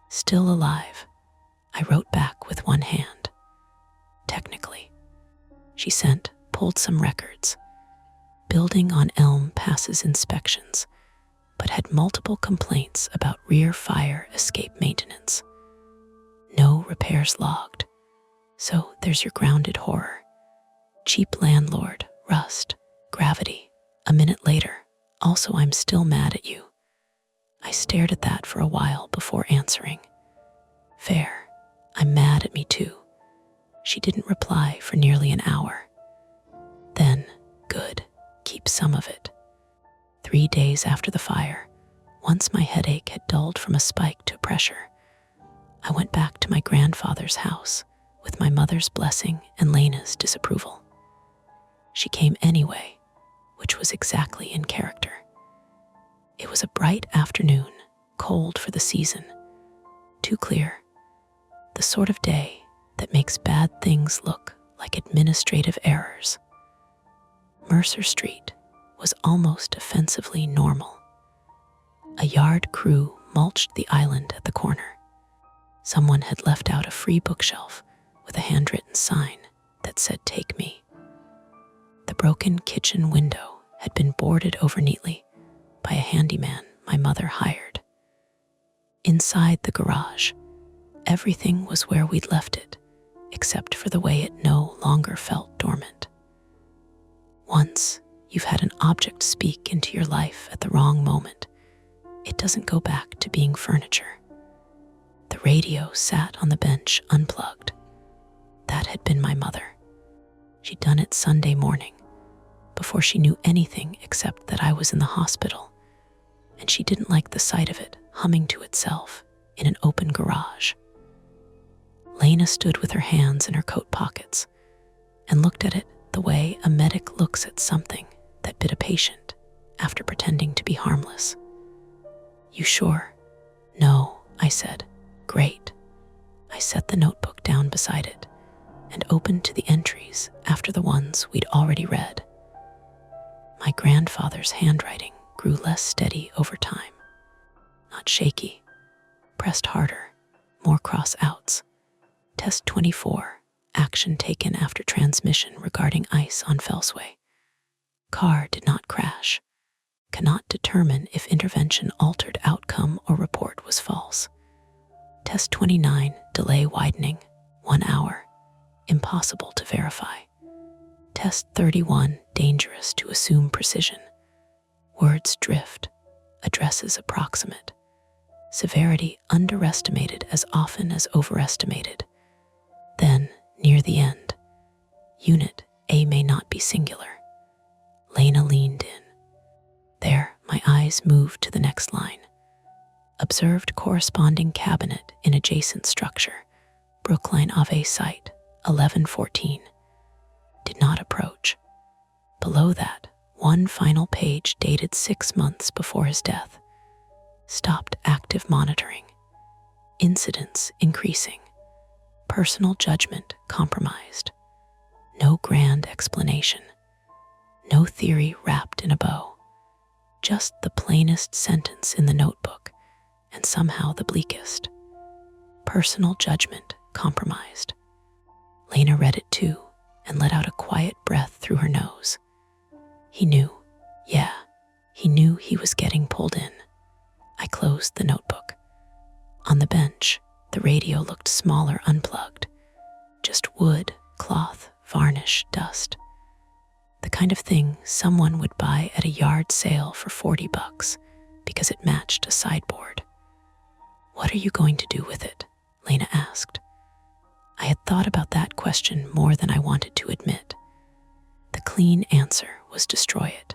"Still alive." I wrote back with one hand. "Technically." She sent, pulled some records. Building on Elm passes inspections, but had multiple complaints about rear fire escape maintenance. No repairs logged. So there's your grounded horror. Cheap landlord, rust, gravity. A minute later, also I'm still mad at you. I stared at that for a while before answering. Fair, I'm mad at me too. She didn't reply for nearly an hour. Then, good, keep some of it. 3 days after the fire, once my headache had dulled from a spike to pressure, I went back to my grandfather's house with my mother's blessing and Lena's disapproval. She came anyway, which was exactly in character. It was a bright afternoon, cold for the season, too clear, the sort of day that makes bad things look like administrative errors. Mercer Street was almost offensively normal. A yard crew mulched the island at the corner. Someone had left out a free bookshelf with a handwritten sign that said, "Take me." The broken kitchen window had been boarded over neatly by a handyman my mother hired. Inside the garage, everything was where we'd left it, except for the way it no longer felt dormant. Once you've had an object speak into your life at the wrong moment, it doesn't go back to being furniture. The radio sat on the bench unplugged. That had been my mother. She'd done it Sunday morning, before she knew anything except that I was in the hospital, and she didn't like the sight of it humming to itself in an open garage. Lena stood with her hands in her coat pockets and looked at it the way a medic looks at something that bit a patient after pretending to be harmless. "You sure?" "No," I said. "Great." I set the notebook down beside it and opened to the entries after the ones we'd already read. My grandfather's handwriting grew less steady over time. Not shaky, pressed harder, more cross-outs. Test 24, action taken after transmission regarding ice on Fellsway. Car did not crash. Cannot determine if intervention altered outcome or report was false. Test 29, delay widening, 1 hour, impossible to verify. Test 31, dangerous to assume precision. Words drift, addresses approximate. Severity underestimated as often as overestimated. Then, near the end, unit A may not be singular. Lena leaned in. There, my eyes moved to the next line. Observed corresponding cabinet in adjacent structure. Brookline Ave site, 1114. Did not approach. Below that, one final page dated 6 months before his death. Stopped active monitoring. Incidents increasing. Personal judgment compromised. No grand explanation. No theory wrapped in a bow. Just the plainest sentence in the notebook, and somehow the bleakest. Personal judgment compromised. Lena read it too, and let out a quiet breath through her nose. He knew, he knew he was getting pulled in. I closed the notebook. On the bench, the radio looked smaller unplugged. Just wood, cloth, varnish, dust. The kind of thing someone would buy at a yard sale for $40 because it matched a sideboard. "What are you going to do with it?" Lena asked. I had thought about that question more than I wanted to admit. The clean answer was destroy it.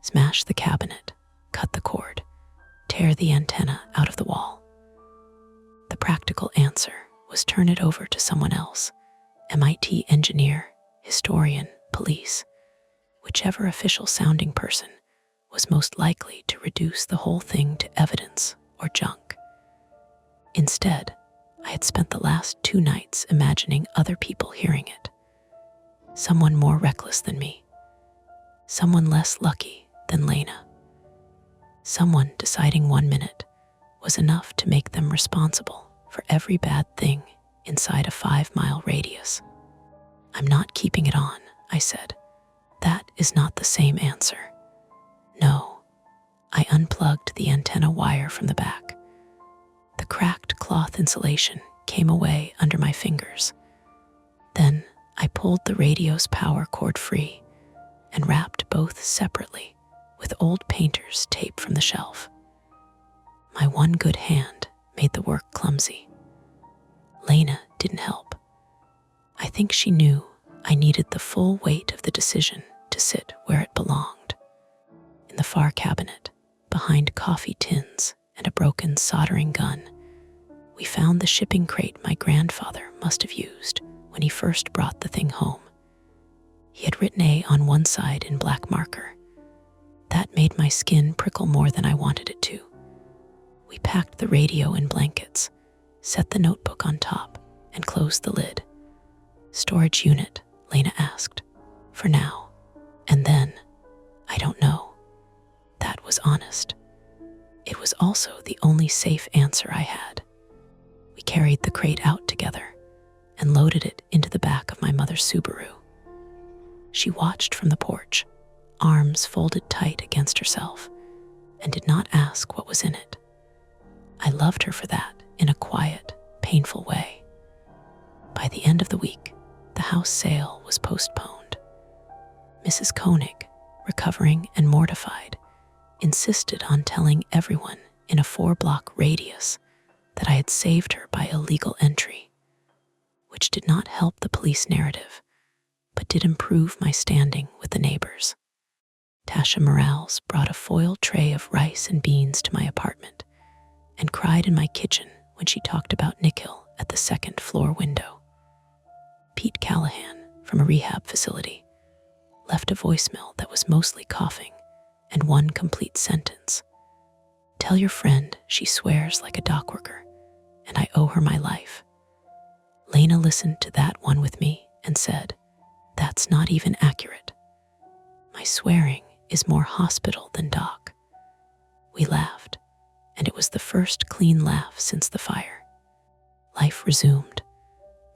Smash the cabinet, cut the cord, tear the antenna out of the wall. The practical answer was turn it over to someone else, MIT engineer, historian, police, whichever official sounding person was most likely to reduce the whole thing to evidence or junk. Instead, I had spent the last 2 nights imagining other people hearing it. Someone more reckless than me. Someone less lucky than Lena. Someone deciding 1 minute was enough to make them responsible for every bad thing inside a 5-mile radius. "I'm not keeping it on," I said. "That is not the same answer." No. I unplugged the antenna wire from the back. The cracked cloth insulation came away under my fingers. Then I pulled the radio's power cord free and wrapped both separately with old painter's tape from the shelf. My one good hand made the work clumsy. Lena didn't help. I think she knew I needed the full weight of the decision to sit where it belonged. In the far cabinet, behind coffee tins and a broken soldering gun, we found the shipping crate my grandfather must have used when he first brought the thing home. He had written A on one side in black marker. That made my skin prickle more than I wanted it to. We packed the radio in blankets, set the notebook on top, and closed the lid. "Storage unit," Lena asked. "For now. And then, I don't know." That was honest. It was also the only safe answer I had. We carried the crate out together and loaded it into the back of my mother's Subaru. She watched from the porch, arms folded tight against herself, and did not ask what was in it. I loved her for that in a quiet, painful way. By the end of the week, the house sale was postponed. Mrs. Koenig, recovering and mortified, insisted on telling everyone in a 4-block radius that I had saved her by illegal entry, which did not help the police narrative, but did improve my standing with the neighbors. Tasha Morales brought a foil tray of rice and beans to my apartment and cried in my kitchen when she talked about Nikhil at the 2nd floor window. Pete Callahan, from a rehab facility, left a voicemail that was mostly coughing and one complete sentence. "Tell your friend she swears like a dock worker, and I owe her my life." Lena listened to that one with me and said, "That's not even accurate. My swearing is more hospital than dock." We laughed, and it was the first clean laugh since the fire. Life resumed,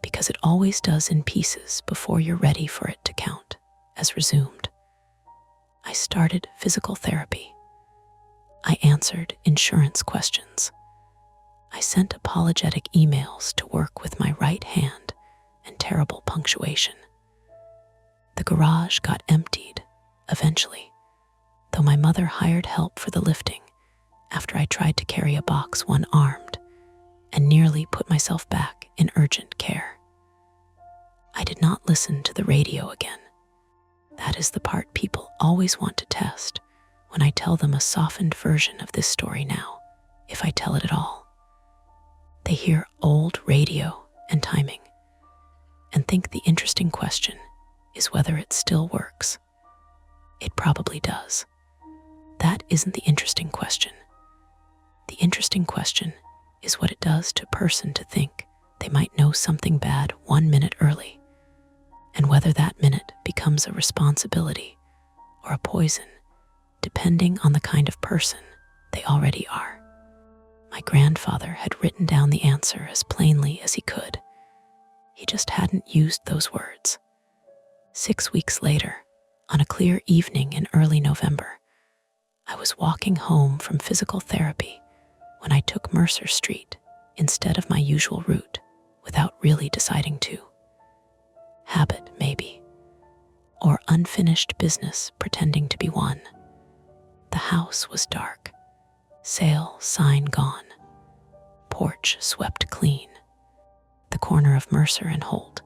because it always does in pieces before you're ready for it to count as resumed. I started physical therapy. I answered insurance questions. I sent apologetic emails to work with my right hand and terrible punctuation. The garage got emptied, eventually, though my mother hired help for the lifting after I tried to carry a box one-armed and nearly put myself back in urgent care. I did not listen to the radio again. That is the part people always want to test when I tell them a softened version of this story now, if I tell it at all. They hear old radio and timing and think the interesting question is whether it still works. It probably does. That isn't the interesting question. The interesting question is what it does to a person to think they might know something bad 1 minute early, and whether that minute becomes a responsibility or a poison, depending on the kind of person they already are. My grandfather had written down the answer as plainly as he could. He just hadn't used those words. 6 weeks later, on a clear evening in early November, I was walking home from physical therapy when I took Mercer Street instead of my usual route without really deciding to. Habit, maybe, or unfinished business pretending to be one. The house was dark, sale sign gone, porch swept clean. The corner of Mercer and Holt,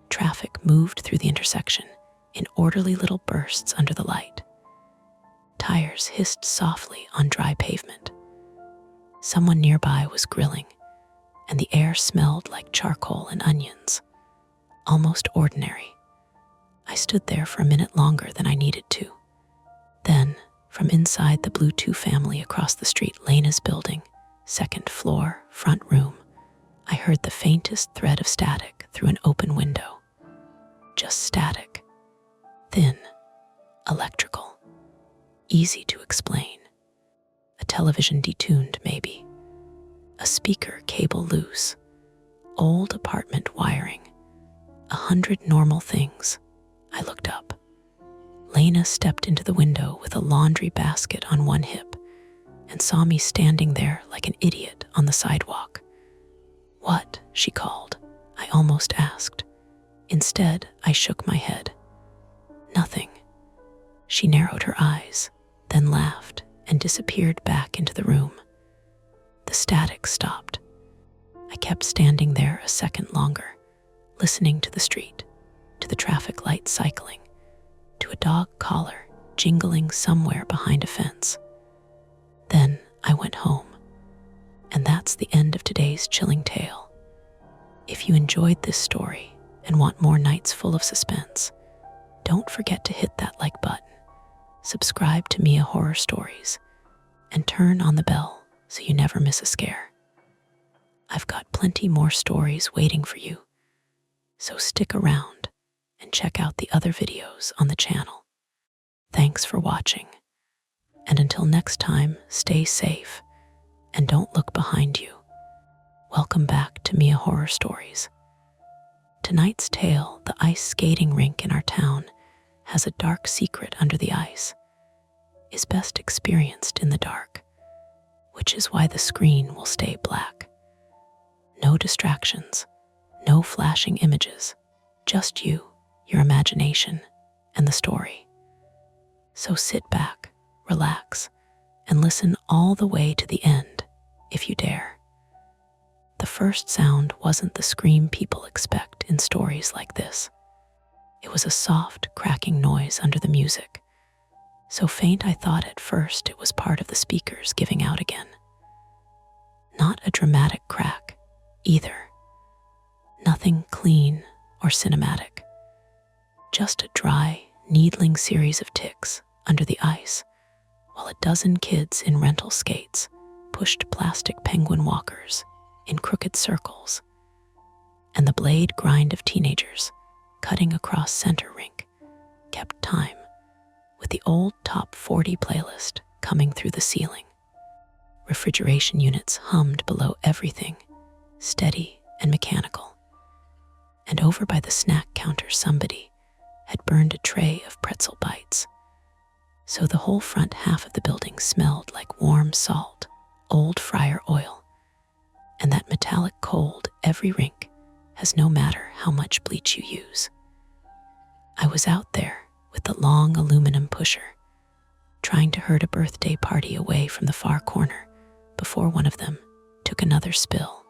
traffic moved through the intersection in orderly little bursts under the light. Tires hissed softly on dry pavement. Someone nearby was grilling, and the air smelled like charcoal and onions. Almost ordinary. I stood there for a minute longer than I needed to. Then, from inside the Blue 2 family across the street, Lena's building, 2nd floor, front room, I heard the faintest thread of static through an open window. Just static. Thin. Electrical. Easy to explain. A television detuned, maybe. A speaker cable loose. Old apartment wiring. 100 normal things. I looked up. Lena stepped into the window with a laundry basket on one hip and saw me standing there like an idiot on the sidewalk. "What?" she called. I almost asked. Instead, I shook my head. "Nothing." She narrowed her eyes, then laughed and disappeared back into the room. The static stopped. I kept standing there a second longer, listening to the street, to the traffic lights cycling, to a dog collar jingling somewhere behind a fence. Then I went home. And that's the end of today's chilling tale. If you enjoyed this story and want more nights full of suspense, don't forget to hit that like button, subscribe to Mia Horror Stories, and turn on the bell so you never miss a scare. I've got plenty more stories waiting for you, so stick around and check out the other videos on the channel. Thanks for watching, and until next time, stay safe and don't look behind you. Welcome back to Mia Horror Stories. Tonight's tale, the ice skating rink in our town, has a dark secret under the ice, is best experienced in the dark, which is why the screen will stay black. No distractions, no flashing images, just you, your imagination, and the story. So sit back, relax, and listen all the way to the end, if you dare. The first sound wasn't the scream people expect in stories like this. It was a soft, cracking noise under the music, so faint I thought at first it was part of the speakers giving out again. Not a dramatic crack, either. Nothing clean or cinematic. Just a dry, needling series of ticks under the ice, while a dozen kids in rental skates pushed plastic penguin walkers in crooked circles, and the blade grind of teenagers cutting across center rink kept time with the old top 40 playlist coming through the ceiling. Refrigeration units hummed below everything, steady and mechanical. And over by the snack counter, somebody had burned a tray of pretzel bites, so the whole front half of the building smelled like warm salt, old fryer oil, every rink has, no matter how much bleach you use. I was out there with the long aluminum pusher, trying to herd a birthday party away from the far corner before one of them took another spill,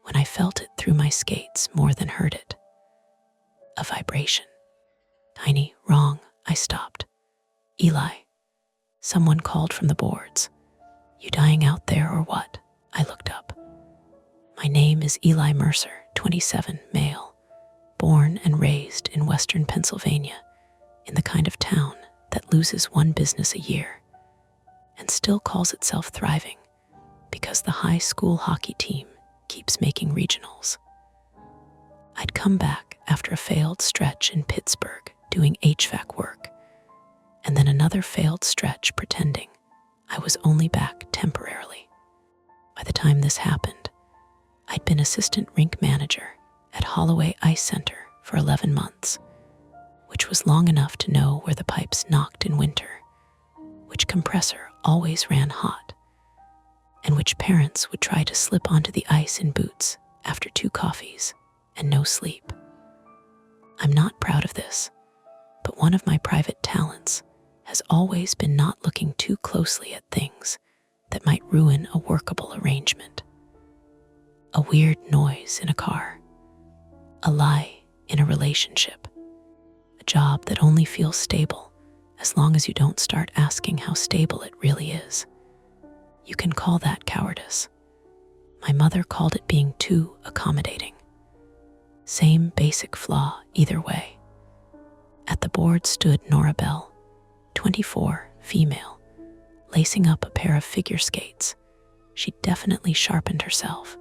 when I felt it through my skates more than heard it. A vibration. Tiny, wrong, I stopped. Eli. Someone called from the boards. You dying out there or what? I looked up. My name is Eli Mercer, 27, male, born and raised in western Pennsylvania, in the kind of town that loses one business a year and still calls itself thriving because the high school hockey team keeps making regionals. I'd come back after a failed stretch in Pittsburgh doing HVAC work, and then another failed stretch pretending I was only back temporarily. By the time this happened, I'd been assistant rink manager at Holloway Ice Center for 11 months, which was long enough to know where the pipes knocked in winter, which compressor always ran hot, and which parents would try to slip onto the ice in boots after 2 coffees and no sleep. I'm not proud of this, but one of my private talents has always been not looking too closely at things that might ruin a workable arrangement. A weird noise in a car, a lie in a relationship, a job that only feels stable as long as you don't start asking how stable it really is. You can call that cowardice. My mother called it being too accommodating. Same basic flaw either way. At the board stood Nora Bell, 24, female, lacing up a pair of figure skates. She definitely sharpened herself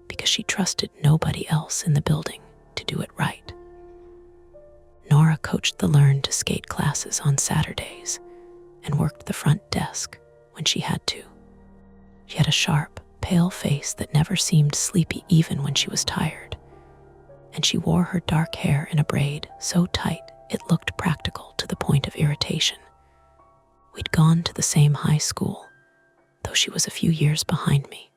because she trusted nobody else in the building to do it right. Nora coached the Learn to Skate classes on Saturdays and worked the front desk when she had to. She had a sharp, pale face that never seemed sleepy even when she was tired, and she wore her dark hair in a braid so tight it looked practical to the point of irritation. We'd gone to the same high school, though she was a few years behind me.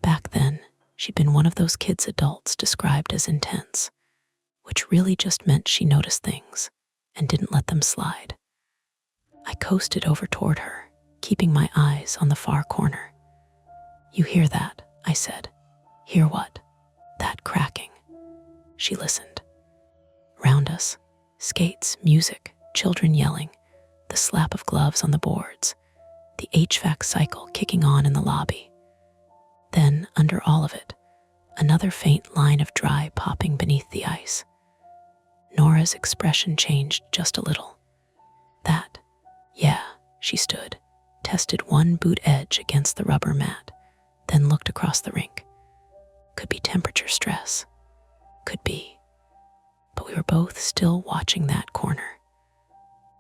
Back then, she'd been one of those kids adults described as intense, which really just meant she noticed things and didn't let them slide. I coasted over toward her, keeping my eyes on the far corner. You hear that? I said. Hear what? That cracking. She listened. Round us, skates, music, children yelling, the slap of gloves on the boards, the HVAC cycle kicking on in the lobby. Then, under all of it, another faint line of dry popping beneath the ice. Nora's expression changed just a little. That, yeah, she stood, tested one boot edge against the rubber mat, then looked across the rink. Could be temperature stress. Could be. But we were both still watching that corner.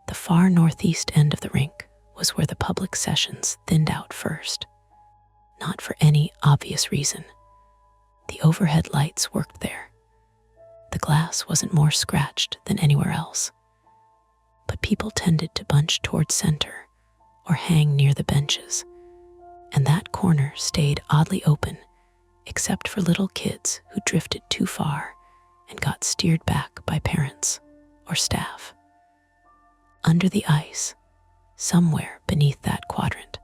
The far northeast end of the rink was where the public sessions thinned out first. Not for any obvious reason. The overhead lights worked there. The glass wasn't more scratched than anywhere else. But people tended to bunch toward center or hang near the benches, and that corner stayed oddly open except for little kids who drifted too far and got steered back by parents or staff. Under the ice, somewhere beneath that quadrant,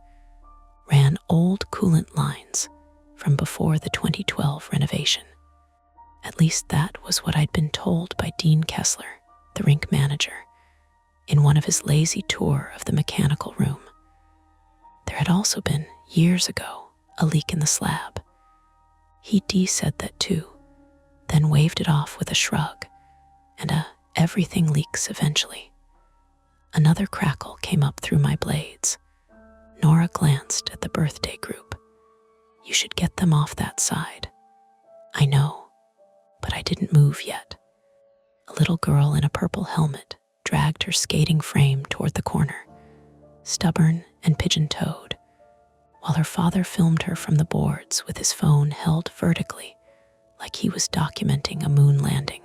ran old coolant lines from before the 2012 renovation. At least that was what I'd been told by Dean Kessler, the rink manager, in one of his lazy tour of the mechanical room. There had also been, years ago, a leak in the slab. He said that too, then waved it off with a shrug and a everything leaks eventually. Another crackle came up through my blades. Nora glanced at the birthday group. You should get them off that side. I know, but I didn't move yet. A little girl in a purple helmet dragged her skating frame toward the corner, stubborn and pigeon-toed, while her father filmed her from the boards with his phone held vertically like he was documenting a moon landing.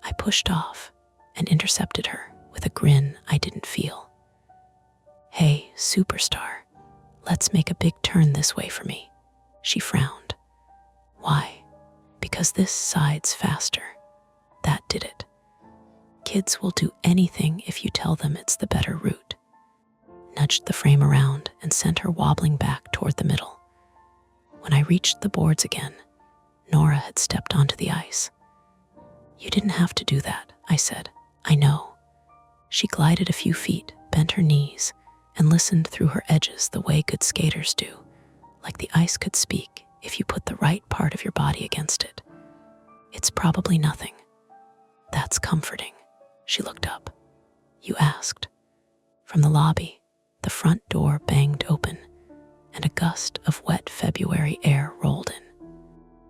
I pushed off and intercepted her with a grin I didn't feel. Hey, superstar, let's make a big turn this way for me, she frowned. Why? Because this side's faster. That did it. Kids will do anything if you tell them it's the better route. Nudged the frame around and sent her wobbling back toward the middle. When I reached the boards again, Nora had stepped onto the ice. You didn't have to do that, I said. I know. She glided a few feet, bent her knees, and listened through her edges the way good skaters do, like the ice could speak if you put the right part of your body against it. It's probably nothing. That's comforting. She looked up. You asked. From the lobby, the front door banged open, and a gust of wet February air rolled in.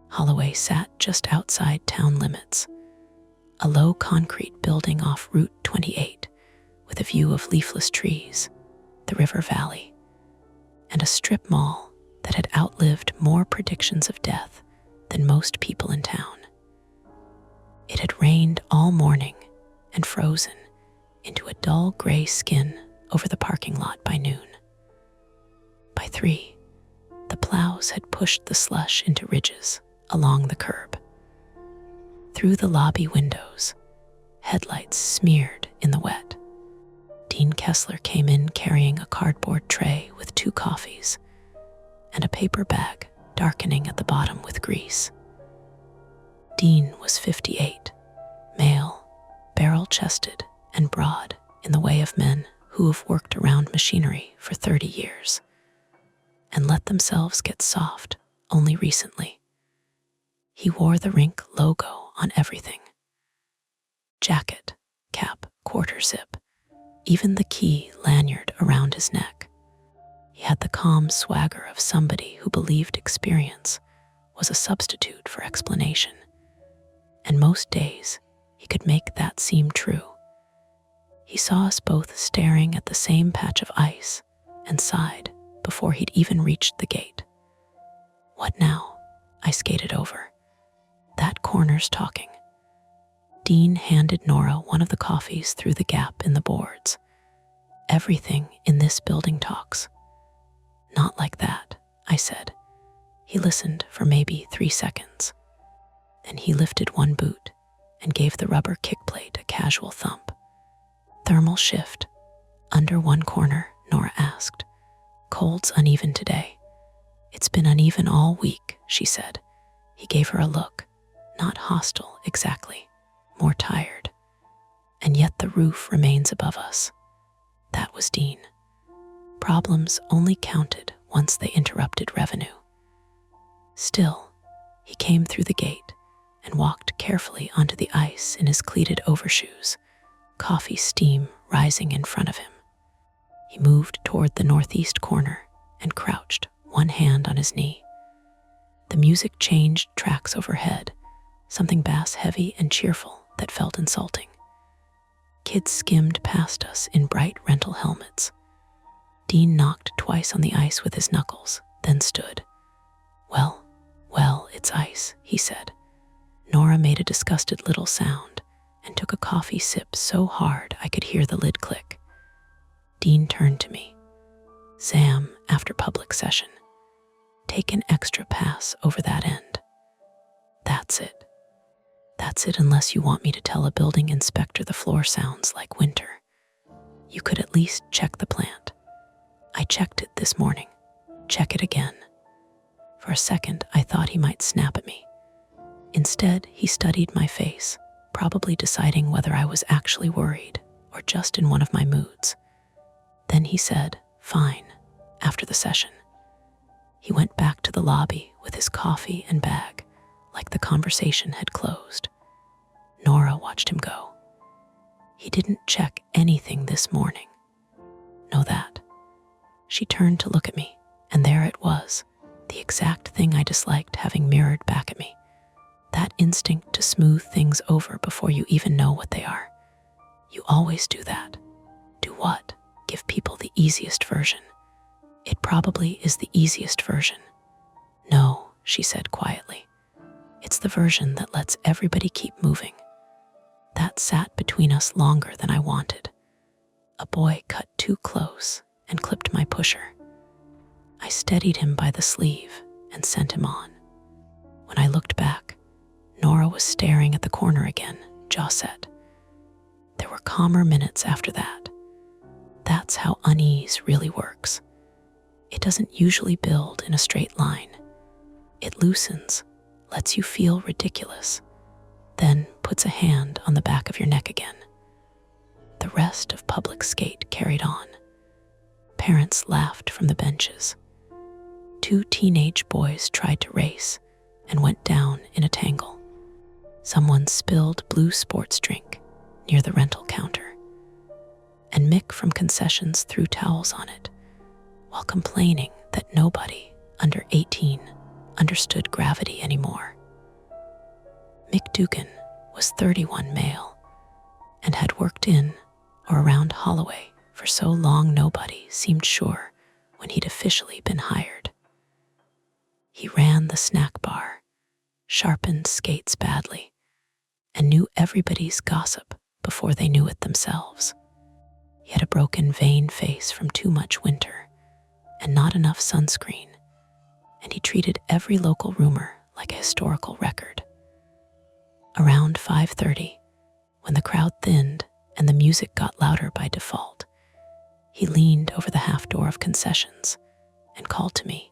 Holloway sat just outside town limits, a low concrete building off Route 28 with a view of leafless trees, the river valley, and a strip mall that had outlived more predictions of death than most people in town. It had rained all morning and frozen into a dull gray skin over the parking lot by noon. By 3, the plows had pushed the slush into ridges along the curb. Through the lobby windows, headlights smeared in the wet. Dean Kessler came in carrying a cardboard tray with 2 coffees and a paper bag darkening at the bottom with grease. Dean was 58, male, barrel-chested and broad in the way of men who have worked around machinery for 30 years and let themselves get soft only recently. He wore the Rink logo on everything. Jacket, cap, quarter zip, even the key lanyard around his neck. He had the calm swagger of somebody who believed experience was a substitute for explanation. And most days, he could make that seem true. He saw us both staring at the same patch of ice and sighed before he'd even reached the gate. What now? I skated over. That corner's talking. Dean handed Nora one of the coffees through the gap in the boards. Everything in this building talks. Not like that, I said. He listened for maybe 3 seconds. Then he lifted one boot and gave the rubber kickplate a casual thump. Thermal shift. Under one corner, Nora asked. Cold's uneven today. It's been uneven all week, she said. He gave her a look. Not hostile exactly, more tired. And yet the roof remains above us. That was Dean. Problems only counted once they interrupted revenue. Still, he came through the gate and walked carefully onto the ice in his cleated overshoes, coffee steam rising in front of him. He moved toward the northeast corner and crouched, one hand on his knee. The music changed tracks overhead, something bass-heavy and cheerful that felt insulting. Kids skimmed past us in bright rental helmets. Dean knocked twice on the ice with his knuckles, then stood. Well, it's ice, he said. Nora made a disgusted little sound and took a coffee sip so hard I could hear the lid click. Dean turned to me. Sam, after public session. Take an extra pass over that end. That's it. That's it unless you want me to tell a building inspector the floor sounds like winter. You could at least check the plant. I checked it this morning. Check it again. For a second, I thought he might snap at me. Instead, he studied my face, probably deciding whether I was actually worried or just in one of my moods. Then he said, fine, after the session. He went back to the lobby with his coffee and bag, like the conversation had closed. Nora watched him go. He didn't check anything this morning. Know that. She turned to look at me, and there it was, the exact thing I disliked having mirrored back at me. That instinct to smooth things over before you even know what they are. You always do that. Do what? Give people the easiest version. It probably is the easiest version. No, she said quietly. It's the version that lets everybody keep moving. That sat between us longer than I wanted. A boy cut too close and clipped my pusher. I steadied him by the sleeve and sent him on. When I looked back, Nora was staring at the corner again, jaw set. There were calmer minutes after that. That's how unease really works. It doesn't usually build in a straight line. It loosens, lets you feel ridiculous, then puts a hand on the back of your neck again. The rest of public skate carried on. Parents laughed from the benches. 2 teenage boys tried to race and went down in a tangle. Someone spilled blue sports drink near the rental counter, and Mick from concessions threw towels on it while complaining that nobody under 18 understood gravity anymore. Mick Dugan was 31, male, and had worked in or around Holloway for so long nobody seemed sure when he'd officially been hired. He ran the snack bar, sharpened skates badly, and knew everybody's gossip before they knew it themselves. He had a broken vein face from too much winter and not enough sunscreen, and he treated every local rumor like a historical record. Around 5:30, when the crowd thinned and the music got louder by default, he leaned over the half door of concessions and called to me.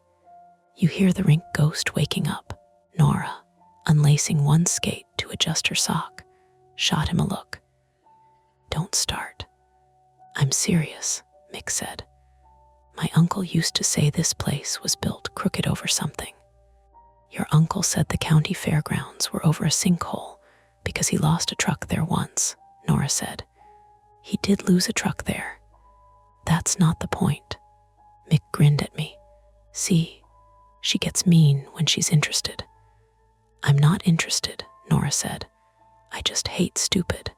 You hear the rink ghost waking up. Nora, unlacing one skate to adjust her sock, shot him a look. Don't start. I'm serious, Mick said. My uncle used to say this place was built crooked over something. Your uncle said the county fairgrounds were over a sinkhole because he lost a truck there once, Nora said. He did lose a truck there. That's not the point. Mick grinned at me. See, she gets mean when she's interested. I'm not interested, Nora said. I just hate stupid.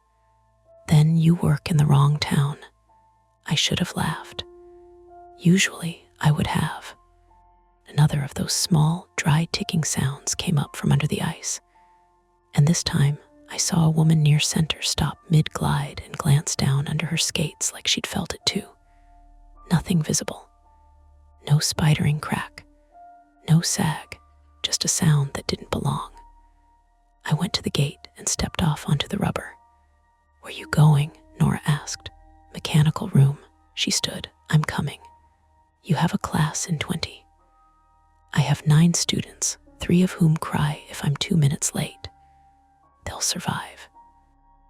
Then you work in the wrong town. I should have laughed. Usually I would have. Another of those small, dry ticking sounds came up from under the ice, and this time I saw a woman near center stop mid-glide and glance down under her skates like she'd felt it too. Nothing visible. No spidering crack. No sag. Just a sound that didn't belong. I went to the gate and stepped off onto the rubber. Where you going? Nora asked. Mechanical room. She stood. I'm coming. You have a class in 20. I have 9 students, 3 of whom cry if I'm 2 minutes late. They'll survive.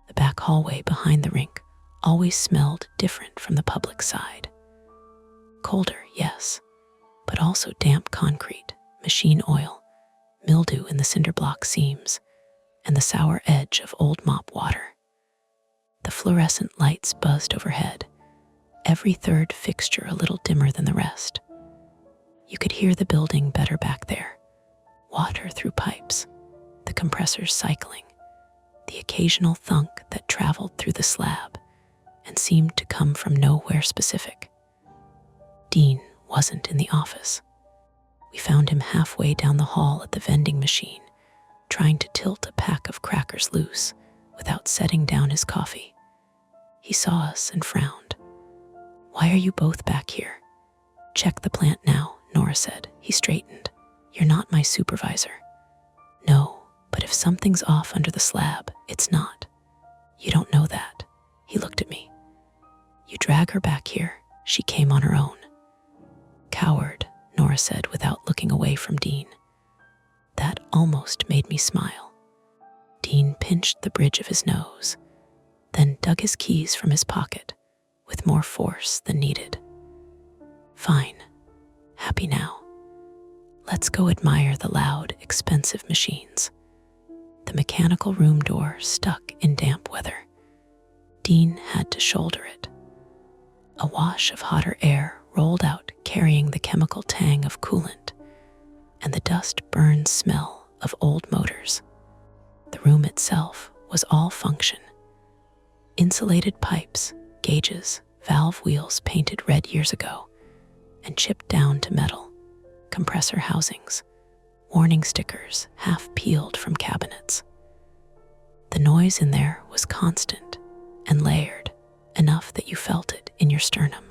The back hallway behind the rink always smelled different from the public side. Colder, yes, but also damp concrete, machine oil, mildew in the cinder block seams, and the sour edge of old mop water. The fluorescent lights buzzed overhead, every third fixture a little dimmer than the rest. You could hear the building better back there. Water through pipes, the compressors cycling, the occasional thunk that traveled through the slab and seemed to come from nowhere specific. Dean wasn't in the office. We found him halfway down the hall at the vending machine, trying to tilt a pack of crackers loose without setting down his coffee. He saw us and frowned. Why are you both back here? Check the plant now, Nora said. He straightened. You're not my supervisor. No, but if something's off under the slab, it's not. You don't know that. He looked at me. You drag her back here. She came on her own. Coward, Nora said without looking away from Dean. That almost made me smile. Dean pinched the bridge of his nose, then dug his keys from his pocket with more force than needed. Fine. Happy now. Let's go admire the loud, expensive machines. The mechanical room door stuck in damp weather. Dean had to shoulder it. A wash of hotter air rolled out carrying the chemical tang of coolant and the dust-burned smell of old motors. The room itself was all function. Insulated pipes, gauges, valve wheels painted red years ago and chipped down to metal, compressor housings, warning stickers half peeled from cabinets. The noise in there was constant and layered, enough that you felt it in your sternum.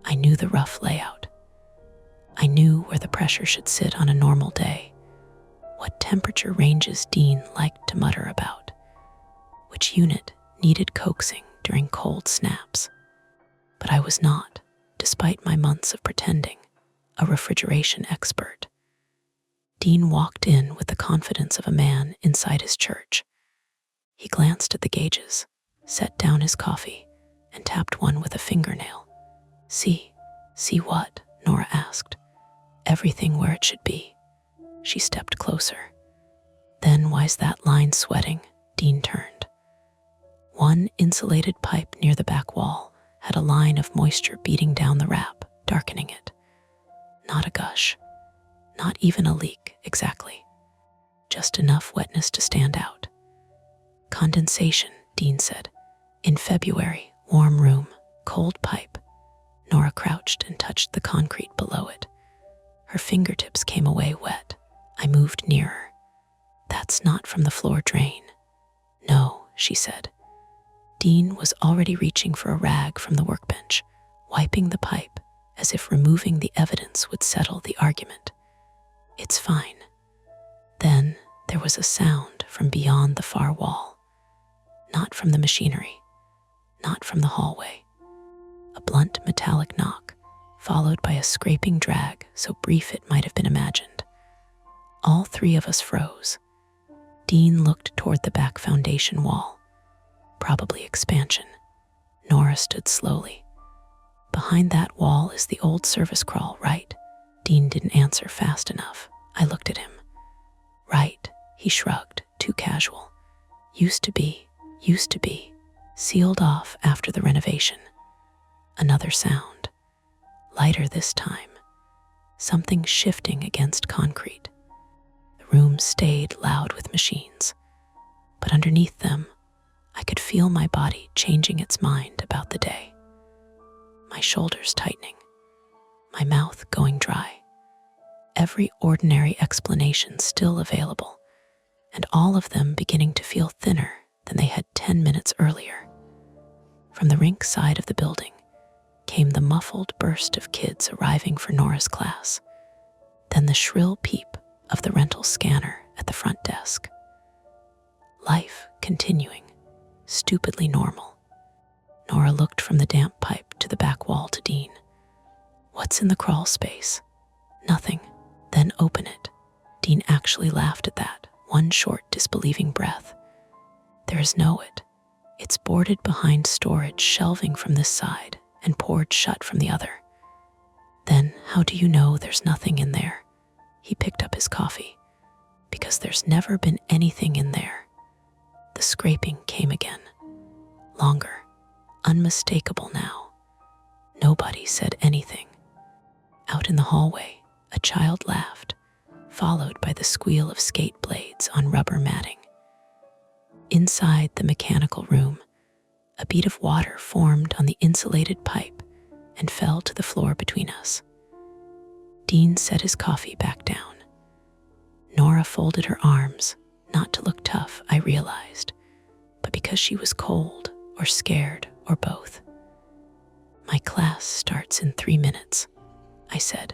I knew the rough layout. I knew where the pressure should sit on a normal day, what temperature ranges Dean liked to mutter about, which unit needed coaxing during cold snaps. But I was not, despite my months of pretending, a refrigeration expert. Dean walked in with the confidence of a man inside his church. He glanced at the gauges, set down his coffee, and tapped one with a fingernail. See what? Nora asked. Everything where it should be. She stepped closer. Then why's that line sweating? Dean turned. One insulated pipe near the back wall had a line of moisture beating down the wrap, darkening it. Not a gush. Not even a leak, exactly. Just enough wetness to stand out. Condensation, Dean said. In February, warm room, cold pipe. Nora crouched and touched the concrete below it. Her fingertips came away wet. I moved nearer. That's not from the floor drain. No, she said. Dean was already reaching for a rag from the workbench, wiping the pipe as if removing the evidence would settle the argument. It's fine. Then there was a sound from beyond the far wall. Not from the machinery, not from the hallway. A blunt metallic knock, followed by a scraping drag so brief it might have been imagined. All three of us froze. Dean looked toward the back foundation wall. Probably expansion. Nora stood slowly. Behind that wall is the old service crawl, right? Dean didn't answer fast enough. I looked at him. Right, he shrugged, too casual. Used to be. Sealed off after the renovation. Another sound. Lighter this time. Something shifting against concrete. The room stayed loud with machines, but underneath them, I could feel my body changing its mind about the day. My shoulders tightening, my mouth going dry. Every ordinary explanation still available, and all of them beginning to feel thinner than they had 10 minutes earlier. From the rink side of the building came the muffled burst of kids arriving for Nora's class, then the shrill peep of the rental scanner at the front desk. Life continuing, stupidly normal. Nora looked from the damp pipe to the back wall to Dean. What's in the crawl space? Nothing. Then open it. Dean actually laughed at that, one short disbelieving breath. There is it. It's boarded behind storage shelving from this side and poured shut from the other. Then how do you know there's nothing in there? He picked up his coffee. Because there's never been anything in there. The scraping came again. Longer. Unmistakable now. Nobody said anything. Out in the hallway, a child laughed, followed by the squeal of skate blades on rubber matting. Inside the mechanical room, a bead of water formed on the insulated pipe and fell to the floor between us. Dean set his coffee back down. Nora folded her arms, not to look tough, I realized, but because she was cold or scared or both. My class starts in 3 minutes, I said.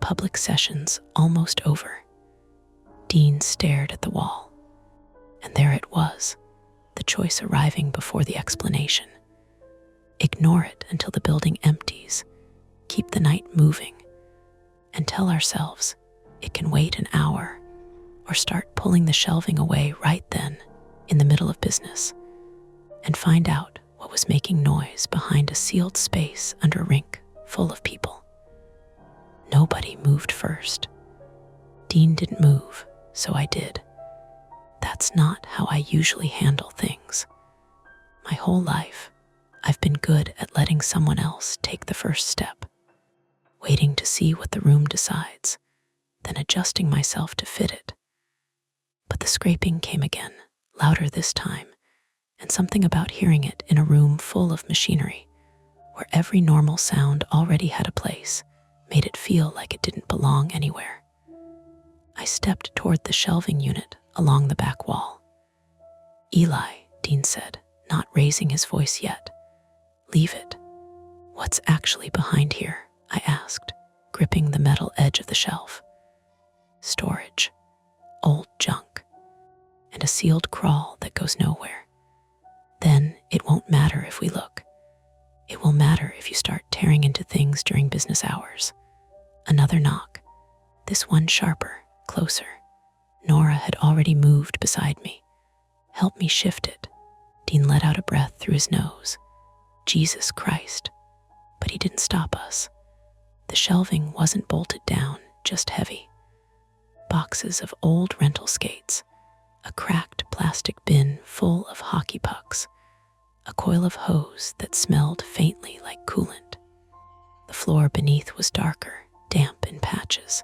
Public session's almost over. Dean stared at the wall. And there it was, the choice arriving before the explanation. Ignore it until the building empties, keep the night moving, and tell ourselves it can wait an hour, or start pulling the shelving away right then, in the middle of business, and find out what was making noise behind a sealed space under a rink full of people. Nobody moved first. Dean didn't move, so I did. That's not how I usually handle things. My whole life, I've been good at letting someone else take the first step, waiting to see what the room decides, then adjusting myself to fit it. But the scraping came again, louder this time, and something about hearing it in a room full of machinery, where every normal sound already had a place, made it feel like it didn't belong anywhere. I stepped toward the shelving unit along the back wall. Eli, Dean said, not raising his voice yet. Leave it. What's actually behind here? I asked, gripping the metal edge of the shelf. Storage. Old sealed crawl that goes nowhere. Then it won't matter if we look. It will matter if you start tearing into things during business hours. Another knock. This one sharper, closer. Nora had already moved beside me. Help me shift it. Dean let out a breath through his nose. Jesus Christ. But he didn't stop us. The shelving wasn't bolted down, just heavy. Boxes of old rental skates, a cracked plastic bin full of hockey pucks, a coil of hose that smelled faintly like coolant. The floor beneath was darker, damp in patches,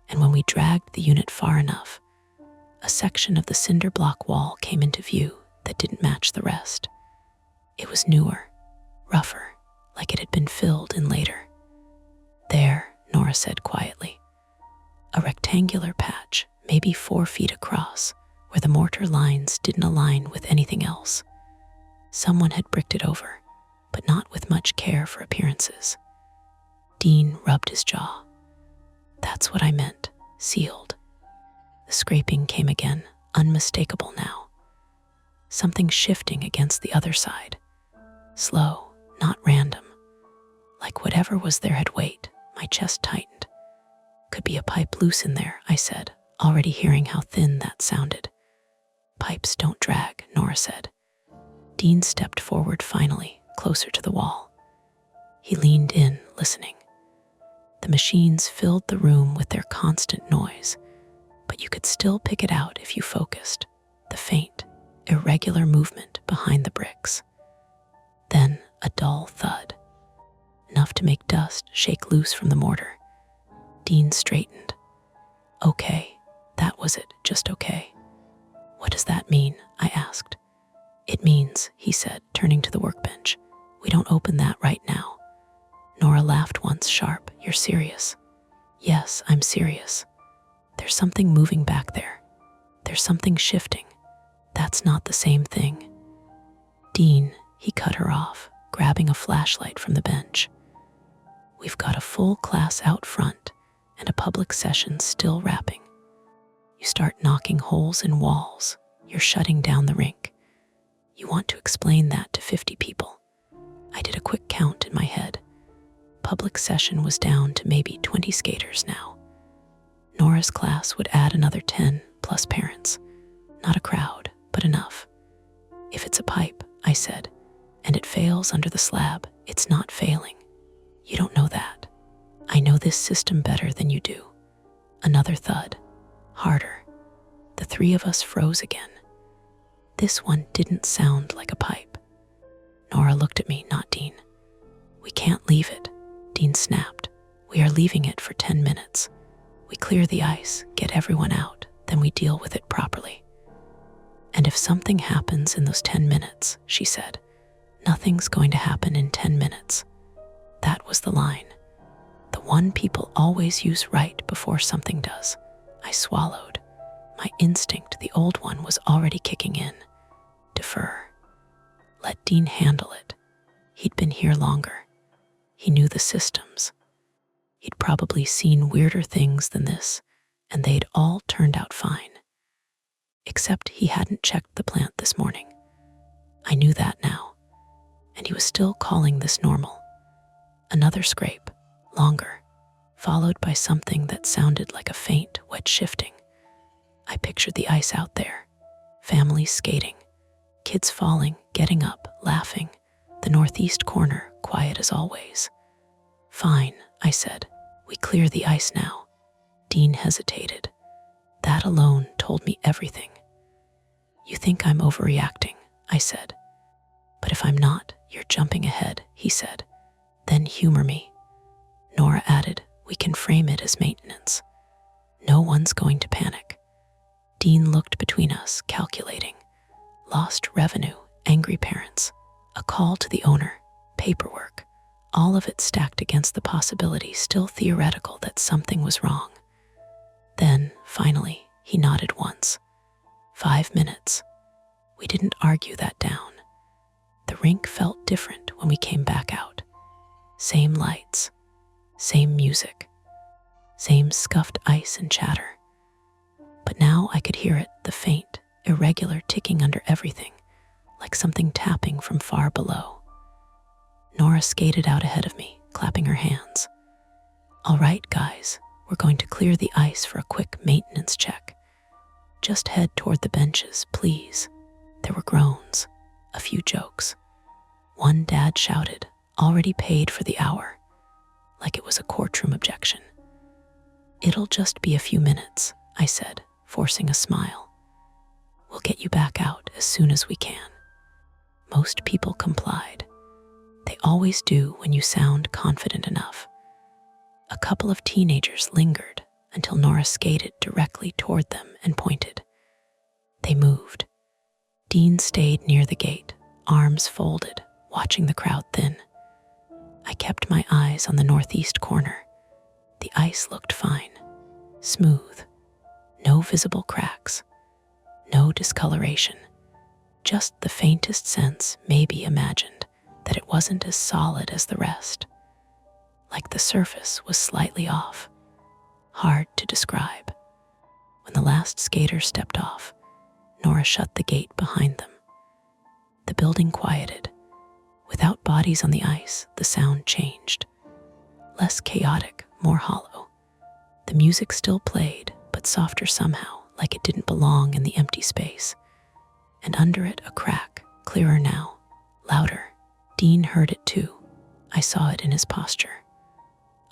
and when we dragged the unit far enough, a section of the cinder block wall came into view that didn't match the rest. It was newer, rougher, like it had been filled in later. There, Nora said quietly. A rectangular patch, maybe 4 feet across, where the mortar lines didn't align with anything else. Someone had bricked it over, but not with much care for appearances. Dean rubbed his jaw. That's what I meant, sealed. The scraping came again, unmistakable now. Something shifting against the other side. Slow, not random. Like whatever was there had weight. My chest tightened. Could be a pipe loose in there, I said, already hearing how thin that sounded. Pipes don't drag, Nora said. Dean stepped forward finally, closer to the wall. He leaned in, listening. The machines filled the room with their constant noise, but you could still pick it out if you focused, the faint, irregular movement behind the bricks. Then a dull thud, enough to make dust shake loose from the mortar. Dean straightened. Okay, that was it, just okay. What does that mean? I asked. It means, he said, turning to the workbench, we don't open that right now. Nora laughed once sharp. You're serious? Yes, I'm serious. There's something moving back there. There's something shifting. That's not the same thing. Dean, he cut her off, grabbing a flashlight from the bench. We've got a full class out front and a public session still wrapping. You start knocking holes in walls, you're shutting down the rink. You want to explain that to 50 people. I did a quick count in my head. Public session was down to maybe 20 skaters now. Nora's class would add another 10 plus parents. Not a crowd, but enough. If it's a pipe, I said, and it fails under the slab, it's not failing. You don't know that. I know this system better than you do. Another thud. Harder. The 3 of us froze again. This one didn't sound like a pipe. Nora looked at me, not Dean. We can't leave it, Dean snapped. We are leaving it for 10 minutes. We clear the ice, get everyone out, then we deal with it properly. And if something happens in those 10 minutes, she said, nothing's going to happen in 10 minutes. That was the line. The one people always use right before something does. I swallowed. My instinct, the old one, was already kicking in. Defer. Let Dean handle it. He'd been here longer. He knew the systems. He'd probably seen weirder things than this, and they'd all turned out fine. Except he hadn't checked the plant this morning. I knew that now, and he was still calling this normal. Another scrape, longer, followed by something that sounded like a faint, wet shifting. I pictured the ice out there, families skating, kids falling, getting up, laughing, the northeast corner quiet as always. Fine, I said. We clear the ice now. Dean hesitated. That alone told me everything. You think I'm overreacting, I said. But if I'm not, you're jumping ahead, he said. Then humor me. Nora added, we can frame it as maintenance. No one's going to panic. Dean looked between us, calculating. Lost revenue, angry parents, a call to the owner, paperwork, all of it stacked against the possibility, still theoretical, that something was wrong. Then, finally, he nodded once. 5 minutes. We didn't argue that down. The rink felt different when we came back out. Same lights, same music, same scuffed ice and chatter. But now I could hear it, the faint, irregular ticking under everything, like something tapping from far below. Nora skated out ahead of me, clapping her hands. "All right, guys, we're going to clear the ice for a quick maintenance check. Just head toward the benches, please." There were groans, a few jokes. One dad shouted, "Already paid for the hour," like it was a courtroom objection. "It'll just be a few minutes," I said, forcing a smile. "We'll get you back out as soon as we can." Most people complied. They always do when you sound confident enough. A couple of teenagers lingered until Nora skated directly toward them and pointed. They moved. Dean stayed near the gate, arms folded, watching the crowd thin. I kept my eyes on the northeast corner. The ice looked fine, smooth, no visible cracks, no discoloration, just the faintest sense, maybe imagined, that it wasn't as solid as the rest. Like the surface was slightly off, hard to describe. When the last skater stepped off, Nora shut the gate behind them. The building quieted. Without bodies on the ice, the sound changed. Less chaotic, more hollow. The music still played, but softer somehow, like it didn't belong in the empty space. And under it, a crack, clearer now, louder. Dean heard it too. I saw it in his posture.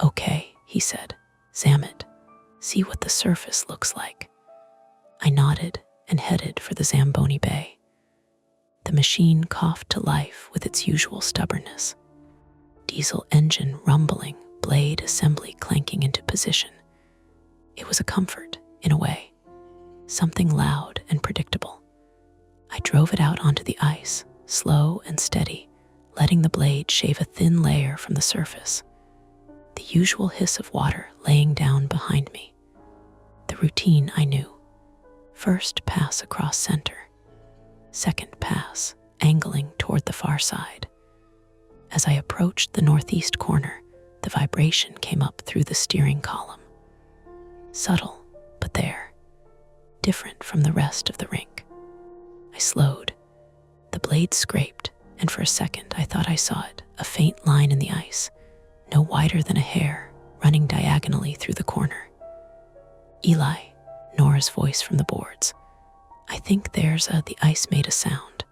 "Okay," he said, "Zam it. See what the surface looks like." I nodded and headed for the Zamboni Bay. The machine coughed to life with its usual stubbornness. Diesel engine rumbling, blade assembly clanking into position. It was a comfort, in a way. Something loud and predictable. I drove it out onto the ice, slow and steady, letting the blade shave a thin layer from the surface. The usual hiss of water laying down behind me. The routine I knew. First pass across center. Second pass, angling toward the far side. As I approached the northeast corner, the vibration came up through the steering column. Subtle, but there. Different from the rest of the rink. I slowed. The blade scraped, and for a second I thought I saw it, a faint line in the ice, no wider than a hair, running diagonally through the corner. "Eli," Nora's voice from the boards. "I think the ice made a sound.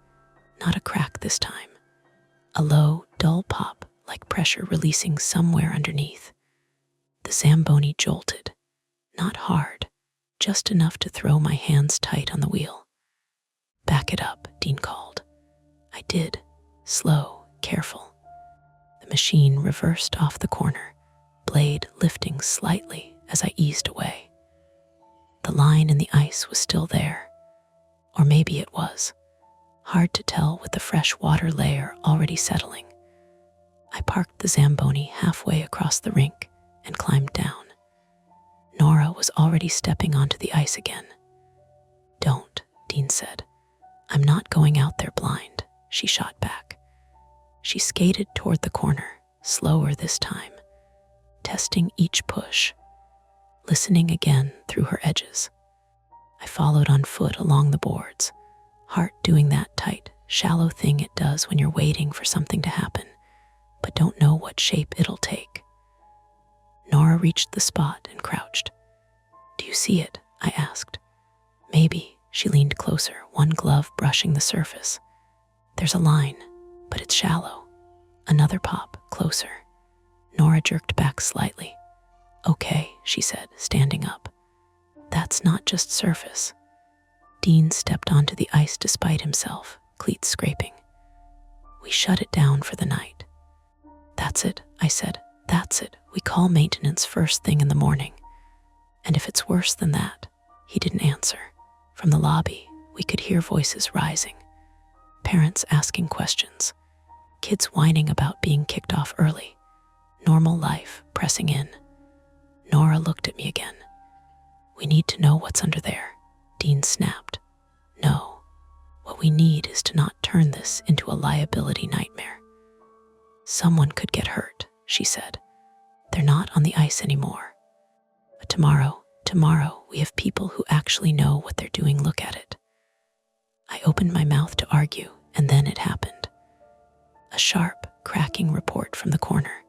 Not a crack this time. A low, dull pop, like pressure releasing somewhere underneath." The Zamboni jolted. Not hard, just enough to throw my hands tight on the wheel. "Back it up," Dean called. I did, slow, careful. The machine reversed off the corner, blade lifting slightly as I eased away. The line in the ice was still there. Or maybe it was. Hard to tell with the fresh water layer already settling. I parked the Zamboni halfway across the rink and climbed down. Nora was already stepping onto the ice again. "Don't," Dean said. "I'm not going out there blind," she shot back. She skated toward the corner, slower this time, testing each push, listening again through her edges. I followed on foot along the boards, heart doing that tight, shallow thing it does when you're waiting for something to happen, but don't know what shape it'll take. Nora reached the spot and crouched. "Do you see it?" I asked. "Maybe." She leaned closer, one glove brushing the surface. "There's a line, but it's shallow." Another pop, closer. Nora jerked back slightly. "Okay," she said, standing up. "That's not just surface." Dean stepped onto the ice despite himself, cleats scraping. "We shut it down for the night." "That's it," I said. "That's it. We call maintenance first thing in the morning. And if it's worse than that," he didn't answer. From the lobby, we could hear voices rising. Parents asking questions. Kids whining about being kicked off early. Normal life pressing in. Nora looked at me again. "We need to know what's under there," Dean snapped. "No. What we need is to not turn this into a liability nightmare." "Someone could get hurt," she said. "They're not on the ice anymore. But tomorrow, we have people who actually know what they're doing look at it." I opened my mouth to argue, and then it happened. A sharp, cracking report from the corner,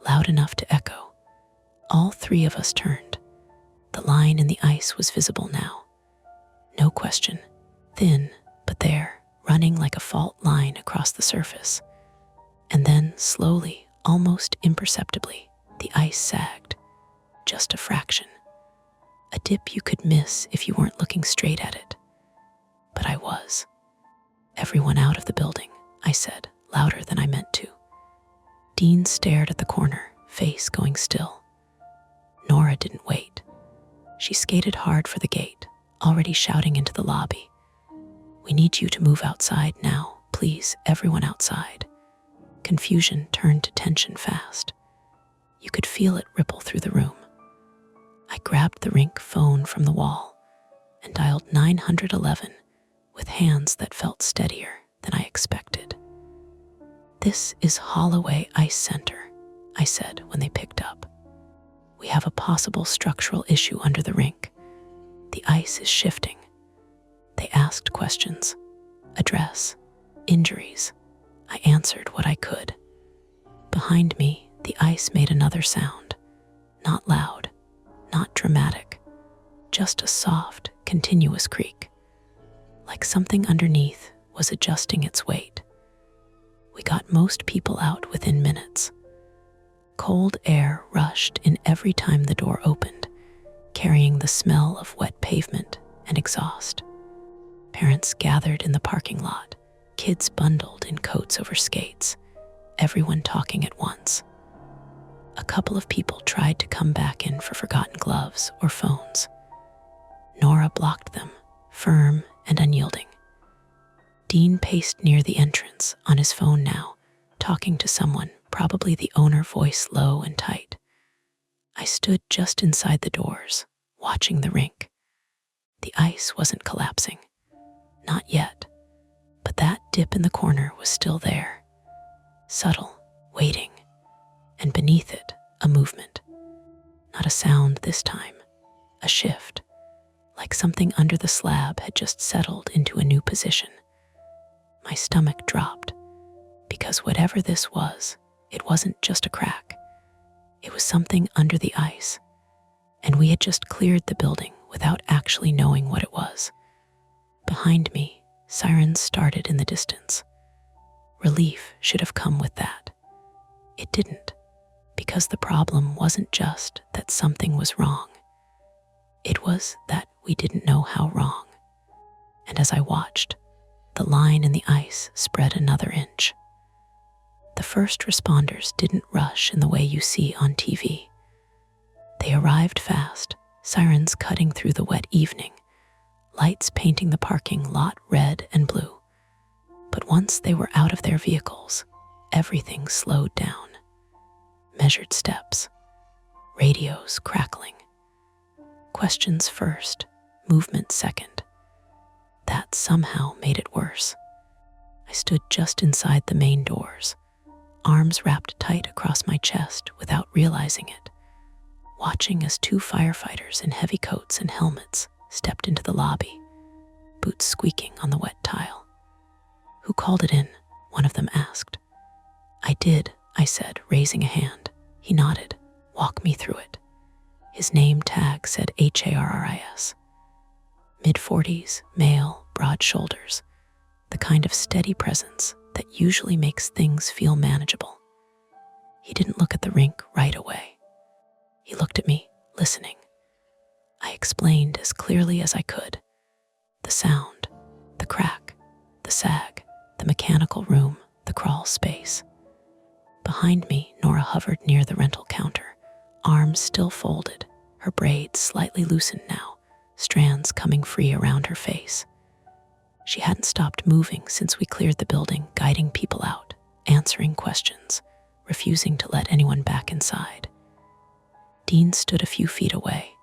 loud enough to echo. All three of us turned. The line in the ice was visible now. No question, thin, but there, running like a fault line across the surface. And then, slowly, almost imperceptibly, the ice sagged. Just a fraction. A dip you could miss if you weren't looking straight at it. But I was. "Everyone out of the building," I said, louder than I meant to. Dean stared at the corner, face going still. Nora didn't wait. She skated hard for the gate, already shouting into the lobby. "We need you to move outside now, please, everyone outside." Confusion turned to tension fast. You could feel it ripple through the room. I grabbed the rink phone from the wall and dialed 911 with hands that felt steadier than I expected. "This is Holloway Ice Center," I said when they picked up. "We have a possible structural issue under the rink. The ice is shifting." They asked questions. Address, injuries. I answered what I could. Behind me, the ice made another sound. Not loud, not dramatic, just a soft, continuous creak. Like something underneath was adjusting its weight. We got most people out within minutes. Cold air rushed in every time the door opened, carrying the smell of wet pavement and exhaust. Parents gathered in the parking lot, kids bundled in coats over skates, everyone talking at once. A couple of people tried to come back in for forgotten gloves or phones. Nora blocked them, firm and unyielding. Dean paced near the entrance, on his phone now, talking to someone, probably the owner, voice low and tight. I stood just inside the doors, watching the rink. The ice wasn't collapsing. Not yet. But that dip in the corner was still there. Subtle, waiting. And beneath it, a movement. Not a sound this time. A shift. Like something under the slab had just settled into a new position. My stomach dropped. Because whatever this was, it wasn't just a crack. It was something under the ice. And we had just cleared the building without actually knowing what it was. Behind me, sirens started in the distance. Relief should have come with that. It didn't, because the problem wasn't just that something was wrong. It was that we didn't know how wrong. And as I watched, the line in the ice spread another inch. The first responders didn't rush in the way you see on TV. They arrived fast, sirens cutting through the wet evening, lights painting the parking lot red and blue. But once they were out of their vehicles, everything slowed down. Measured steps, radios crackling. Questions first, movement second. That somehow made it worse. I stood just inside the main doors, arms wrapped tight across my chest without realizing it, watching as two firefighters in heavy coats and helmets stepped into the lobby, boots squeaking on the wet tile. "Who called it in?" one of them asked. "I did," I said, raising a hand. He nodded. "Walk me through it." His name tag said HARRIS. Mid-40s, male, broad shoulders, the kind of steady presence that usually makes things feel manageable. He didn't look at the rink right away. He looked at me, listening. I explained as clearly as I could. The sound, the crack, the sag, the mechanical room, the crawl space. Behind me, Nora hovered near the rental counter, arms still folded, her braids slightly loosened now, strands coming free around her face. She hadn't stopped moving since we cleared the building, guiding people out, answering questions, refusing to let anyone back inside. Dean stood a few feet away,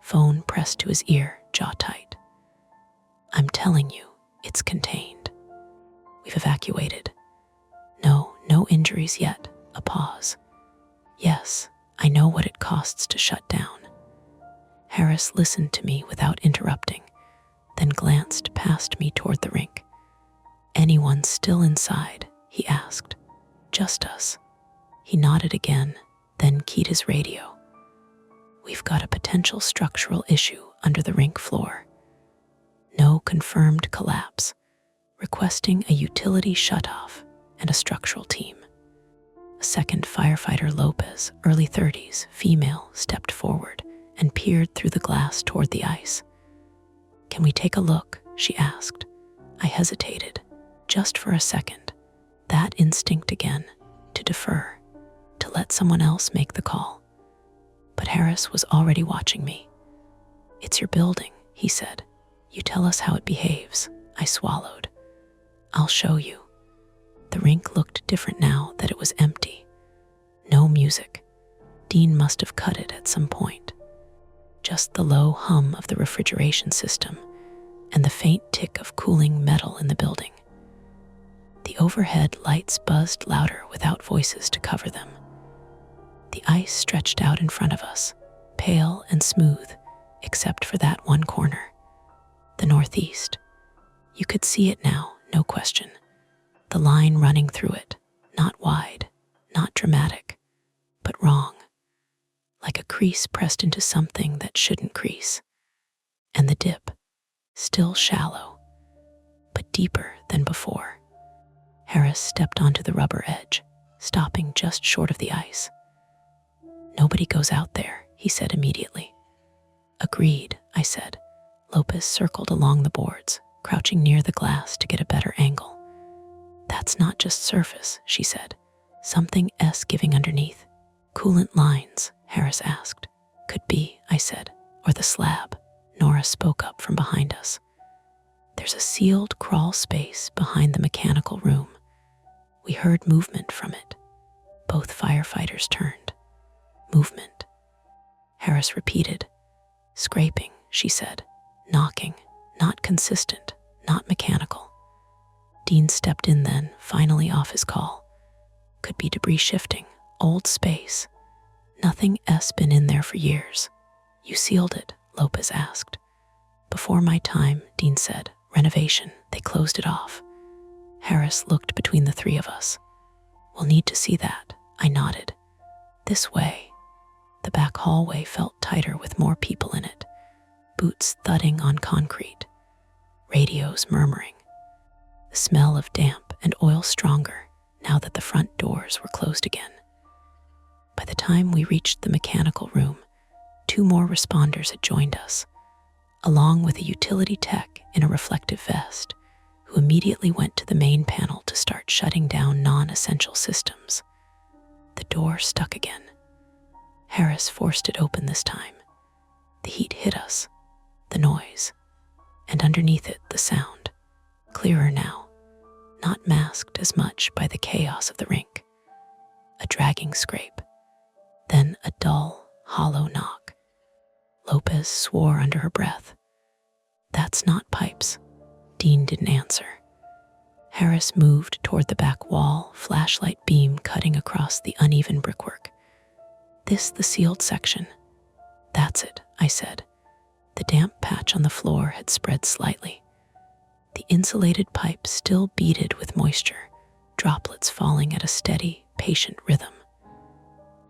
phone pressed to his ear, jaw tight. "I'm telling you, it's contained. We've evacuated. No injuries yet." A pause. "Yes, I know what it costs to shut down." Harris listened to me without interrupting, then glanced past me toward the rink. "Anyone still inside?" he asked. "Just us." He nodded again, then keyed his radio. "We've got a potential structural issue under the rink floor. No confirmed collapse. Requesting a utility shutoff and a structural team." A second firefighter, Lopez, early 30s, female, stepped forward and peered through the glass toward the ice. "Can we take a look?" she asked. I hesitated, just for a second. That instinct again, to defer, to let someone else make the call. But Harris was already watching me. "It's your building," he said. "You tell us how it behaves." I swallowed. "I'll show you." The rink looked different now that it was empty. No music. Dean must have cut it at some point. Just the low hum of the refrigeration system and the faint tick of cooling metal in the building. The overhead lights buzzed louder without voices to cover them. The ice stretched out in front of us, pale and smooth, except for that one corner, the northeast. You could see it now, no question. The line running through it, not wide, not dramatic, but wrong. Like a crease pressed into something that shouldn't crease. And the dip, still shallow, but deeper than before. Harris stepped onto the rubber edge, stopping just short of the ice. "Nobody goes out there," he said immediately. "Agreed," I said. Lopez circled along the boards, crouching near the glass to get a better angle. "That's not just surface," she said. "Something giving underneath." "Coolant lines?" Harris asked. "Could be," I said. "Or the slab," Nora spoke up from behind us. "There's a sealed crawl space behind the mechanical room." We heard movement from it. Both firefighters turned. "Movement," Harris repeated. "Scraping," she said. "Knocking, not consistent, not mechanical." Dean stepped in then, finally off his call. "Could be debris shifting, old space. Nothing been in there for years." "You sealed it?" Lopez asked. "Before my time," Dean said. "Renovation, they closed it off." Harris looked between the three of us. "We'll need to see that," I nodded. "This way." The back hallway felt tighter with more people in it. Boots thudding on concrete. Radios murmuring. The smell of damp and oil stronger now that the front doors were closed again. By the time we reached the mechanical room, 2 more responders had joined us, along with a utility tech in a reflective vest, who immediately went to the main panel to start shutting down non-essential systems. The door stuck again. Harris forced it open this time. The heat hit us, the noise, and underneath it the sound, clearer now, not masked as much by the chaos of the rink. A dragging scrape, then a dull, hollow knock. Lopez swore under her breath. "That's not pipes." Dean didn't answer. Harris moved toward the back wall, flashlight beam cutting across the uneven brickwork. "This the sealed section." "That's it," I said. The damp patch on the floor had spread slightly. The insulated pipe still beaded with moisture, droplets falling at a steady, patient rhythm.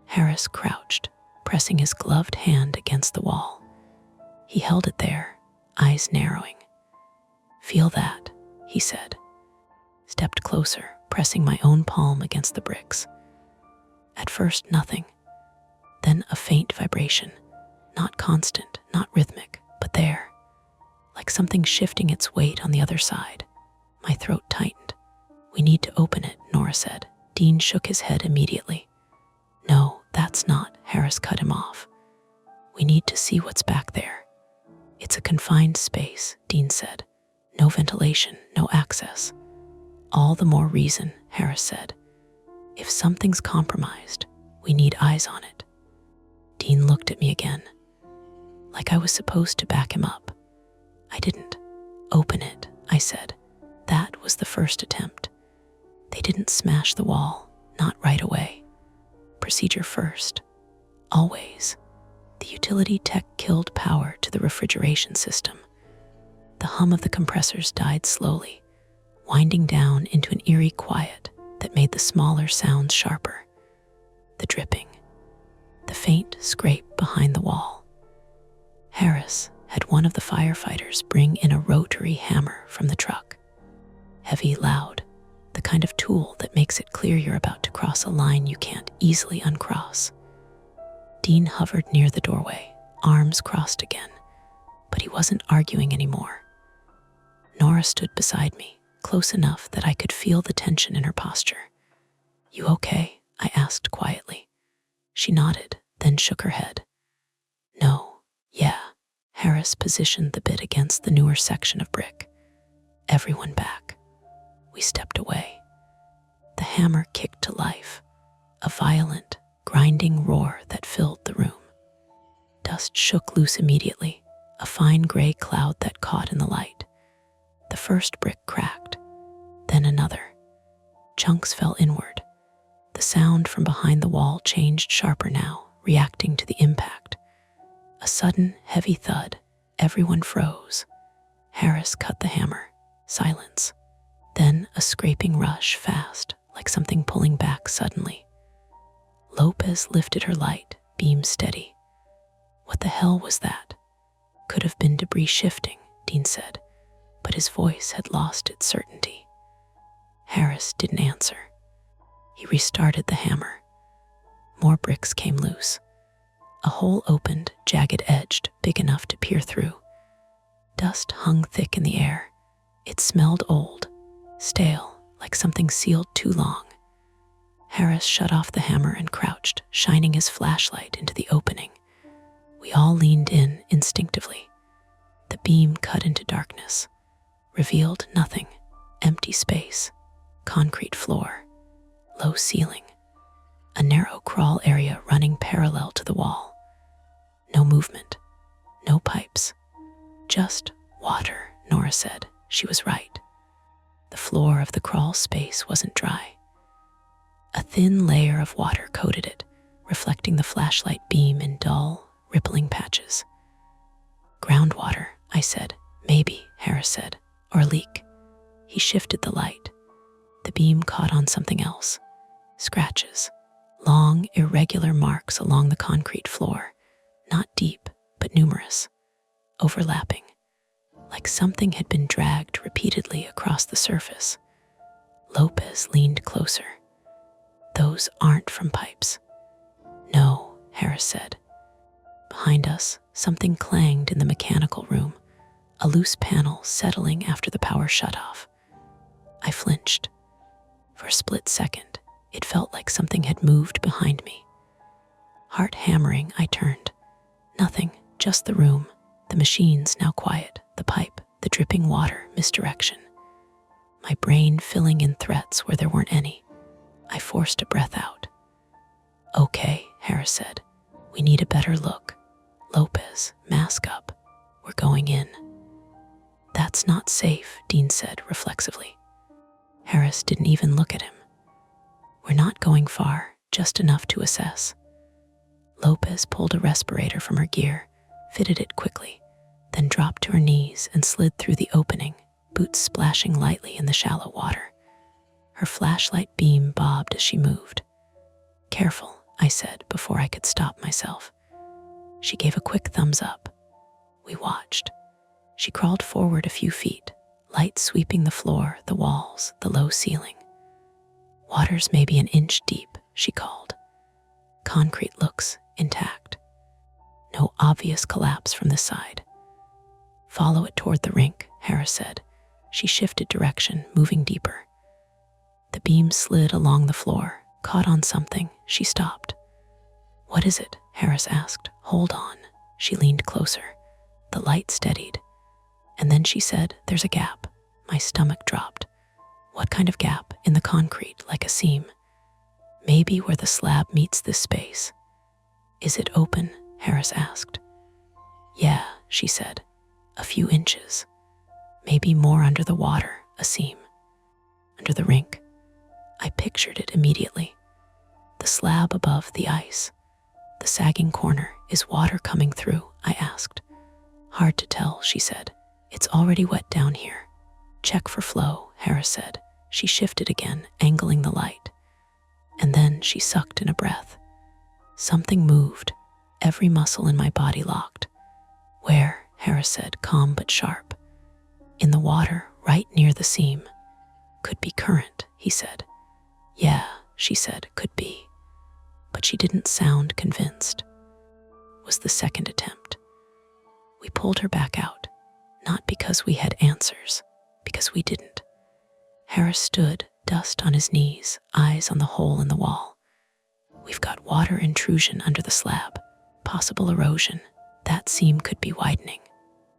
Harris crouched, pressing his gloved hand against the wall. He held it there, eyes narrowing. "Feel that," he said. Stepped closer, pressing my own palm against the bricks. At first, nothing. Then a faint vibration, not constant, not rhythmic, but there, like something shifting its weight on the other side. My throat tightened. "We need to open it," Nora said. Dean shook his head immediately. "No, that's not," Harris cut him off. "We need to see what's back there." "It's a confined space," Dean said. "No ventilation, no access." "All the more reason," Harris said. "If something's compromised, we need eyes on it." Dean looked at me again, like I was supposed to back him up. I didn't. "Open it," I said. That was the first attempt. They didn't smash the wall, not right away. Procedure first. Always. The utility tech killed power to the refrigeration system. The hum of the compressors died slowly, winding down into an eerie quiet that made the smaller sounds sharper. The dripping, the faint scrape behind the wall. Harris had one of the firefighters bring in a rotary hammer from the truck. Heavy, loud, the kind of tool that makes it clear you're about to cross a line you can't easily uncross. Dean hovered near the doorway, arms crossed again, but he wasn't arguing anymore. Nora stood beside me, close enough that I could feel the tension in her posture. "You okay?" I asked quietly. She nodded, then shook her head. "No, yeah." Harris positioned the bit against the newer section of brick. "Everyone back." We stepped away. The hammer kicked to life, a violent, grinding roar that filled the room. Dust shook loose immediately, a fine gray cloud that caught in the light. The first brick cracked, then another. Chunks fell inward. The sound from behind the wall changed sharper now, reacting to the impact. A sudden, heavy thud. Everyone froze. Harris cut the hammer. Silence. Then a scraping rush, fast, like something pulling back suddenly. Lopez lifted her light, beam steady. "What the hell was that?" "Could have been debris shifting," Dean said, but his voice had lost its certainty. Harris didn't answer. He restarted the hammer. More bricks came loose. A hole opened, jagged-edged, big enough to peer through. Dust hung thick in the air. It smelled old, stale, like something sealed too long. Harris shut off the hammer and crouched, shining his flashlight into the opening. We all leaned in instinctively. The beam cut into darkness, revealed nothing, empty space, concrete floor, low ceiling, a narrow crawl area running parallel to the wall. No movement, no pipes, just water, Nora said. She was right. The floor of the crawl space wasn't dry. A thin layer of water coated it, reflecting the flashlight beam in dull, rippling patches. "Groundwater," I said. "Maybe," Harris said, "or a leak." He shifted the light. The beam caught on something else. Scratches. Long, irregular marks along the concrete floor. Not deep, but numerous. Overlapping. Like something had been dragged repeatedly across the surface. Lopez leaned closer. "Those aren't from pipes." "No," Harris said. Behind us, something clanged in the mechanical room, a loose panel settling after the power shut off. I flinched. For a split second, it felt like something had moved behind me. Heart hammering, I turned. Nothing, just the room, the machines now quiet, the pipe, the dripping water, misdirection. My brain filling in threats where there weren't any. I forced a breath out. "Okay," Harris said. "We need a better look. Lopez, mask up. We're going in." "That's not safe," Dean said reflexively. Harris didn't even look at him. "We're not going far, just enough to assess." Lopez pulled a respirator from her gear, fitted it quickly, then dropped to her knees and slid through the opening, boots splashing lightly in the shallow water. Her flashlight beam bobbed as she moved. "Careful," I said before I could stop myself. She gave a quick thumbs up. We watched. She crawled forward a few feet, light sweeping the floor, the walls, the low ceiling. "Water's maybe an inch deep," she called. Concrete looks intact. No obvious collapse from this side. "Follow it toward the rink," Harris said. She shifted direction, moving deeper. The beam slid along the floor, caught on something. She stopped. "What is it?" Harris asked. "Hold on." She leaned closer. The light steadied. And then she said, "There's a gap." My stomach dropped. "What kind of gap?" "In the concrete, like a seam. Maybe where the slab meets this space." "Is it open?" Harris asked. "Yeah," she said. "A few inches. Maybe more under the water, a seam." Under the rink. I pictured it immediately. The slab above the ice. The sagging corner. "Is water coming through?" I asked. "Hard to tell," she said. It's already wet down here. Check for flow, Harris said. She shifted again, angling the light. And then she sucked in a breath. Something moved, every muscle in my body locked. Where? Harris said, calm but sharp. In the water, right near the seam. Could be current, he said. Yeah, she said, could be. But she didn't sound convinced. Was the second attempt. We pulled her back out, not because we had answers, because we didn't. Harris stood, dust on his knees, eyes on the hole in the wall. We've got water intrusion under the slab, possible erosion. That seam could be widening.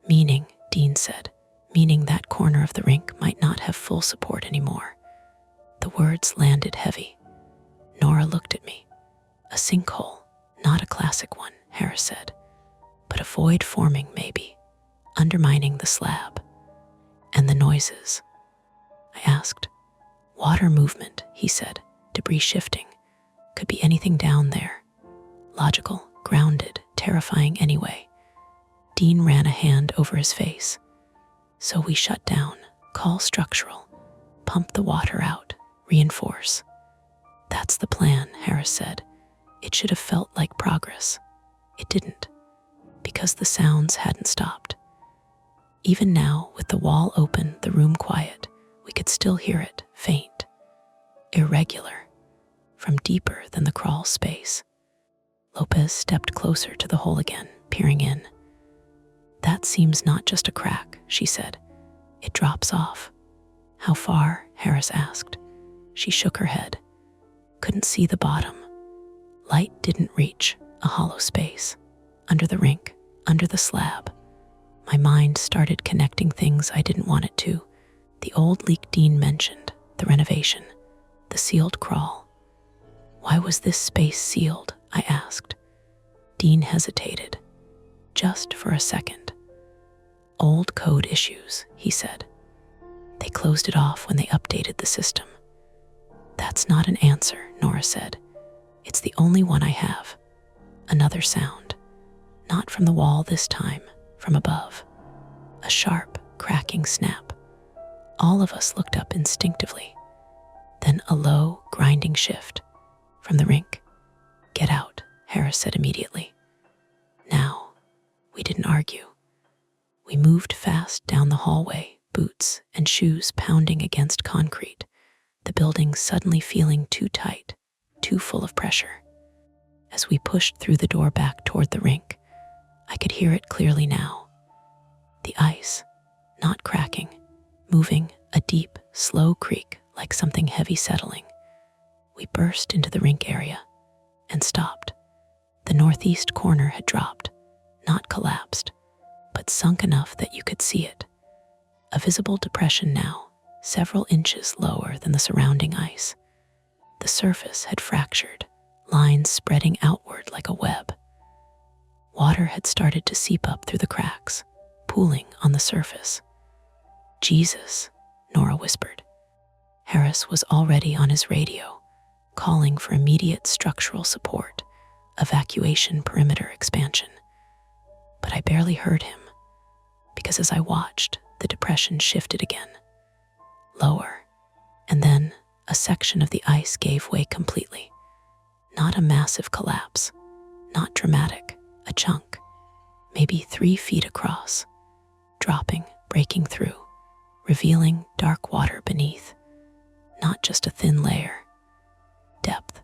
Meaning, Dean said, meaning that corner of the rink might not have full support anymore. The words landed heavy. Nora looked at me. A sinkhole, not a classic one, Harris said, but a void forming maybe, undermining the slab. And the noises? I asked. Water movement, he said, debris shifting. Could be anything down there. Logical, grounded, terrifying anyway. Dean ran a hand over his face. So we shut down, call structural, pump the water out, reinforce. That's the plan, Harris said. It should have felt like progress. It didn't, because the sounds hadn't stopped. Even now, with the wall open, the room quiet, we could still hear it, faint, irregular, from deeper than the crawl space. Lopez stepped closer to the hole again, peering in. That seems not just a crack, she said. It drops off. How far? Harris asked. She shook her head. Couldn't see the bottom. Light didn't reach a hollow space. Under the rink, under the slab. My mind started connecting things I didn't want it to. The old leak Dean mentioned, the renovation, the sealed crawl. Why was this space sealed? I asked. Dean hesitated, just for a second. Old code issues, he said. They closed it off when they updated the system. That's not an answer, Nora said. It's the only one I have. Another sound. Not from the wall this time, from above. A sharp, cracking snap. All of us looked up instinctively. Then a low, grinding shift. From the rink. Get out, Harris said immediately. Now, we didn't argue. We moved fast down the hallway, boots and shoes pounding against concrete, the building suddenly feeling too tight, too full of pressure. As we pushed through the door back toward the rink, I could hear it clearly now. The ice, not cracking, moving, a deep, slow creak like something heavy settling. We burst into the rink area and stopped. The northeast corner had dropped, not collapsed, but sunk enough that you could see it. A visible depression now, several inches lower than the surrounding ice. The surface had fractured, lines spreading outward like a web. Water had started to seep up through the cracks, pooling on the surface. Jesus, Nora whispered. Harris was already on his radio, calling for immediate structural support, evacuation perimeter expansion. But I barely heard him, because as I watched, the depression shifted again. Lower, and then a section of the ice gave way completely. Not a massive collapse, not dramatic, a chunk, maybe 3 feet across, dropping, breaking through, revealing dark water beneath. Not just a thin layer. Depth,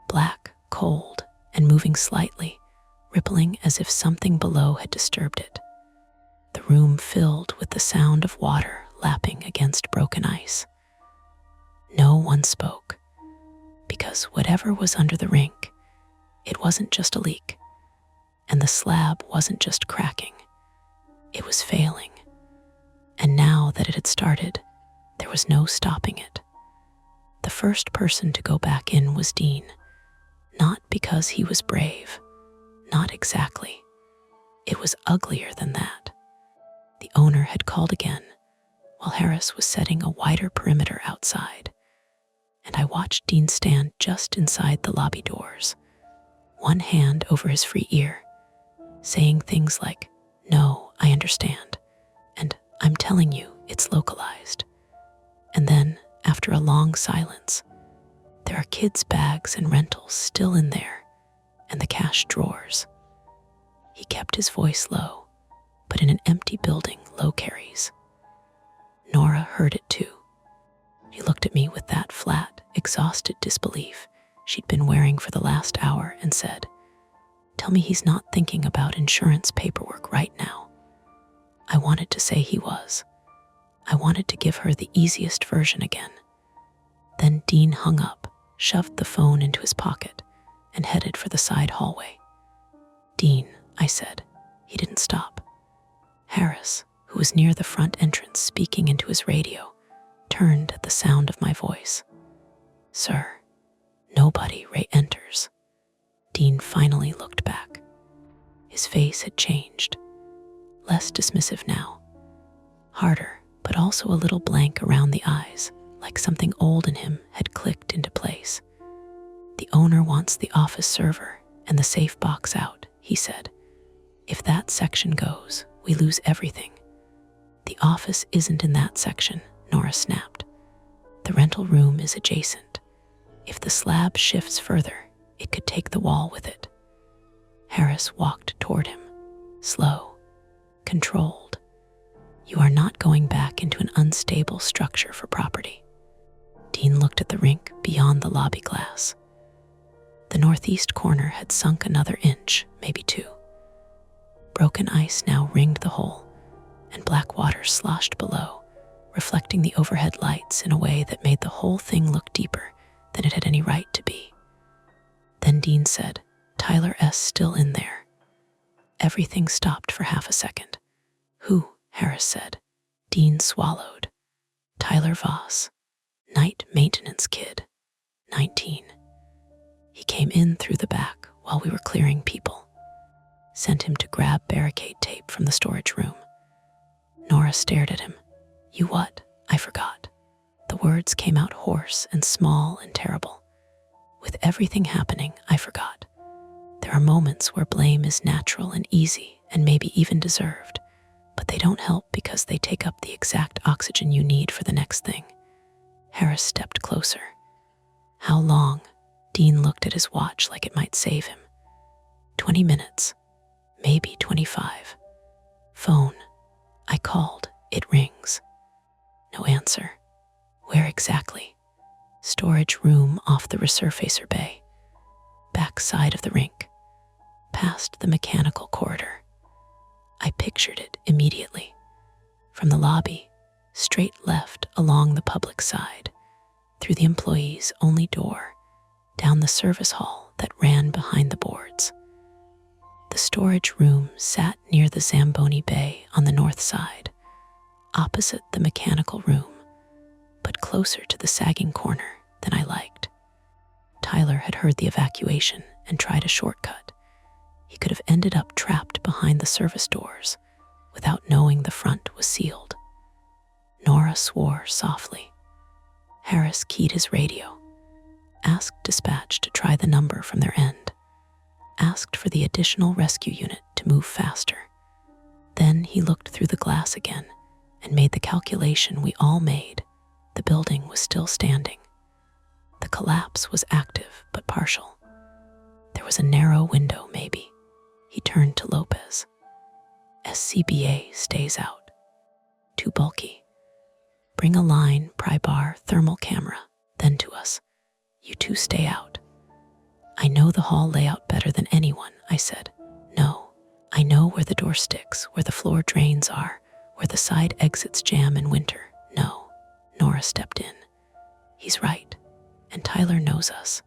black, cold, and moving slightly, rippling as if something below had disturbed it. The room filled with the sound of water lapping against broken ice. No one spoke, because whatever was under the rink, it wasn't just a leak, and the slab wasn't just cracking, it was failing. And now that it had started, there was no stopping it. The first person to go back in was Dean, not because he was brave, not exactly. It was uglier than that. The owner had called again, while Harris was setting a wider perimeter outside, and I watched Dean stand just inside the lobby doors, one hand over his free ear, saying things like, "No, I understand," and I'm telling you, it's localized. And then, after a long silence, there are kids' bags and rentals still in there, and the cash drawers. He kept his voice low, but in an empty building, low carries. Nora heard it too. She looked at me with that flat, exhausted disbelief she'd been wearing for the last hour and said, "Tell me he's not thinking about insurance paperwork right now." I wanted to say he was. I wanted to give her the easiest version again. Then Dean hung up, shoved the phone into his pocket, and headed for the side hallway. "Dean," I said. He didn't stop. Harris, who was near the front entrance speaking into his radio, turned at the sound of my voice. "Sir." Nobody re-enters. Dean finally looked back. His face had changed. Less dismissive now. Harder, but also a little blank around the eyes, like something old in him had clicked into place. "The owner wants the office server and the safe box out," he said. "If that section goes, we lose everything." "The office isn't in that section," Nora snapped. "The rental room is adjacent. If the slab shifts further, it could take the wall with it." Harris walked toward him, slow, controlled. "You are not going back into an unstable structure for property." Dean looked at the rink beyond the lobby glass. The northeast corner had sunk another inch, maybe 2. Broken ice now ringed the hole, and black water sloshed below, reflecting the overhead lights in a way that made the whole thing look deeper than it had any right to be. Then Dean said, "Tyler S. still in there." Everything stopped for half a second. "Who?" Harris said. Dean swallowed. "Tyler Voss, night maintenance kid, 19. He came in through the back while we were clearing people. Sent him to grab barricade tape from the storage room." Nora stared at him. "You what?" I forgot. The words came out hoarse and small and terrible. With everything happening, I forgot. There are moments where blame is natural and easy and maybe even deserved, but they don't help because they take up the exact oxygen you need for the next thing. Harris stepped closer. "How long?" Dean looked at his watch like it might save him. 20 minutes, maybe 25. "Phone." I called. It rings. No answer. "Where exactly?" "Storage room off the resurfacer bay. Back side of the rink. Past the mechanical corridor." I pictured it immediately. From the lobby, straight left along the public side, through the employees' only door, down the service hall that ran behind the boards. The storage room sat near the Zamboni Bay on the north side, opposite the mechanical room, but closer to the sagging corner than I liked. Tyler had heard the evacuation and tried a shortcut. He could have ended up trapped behind the service doors without knowing the front was sealed. Nora swore softly. Harris keyed his radio, asked dispatch to try the number from their end, asked for the additional rescue unit to move faster. Then he looked through the glass again and made the calculation we all made. The building was still standing. The collapse was active but partial. There was a narrow window, maybe. He turned to Lopez. "SCBA stays out. Too bulky. Bring a line, pry bar, thermal camera, then to us. You two stay out." "I know the hall layout better than anyone," I said. "No, I know where the door sticks, where the floor drains are, where the side exits jam in winter. No." Nora stepped in. "He's right, and Tyler knows us.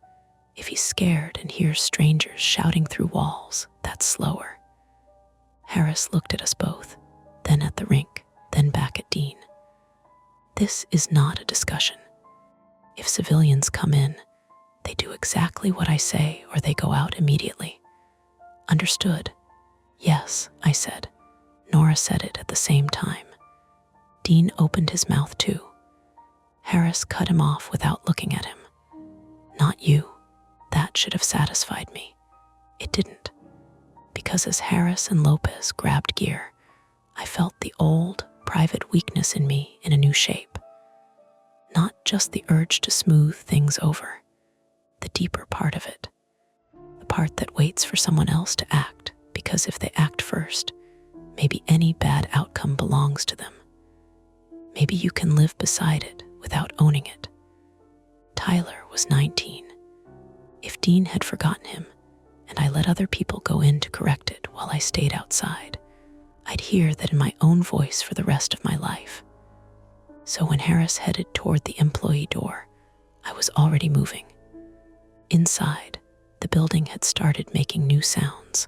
If he's scared and hears strangers shouting through walls, that's slower." Harris looked at us both, then at the rink, then back at Dean. "This is not a discussion. If civilians come in, they do exactly what I say or they go out immediately. Understood?" "Yes," I said. Nora said it at the same time. Dean opened his mouth too. Harris cut him off without looking at him. "Not you." That should have satisfied me. It didn't, because as Harris and Lopez grabbed gear, I felt the old, private private weakness in me in a new shape. Not just the urge to smooth things over, the deeper part of it. The part that waits for someone else to act, because if they act first, maybe any bad outcome belongs to them. Maybe you can live beside it without owning it. Tyler was 19. If Dean had forgotten him, and I let other people go in to correct it while I stayed outside, I'd hear that in my own voice for the rest of my life. So when Harris headed toward the employee door, I was already moving. Inside, the building had started making new sounds.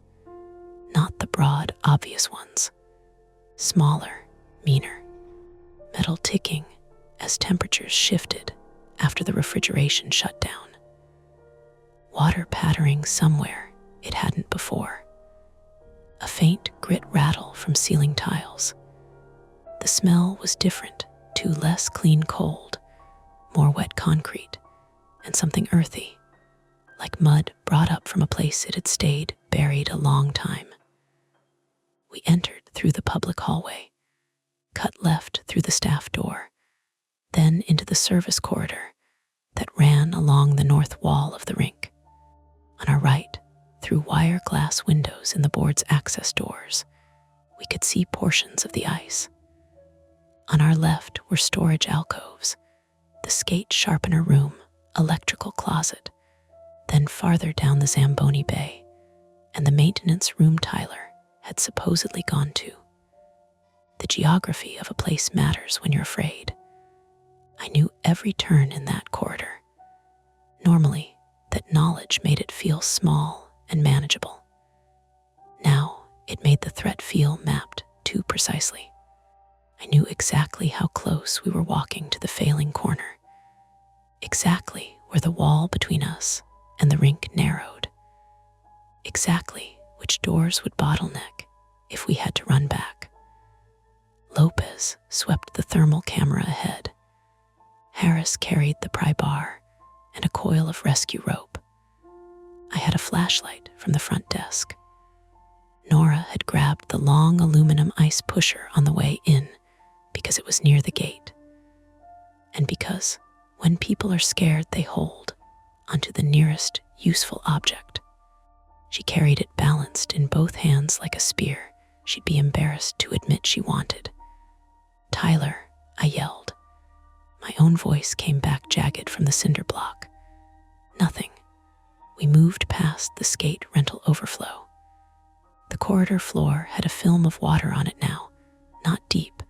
Not the broad, obvious ones. Smaller, meaner. Metal ticking as temperatures shifted after the refrigeration shut down. Water pattering somewhere it hadn't before. A faint grit rattle from ceiling tiles. The smell was different to less clean cold, more wet concrete, and something earthy, like mud brought up from a place it had stayed buried a long time. We entered through the public hallway, cut left through the staff door, then into the service corridor that ran along the north wall of the rink. On our right, through wire glass windows in the board's access doors, we could see portions of the ice. On our left were storage alcoves, the skate sharpener room, electrical closet, then farther down the Zamboni Bay, and the maintenance room Tyler had supposedly gone to. The geography of a place matters when you're afraid. I knew every turn in that corridor. Normally, that knowledge made it feel small and manageable. Now, it made the threat feel mapped too precisely. I knew exactly how close we were walking to the failing corner, exactly where the wall between us and the rink narrowed, exactly which doors would bottleneck if we had to run back. Lopez swept the thermal camera ahead. Harris carried the pry bar and a coil of rescue rope. I had a flashlight from the front desk. Nora had grabbed the long aluminum ice pusher on the way in because it was near the gate. And because when people are scared, they hold onto the nearest useful object. She carried it balanced in both hands like a spear she'd be embarrassed to admit she wanted. "Tyler," I yelled. My own voice came back jagged from the cinder block. Nothing. We moved past the skate rental overflow. The corridor floor had a film of water on it now, not deep,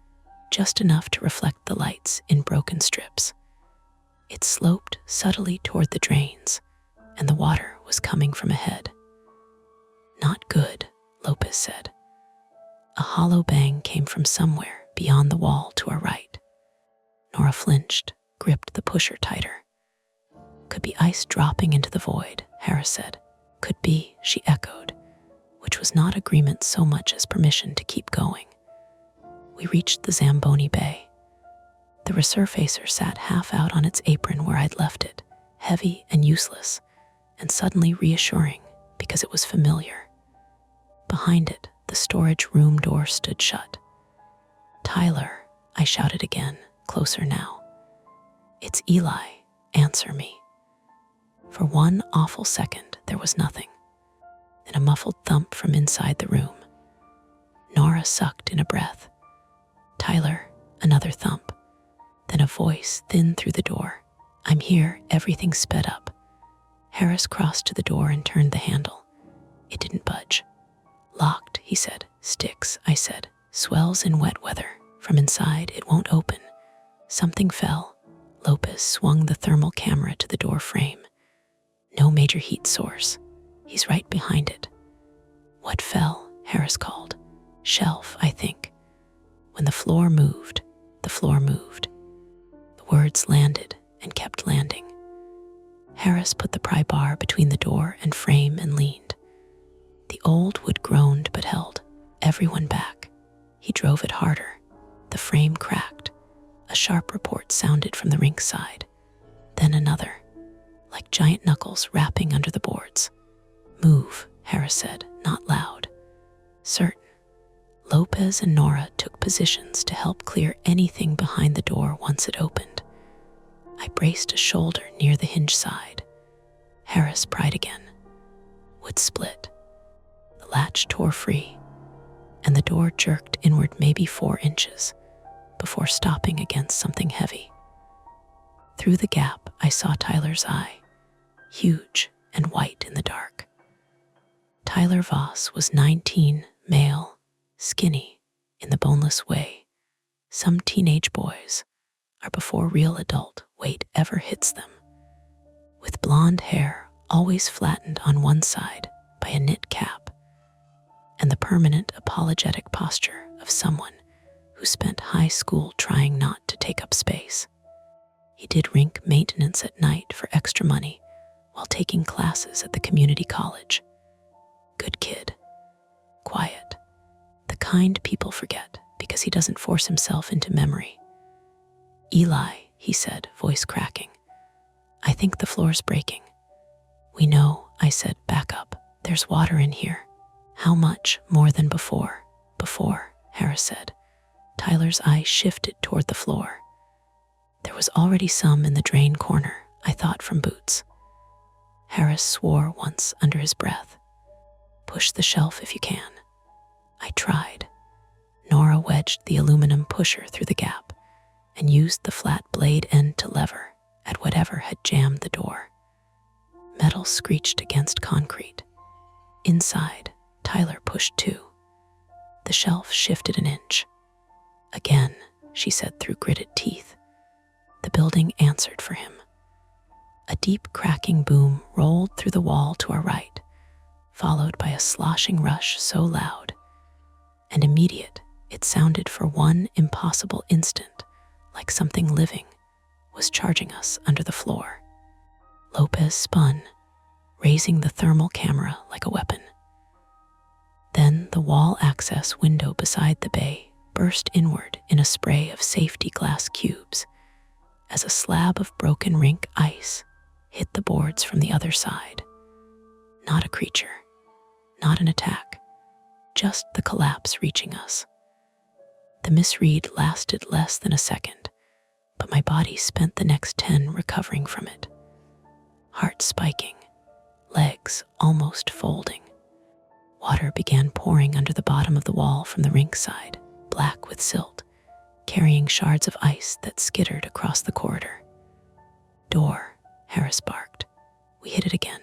just enough to reflect the lights in broken strips. It sloped subtly toward the drains, and the water was coming from ahead. "Not good," Lopez said. A hollow bang came from somewhere beyond the wall to our right. Nora flinched, gripped the pusher tighter. "Could be ice dropping into the void," Harris said. "Could be," she echoed, which was not agreement so much as permission to keep going. We reached the Zamboni Bay. The resurfacer sat half out on its apron where I'd left it, heavy and useless, and suddenly reassuring because it was familiar. Behind it, the storage room door stood shut. "Tyler," I shouted again, closer now. "It's Eli. Answer me." For one awful second, there was nothing. Then a muffled thump from inside the room. Nora sucked in a breath. "Tyler," another thump. Then a voice thin through the door. "I'm here." Everything sped up. Harris crossed to the door and turned the handle. It didn't budge. "Locked," he said. "Sticks," I said. "Swells in wet weather. From inside, it won't open." Something fell. Lopez swung the thermal camera to the door frame. No major heat source. He's right behind it. "What fell?" Harris called. "Shelf, I think." When the floor moved, the floor moved. The words landed and kept landing. Harris put the pry bar between the door and frame and leaned. The old wood groaned but held everyone back. He drove it harder. The frame cracked. A sharp report sounded from the rink side. Then another, like giant knuckles rapping under the boards. "Move," Harris said, not loud. "Certain." Lopez and Nora took positions to help clear anything behind the door once it opened. I braced a shoulder near the hinge side. Harris pried again. Wood split. The latch tore free, and the door jerked inward maybe 4 inches before stopping against something heavy. Through the gap, I saw Tyler's eye, huge and white in the dark. Tyler Voss was 19, male, skinny, in the boneless way some teenage boys are before real adult weight ever hits them. With blonde hair always flattened on one side by a knit cap, and the permanent apologetic posture of someone who spent high school trying not to take up space. He did rink maintenance at night for extra money while taking classes at the community college. Good kid. Quiet. The kind people forget because he doesn't force himself into memory. Eli, he said, voice cracking. I think the floor's breaking. We know, I said, back up. There's water in here. How much more than before? Before, Harris said. Tyler's eye shifted toward the floor. There was already some in the drain corner, I thought, from boots. Harris swore once under his breath. Push the shelf if you can. I tried. Nora wedged the aluminum pusher through the gap and used the flat blade end to lever at whatever had jammed the door. Metal screeched against concrete. Inside, Tyler pushed too. The shelf shifted an inch. Again, she said through gritted teeth. The building answered for him. A deep cracking boom rolled through the wall to our right, followed by a sloshing rush so loud and immediate it sounded for one impossible instant like something living was charging us under the floor. Lopez spun, raising the thermal camera like a weapon. Then the wall access window beside the bay burst inward in a spray of safety glass cubes as a slab of broken rink ice hit the boards from the other side. Not a creature, not an attack, just the collapse reaching us. The misread lasted less than a second, but my body spent the next 10 recovering from it. Heart spiking, legs almost folding. Water began pouring under the bottom of the wall from the rink side, black with silt, carrying shards of ice that skittered across the corridor. Door, Harris barked. We hit it again.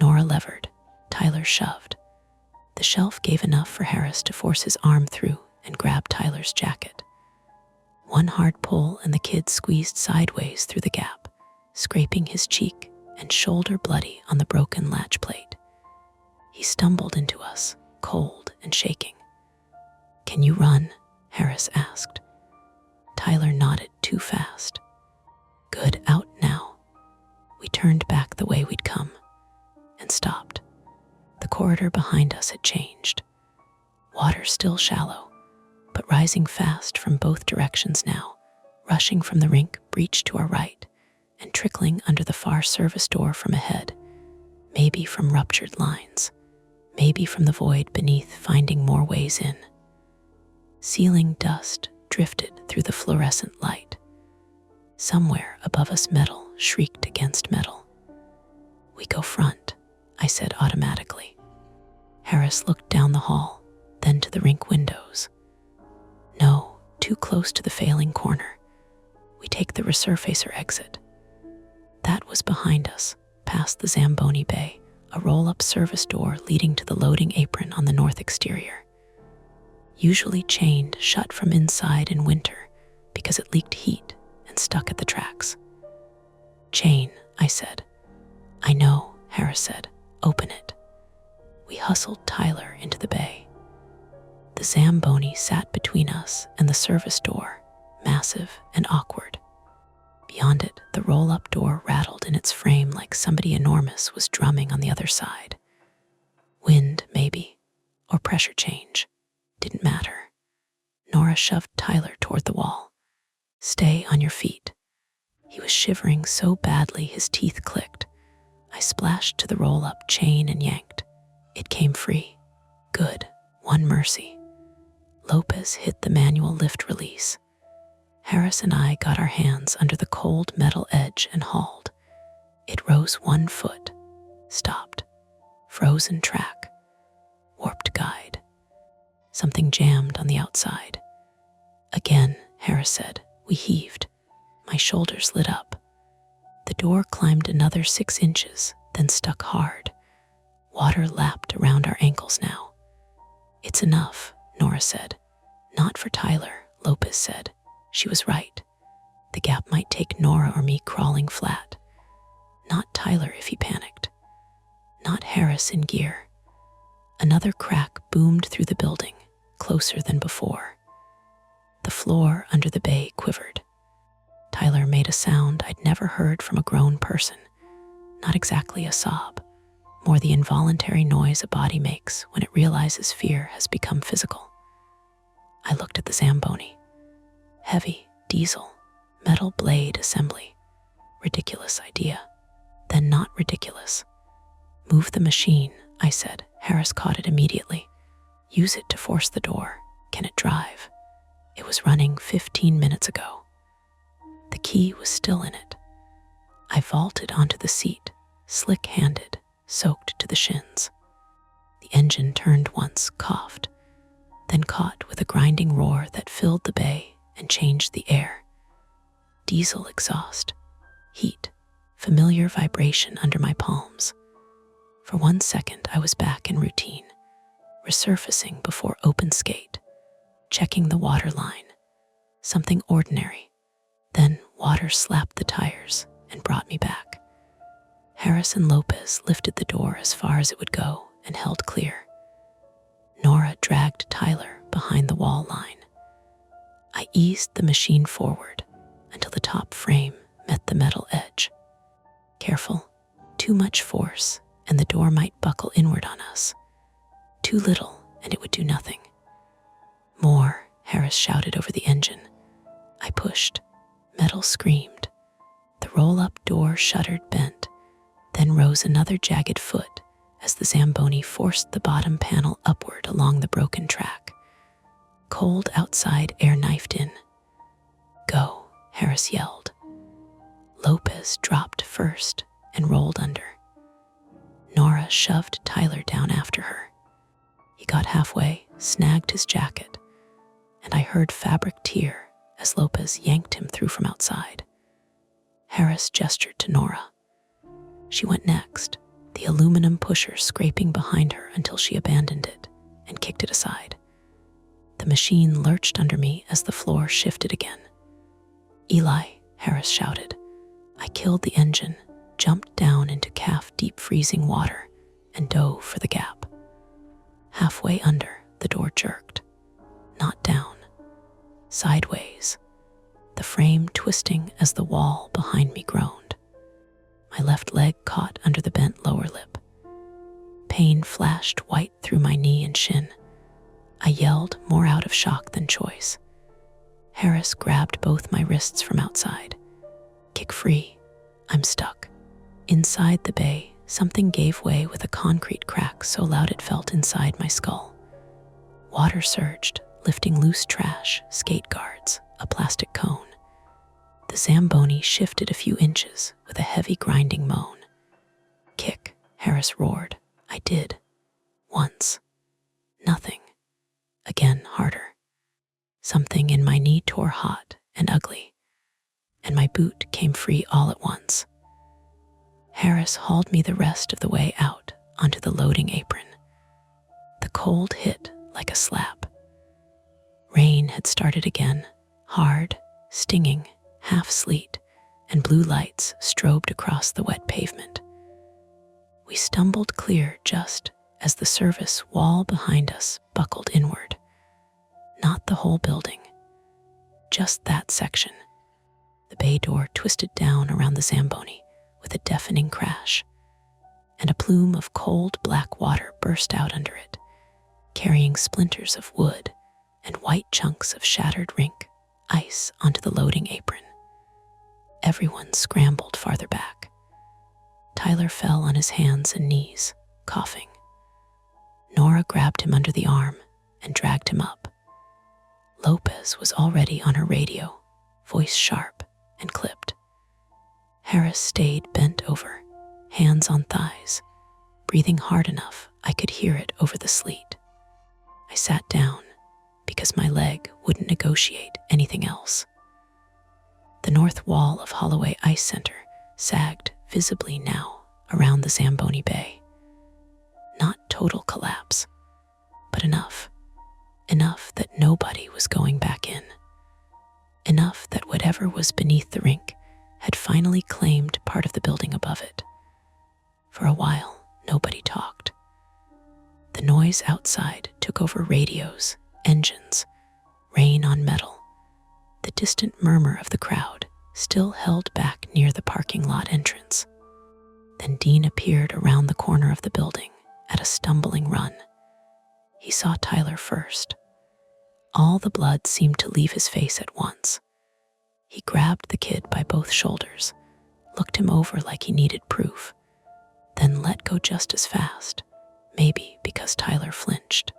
Nora levered. Tyler shoved. The shelf gave enough for Harris to force his arm through and grab Tyler's jacket. One hard pull and the kid squeezed sideways through the gap, scraping his cheek and shoulder bloody on the broken latch plate. He stumbled into us, cold and shaking. Can you run? Harris asked. Tyler nodded too fast. Good, out now. We turned back the way we'd come and stopped. The corridor behind us had changed. Water still shallow, but rising fast from both directions now, rushing from the rink breach to our right and trickling under the far service door from ahead, maybe from ruptured lines, maybe from the void beneath finding more ways in. Ceiling dust drifted through the fluorescent light. Somewhere above us metal shrieked against metal. We go front, I said automatically. Harris looked down the hall, then to the rink windows. No, too close to the failing corner. We take the resurfacer exit. That was behind us, past the Zamboni Bay, a roll-up service door leading to the loading apron on the north exterior. Usually chained shut from inside in winter because it leaked heat and stuck at the tracks. Chain, I said. I know, Harris said. Open it. We hustled Tyler into the bay. The Zamboni sat between us and the service door, massive and awkward. Beyond it, the roll-up door rattled in its frame like somebody enormous was drumming on the other side. Wind, maybe, or pressure change. Didn't matter. Nora shoved Tyler toward the wall. Stay on your feet. He was shivering so badly his teeth clicked. I splashed to the roll-up chain and yanked. It came free. Good. One mercy. Lopez hit the manual lift release. Harris and I got our hands under the cold metal edge and hauled. It rose 1 foot, stopped, frozen track, warped guide. Something jammed on the outside. Again, Harris said. We heaved. My shoulders lit up. The door climbed another 6 inches, then stuck hard. Water lapped around our ankles now. It's enough, Nora said. Not for Tyler, Lopez said. She was right. The gap might take Nora or me crawling flat. Not Tyler if he panicked. Not Harris in gear. Another crack boomed through the building, closer than before. The floor under the bay quivered. Tyler made a sound I'd never heard from a grown person. Not exactly a sob, more the involuntary noise a body makes when it realizes fear has become physical. I looked at the Zamboni. Heavy, diesel, metal blade assembly. Ridiculous idea. Then not ridiculous. Move the machine, I said. Harris caught it immediately. Use it to force the door. Can it drive? It was running 15 minutes ago. The key was still in it. I vaulted onto the seat, slick-handed, soaked to the shins. The engine turned once, coughed, then caught with a grinding roar that filled the bay and changed the air. Diesel exhaust, heat, familiar vibration under my palms. For 1 second, I was back in routine, resurfacing before open skate, checking the water line. Something ordinary. Then water slapped the tires and brought me back. Harris and Lopez lifted the door as far as it would go and held clear. Nora dragged Tyler behind the wall line. I eased the machine forward until the top frame met the metal edge. Careful, too much force and the door might buckle inward on us. Too little and it would do nothing. More, Harris shouted over the engine. I pushed. Metal screamed. The roll-up door shuddered, bent, then rose another jagged foot as the Zamboni forced the bottom panel upward along the broken track. Cold outside air knifed in. Go, Harris yelled. Lopez dropped first and rolled under. Nora shoved Tyler down after her. He got halfway, snagged his jacket, and I heard fabric tear as Lopez yanked him through from outside. Harris gestured to Nora. She went next, the aluminum pusher scraping behind her until she abandoned it and kicked it aside. The machine lurched under me as the floor shifted again. Eli, Harris shouted. I killed the engine, jumped down into calf-deep freezing water, and dove for the gap. Halfway under, the door jerked. Not down. Sideways, the frame twisting as the wall behind me groaned. My left leg caught under the bent lower lip. Pain flashed white through my knee and shin. I yelled, more out of shock than choice. Harris grabbed both my wrists from outside. Kick free. I'm stuck. Inside the bay, something gave way with a concrete crack so loud it felt inside my skull. Water surged, lifting loose trash, skate guards, a plastic cone. The Zamboni shifted a few inches with a heavy grinding moan. Kick, Harris roared. I did. Once. Nothing. Again, harder. Something in my knee tore hot and ugly, and my boot came free all at once. Harris hauled me the rest of the way out onto the loading apron. The cold hit like a slap. Rain had started again, hard, stinging, half sleet, and blue lights strobed across the wet pavement. We stumbled clear just as the service wall behind us buckled inward. Not the whole building, just that section. The bay door twisted down around the Zamboni with a deafening crash, and a plume of cold black water burst out under it, carrying splinters of wood and white chunks of shattered rink ice onto the loading apron. Everyone scrambled farther back. Tyler fell on his hands and knees, coughing. Nora grabbed him under the arm and dragged him up. Lopez was already on her radio, voice sharp and clipped. Harris stayed bent over, hands on thighs, breathing hard enough I could hear it over the sleet. I sat down because my leg wouldn't negotiate anything else. The north wall of Holloway Ice Center sagged visibly now around the Zamboni Bay. Not total collapse, but enough that nobody was going back in. Enough that whatever was beneath the rink had finally claimed part of the building above it. For a while, nobody talked. The noise outside took over radios, engines, rain on metal. The distant murmur of the crowd still held back near the parking lot entrance. Then Dean appeared around the corner of the building at a stumbling run. He saw Tyler first. All the blood seemed to leave his face at once. He grabbed the kid by both shoulders, looked him over like he needed proof, then let go just as fast, maybe because Tyler flinched.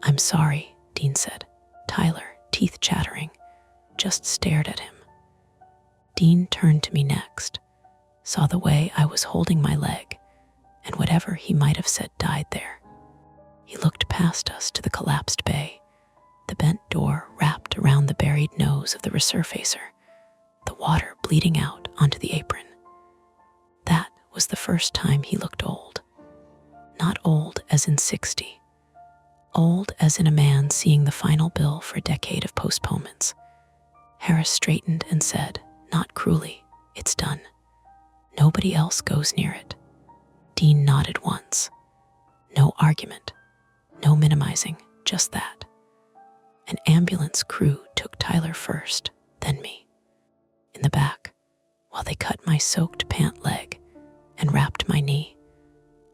"I'm sorry," Dean said. Tyler, teeth chattering, just stared at him. Dean turned to me next, saw the way I was holding my leg, and whatever he might have said died there. He looked past us to the collapsed bay, the bent door wrapped around the buried nose of the resurfacer, the water bleeding out onto the apron. That was the first time he looked old. Not old as in 60. Old as in a man seeing the final bill for a decade of postponements. Harris straightened and said, not cruelly, "It's done. Nobody else goes near it." Dean nodded once. No argument, no minimizing, just that. An ambulance crew took Tyler first, then me. In the back, while they cut my soaked pant leg and wrapped my knee,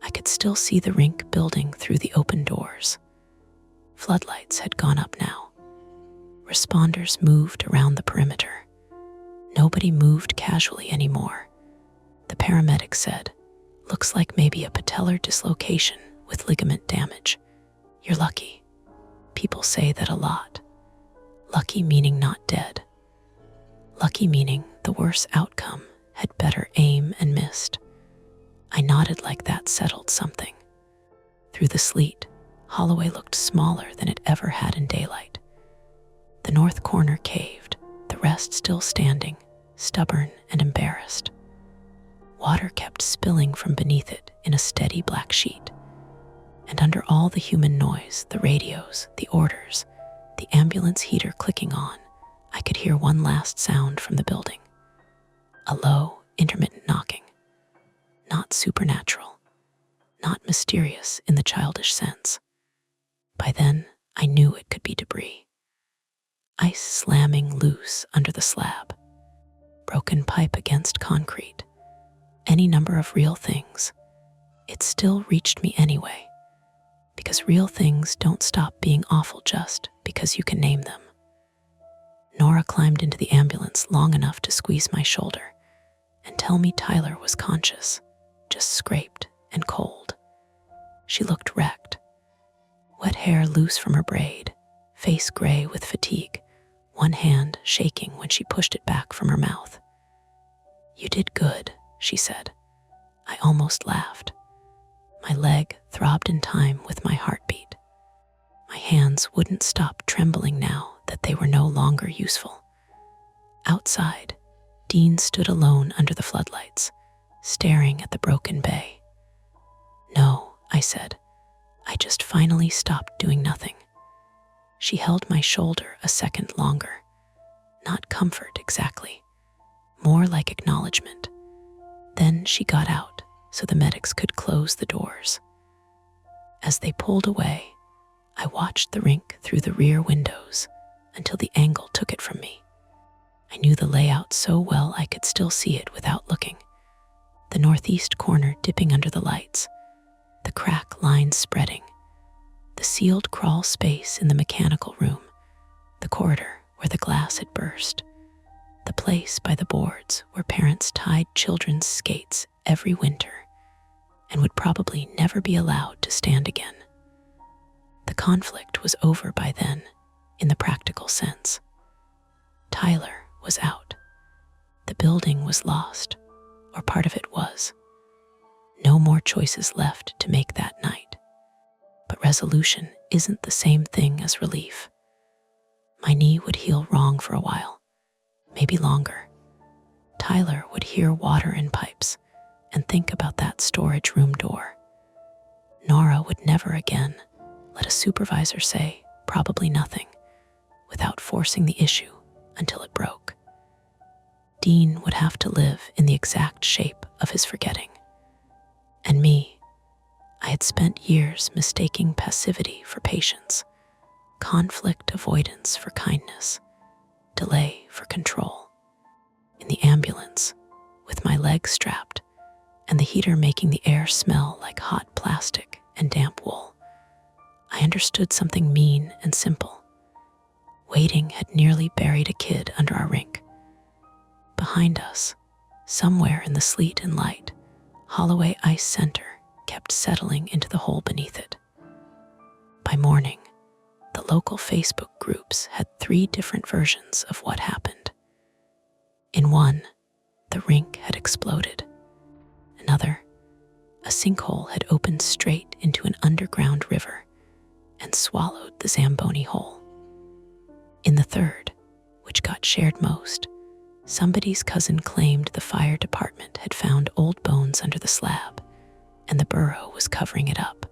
I could still see the rink building through the open doors. Floodlights had gone up now. Responders moved around the perimeter. Nobody moved casually anymore. The paramedic said, "Looks like maybe a patellar dislocation with ligament damage. You're lucky." People say that a lot. Lucky meaning not dead. Lucky meaning the worse outcome had better aim and missed. I nodded like that settled something. Through the sleet, Holloway looked smaller than it ever had in daylight. The north corner caved, the rest still standing, stubborn and embarrassed. Water kept spilling from beneath it in a steady black sheet. And under all the human noise, the radios, the orders, the ambulance heater clicking on, I could hear one last sound from the building. A low, intermittent knocking. Not supernatural, not mysterious in the childish sense. By then, I knew it could be debris. Ice slamming loose under the slab. Broken pipe against concrete. Any number of real things. It still reached me anyway. Because real things don't stop being awful just because you can name them. Nora climbed into the ambulance long enough to squeeze my shoulder and tell me Tyler was conscious, just scraped and cold. She looked wrecked. Wet hair loose from her braid, face gray with fatigue, one hand shaking when she pushed it back from her mouth. "You did good," she said. I almost laughed. My leg throbbed in time with my heartbeat. My hands wouldn't stop trembling now that they were no longer useful. Outside, Dean stood alone under the floodlights, staring at the broken bay. "No," I said. "I just finally stopped doing nothing." She held my shoulder a second longer. Not comfort exactly, more like acknowledgement. Then she got out so the medics could close the doors. As they pulled away, I watched the rink through the rear windows until the angle took it from me. I knew the layout so well I could still see it without looking. The northeast corner dipping under the lights, the crack lines spreading, the sealed crawl space in the mechanical room, the corridor where the glass had burst, the place by the boards where parents tied children's skates every winter and would probably never be allowed to stand again. The conflict was over by then, in the practical sense. Tyler was out. The building was lost, or part of it was. No more choices left to make that night. But resolution isn't the same thing as relief. My knee would heal wrong for a while, maybe longer. Tyler would hear water in pipes and think about that storage room door. Nora would never again let a supervisor say probably nothing without forcing the issue until it broke. Dean would have to live in the exact shape of his forgetting. And me, I had spent years mistaking passivity for patience, conflict avoidance for kindness, delay for control. In the ambulance, with my legs strapped and the heater making the air smell like hot plastic and damp wool, I understood something mean and simple. Waiting had nearly buried a kid under our rink. Behind us, somewhere in the sleet and light, Holloway Ice Center kept settling into the hole beneath it. By morning, the local Facebook groups had 3 different versions of what happened. In one, the rink had exploded. Another, a sinkhole had opened straight into an underground river and swallowed the Zamboni hole. In the third, which got shared most, somebody's cousin claimed the fire department had found old bones under the slab, and the burrow was covering it up.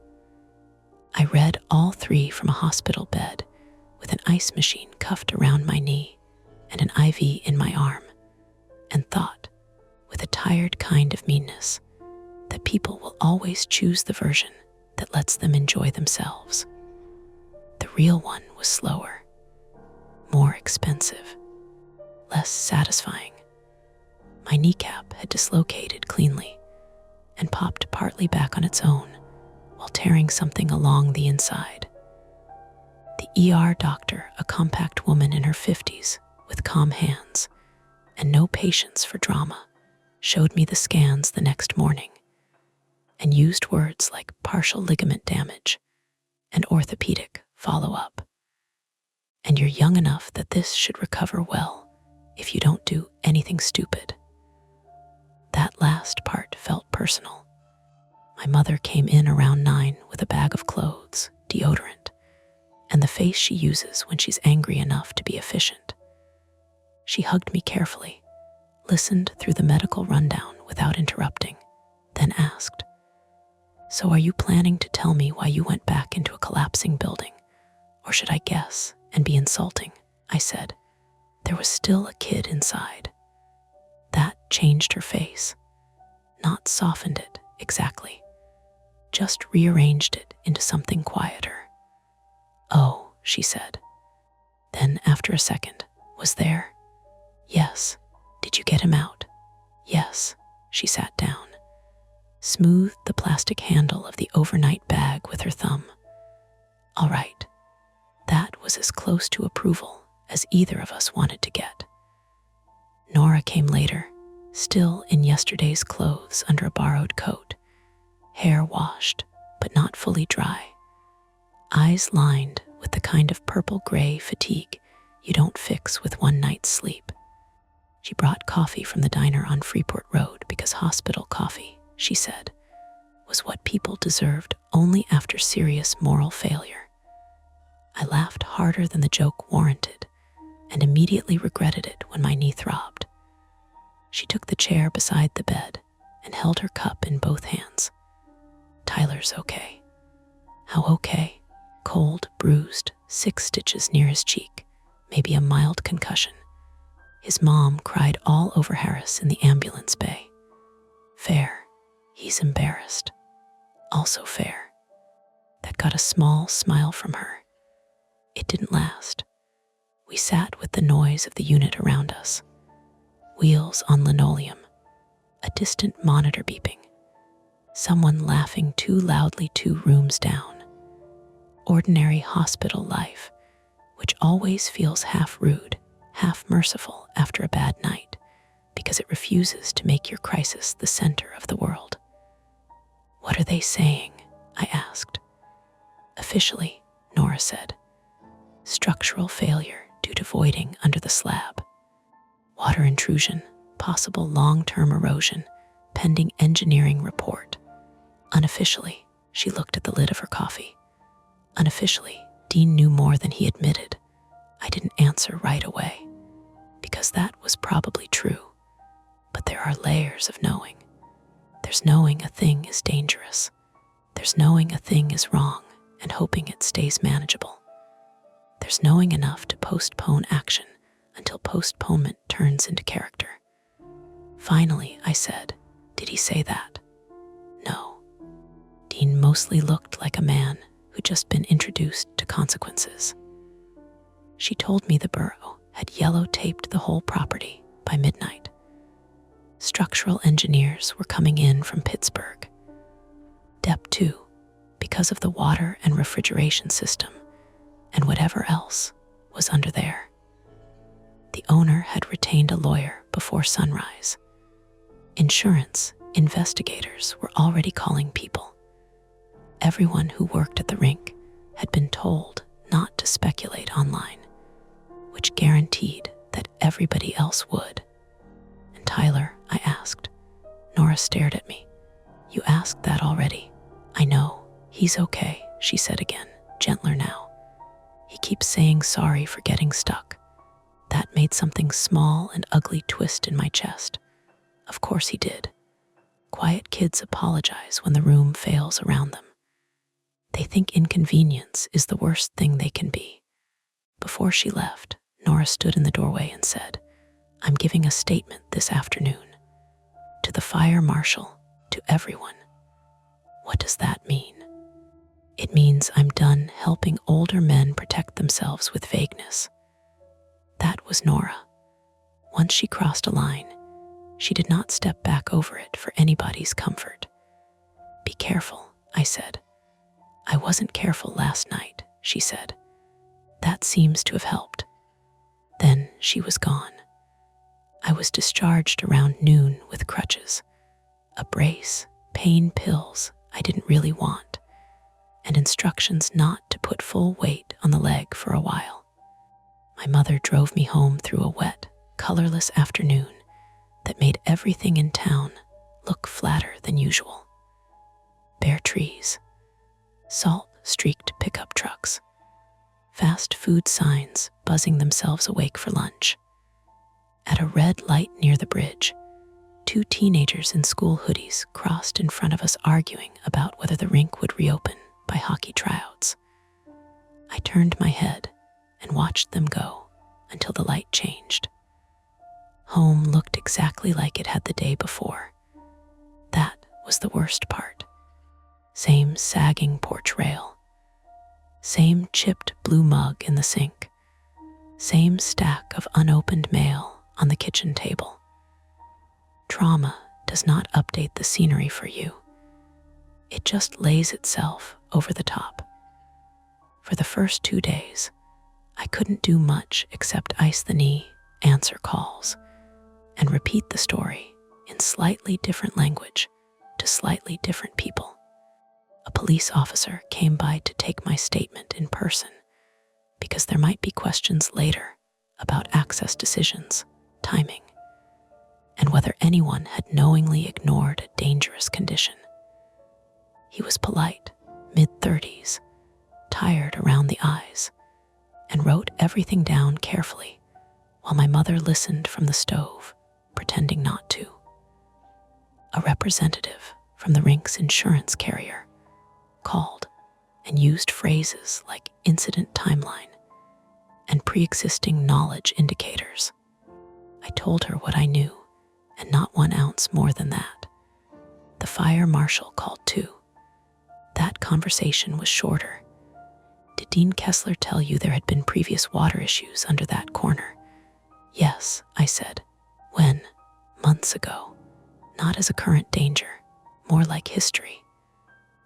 I read all 3 from a hospital bed with an ice machine cuffed around my knee and an IV in my arm, and thought, with a tired kind of meanness, that people will always choose the version that lets them enjoy themselves. The real one was slower, more expensive, less satisfying. My kneecap had dislocated cleanly and popped partly back on its own while tearing something along the inside. The ER doctor, a compact woman in her 50s with calm hands and no patience for drama, showed me the scans the next morning and used words like partial ligament damage and orthopedic follow-up. And you're young enough that this should recover well if you don't do anything stupid. That last part felt personal. My mother came in around 9 with a bag of clothes, deodorant, and the face she uses when she's angry enough to be efficient. She hugged me carefully, listened through the medical rundown without interrupting, then asked, "So are you planning to tell me why you went back into a collapsing building? Or should I guess and be insulting?" I said. There was still a kid inside. That changed her face, not softened it exactly, just rearranged it into something quieter. "Oh," she said. Then after a second, "Was there?" "Yes." "Did you get him out?" "Yes." She sat down, smoothed the plastic handle of the overnight bag with her thumb. "All right." That was as close to approval as either of us wanted to get. Nora came later, still in yesterday's clothes under a borrowed coat, hair washed but not fully dry, eyes lined with the kind of purple-gray fatigue you don't fix with one night's sleep. She brought coffee from the diner on Freeport Road because hospital coffee, she said, was what people deserved only after serious moral failure. I laughed harder than the joke warranted and immediately regretted it when my knee throbbed. She took the chair beside the bed and held her cup in both hands. "Tyler's okay." "How okay?" "Cold, bruised, 6 stitches near his cheek, maybe a mild concussion. His mom cried all over Harris in the ambulance bay. Fair. He's embarrassed. Also fair." That got a small smile from her. It didn't last. We sat with the noise of the unit around us. Wheels on linoleum, a distant monitor beeping, someone laughing too loudly 2 rooms down. Ordinary hospital life, which always feels half rude, half merciful after a bad night, because it refuses to make your crisis the center of the world. "What are they saying?" I asked. "Officially," Nora said, structural failure due to voiding under the slab, water intrusion, possible long-term erosion, pending engineering report. Unofficially, she looked at the lid of her coffee. Unofficially, Dean knew more than he admitted. I didn't answer right away, because that was probably true. But there are layers of knowing. There's knowing a thing is dangerous. There's knowing a thing is wrong and hoping it stays manageable. There's knowing enough to postpone action until postponement turns into character. Finally, I said, "Did he say that?" "No." Dean mostly looked like a man who'd just been introduced to consequences. "She told me the borough had yellow taped the whole property by midnight. Structural engineers were coming in from Pittsburgh. Dep 2, because of the water and refrigeration system, and whatever else was under there. The owner had retained a lawyer before sunrise. Insurance investigators were already calling people. Everyone who worked at the rink had been told not to speculate online, which guaranteed that everybody else would. And Tyler, I asked. Nora stared at me. You asked that already. I know. He's okay, she said again, gentler now. He keeps saying sorry for getting stuck. That made something small and ugly twist in my chest. Of course he did. Quiet kids apologize when the room fails around them. They think inconvenience is the worst thing they can be. Before she left, Nora stood in the doorway and said, I'm giving a statement this afternoon. To the fire marshal, to everyone. What does that mean? It means I'm done helping older men protect themselves with vagueness. That was Nora. Once she crossed a line, she did not step back over it for anybody's comfort. Be careful, I said. I wasn't careful last night, she said. That seems to have helped. Then she was gone. I was discharged around noon with crutches, a brace, pain pills I didn't really want, and instructions not to put full weight on the leg for a while. My mother drove me home through a wet, colorless afternoon that made everything in town look flatter than usual. Bare trees, salt-streaked pickup trucks, fast food signs buzzing themselves awake for lunch. At a red light near the bridge, 2 teenagers in school hoodies crossed in front of us arguing about whether the rink would reopen by hockey tryouts. I turned my head and watched them go until the light changed. Home looked exactly like it had the day before. That was the worst part. Same sagging porch rail. Same chipped blue mug in the sink. Same stack of unopened mail on the kitchen table. Trauma does not update the scenery for you. It just lays itself over the top. For the first 2 days, I couldn't do much except ice the knee, answer calls, and repeat the story in slightly different language to slightly different people. A police officer came by to take my statement in person because there might be questions later about access decisions, timing, and whether anyone had knowingly ignored a dangerous condition. He was polite, mid-30s, tired around the eyes, and wrote everything down carefully while my mother listened from the stove, pretending not to. A representative from the rink's insurance carrier called and used phrases like incident timeline and pre-existing knowledge indicators. I told her what I knew, and not 1 ounce more than that. The fire marshal called too. That conversation was shorter. Did Dean Kessler tell you there had been previous water issues under that corner? Yes, I said. When? Months ago. Not as a current danger, more like history.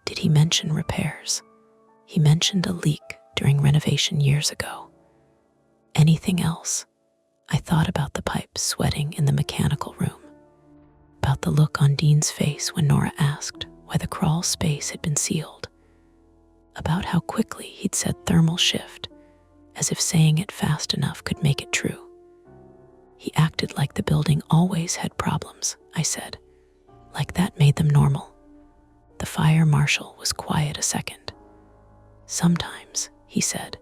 Did he mention repairs? He mentioned a leak during renovation years ago. Anything else? I thought about the pipe sweating in the mechanical room, about the look on Dean's face when Nora asked why the crawl space had been sealed, about how quickly he'd said thermal shift as if saying it fast enough could make it true. He acted like the building always had problems, I said, like that made them normal. The fire marshal was quiet a second. Sometimes, he said,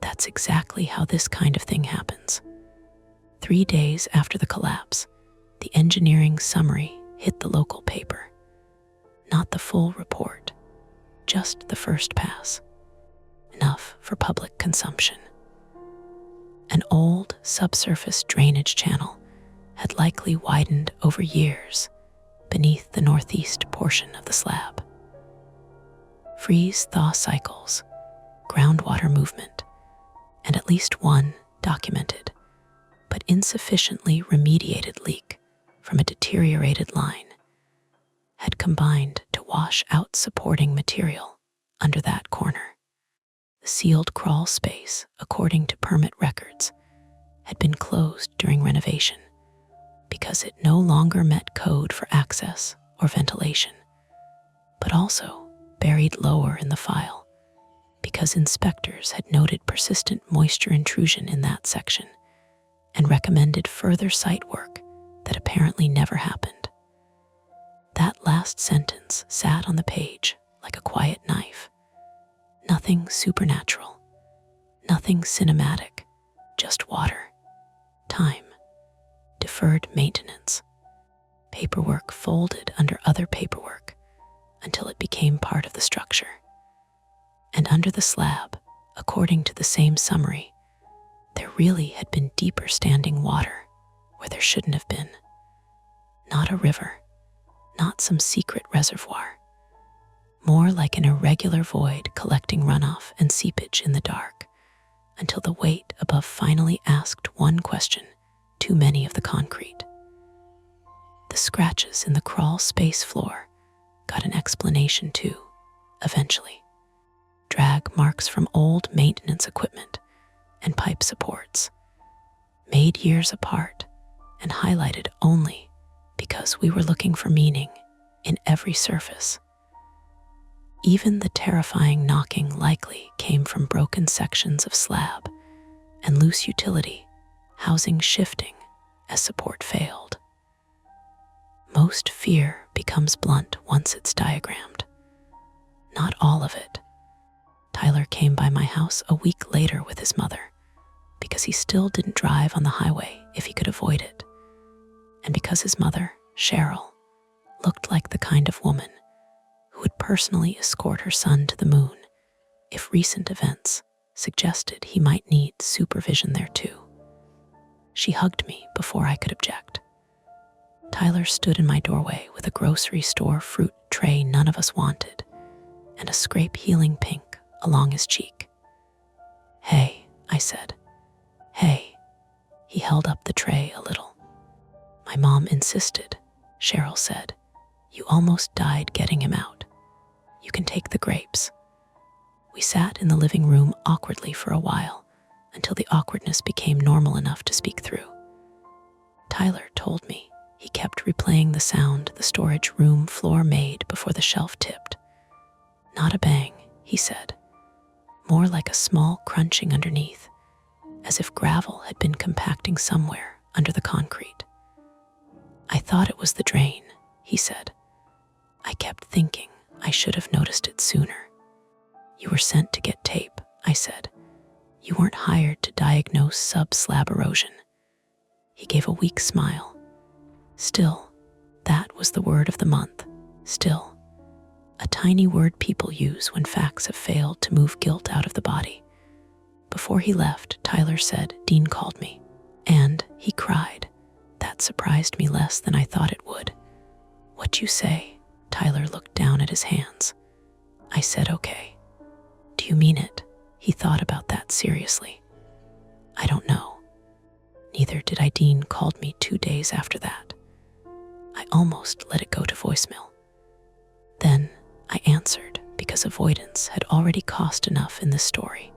that's exactly how this kind of thing happens. 3 days after the collapse, the engineering summary hit the local paper. Not the full report, just the first pass. Enough for public consumption. An old subsurface drainage channel had likely widened over years beneath the northeast portion of the slab. Freeze-thaw cycles, groundwater movement, and at least one documented but insufficiently remediated leak from a deteriorated line had combined to wash out supporting material under that corner. The sealed crawl space, according to permit records, had been closed during renovation because it no longer met code for access or ventilation, but also buried lower in the file because inspectors had noted persistent moisture intrusion in that section and recommended further site work that apparently never happened. That last sentence sat on the page like a quiet knife. Nothing supernatural, nothing cinematic, just water, time, deferred maintenance, paperwork folded under other paperwork until it became part of the structure. And under the slab, according to the same summary, there really had been deeper standing water where there shouldn't have been. Not a river, not some secret reservoir, more like an irregular void collecting runoff and seepage in the dark until the weight above finally asked one question too many of the concrete. The scratches in the crawl space floor got an explanation too, eventually. Drag marks from old maintenance equipment and pipe supports, made years apart and highlighted only because we were looking for meaning in every surface. Even the terrifying knocking likely came from broken sections of slab and loose utility, housing shifting as support failed. Most fear becomes blunt once it's diagrammed. Not all of it. Tyler came by my house a week later with his mother because he still didn't drive on the highway if he could avoid it, and because his mother, Cheryl, looked like the kind of woman who would personally escort her son to the moon if recent events suggested he might need supervision there too. She hugged me before I could object. Tyler stood in my doorway with a grocery store fruit tray none of us wanted and a scrape healing pink along his cheek. "Hey," I said. "Hey." He held up the tray a little. "My mom insisted," Cheryl said. "You almost died getting him out. You can take the grapes." We sat in the living room awkwardly for a while until the awkwardness became normal enough to speak through. Tyler told me he kept replaying the sound the storage room floor made before the shelf tipped. Not a bang, he said. More like a small crunching underneath, as if gravel had been compacting somewhere under the concrete. "I thought it was the drain," he said. "I kept thinking I should have noticed it sooner." "You were sent to get tape," I said. "You weren't hired to diagnose sub-slab erosion." He gave a weak smile. Still, that was the word of the month. Still. A tiny word people use when facts have failed to move guilt out of the body. Before he left, Tyler said, "Dean called me." And he cried. That surprised me less than I thought it would. "What'd you say?" Tyler looked down at his hands. I said, "Okay." "Do you mean it?" He thought about that seriously. "I don't know." Neither did I. Dean called me 2 days after that. I almost let it go to voicemail. Then I answered because avoidance had already cost enough in this story.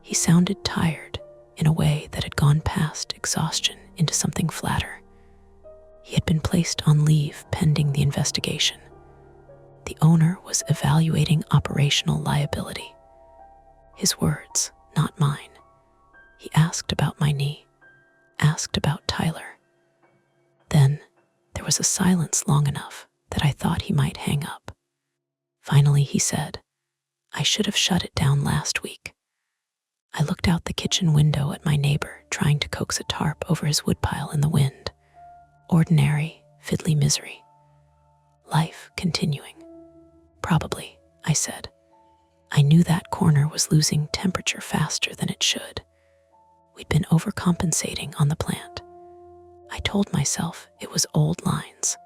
He sounded tired in a way that had gone past exhaustion into something flatter. He had been placed on leave pending the investigation. The owner was evaluating operational liability. His words, not mine. He asked about my knee, asked about Tyler. Then there was a silence long enough that I thought he might hang up. Finally, he said, "I should have shut it down last week." I looked out the kitchen window at my neighbor trying to coax a tarp over his woodpile in the wind. Ordinary, fiddly misery. Life continuing. "Probably," I said. I knew that corner was losing temperature faster than it should. We'd been overcompensating on the plant. I told myself it was old lines.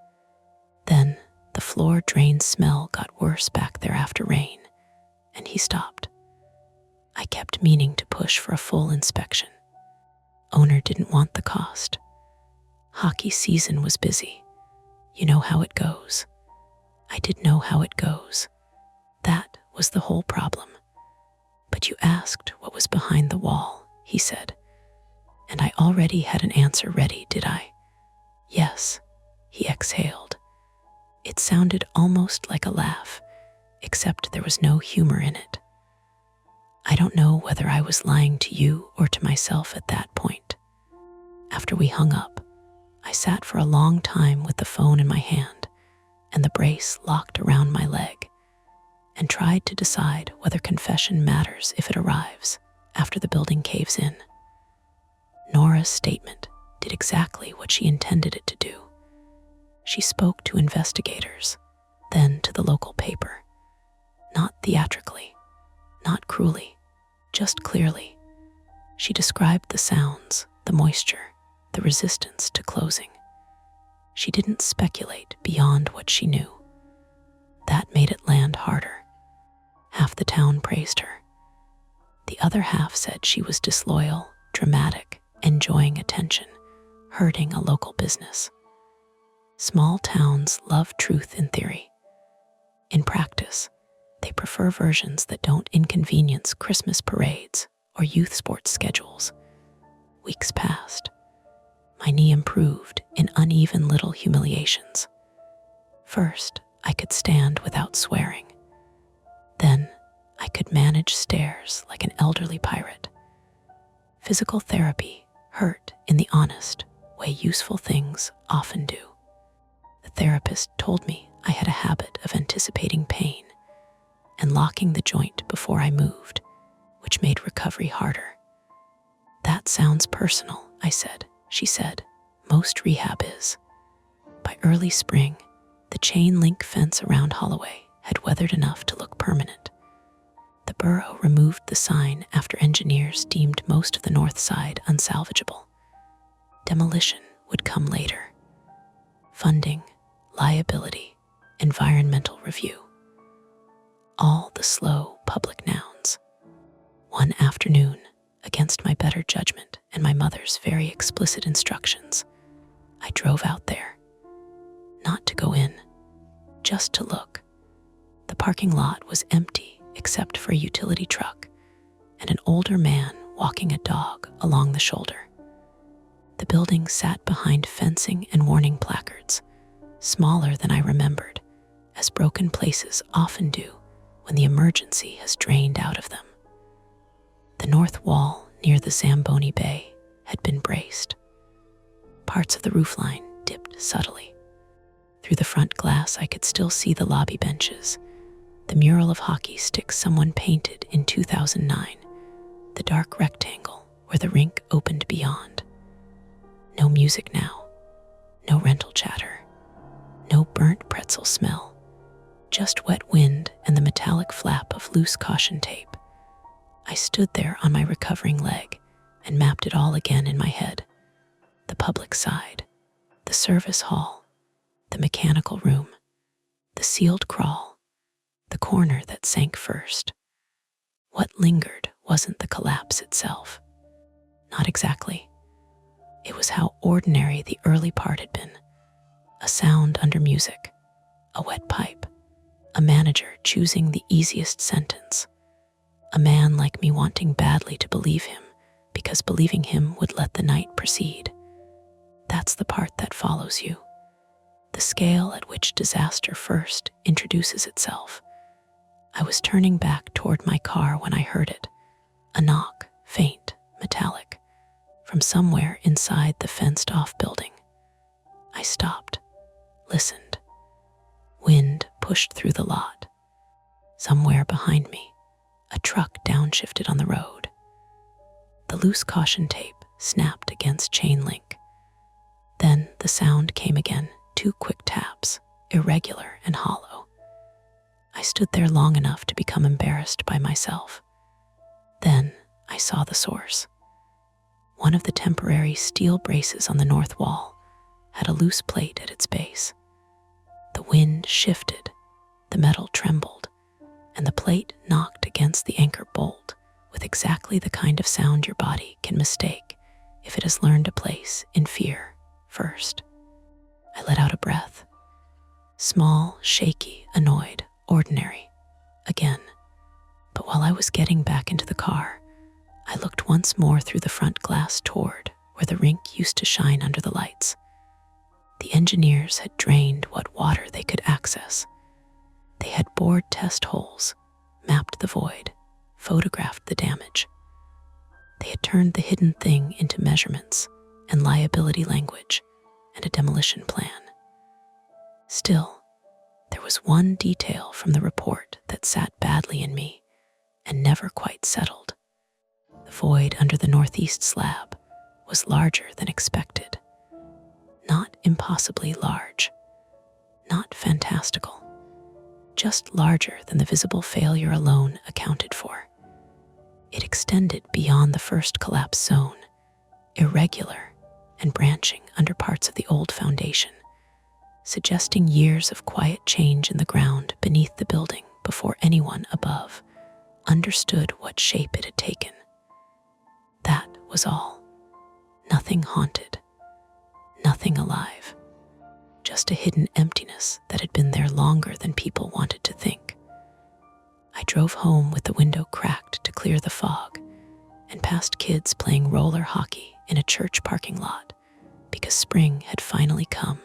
Then the floor drain smell got worse back there after rain, and he stopped. I kept meaning to push for a full inspection. Owner didn't want the cost. Hockey season was busy. You know how it goes. I did know how it goes. That was the whole problem. "But you asked what was behind the wall," he said. And I already had an answer ready, did I? "Yes," he exhaled. It sounded almost like a laugh, except there was no humor in it. I don't know whether I was lying to you or to myself at that point. After we hung up, I sat for a long time with the phone in my hand and the brace locked around my leg, and tried to decide whether confession matters if it arrives after the building caves in. Nora's statement did exactly what she intended it to do. She spoke to investigators, then to the local paper. Not theatrically, not cruelly, just clearly. She described the sounds, the moisture, the resistance to closing. She didn't speculate beyond what she knew. That made it land harder. Half the town praised her. The other half said she was disloyal, dramatic, enjoying attention, hurting a local business. Small towns love truth in theory. In practice, they prefer versions that don't inconvenience Christmas parades or youth sports schedules. Weeks passed. My knee improved in uneven little humiliations. First, I could stand without swearing. Then, I could manage stairs like an elderly pirate. Physical therapy hurt in the honest way useful things often do. The therapist told me I had a habit of anticipating pain and locking the joint before I moved, which made recovery harder. "That sounds personal," I said. She said, "Most rehab is." By early spring, the chain link fence around Holloway had weathered enough to look permanent. The borough removed the sign after engineers deemed most of the north side unsalvageable. Demolition would come later. Funding, liability, environmental review. All the slow public nouns. One afternoon, against my better judgment and my mother's very explicit instructions, I drove out there. Not to go in, just to look. The parking lot was empty except for a utility truck and an older man walking a dog along the shoulder. The building sat behind fencing and warning placards, smaller than I remembered, as broken places often do when the emergency has drained out of them. The north wall near the Zamboni Bay had been braced. Parts of the roofline dipped subtly. Through the front glass, I could still see the lobby benches, the mural of hockey sticks someone painted in 2009, the dark rectangle where the rink opened beyond. No music now, no rental chatter, no burnt pretzel smell, just wet wind and the metallic flap of loose caution tape. I stood there on my recovering leg and mapped it all again in my head. The public side, the service hall, the mechanical room, the sealed crawl, the corner that sank first. What lingered wasn't the collapse itself. Not exactly. It was how ordinary the early part had been. A sound under music, a wet pipe, a manager choosing the easiest sentence, a man like me wanting badly to believe him because believing him would let the night proceed. That's the part that follows you. The scale at which disaster first introduces itself. I was turning back toward my car when I heard it. A knock, faint, metallic, from somewhere inside the fenced-off building. I stopped, listened. Wind pushed through the lot. Somewhere behind me, a truck downshifted on the road. The loose caution tape snapped against chain link. Then the sound came again, 2 quick taps, irregular and hollow. I stood there long enough to become embarrassed by myself. Then I saw the source. One of the temporary steel braces on the north wall had a loose plate at its base. The wind shifted, the metal trembled, and the plate knocked against the anchor bolt with exactly the kind of sound your body can mistake if it has learned a place in fear first. I let out a breath. Small, shaky, annoyed, ordinary. Again. But while I was getting back into the car, I looked once more through the front glass toward where the rink used to shine under the lights. The engineers had drained what water they could access. They had bored test holes, mapped the void, photographed the damage. They had turned the hidden thing into measurements and liability language and a demolition plan. Still, there was one detail from the report that sat badly in me and never quite settled. The void under the northeast slab was larger than expected. Not impossibly large, not fantastical, just larger than the visible failure alone accounted for. It extended beyond the first collapse zone, irregular and branching under parts of the old foundation, suggesting years of quiet change in the ground beneath the building before anyone above understood what shape it had taken. That was all. Nothing haunted, nothing alive, just a hidden emptiness that had been there longer than people wanted to think. I drove home with the window cracked to clear the fog and passed kids playing roller hockey in a church parking lot because spring had finally come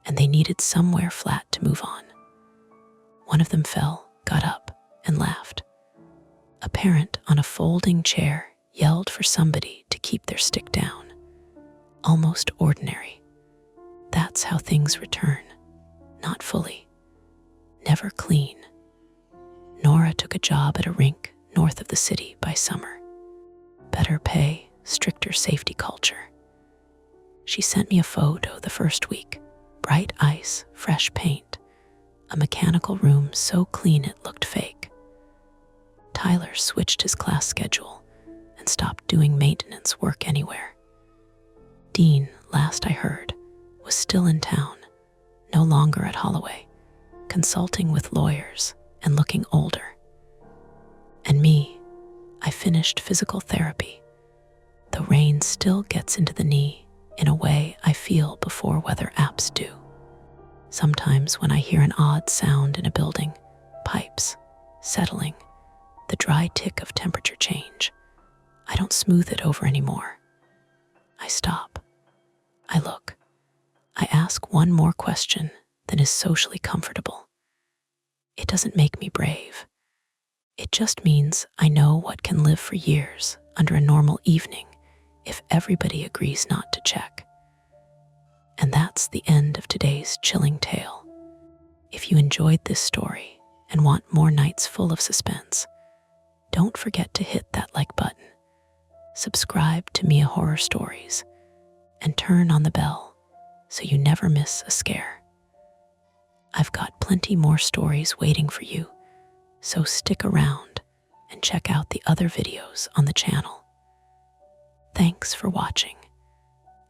and they needed somewhere flat to move on. One of them fell, got up, and laughed. A parent on a folding chair yelled for somebody to keep their stick down. Almost ordinary. That's how things return. Not fully. Never clean. Nora took a job at a rink north of the city by summer. Better pay, stricter safety culture. She sent me a photo the first week. Bright ice, fresh paint, a mechanical room so clean it looked fake. Tyler switched his class schedule and stopped doing maintenance work anywhere. Dean, last I heard, was still in town, no longer at Holloway, consulting with lawyers and looking older. And me, I finished physical therapy, though rain still gets into the knee in a way I feel before weather apps do. Sometimes when I hear an odd sound in a building, pipes, settling, the dry tick of temperature change, I don't smooth it over anymore. I stop. I look. I ask one more question than is socially comfortable. It doesn't make me brave. It just means I know what can live for years under a normal evening if everybody agrees not to check. And that's the end of today's chilling tale. If you enjoyed this story and want more nights full of suspense, don't forget to hit that like button, subscribe to Mia Horror Stories, and turn on the bell so you never miss a scare. I've got plenty more stories waiting for you, so stick around and check out the other videos on the channel. Thanks for watching,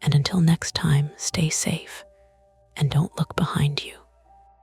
and until next time, stay safe and don't look behind you.